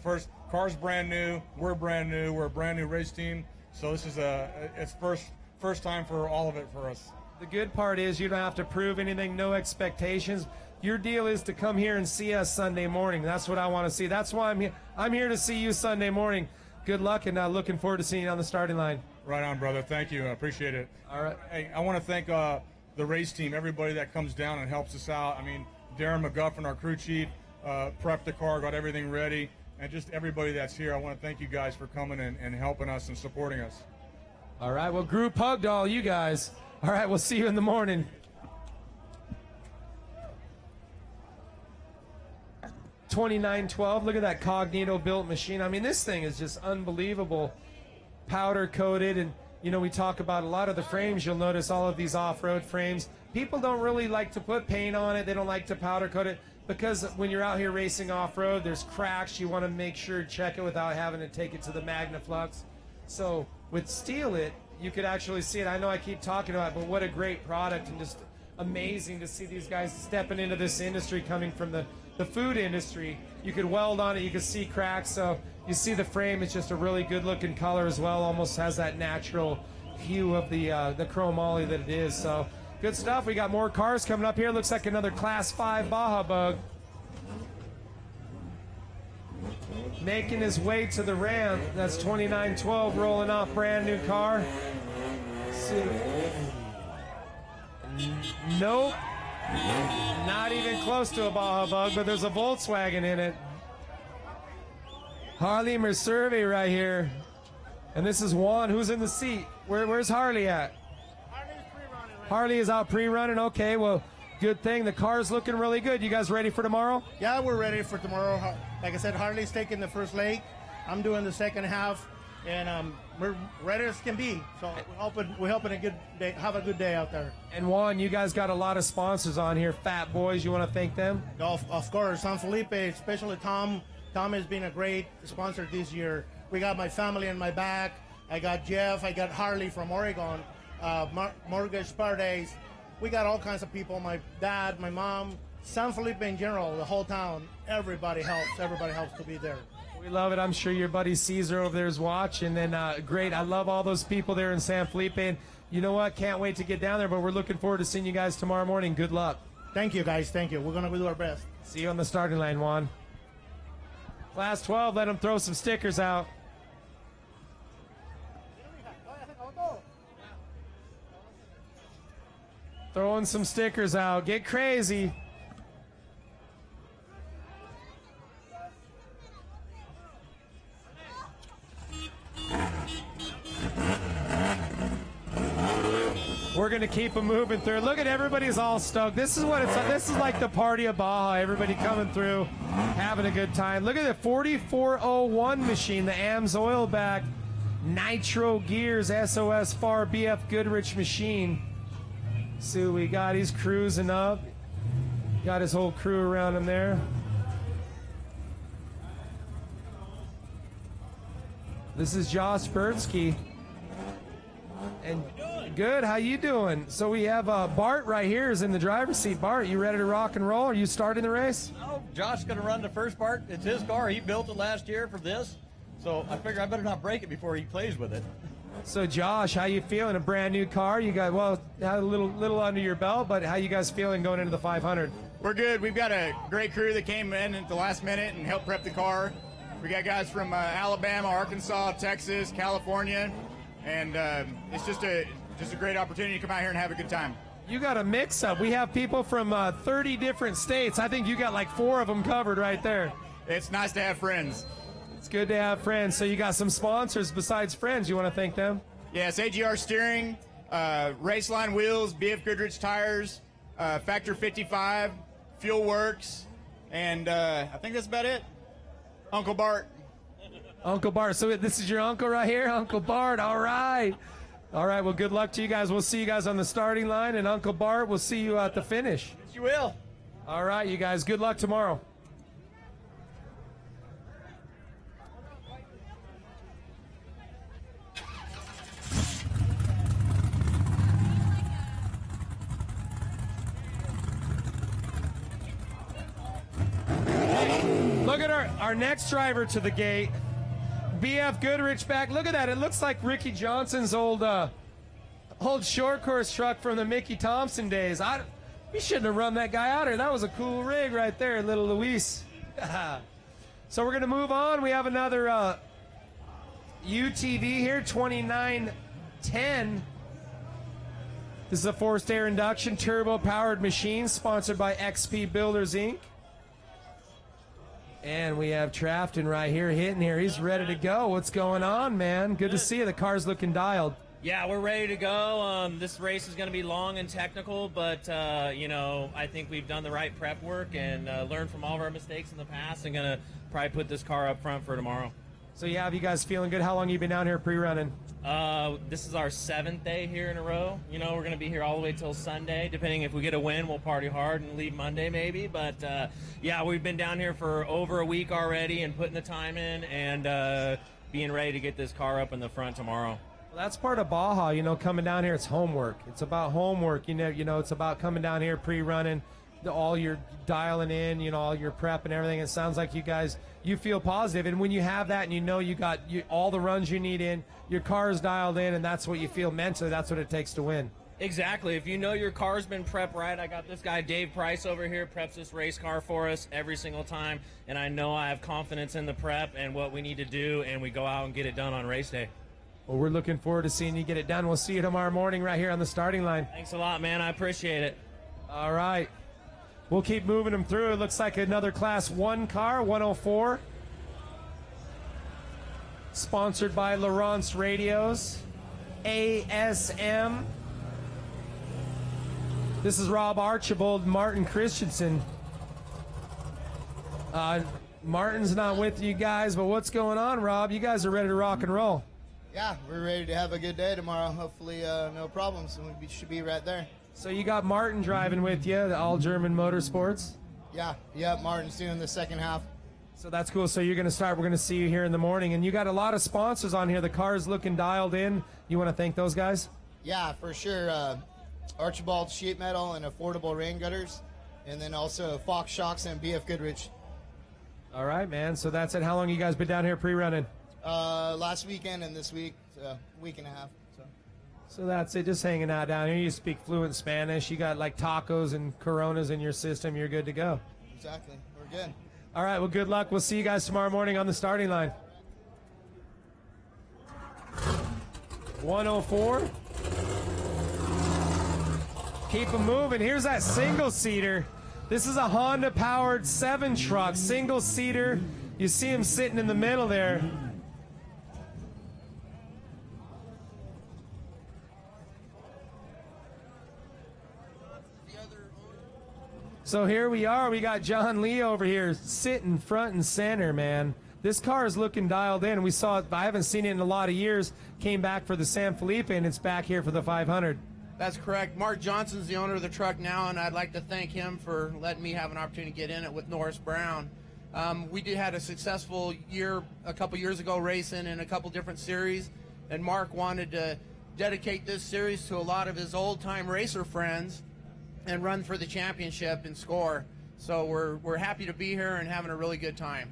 car's brand new. We're brand new. We're a brand new race team. So this is it's first time for all of it for us. The good part is you don't have to prove anything, no expectations. Your deal is to come here and see us Sunday morning. That's what I want to see. That's why I'm here. I'm here to see you Sunday morning. Good luck, and looking forward to seeing you on the starting line. Right on, brother. Thank you. I appreciate it. All right. Hey, I want to thank the race team, everybody that comes down and helps us out. I mean, Darren McGuffin, our crew chief, prepped the car, got everything ready, and just everybody that's here. I want to thank you guys for coming and helping us and supporting us. All right. Well, group hug to all you guys. All right. We'll see you in the morning. 2912. Look at that Cognito built machine. I mean, this thing is just unbelievable. Powder coated, and you know, we talk about a lot of the frames. You'll notice all of these off-road frames. People don't really like to put paint on it. They don't like to powder coat it because when you're out here racing off-road, there's cracks. You want to make sure check it without having to take it to the Magnaflux. So with Steel It, you could actually see it. I know I keep talking about it, but what a great product, and just amazing to see these guys stepping into this industry, coming from the food industry. You could weld on it, you could see cracks. So you see the frame, it's just a really good looking color as well. Almost has that natural hue of the chromoly that it is. So good stuff. We got more cars coming up here. Looks like another Class 5 Baja Bug making his way to the ramp. That's 2912 rolling off, brand new car. Let's see. Nope. Not even close to a Baja Bug, but there's a Volkswagen in it. Harley Mercerve right here. And this is Juan, who's in the seat. Where's Harley at? Harley is out pre-running. Okay, well, good thing. The car's looking really good. You guys ready for tomorrow? Yeah, we're ready for tomorrow. Like I said, Harley's taking the first leg. I'm doing the second half. and we're ready as can be. So we're hoping a good day, have a good day out there. And Juan, you guys got a lot of sponsors on here. Fat Boys, you want to thank them? Of course, San Felipe, especially Tom. Tom has been a great sponsor this year. We got my family in my back. I got Jeff. I got Harley from Oregon. Mortgage Parties. We got all kinds of people. My dad, my mom, San Felipe in general, the whole town. Everybody helps. Everybody helps to be there. We love it. I'm sure your buddy Caesar over there is watching. And great. I love all those people there in San Felipe. And you know what? Can't wait to get down there. But we're looking forward to seeing you guys tomorrow morning. Good luck. Thank you, guys. Thank you. We're going to do our best. See you on the starting line, Juan. Class 12, let them throw some stickers out. Throwing some stickers out. Get crazy. We're going to keep them moving through. Look at everybody's all stoked. This is what it's like. This is like the party of Baja. Everybody coming through, having a good time. Look at the 4401 machine, the AMS oil back, Nitro Gears, SOS FAR BF Goodrich machine. See what we got. He's cruising up. Got his whole crew around him there. This is Josh Bertsky. And good, how you doing? So we have Bart right here is in the driver's seat. Bart, you ready to rock and roll? Are you starting the race? Oh, Josh's going to run the first part. It's his car. He built it last year for this. So I figure I better not break it before he plays with it. So Josh, how you feeling? A brand new car. You got, well, had a little under your belt, but how you guys feeling going into the 500? We're good. We've got a great crew that came in at the last minute and helped prep the car. We got guys from Alabama, Arkansas, Texas, California, and it's just a great opportunity to come out here and have a good time. You got a mix-up. We have people from 30 different states. I think you got like 4 of them covered right there. It's nice to have friends. It's good to have friends. So you got some sponsors besides friends. You want to thank them? Yes, AGR Steering, Raceline Wheels, BF Goodrich Tires, Factor 55, Fuel Works, and I think that's about it. Uncle Bart. Uncle Bart. So this is your uncle right here, Uncle Bart. All right. All right, well, good luck to you guys. We'll see you guys on the starting line, and Uncle Bart, we'll see you at the finish. Yes, you will. All right, you guys, good luck tomorrow. Look at our next driver to the gate. BF Goodrich back. Look at that. It looks like Ricky Johnson's old short course truck from the Mickey Thompson days. We shouldn't have run that guy out here. That was a cool rig right there, little Luis. So we're going to move on. We have another UTV here, 2910. This is a forced air induction turbo-powered machine sponsored by XP Builders, Inc. And we have Trafton right here hitting here. He's ready to go. What's going on, man? Good to see you. The car's looking dialed. Yeah, we're ready to go. This race is going to be long and technical, but, I think we've done the right prep work and learned from all of our mistakes in the past and going to probably put this car up front for tomorrow. So, yeah, have you guys feeling good? How long have you been down here pre-running? This is our 7th day here in a row. We're going to be here all the way till Sunday. Depending if we get a win, we'll party hard and leave Monday maybe. But, yeah, we've been down here for over a week already and putting the time in and being ready to get this car up in the front tomorrow. Well, that's part of Baja, coming down here. It's homework. It's about homework. It's about coming down here pre-running, all your dialing in, all your prep and everything. It sounds like you guys, you feel positive. And when you have that and you got all the runs you need in, your car is dialed in, and that's what you feel mentally. That's what it takes to win. Exactly. If you know your car's been prepped right, I got this guy Dave Price over here, preps this race car for us every single time, and I know I have confidence in the prep and what we need to do, and we go out and get it done on race day. Well, we're looking forward to seeing you get it done. We'll see you tomorrow morning right here on the starting line. Thanks a lot, man. I appreciate it. All right. We'll keep moving them through. It looks like another Class 1 car, 104. Sponsored by Laurence Radios, ASM. This is Rob Archibald, Martin Christensen. Martin's not with you guys, but what's going on, Rob? You guys are ready to rock and roll. Yeah, we're ready to have a good day tomorrow. Hopefully, no problems, and should be right there. So you got Martin driving with you, the All German Motorsports. Yeah, Martin's doing the second half. So that's cool. So you're going to start. We're going to see you here in the morning, and you got a lot of sponsors on here. The car is looking dialed in. You want to thank those guys? Yeah, for sure. Archibald Sheet Metal and Affordable Rain Gutters, and then also Fox Shocks and BF Goodrich. All right, man. So that's it. How long you guys been down here pre-running? Last weekend and this week, week and a half. So that's it. Just hanging out down here. You speak fluent Spanish. You got like tacos and Coronas in your system. You're good to go. Exactly. We're good. All right. Well, good luck. We'll see you guys tomorrow morning on the starting line. 104. Keep them moving. Here's that single-seater. This is a Honda-powered 7 truck, single-seater. You see him sitting in the middle there. So here we are. We got John Lee over here sitting front and center, man. This car is looking dialed in. We saw it. I haven't seen it in a lot of years. Came back for the San Felipe, and it's back here for the 500. That's correct. Mark Johnson's the owner of the truck now, and I'd like to thank him for letting me have an opportunity to get in it with Norris Brown. We had a successful year a couple years ago racing in a couple different series, and Mark wanted to dedicate this series to a lot of his old-time racer friends and run for the championship and score. So we're happy to be here and having a really good time.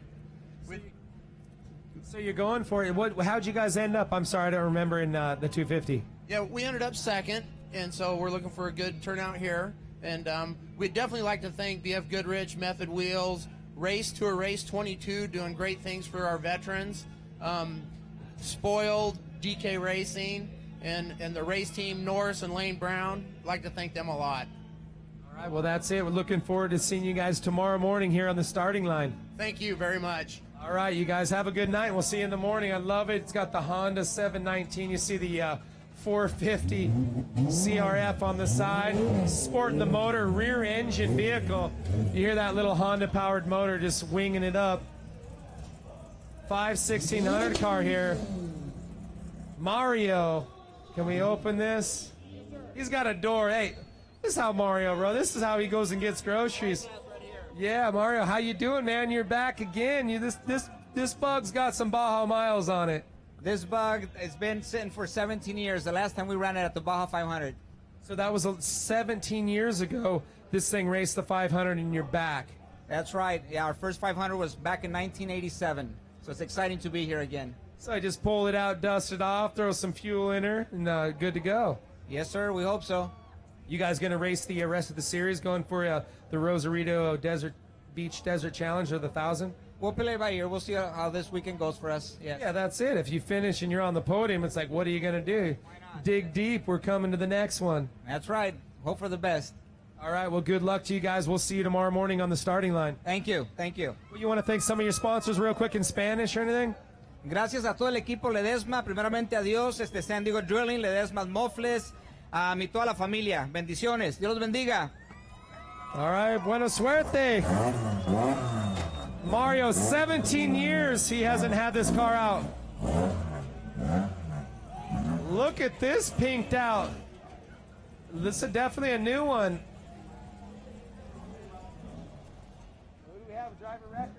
So you're going for it. How'd you guys end up? I'm sorry, I don't remember in the 250. Yeah, we ended up second, and so we're looking for a good turnout here. And we'd definitely like to thank BF Goodrich, Method Wheels, Race to a Race 22, doing great things for our veterans. Spoiled, DK Racing, and the race team, Norris and Lane Brown. I'd like to thank them a lot. All right, well, that's it. We're looking forward to seeing you guys tomorrow morning here on the starting line. Thank you very much. All right, you guys have a good night. We'll see you in the morning. I love it. It's got the Honda 719. You see the 450 CRF on the side, sporting the motor, rear engine vehicle. You hear that little Honda powered motor just winging it up. 1600 car here. Mario, can we open this? He's got a door. Hey, this is how Mario, bro. This is how he goes and gets groceries. Yeah, Mario, how you doing, man? You're back again. This bug's got some Baja miles on it. This bug has been sitting for 17 years. The last time we ran it at the Baja 500. So that was 17 years ago. This thing raced the 500 and you're back. That's right. Yeah, our first 500 was back in 1987. So it's exciting to be here again. So I just pull it out, dust it off, throw some fuel in her, and good to go. Yes, sir. We hope so. You guys going to race the rest of the series, going for the Rosarito Beach Desert Challenge or the 1,000? We'll play by ear. We'll see how this weekend goes for us. Yeah, that's it. If you finish and you're on the podium, it's like, what are you going to do? Dig deep. We're coming to the next one. That's right. Hope for the best. All right. Well, good luck to you guys. We'll see you tomorrow morning on the starting line. Thank you. Thank you. Well, you want to thank some of your sponsors real quick in Spanish or anything? Gracias a todo el equipo Ledesma. Primeramente a Dios, San Diego Drilling, Ledesma Mofles, a mi toda la familia. Bendiciones. Dios los bendiga. All right. Buena suerte. Mario, 17 years he hasn't had this car out. Look at this pinked out. This is definitely a new one. Who do we have? Driver record.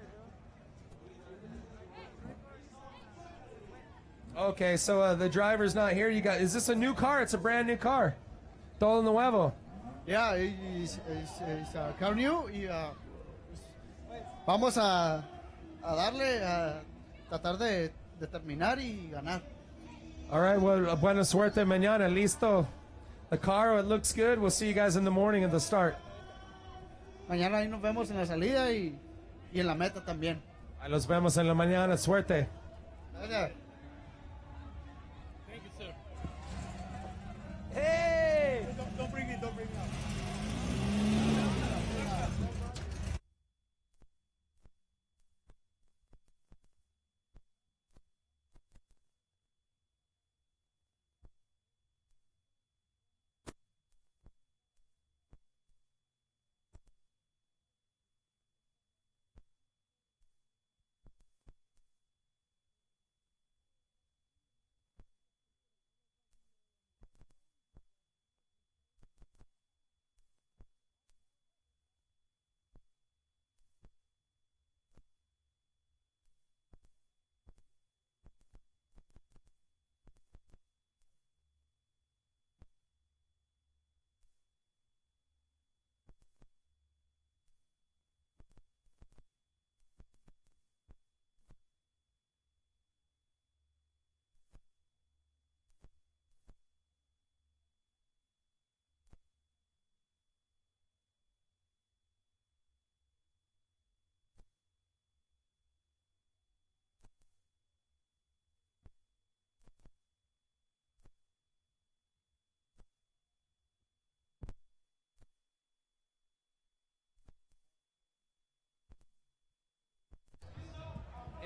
Okay, so the driver's not here. Is this a new car? It's a brand new car. Todo nuevo. Yeah, it's a car new. Y, vamos a darle, a tratar de terminar y ganar. All right, well, buena suerte mañana. Listo. The car, it looks good. We'll see you guys in the morning at the start. Mañana ahí nos vemos en la salida y en la meta también. Ahí los vemos en la mañana. Suerte. Gracias. Thank you, sir. Hey! Don't bring me up.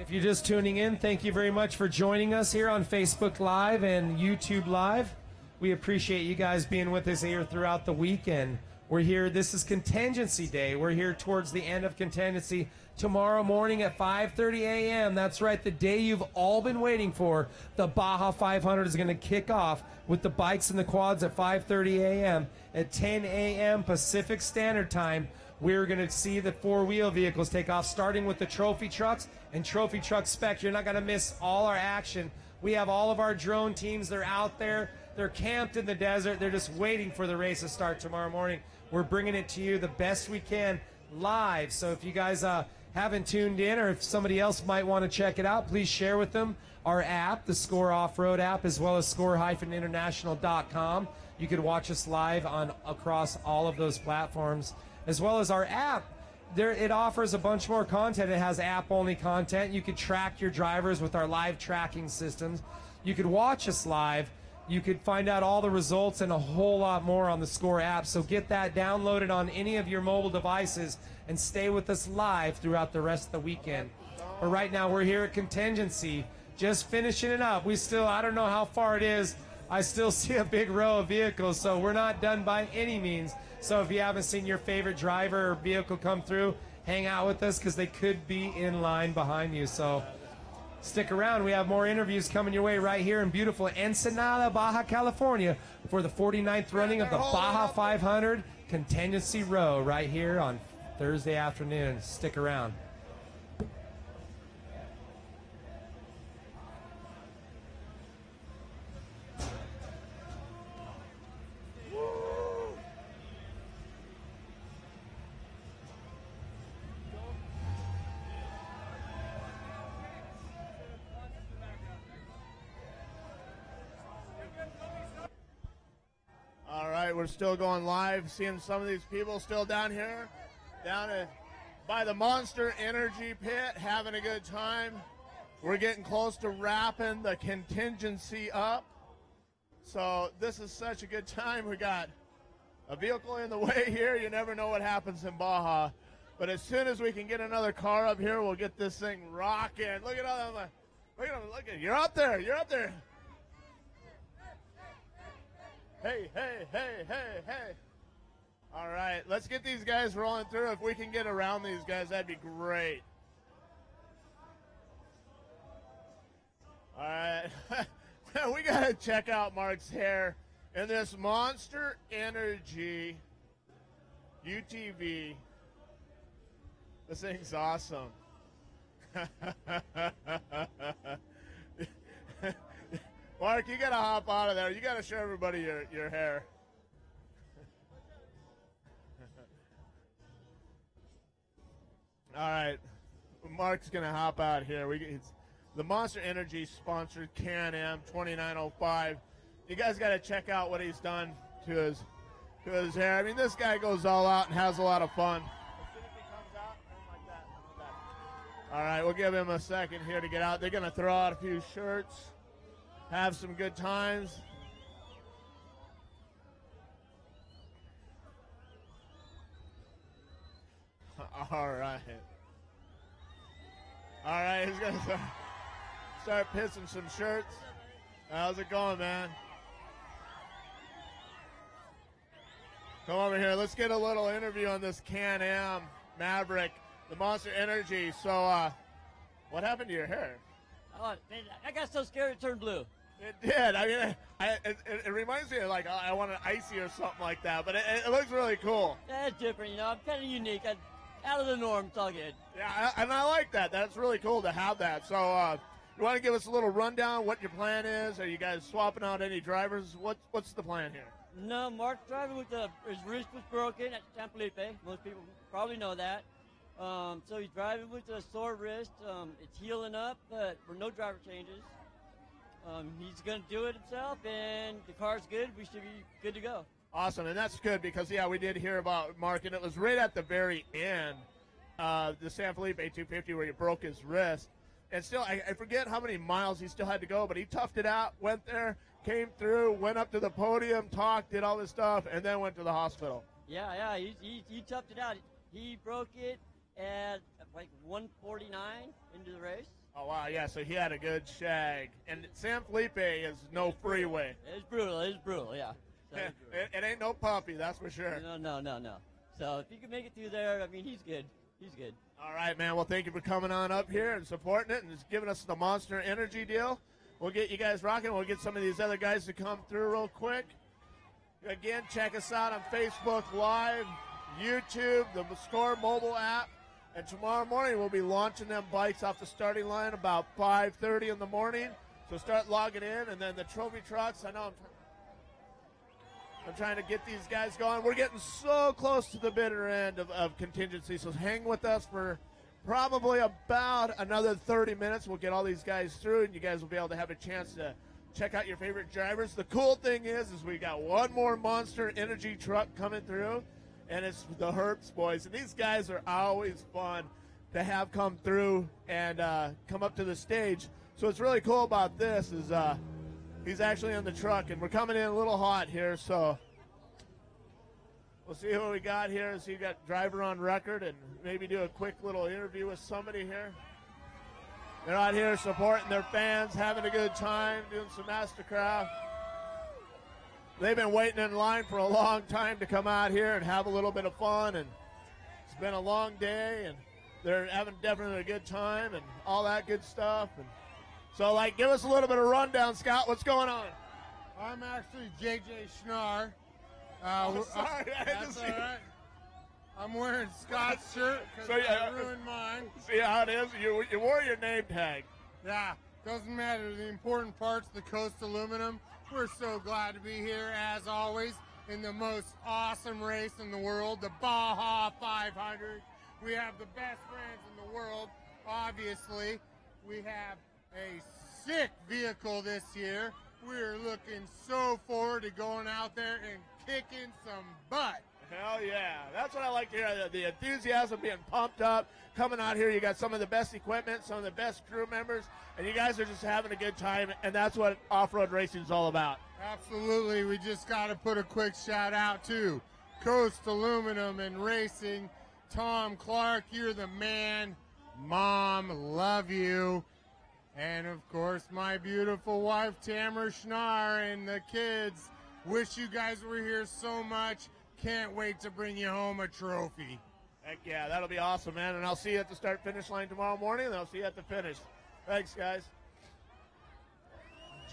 If you're just tuning in, thank you very much for joining us here on Facebook Live and YouTube Live. We appreciate you guys being with us here throughout the weekend. We're here, this is Contingency Day. We're here towards the end of Contingency tomorrow morning at 5:30 a.m. That's right, the day you've all been waiting for. The Baja 500 is going to kick off with the bikes and the quads at 5:30 a.m. At 10 a.m. Pacific Standard Time, we're going to see the four-wheel vehicles take off, starting with the trophy trucks and trophy truck spec. You're not going to miss all our action. We have all of our drone teams. They're out there. They're camped in the desert. They're just waiting for the race to start tomorrow morning. We're bringing it to you the best we can live. So if you guys haven't tuned in, or if somebody else might want to check it out, please share with them our app, the SCORE Off-Road app, as well as score-international.com. You could watch us live on across all of those platforms, as well as our app. There, it offers a bunch more content. It has app-only content. You could track your drivers with our live tracking systems. You could watch us live. You could find out all the results and a whole lot more on the SCORE app. So get that downloaded on any of your mobile devices and stay with us live throughout the rest of the weekend. But right now we're here at Contingency, just finishing it up. We still, I don't know how far it is. I still see a big row of vehicles, so we're not done by any means. So if you haven't seen your favorite driver or vehicle come through, hang out with us because they could be in line behind you. So stick around. We have more interviews coming your way right here in beautiful Ensenada, Baja California for the 49th running of the Baja 500 Contingency Row right here on Thursday afternoon. Stick around. All right, we're still going live, seeing some of these people still down here, by the Monster Energy Pit, having a good time. We're getting close to wrapping the contingency up. So this is such a good time. We got a vehicle in the way here. You never know what happens in Baja. But as soon as we can get another car up here, we'll get this thing rocking. Look at all them. Look at them. Look at, you're up there. You're up there. Hey, hey, hey, hey, hey. All right, let's get these guys rolling through. If we can get around these guys, that'd be great. All right. We got to check out Mark's hair in this Monster Energy UTV. This thing's awesome. Mark, you got to hop out of there. You got to show everybody your hair. All right. Mark's going to hop out here. It's the Monster Energy sponsored Can-Am 2905. You guys got to check out what he's done to his hair. I mean, this guy goes all out and has a lot of fun. As soon as he comes out, like that. All right, we'll give him a second here to get out. They're going to throw out a few shirts. Have some good times. All right. All right, he's going to start pissing some shirts. How's it going, man? Come over here. Let's get a little interview on this Can-Am Maverick, the Monster Energy. So, what happened to your hair? Oh, I got so scared it turned blue. It did. I mean, it reminds me of like I want an icy or something like that, but it looks really cool. Yeah, it's different, you know. I'm kind of unique. I'm out of the norm. It's all good. Yeah, and I like that. That's really cool to have that. So, you want to give us a little rundown what your plan is? Are you guys swapping out any drivers? What's the plan here? No, Mark's driving with his wrist was broken at San Felipe. Most people probably know that. So he's driving with a sore wrist. It's healing up, but for no driver changes. He's going to do it himself, and the car's good. We should be good to go. Awesome, and that's good because, yeah, we did hear about Mark, and it was right at the very end, the San Felipe 250 where he broke his wrist. And still, I forget how many miles he still had to go, but he toughed it out, went there, came through, went up to the podium, talked, did all this stuff, and then went to the hospital. Yeah, he toughed it out. He broke it at like 149 into the race. Oh, wow, yeah, so he had a good shag. And San Felipe is no freeway. It's brutal, yeah. So It ain't no puppy, that's for sure. No. So if he can make it through there, I mean, he's good. He's good. All right, man. Well, thank you for coming on up here and supporting it and just giving us the Monster Energy deal. We'll get you guys rocking. We'll get some of these other guys to come through real quick. Again, check us out on Facebook Live, YouTube, the SCORE mobile app. And tomorrow morning, we'll be launching them bikes off the starting line about 5:30 in the morning. So start logging in. And then the trophy trucks, I know I'm trying to get these guys going. We're getting so close to the bitter end of contingency, so hang with us for probably about another 30 minutes. We'll get all these guys through, and you guys will be able to have a chance to check out your favorite drivers. The cool thing is we got one more Monster Energy truck coming through, and it's the Herps boys. And these guys are always fun to have come through and come up to the stage. So what's really cool about this is he's actually in the truck, and we're coming in a little hot here, so we'll see who we got here. See, you got driver on record, and maybe do a quick little interview with somebody here. They're out here supporting their fans, having a good time, doing some Mastercraft. They've been waiting in line for a long time to come out here and have a little bit of fun, and it's been a long day, and they're having definitely a good time and all that good stuff. And so, give us a little bit of rundown, Scott. What's going on? I'm actually JJ Schnarr. Sorry, that's all right. I'm wearing Scott's shirt because I ruined mine. See how it is? You wore your name tag. Yeah, doesn't matter. The important part's the Coast Aluminum. We're so glad to be here, as always, in the most awesome race in the world, the Baja 500. We have the best friends in the world, obviously. We have a sick vehicle this year. We're looking so forward to going out there and kicking some butt. Hell yeah. That's what I like to hear, the enthusiasm, being pumped up, coming out here. You got some of the best equipment, some of the best crew members, and you guys are just having a good time, and that's what off-road racing is all about. Absolutely. We just got to put a quick shout out to Coast Aluminum and Racing. Tom Clark, you're the man. Mom, love you. And, of course, my beautiful wife, Tamara Schnarr, and the kids. Wish you guys were here so much. Can't wait to bring you home a trophy. Heck yeah, that'll be awesome, man. And I'll see you at the start-finish line tomorrow morning, and I'll see you at the finish. Thanks, guys.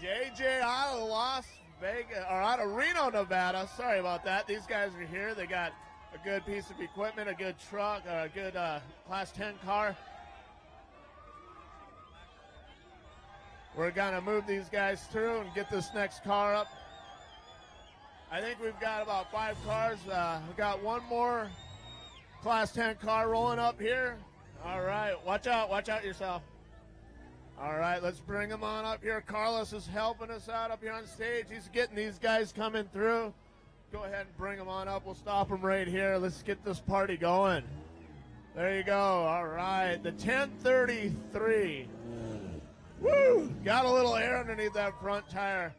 JJ out of Las Vegas, or out of Reno, Nevada. Sorry about that. These guys are here. They got a good piece of equipment, a good truck, a good Class 10 car. We're going to move these guys through and get this next car up. I think we've got about 5 cars. We've got one more Class 10 car rolling up here. All right, watch out yourself. All right, let's bring them on up here. Carlos is helping us out up here on stage. He's getting these guys coming through. Go ahead and bring them on up. We'll stop them right here. Let's get this party going. There you go. All right, the 1033. Woo! Got a little air underneath that front tire.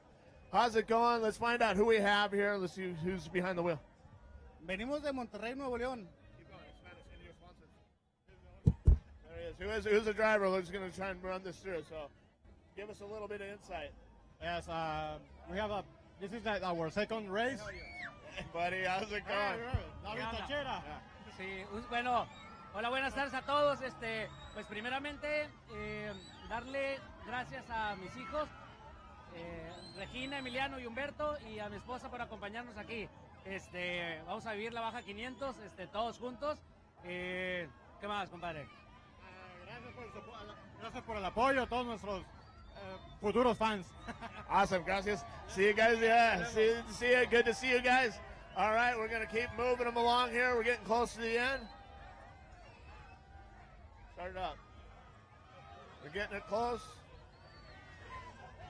How's it going? Let's find out who we have here. Let's see who's behind the wheel. Venimos de Monterrey, Nuevo León. There he is. Who's the driver? Who's going to try and run this through? So give us a little bit of insight. Yes, we have this is our second race. Hey, buddy, how's it going? Sí, bueno, hola, buenas tardes a todos. Pues primeramente, darle gracias a mis hijos, Regina, Emiliano y Humberto, y a mi esposa por acompañarnos aquí. Vamos a vivir la Baja 500, todos juntos. ¿Qué más, compadre? Gracias por el apoyo a todos nuestros futuros fans. Awesome, gracias. See you guys. Yeah, see you. Good to see you guys. All right, we're going to keep moving them along here. We're getting close to the end. Start it up. We're getting it close.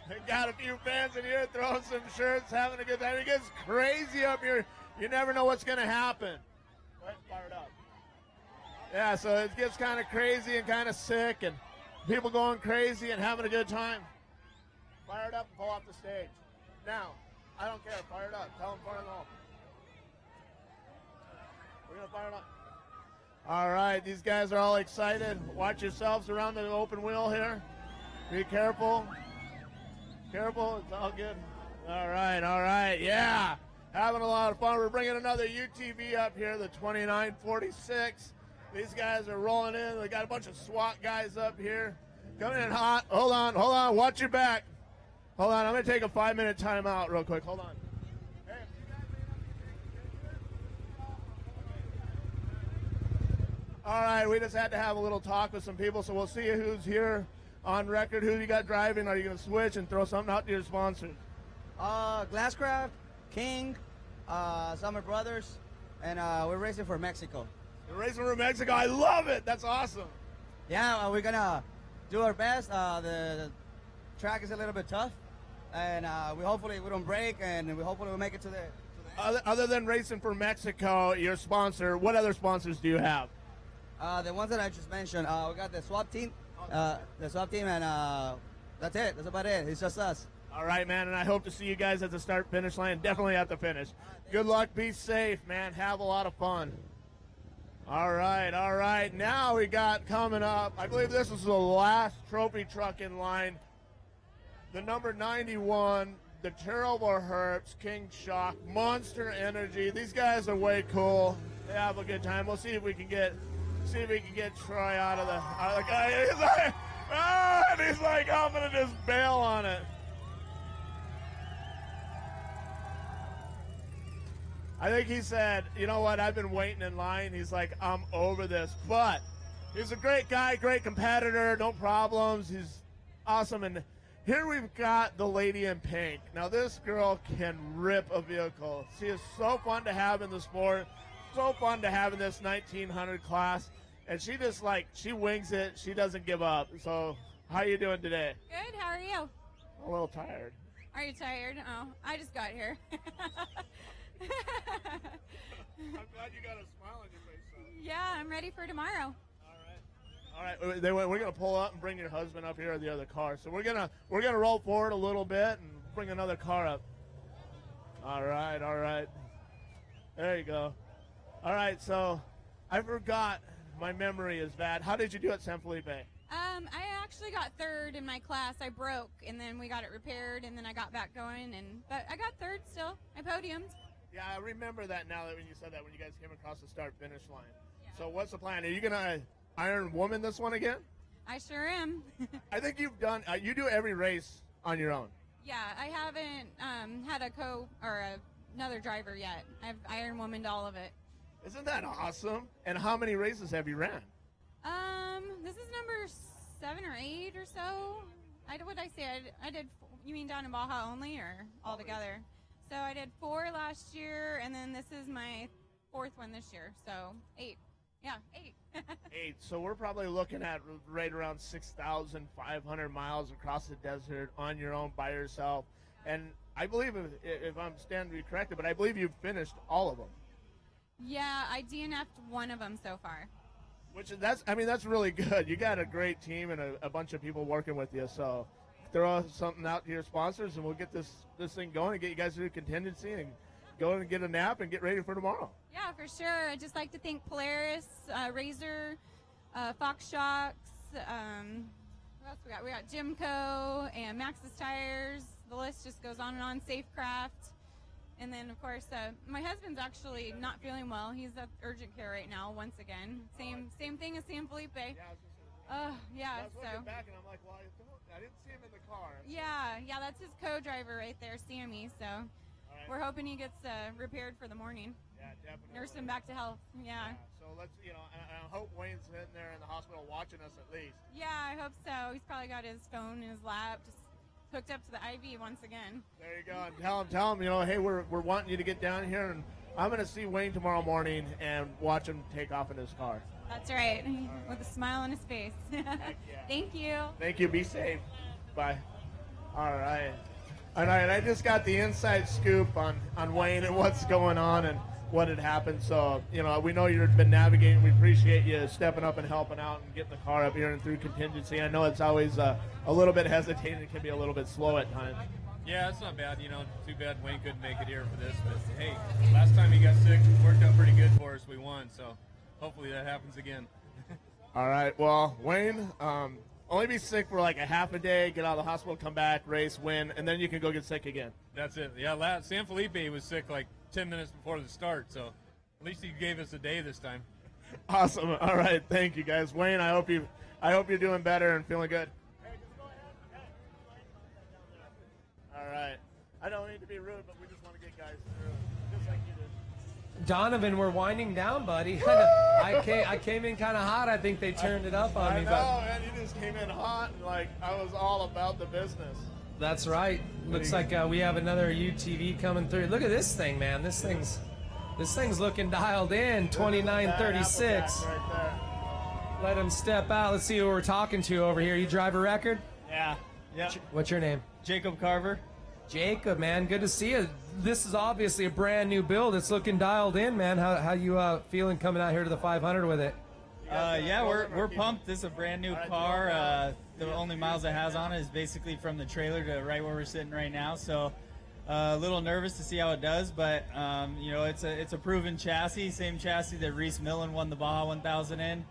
We got a few fans in here throwing some shirts, having a good time. It gets crazy up here. You never know what's going to happen. Go ahead and fire it up. Yeah, so it gets kind of crazy and kind of sick, and people going crazy and having a good time. Fire it up and pull off the stage. Now, I don't care. Fire it up. Tell them fire it up. We're going to fire it up. All right, these guys are all excited. Watch yourselves around the open wheel here. Be careful. Careful, it's all good. All right, yeah. Having a lot of fun. We're bringing another UTV up here, the 2946. These guys are rolling in. They got a bunch of SWAT guys up here. Coming in hot. Hold on. Watch your back. Hold on, I'm going to take a 5-minute timeout real quick. Hold on. All right, we just had to have a little talk with some people, so we'll see who's here on record. Who you got driving? Are you going to switch and throw something out to your sponsors? Glasscraft, King, Summer Brothers, and we're racing for Mexico. You're racing for Mexico? I love it. That's awesome. Yeah, we're going to do our best. The track is a little bit tough, and we hopefully we don't break, and we hopefully we'll make it to the Other than racing for Mexico, your sponsor, what other sponsors do you have? The ones that I just mentioned. We got the swap team, and that's it. That's about it. It's just us. All right, man, and I hope to see you guys at the start-finish line. Definitely at the finish. Good luck. Be safe, man. Have a lot of fun. All right. Now we got coming up, I believe this is the last trophy truck in line. The number 91, the Terrible Herps, King Shock, Monster Energy. These guys are way cool. They have a good time. We'll see if we can get Troy out of the guy. He's like, I'm gonna just bail on it. I think he said, you know what, I've been waiting in line. He's like, I'm over this. But he's a great guy, great competitor, no problems. He's awesome. And here we've got the lady in pink. Now this girl can rip a vehicle. She is so fun to have in the sport, so fun to have in this 1900 class. And she just she wings it. She doesn't give up. So how you doing today? Good, how are you? A little tired. Are you tired? Oh, I just got here. I'm glad you got a smile on your face. So. Yeah, I'm ready for tomorrow. All right, we're gonna pull up and bring your husband up here in the other car. So we're gonna roll forward a little bit and bring another car up. All right. There you go. All right, so I forgot. My memory is bad. How did you do at San Felipe? I actually got third in my class. I broke, and then we got it repaired, and then I got back going, but I got third still. I podiumed. Yeah, I remember that now that when you said that when you guys came across the start-finish line. Yeah. So what's the plan? Are you gonna Iron Woman this one again? I sure am. I think you've done. You do every race on your own. Yeah, I haven't had another driver yet. I've Iron Womaned all of it. Isn't that awesome? And how many races have you ran? This is number 7 or 8 or so. What I say? I did. You mean down in Baja only, or all together? So I did 4 last year, and then this is my 4th one this year. So 8. Yeah, 8. 8. So we're probably looking at right around 6,500 miles across the desert on your own by yourself. And I believe, if I'm standing to be corrected, but I believe you've finished all of them. Yeah, I DNF'd one of them so far. That's really good. You got a great team and a bunch of people working with you. So throw something out to your sponsors, and we'll get this thing going and get you guys to do contingency and go and get a nap and get ready for tomorrow. Yeah, for sure. I'd just like to thank Polaris, Razor, Fox Shocks. What else we got? We got Jimco and Maxxis Tires. The list just goes on and on. Safecraft. And then, of course, my husband's actually not feeling well. He's at urgent care right now, once again. Same thing as San Felipe. Yeah, I was looking back, and I'm like, well, I didn't see him in the car. Yeah, that's his co-driver right there, Sammy. So we're hoping he gets repaired for the morning. Yeah, definitely. Nurse him back to health. Yeah. So let's, and I hope Wayne's sitting there in the hospital watching us at least. Yeah, I hope so. He's probably got his phone in his lap, just hooked up to the IV once again. There you go. And tell him, hey, we're wanting you to get down here, and I'm going to see Wayne tomorrow morning and watch him take off in his car. That's right, with a smile on his face. Thank you. Thank you. Be safe. Bye. All right. I just got the inside scoop on Wayne and what's going on and what had happened. So, we know you've been navigating. We appreciate you stepping up and helping out and getting the car up here and through contingency. I know it's always a little bit hesitating. It can be a little bit slow at times. Yeah, it's not bad. Too bad Wayne couldn't make it here for this. But, hey, last time he got sick, it worked out pretty good for us. We won. So hopefully that happens again. All right. Well, Wayne, only be sick for like a half a day, get out of the hospital, come back, race, win, and then you can go get sick again. That's it. Yeah, San Felipe was sick like 10 minutes before the start, so at least he gave us a day this time. Awesome. All right. Thank you, guys. Wayne, I hope you're doing better and feeling good. All right. I don't need to be rude, but we just want to get guys through, just like you did. Donovan, we're winding down, buddy. I came in kind of hot. I think they turned it up on me. I know, man. You just came in hot, and like I was all about the business. That's right. Looks like we have another UTV coming through. Look at this thing, man. This thing's looking dialed in. 2936. Right there. Let him step out. Let's see who we're talking to over here. You drive a record? Yeah. Yep. What's your name? Jacob Carver. Jacob, man, good to see you. This is obviously a brand new build. It's looking dialed in, man. How you feeling coming out here to the 500 with it? Yeah, we're pumped. This is a brand new car. The only miles it has on it is basically from the trailer to right where we're sitting right now. So a little nervous to see how it does, but you know, it's a proven chassis, same chassis that Reese Millen won the Baja 1000 in.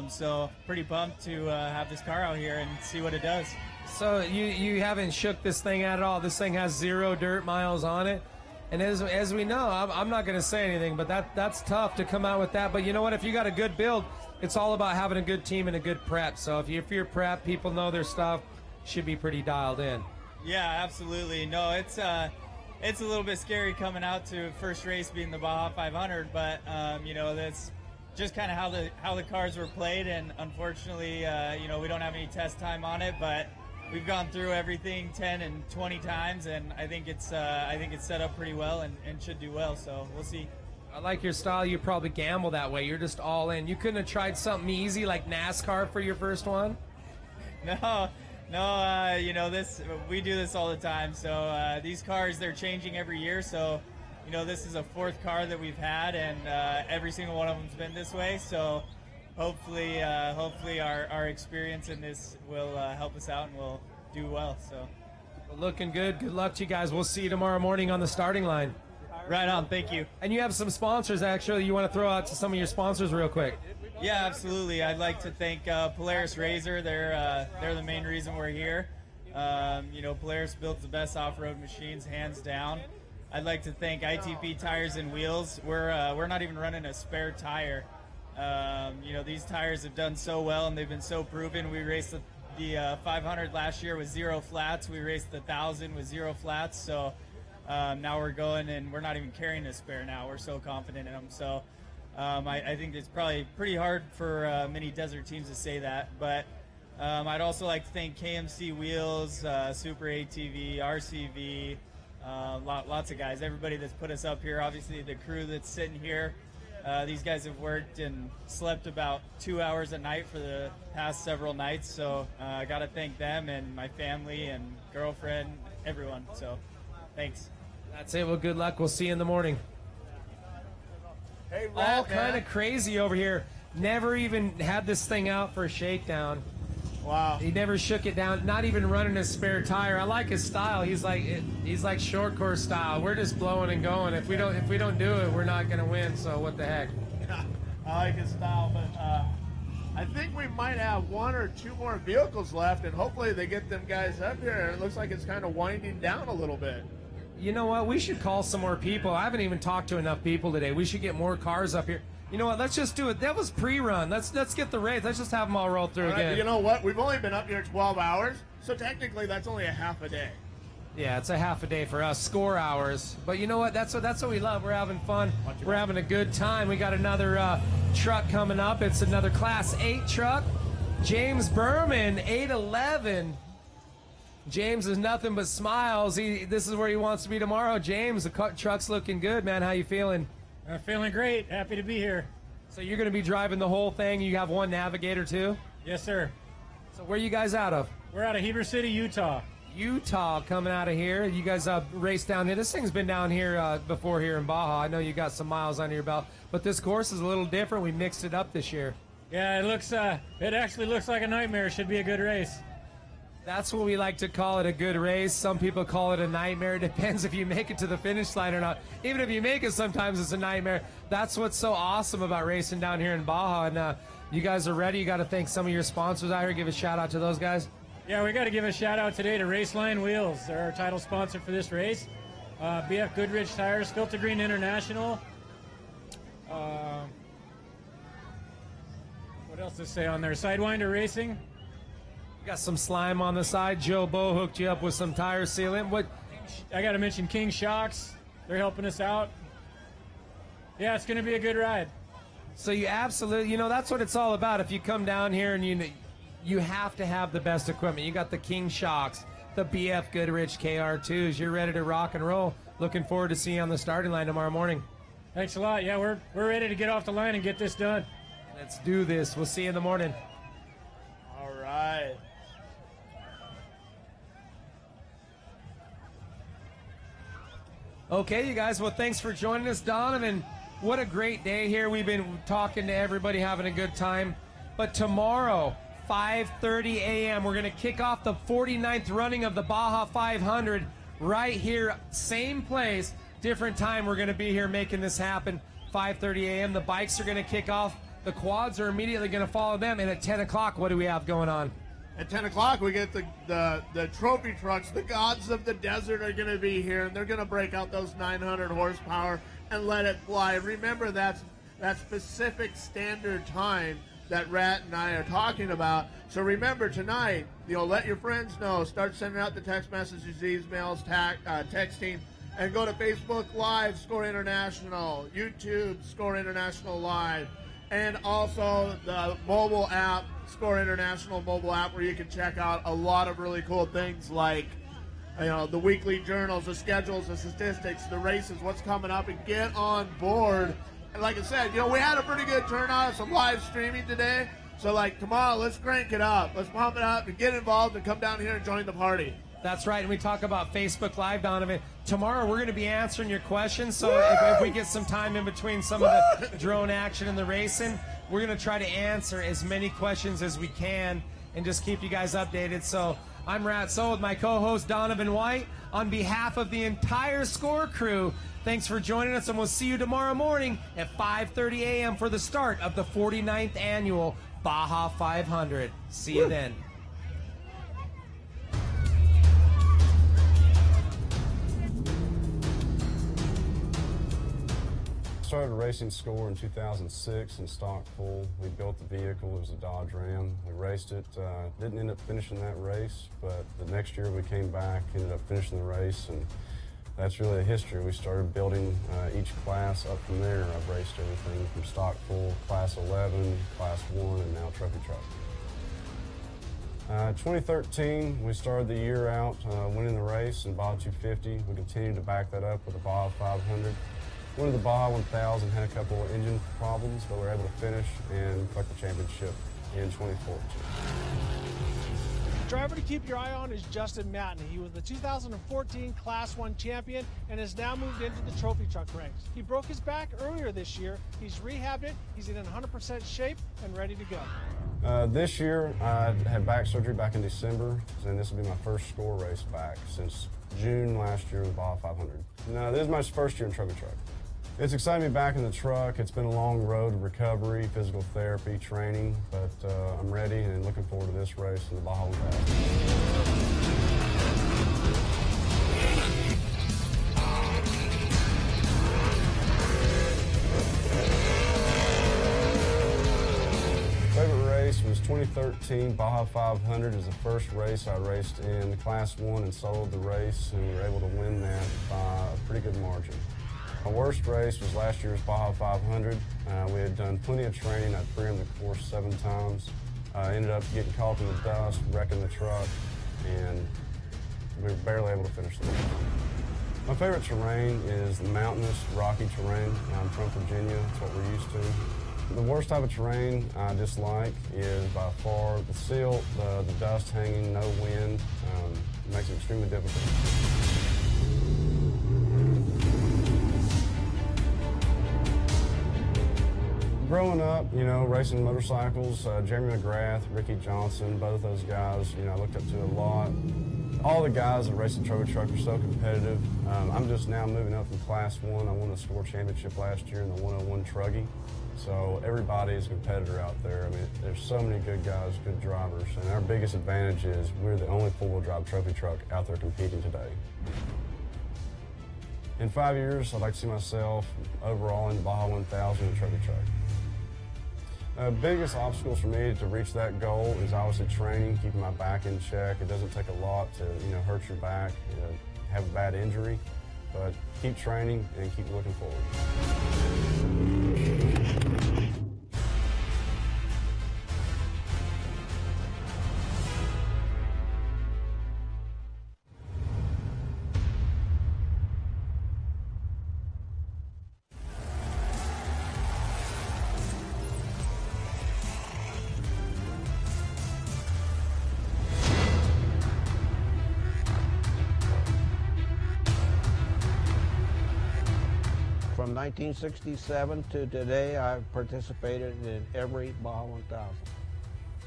So pretty pumped to have this car out here and see what it does. So you haven't shook this thing at all. This thing has 0 dirt miles on it. And as we know, I'm not going to say anything, but that's tough to come out with that. But you know what? If you got a good build, it's all about having a good team and a good prep. So if you're prep, people know their stuff, should be pretty dialed in. Yeah, absolutely. No, it's a little bit scary coming out to first race being the Baja 500, but you know, that's just kind of how the cars were played. And unfortunately, you know, we don't have any test time on it, but we've gone through everything 10 and 20 times, and I think it's set up pretty well and should do well. So we'll see. I like your style. You probably gamble that way. You're just all in. You couldn't have tried something easy like NASCAR for your first one? No. You know, we do this all the time. So these cars, they're changing every year. So, you know, this is a 4th car that we've had, and every single one of them's been this way. So hopefully our experience in this will help us out and we'll do well. So, looking good. Good luck to you guys. We'll see you tomorrow morning on the starting line. Right on. Thank you. And you have some sponsors, actually. You want to throw out to some of your sponsors real quick? Yeah, absolutely. I'd like to thank Polaris Razor. They're the main reason we're here. You know, Polaris builds the best off-road machines, hands down. I'd like to thank ITP Tires and Wheels. We're not even running a spare tire. You know, these tires have done so well and they've been so proven. We raced the 500 last year with 0 flats. We raced the 1000 with 0 flats. So now we're going and we're not even carrying a spare now. We're so confident in them. So I think it's probably pretty hard for many desert teams to say that. But I'd also like to thank KMC Wheels, Super ATV, RCV, lots of guys, everybody that's put us up here. Obviously the crew that's sitting here. These guys have worked and slept about 2 hours a night for the past several nights. So I got to thank them and my family and girlfriend, everyone. So thanks. That's it. Well, good luck. We'll see you in the morning. Hey, all kind of crazy over here. Never even had this thing out for a shakedown. Wow. He never shook it down. Not even running a spare tire. I like his style. He's like short course style. We're just blowing and going. If we don't do it, we're not going to win. So what the heck? I like his style, but I think we might have 1 or 2 more vehicles left, and hopefully they get them guys up here. It looks like it's kind of winding down a little bit. You know what? We should call some more people. I haven't even talked to enough people today. We should get more cars up here. You know what? Let's just do it. That was pre-run. Let's get the race. Let's just have them all roll through All right, again. you know what? We've only been up here 12 hours, so technically that's only a half a day. Yeah, it's a half a day for us, score hours. But you know what? That's what we love. We're having fun. We're having a good time. We got another truck coming up. It's another Class 8 truck. James Berman, 811. James is nothing but smiles. This is where he wants to be tomorrow. James, the truck's looking good, man. How you feeling? Feeling great. Happy to be here. So you're going to be driving the whole thing. You have one navigator too? Yes, sir. So where are you guys out of? We're out of Heber City, Utah. Utah coming out of here. You guys raced down here. This thing's been down here before here in Baja. I know you got some miles under your belt, but this course is a little different. We mixed it up this year. Yeah, it actually looks like a nightmare. Should be a good race. That's what we like to call it, a good race. Some people call it a nightmare. It depends if you make it to the finish line or not. Even if you make it, sometimes it's a nightmare. That's what's so awesome about racing down here in Baja. And you guys are ready. You got to thank some of your sponsors out here. Give a shout out to those guys. Yeah, we got to give a shout out today to Raceline Wheels. They're our title sponsor for this race. BF Goodrich Tires, Filter Green International. What else to say on there? Sidewinder Racing. Got some slime on the side. Joe Bo hooked you up with some tire sealant. What? I got to mention King Shocks. They're helping us out. Yeah, it's going to be a good ride. So you absolutely, that's what it's all about. If you come down here and you have to have the best equipment. You got the King Shocks, the BF Goodrich KR2s. You're ready to rock and roll. Looking forward to seeing you on the starting line tomorrow morning. Thanks a lot. Yeah, we're ready to get off the line and get this done. Let's do this. We'll see you in the morning. All right. Okay, you guys. Well, thanks for joining us, Donovan. What a great day here. We've been talking to everybody, having a good time. But tomorrow, 5:30 a.m., we're going to kick off the 49th running of the Baja 500 right here, same place, different time. We're going to be here making this happen. 5:30 a.m. The bikes are going to kick off. The quads are immediately going to follow them. And at 10 o'clock, what do we have going on? At 10 o'clock, we get the trophy trucks. The gods of the desert are going to be here, and they're going to break out those 900 horsepower and let it fly. Remember, that's that specific standard time that Rat and I are talking about. So remember, tonight, let your friends know. Start sending out the text messages, emails, texting, and go to Facebook Live, Score International, YouTube, Score International Live, and also the mobile app, Score International mobile app, where you can check out a lot of really cool things like the weekly journals, the schedules, the statistics, the races, what's coming up, and get on board. And like I said, we had a pretty good turnout, some live streaming today. So tomorrow, let's crank it up. Let's pump it up and get involved and come down here and join the party. That's right, and we talk about Facebook Live, Donovan. Tomorrow we're going to be answering your questions, so if we get some time in between some of the drone action and the racing, we're going to try to answer as many questions as we can and just keep you guys updated. So I'm Rat Soul with my co-host Donovan White. On behalf of the entire SCORE crew, thanks for joining us, and we'll see you tomorrow morning at 5:30 a.m. for the start of the 49th Annual Baja 500. See you then. Started racing SCORE in 2006 in stock full. We built the vehicle. It was a Dodge Ram. We raced it. Didn't end up finishing that race, but the next year we came back, ended up finishing the race, and that's really a history. We started building each class up from there. I've raced everything from stock full, class 11, class 1, and now trophy truck. 2013, we started the year out winning the race in Baja 250. We continued to back that up with the Baja 500. Winning the Baja 1000, had a couple of engine problems, but we were able to finish and collect the championship in 2014. The driver to keep your eye on is Justin Matney. He was the 2014 Class 1 champion and has now moved into the trophy truck ranks. He broke his back earlier this year. He's rehabbed it. He's in 100% shape and ready to go. This year, I had back surgery back in December, and this will be my first SCORE race back since June last year with the Baja 500. No, this is my first year in trophy truck. It's exciting to be back in the truck. It's been a long road of recovery, physical therapy, training, but I'm ready and looking forward to this race in the Baja 1000. Was 2013 Baja 500 is the first race I raced in Class 1 and sold the race, and we were able to win that by a pretty good margin. My worst race was last year's Baja 500. We had done plenty of training. I'd pre-rimmed the course 7 times. Ended up getting caught in the dust, wrecking the truck, and we were barely able to finish the race. My favorite terrain is the mountainous, rocky terrain. I'm from Virginia. That's what we're used to. The worst type of terrain I dislike is by far the silt, the dust hanging, no wind. It makes it extremely difficult. Growing up, you know, racing motorcycles, Jeremy McGrath, Ricky Johnson, both those guys, you know, I looked up to a lot. All the guys that race the trophy truck are so competitive. I'm just now moving up from Class 1. I won the SCORE championship last year in the 101 truggy. So everybody is a competitor out there. I mean, there's so many good guys, good drivers, and our biggest advantage is we're the only four-wheel drive trophy truck out there competing today. In 5 years, I'd like to see myself overall in the Baja 1000 and trophy truck. Biggest obstacles for me to reach that goal is obviously training, keeping my back in check. It doesn't take a lot to, you know, hurt your back, have a bad injury, but keep training and keep looking forward. From 1967 to today, I've participated in every Baja 1000.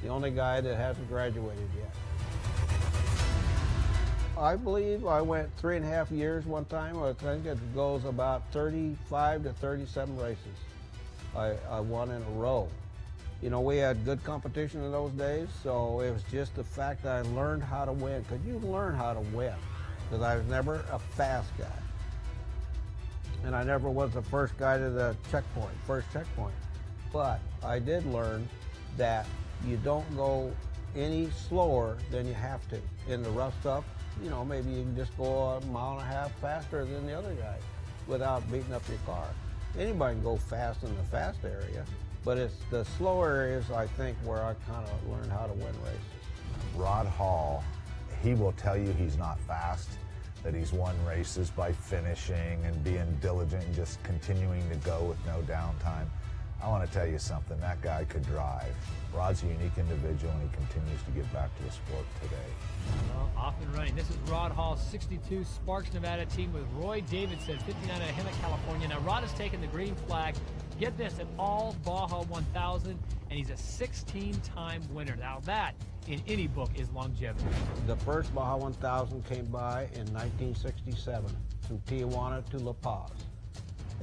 The only guy that hasn't graduated yet. I believe I went 3.5 years one time. I think it goes about 35 to 37 races. I won in a row. You know, we had good competition in those days, so it was just the fact that I learned how to win. Because you learn how to win. Because I was never a fast guy. And I never was the first guy to the first checkpoint. But I did learn that you don't go any slower than you have to. In the rough stuff, you know, maybe you can just go 1.5 miles faster than the other guy without beating up your car. Anybody can go fast in the fast area, but it's the slower areas, I think, where I kind of learned how to win races. Rod Hall, he will tell you he's not fast, that he's won races by finishing and being diligent and just continuing to go with no downtime. I want to tell you something, that guy could drive. Rod's a unique individual and he continues to give back to the sport today. Well, off and running. This is Rod Hall's 62 Sparks Nevada team with Roy Davidson, 59 out of Hemet, California. Now Rod has taken the green flag, get this, at all Baja 1000, and he's a 16-time winner. Now that, in any book, is longevity. The first Baja 1000 came by in 1967 from Tijuana to La Paz.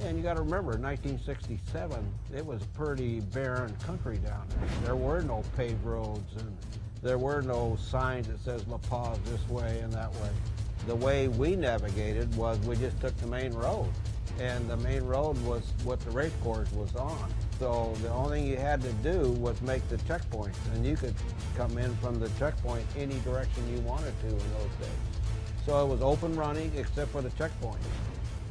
And you got to remember, in 1967, it was a pretty barren country down there. There were no paved roads, and there were no signs that says La Paz this way and that way. The way we navigated was we just took the main road, and the main road was what the race course was on. So the only thing you had to do was make the checkpoints, and you could come in from the checkpoint any direction you wanted to in those days. So it was open running except for the checkpoint.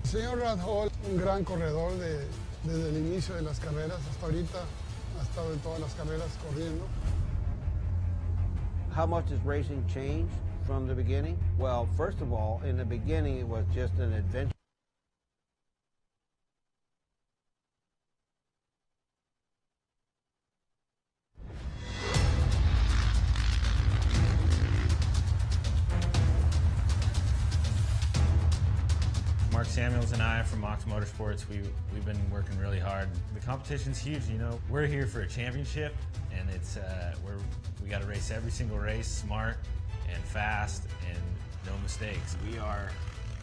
Señor Rod Hall, un gran corredor desde el inicio de las carreras hasta ahorita, ha estado en todas las carreras corriendo. How much has racing changed from the beginning? Well, first of all, in the beginning it was just an adventure. Mark Samuels and I from Mox Motorsports, we've been working really hard. The competition's huge, you know. We're here for a championship, and it's we got to race every single race smart and fast and no mistakes. We are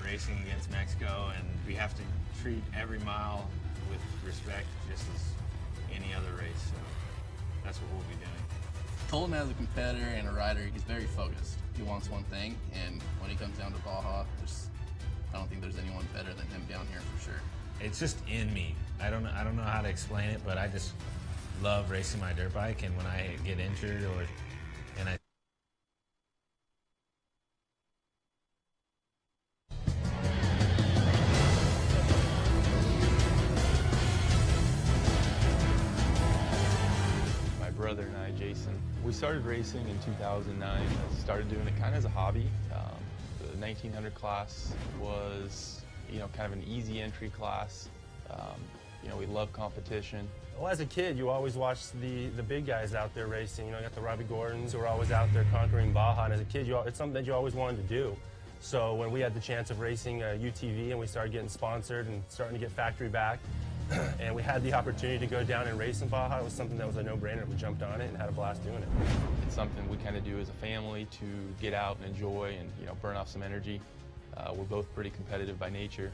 racing against Mexico, and we have to treat every mile with respect, just as any other race. So that's what we'll be doing. Colton, as a competitor and a rider, he's very focused. He wants one thing, and when he comes down to Baja, I don't think there's anyone better than him down here for sure. It's just in me. I don't know how to explain it, but I just love racing my dirt bike, and when I get injured My brother and I, Jason, we started racing in 2009. Started doing it kind of as a hobby. The 1900 class was, you know, kind of an easy entry class. You know, we love competition. Well, as a kid, you always watched the big guys out there racing. You know, you got the Robbie Gordons who were always out there conquering Baja. And as a kid, it's something that you always wanted to do. So when we had the chance of racing UTV and we started getting sponsored and starting to get factory back, and we had the opportunity to go down and race in Baja. It was something that was a no-brainer. We jumped on it and had a blast doing it. It's something we kind of do as a family to get out and enjoy and burn off some energy. We're both pretty competitive by nature.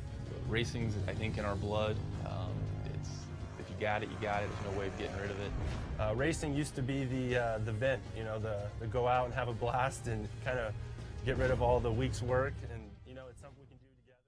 Racing's, I think, in our blood. It's if you got it, you got it. There's no way of getting rid of it. Racing used to be the vent, the go out and have a blast and kind of get rid of all the week's work, and it's something we can do together.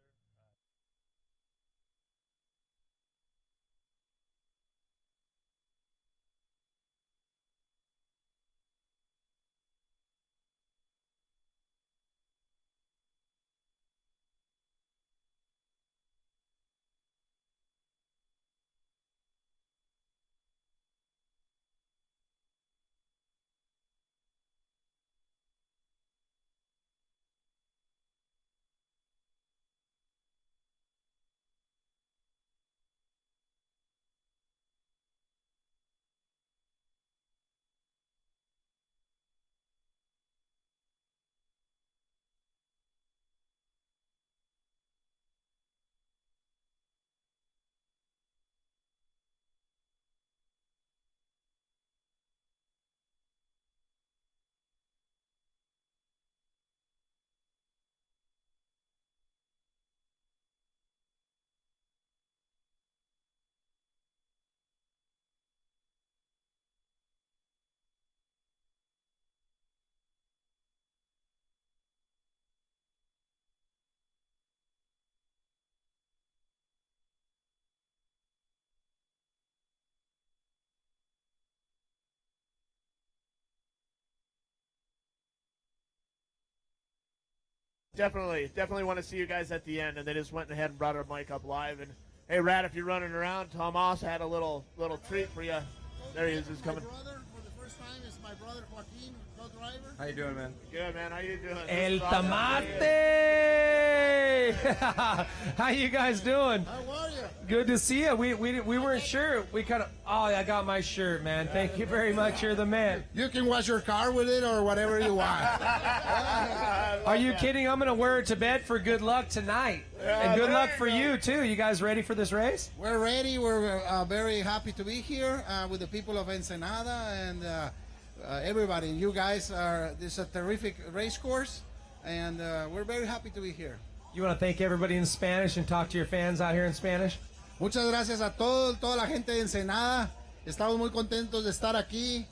Definitely want to see you guys at the end, and they just went ahead and brought our mic up live. And hey, Rat, if you're running around, Tomas had a little treat for you. There he is. He's coming. My brother, for the first time, is my brother Joaquin, co-driver. How you doing, man? Good, man. How you doing? El Tamate! How you guys doing? How are you? Good to see you. We weren't sure. We kind of. Oh, I got my shirt, man. Thank you very much. You're the man. You can wash your car with it or whatever you want. Are you kidding? I'm gonna wear it to bed for good luck tonight, and good luck for you too. You guys ready for this race? We're ready. We're very happy to be here with the people of Ensenada and everybody. You guys are. This is a terrific race course, and we're very happy to be here. You want to thank everybody in Spanish and talk to your fans out here in Spanish? Muchas gracias a toda la gente de Ensenada. Estamos muy contentos de estar aquí.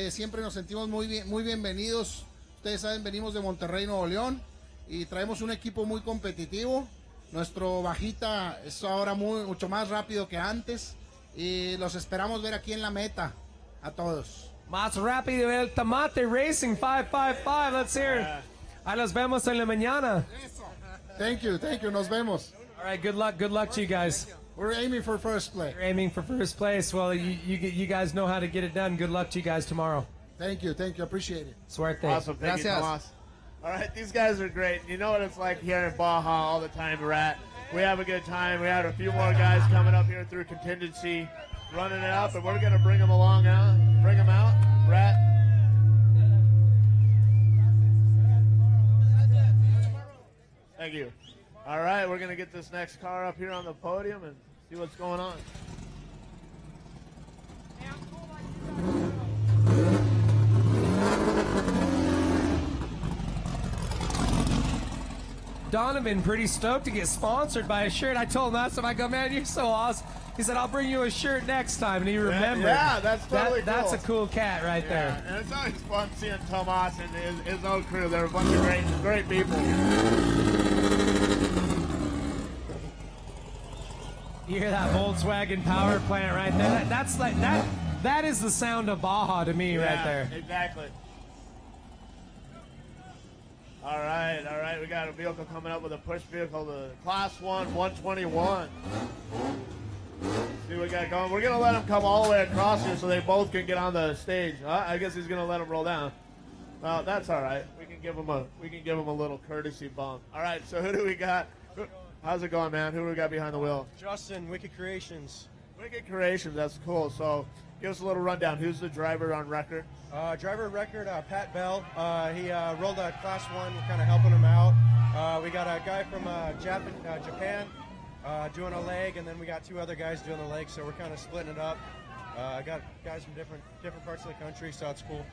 Siempre nos sentimos muy bienvenidos. Ustedes saben, venimos de Monterrey, Nuevo León, y traemos un equipo muy competitivo. Nuestro bajita es ahora mucho más rápido que antes, y los esperamos ver aquí en la meta a todos. Más rápido el Tamate Racing 555. Let's hear it. Ahí los vemos en la mañana. Thank you. Nos vemos. All right, good luck to you guys. We're aiming for first place. You're aiming for first place. Well, you guys know how to get it done. Good luck to you guys tomorrow. Thank you. Appreciate it. Suerte. Awesome. Thank you, Tomas. All right, these guys are great. You know what it's like here in Baja all the time, Rat. We have a good time. We had a few more guys coming up here through Contingency, running it up, and we're going to bring them along now. Bring them out. Rat. Thank you. All right, we're going to get this next car up here on the podium and see what's going on. Donovan pretty stoked to get sponsored by a shirt. I told him last time, I go, man, you're so awesome. He said, I'll bring you a shirt next time, and he remembered. Yeah, that's totally cool. That's a cool cat right there. And it's always fun seeing Tomas and his own crew. They're a bunch of great people. You hear that Volkswagen power plant right there? That's like that is the sound of Baja to me right there. Exactly. All right. We got a vehicle coming up with a push vehicle, the Class 1 121. See what we got going. We're gonna let them come all the way across here so they both can get on the stage. I guess he's gonna let them roll down. Well, that's all right. We can give them a little courtesy bump. All right. So who do we got? How's it going, man? Who do we got behind the wheel? Justin, Wicked Creations. Wicked Creations. That's cool. So give us a little rundown. Who's the driver on record? Driver record, Pat Bell. He rolled a Class 1. We're kind of helping him out. We got a guy from Japan, doing a leg, and then we got 2 other guys doing the leg, so we're kind of splitting it up. I got guys from different parts of the country, so it's cool.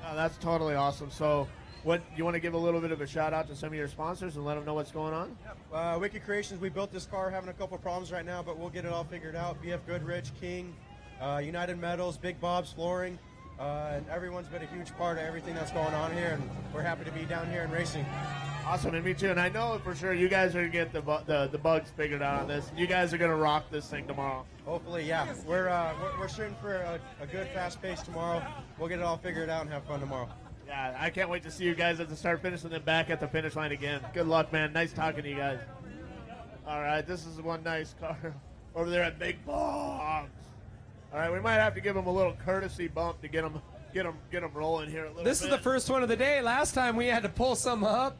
Oh, that's totally awesome. So, what you want to give a little bit of a shout out to some of your sponsors and let them know what's going on? Wicked Creations, we built this car, having a couple of problems right now, but we'll get it all figured out. BF Goodrich, King, United Metals, Big Bob's Flooring, and everyone's been a huge part of everything that's going on here, and we're happy to be down here and racing. Awesome, and me too. And I know for sure you guys are going to get the bugs figured out on this. You guys are going to rock this thing tomorrow. Hopefully, yeah. We're shooting for a good, fast pace tomorrow. We'll get it all figured out and have fun tomorrow. Yeah, I can't wait to see you guys at the start finish and then back at the finish line again. Good luck, man. Nice talking to you guys. All right, this is one nice car over there at Big Bob's. All right, we might have to give him a little courtesy bump to get him rolling here a little bit. This is the first one of the day. Last time we had to pull some up.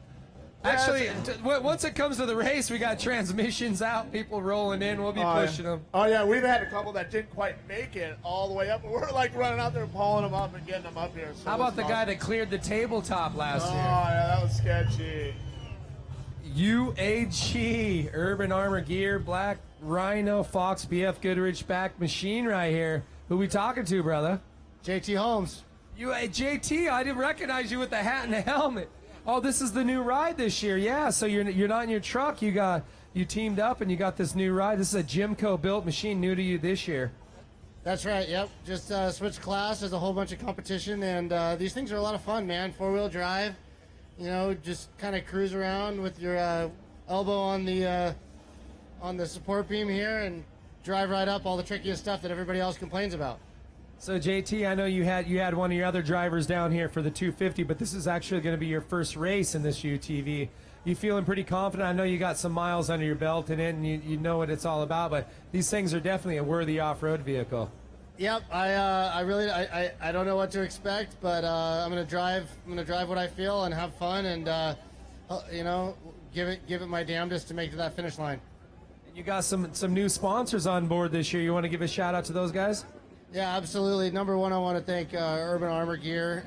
Actually, once it comes to the race, we got transmissions out, people rolling in. We'll be pushing them. Oh, yeah, we've had a couple that didn't quite make it all the way up. We're like running out there, pulling them up and getting them up here. So how about the guy that cleared the tabletop last year? Oh, yeah, that was sketchy. UAG, Urban Armor Gear, Black Rhino, Fox, BF Goodrich back machine right here. Who we talking to, brother? JT Holmes. JT, I didn't recognize you with the hat and the helmet. Oh, this is the new ride this year. Yeah, so you're not in your truck. You teamed up and you got this new ride. This is a Jimco built machine, new to you this year. That's right. Yep. Just switched class. There's a whole bunch of competition, and these things are a lot of fun, man. 4-wheel drive. You know, just kind of cruise around with your elbow on the support beam here and drive right up all the trickiest stuff that everybody else complains about. So JT, I know you had one of your other drivers down here for the 250, but this is actually going to be your first race in this UTV. You feeling pretty confident? I know you got some miles under your belt in it, and you know what it's all about. But these things are definitely a worthy off-road vehicle. Yep, I don't know what to expect, but I'm gonna drive what I feel and have fun, and you know, give it my damnedest to make it to that finish line. You got some new sponsors on board this year. You want to give a shout out to those guys? Yeah, absolutely. Number one, I want to thank Urban Armor Gear,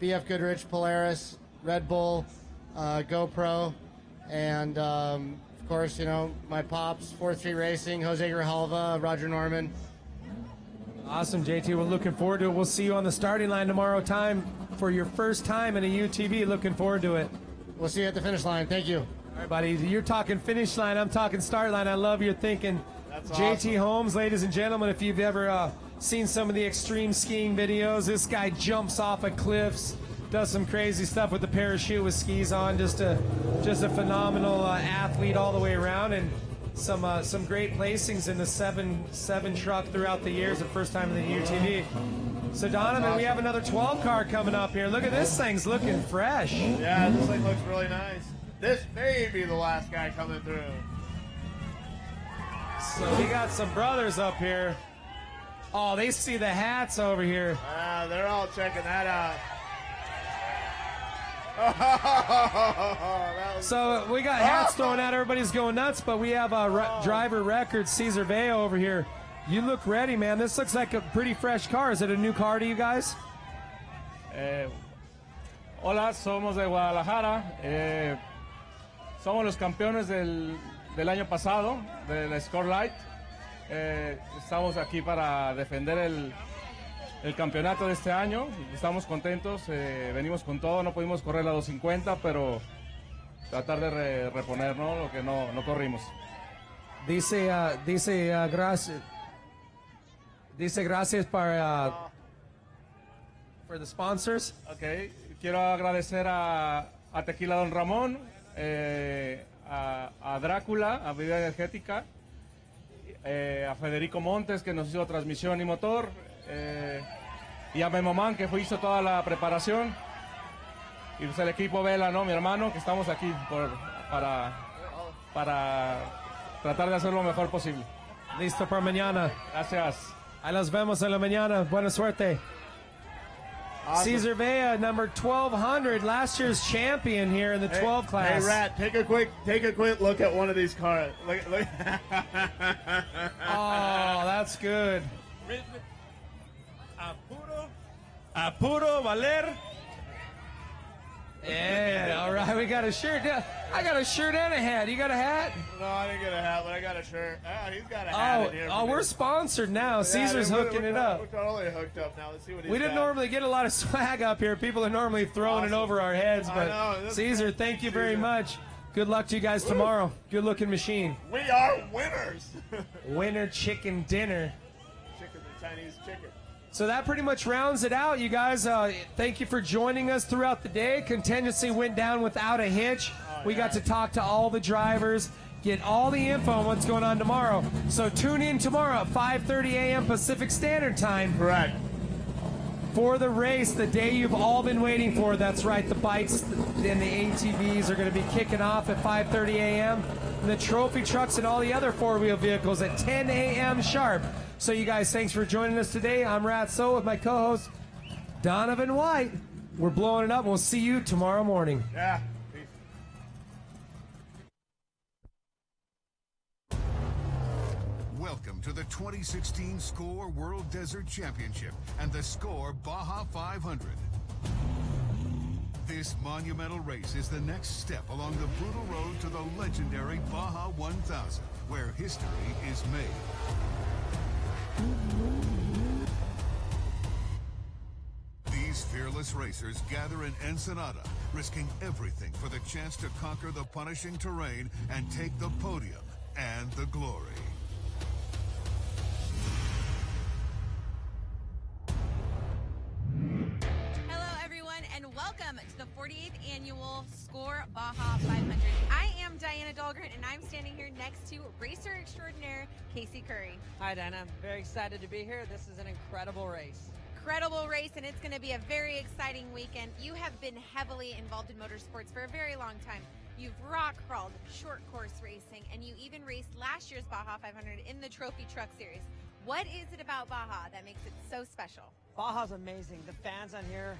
BF Goodrich, Polaris, Red Bull, GoPro, and of course, you know, my pops, 4-3 Racing, Jose Grijalva, Roger Norman. Awesome, JT. We're looking forward to it. We'll see you on the starting line tomorrow time for your first time in a UTV. Looking forward to it. We'll see you at the finish line. Thank you. All right, buddy. You're talking finish line. I'm talking start line. I love your thinking. That's JT awesome. Holmes, ladies and gentlemen, if you've ever seen some of the extreme skiing videos, this guy jumps off of cliffs, does some crazy stuff with the parachute with skis on. Just a phenomenal athlete all the way around, and some great placings in the seven truck throughout the years. The first time in the UTV. So Donovan, awesome. We have another 12 car coming up here. Look at this thing's looking fresh. Yeah, this thing looks really nice. This may be the last guy coming through. So we got some brothers up here. Oh, they see the hats over here. They're all checking that out. So we got hats thrown out. Everybody's going nuts, but we have a driver record, Cesar Vea over here. You look ready, man. This looks like a pretty fresh car. Is it a new car to you guys? Hola, somos de Guadalajara. Somos los campeones del año pasado, del Score Light. Estamos aquí para defender el campeonato de este año. Estamos contentos, venimos con todo. No pudimos correr la 250, pero tratar de reponer, ¿no? Lo que no corrimos. Dice gracias for the sponsors. Okay. Quiero agradecer a Tequila Don Ramón, a Drácula, a Bebida Energética, a Federico Montes, que nos hizo transmisión y motor, y a Memomán, que hizo toda la preparación, y pues el equipo Vela, ¿no? Mi hermano, que estamos aquí para tratar de hacer lo mejor posible. Listo para mañana. Gracias. Ahí los vemos en la mañana. Buena suerte. Awesome. Cesar Vea, number 1200, last year's champion here in the 12 class. Hey, Rat, take a quick look at one of these cars. Look. Oh, that's good. Apuro Valer. Yeah, all right, we got a shirt. I got a shirt and a hat. You got a hat? No, I didn't get a hat, but I got a shirt. He's got a hat in here. We're sponsored now. Caesar's hooking it up. We're totally hooked up now. Let's see what he's We didn't got. normally get a lot of swag up here. People are normally throwing it over our heads, but Caesar, thank you very much. Good luck to you guys tomorrow. Good looking machine. We are winners. Winner chicken dinner. Chicken, the Chinese chicken. So that pretty much rounds it out, you guys. Thank you for joining us throughout the day. Contingency went down without a hitch. We got to talk to all the drivers, get all the info on what's going on tomorrow. So tune in tomorrow at 5:30 a.m. Pacific Standard Time. Correct. For the race, the day you've all been waiting for. That's right, the bikes and the ATVs are going to be kicking off at 5:30 a.m. And the trophy trucks and all the other four-wheel vehicles at 10 a.m. sharp. So you guys, thanks for joining us today. I'm Ratso with my co-host, Donovan White. We're blowing it up, and we'll see you tomorrow morning. Yeah. Welcome to the 2016 SCORE World Desert Championship and the SCORE Baja 500. This monumental race is the next step along the brutal road to the legendary Baja 1000, where history is made. These fearless racers gather in Ensenada, risking everything for the chance to conquer the punishing terrain and take the podium and the glory. Hello, everyone, and welcome to the 48th Annual SCORE Baja 500. I am Diana Dahlgren, and I'm standing here next to racer extraordinaire Casey Curry. Hi, Diana. I'm very excited to be here. This is an incredible race. Incredible race, and it's going to be a very exciting weekend. You have been heavily involved in motorsports for a very long time. You've rock crawled short course racing, and you even raced last year's Baja 500 in the Trophy Truck Series. What is it about Baja that makes it so special? Baja's amazing. The fans on here,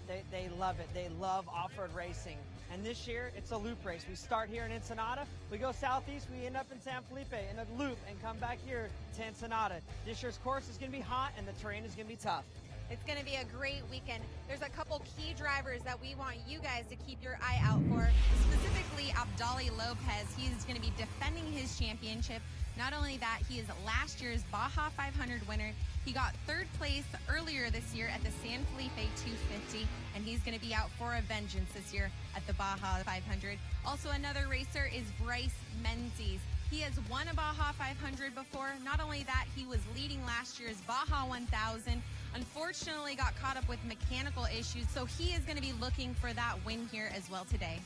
they love it. They love off-road racing. And this year, it's a loop race. We start here in Ensenada, we go southeast, we end up in San Felipe in a loop and come back here to Ensenada. This year's course is going to be hot and the terrain is going to be tough. It's going to be a great weekend. There's a couple key drivers that we want you guys to keep your eye out for, specifically Abdali Lopez. He's going to be defending his championship. Not only that, he is last year's Baja 500 winner. He got third place earlier this year at the San Felipe 250, and he's going to be out for a vengeance this year at the Baja 500. Also, another racer is Bryce Menzies. He has won a Baja 500 before. Not only that, he was leading last year's Baja 1000. Unfortunately, got caught up with mechanical issues, so he is going to be looking for that win here as well today.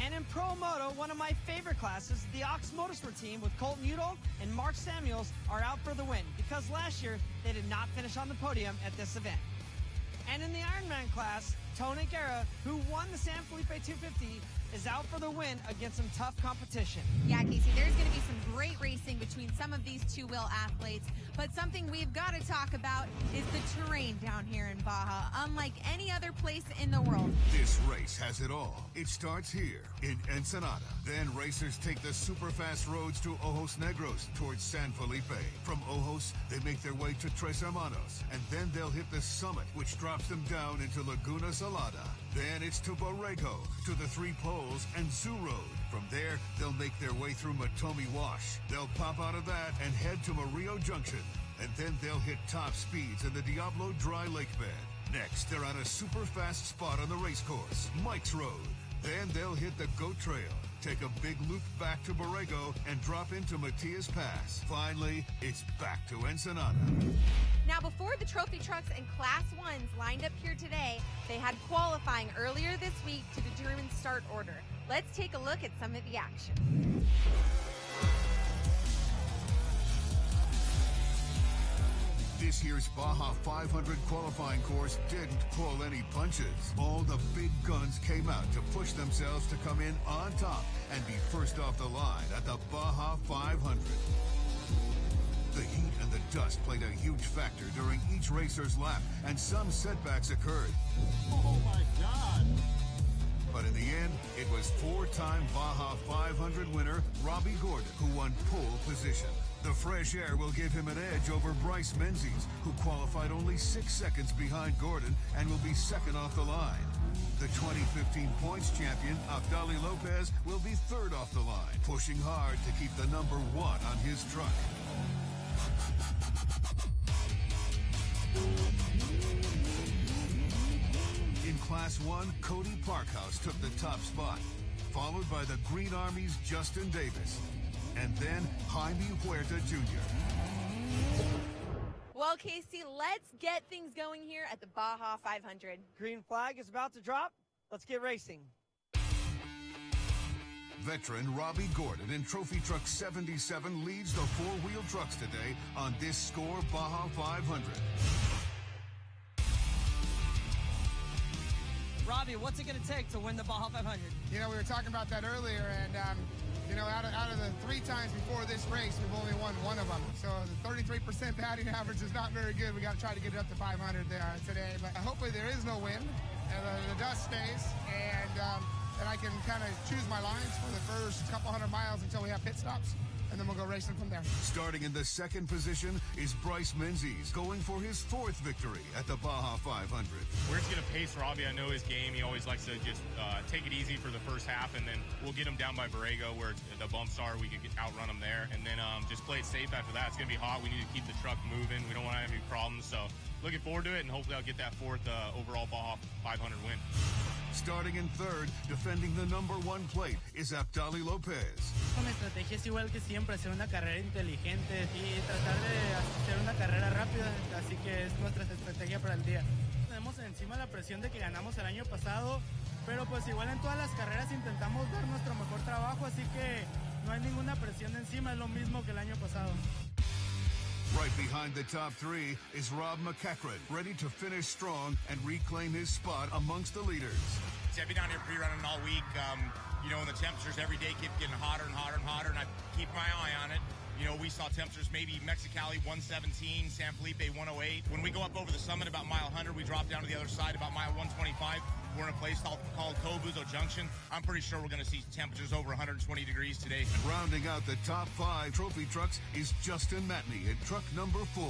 And in Pro Moto, one of my favorite classes, the Ox Motorsport team with Colton Udall and Mark Samuels are out for the win because last year they did not finish on the podium at this event. And in the Ironman class, Tony Guerra, who won the San Felipe 250, is out for the win against some tough competition. Yeah, Casey, there's going to be some great racing between some of these two-wheel athletes, but something we've got to talk about is the terrain down here in Baja, unlike any other place in the world. This race has it all. It starts here in Ensenada. Then racers take the super fast roads to Ojos Negros towards San Felipe. From Ojos, they make their way to Tres Hermanos, and then they'll hit the summit, which drops them down into Laguna Salada. Then it's to Borrego, to the Three Poles and Zoo Road. From there, they'll make their way through Matomi Wash. They'll pop out of that and head to Murillo Junction. And then they'll hit top speeds in the Diablo Dry Lake Bed. Next, they're on a super fast spot on the race course, Mike's Road. Then they'll hit the Goat Trail, take a big loop back to Borrego, and drop into Matias Pass. Finally, it's back to Ensenada. Now, before the trophy trucks and Class 1s lined up here today, they had qualifying earlier this week to determine start order. Let's take a look at some of the action. This year's Baja 500 qualifying course didn't pull any punches. All the big guns came out to push themselves to come in on top and be first off the line at the Baja 500. The heat and the dust played a huge factor during each racer's lap, and some setbacks occurred. Oh my God! But in the end, it was four-time Baja 500 winner Robbie Gordon who won pole position. The fresh air will give him an edge over Bryce Menzies, who qualified only 6 seconds behind Gordon and will be second off the line. The 2015 points champion, Abdali Lopez, will be third off the line, pushing hard to keep the number 1 on his truck. In Class 1, Cody Parkhouse took the top spot, followed by the Green Army's Justin Davis, and then Jaime Huerta Jr. Well, Casey, let's get things going here at the Baja 500. Green flag is about to drop. Let's get racing. Veteran Robbie Gordon in Trophy Truck 77 leads the four-wheel trucks today on this SCORE Baja 500. Robbie, what's it going to take to win the Baja 500? You know, we were talking about that earlier, and you know, out of the 3 times before this race, we've only won 1 of them. So the 33% batting average is not very good. We got to try to get it up to 500 there today. But hopefully there is no wind, and the dust stays, and I can kind of choose my lines for the first couple hundred miles until we have pit stops, and then we'll go racing from there. Starting in the second position is Bryce Menzies, going for his 4th victory at the Baja 500. We're just going to pace Robbie. I know his game. He always likes to just take it easy for the first half, and then we'll get him down by Borrego where the bumps are. We can outrun him there, and then just play it safe after that. It's going to be hot. We need to keep the truck moving. We don't want to have any problems, so looking forward to it, and hopefully I'll get that 4th overall Baja 500 win. Starting in third, defending the number 1 plate, is Abdali Lopez. Con estrategia es igual que siempre, hacer una carrera inteligente y tratar de hacer una carrera rápida, así que es nuestra estrategia para el día. Tenemos encima la presión de que ganamos el año pasado, pero pues igual en todas las carreras intentamos dar nuestro mejor trabajo, así que no hay ninguna presión encima, es lo mismo que el año pasado. Right behind the top 3 is Rob McEachran, ready to finish strong and reclaim his spot amongst the leaders. See, I've been down here pre-running all week. You know, and the temperatures every day keep getting hotter and hotter and hotter, and I keep my eye on it. You know, we saw temperatures maybe Mexicali 117, San Felipe 108. When we go up over the summit about mile 100, we drop down to the other side about mile 125. We're in a place called Cobuzo Junction. I'm pretty sure we're going to see temperatures over 120 degrees today. Rounding out the top 5 trophy trucks is Justin Matney in truck number 4.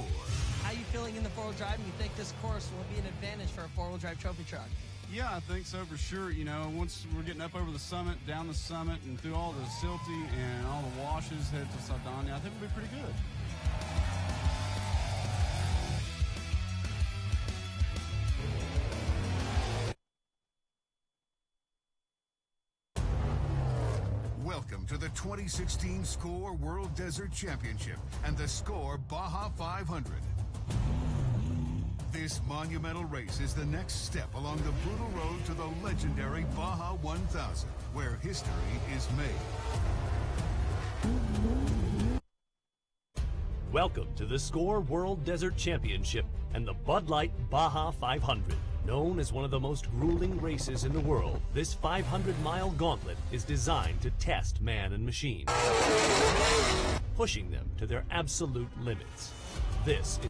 How are you feeling in the four-wheel drive? And you think this course will be an advantage for a four-wheel drive trophy truck? Yeah, I think so for sure. You know, once we're getting up over the summit, down the summit, and through all the silty and all the washes, head to Saldana, I think we'll be pretty good. Welcome to the 2016 SCORE World Desert Championship and the SCORE Baja 500. This monumental race is the next step along the brutal road to the legendary Baja 1000, where history is made. Welcome to the SCORE World Desert Championship and the Bud Light Baja 500. Known as one of the most grueling races in the world, this 500-mile gauntlet is designed to test man and machine, pushing them to their absolute limits. This is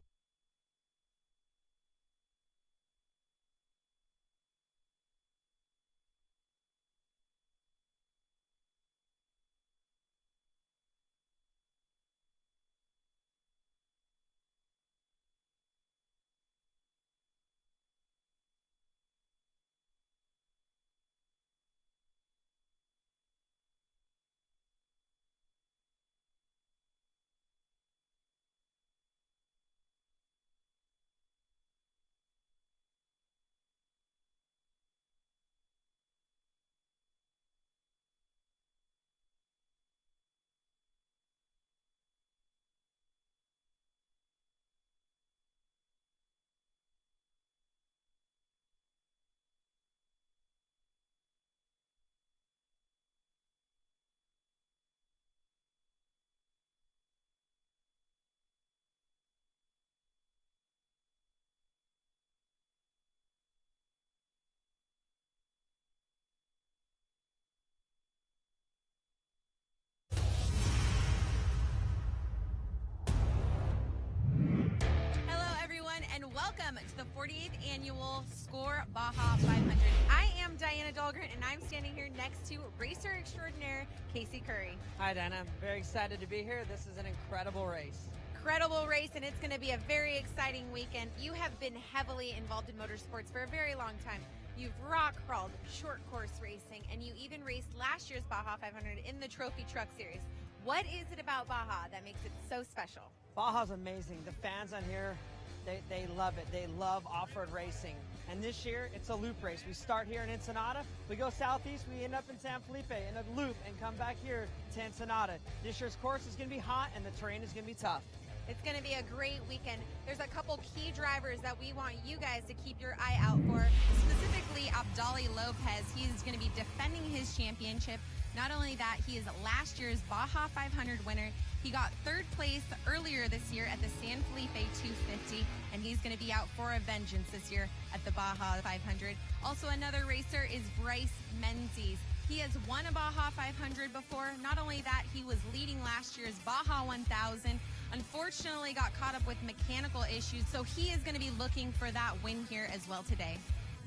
welcome to the 48th Annual SCORE Baja 500. I am Diana Dahlgren, and I'm standing here next to racer extraordinaire Casey Curry. Hi, Diana. I'm very excited to be here. This is an incredible race. incredible race, and it's going to be a very exciting weekend. You have been heavily involved in motorsports for a very long time. You've rock crawled short course racing, and you even raced last year's Baja 500 in the Trophy Truck Series. What is it about Baja that makes it so special? Baja's amazing. The fans on here, they love it. They love off-road racing. And this year, it's a loop race. We start here in Ensenada, we go southeast, we end up in San Felipe in a loop and come back here to Ensenada. This year's course is going to be hot and the terrain is going to be tough. It's going to be a great weekend. There's a couple key drivers that we want you guys to keep your eye out for, specifically Abdali Lopez. He's going to be defending his championship. Not only that, he is last year's Baja 500 winner. He got third place earlier this year at the San Felipe 250, and he's going to be out for a vengeance this year at the Baja 500. Also, another racer is Bryce Menzies. He has won a Baja 500 before. Not only that, he was leading last year's Baja 1000. Unfortunately, got caught up with mechanical issues, so he is going to be looking for that win here as well today.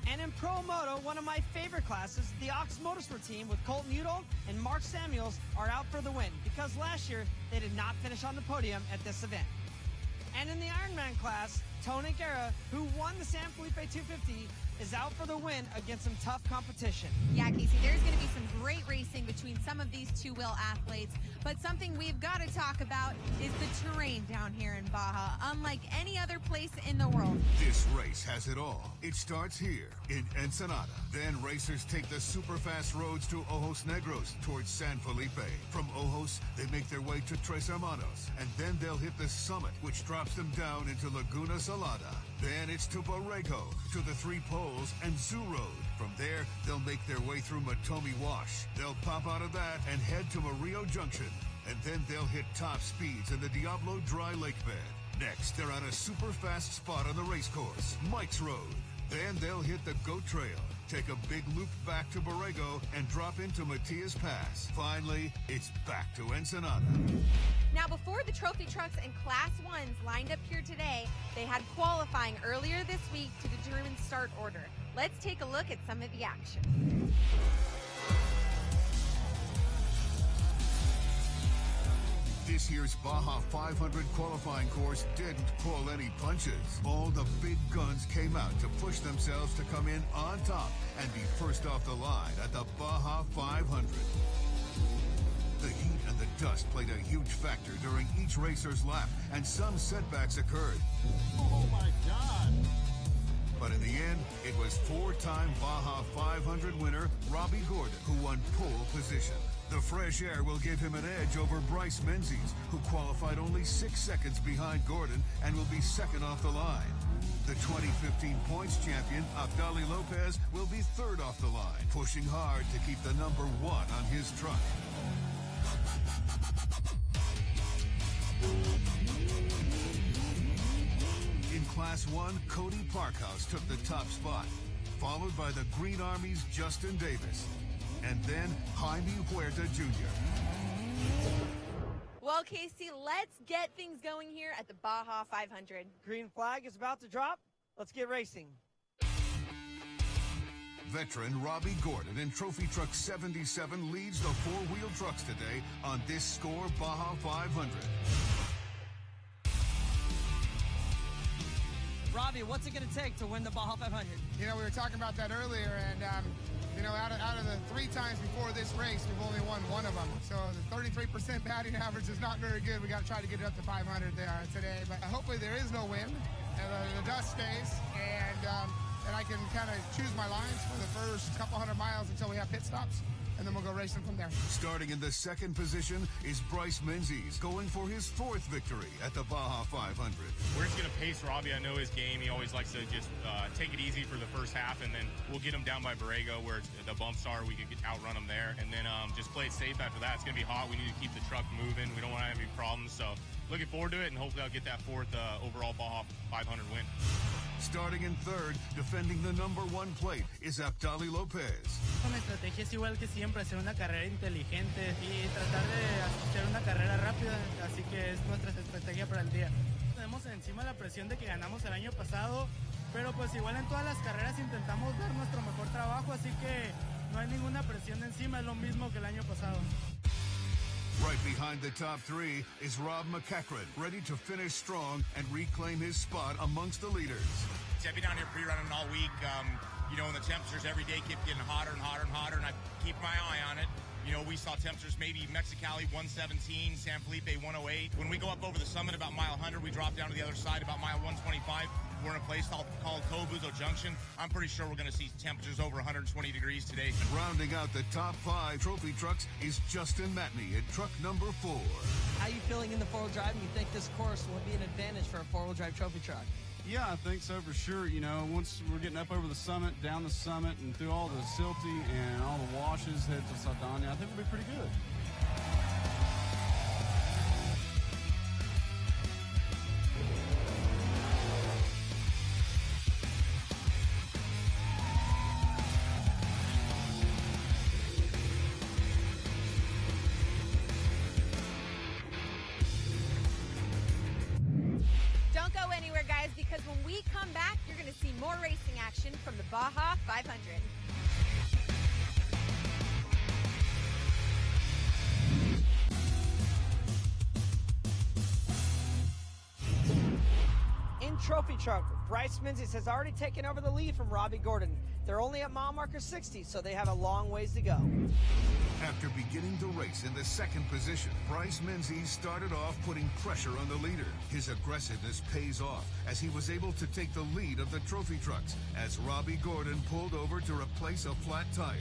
And in Pro Moto, one of my favorite classes, the Ox Motorsport team with Colton Udall and Mark Samuels are out for the win because last year they did not finish on the podium at this event. And in the Ironman class, Tony Guerra, who won the San Felipe 250, is out for the win against some tough competition. Yeah, Casey, there's going to be some great racing between some of these two-wheel athletes, but something we've got to talk about is the terrain down here in Baja, unlike any other place in the world. This race has it all. It starts here in Ensenada. Then racers take the super fast roads to Ojos Negros towards San Felipe. From Ojos, they make their way to Tres Hermanos, and then they'll hit the summit, which drops them down into Laguna Salada. Then it's to Borrego, to the Three Poles and Zoo Road. From there, they'll make their way through Matomi Wash. They'll pop out of that and head to Murillo Junction. And then they'll hit top speeds in the Diablo Dry Lake Bed. Next, they're on a super fast spot on the race course, Mike's Road. Then they'll hit the Goat Trail, take a big loop back to Borrego, and drop into Matias Pass. Finally, it's back to Ensenada. Now, before the trophy trucks and Class 1s lined up here today, they had qualifying earlier this week to determine start order. Let's take a look at some of the action. This year's Baja 500 qualifying course didn't pull any punches. All the big guns came out to push themselves to come in on top and be first off the line at the Baja 500. The heat and the dust played a huge factor during each racer's lap, and some setbacks occurred. Oh my God! But in the end, it was four-time Baja 500 winner Robbie Gordon who won pole position. The fresh air will give him an edge over Bryce Menzies, who qualified only 6 seconds behind Gordon and will be second off the line. The 2015 points champion, Abdali Lopez, will be third off the line, pushing hard to keep the number 1 on his truck. In Class 1, Cody Parkhouse took the top spot, followed by the Green Army's Justin Davis, and then Jaime Huerta Jr. Well, Casey, let's get things going here at the Baja 500. Green flag is about to drop. Let's get racing. Veteran Robbie Gordon in Trophy Truck 77 leads the four-wheel trucks today on this SCORE Baja 500. Robbie, what's it going to take to win the Baja 500? You know, we were talking about that earlier, and you know, out of the 3 times before this race, we've only won 1 of them. So the 33% batting average is not very good. We got to try to get it up to 500 there today. But hopefully there is no wind, and the dust stays, and I can kind of choose my lines for the first couple hundred miles until we have pit stops, and then we'll go racing from there. Starting in the second position is Bryce Menzies, going for his 4th victory at the Baja 500. We're just going to pace Robbie. I know his game. He always likes to just take it easy for the first half, and then we'll get him down by Borrego where the bumps are. We could outrun him there, and then just play it safe after that. It's going to be hot. We need to keep the truck moving. We don't want to have any problems, so looking forward to it, and hopefully I'll get that 4th overall Baja 500 win. Starting in 3rd, defending the number 1 plate, is Abdali Lopez. La estrategia es igual que siempre, hacer una carrera inteligente y tratar de hacer una carrera rápida, así que es nuestra estrategia para el día. Tenemos encima la presión de que ganamos el año pasado, pero pues igual en todas las carreras intentamos dar nuestro mejor trabajo, así que no hay ninguna presión encima, es lo mismo que el año pasado. Right behind the top three is Rob McEachran, ready to finish strong and reclaim his spot amongst the leaders. I've been down here pre-running all week. You know, and the temperatures every day keep getting hotter and hotter and hotter, and I keep my eye on it. You know, we saw temperatures maybe Mexicali 117, San Felipe 108. When we go up over the summit about mile 100, we drop down to the other side about mile 125. We're in a place called Cobuzo Junction. I'm pretty sure we're going to see temperatures over 120 degrees today. Rounding out the top 5 trophy trucks is Justin Matney in truck number 4. How are you feeling in the four-wheel drive? And you think this course will be an advantage for a four-wheel drive trophy truck? Yeah, I think so for sure. You know, once we're getting up over the summit, down the summit, and through all the silty and all the washes, head to Saldana, I think we'll be pretty good. Don't go anywhere, guys, because when we come back, you're going to see more racing action from the Baja 500. In Trophy Truck, Bryce Menzies has already taken over the lead from Robbie Gordon. They're only at mile marker 60, so they have a long ways to go. After beginning the race in the second position, Bryce Menzies started off putting pressure on the leader. His aggressiveness pays off as he was able to take the lead of the trophy trucks as Robbie Gordon pulled over to replace a flat tire.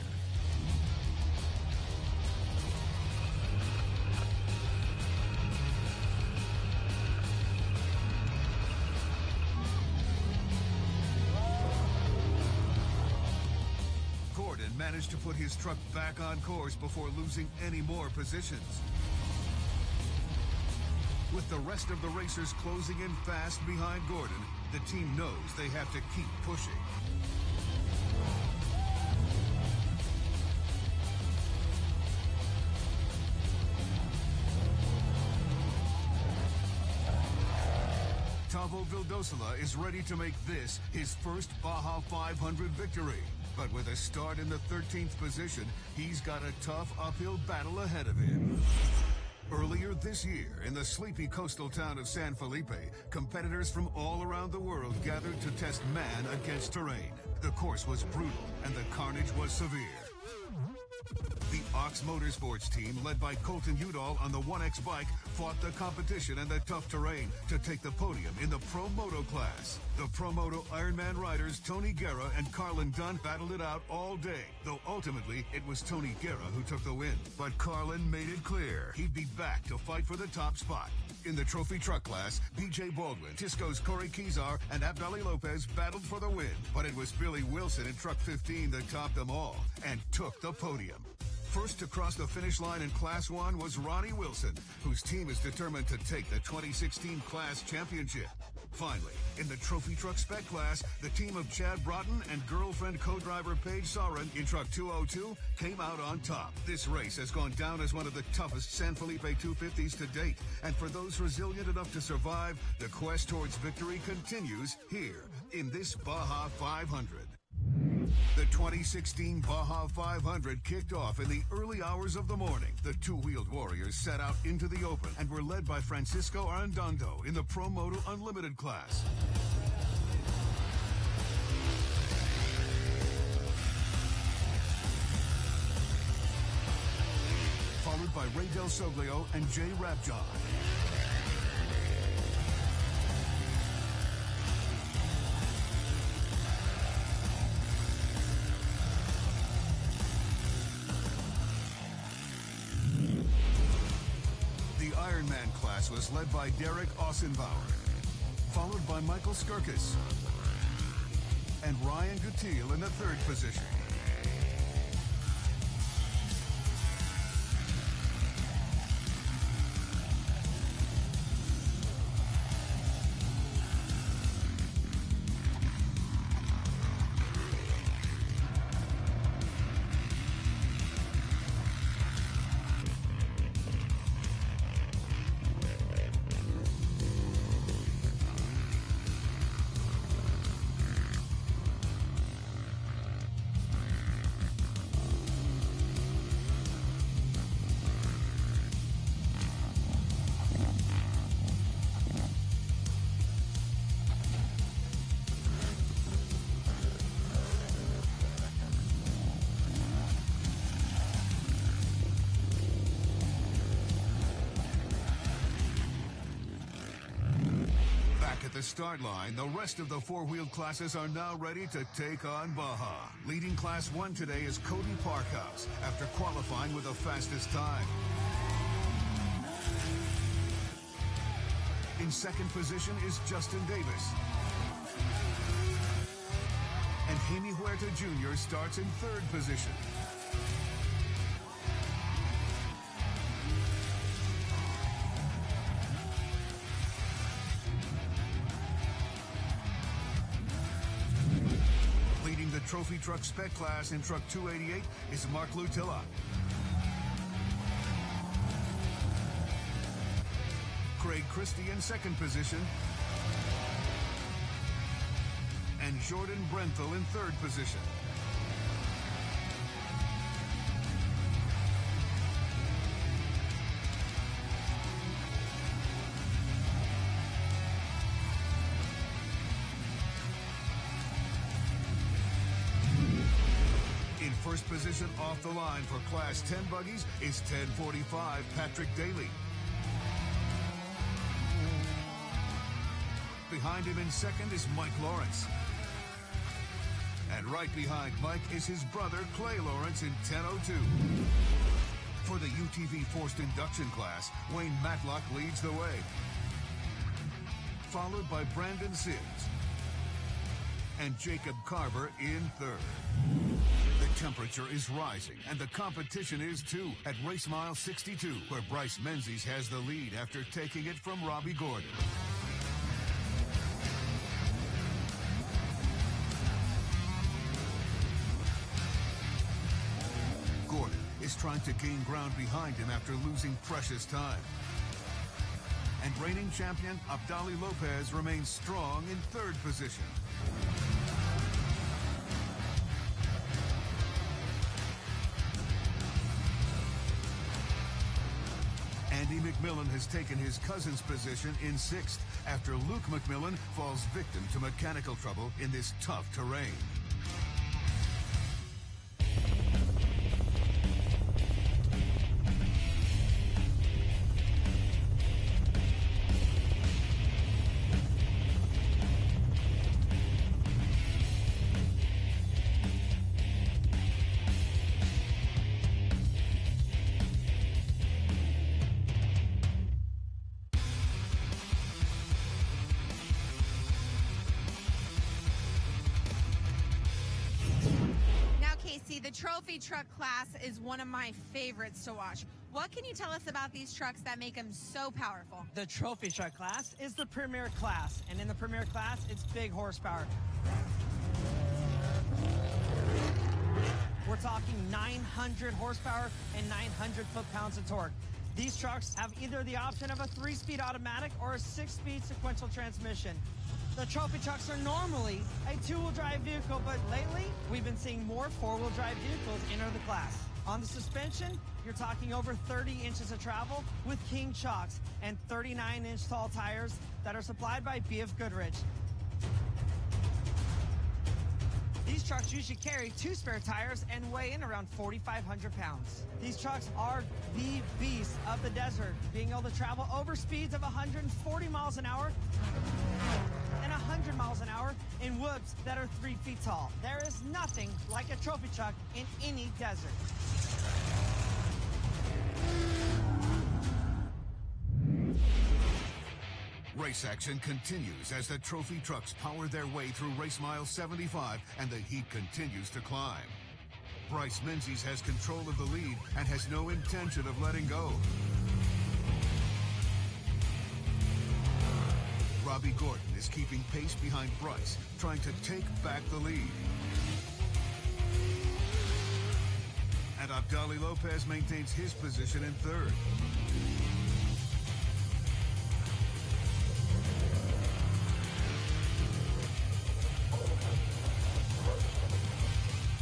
Managed to put his truck back on course before losing any more positions. With the rest of the racers closing in fast behind Gordon, the team knows they have to keep pushing. Tavo Vildosola is ready to make this his first Baja 500 victory. But with a start in the 13th position, he's got a tough uphill battle ahead of him. Earlier this year, in the sleepy coastal town of San Felipe, competitors from all around the world gathered to test man against terrain. The course was brutal and the carnage was severe. The Ox Motorsports team, led by Colton Udall on the 1X bike, fought the competition and the tough terrain to take the podium in the Pro Moto class. The Pro Moto Ironman riders Tony Guerra and Carlin Dunn battled it out all day, though ultimately it was Tony Guerra who took the win. But Carlin made it clear he'd be back to fight for the top spot. In the trophy truck class, BJ Baldwin, Tisco's Corey Kizar, and Abdali Lopez battled for the win, but it was Billy Wilson in truck 15 that topped them all and took the podium. First to cross the finish line in Class 1 was Ronnie Wilson, whose team is determined to take the 2016 Class Championship. Finally, in the Trophy Truck Spec class, the team of Chad Broughton and girlfriend co-driver Paige Soren in Truck 202 came out on top. This race has gone down as one of the toughest San Felipe 250s to date, and for those resilient enough to survive, the quest towards victory continues here in this Baja 500. The 2016 Baja 500 kicked off in the early hours of the morning. The two-wheeled warriors set out into the open and were led by Francisco Arredondo in the Pro Moto Unlimited class. Followed by Ray Del Soglio and Jay Rapjohn. Ironman class was led by Derek Ossenbauer, followed by Michael Skirkis and Ryan Gutierrez in the third position. the start line, the rest of the four-wheeled classes are now ready to take on Baja. Leading Class 1 today is Cody Parkhouse after qualifying with the fastest time. In second position is Justin Davis. And Jaime Huerta Jr. starts in third position. Leading the Trophy Truck Spec class in Truck 288 is Mark Lutilla. Craig Christie in second position. And Jordan Brenthal in third position. In first position off the line for Class 10 buggies is 1045 Patrick Daly. Behind him in second is Mike Lawrence. And right behind Mike is his brother, Clay Lawrence, in 10:02. For the UTV forced induction class, Wayne Matlock leads the way, followed by Brandon Sims and Jacob Carver in third. The temperature is rising, and the competition is too at race mile 62, where Bryce Menzies has the lead after taking it from Robbie Gordon. Gordon is trying to gain ground behind him after losing precious time. And reigning champion Abdali Lopez remains strong in third position. Andy McMillan has taken his cousin's position in sixth after Luke McMillan falls victim to mechanical trouble in this tough terrain. The trophy truck class is one of my favorites to watch. What can you tell us about these trucks that make them so powerful? The trophy truck class is the premier class, and in the premier class, it's big horsepower. We're talking 900 horsepower and 900 foot-pounds of torque. These trucks have either the option of a 3-speed automatic or a 6-speed sequential transmission. The trophy trucks are normally a 2-wheel drive vehicle, but lately we've been seeing more 4-wheel drive vehicles enter the class. On the suspension, you're talking over 30 inches of travel with King chocks and 39-inch tall tires that are supplied by BF Goodrich. These trucks usually carry 2 spare tires and weigh in around 4,500 pounds. These trucks are the beast of the desert, being able to travel over speeds of 140 miles an hour and 100 miles an hour in woods that are 3 feet tall. There is nothing like a trophy truck in any desert. Race action continues as the trophy trucks power their way through race mile 75 and the heat continues to climb. Bryce Menzies has control of the lead and has no intention of letting go. Robbie Gordon is keeping pace behind Bryce, trying to take back the lead. And Abdali Lopez maintains his position in third.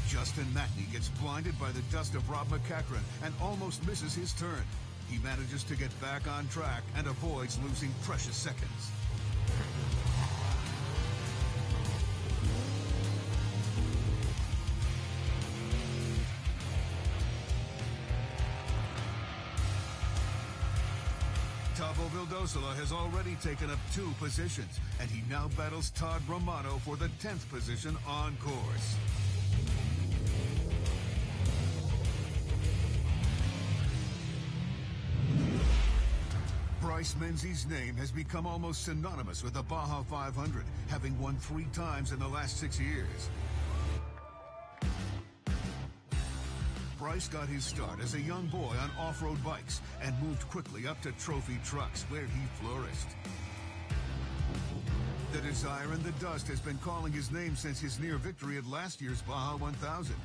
Justin Matney gets blinded by the dust of Rob McCachran and almost misses his turn. He manages to get back on track and avoids losing precious seconds. Tavo Adolfo Vildosola has already taken up 2 positions, and he now battles Todd Romano for the 10th position on course. Bryce Menzies' name has become almost synonymous with the Baja 500, having won 3 times in the last 6 years. Bryce got his start as a young boy on off-road bikes and moved quickly up to trophy trucks, where he flourished. The desire and the dust has been calling his name since his near victory at last year's Baja 1000.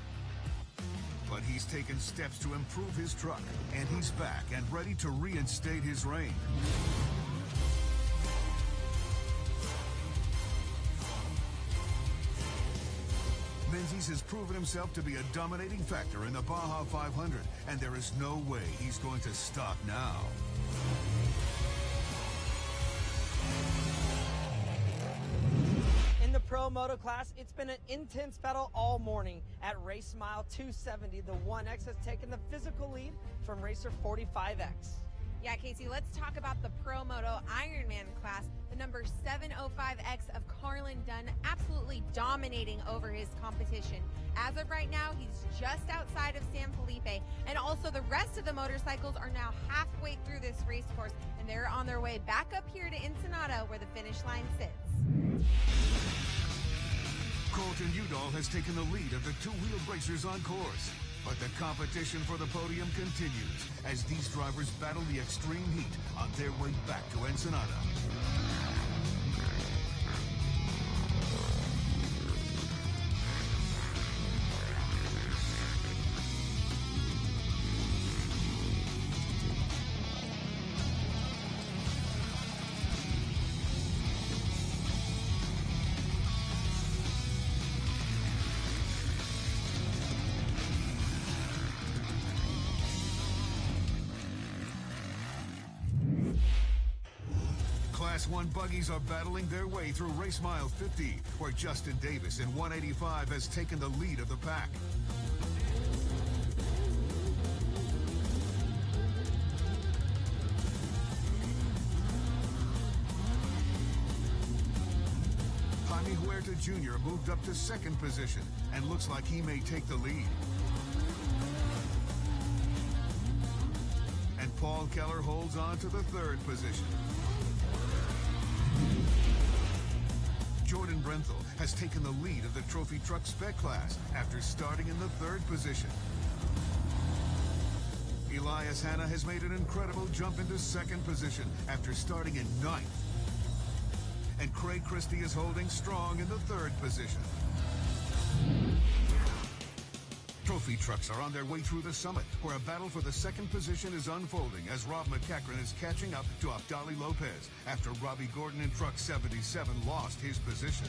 But he's taken steps to improve his truck, and he's back and ready to reinstate his reign. Menzies has proven himself to be a dominating factor in the Baja 500, and there is no way he's going to stop now. In the Pro Moto class, it's been an intense battle all morning. At race mile 270, the 1X has taken the physical lead from racer 45X. Yeah, Casey, let's talk about the Pro Moto Ironman class. The number 705X of Carlin Dunn absolutely dominating over his competition. As of right now, he's just outside of San Felipe, and also the rest of the motorcycles are now halfway through this race course, and they're on their way back up here to Ensenada, where the finish line sits. Colton Udall has taken the lead of the 2-wheeled racers on course. But the competition for the podium continues as these drivers battle the extreme heat on their way back to Ensenada. Class 1 buggies are battling their way through race mile 50, where Justin Davis in 185 has taken the lead of the pack. Jaime Huerta Jr. moved up to 2nd position and looks like he may take the lead. And Paul Keller holds on to the 3rd position. Jordan Brenthal has taken the lead of the trophy truck spec class after starting in the 3rd position. Elias Hanna has made an incredible jump into 2nd position after starting in 9th. And Craig Christie is holding strong in the 3rd position. Trophy trucks are on their way through the summit, where a battle for the 2nd position is unfolding as Rob McEachran is catching up to Abdali Lopez after Robbie Gordon in truck 77 lost his position.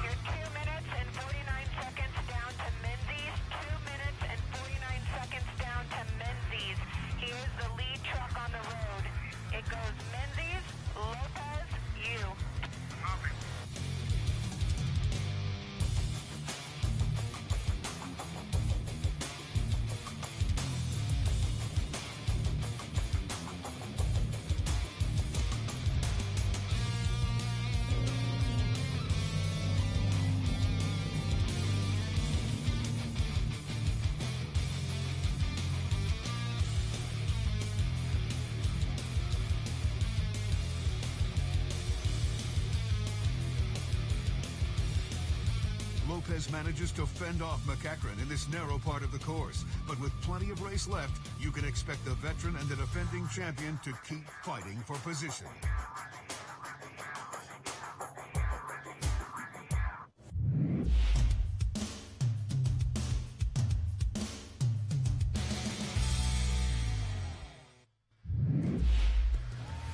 You're 2 minutes and 49 seconds down to Menzies. 2 minutes and 49 seconds down to Menzies. Here's the lead truck on the road. It goes Menzies, Lopez, you. Lopez manages to fend off McEachran in this narrow part of the course, but with plenty of race left, you can expect the veteran and the defending champion to keep fighting for position.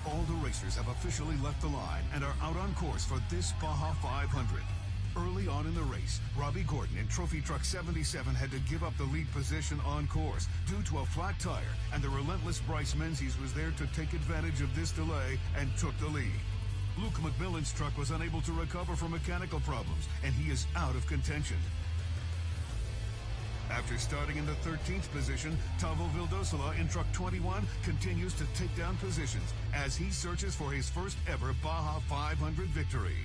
All the racers have officially left the line and are out on course for this Baja 500. Early on in the race, Robbie Gordon in Trophy Truck 77 had to give up the lead position on course due to a flat tire, and the relentless Bryce Menzies was there to take advantage of this delay and took the lead. Luke McMillan's truck was unable to recover from mechanical problems, and he is out of contention. After starting in the 13th position, Tavo Vildosola in truck 21 continues to take down positions as he searches for his first ever Baja 500 victory.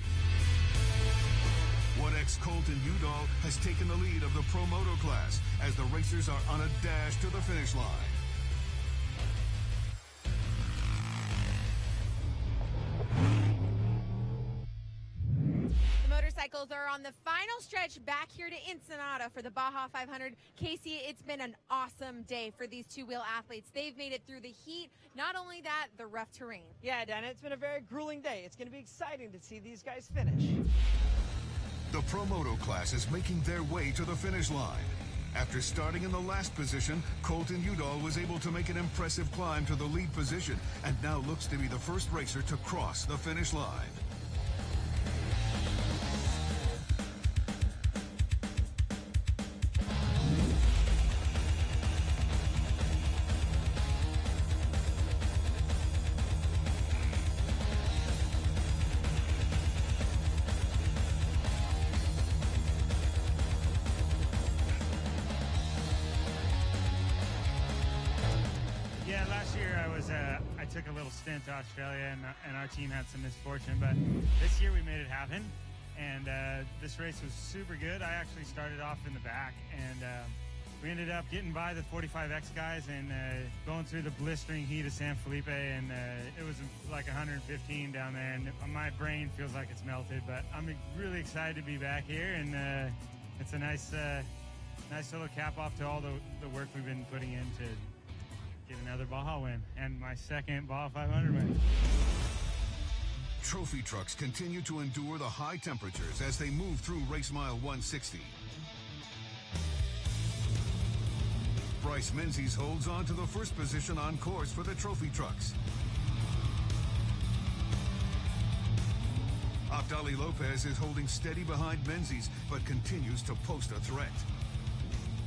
1X Colton Udall has taken the lead of the Pro Moto class as the racers are on a dash to the finish line. The motorcycles are on the final stretch back here to Ensenada for the Baja 500. Casey, it's been an awesome day for these two-wheel athletes. They've made it through the heat. Not only that, the rough terrain. Yeah, Dana, it's been a very grueling day. It's going to be exciting to see these guys finish. The Pro Moto class is making their way to the finish line. After starting in the last position, Colton Udall was able to make an impressive climb to the lead position and now looks to be the first racer to cross the finish line. Yeah, last year I took a little stint to Australia and our team had some misfortune, but this year we made it happen, and this race was super good. I actually started off in the back, and we ended up getting by the 45X guys and going through the blistering heat of San Felipe, and it was like 115 down there, and my brain feels like it's melted, but I'm really excited to be back here, and it's a nice little cap off to all the work we've been putting in to get another Baja win and my second Baja 500 win. Trophy trucks continue to endure the high temperatures as they move through race mile 160. Bryce Menzies holds on to the first position on course for the trophy trucks. Abdali Lopez is holding steady behind Menzies, but continues to post a threat.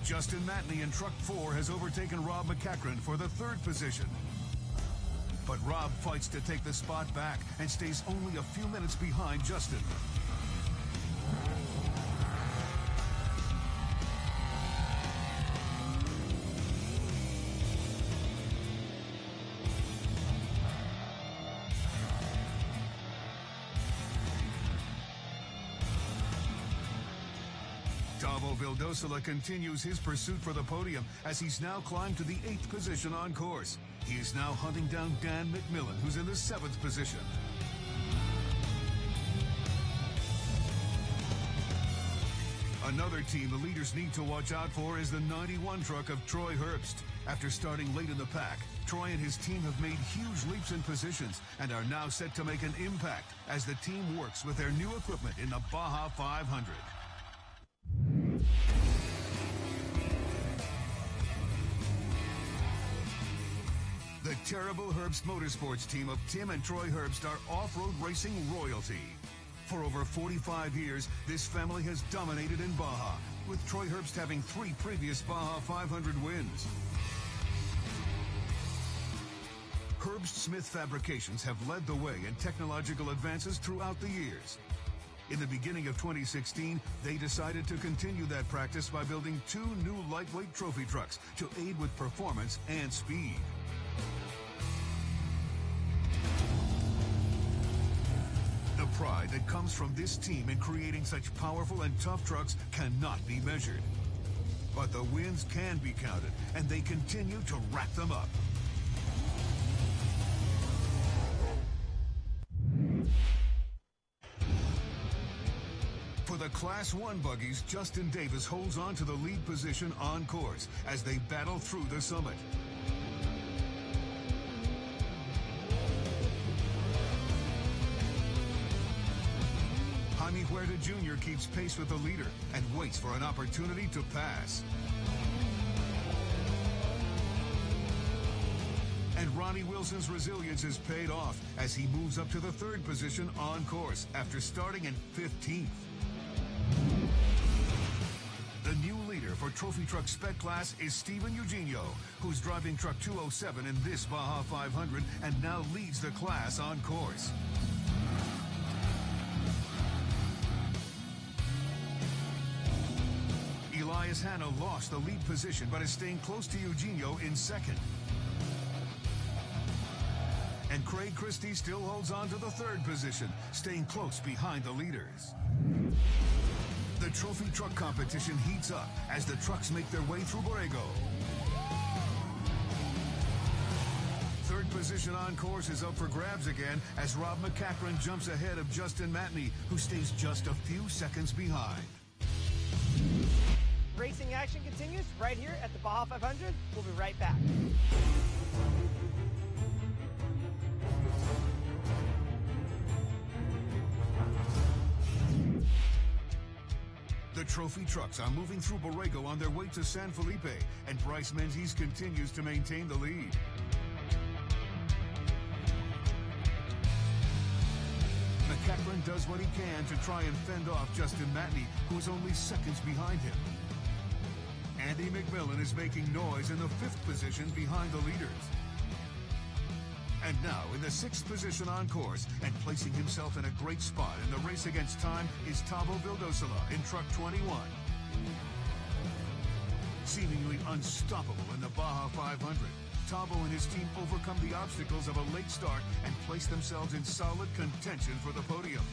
Justin Matney in truck 4 has overtaken Rob McCachran for the third position. But Rob fights to take the spot back and stays only a few minutes behind Justin. Tavo Vildosola continues his pursuit for the podium as he's now climbed to the 8th position on course. He is now hunting down Dan McMillan, who's in the 7th position. Another team the leaders need to watch out for is the 91 truck of Troy Herbst. After starting late in the pack, Troy and his team have made huge leaps in positions and are now set to make an impact as the team works with their new equipment in the Baja 500. The Terrible Herbst Motorsports team of Tim and Troy Herbst are off-road racing royalty. For over 45 years, this family has dominated in Baja, with Troy Herbst having 3 previous Baja 500 wins. Herbst Smith Fabrications have led the way in technological advances throughout the years. In the beginning of 2016, they decided to continue that practice by building 2 new lightweight trophy trucks to aid with performance and speed. The pride that comes from this team in creating such powerful and tough trucks cannot be measured. But the wins can be counted, and they continue to rack them up. For the Class 1 buggies, Justin Davis holds on to the lead position on course as they battle through the summit. Jaime Huerta Jr. keeps pace with the leader and waits for an opportunity to pass. And Ronnie Wilson's resilience is paid off as he moves up to the 3rd position on course after starting in 15th. The new leader for Trophy Truck Spec Class is Steven Eugenio, who's driving truck 207 in this Baja 500 and now leads the class on course. Elias Elias Hanna lost the lead position, but is staying close to Eugenio in second. And Craig Christie still holds on to the third position, staying close behind the leaders. The trophy truck competition heats up as the trucks make their way through Borrego. Third position on course is up for grabs again as Rob McCachran jumps ahead of Justin Matney, who stays just a few seconds behind. Racing action continues right here at the Baja 500. We'll be right back. The trophy trucks are moving through Borrego on their way to San Felipe, and Bryce Menzies continues to maintain the lead. McCachran does what he can to try and fend off Justin Matney, who is only seconds behind him. Andy McMillan is making noise in the fifth position behind the leaders. And now, in the sixth position on course, and placing himself in a great spot in the race against time, is Tavo Vildosola in truck 21. Seemingly unstoppable in the Baja 500, Tavo and his team overcome the obstacles of a late start and place themselves in solid contention for the podium.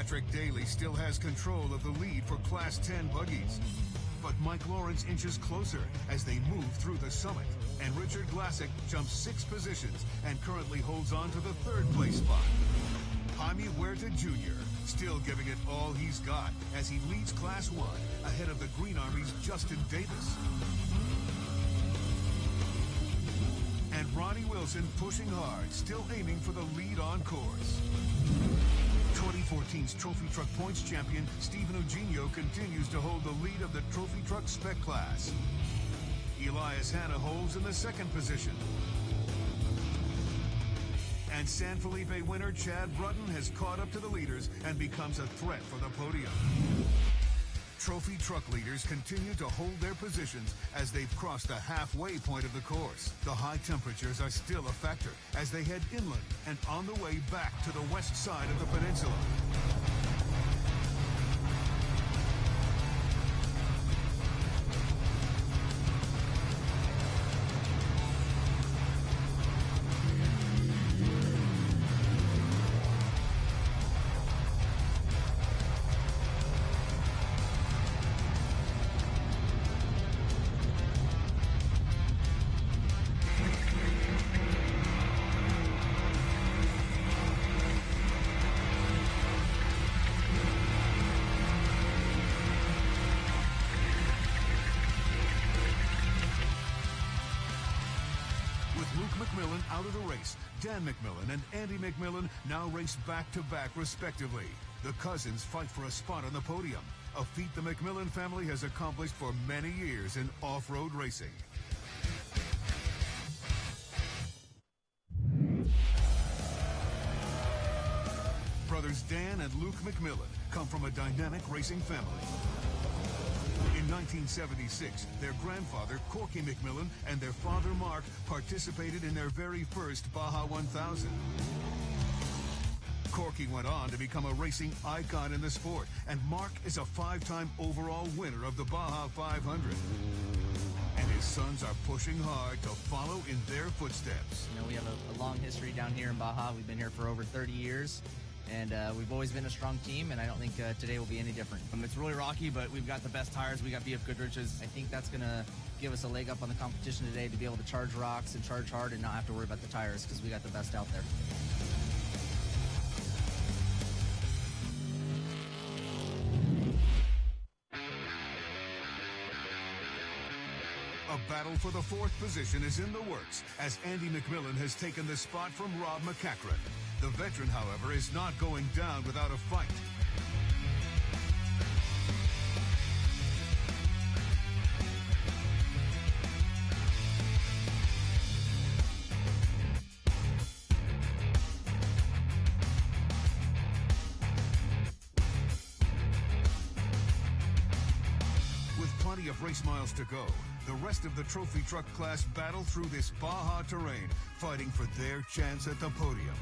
Patrick Daly still has control of the lead for Class 10 buggies. But Mike Lawrence inches closer as they move through the summit. And Richard Glassick jumps 6 positions and currently holds on to the third place spot. Jaime Huerta Jr. still giving it all he's got as he leads Class 1 ahead of the Green Army's Justin Davis. And Ronnie Wilson pushing hard, still aiming for the lead on course. 2014's Trophy Truck Points champion Stephen Eugenio continues to hold the lead of the Trophy Truck Spec class. Elias Hanna holds in the second position. And San Felipe winner Chad Brutton has caught up to the leaders and becomes a threat for the podium. Trophy truck leaders continue to hold their positions as they've crossed the halfway point of the course. The high temperatures are still a factor as they head inland and on the way back to the west side of the peninsula. Out of the race, Dan McMillan and Andy McMillan now race back-to-back respectively. The cousins fight for a spot on the podium, a feat the McMillan family has accomplished for many years in off-road racing. Brothers Dan and Luke McMillan come from a dynamic racing family. In 1976, their grandfather, Corky McMillan, and their father, Mark, participated in their very first Baja 1000. Corky went on to become a racing icon in the sport, and Mark is a 5-time overall winner of the Baja 500. And his sons are pushing hard to follow in their footsteps. You know, we have a long history down here in Baja. We've been here for over 30 years, and we've always been a strong team, and I don't think today will be any different. It's really rocky, but we've got the best tires. We got BF Goodrich's. I think that's going to give us a leg up on the competition today to be able to charge rocks and charge hard and not have to worry about the tires because we got the best out there. A battle for the fourth position is in the works as Andy McMillan has taken the spot from Rob McCachran. The veteran, however, is not going down without a fight. With plenty of race miles to go, the rest of the trophy truck class battle through this Baja terrain, fighting for their chance at the podium.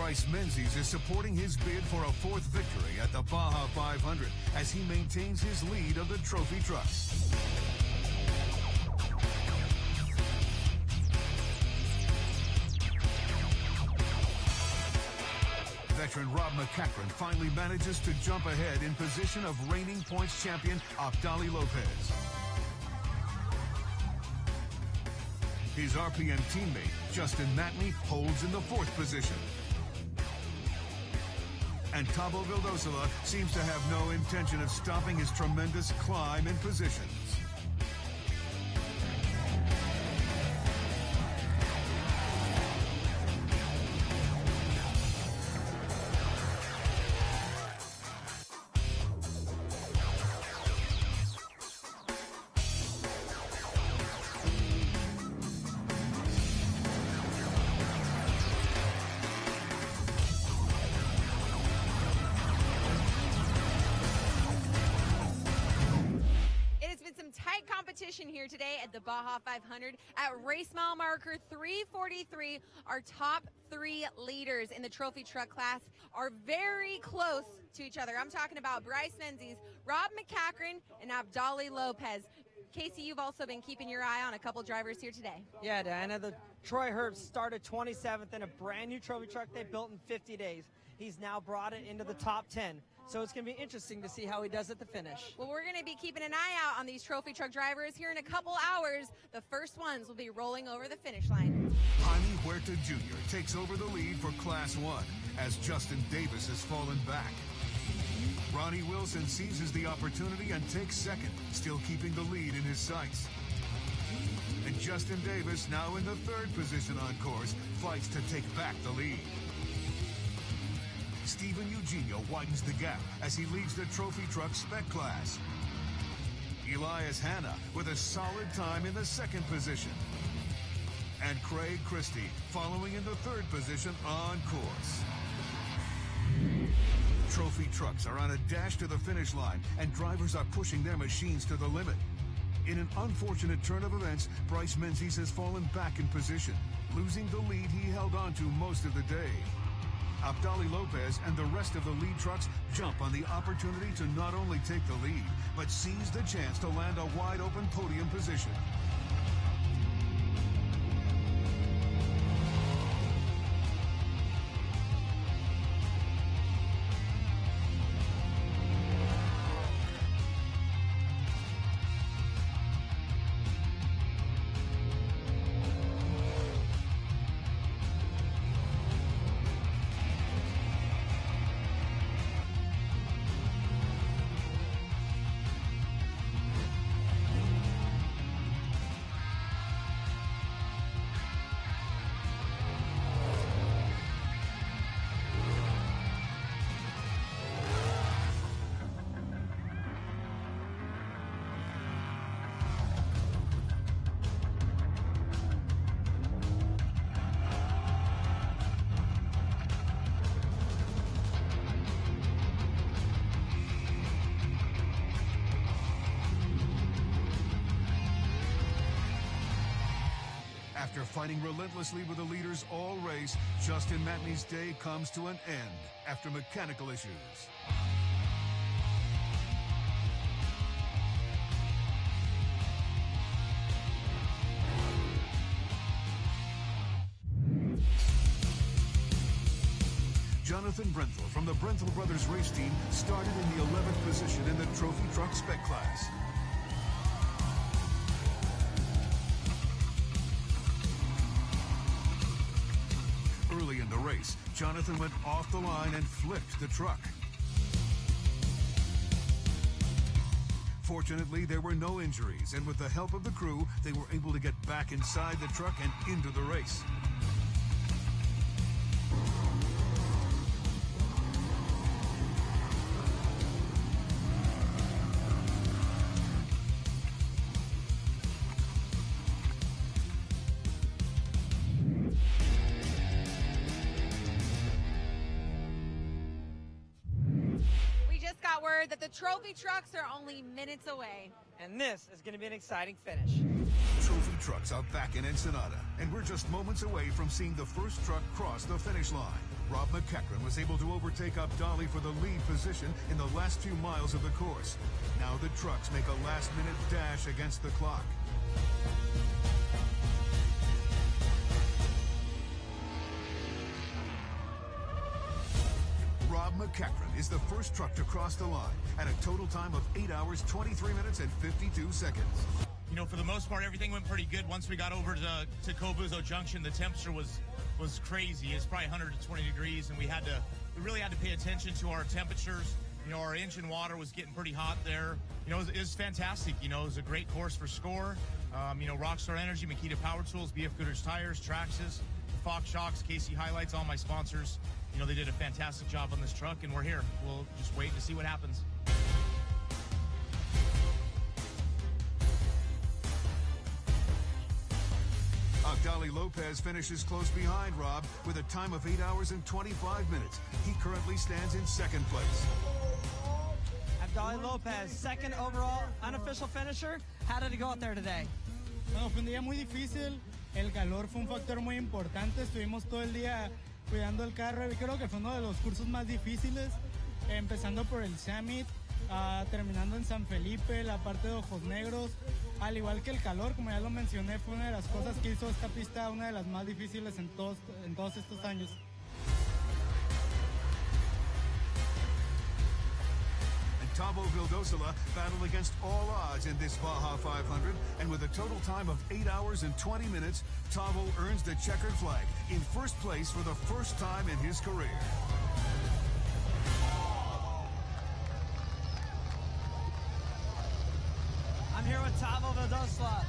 Bryce Menzies is supporting his bid for a fourth victory at the Baja 500 as he maintains his lead of the trophy trucks. Veteran Rob McCachran finally manages to jump ahead in position of reigning points champion Abdali Lopez. His RPM teammate, Justin Matney, holds in the fourth position. And Tabo Vildosova seems to have no intention of stopping his tremendous climb in positions. Here today at the Baja 500 at race mile marker 343. Our top three leaders in the trophy truck class are very close to each other. I'm talking about Bryce Menzies, Rob McCachran, and Abdali Lopez. Casey, you've also been keeping your eye on a couple drivers here today. Yeah, Diana, the Troy Herbst started 27th in a brand new trophy truck they built in 50 days. He's now brought it into the top 10. So it's going to be interesting to see how he does at the finish. Well, we're going to be keeping an eye out on these trophy truck drivers here in a couple hours. The first ones will be rolling over the finish line. Jaime Huerta Jr. takes over the lead for Class 1 as Justin Davis has fallen back. Ronnie Wilson seizes the opportunity and takes second, still keeping the lead in his sights. And Justin Davis, now in the third position on course, fights to take back the lead. Steven Eugenio widens the gap as he leads the trophy truck spec class. Elias Hanna with a solid time in the second position. And Craig Christie following in the third position on course. Trophy trucks are on a dash to the finish line, and drivers are pushing their machines to the limit. In an unfortunate turn of events, Bryce Menzies has fallen back in position, losing the lead he held on to most of the day. Abdali Lopez and the rest of the lead trucks jump on the opportunity to not only take the lead, but seize the chance to land a wide-open podium position. After fighting relentlessly with the leaders all race, Justin Matney's day comes to an end after mechanical issues. Jonathan Brenthal from the Brenthal Brothers race team started in the 11th position in the trophy truck spec class. Early in the race, Jonathan went off the line and flipped the truck. Fortunately, there were no injuries, and with the help of the crew, they were able to get back inside the truck and into the race. That the trophy trucks are only minutes away. And this is going to be an exciting finish. Trophy trucks are back in Ensenada, and we're just moments away from seeing the first truck cross the finish line. Rob McEachran was able to overtake Abdali for the lead position in the last few miles of the course. Now the trucks make a last-minute dash against the clock. Rob McEachran is the first truck to cross the line at a total time of 8 hours, 23 minutes, and 52 seconds. You know, for the most part, everything went pretty good. Once we got over to Kobuzo Junction, the temperature was crazy. It's probably 120 degrees, and we really had to pay attention to our temperatures. You know, our engine water was getting pretty hot there. You know, it was fantastic. You know, it was a great course for SCORE. You know, Rockstar Energy, Makita Power Tools, BF Goodrich Tires, Traxxas, Fox Shocks, KC Highlights, all my sponsors. You know, they did a fantastic job on this truck, and we're here. We'll just wait to see what happens. Abdali Lopez finishes close behind Rob with a time of 8 hours and 25 minutes. He currently stands in second place. Abdali Lopez, second overall unofficial finisher. How did it go out there today? Bueno, fue un día muy difícil. El calor fue un factor muy importante. Estuvimos todo el día cuidando el carro y creo que fue uno de los cursos más difíciles, empezando por el Summit, terminando en San Felipe, la parte de Ojos Negros, al igual que el calor, como ya lo mencioné, fue una de las cosas que hizo esta pista una de las más difíciles en todos estos años. Tavo Vildosola battled against all odds in this Baja 500, and with a total time of 8 hours and 20 minutes, Tavo earns the checkered flag in first place for the first time in his career. I'm here with Tavo Vildosola.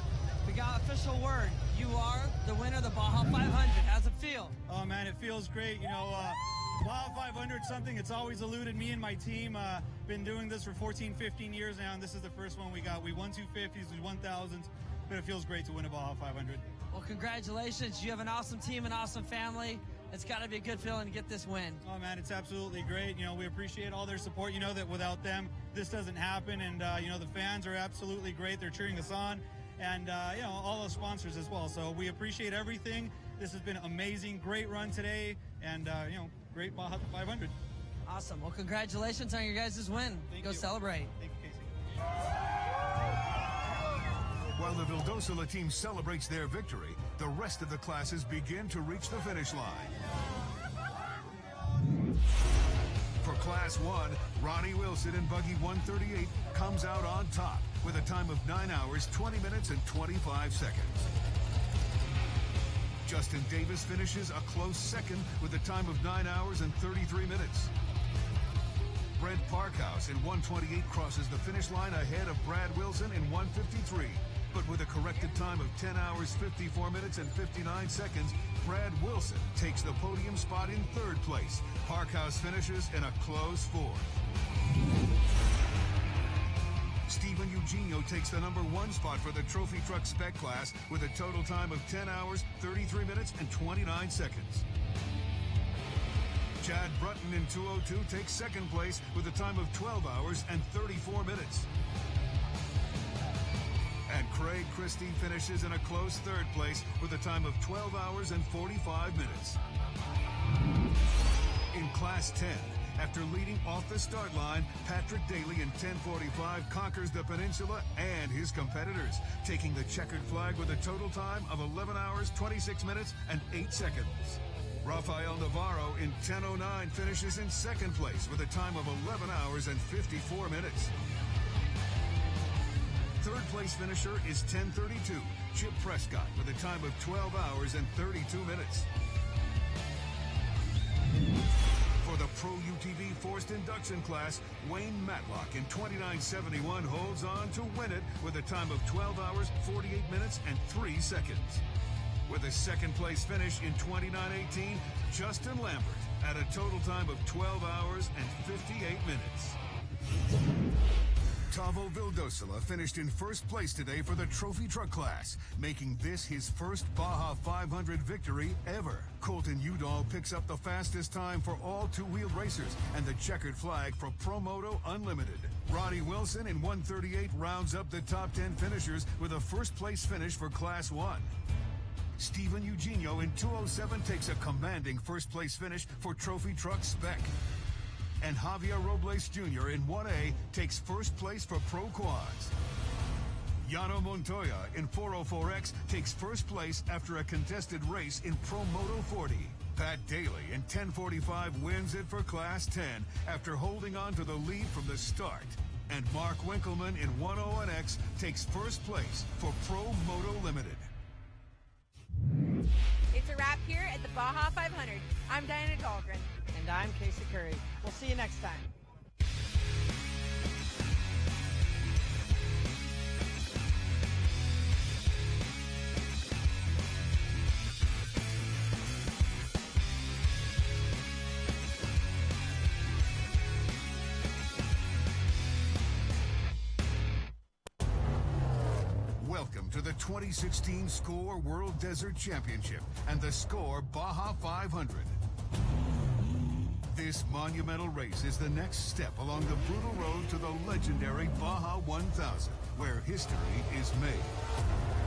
We got official word. You are the winner of the Baja 500. How's it feel? Oh man, it feels great. You know, Baja 500 something it's always eluded me and my team. Been doing this for 14, 15 years now, and this is the first one we got. We won 250s, we won 1000s, but it feels great to win a Baja 500. Well, congratulations. You have an awesome team, an awesome family. It's got to be a good feeling to get this win. Oh man, it's absolutely great. You know, we appreciate all their support. You know that without them, this doesn't happen. And you know, the fans are absolutely great. They're cheering us on, and you know, all the sponsors as well. So we appreciate everything. This has been amazing, great run today, and you know, great Baja 500. Awesome. Well, congratulations on your guys' win. Go celebrate. Thank you, Casey. While the Vildosola team celebrates their victory, the rest of the classes begin to reach the finish line. For Class 1, Ronnie Wilson in Buggy 138 comes out on top with a time of 9 hours, 20 minutes, and 25 seconds. Justin Davis finishes a close second with a time of 9 hours and 33 minutes. Brent Parkhouse in 128 crosses the finish line ahead of Brad Wilson in 153. But with a corrected time of 10 hours, 54 minutes, and 59 seconds, Brad Wilson takes the podium spot in third place. Parkhouse finishes in a close fourth. Stephen Eugenio takes the number 1 spot for the trophy truck spec class with a total time of 10 hours, 33 minutes, and 29 seconds. Chad Brutton in 202 takes second place with a time of 12 hours and 34 minutes. And Craig Christie finishes in a close third place with a time of 12 hours and 45 minutes. In Class 10, after leading off the start line, Patrick Daly in 10:45 conquers the peninsula and his competitors, taking the checkered flag with a total time of 11 hours, 26 minutes, and 8 seconds. Rafael Navarro in 10:09 finishes in second place with a time of 11 hours and 54 minutes. Third place finisher is 10:32, Chip Prescott, with a time of 12 hours and 32 minutes. For the Pro UTV Forced Induction class, Wayne Matlock in 29:71 holds on to win it with a time of 12 hours, 48 minutes, and 3 seconds. With a second place finish in 29:18, Justin Lambert at a total time of 12 hours and 58 minutes. Tavo Vildosola finished in first place today for the trophy truck class, making this his first Baja 500 victory ever. Colton Udall picks up the fastest time for all two-wheeled racers and the checkered flag for Promoto Unlimited. Ronnie Wilson in 1:38 rounds up the top 10 finishers with a first place finish for Class 1. Steven Eugenio in 2:07 takes a commanding first place finish for Trophy Truck Spec. And Javier Robles Jr. in 1A takes first place for Pro Quads. Yano Montoya in 404X takes first place after a contested race in Pro Moto 40. Pat Daly in 10:45 wins it for Class 10 after holding on to the lead from the start. And Mark Winkelman in 101X takes first place for Pro Moto Limited. It's a wrap here at the Baja 500. I'm Diana Dahlgren. And I'm Casey Curry. We'll see you next time. Welcome to the 2016 SCORE World Desert Championship and the SCORE Baja 500. This monumental race is the next step along the brutal road to the legendary Baja 1000, where history is made.